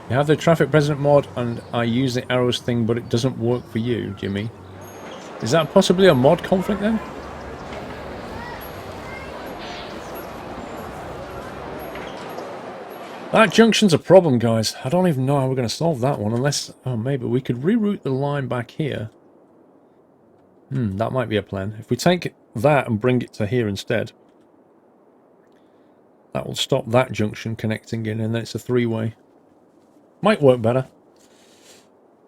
You have the traffic president mod and I use the arrows thing, but it doesn't work for you, Jimmy. Is that possibly a mod conflict then? That junction's a problem, guys. I don't even know how we're going to solve that one, unless... Oh, maybe we could reroute the line back here. That might be a plan. If we take that and bring it to here instead, that will stop that junction connecting in, and then it's a 3-way. Might work better.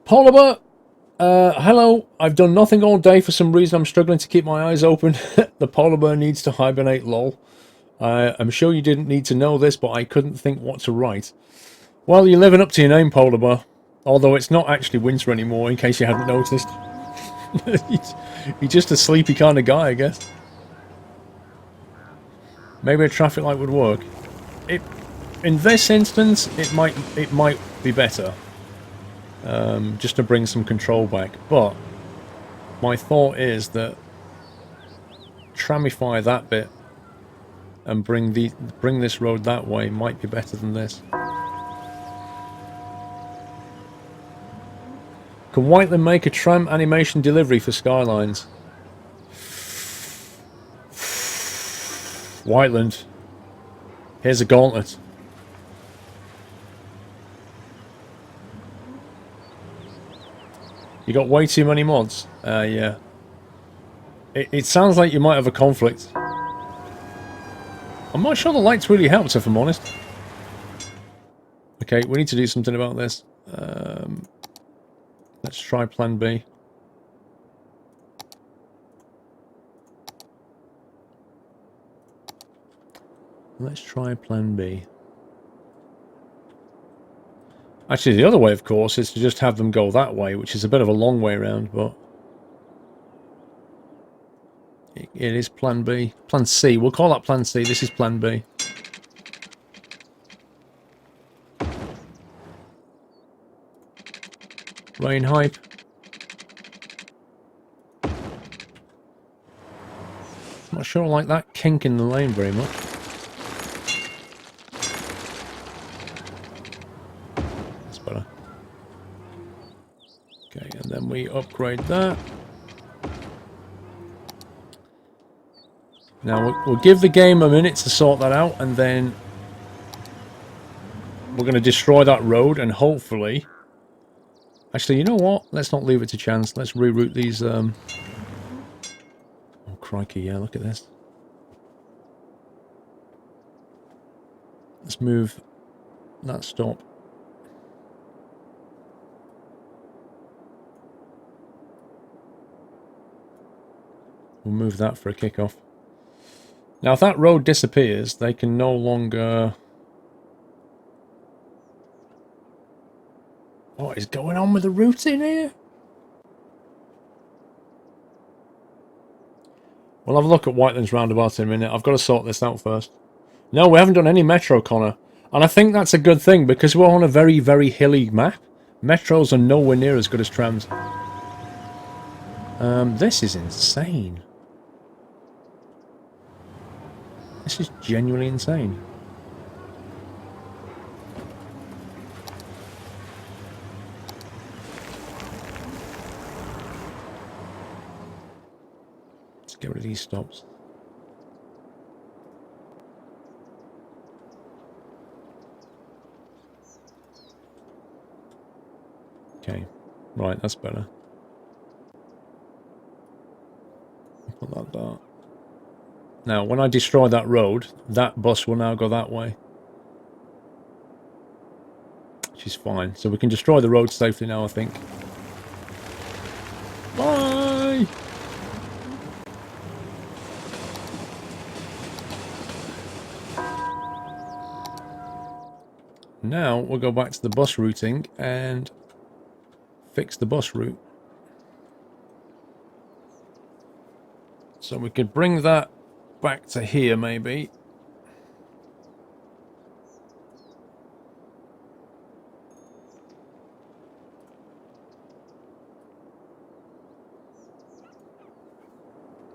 Polymer! Hello. I've done nothing all day. For some reason, I'm struggling to keep my eyes open. The polymer needs to hibernate, lol. I'm sure you didn't need to know this, but I couldn't think what to write. Well, you're living up to your name, Polar Bear. Although it's not actually winter anymore, in case you hadn't noticed. He's just a sleepy kind of guy, I guess. Maybe a traffic light would work. In this instance, it might be better. Just to bring some control back. But my thought is that tramify that bit and bring this road that way might be better than this. Can Whiteland make a tram animation delivery for Skylines? Whiteland, here's a gauntlet. You got way too many mods. Yeah. It sounds like you might have a conflict. I'm not sure the lights really helped, if I'm honest. Okay, we need to do something about this. Let's try plan B. Let's try plan B. Actually, the other way, of course, is to just have them go that way, which is a bit of a long way around, but... It is plan B. Plan C. We'll call that plan C. This is plan B. Rain hype. Not sure I like that kink in the lane very much. That's better. Okay, and then we upgrade that. Now, we'll give the game a minute to sort that out, and then we're going to destroy that road and hopefully... Actually, you know what? Let's not leave it to chance. Let's reroute these... Oh, crikey, yeah, look at this. Let's move that stop. We'll move that for a kickoff. Now, if that road disappears, they can no longer... What is going on with the routing here? We'll have a look at Whitelands Roundabout in a minute. I've got to sort this out first. No, we haven't done any Metro, Connor. And I think that's a good thing, because we're on a very, very hilly map. Metros are nowhere near as good as trams. This is insane. This is genuinely insane. Let's get rid of these stops. Okay, right, that's better. Put that there. Now, when I destroy that road, that bus will now go that way. Which is fine. So we can destroy the road safely now, I think. Bye! Now, we'll go back to the bus routing and fix the bus route. So we could bring that back to here, maybe.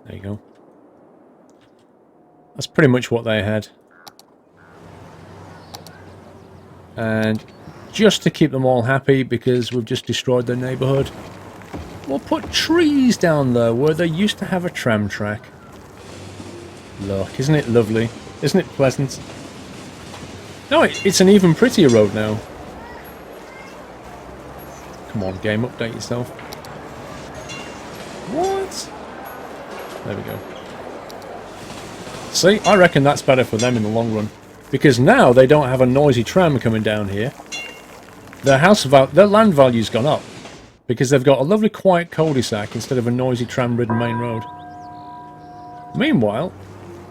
There you go. That's pretty much what they had. And just to keep them all happy, because we've just destroyed their neighbourhood, we'll put trees down there where they used to have a tram track. Look, isn't it lovely? Isn't it pleasant? No, it's an even prettier road now. Come on, game, update yourself. What? There we go. See, I reckon that's better for them in the long run. Because now they don't have a noisy tram coming down here. Their land value's gone up. Because they've got a lovely quiet cul-de-sac instead of a noisy tram-ridden main road. Meanwhile,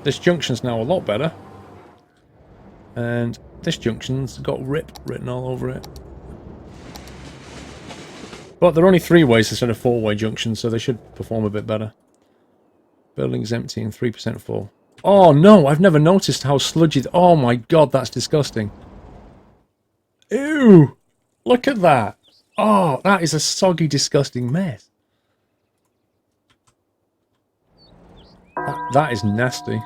this junction's now a lot better. And this junction's got RIP written all over it. But they're only 3 ways instead of 4-way junctions, so they should perform a bit better. Building's empty and 3% full. Oh no, I've never noticed how sludgy... Oh my god, that's disgusting. Ew! Look at that! Oh, that is a soggy, disgusting mess. That is nasty.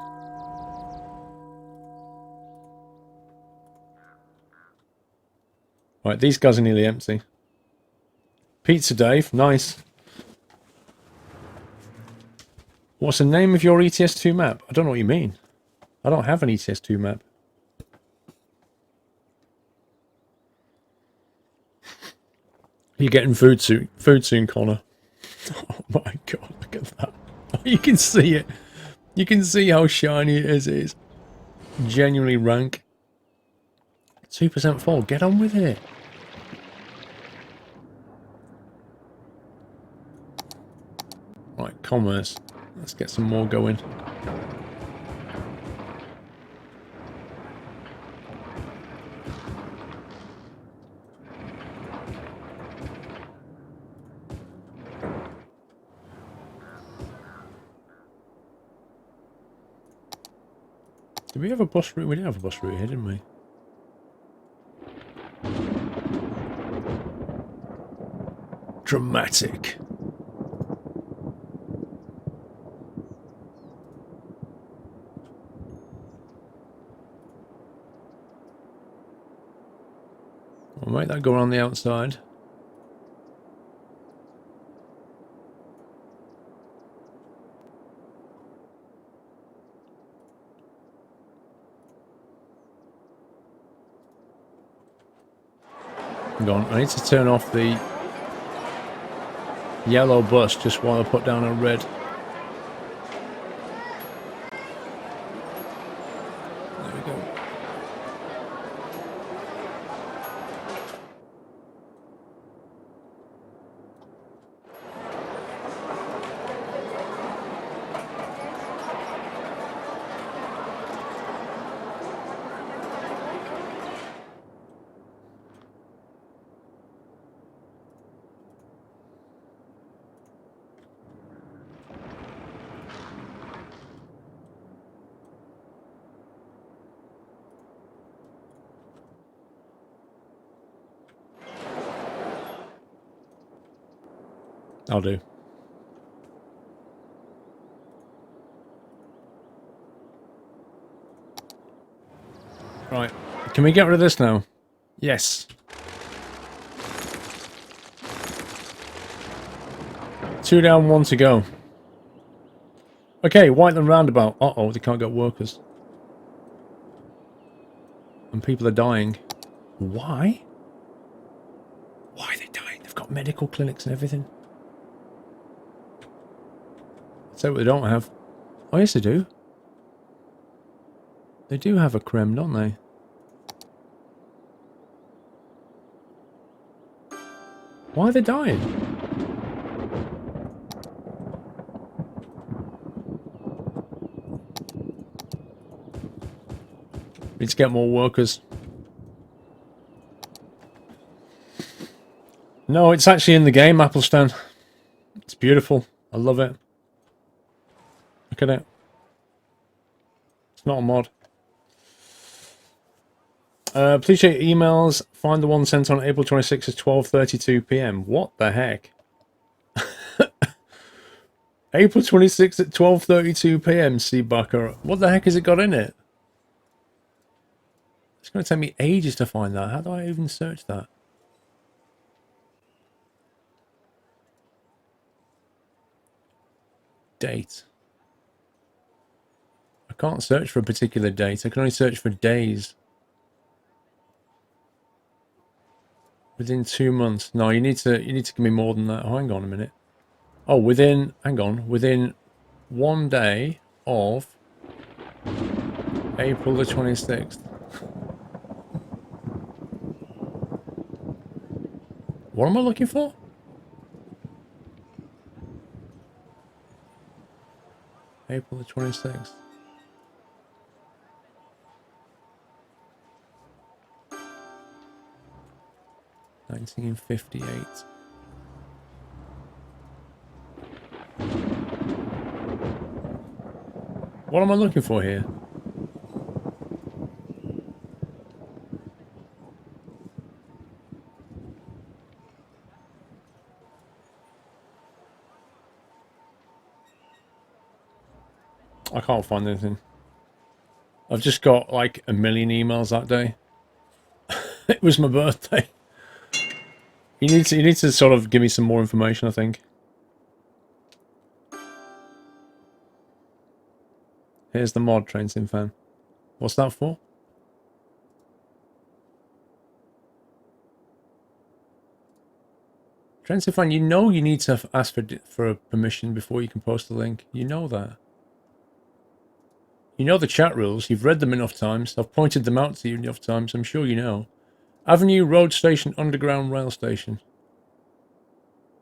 Right, these guys are nearly empty. Pizza Dave, nice. What's the name of your ETS2 map? I don't know what you mean. I don't have an ETS2 map. You're getting food soon, Connor. Oh my god, look at that. You can see it. You can see how shiny it is. It is genuinely rank. 2% fall. Get on with it. Right, commerce. Let's get some more going. Did we have a bus route? We did have a bus route here, didn't we? Dramatic. We'll make that go around the outside. Hang on, I need to turn off the yellow bus just while I put down a red. There we go. I'll do. Right. Can we get rid of this now? Yes. 2 down, 1 to go. Okay, Whiteland Roundabout. Uh-oh, they can't get workers. And people are dying. Why? Why are they dying? They've got medical clinics and everything. So what they don't have. Oh, yes, they do. They do have a creme, don't they? Why are they dying? Need to get more workers. No, it's actually in the game, Applestan. It's beautiful. I love it. Look at it. It's not a mod. Please check your emails. Find the one sent on April 26th at 12:32 p.m. What the heck? April 26th at 12:32 p.m. Seabucker. What the heck has it got in it? It's going to take me ages to find that. How do I even search that? Date. I can't search for a particular date. I can only search for days. Within 2 months. No, you need to give me more than that. Oh, hang on a minute. Oh, within 1 day of April the 26th. What am I looking for? April the 26th. $1958. What am I looking for here? I can't find anything. I've just got like a million emails that day. It was my birthday. You need to sort of give me some more information, I think. Here's the mod, Train Sim Fan. What's that for? Train Sim Fan, you know you need to ask for a permission before you can post the link. You know that. You know the chat rules. You've read them enough times. I've pointed them out to you enough times. I'm sure you know. Avenue, Road Station, Underground Rail Station.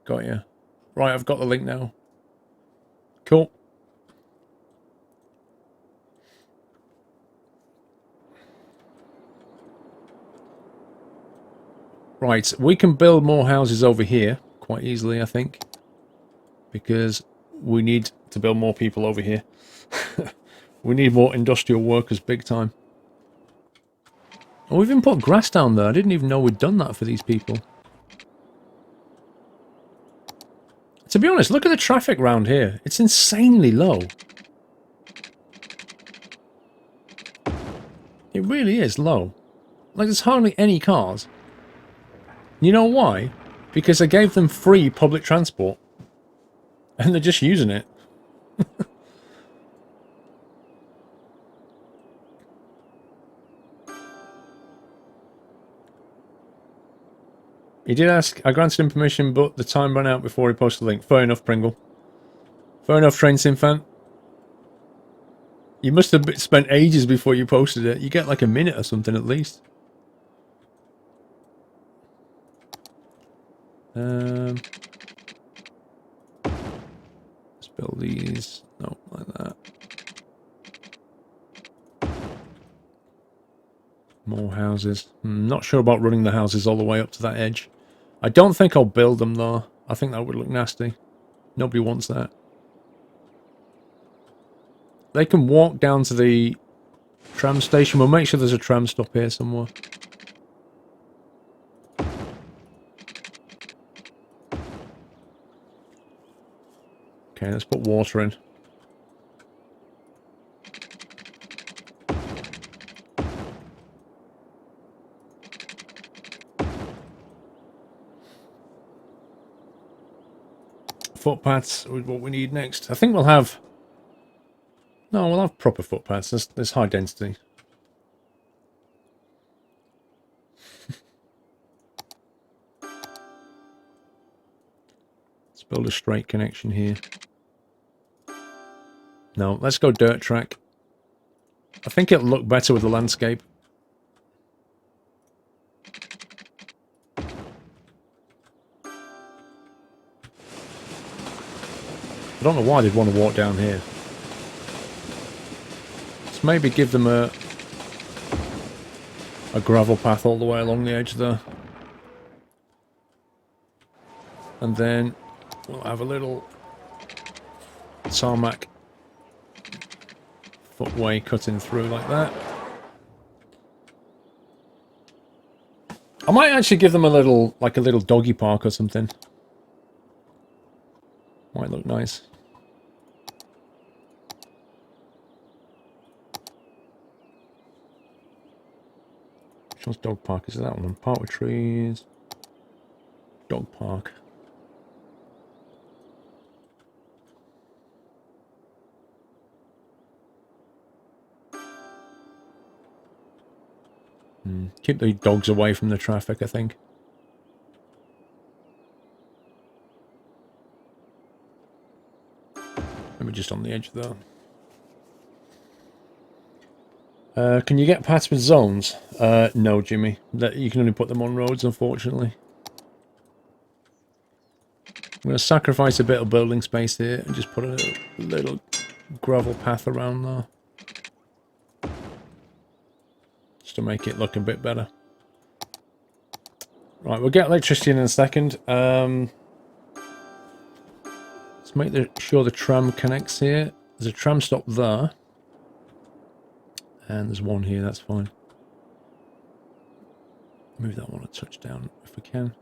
Got you. Right, I've got the link now. Cool. Right, we can build more houses over here quite easily, I think. Because we need to build more people over here. We need more industrial workers, big time. Oh, we've even put grass down there. I didn't even know we'd done that for these people. To be honest, look at the traffic round here. It's insanely low. It really is low. Like, there's hardly any cars. You know why? Because I gave them free public transport. And they're just using it. He did ask, I granted him permission, but the time ran out before he posted the link. Fair enough, Pringle. Fair enough, Train Sim fan. You must have spent ages before you posted it. You get like a minute or something at least. Let's build these. No, like that. More houses. Not sure about running the houses all the way up to that edge. I don't think I'll build them though. I think that would look nasty. Nobody wants that. They can walk down to the tram station. We'll make sure there's a tram stop here somewhere. Okay, let's put water in. Footpaths is what we need next. I think we'll have... No, we'll have proper footpaths. There's high density. Let's build a straight connection here. No, let's go dirt track. I think it'll look better with the landscape. I don't know why they'd want to walk down here. Let's maybe give them a gravel path all the way along the edge there. And then we'll have a little tarmac footway cutting through like that. I might actually give them a little, like a little doggy park or something. Might look nice. Which one's dog park? Is it that one? Park with trees. Dog park. Keep the dogs away from the traffic, I think. Maybe just on the edge there. Can you get paths with zones? No, Jimmy. You can only put them on roads, unfortunately. I'm going to sacrifice a bit of building space here and just put a little gravel path around there. To make it look a bit better. Right, we'll get electricity in a second. Let's make sure the tram connects here. There's a tram stop there. And there's one here, that's fine. Move that one a touch down if we can.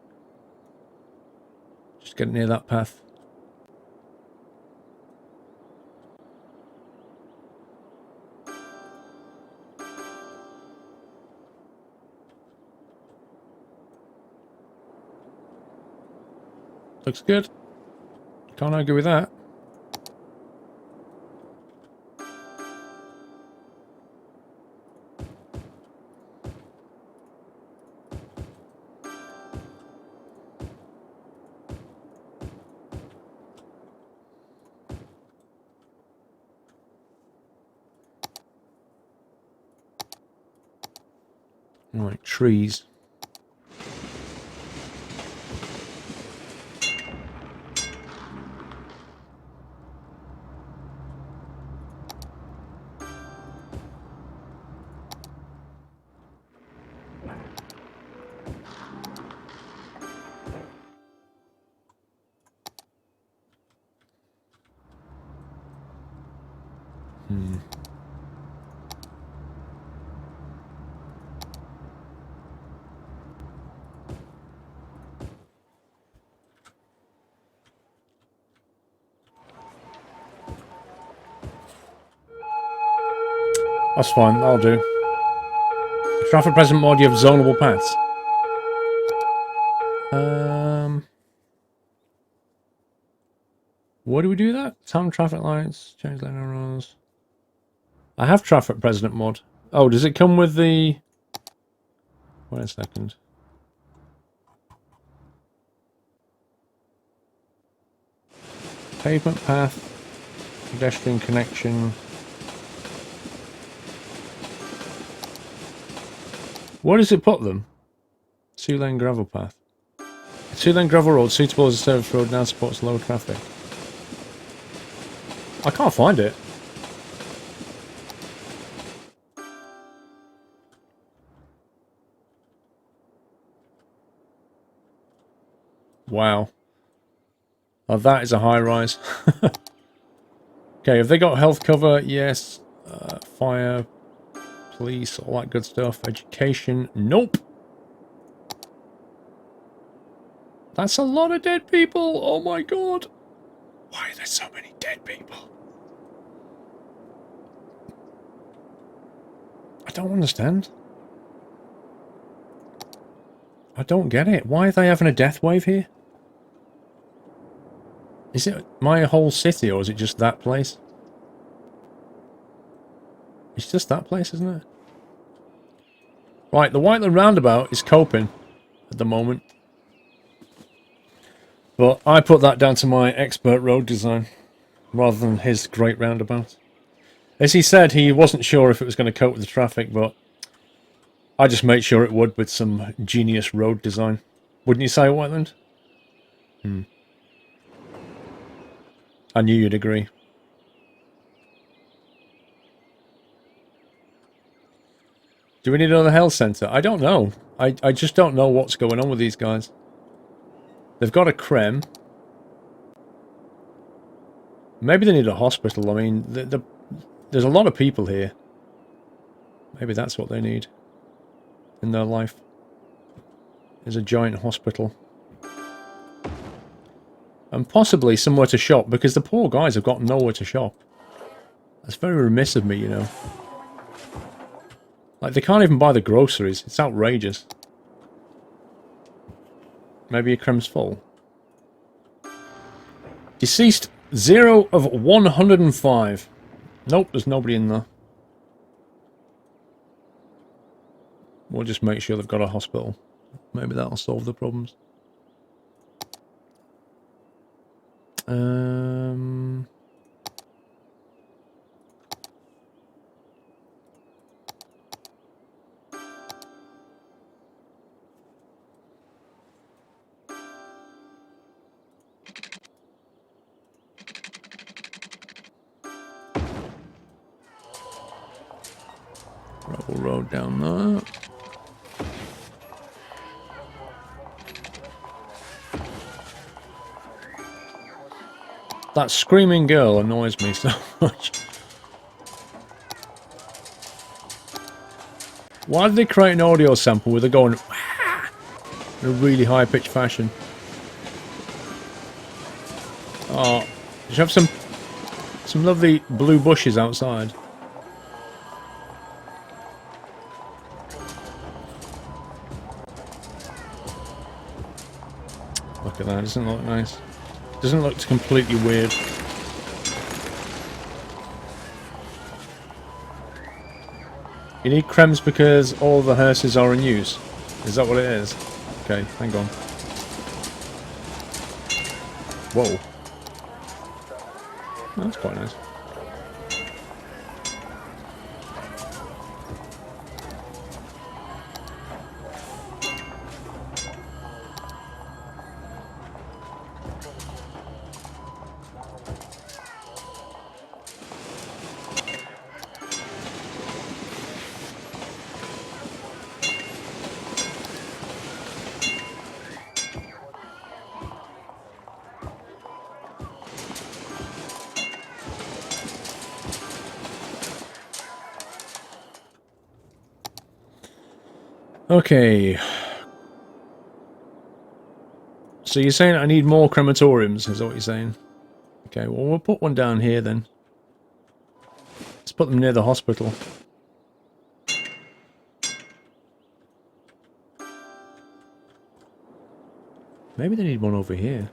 Just get near that path. Looks good. Can't argue with that. Right, trees. That's fine, that'll do. Traffic present mod, you have zonable paths. Where do we do that? Town traffic lights, change lane arrows. I have traffic president mod. Oh, does it come with the... Wait a second. Pavement path, pedestrian connection. Where does it put them? 2-lane gravel path. A 2-lane gravel road suitable as a service road now supports low traffic. I can't find it. Wow. Oh, that is a high rise. Okay, have they got health cover? Yes. Fire, police, all that good stuff. Education? Nope. That's a lot of dead people. Oh my god. Why are there so many dead people? I don't understand. I don't get it. Why are they having a death wave here? Is it my whole city, or is it just that place? It's just that place, isn't it? Right, the Whiteland Roundabout is coping at the moment. But I put that down to my expert road design, rather than his great roundabout. As he said, he wasn't sure if it was going to cope with the traffic, but I just made sure it would with some genius road design. Wouldn't you say, Whiteland? I knew you'd agree. Do we need another health centre? I don't know. I just don't know what's going on with these guys. They've got a creme. Maybe they need a hospital. I mean, there's a lot of people here. Maybe that's what they need in their life. Is a giant hospital. And possibly somewhere to shop, because the poor guys have got nowhere to shop. That's very remiss of me, you know. Like, they can't even buy the groceries. It's outrageous. Maybe a creme's full. Deceased, 0 of 105. Nope, there's nobody in there. We'll just make sure they've got a hospital. Maybe that'll solve the problems. Gravel road down there. That screaming girl annoys me so much. Why did they create an audio sample where they're going "Wah!" in a really high-pitched fashion? Oh, you have some lovely blue bushes outside. Look at that, doesn't it look nice? Doesn't look completely weird. You need cremes because all the hearses are in use. Is that what it is? Okay, hang on. Whoa. That's quite nice. Okay. So you're saying I need more crematoriums, is that what you're saying? Okay, well we'll put one down here then. Let's put them near the hospital. Maybe they need one over here.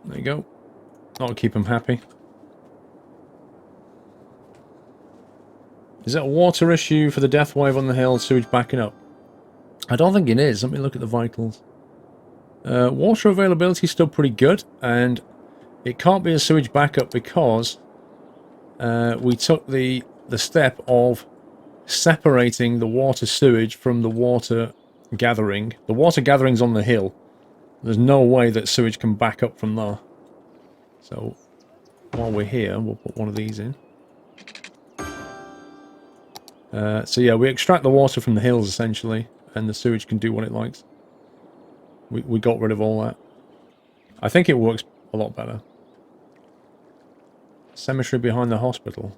There you go. That'll keep them happy. Is it a water issue for the death wave on the hill, sewage backing up? I don't think it is. Let me look at the vitals. Water availability is still pretty good, and it can't be a sewage backup because we took the step of separating the water sewage from the water gathering. The water gathering's on the hill. There's no way that sewage can back up from there. So while we're here, we'll put one of these in. So yeah, we extract the water from the hills essentially, and the sewage can do what it likes. We got rid of all that. I think it works a lot better. Cemetery behind the hospital.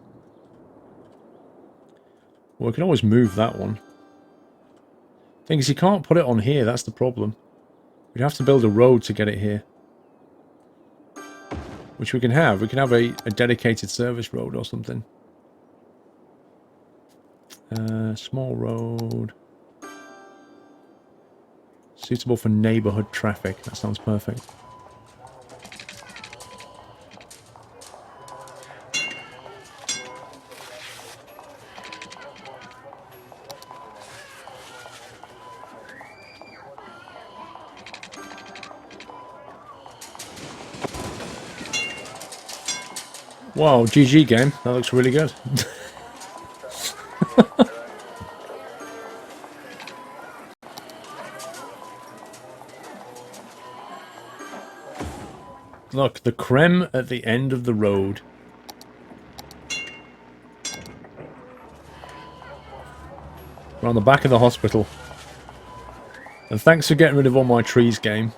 Well, we can always move that one. Thing is, you can't put it on here, that's the problem. We'd have to build a road to get it here. Which we can have. We can have a dedicated service road or something. Small road. Suitable for neighborhood traffic. That sounds perfect. Wow, GG game. That looks really good. Look, the creme at the end of the road. We're on the back of the hospital. And thanks for getting rid of all my trees, game.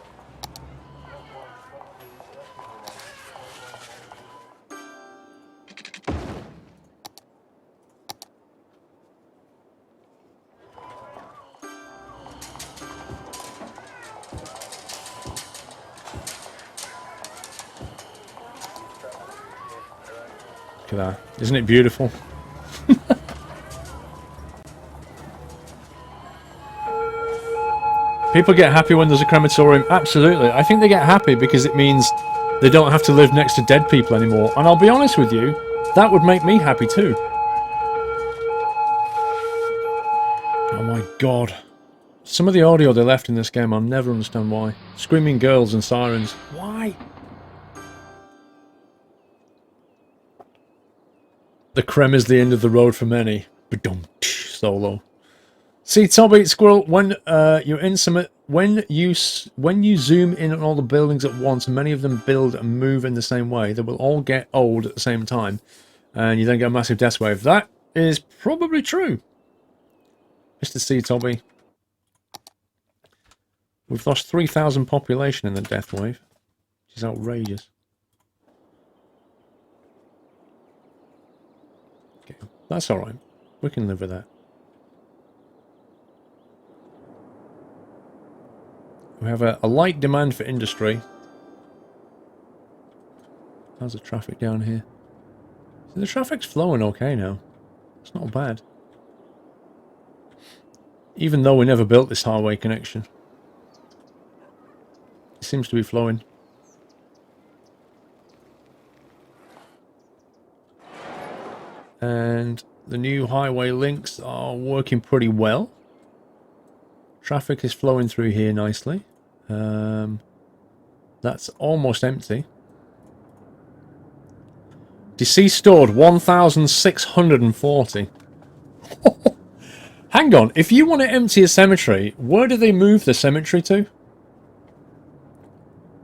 Look at that. Isn't it beautiful? People get happy when there's a crematorium. Absolutely. I think they get happy because it means they don't have to live next to dead people anymore. And I'll be honest with you, that would make me happy too. Oh my god. Some of the audio they left in this game, I'll never understand why. Screaming girls and sirens. Why? The creme is the end of the road for many. Ba-dum, solo. See, Toby, Squirrel, when you're in Summit, when you zoom in on all the buildings at once, many of them build and move in the same way. They will all get old at the same time, and you then get a massive death wave. That is probably true, Mr. C, Toby. We've lost 3,000 population in the death wave, which is outrageous. Okay, that's all right. We can live with that. We have a light demand for industry. How's the traffic down here? So the traffic's flowing okay now. It's not bad. Even though we never built this highway connection. It seems to be flowing. And the new highway links are working pretty well. Traffic is flowing through here nicely. That's almost empty. Deceased stored 1,640. Hang on, if you want to empty a cemetery, where do they move the cemetery to?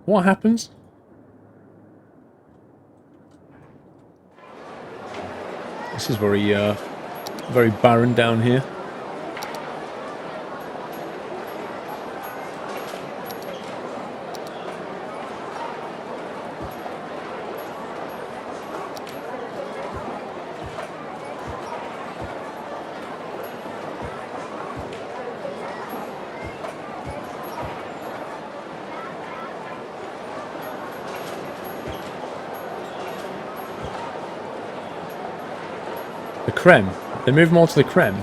What happens? This is very barren down here. The creme. They move more to the creme.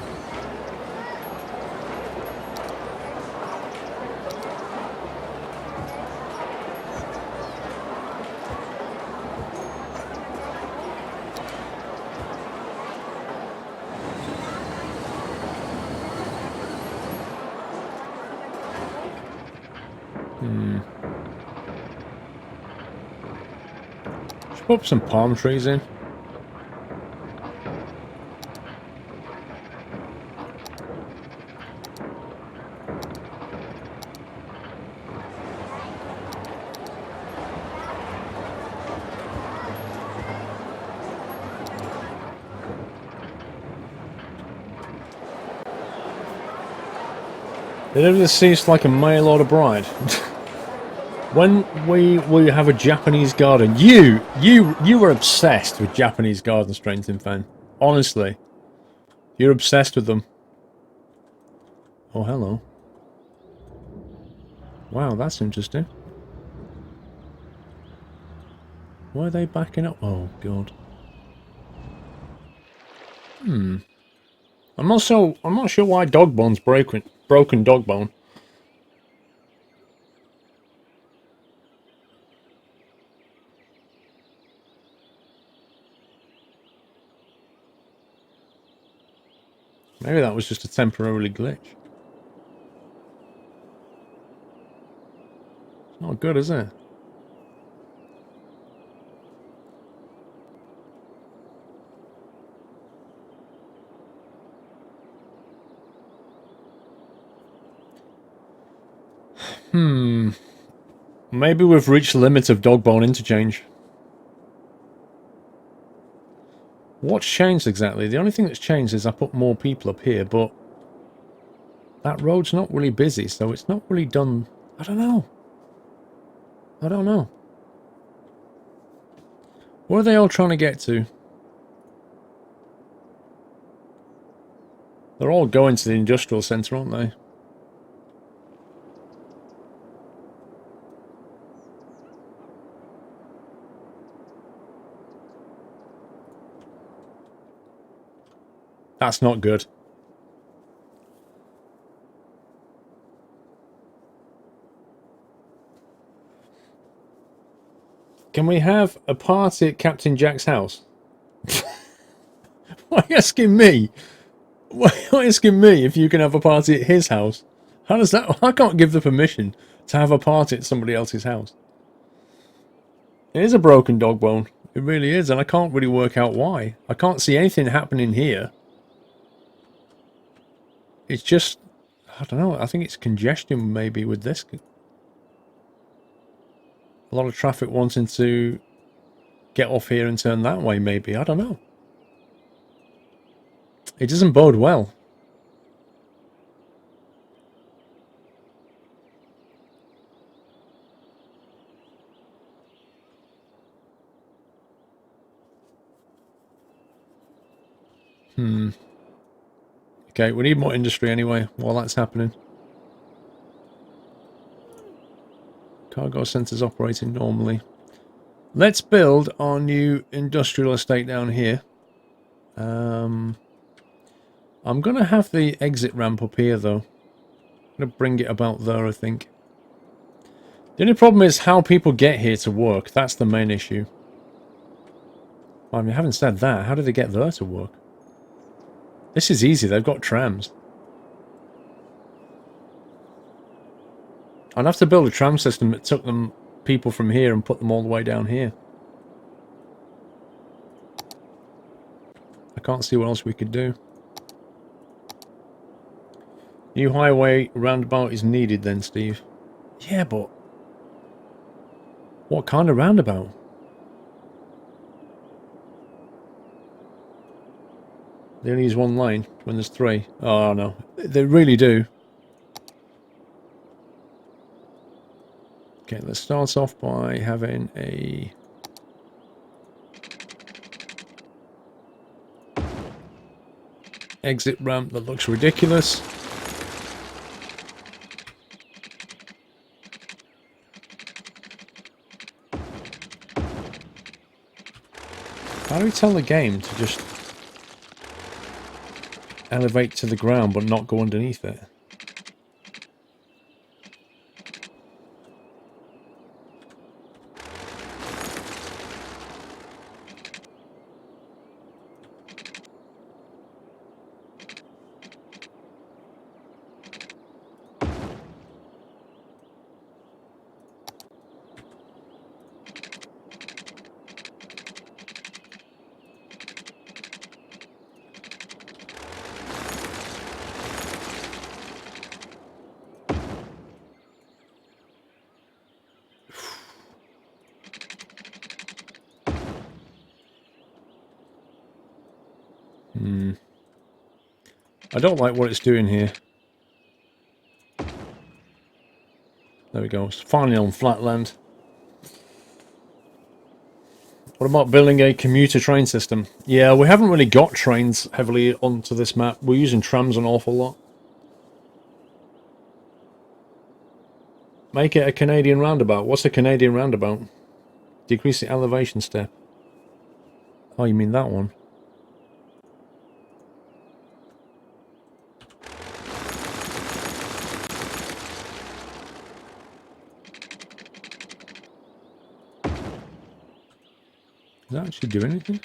Put some palm trees in. Did ever cease like a mail order bride? When we have a Japanese garden, you were obsessed with Japanese garden strengthening fan. Honestly, you're obsessed with them. Oh, hello. Wow, that's interesting. Why are they backing up? Oh god. I'm not sure why dog bone's broken dog bone. Maybe that was just a temporary glitch. It's not good, is it? Maybe we've reached the limit of dog bone interchange. What's changed exactly? The only thing that's changed is I put more people up here, but that road's not really busy, so it's not really done. I don't know. I don't know. What are they all trying to get to? They're all going to the industrial centre, aren't they? That's not good. Can we have a party at Captain Jack's house? Why are you asking me? Why are you asking me if you can have a party at his house? How does that... I can't give the permission to have a party at somebody else's house. It is a broken dog bone. It really is, and I can't really work out why. I can't see anything happening here. It's just... I don't know. I think it's congestion maybe with this. A lot of traffic wanting to get off here and turn that way maybe. I don't know. It doesn't bode well. Okay, we need more industry anyway while that's happening. Cargo centre's operating normally. Let's build our new industrial estate down here. I'm going to have the exit ramp up here though. I'm going to bring it about there, I think. The only problem is how people get here to work. That's the main issue. I mean, having said that, how do they get there to work? This is easy, they've got trams. I'd have to build a tram system that took them people from here and put them all the way down here. I can't see what else we could do. New highway roundabout is needed then, Steve. Yeah, but... what kind of roundabout? They only use one lane when there's three. Oh, no. They really do. Okay, let's start off by having a... exit ramp that looks ridiculous. How do we tell the game to just elevate to the ground but not go underneath it? I don't like what it's doing here. There we go. It's finally on flat land. What about building a commuter train system? Yeah, we haven't really got trains heavily onto this map. We're using trams an awful lot. Make it a Canadian roundabout. What's a Canadian roundabout? Decrease the elevation step. Oh, you mean that one? Does that actually do anything?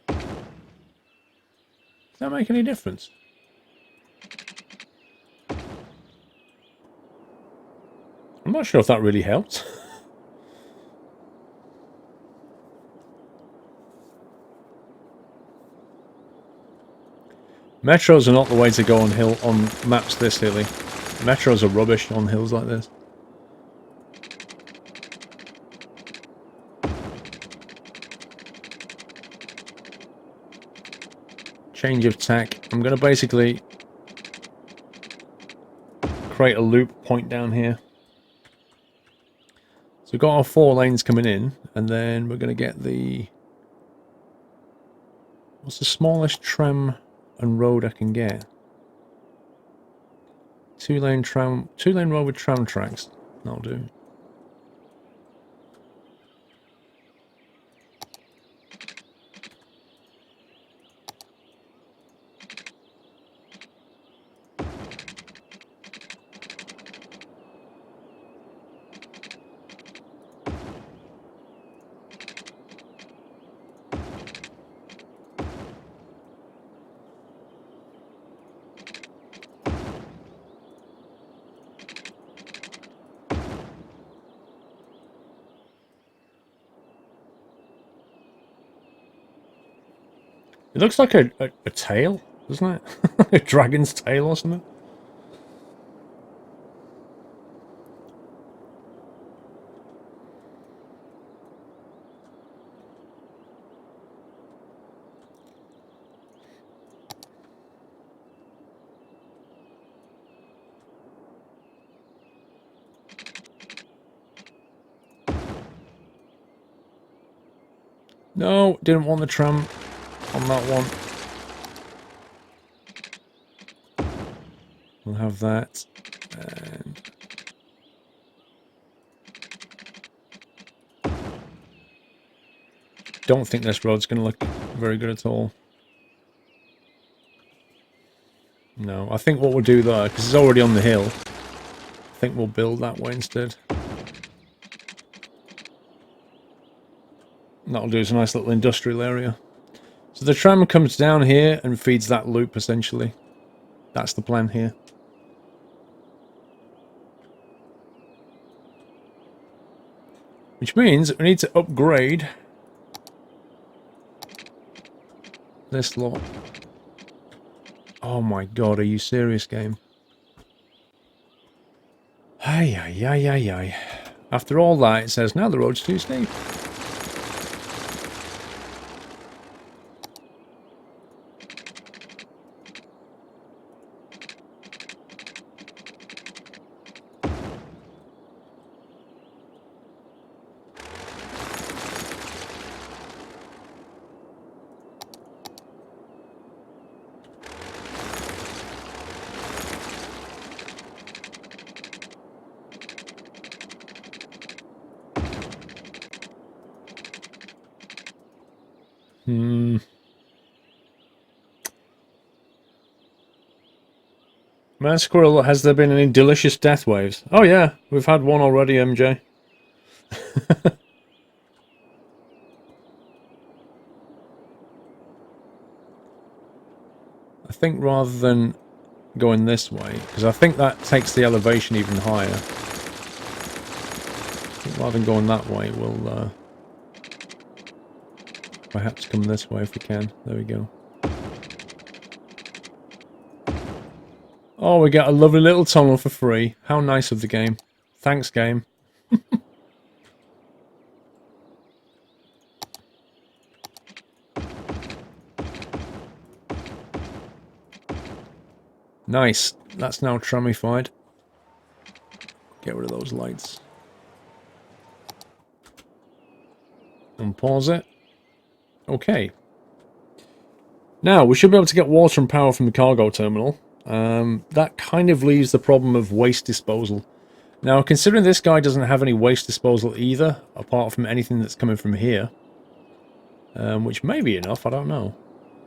Does that make any difference? I'm not sure if that really helps. Metros are not the way to go on maps this hilly. Metros are rubbish on hills like this. Change of tack. I'm going to basically create a loop point down here. So we've got our 4 lanes coming in, and then we're going to get the... What's the smallest tram and road I can get? 2-lane road with tram tracks. That'll do. It looks like a tail, doesn't it? A dragon's tail or something. No, didn't want the tram on that one. We'll have that. And don't think this road's going to look very good at all. No, I think what we'll do there, because it's already on the hill, I think we'll build that way instead. That'll do us a nice little industrial area. So the tram comes down here and feeds that loop, essentially. That's the plan here. Which means we need to upgrade this lot. Oh my god, are you serious, game? Ay, ay, ay, ay, ay. After all that, it says, now the road's too steep. Man Squirrel, has there been any delicious death waves? Oh yeah, we've had one already, MJ. I think rather than going this way, because I think that takes the elevation even higher. I think rather than going that way, we'll perhaps come this way if we can. There we go. Oh, we got a lovely little tunnel for free. How nice of the game. Thanks, game. Nice. That's now tramified. Get rid of those lights. Unpause it. Okay. Now, we should be able to get water and power from the cargo terminal. That kind of leaves the problem of waste disposal. Now, considering this guy doesn't have any waste disposal either, apart from anything that's coming from here, which may be enough, I don't know.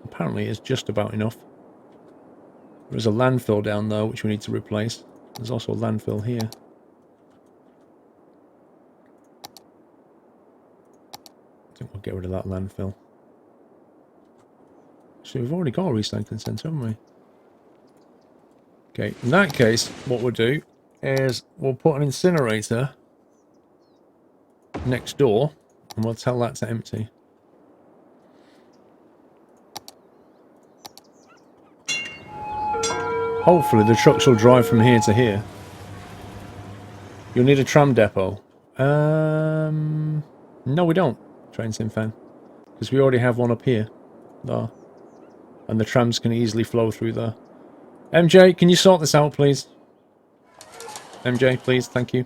Apparently, it's just about enough. There's a landfill down there, which we need to replace. There's also a landfill here. I think we'll get rid of that landfill. So we've already got a recycling centre, haven't we? Okay, in that case, what we'll do is we'll put an incinerator next door, and we'll tell that to empty. Hopefully the trucks will drive from here to here. You'll need a tram depot. No we don't, Train Sim Fan. Because we already have one up here. There. And the trams can easily flow through there. MJ, can you sort this out, please? MJ, please, thank you.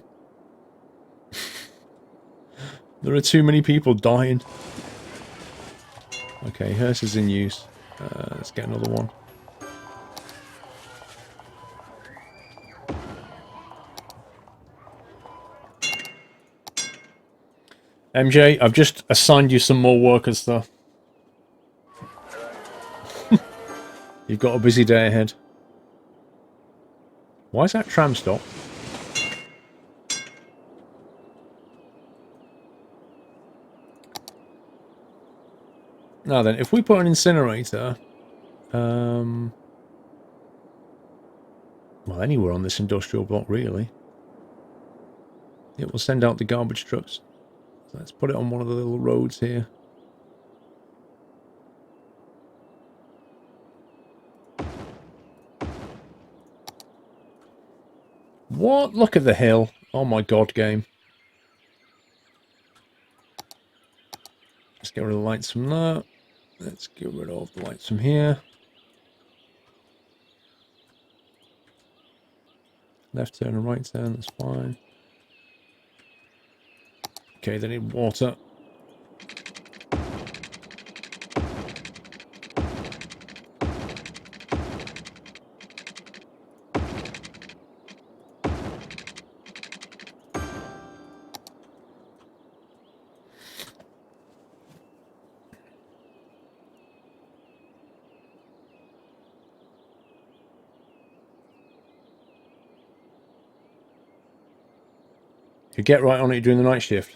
There are too many people dying. Okay, hearse is in use. Let's get another one. MJ, I've just assigned you some more workers, though. You've got a busy day ahead. Why is that tram stopped? Now then, if we put an incinerator... well, anywhere on this industrial block, really. It will send out the garbage trucks. So let's put it on one of the little roads here. What? Look at the hill. Oh my god, game. Let's get rid of the lights from there. Let's get rid of the lights from here. Left turn and right turn, that's fine. Okay, they need water. You get right on it during the night shift.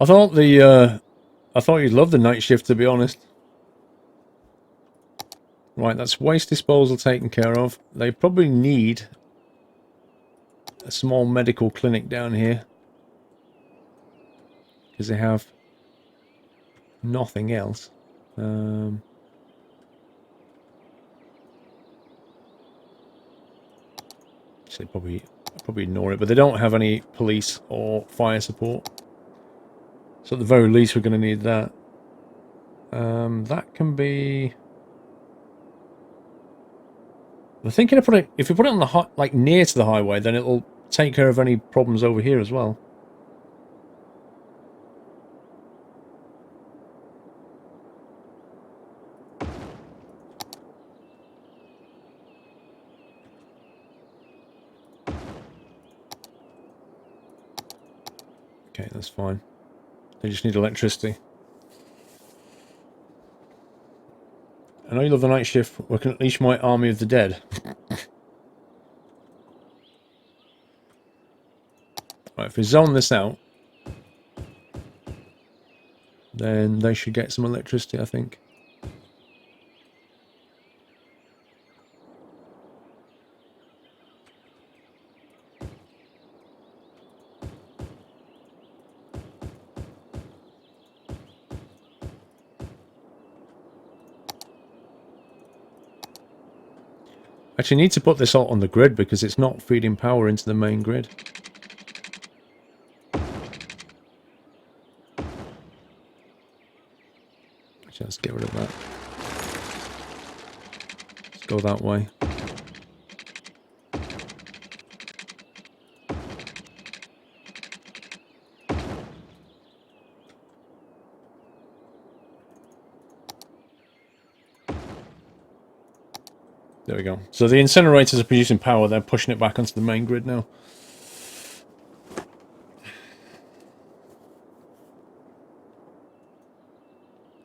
I thought you'd love the night shift, to be honest. Right, that's waste disposal taken care of. They probably need a small medical clinic down here, because they have nothing else. So they probably ignore it, but they don't have any police or fire support. So at the very least, we're going to need that. That can be. I'm thinking of putting. If we put it on the like near to the highway, then it'll take care of any problems over here as well. Okay, that's fine. They just need electricity. I know you love the night shift. We can unleash my army of the dead. Right, if we zone this out, then they should get some electricity, I think. Actually, need to put this all on the grid because it's not feeding power into the main grid. Actually, let's get rid of that. Let's go that way. There we go. So the incinerators are producing power. They're pushing it back onto the main grid now.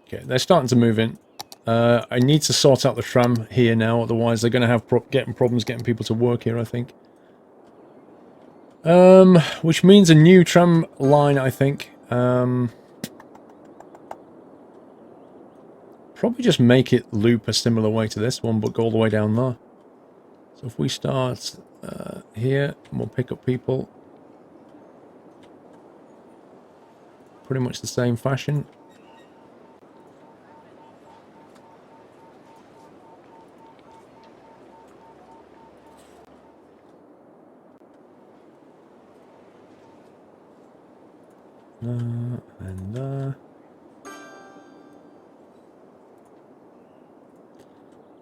Okay, they're starting to move in. I need to sort out the tram here now, otherwise they're going to have problems getting people to work here, I think. Which means a new tram line, I think. Probably just make it loop a similar way to this one, but go all the way down there. So if we start here, and we'll pick up people. Pretty much the same fashion. And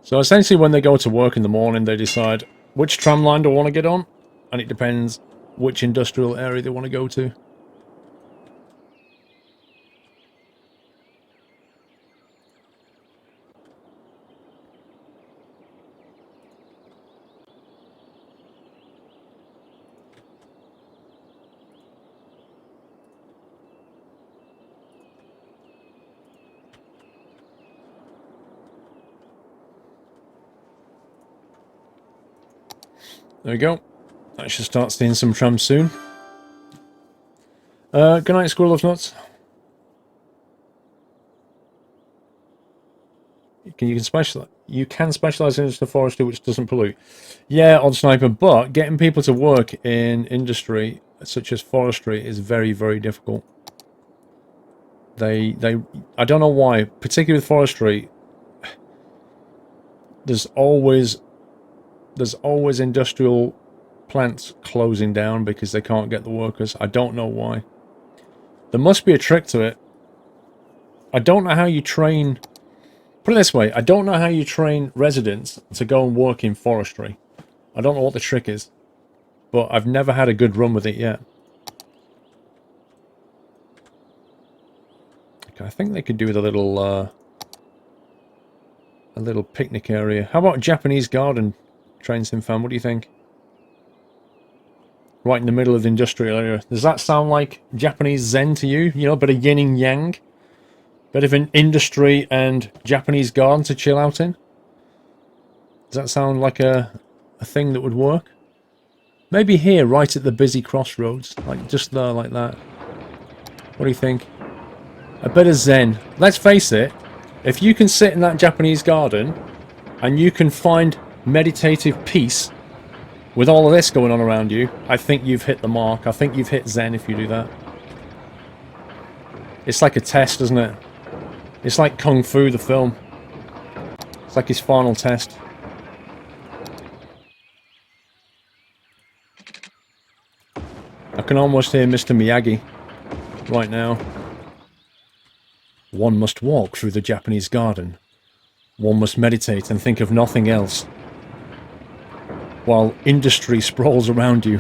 So essentially when they go to work in the morning, they decide which tram line do I want to get on, and it depends which industrial area they want to go to. There we go. I should start seeing some trams soon. Good night, Squirrel of Nuts. You can specialize in the forestry, which doesn't pollute. Yeah, Odd Sniper, but getting people to work in industry such as forestry is very, very difficult. I don't know why, particularly with forestry. There's always industrial plants closing down because they can't get the workers. I don't know why. There must be a trick to it. I don't know how you train... Put it this way, I don't know how you train residents to go and work in forestry. I don't know what the trick is. But I've never had a good run with it yet. Okay, I think they could do with a little picnic area. How about a Japanese garden, Train Sim fan? What do you think? Right in the middle of the industrial area. Does that sound like Japanese Zen to you? You know, a bit of yin and yang? Bit of an industry and Japanese garden to chill out in? Does that sound like a thing that would work? Maybe here, right at the busy crossroads. Like, just there, like that. What do you think? A bit of Zen. Let's face it, if you can sit in that Japanese garden and you can find meditative peace with all of this going on around you, I think you've hit the mark. I think you've hit Zen if you do that. It's like a test, isn't it? It's like Kung Fu, the film. It's like his final test. I can almost hear Mr. Miyagi right now. One must walk through the Japanese garden. One must meditate and think of nothing else. While industry sprawls around you.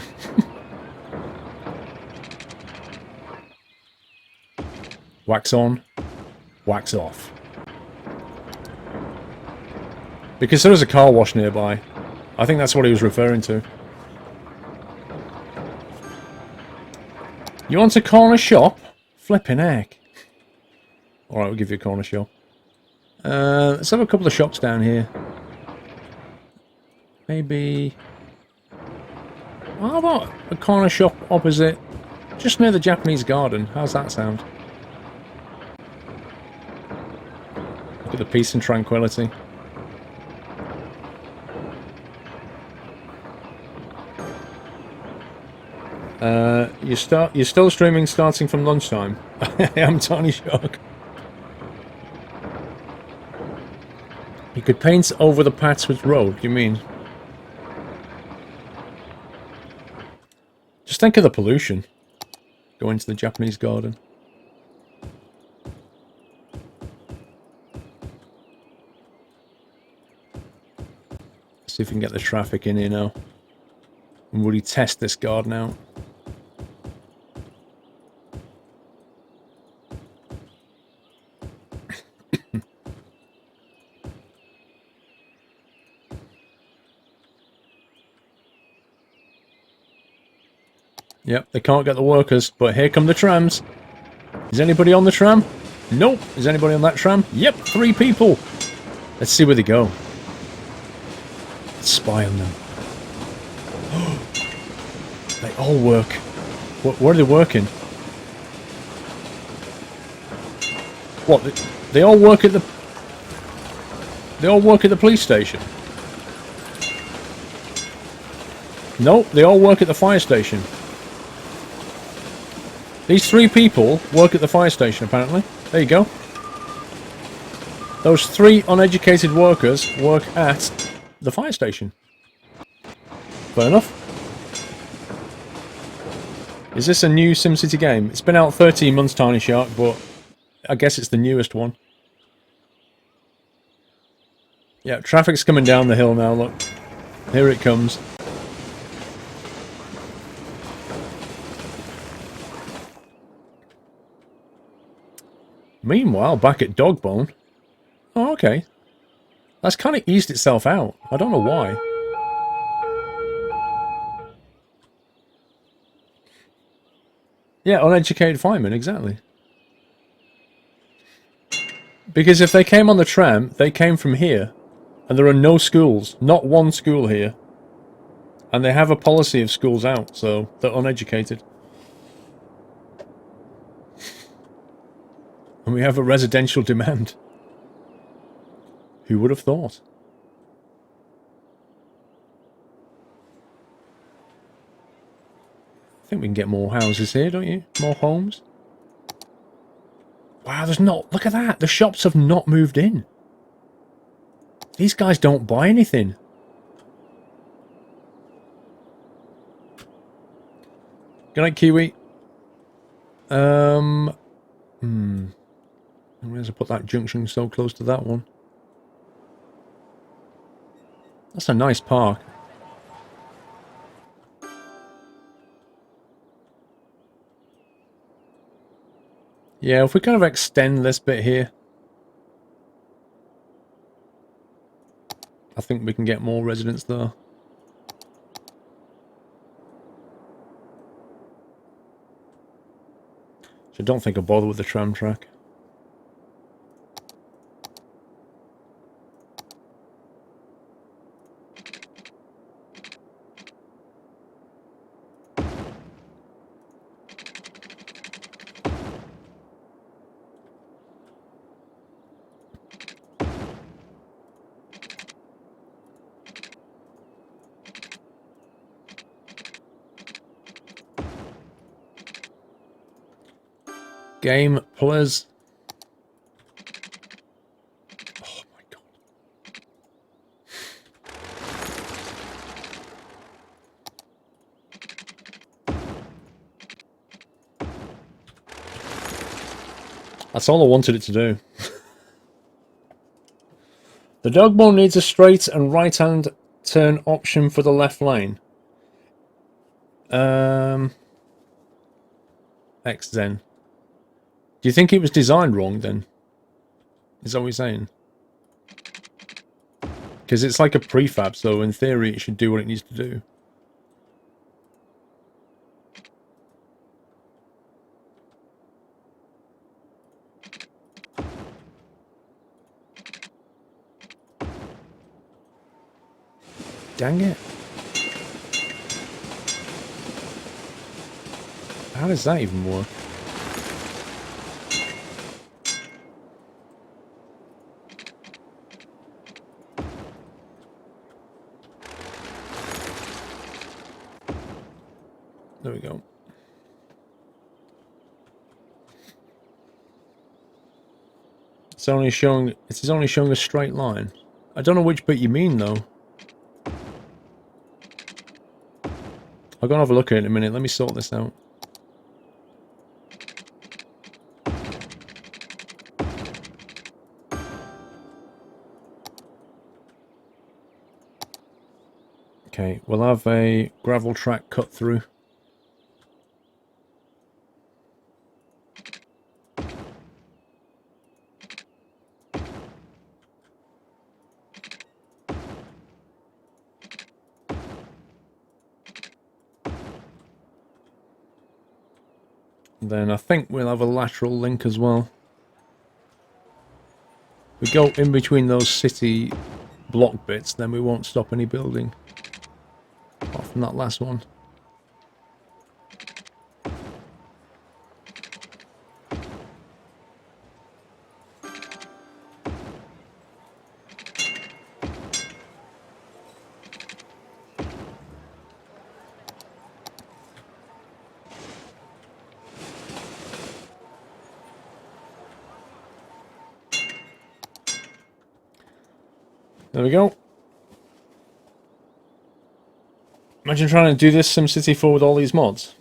Wax on, wax off. Because there is a car wash nearby. I think that's what he was referring to. You want a corner shop? Flipping heck. Alright, we'll give you a corner shop. Let's have a couple of shops down here. Maybe... How about a corner shop opposite? Just near the Japanese garden. How's that sound? Look at the peace and tranquility. You're still streaming starting from lunchtime. I'm Tony Shark. You could paint over the Patswood Road, you mean? Just think of the pollution. Go into the Japanese garden. See if we can get the traffic in here now. And really test this garden out. Yep, they can't get the workers, but here come the trams. Is anybody on the tram? Nope. Is anybody on that tram? Yep, 3 people. Let's see where they go. Let's spy on them. They all work. Where are they working? What? They all work at the... They all work at the police station? Nope, they all work at the fire station. These 3 people work at the fire station, apparently. There you go. Those 3 uneducated workers work at the fire station. Fair enough. Is this a new SimCity game? It's been out 13 months, Tiny Shark, but I guess it's the newest one. Yeah, traffic's coming down the hill now, look. Here it comes. Meanwhile, back at Dogbone. Oh, okay. That's kind of eased itself out. I don't know why. Yeah, uneducated firemen, exactly. Because if they came on the tram, they came from here. And there are no schools. Not one school here. And they have a policy of schools out, so they're uneducated. And we have a residential demand. Who would have thought? I think we can get more houses here, don't you? More homes. Wow, there's not... Look at that! The shops have not moved in. These guys don't buy anything. Good night, Kiwi. Where's I put that junction so close to that one? That's a nice park. Yeah, if we kind of extend this bit here, I think we can get more residents there. So I don't think I'll bother with the tram track. Game, please. Oh my god. That's all I wanted it to do. The Dogbone needs a straight and right-hand turn option for the left lane. XZen. Do you think it was designed wrong then? Is that what you're saying? Because it's like a prefab, so in theory it should do what it needs to do. Dang it. How does that even work? There we go. It's only showing a straight line. I don't know which bit you mean though. I'll go and have a look at it in a minute. Let me sort this out. Okay, we'll have a gravel track cut through. Then I think we'll have a lateral link as well. We go in between those city block bits, then we won't stop any building. Apart from that last one. There we go. Imagine trying to do this SimCity 4 with all these mods.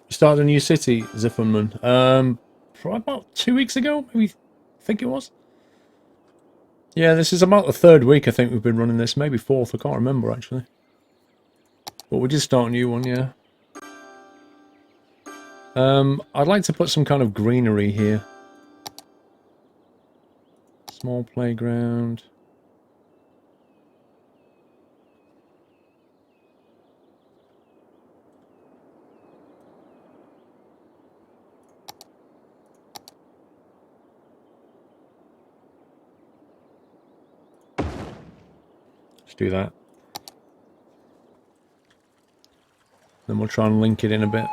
Started a new city, Zifferman. Probably about 2 weeks ago, maybe. I think it was. Yeah, this is about the 3rd week I think we've been running this. Maybe 4th, I can't remember actually. But we did start a new one, yeah. I'd like to put some kind of greenery here. Small playground. Let's do that. Then we'll try and link it in a bit.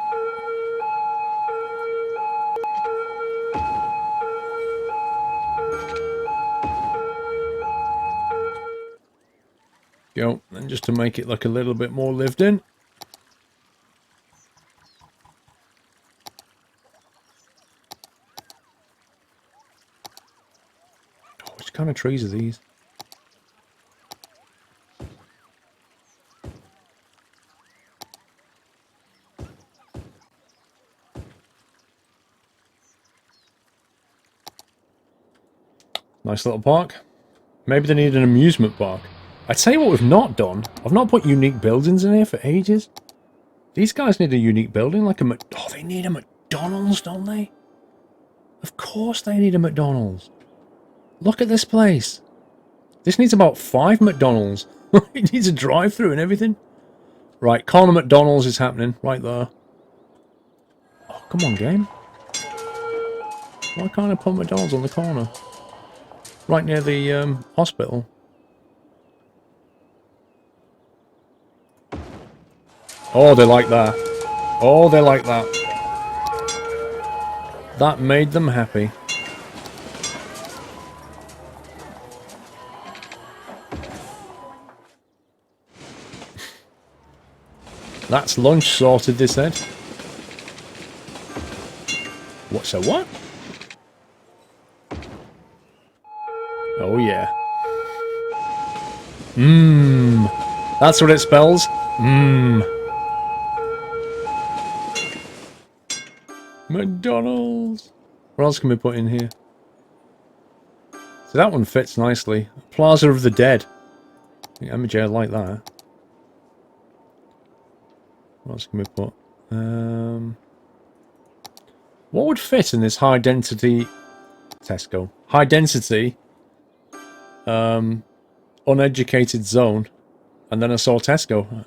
Go, and just to make it look a little bit more lived in. Oh, which kind of trees are these? Nice little park. Maybe they need an amusement park. I'd tell you what we've not done. I've not put unique buildings in here for ages. These guys need a unique building, like a oh, they need a McDonald's, don't they? Of course they need a McDonald's. Look at this place. This needs about 5 McDonald's. It needs a drive-through and everything. Right, corner McDonald's is happening, right there. Oh, come on, game. Why can't I put McDonald's on the corner? Right near the hospital. Oh, they like that. Oh, they like that. That made them happy. That's lunch sorted, this head. What, so what? Oh, yeah. Mmm. That's what it spells. Mmm. McDonald's. What else can we put in here? So that one fits nicely. Plaza of the Dead. I think MJ would like that. What else can we put? What would fit in this high density Tesco? High density uneducated zone. And then I saw Tesco.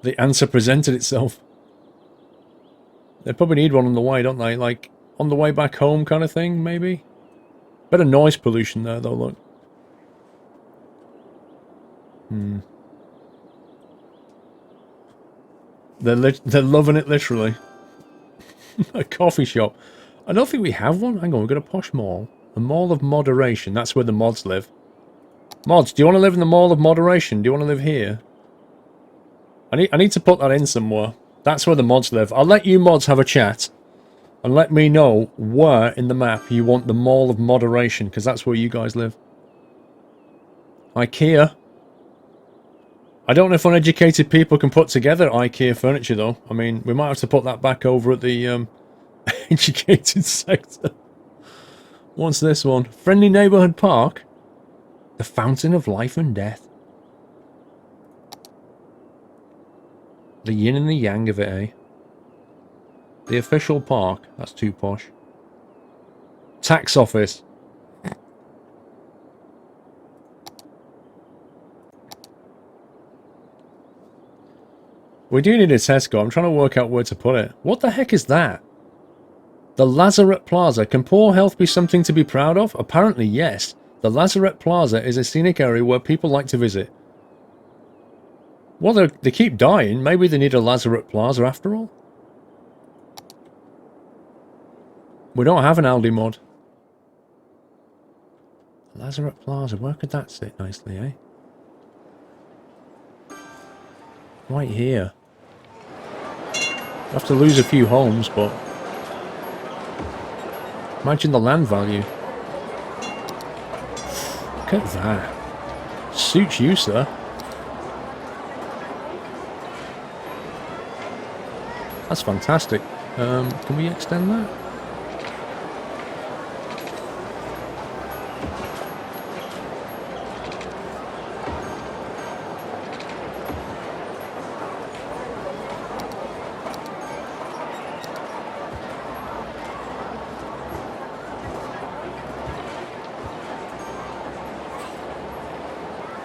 The answer presented itself. They probably need one on the way, don't they? Like, on the way back home kind of thing, maybe? Bit of noise pollution there, though, look. They're loving it, literally. A coffee shop. I don't think we have one. Hang on, we've got a posh mall. A mall of moderation. That's where the mods live. Mods, do you want to live in the mall of moderation? Do you want to live here? I need to put that in somewhere. That's where the mods live. I'll let you mods have a chat. And let me know where in the map you want the mall of moderation. Because that's where you guys live. IKEA. I don't know if uneducated people can put together IKEA furniture, though. I mean, we might have to put that back over at the educated sector. What's this one? Friendly Neighborhood Park. The Fountain of Life and Death. The yin and the yang of it, eh? The official park. That's too posh. Tax office. We do need a Tesco. I'm trying to work out where to put it. What the heck is that? The Lazarette Plaza. Can poor health be something to be proud of? Apparently, yes. The Lazarette Plaza is a scenic area where people like to visit. Well, they keep dying. Maybe they need a Lazarette Plaza after all. We don't have an Aldi mod. Lazarette Plaza. Where could that sit nicely, eh? Right here. Have to lose a few homes, but... Imagine the land value. Look at that. Suits you, sir. That's fantastic. Can we extend that?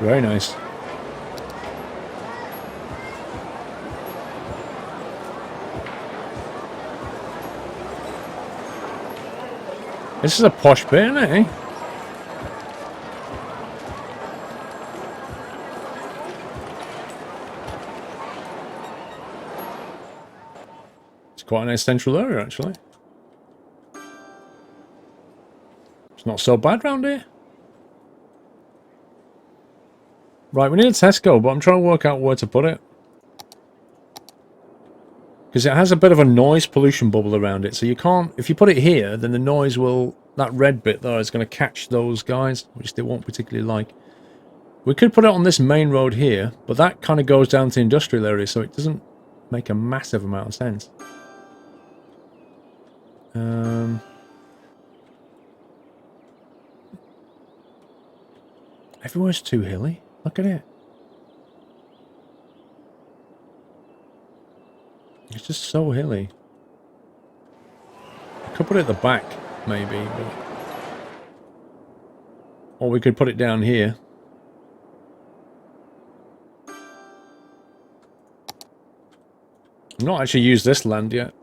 Very nice. This is a posh bit, isn't it, eh? It's quite a nice central area, actually. It's not so bad round here. Right, we need a Tesco, but I'm trying to work out where to put it. Because it has a bit of a noise pollution bubble around it, so you can't... If you put it here, then the noise will... That red bit there is going to catch those guys, which they won't particularly like. We could put it on this main road here, but that kind of goes down to industrial area, so it doesn't make a massive amount of sense. Everywhere's too hilly. Look at it. It's just so hilly. I could put it at the back, maybe. But... Or we could put it down here. I've not actually used this land yet.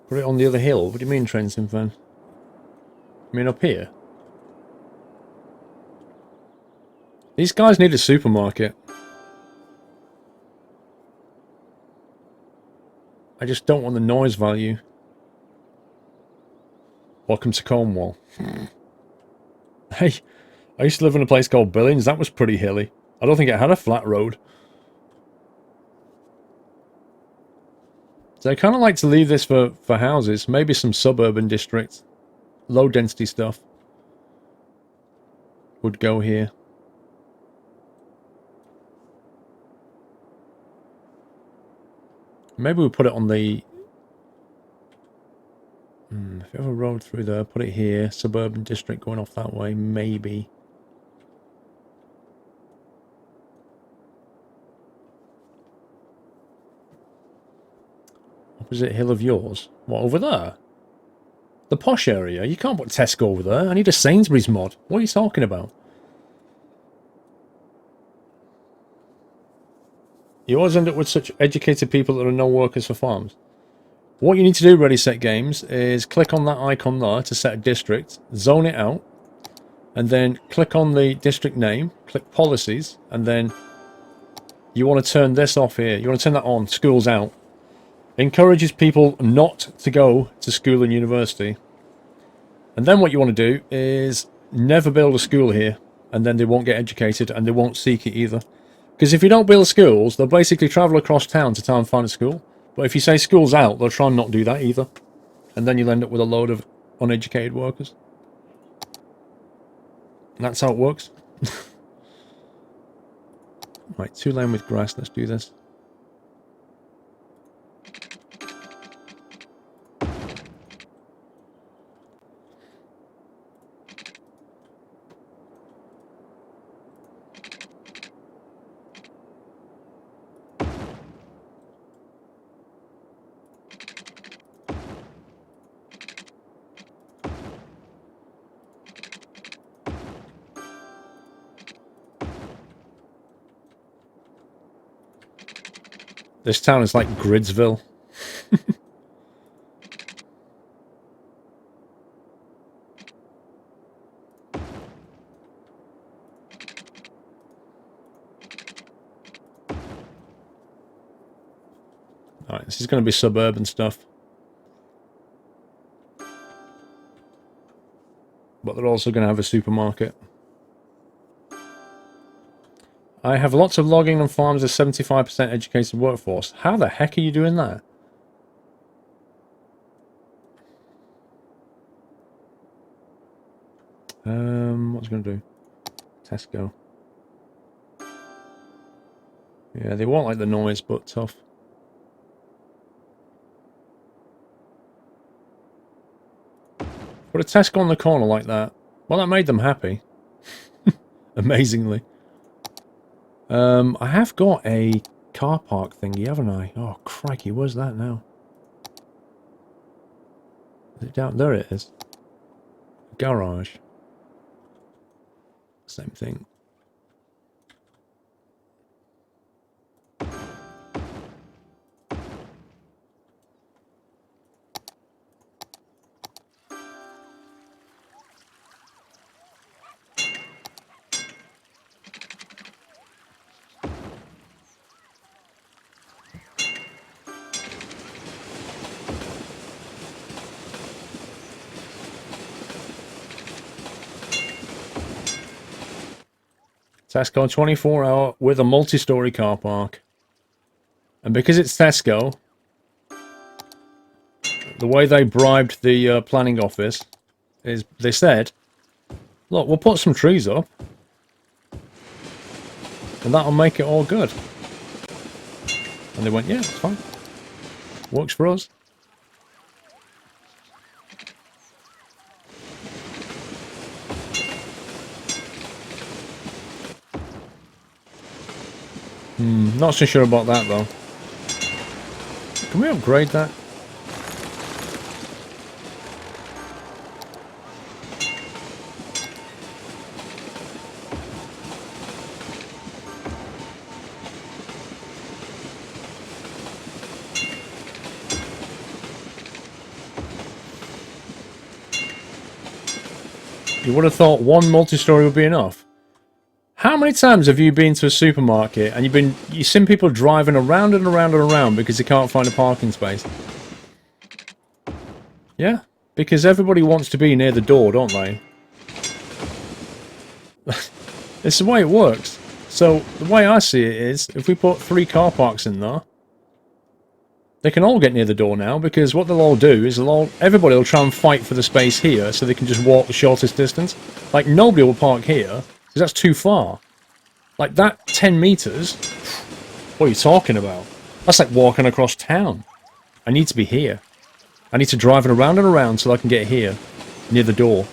Put it on the other hill? What do you mean, Trenton fan? I mean, up here? These guys need a supermarket. I just don't want the noise value. Welcome to Cornwall. Hey, I used to live in a place called Billings. That was pretty hilly. I don't think it had a flat road. So I kind of like to leave this for houses. Maybe some suburban districts. Low density stuff would go here. Maybe we'll put it on the... if you have a road through there, put it here. Suburban district going off that way, maybe. Opposite hill of yours? What, over there? The posh area? You can't put Tesco over there. I need a Sainsbury's mod. What are you talking about? You always end up with such educated people that are no workers for farms. What you need to do, Ready Set Games, is click on that icon there to set a district, zone it out, and then click on the district name, click policies, and then you want to turn this off here. You want to turn that on, schools out. Encourages people not to go to school and university. And then what you want to do is never build a school here, and then they won't get educated and they won't seek it either. Because if you don't build schools, they'll basically travel across town to try and find a school. But if you say school's out, they'll try and not do that either. And then you'll end up with a load of uneducated workers. And that's how it works. Right, 2 lane with grass, let's do this. This town is like Gridsville. Alright, this is going to be suburban stuff. But they're also going to have a supermarket. I have lots of logging and farms, a 75% educated workforce. How the heck are you doing that? What's it going to do? Tesco. Yeah, they won't like the noise, but tough. Put a Tesco on the corner like that. Well, that made them happy. Amazingly. I have got a car park thingy, haven't I? Oh, crikey, where's that now? Is it down? There it is. Garage. Same thing. Tesco 24-hour with a multi-story car park. And because it's Tesco, the way they bribed the planning office is they said, look, we'll put some trees up and that'll make it all good. And they went, yeah, it's fine. Works for us. Not so sure about that though. Can we upgrade that? You would have thought one multi-story would be enough. How many times have you been to a supermarket and you've seen people driving around and around and around because they can't find a parking space? Yeah, because everybody wants to be near the door, don't they? It's the way it works. So, the way I see it is, if we put 3 car parks in there, they can all get near the door now, because what they'll all do is everybody will try and fight for the space here so they can just walk the shortest distance. Like, nobody will park here, because that's too far. Like, that 10 meters, what are you talking about? That's like walking across town. I need to be here. I need to drive it around and around so I can get here, near the door.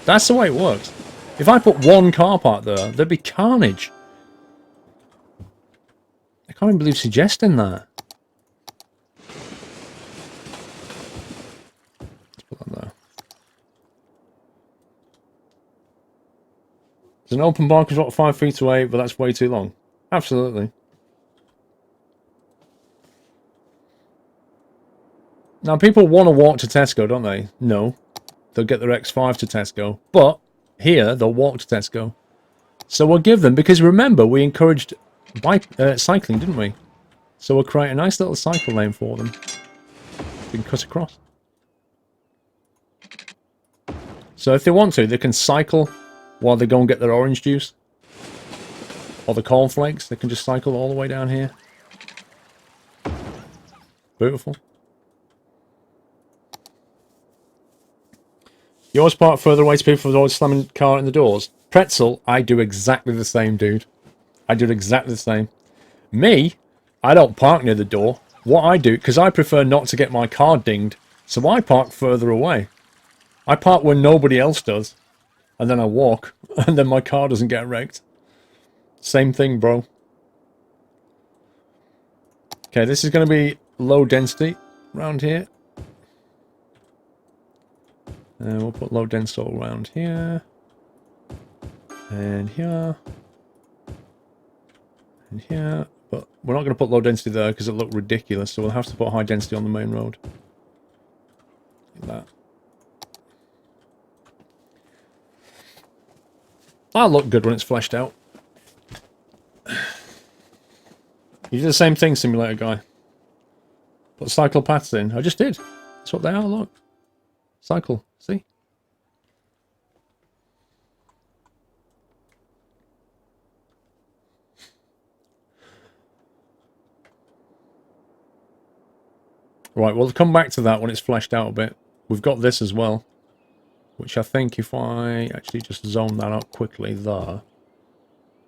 That's the way it works. If I put one car park there, there'd be carnage. I can't even believe suggesting that. Let's put that there. An open park is what, 5 feet away, but that's way too long. Absolutely. Now, people want to walk to Tesco, don't they? No. They'll get their X5 to Tesco. But here, they'll walk to Tesco. So we'll give them, because remember, we encouraged cycling, didn't we? So we'll create a nice little cycle lane for them. We can cut across. So if they want to, they can cycle while they go and get their orange juice. Or the cornflakes. They can just cycle all the way down here. Beautiful. You always park further away to people who are always slamming car in the doors. Pretzel, I do exactly the same, dude. I do exactly the same. Me, I don't park near the door. What I do, because I prefer not to get my car dinged, so I park further away. I park where nobody else does. And then I walk, and then my car doesn't get wrecked. Same thing, bro. Okay, this is going to be low density around here. And we'll put low density all around here. And here. And here. But we're not going to put low density there because it'll look ridiculous, so we'll have to put high density on the main road. Like that. That'll look good when it's fleshed out. You did the same thing, simulator guy. Put cycle paths in. I just did. That's what they are, look. Cycle, see? Right, we'll come back to that when it's fleshed out a bit. We've got this as well. Which I think if I actually just zone that out quickly there,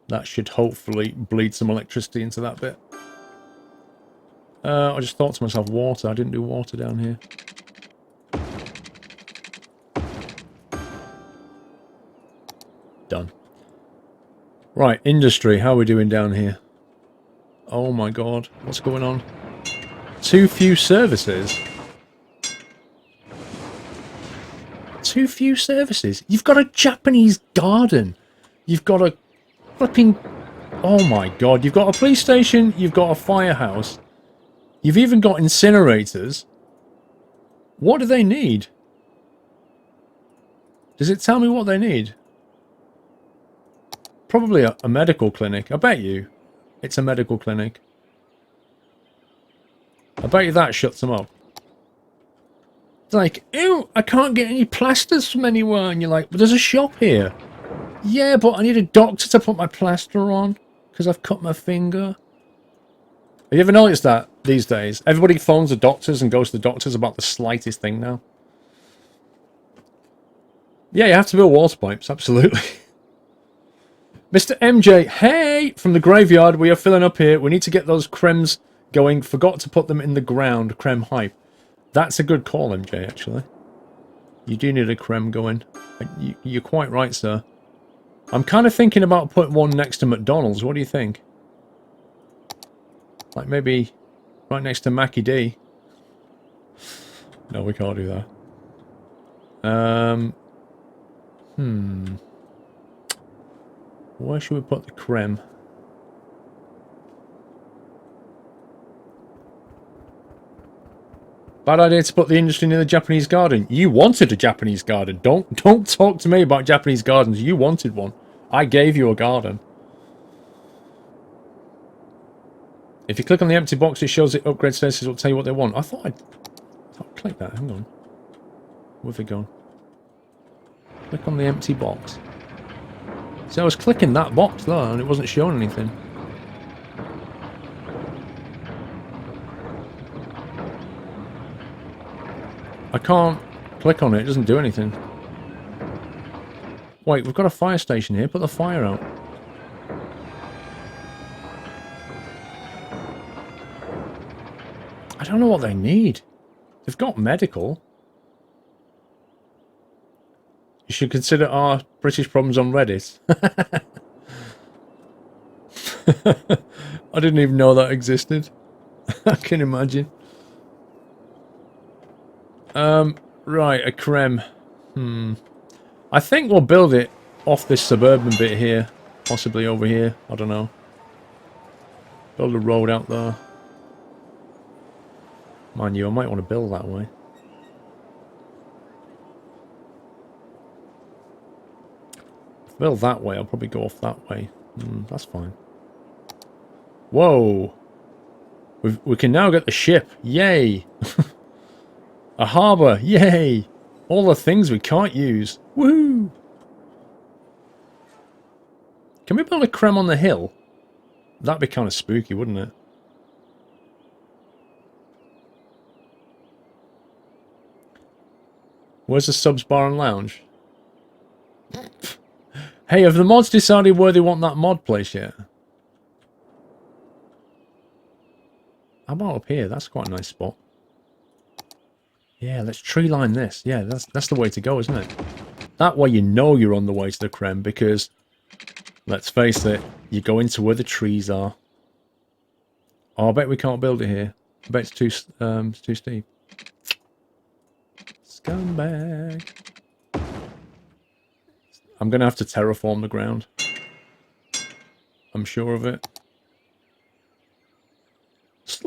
that should hopefully bleed some electricity into that bit. I just thought to myself, water. I didn't do water down here. Done. Right, industry. How are we doing down here? Oh my god. What's going on? Too few services. Too few services. You've got a Japanese garden. You've got a flipping... Oh my god. You've got a police station. You've got a firehouse. You've even got incinerators. What do they need? Does it tell me what they need? Probably a medical clinic. I bet you it's a medical clinic. I bet you that shuts them up. It's like, ew, I can't get any plasters from anywhere. And you're like, but there's a shop here. Yeah, but I need a doctor to put my plaster on because I've cut my finger. Have you ever noticed that these days? Everybody phones the doctors and goes to the doctors about the slightest thing now. Yeah, you have to build water pipes, absolutely. Mr. MJ, hey! From the graveyard, we are filling up here. We need to get those crems going. Forgot to put them in the ground. Creme hype. That's a good call, MJ, actually. You do need a creme going. You're quite right, sir. I'm kind of thinking about putting one next to McDonald's. What do you think? Like maybe right next to Mackie D. No, we can't do that. Where should we put the creme? Bad idea to put the industry near the Japanese garden. You wanted a Japanese garden. Don't talk to me about Japanese gardens. You wanted one. I gave you a garden. If you click on the empty box, it shows it upgrade statuses. Will tell you what they want. I thought I'd click that. Hang on. Where've they gone? Click on the empty box. See, I was clicking that box there, and it wasn't showing anything. I can't click on it. It doesn't do anything. Wait, we've got a fire station here. Put the fire out. I don't know what they need. They've got medical. You should consider our British problems on Reddit. I didn't even know that existed. I can imagine. Right, a creme. I think we'll build it off this suburban bit here. Possibly over here. I don't know. Build a road out there. Mind you, I might want to build that way. If I build that way, I'll probably go off that way. That's fine. Whoa! We can now get the ship. Yay! A harbour. Yay! All the things we can't use. Woohoo! Can we build a creme on the hill? That'd be kind of spooky, wouldn't it? Where's the subs bar and lounge? Hey, have the mods decided where they want that mod place yet? How about up here? That's quite a nice spot. Yeah, let's tree line this. Yeah, that's the way to go, isn't it? That way you know you're on the way to the creme because, let's face it, you go into where the trees are. Oh, I bet we can't build it here. I bet it's too steep. Scumbag. I'm going to have to terraform the ground. I'm sure of it.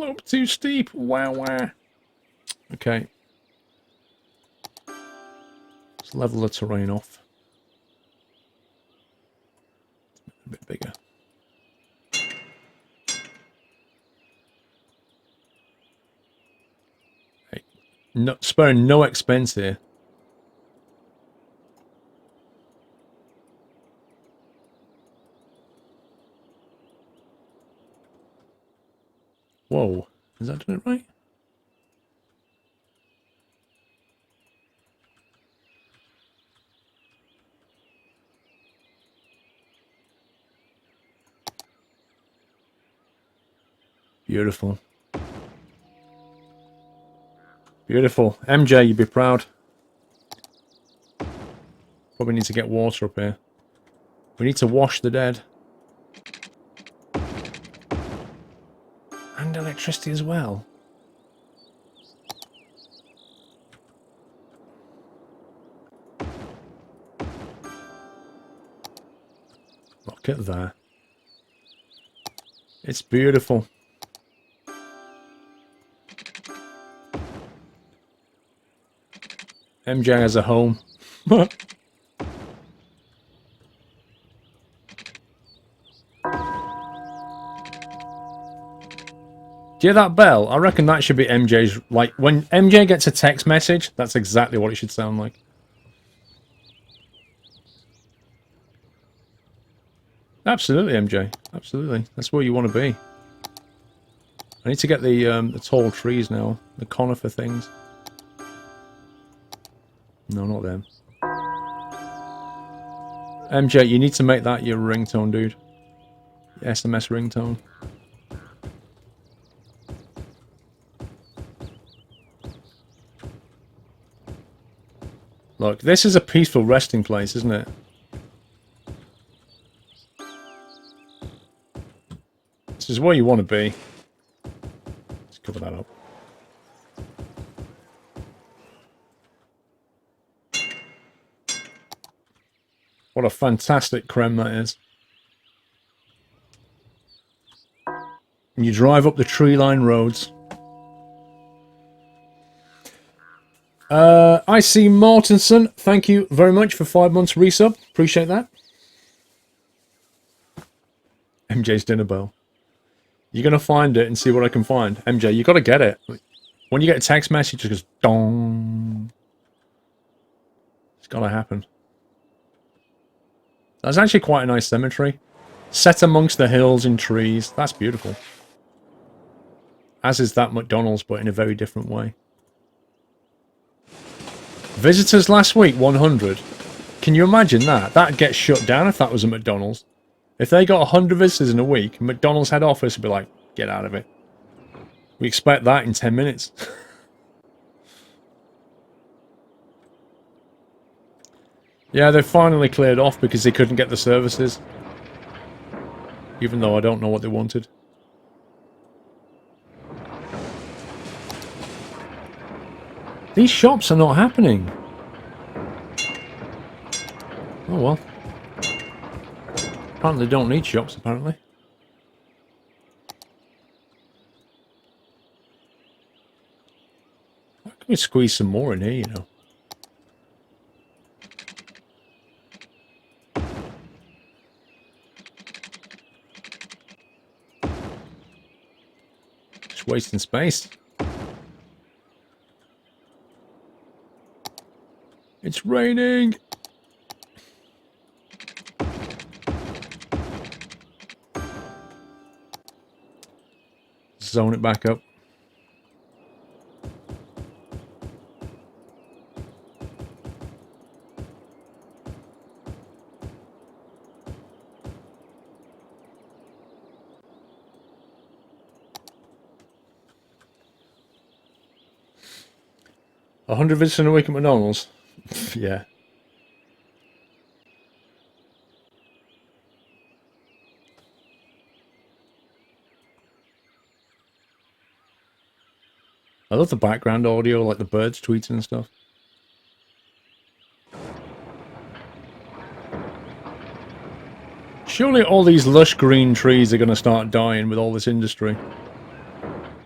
slope too steep. Wow, wow. Okay. Let's level the terrain off. A bit bigger. Hey, no, sparing no expense here. Whoa, is that doing it right? Beautiful. Beautiful. MJ, you'd be proud. Probably need to get water up here. We need to wash the dead. And electricity as well. Look at that. It's beautiful. MJ has a home. Do you hear that bell? I reckon that should be MJ's... Like, when MJ gets a text message, that's exactly what it should sound like. Absolutely, MJ. Absolutely. That's where you want to be. I need to get the tall trees now. The conifer things. No, not them. MJ, you need to make that your ringtone, dude. Your SMS ringtone. Look, this is a peaceful resting place, isn't it? This is where you want to be. Let's cover that up. What a fantastic creme that is. And you drive up the tree-lined roads. I see Mortensen. Thank you very much for 5 months resub. Appreciate that. MJ's dinner bell. You're going to find it and see what I can find. MJ, you got to get it. When you get a text message, it goes dong. It's got to happen. That's actually quite a nice cemetery. Set amongst the hills and trees. That's beautiful. As is that McDonald's, but in a very different way. Visitors last week, 100. Can you imagine that? That'd get shut down if that was a McDonald's. If they got 100 visitors in a week, McDonald's head office would be like, get out of it. We expect that in 10 minutes. Yeah, they finally cleared off because they couldn't get the services. Even though I don't know what they wanted. These shops are not happening. Oh well. Apparently they don't need shops, apparently. How can we squeeze some more in here, you know? Just wasting space. It's raining! Zone it back up. A 100 visitors in a week at McDonald's? Yeah. I love the background audio, like the birds tweeting and stuff. Surely all these lush green trees are going to start dying with all this industry.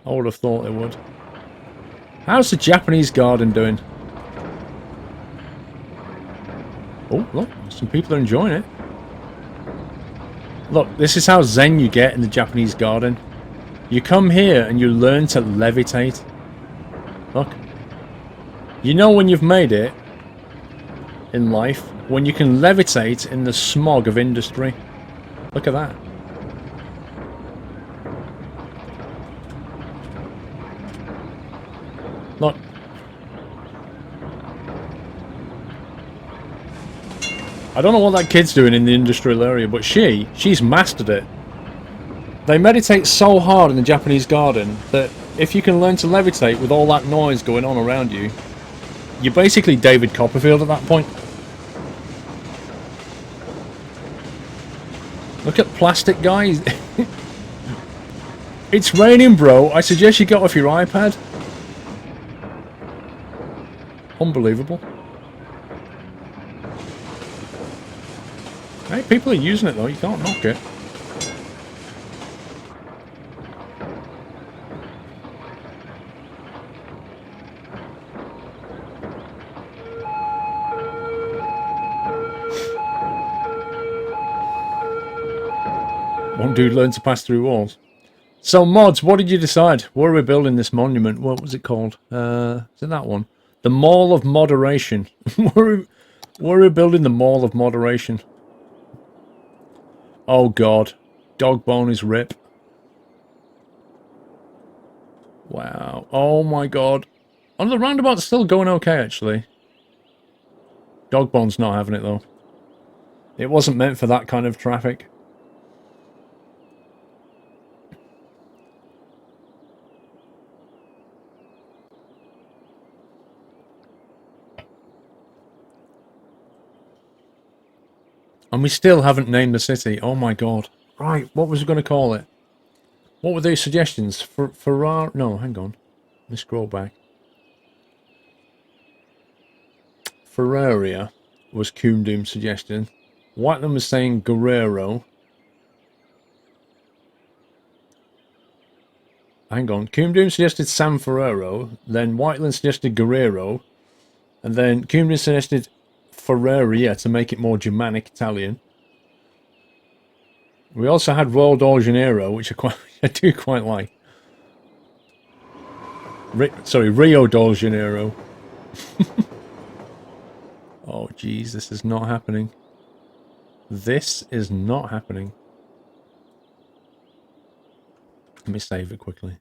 I I would have thought they would. How's the Japanese garden doing? Oh, look, some people are enjoying it. Look, this is how zen you get in the Japanese garden. You come here and you learn to levitate. Look. You know when you've made it in life, when you can levitate in the smog of industry. Look at that. Look. I don't know what that kid's doing in the industrial area, but she's mastered it. They meditate so hard in the Japanese garden that if you can learn to levitate with all that noise going on around you, you're basically David Copperfield at that point. Look at plastic guys. It's raining, bro. I suggest you get off your iPad. Unbelievable. Hey, people are using it though. You can't knock it. One dude learned to pass through walls. So, mods, what did you decide? Where are we building this monument? What was it called? Is it that one? The Mall of Moderation. Where are we building the Mall of Moderation? Oh, God. Dogbone is rip. Wow. Oh, my God. Oh, the roundabout's still going okay, actually. Dogbone's not having it, though. It wasn't meant for that kind of traffic. And we still haven't named the city. Oh my god. Right, what was we going to call it? What were those suggestions? Ferrari? No, hang on. Let me scroll back. Ferraria was Coom Doom's suggestion. Whiteland was saying Guerrero. Hang on. Coom Doom suggested San Ferrero. Then Whiteland suggested Guerrero. And then Coom Doom suggested Ferraria to make it more Germanic Italian. We also had Rio de Janeiro, which I do quite like. Rio de Janeiro. Oh, jeez, this is not happening. This is not happening. Let me save it quickly.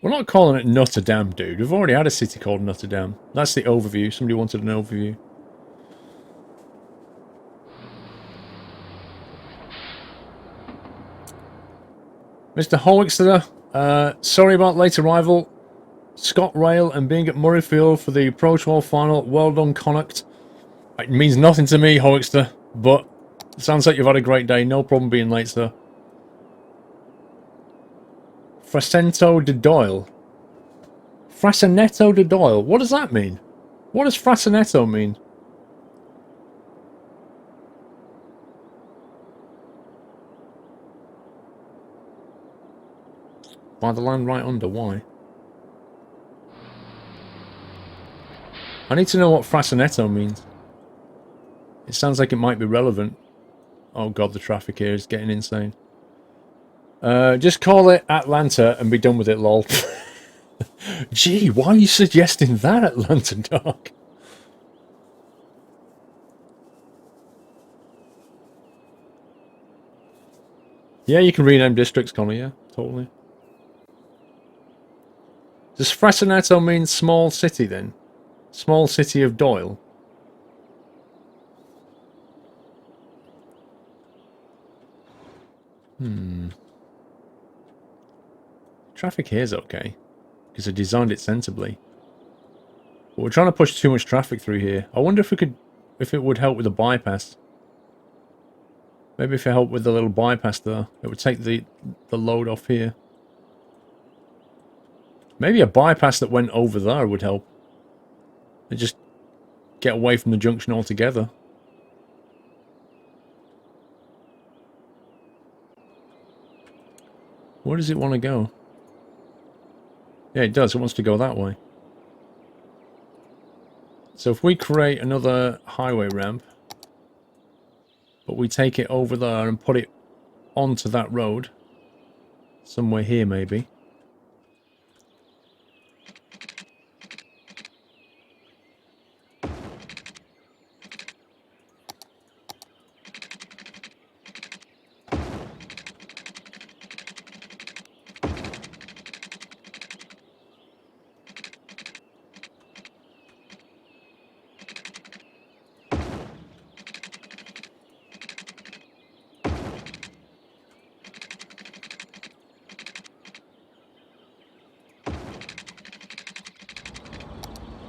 We're not calling it Notre Dame, dude. We've already had a city called Notre Dame. That's the overview. Somebody wanted an overview. Mr. Howickster, sorry about late arrival. Scott Rail and being at Murrayfield for the Pro 12 final. Well done, Connacht. It means nothing to me, Howickster, but it sounds like you've had a great day. No problem being late, sir. Frascento de Doyle. Frascento de Doyle. What does that mean? What does Frascento mean? By the land right under. Why? I need to know what Frascento means. It sounds like it might be relevant. Oh god, the traffic here is getting insane. Just call it Atlanta and be done with it, lol. Gee, why are you suggesting that, Atlanta Dog? Yeah, you can rename districts, Connor, yeah, totally. Does Frascento mean small city, then? Small city of Doyle? Traffic here's okay, because I designed it sensibly. But we're trying to push too much traffic through here. I wonder if it would help with the bypass. Maybe if it helped with the little bypass there, it would take the load off here. Maybe a bypass that went over there would help. It just get away from the junction altogether. Where does it want to go? Yeah, it does. It wants to go that way. So if we create another highway ramp, but we take it over there and put it onto that road, somewhere here maybe.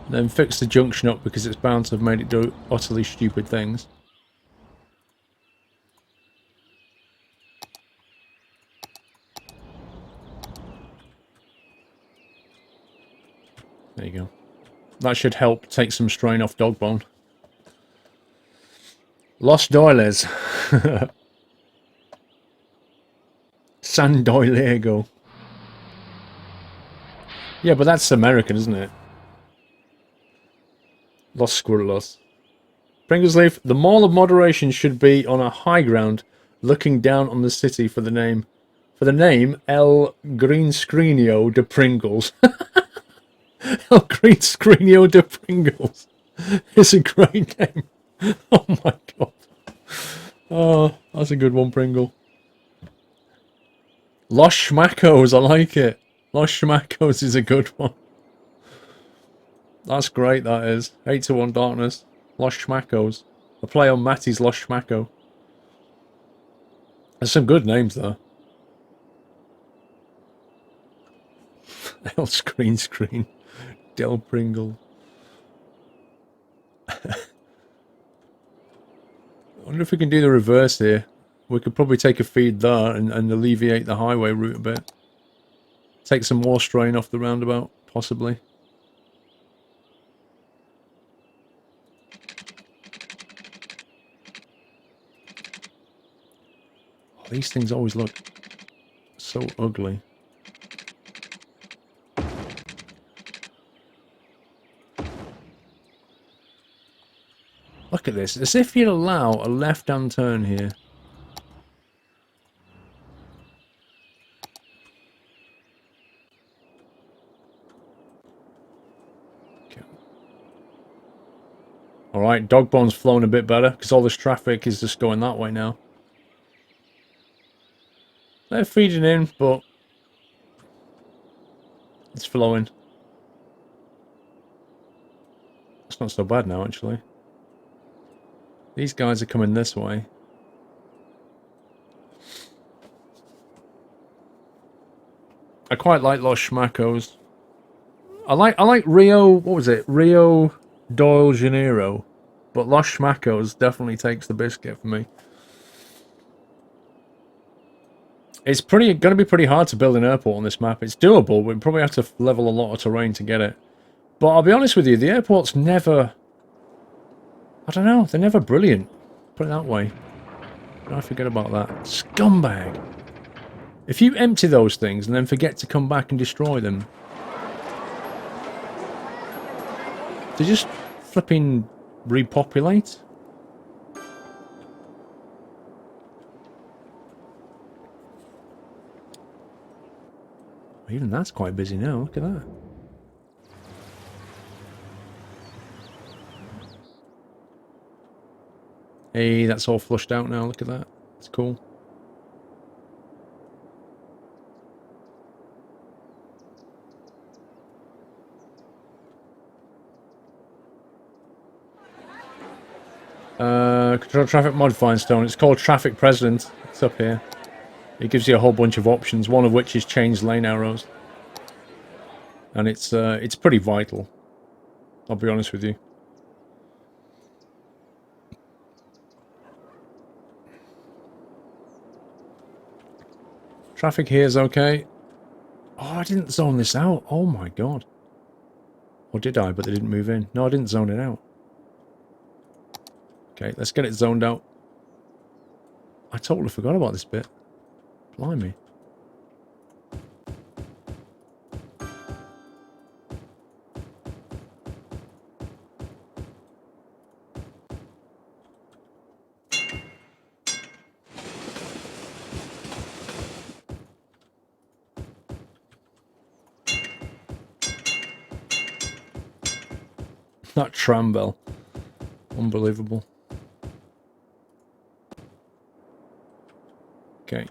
Then fix the junction up because it's bound to have made it do utterly stupid things. There you go. That should help take some strain off Dogbone. Los Doiles. San Doilego. Yeah, but that's American, isn't it? Los Squirrelos. Pringlesleaf, the mall of moderation should be on a high ground, looking down on the city for the name. For the name, El Greenscreenio de Pringles. El Greenscreenio de Pringles. It's a great name. Oh my god. Oh, that's a good one, Pringle. Los Schmackos, I like it. Los Schmackos is a good one. That's great, that is. 8 to 1 darkness. Los Schmackos. A play on Matty's Los Schmacko. There's some good names there. El Screen. Del Pringle. I wonder if we can do the reverse here. We could probably take a feed there and alleviate the highway route a bit. Take some more strain off the roundabout, possibly. These things always look so ugly. Look at this. As if you'd allow a left-hand turn here. Okay. Alright, Dogbone's flowing a bit better because all this traffic is just going that way now. They're feeding in, but it's flowing. It's not so bad now, actually. These guys are coming this way. I quite like Los Schmackos. I like Rio, what was it? Rio de Janeiro. But Los Schmackos definitely takes the biscuit for me. It's going to be pretty hard to build an airport on this map. It's doable, but we probably have to level a lot of terrain to get it. But I'll be honest with you, the airport's never... I don't know, they're never brilliant. Put it that way. Don't forget about that. Scumbag! If you empty those things and then forget to come back and destroy them... they just flipping repopulate? Even that's quite busy now, look at that. Hey, that's all flushed out now, look at that. It's cool. Control traffic modifying stone. It's called Traffic President. It's up here. It gives you a whole bunch of options, one of which is change lane arrows. And it's pretty vital. I'll be honest with you. Traffic here is okay. Oh, I didn't zone this out. Oh my god. Or did I? But they didn't move in. No, I didn't zone it out. Okay, let's get it zoned out. I totally forgot about this bit. Blimey. That tram bell. Unbelievable. Okay.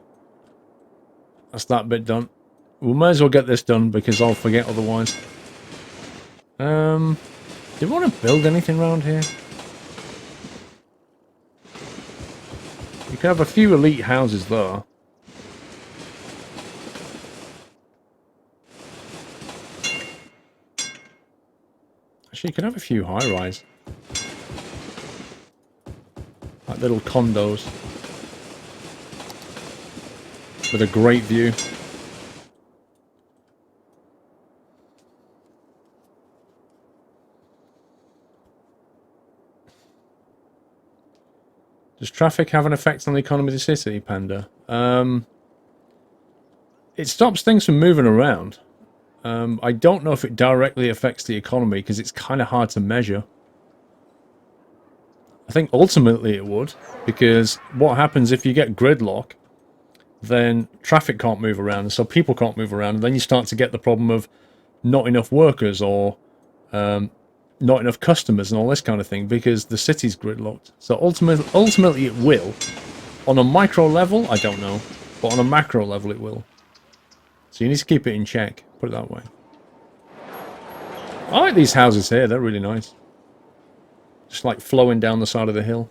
That's that bit done. We might as well get this done because I'll forget otherwise. Do we want to build anything around here? You can have a few elite houses there. Actually, you can have a few high-rise. Like little condos. With a great view. Does traffic have an effect on the economy of the city, Panda? It stops things from moving around. I don't know if it directly affects the economy because it's kind of hard to measure. I think ultimately it would, because what happens if you get gridlock, then traffic can't move around, and so people can't move around, and then you start to get the problem of not enough workers or not enough customers and all this kind of thing because the city's gridlocked. So ultimately it will. On a micro level, I don't know, but on a macro level it will. So you need to keep it in check, put it that way. I like these houses here, they're really nice. Just like flowing down the side of the hill.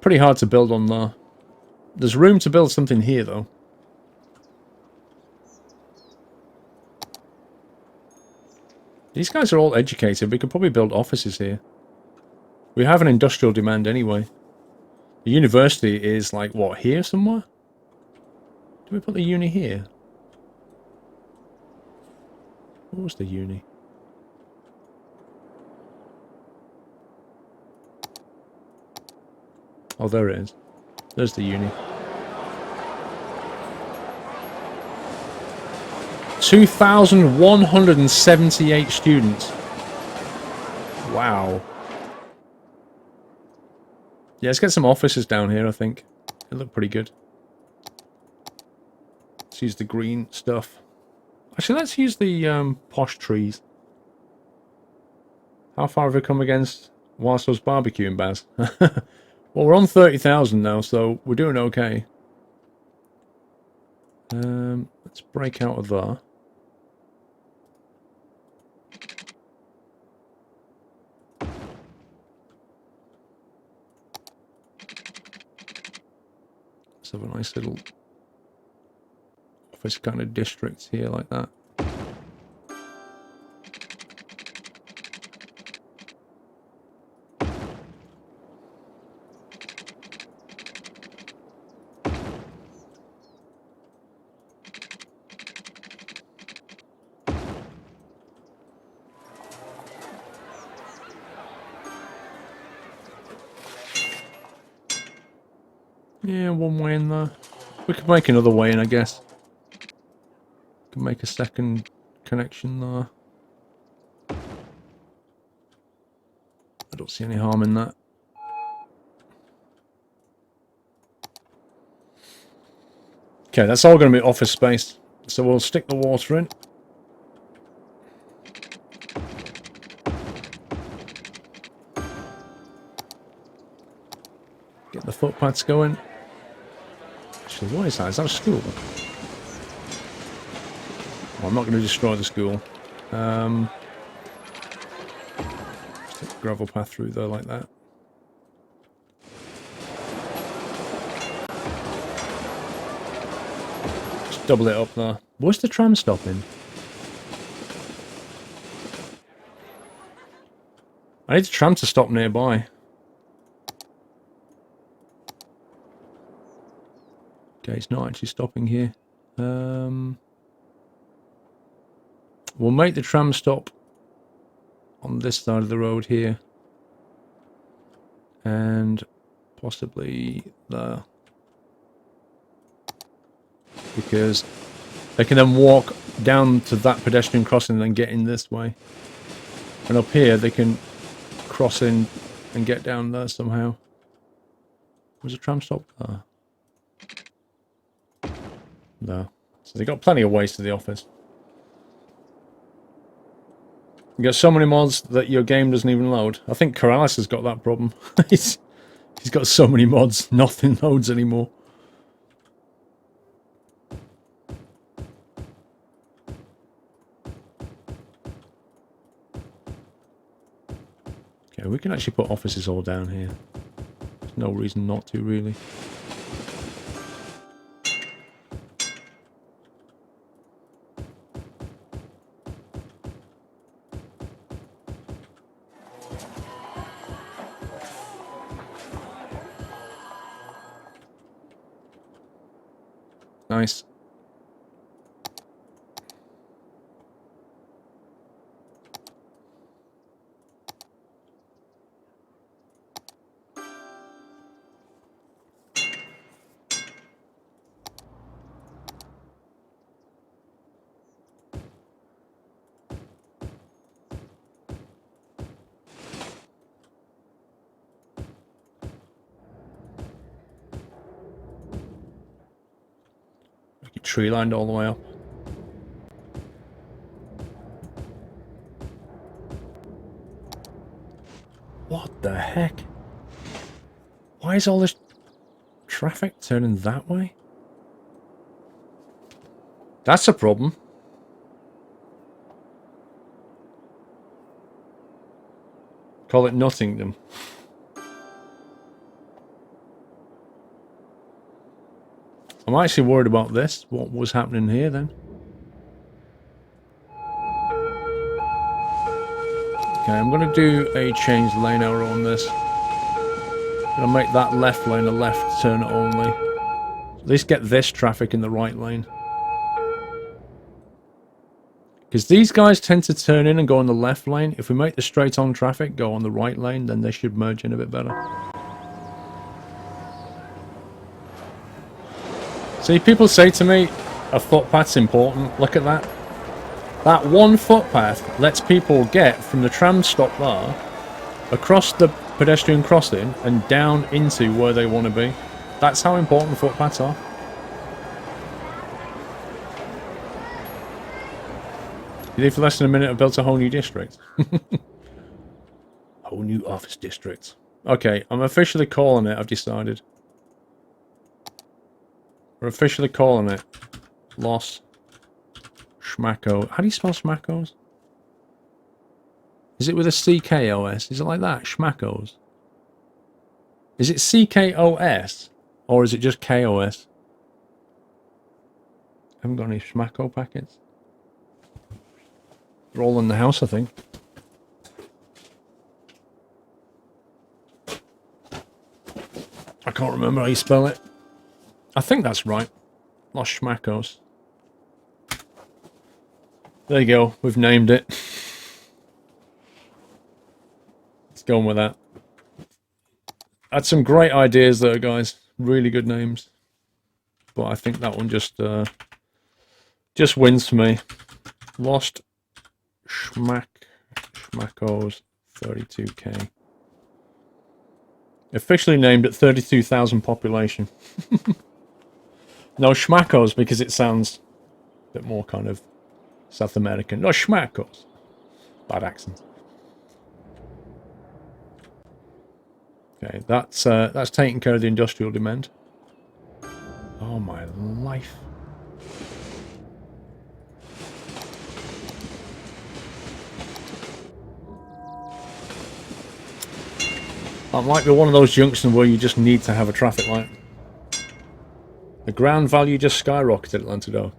Pretty hard to build on there. There's room to build something here though. These guys are all educated. We could probably build offices here. We have an industrial demand anyway. The university is like, what, here somewhere? Do we put the uni here? What was the uni? Oh, there it is. There's the uni. 2,178 students. Wow. Yeah, let's get some offices down here, I think. They look pretty good. Let's use the green stuff. Actually, let's use the posh trees. How far have we come against whilst I was barbecuing, Baz? Well, we're on 30,000 now, so we're doing okay. Let's break out of there. Let's have a nice little office kind of district here like that. Yeah, one way in there. We could make another way in, I guess. Could make a second connection there. I don't see any harm in that. Okay, that's all going to be office space. So we'll stick the water in. Get the footpaths going. Actually, what is that? Is that a school? Well, I'm not going to destroy the school. Just take the gravel path through there like that. Just double it up there. Where's the tram stopping? I need the tram to stop nearby. Okay, it's not actually stopping here. We'll make the tram stop on this side of the road here. And possibly there. Because they can then walk down to that pedestrian crossing and then get in this way. And up here they can cross in and get down there somehow. Was a tram stop there? No. So they got plenty of ways to the office. You got so many mods that your game doesn't even load. I think Corrales has got that problem. he's got so many mods, nothing loads anymore. Okay, we can actually put offices all down here. There's no reason not to, really. Nice. Tree lined all the way up. What the heck? Why is all this traffic turning that way? That's a problem. Call it Nottingham. I'm actually worried about this. What was happening here then? Okay, I'm going to do a change lane error on this. I'm going to make that left lane a left turn only. At least get this traffic in the right lane. Because these guys tend to turn in and go on the left lane. If we make the straight on traffic go on the right lane, then they should merge in a bit better. See, people say to me, a footpath's important. Look at that. That one footpath lets people get from the tram stop there, across the pedestrian crossing, and down into where they want to be. That's how important footpaths are. You think for less than a minute I've built a whole new district. Whole new office district. Okay, I'm officially calling it, I've decided. We're officially calling it Los Schmacko. How do you spell Schmackos? Is it with a CKOS? Is it like that? Schmackos? Is it CKOS? Or is it just KOS? Haven't got any Schmacko packets. They're all in the house, I think. I can't remember how you spell it. I think that's right. Los Schmackos. There you go. We've named it. Let's go on with that. Had some great ideas there, guys. Really good names. But I think that one just wins for me. Lost Schmackos 32k. Officially named at 32,000 population. No, Schmackos, because it sounds a bit more kind of South American. No, Schmackos. Bad accent. Okay, that's taking care of the industrial demand. Oh my life. That might be one of those junctions where you just need to have a traffic light. The ground value just skyrocketed at Lantido.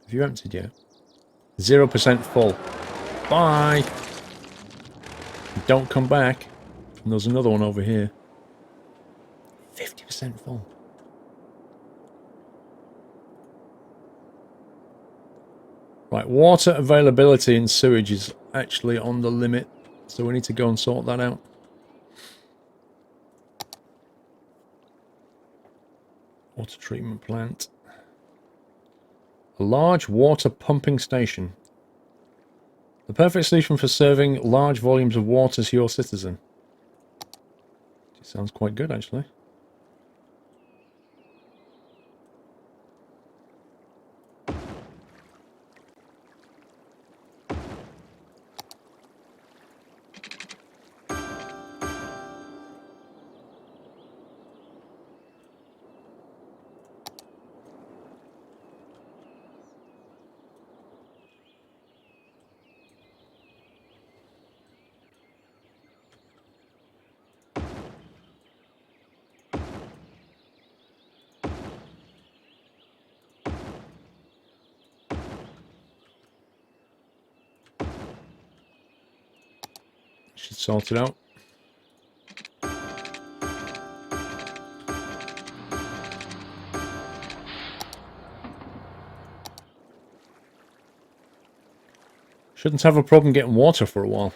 Have you emptied yet? 0% full. Bye! Don't come back. And there's another one over here. 50% full. Right, water availability in sewage is actually on the limit, so we need to go and sort that out. Water treatment plant. A large water pumping station. The perfect solution for serving large volumes of water to your citizen. Sounds quite good, actually. Should sort it out. Shouldn't have a problem getting water for a while.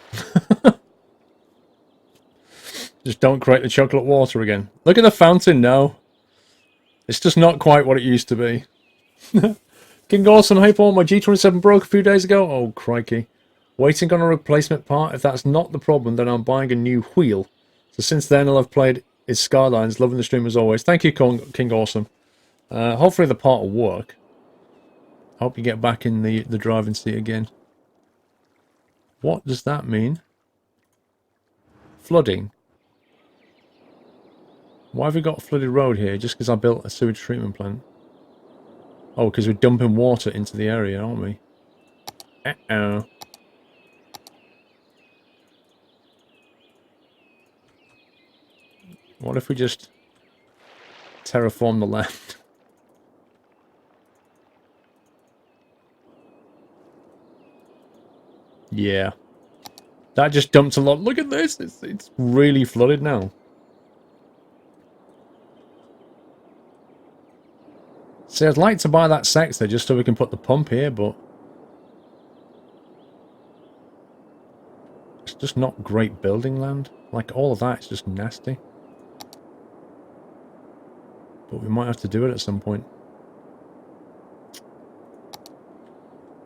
Just don't create the chocolate water again. Look at the fountain now. It's just not quite what it used to be. King Awesome, hey Paul, my G27 broke a few days ago. Oh, crikey. Waiting on a replacement part. If that's not the problem, then I'm buying a new wheel. So since then, all I've played is Skylines. Loving the stream as always. Thank you, King Awesome. Hopefully the part will work. I hope you get back in the driving seat again. What does that mean? Flooding. Why have we got a flooded road here? Just because I built a sewage treatment plant? Oh, because we're dumping water into the area, aren't we? Uh-oh. What if we just terraform the land? Yeah. That just dumped a lot. Look at this. It's really flooded now. See, I'd like to buy that sector just so we can put the pump here, but it's just not great building land. Like, all of that is just nasty. But we might have to do it at some point.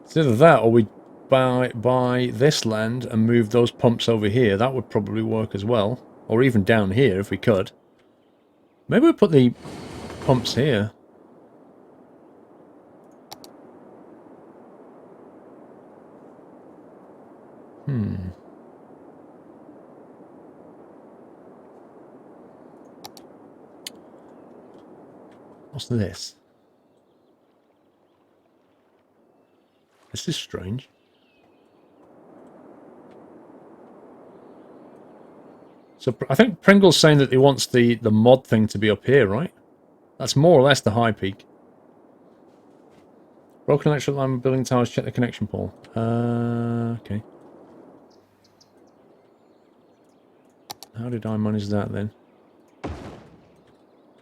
It's either that or we buy this land and move those pumps over here. That would probably work as well. Or even down here if we could. Maybe we put the pumps here. What's this? This is strange. So I think Pringle's saying that he wants the mod thing to be up here, right? That's more or less the high peak. Broken electric line building towers, check the connection pole. Okay. How did I manage that then?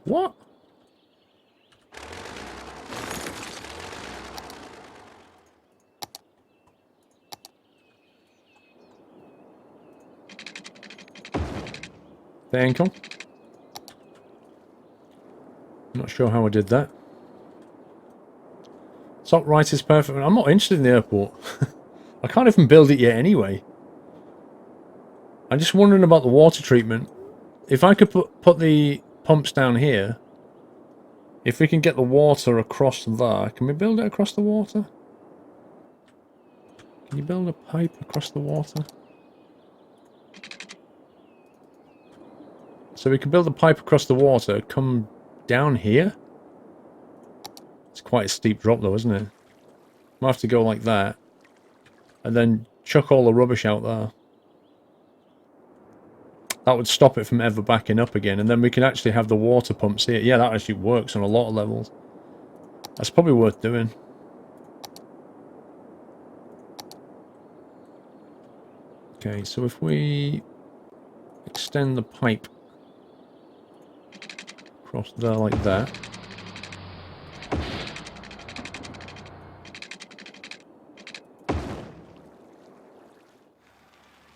What? The ankle. I'm not sure how I did that. Top right is perfect. I'm not interested in the airport. I can't even build it yet anyway. I'm just wondering about the water treatment. If I could put the pumps down here, if we can get the water across there, can we build it across the water? Can you build a pipe across the water? So we can build a pipe across the water, come down here. It's quite a steep drop though, isn't it? Might have to go like that. And then chuck all the rubbish out there. That would stop it from ever backing up again. And then we can actually have the water pumps here. Yeah, that actually works on a lot of levels. That's probably worth doing. Okay, so if we extend the pipe across there like that.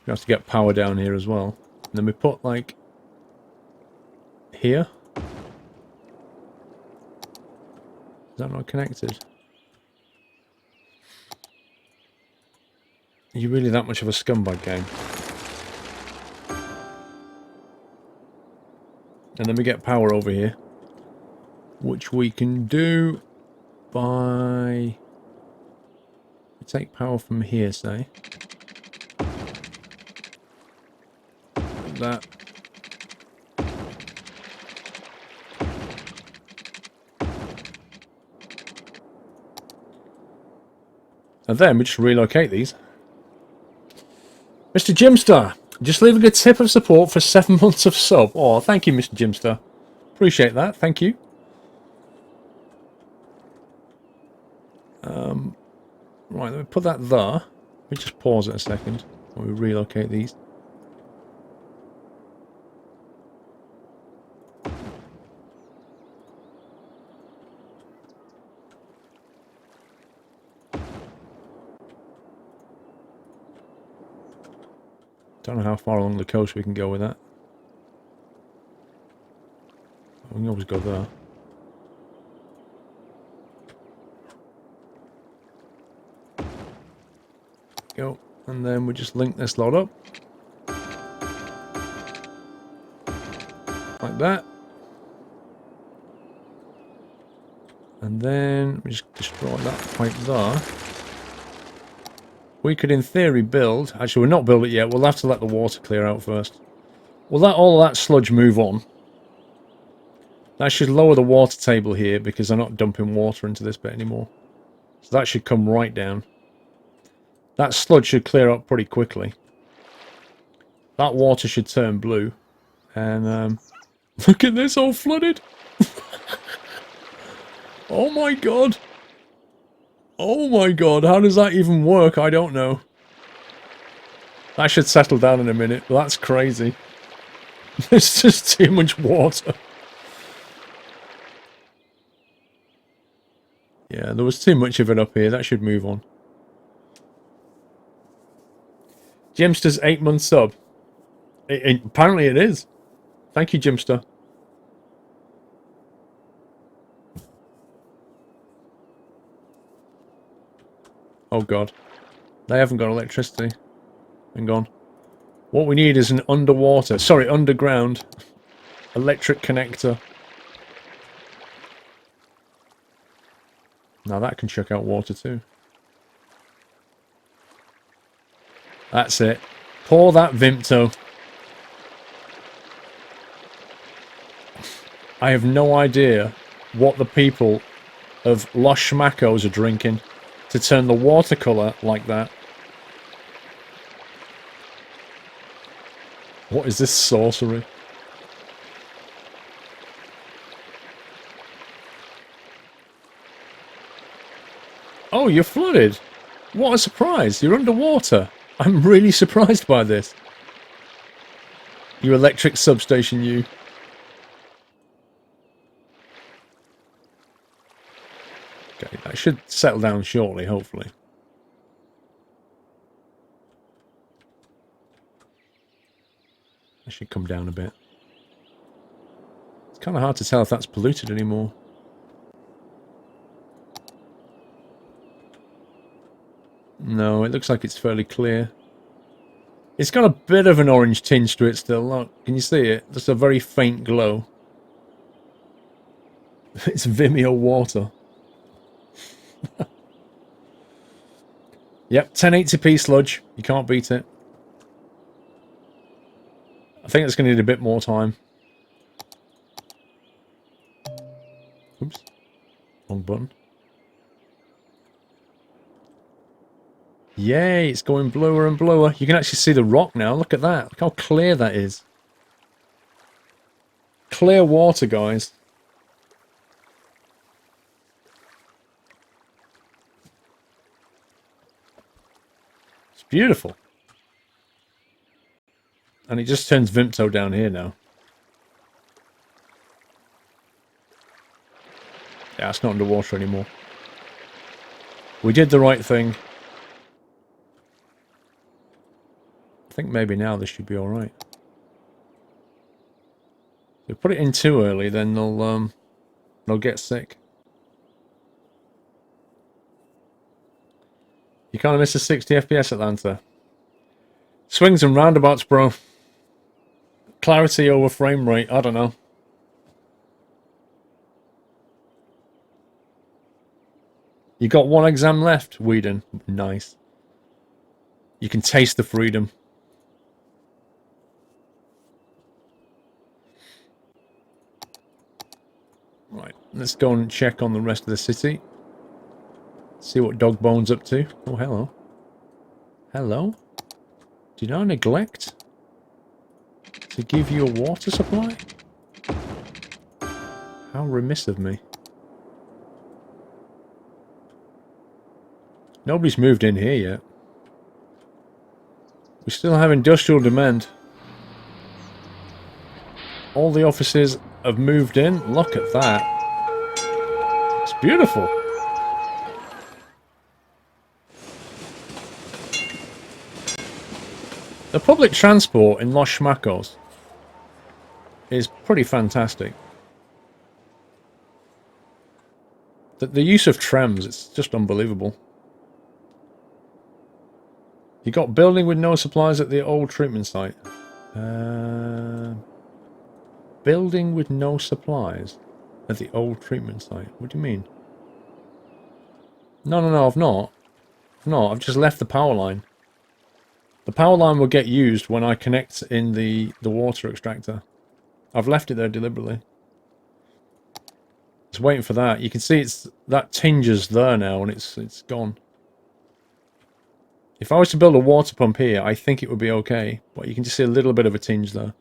We have to get power down here as well. And then we put, like, here. Is that not connected? Are you really that much of a scumbag game? And then we get power over here, which we can do by... We take power from here, say. Like that. And then we just relocate these. Mr. Jimstar, just leaving a tip of support for 7 months of sub. Oh, thank you, Mr. Jimstar. Appreciate that. Thank you. Right, let me put that there. Let me just pause it a second while we relocate these. Don't know how far along the coast we can go with that. We can always go there. Go. And then we just link this lot up. Like that. And then we just destroy that pipe there. We could, in theory, build... Actually, we're not build it yet. We'll have to let the water clear out first. We'll let all of that sludge move on. That should lower the water table here because they're not dumping water into this bit anymore. So that should come right down. That sludge should clear up pretty quickly. That water should turn blue. And, look at this, all flooded! Oh my god! Oh my god, how does that even work? I don't know. That should settle down in a minute, but that's crazy. There's just too much water. Yeah, there was too much of it up here. That should move on. Jimster's 8-month sub. Apparently it is. Thank you, Jimster. Oh god. They haven't got electricity. Hang on. What we need is an underground electric connector. Now that can chuck out water too. That's it. Pour that Vimto. I have no idea what the people of Los Schmackos are drinking to turn the watercolour like that. What is this sorcery? Oh, you're flooded. What a surprise. You're underwater. I'm really surprised by this. You electric substation, you. Okay, that should settle down shortly, hopefully. That should come down a bit. It's kind of hard to tell if that's polluted anymore. No, it looks like it's fairly clear. It's got a bit of an orange tinge to it still. Look, can you see it? Just a very faint glow. It's Vimeo water. Yep, 1080p sludge. You can't beat it. I think it's going to need a bit more time. Oops. Wrong button. Yay, it's going bluer and bluer. You can actually see the rock now. Look at that. Look how clear that is. Clear water, guys. It's beautiful. And it just turns Vimto down here now. Yeah, it's not underwater anymore. We did the right thing. I think maybe now this should be alright. If we put it in too early, then they'll get sick. You can't miss a 60 FPS, Atlanta. Swings and roundabouts, bro. Clarity over frame rate, I don't know. You got one exam left, Whedon. Nice. You can taste the freedom. Right, let's go and check on the rest of the city. See what Dogbone's up to. Oh, hello. Hello? Did I neglect to give you a water supply? How remiss of me. Nobody's moved in here yet. We still have industrial demand. All the offices have moved in. Look at that. It's beautiful. The public transport in Los Schmacos is pretty fantastic. The use of trams, it's just unbelievable. You got building with no supplies at the old treatment site. Building with no supplies at the old treatment site. What do you mean? No, I've not. I've just left the power line. The power line will get used when I connect in the water extractor. I've left it there deliberately. Just waiting for that. You can see that tinge is there now and it's gone. If I was to build a water pump here, I think it would be okay. But you can just see a little bit of a tinge there.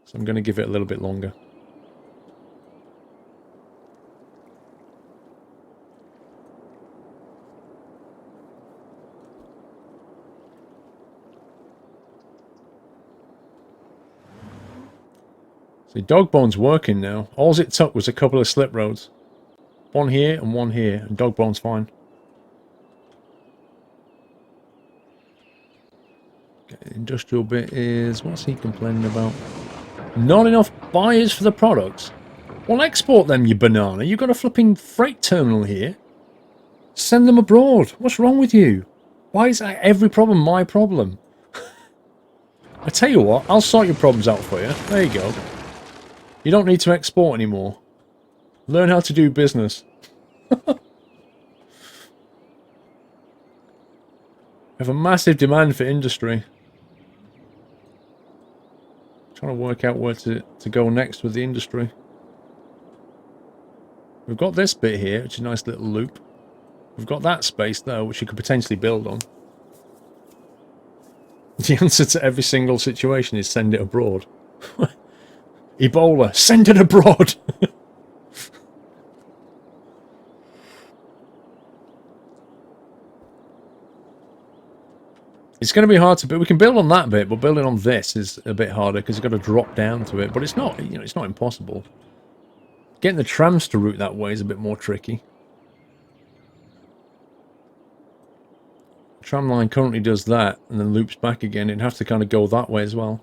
So I'm going to give it a little bit longer. See, Dogbone's working now. All it took was a couple of slip roads. One here, and Dogbone's fine. Okay, the industrial bit is... What's he complaining about? Not enough buyers for the products? Well, export them, you banana. You've got a flipping freight terminal here. Send them abroad. What's wrong with you? Why is every problem my problem? I tell you what, I'll sort your problems out for you. There you go. You don't need to export anymore. Learn how to do business. We have a massive demand for industry. Trying to work out where to go next with the industry. We've got this bit here, which is a nice little loop. We've got that space there, which you could potentially build on. The answer to every single situation is send it abroad. Ebola, send it abroad! It's going to be hard to build. We can build on that bit, but building on this is a bit harder because you've got to drop down to it. But it's not, you know, it's not impossible. Getting the trams to route that way is a bit more tricky. The tram line currently does that and then loops back again. It'd have to kind of go that way as well.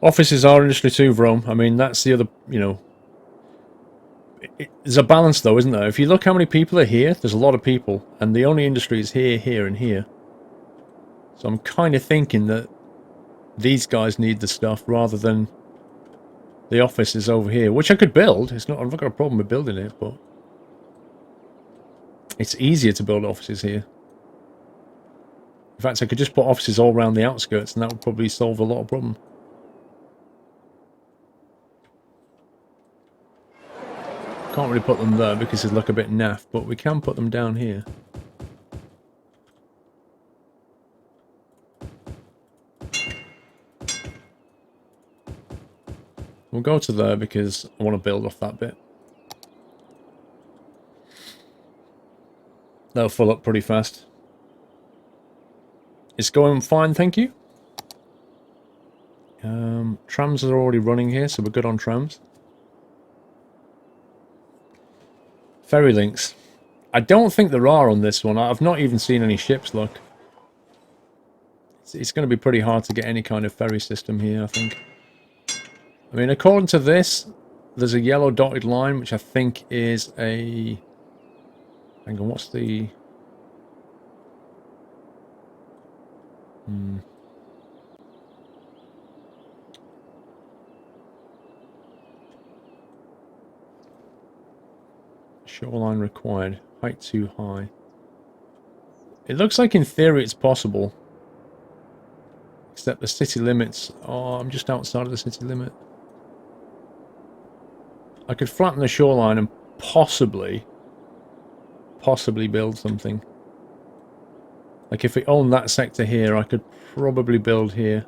Offices are industry too, Vrome. I mean, that's the other, you know... There's a balance though, isn't there? If you look how many people are here, there's a lot of people. And the only industry is here, here, and here. So I'm kind of thinking that these guys need the stuff rather than the office is over here. Which I could build. I've not got a problem with building it, but... It's easier to build offices here. In fact, I could just put offices all around the outskirts and that would probably solve a lot of problems. Can't really put them there because they look a bit naff, but we can put them down here. We'll go to there because I want to build off that bit. They'll fill up pretty fast. It's going fine, thank you. Trams are already running here, so we're good on trams. Ferry links. I don't think there are on this one. I've not even seen any ships, look. It's going to be pretty hard to get any kind of ferry system here, I think. I mean, according to this, there's a yellow dotted line, which I think is a... Hang on, what's the... Shoreline required. Height too high. It looks like in theory it's possible. Except the city limits... Oh, I'm just outside of the city limit. I could flatten the shoreline and possibly build something. Like if we own that sector here, I could probably build here.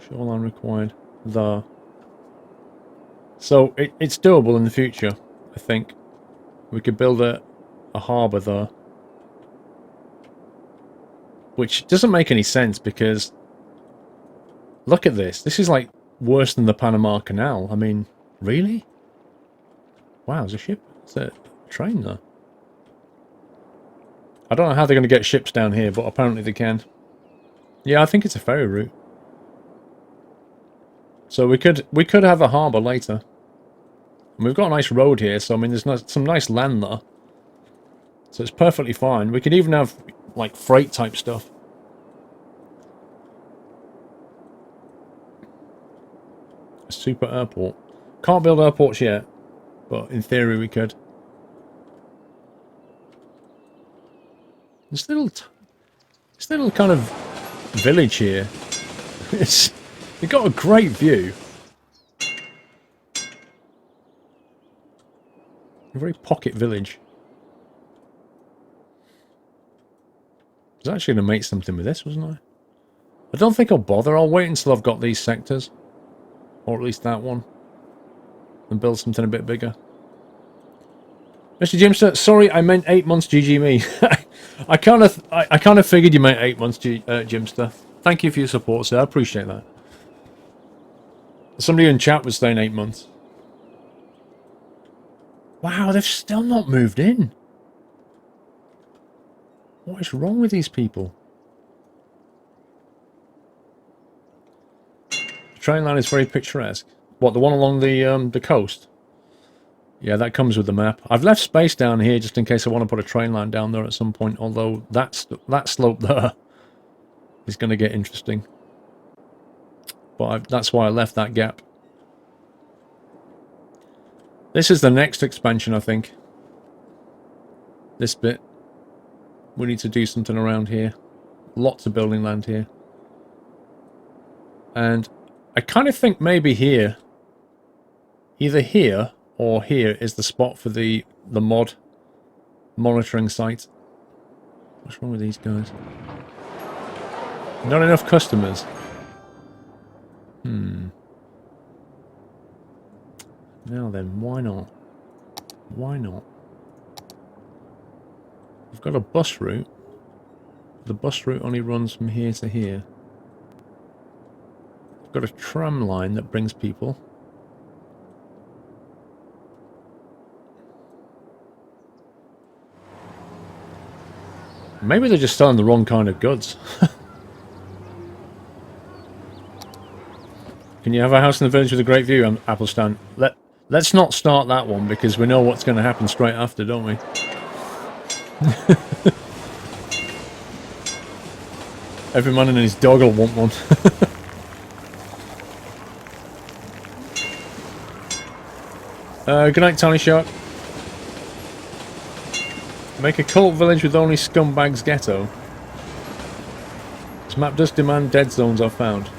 Shoreline required. There. So it's doable in the future, I think. We could build a harbour there. Which doesn't make any sense because... Look at this. This is like worse than the Panama Canal. I mean, really? Wow, there's a ship. It's a train there. I don't know how they're going to get ships down here, but apparently they can. Yeah, I think it's a ferry route. So we could have a harbour later. And we've got a nice road here, so I mean there's some nice land there. So it's perfectly fine. We could even have like freight type stuff. A super airport. Can't build airports yet, but in theory we could. This little kind of village here. You've got a great view. A very pocket village. I was actually going to make something with this, wasn't I? I don't think I'll bother. I'll wait until I've got these sectors. Or at least that one. And build something a bit bigger. Mr. Jimster, sorry, I meant 8 months GG me. I kind of figured you meant 8 months Jimster. Thank you for your support, sir. I appreciate that. Somebody in chat was saying 8 months. Wow, they've still not moved in. What is wrong with these people? The train line is very picturesque. What, the one along the coast? Yeah, that comes with the map. I've left space down here just in case I want to put a train line down there at some point, although that slope there is going to get interesting. But that's why I left that gap. This is the next expansion, I think. This bit. We need to do something around here. Lots of building land here. And I kind of think maybe here, either here or here is the spot for the mod monitoring site. What's wrong with these guys? Not enough customers. Now then, why not? Why not? We've got a bus route. The bus route only runs from here to here. We've got a tram line that brings people. Maybe they're just selling the wrong kind of goods. Can you have a house in the village with a great view on Applestan? Let's not start that one because we know what's going to happen straight after, don't we? Every man and his dog will want one. Good night, Tony Shark. Make a cult village with only scumbags ghetto. This map does demand dead zones, I've found.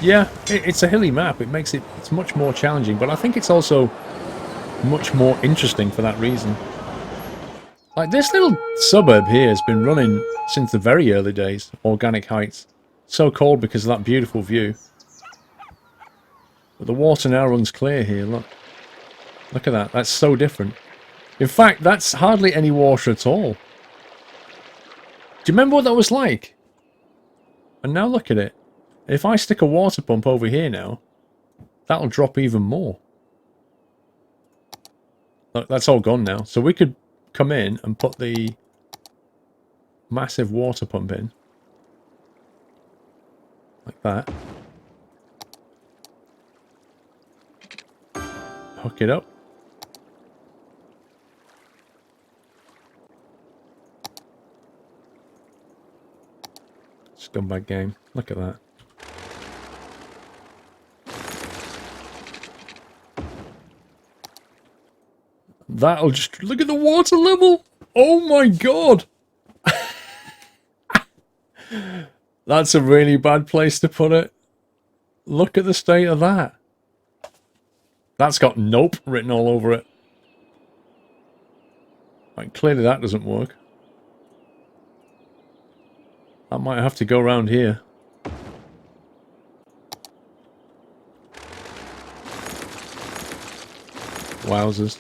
Yeah, it's a hilly map. It makes it's much more challenging, but I think it's also much more interesting for that reason. Like, this little suburb here has been running since the very early days, Organic Heights. So cold because of that beautiful view. But the water now runs clear here, look. Look at that, that's so different. In fact, that's hardly any water at all. Do you remember what that was like? And now look at it. If I stick a water pump over here now, that'll drop even more. Look, that's all gone now. So we could come in and put the massive water pump in. Like that. Hook it up. Scumbag game. Look at that. That'll just... Look at the water level! Oh my god! That's a really bad place to put it. Look at the state of that. That's got nope written all over it. Like, clearly that doesn't work. I might have to go around here. Wowzers.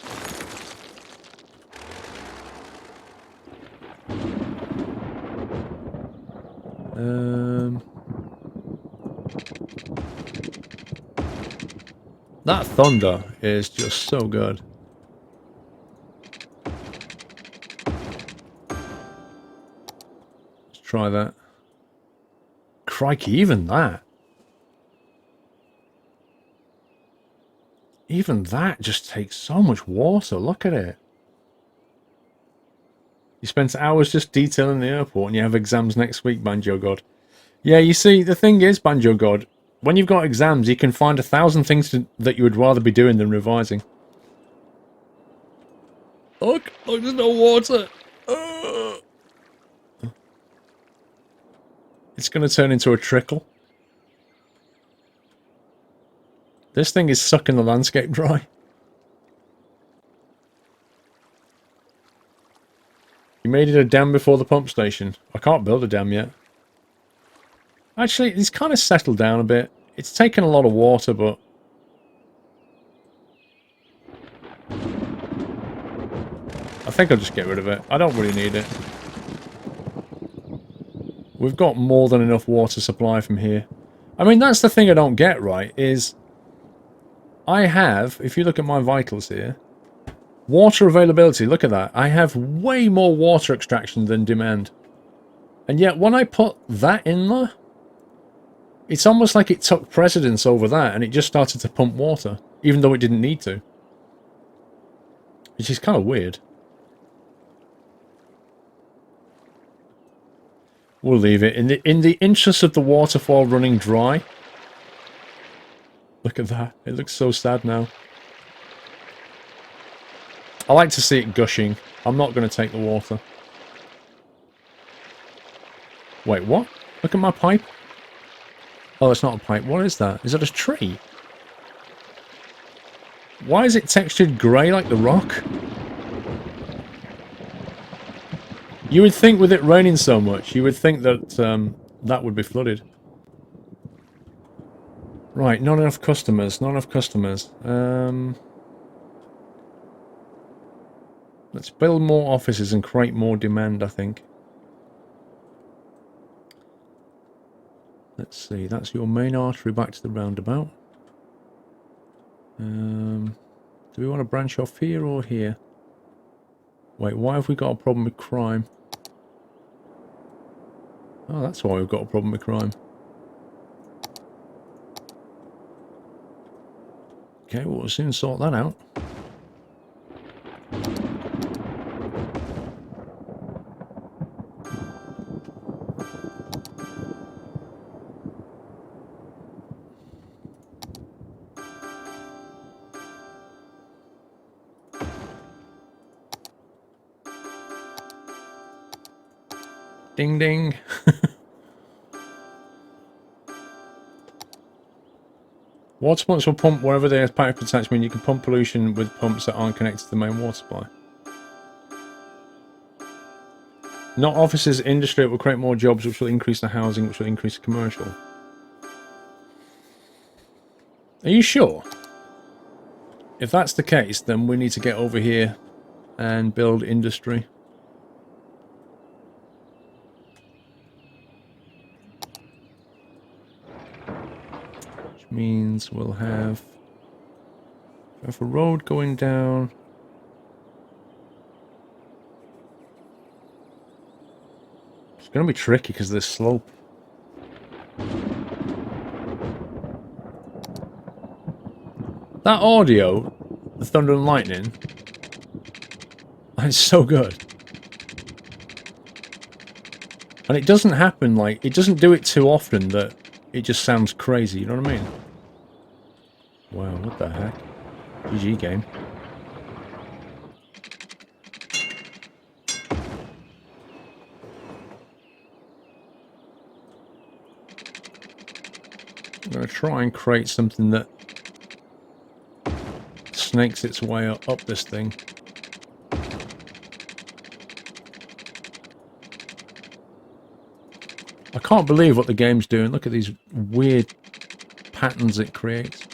That thunder is just so good. Let's try that. Crikey, even that. Even that just takes so much water. Look at it. You spent hours just detailing the airport and you have exams next week, Banjo God. Yeah, you see, the thing is, Banjo God, when you've got exams, you can find 1,000 things that you would rather be doing than revising. Look, there's no water. It's going to turn into a trickle. This thing is sucking the landscape dry. You made it a dam before the pump station. I can't build a dam yet. Actually, it's kind of settled down a bit. It's taken a lot of water, but... I think I'll just get rid of it. I don't really need it. We've got more than enough water supply from here. I mean, that's the thing I don't get, right, is... I have, if you look at my vitals here, water availability, look at that. I have way more water extraction than demand. And yet, when I put that in there, it's almost like it took precedence over that and it just started to pump water, even though it didn't need to. Which is kind of weird. We'll leave it. In the interest of the waterfall running dry. Look at that. It looks so sad now. I like to see it gushing. I'm not going to take the water. Wait, what? Look at my pipe. Oh, it's not a pipe. What is that? Is that a tree? Why is it textured grey like the rock? You would think with it raining so much, you would think that that would be flooded. Right, not enough customers. Not enough customers. Let's build more offices and create more demand, I think. Let's see, that's your main artery back to the roundabout. Do we want to branch off here or here? Wait, why have we got a problem with crime? Oh, that's why we've got a problem with crime. Okay, we'll soon sort that out. Ding ding. Water pumps will pump wherever there is pipe attachment. You can pump pollution with pumps that aren't connected to the main water supply. Not offices, industry. It will create more jobs, which will increase the housing, which will increase the commercial. Are you sure? If that's the case, then we need to get over here and build industry. Means we'll have a road going down. It's going to be tricky because of this slope. That audio, the thunder and lightning, it's so good. And it doesn't happen, like, it doesn't do it too often that it just sounds crazy, you know what I mean? Wow, what the heck? GG game. I'm going to try and create something that snakes its way up this thing. I can't believe what the game's doing. Look at these weird patterns it creates.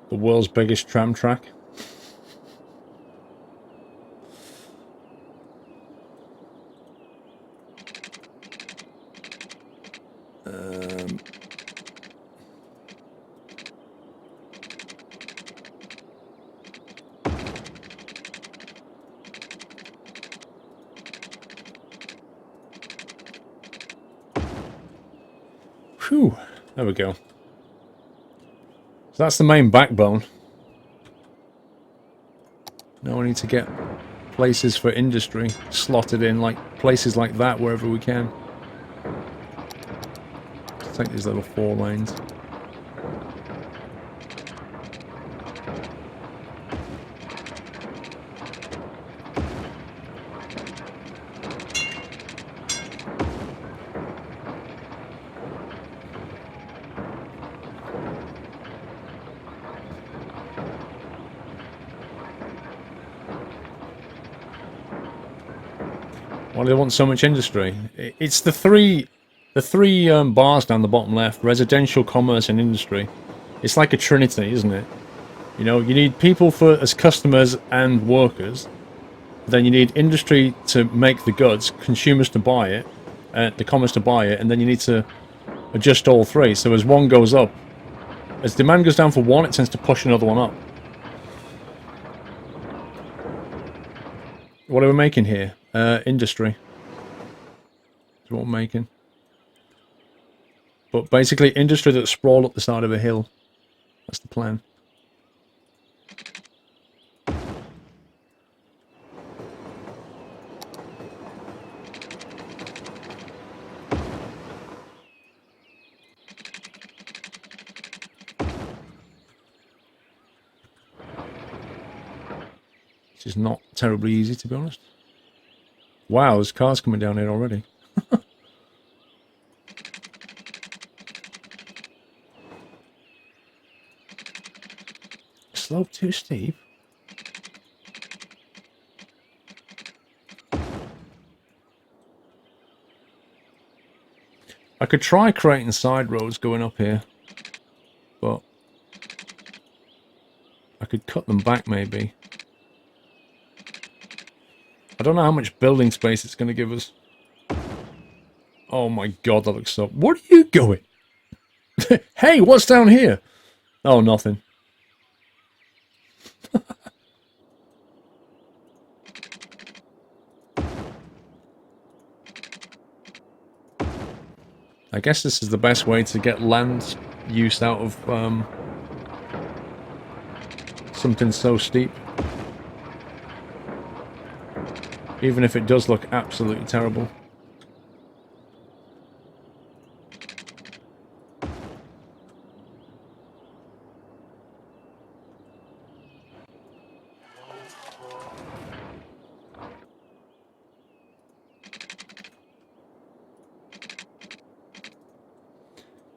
The world's biggest tram track. Whew, there we go. So that's the main backbone. Now we need to get places for industry slotted in, like places like that wherever we can. Let's take these little 4 lanes. Why do they want so much industry? It's the three bars down the bottom left: residential, commerce, and industry. It's like a trinity, isn't it? You know, you need people as customers and workers. Then you need industry to make the goods, consumers to buy it, the commerce to buy it, and then you need to adjust all three. So as one goes up, as demand goes down for one, it tends to push another one up. What are we making here? Industry. That's what we're making. But basically, industry that's sprawled up the side of a hill. That's the plan. Which is not terribly easy, to be honest. Wow, there's cars coming down here already. Slope too steep. I could try creating side roads going up here, but I could cut them back maybe. I don't know how much building space it's going to give us. Oh my god, that looks so... Where are you going? Hey, what's down here? Oh, nothing. I guess this is the best way to get land use out of something so steep. Even if it does look absolutely terrible.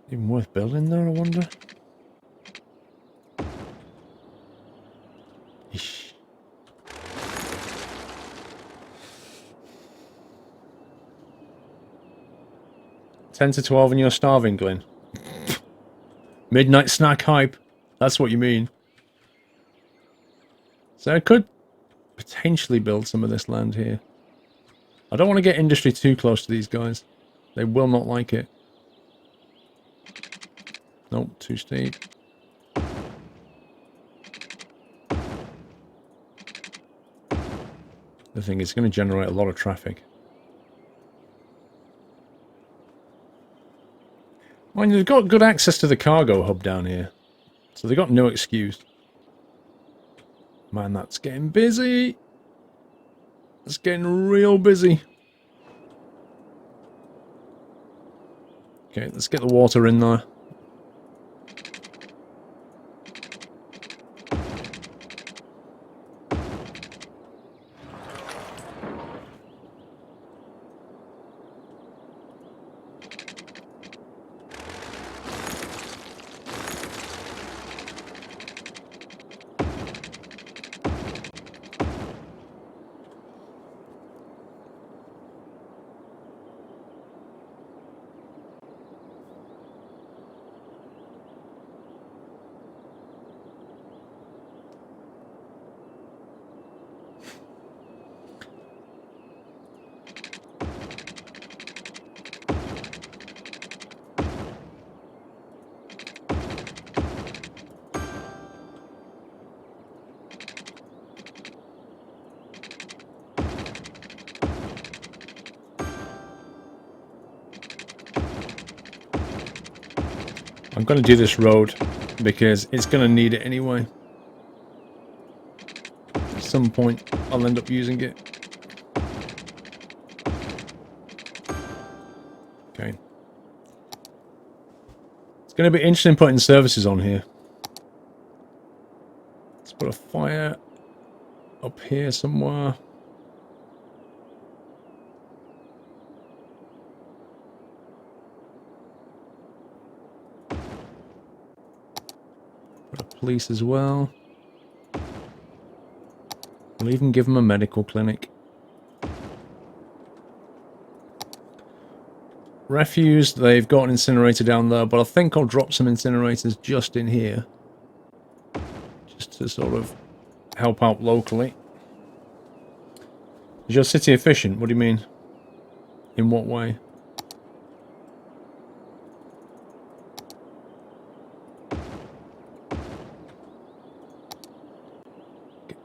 Even worth building there, I wonder? Eesh. 10 to 12 and you're starving, Glyn. Midnight snack hype. That's what you mean. So I could potentially build some of this land here. I don't want to get industry too close to these guys. They will not like it. Nope, too steep. The thing is, it's going to generate a lot of traffic. Well, they've got good access to the cargo hub down here. So they've got no excuse. Man, that's getting busy. It's getting real busy. Okay, let's get the water in there. I'm going to do this road because it's going to need it anyway. At some point, I'll end up using it. Okay. It's going to be interesting putting services on here. Let's put a fire up here somewhere. Police as well. We'll even give them a medical clinic. Refuse, they've got an incinerator down there, but I think I'll drop some incinerators just in here. Just to sort of help out locally. Is your city efficient? What do you mean? In what way?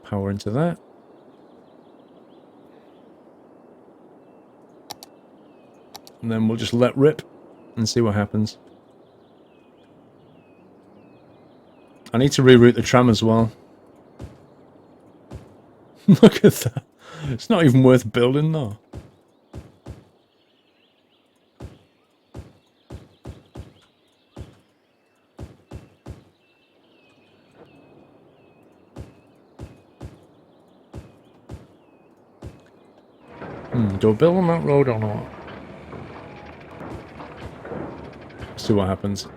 Power into that. And then we'll just let rip and see what happens. I need to reroute the tram as well. Look at that. It's not even worth building though. Do I build on that road or not? See what happens.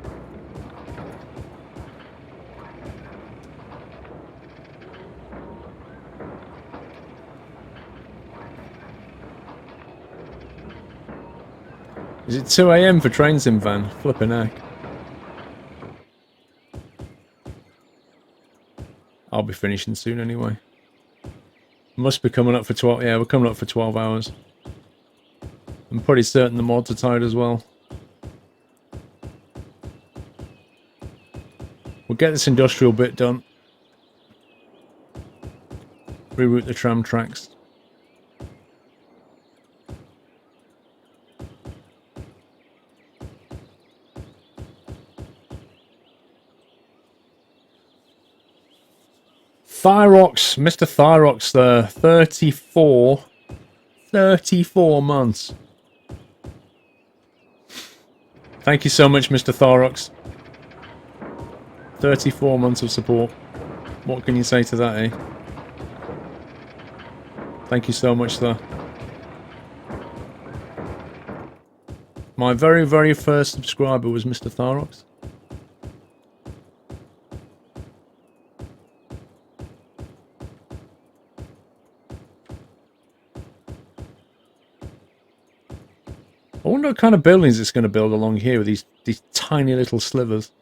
Is it 2 AM for train sim van? Flipping heck. I'll be finishing soon anyway. Must be coming up for 12. Yeah, we're coming up for 12 hours. I'm pretty certain the mods are tired as well. We'll get this industrial bit done. Reroute the tram tracks. Thyrox, Mr. Thyrox there, 34 months. Thank you so much, Mr. Thyrox. 34 months of support. What can you say to that, eh? Thank you so much, sir. My very, very first subscriber was Mr. Thyrox. I wonder what kind of buildings it's going to build along here with these tiny little slivers.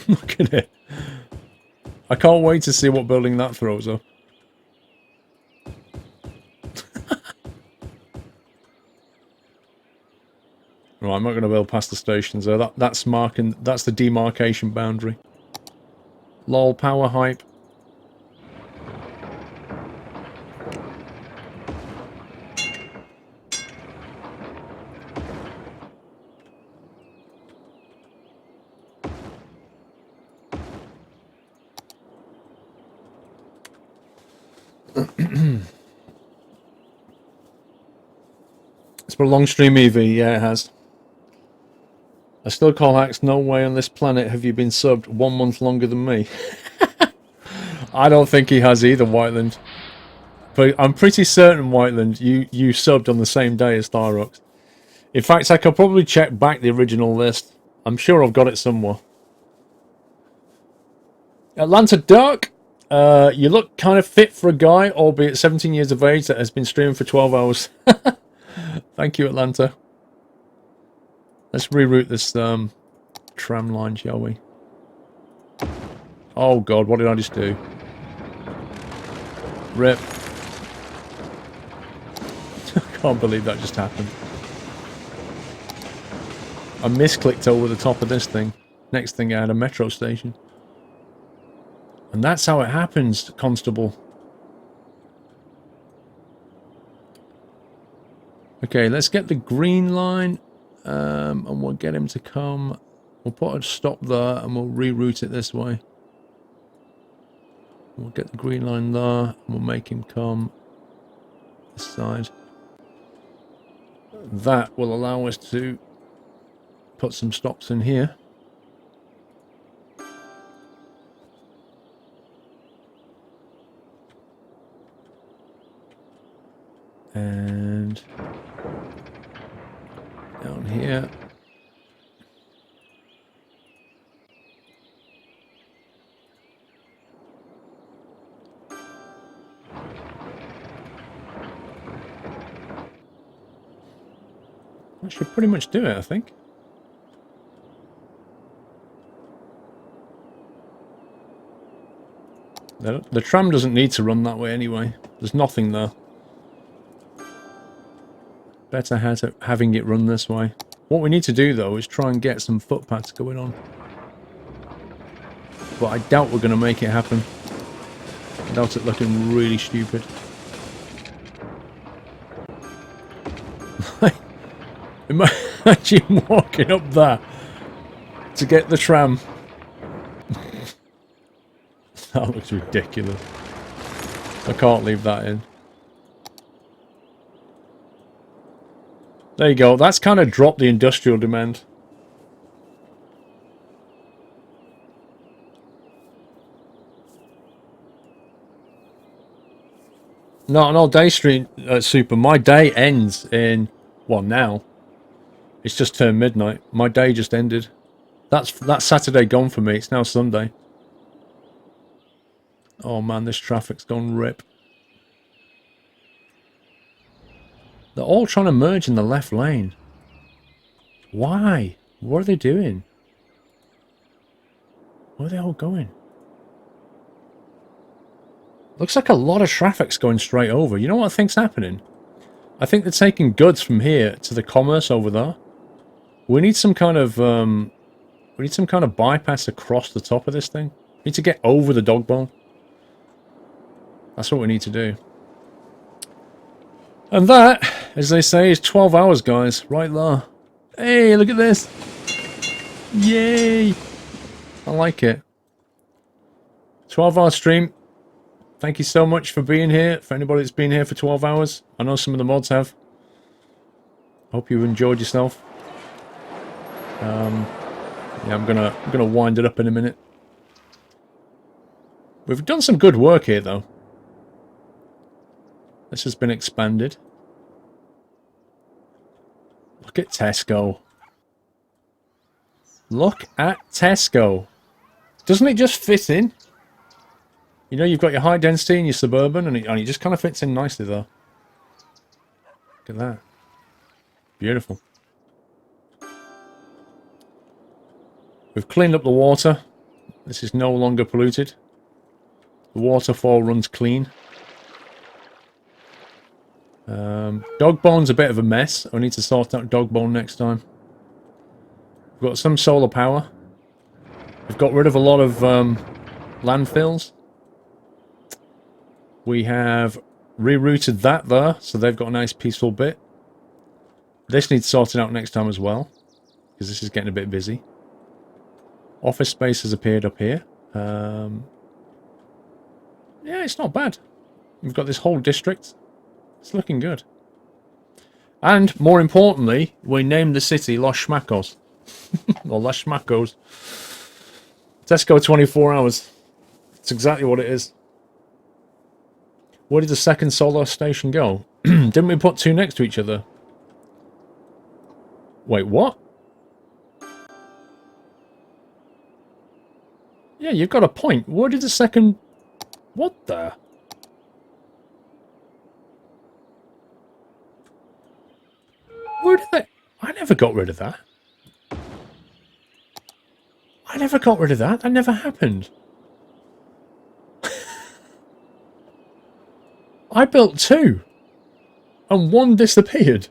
Look at it. I can't wait to see what building that throws up. Right, I'm not going to build past the stations there. That's the demarcation boundary. Lol, power hype. It's been a long stream, Evie. Yeah, it has. I still call Axe, no way on this planet have you been subbed 1 month longer than me. I don't think he has either, Whiteland. But I'm pretty certain, Whiteland, you subbed on the same day as Thyrox. In fact, I could probably check back the original list. I'm sure I've got it somewhere. Atlanta Dark, you look kind of fit for a guy, albeit 17 years of age, that has been streaming for 12 hours. Thank you, Atlanta. Let's reroute this tram line, shall we? Oh god, what did I just do? Rip. I can't believe that just happened. I misclicked over the top of this thing. Next thing I had a metro station. And that's how it happens, Constable. Okay, let's get the green line. And we'll get him to come. We'll put a stop there and we'll reroute it this way. We'll get the green line there and we'll make him come this side. That will allow us to put some stops in here. And down here. That should pretty much do it, I think. The tram doesn't need to run that way anyway. There's nothing there. Better having it run this way. What we need to do, though, is try and get some footpaths going on. But I doubt we're going to make it happen. I doubt it looking really stupid. Imagine walking up there to get the tram. That looks ridiculous. I can't leave that in. There you go. That's kind of dropped the industrial demand. Not an all-day stream, Super. My day ends in... Well, now. It's just turned midnight. My day just ended. That's Saturday gone for me. It's now Sunday. Oh man, this traffic's gone rip. They're all trying to merge in the left lane. Why? What are they doing? Where are they all going? Looks like a lot of traffic's going straight over. You know what I think's happening? I think they're taking goods from here to the commerce over there. We need some kind of bypass across the top of this thing. We need to get over the dog bone. That's what we need to do. And that, as they say, is 12 hours, guys. Right there. Hey, look at this. Yay. I like it. 12-hour stream. Thank you so much for being here. For anybody that's been here for 12 hours. I know some of the mods have. Hope you've enjoyed yourself. Yeah, I'm gonna wind it up in a minute. We've done some good work here, though. This has been expanded. Look at Tesco. Look at Tesco. Doesn't it just fit in? You know, you've got your high density and your suburban, and it just kind of fits in nicely there. Look at that. Beautiful. We've cleaned up the water. This is no longer polluted. The waterfall runs clean. Dogbone's a bit of a mess. I need to sort out Dogbone next time. We've got some solar power. We've got rid of a lot of landfills. We have rerouted that there, so they've got a nice peaceful bit. This needs sorting out next time as well, because this is getting a bit busy. Office space has appeared up here. Yeah, it's not bad. We've got this whole district. It's looking good. And, more importantly, we named the city Los Schmackos. Or Los Schmackos. Tesco 24 hours. That's exactly what it is. Where did the second solar station go? Didn't we put two next to each other? Wait, what? Yeah, you've got a point. Where did the second... What the... Where did they... I never got rid of that. I never got rid of that. That never happened. I built two. And one disappeared.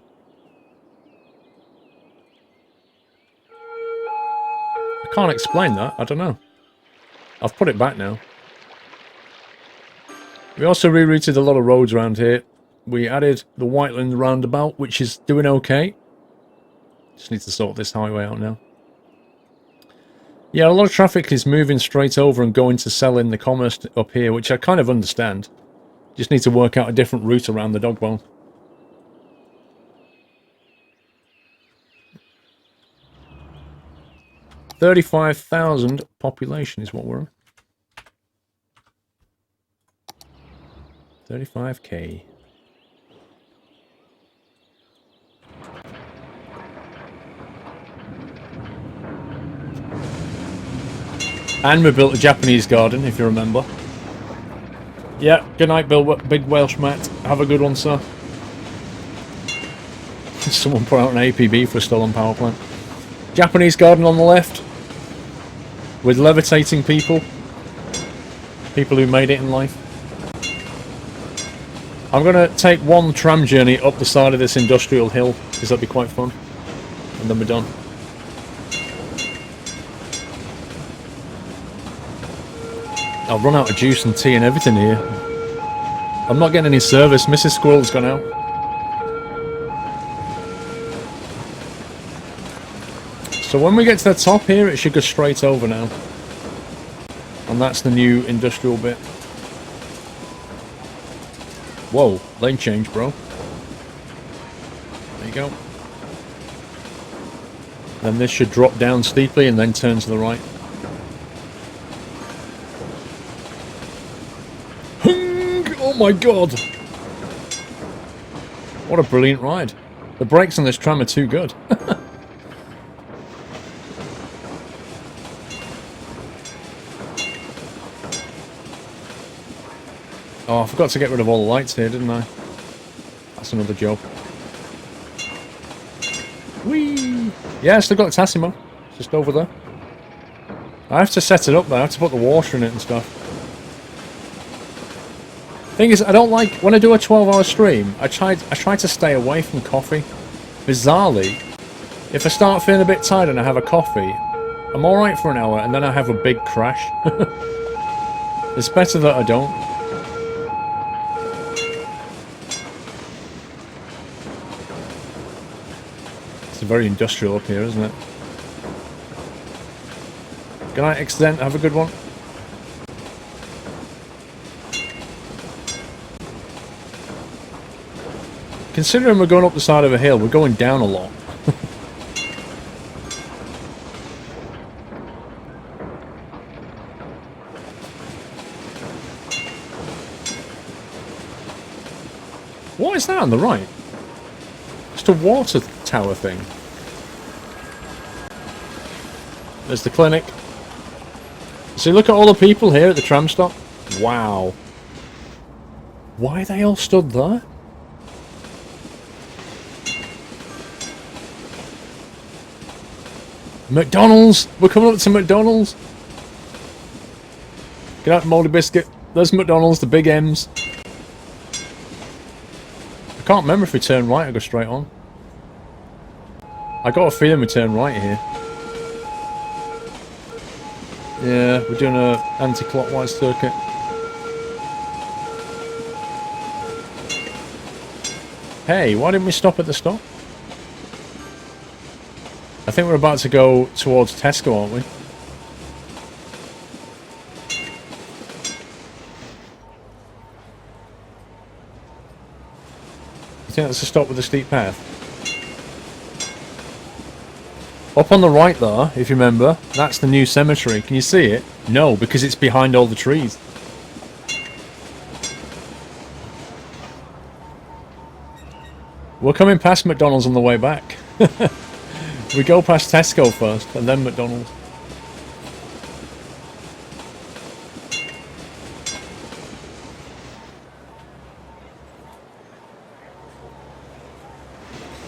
I can't explain that. I don't know. I've put it back now. We also rerouted a lot of roads around here. We added the Whiteland roundabout, which is doing okay. Just need to sort this highway out now. Yeah, a lot of traffic is moving straight over and going to sell in the commerce up here, which I kind of understand. Just need to work out a different route around the Dogbone. $35,000 population is what we're on. 35k. And we built a Japanese garden, if you remember. Yeah, good night, Big Welsh Matt. Have a good one, sir. Someone put out an APB for a stolen power plant. Japanese garden on the left. With levitating people. People who made it in life. I'm going to take one tram journey up the side of this industrial hill, because that'd be quite fun. And then we're done. I've run out of juice and tea and everything here. I'm not getting any service. Mrs. Squirrel's gone out. So when we get to the top here, it should go straight over now. And that's the new industrial bit. Whoa, lane change, bro. There you go. Then this should drop down steeply and then turn to the right. Oh my god! What a brilliant ride. The brakes on this tram are too good. Oh, I forgot to get rid of all the lights here, didn't I? That's another job. Whee! Yeah, I still got the Tassimo. It's just over there. I have to set it up though. I have to put the water in it and stuff. Thing is, I don't like... When I do a 12-hour stream, I try to stay away from coffee. Bizarrely, if I start feeling a bit tired and I have a coffee, I'm alright for an hour and then I have a big crash. It's better that I don't. It's very industrial up here, isn't it? Good night, Extent. Have a good one. Considering we're going up the side of a hill, we're going down a lot. What is that on the right? Just a water tower thing. There's the clinic. See, look at all the people here at the tram stop. Wow. Why are they all stood there? McDonald's! We're coming up to McDonald's! Get out, Moldy Biscuit. There's McDonald's, the big M's. I can't remember if we turn right or go straight on. I got a feeling we turn right here. Yeah, we're doing a anti-clockwise circuit. Hey, why didn't we stop at the stop? I think we're about to go towards Tesco, aren't we? You think that's a stop with a steep path? Up on the right there, if you remember, that's the new cemetery. Can you see it? No, because it's behind all the trees. We're coming past McDonald's on the way back. We go past Tesco first, and then McDonald's.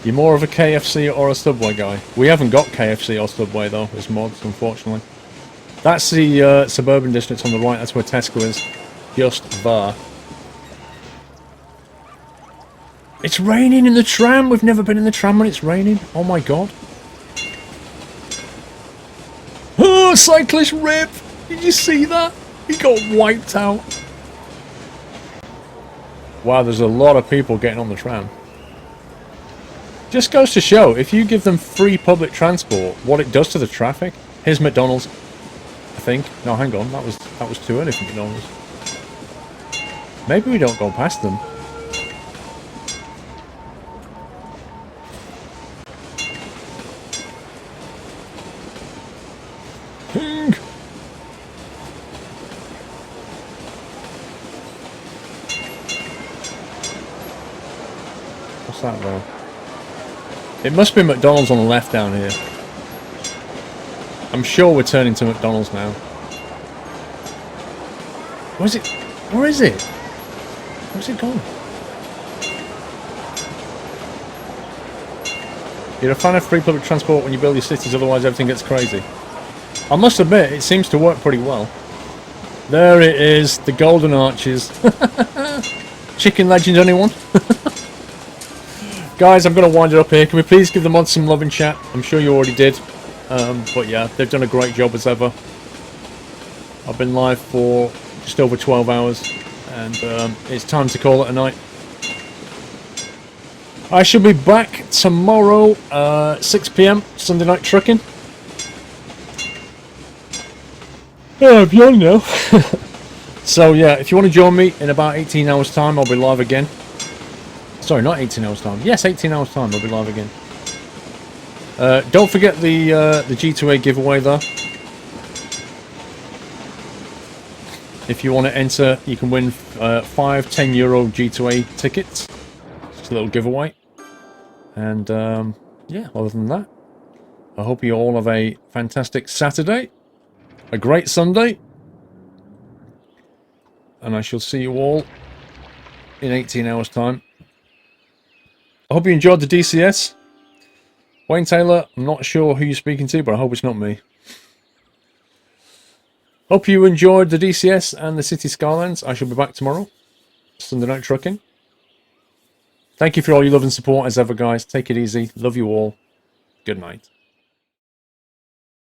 You're more of a KFC or a Subway guy. We haven't got KFC or Subway though, as mods, unfortunately. That's the suburban district on the right, that's where Tesco is. Just there. It's raining in the tram! We've never been in the tram when it's raining. Oh my god. Oh, cyclist rip! Did you see that? He got wiped out. Wow, there's a lot of people getting on the tram. Just goes to show, if you give them free public transport, what it does to the traffic. Here's McDonald's, I think. No, hang on, that was too early for McDonald's. Maybe we don't go past them. What's that though? It must be McDonald's on the left down here. I'm sure we're turning to McDonald's now. Where's it? Where is it? Where's it gone? You're a fan of free public transport when you build your cities, otherwise everything gets crazy. I must admit, it seems to work pretty well. There it is, the golden arches. Chicken Legend, anyone? Guys, I'm going to wind it up here. Can we please give the mods some love in chat? I'm sure you already did. But yeah, they've done a great job as ever. I've been live for just over 12 hours. And it's time to call it a night. I shall be back tomorrow, 6 PM, Sunday Night Trucking. Yeah, beyond now. So yeah, if you want to join me in about 18 hours time, I'll be live again. Sorry, not 18 hours time. Yes, 18 hours time, I'll be live again. Don't forget the G2A giveaway there. If you want to enter, you can win 5 €10 G2A tickets. Just a little giveaway. And yeah, other than that, I hope you all have a fantastic Saturday, a great Sunday, and I shall see you all in 18 hours time. I hope you enjoyed the DCS. Wayne Taylor, I'm not sure who you're speaking to, but I hope it's not me. Hope you enjoyed the DCS and the City Skylines. I shall be back tomorrow. Sunday Night Trucking. Thank you for all your love and support as ever, guys. Take it easy. Love you all. Good night.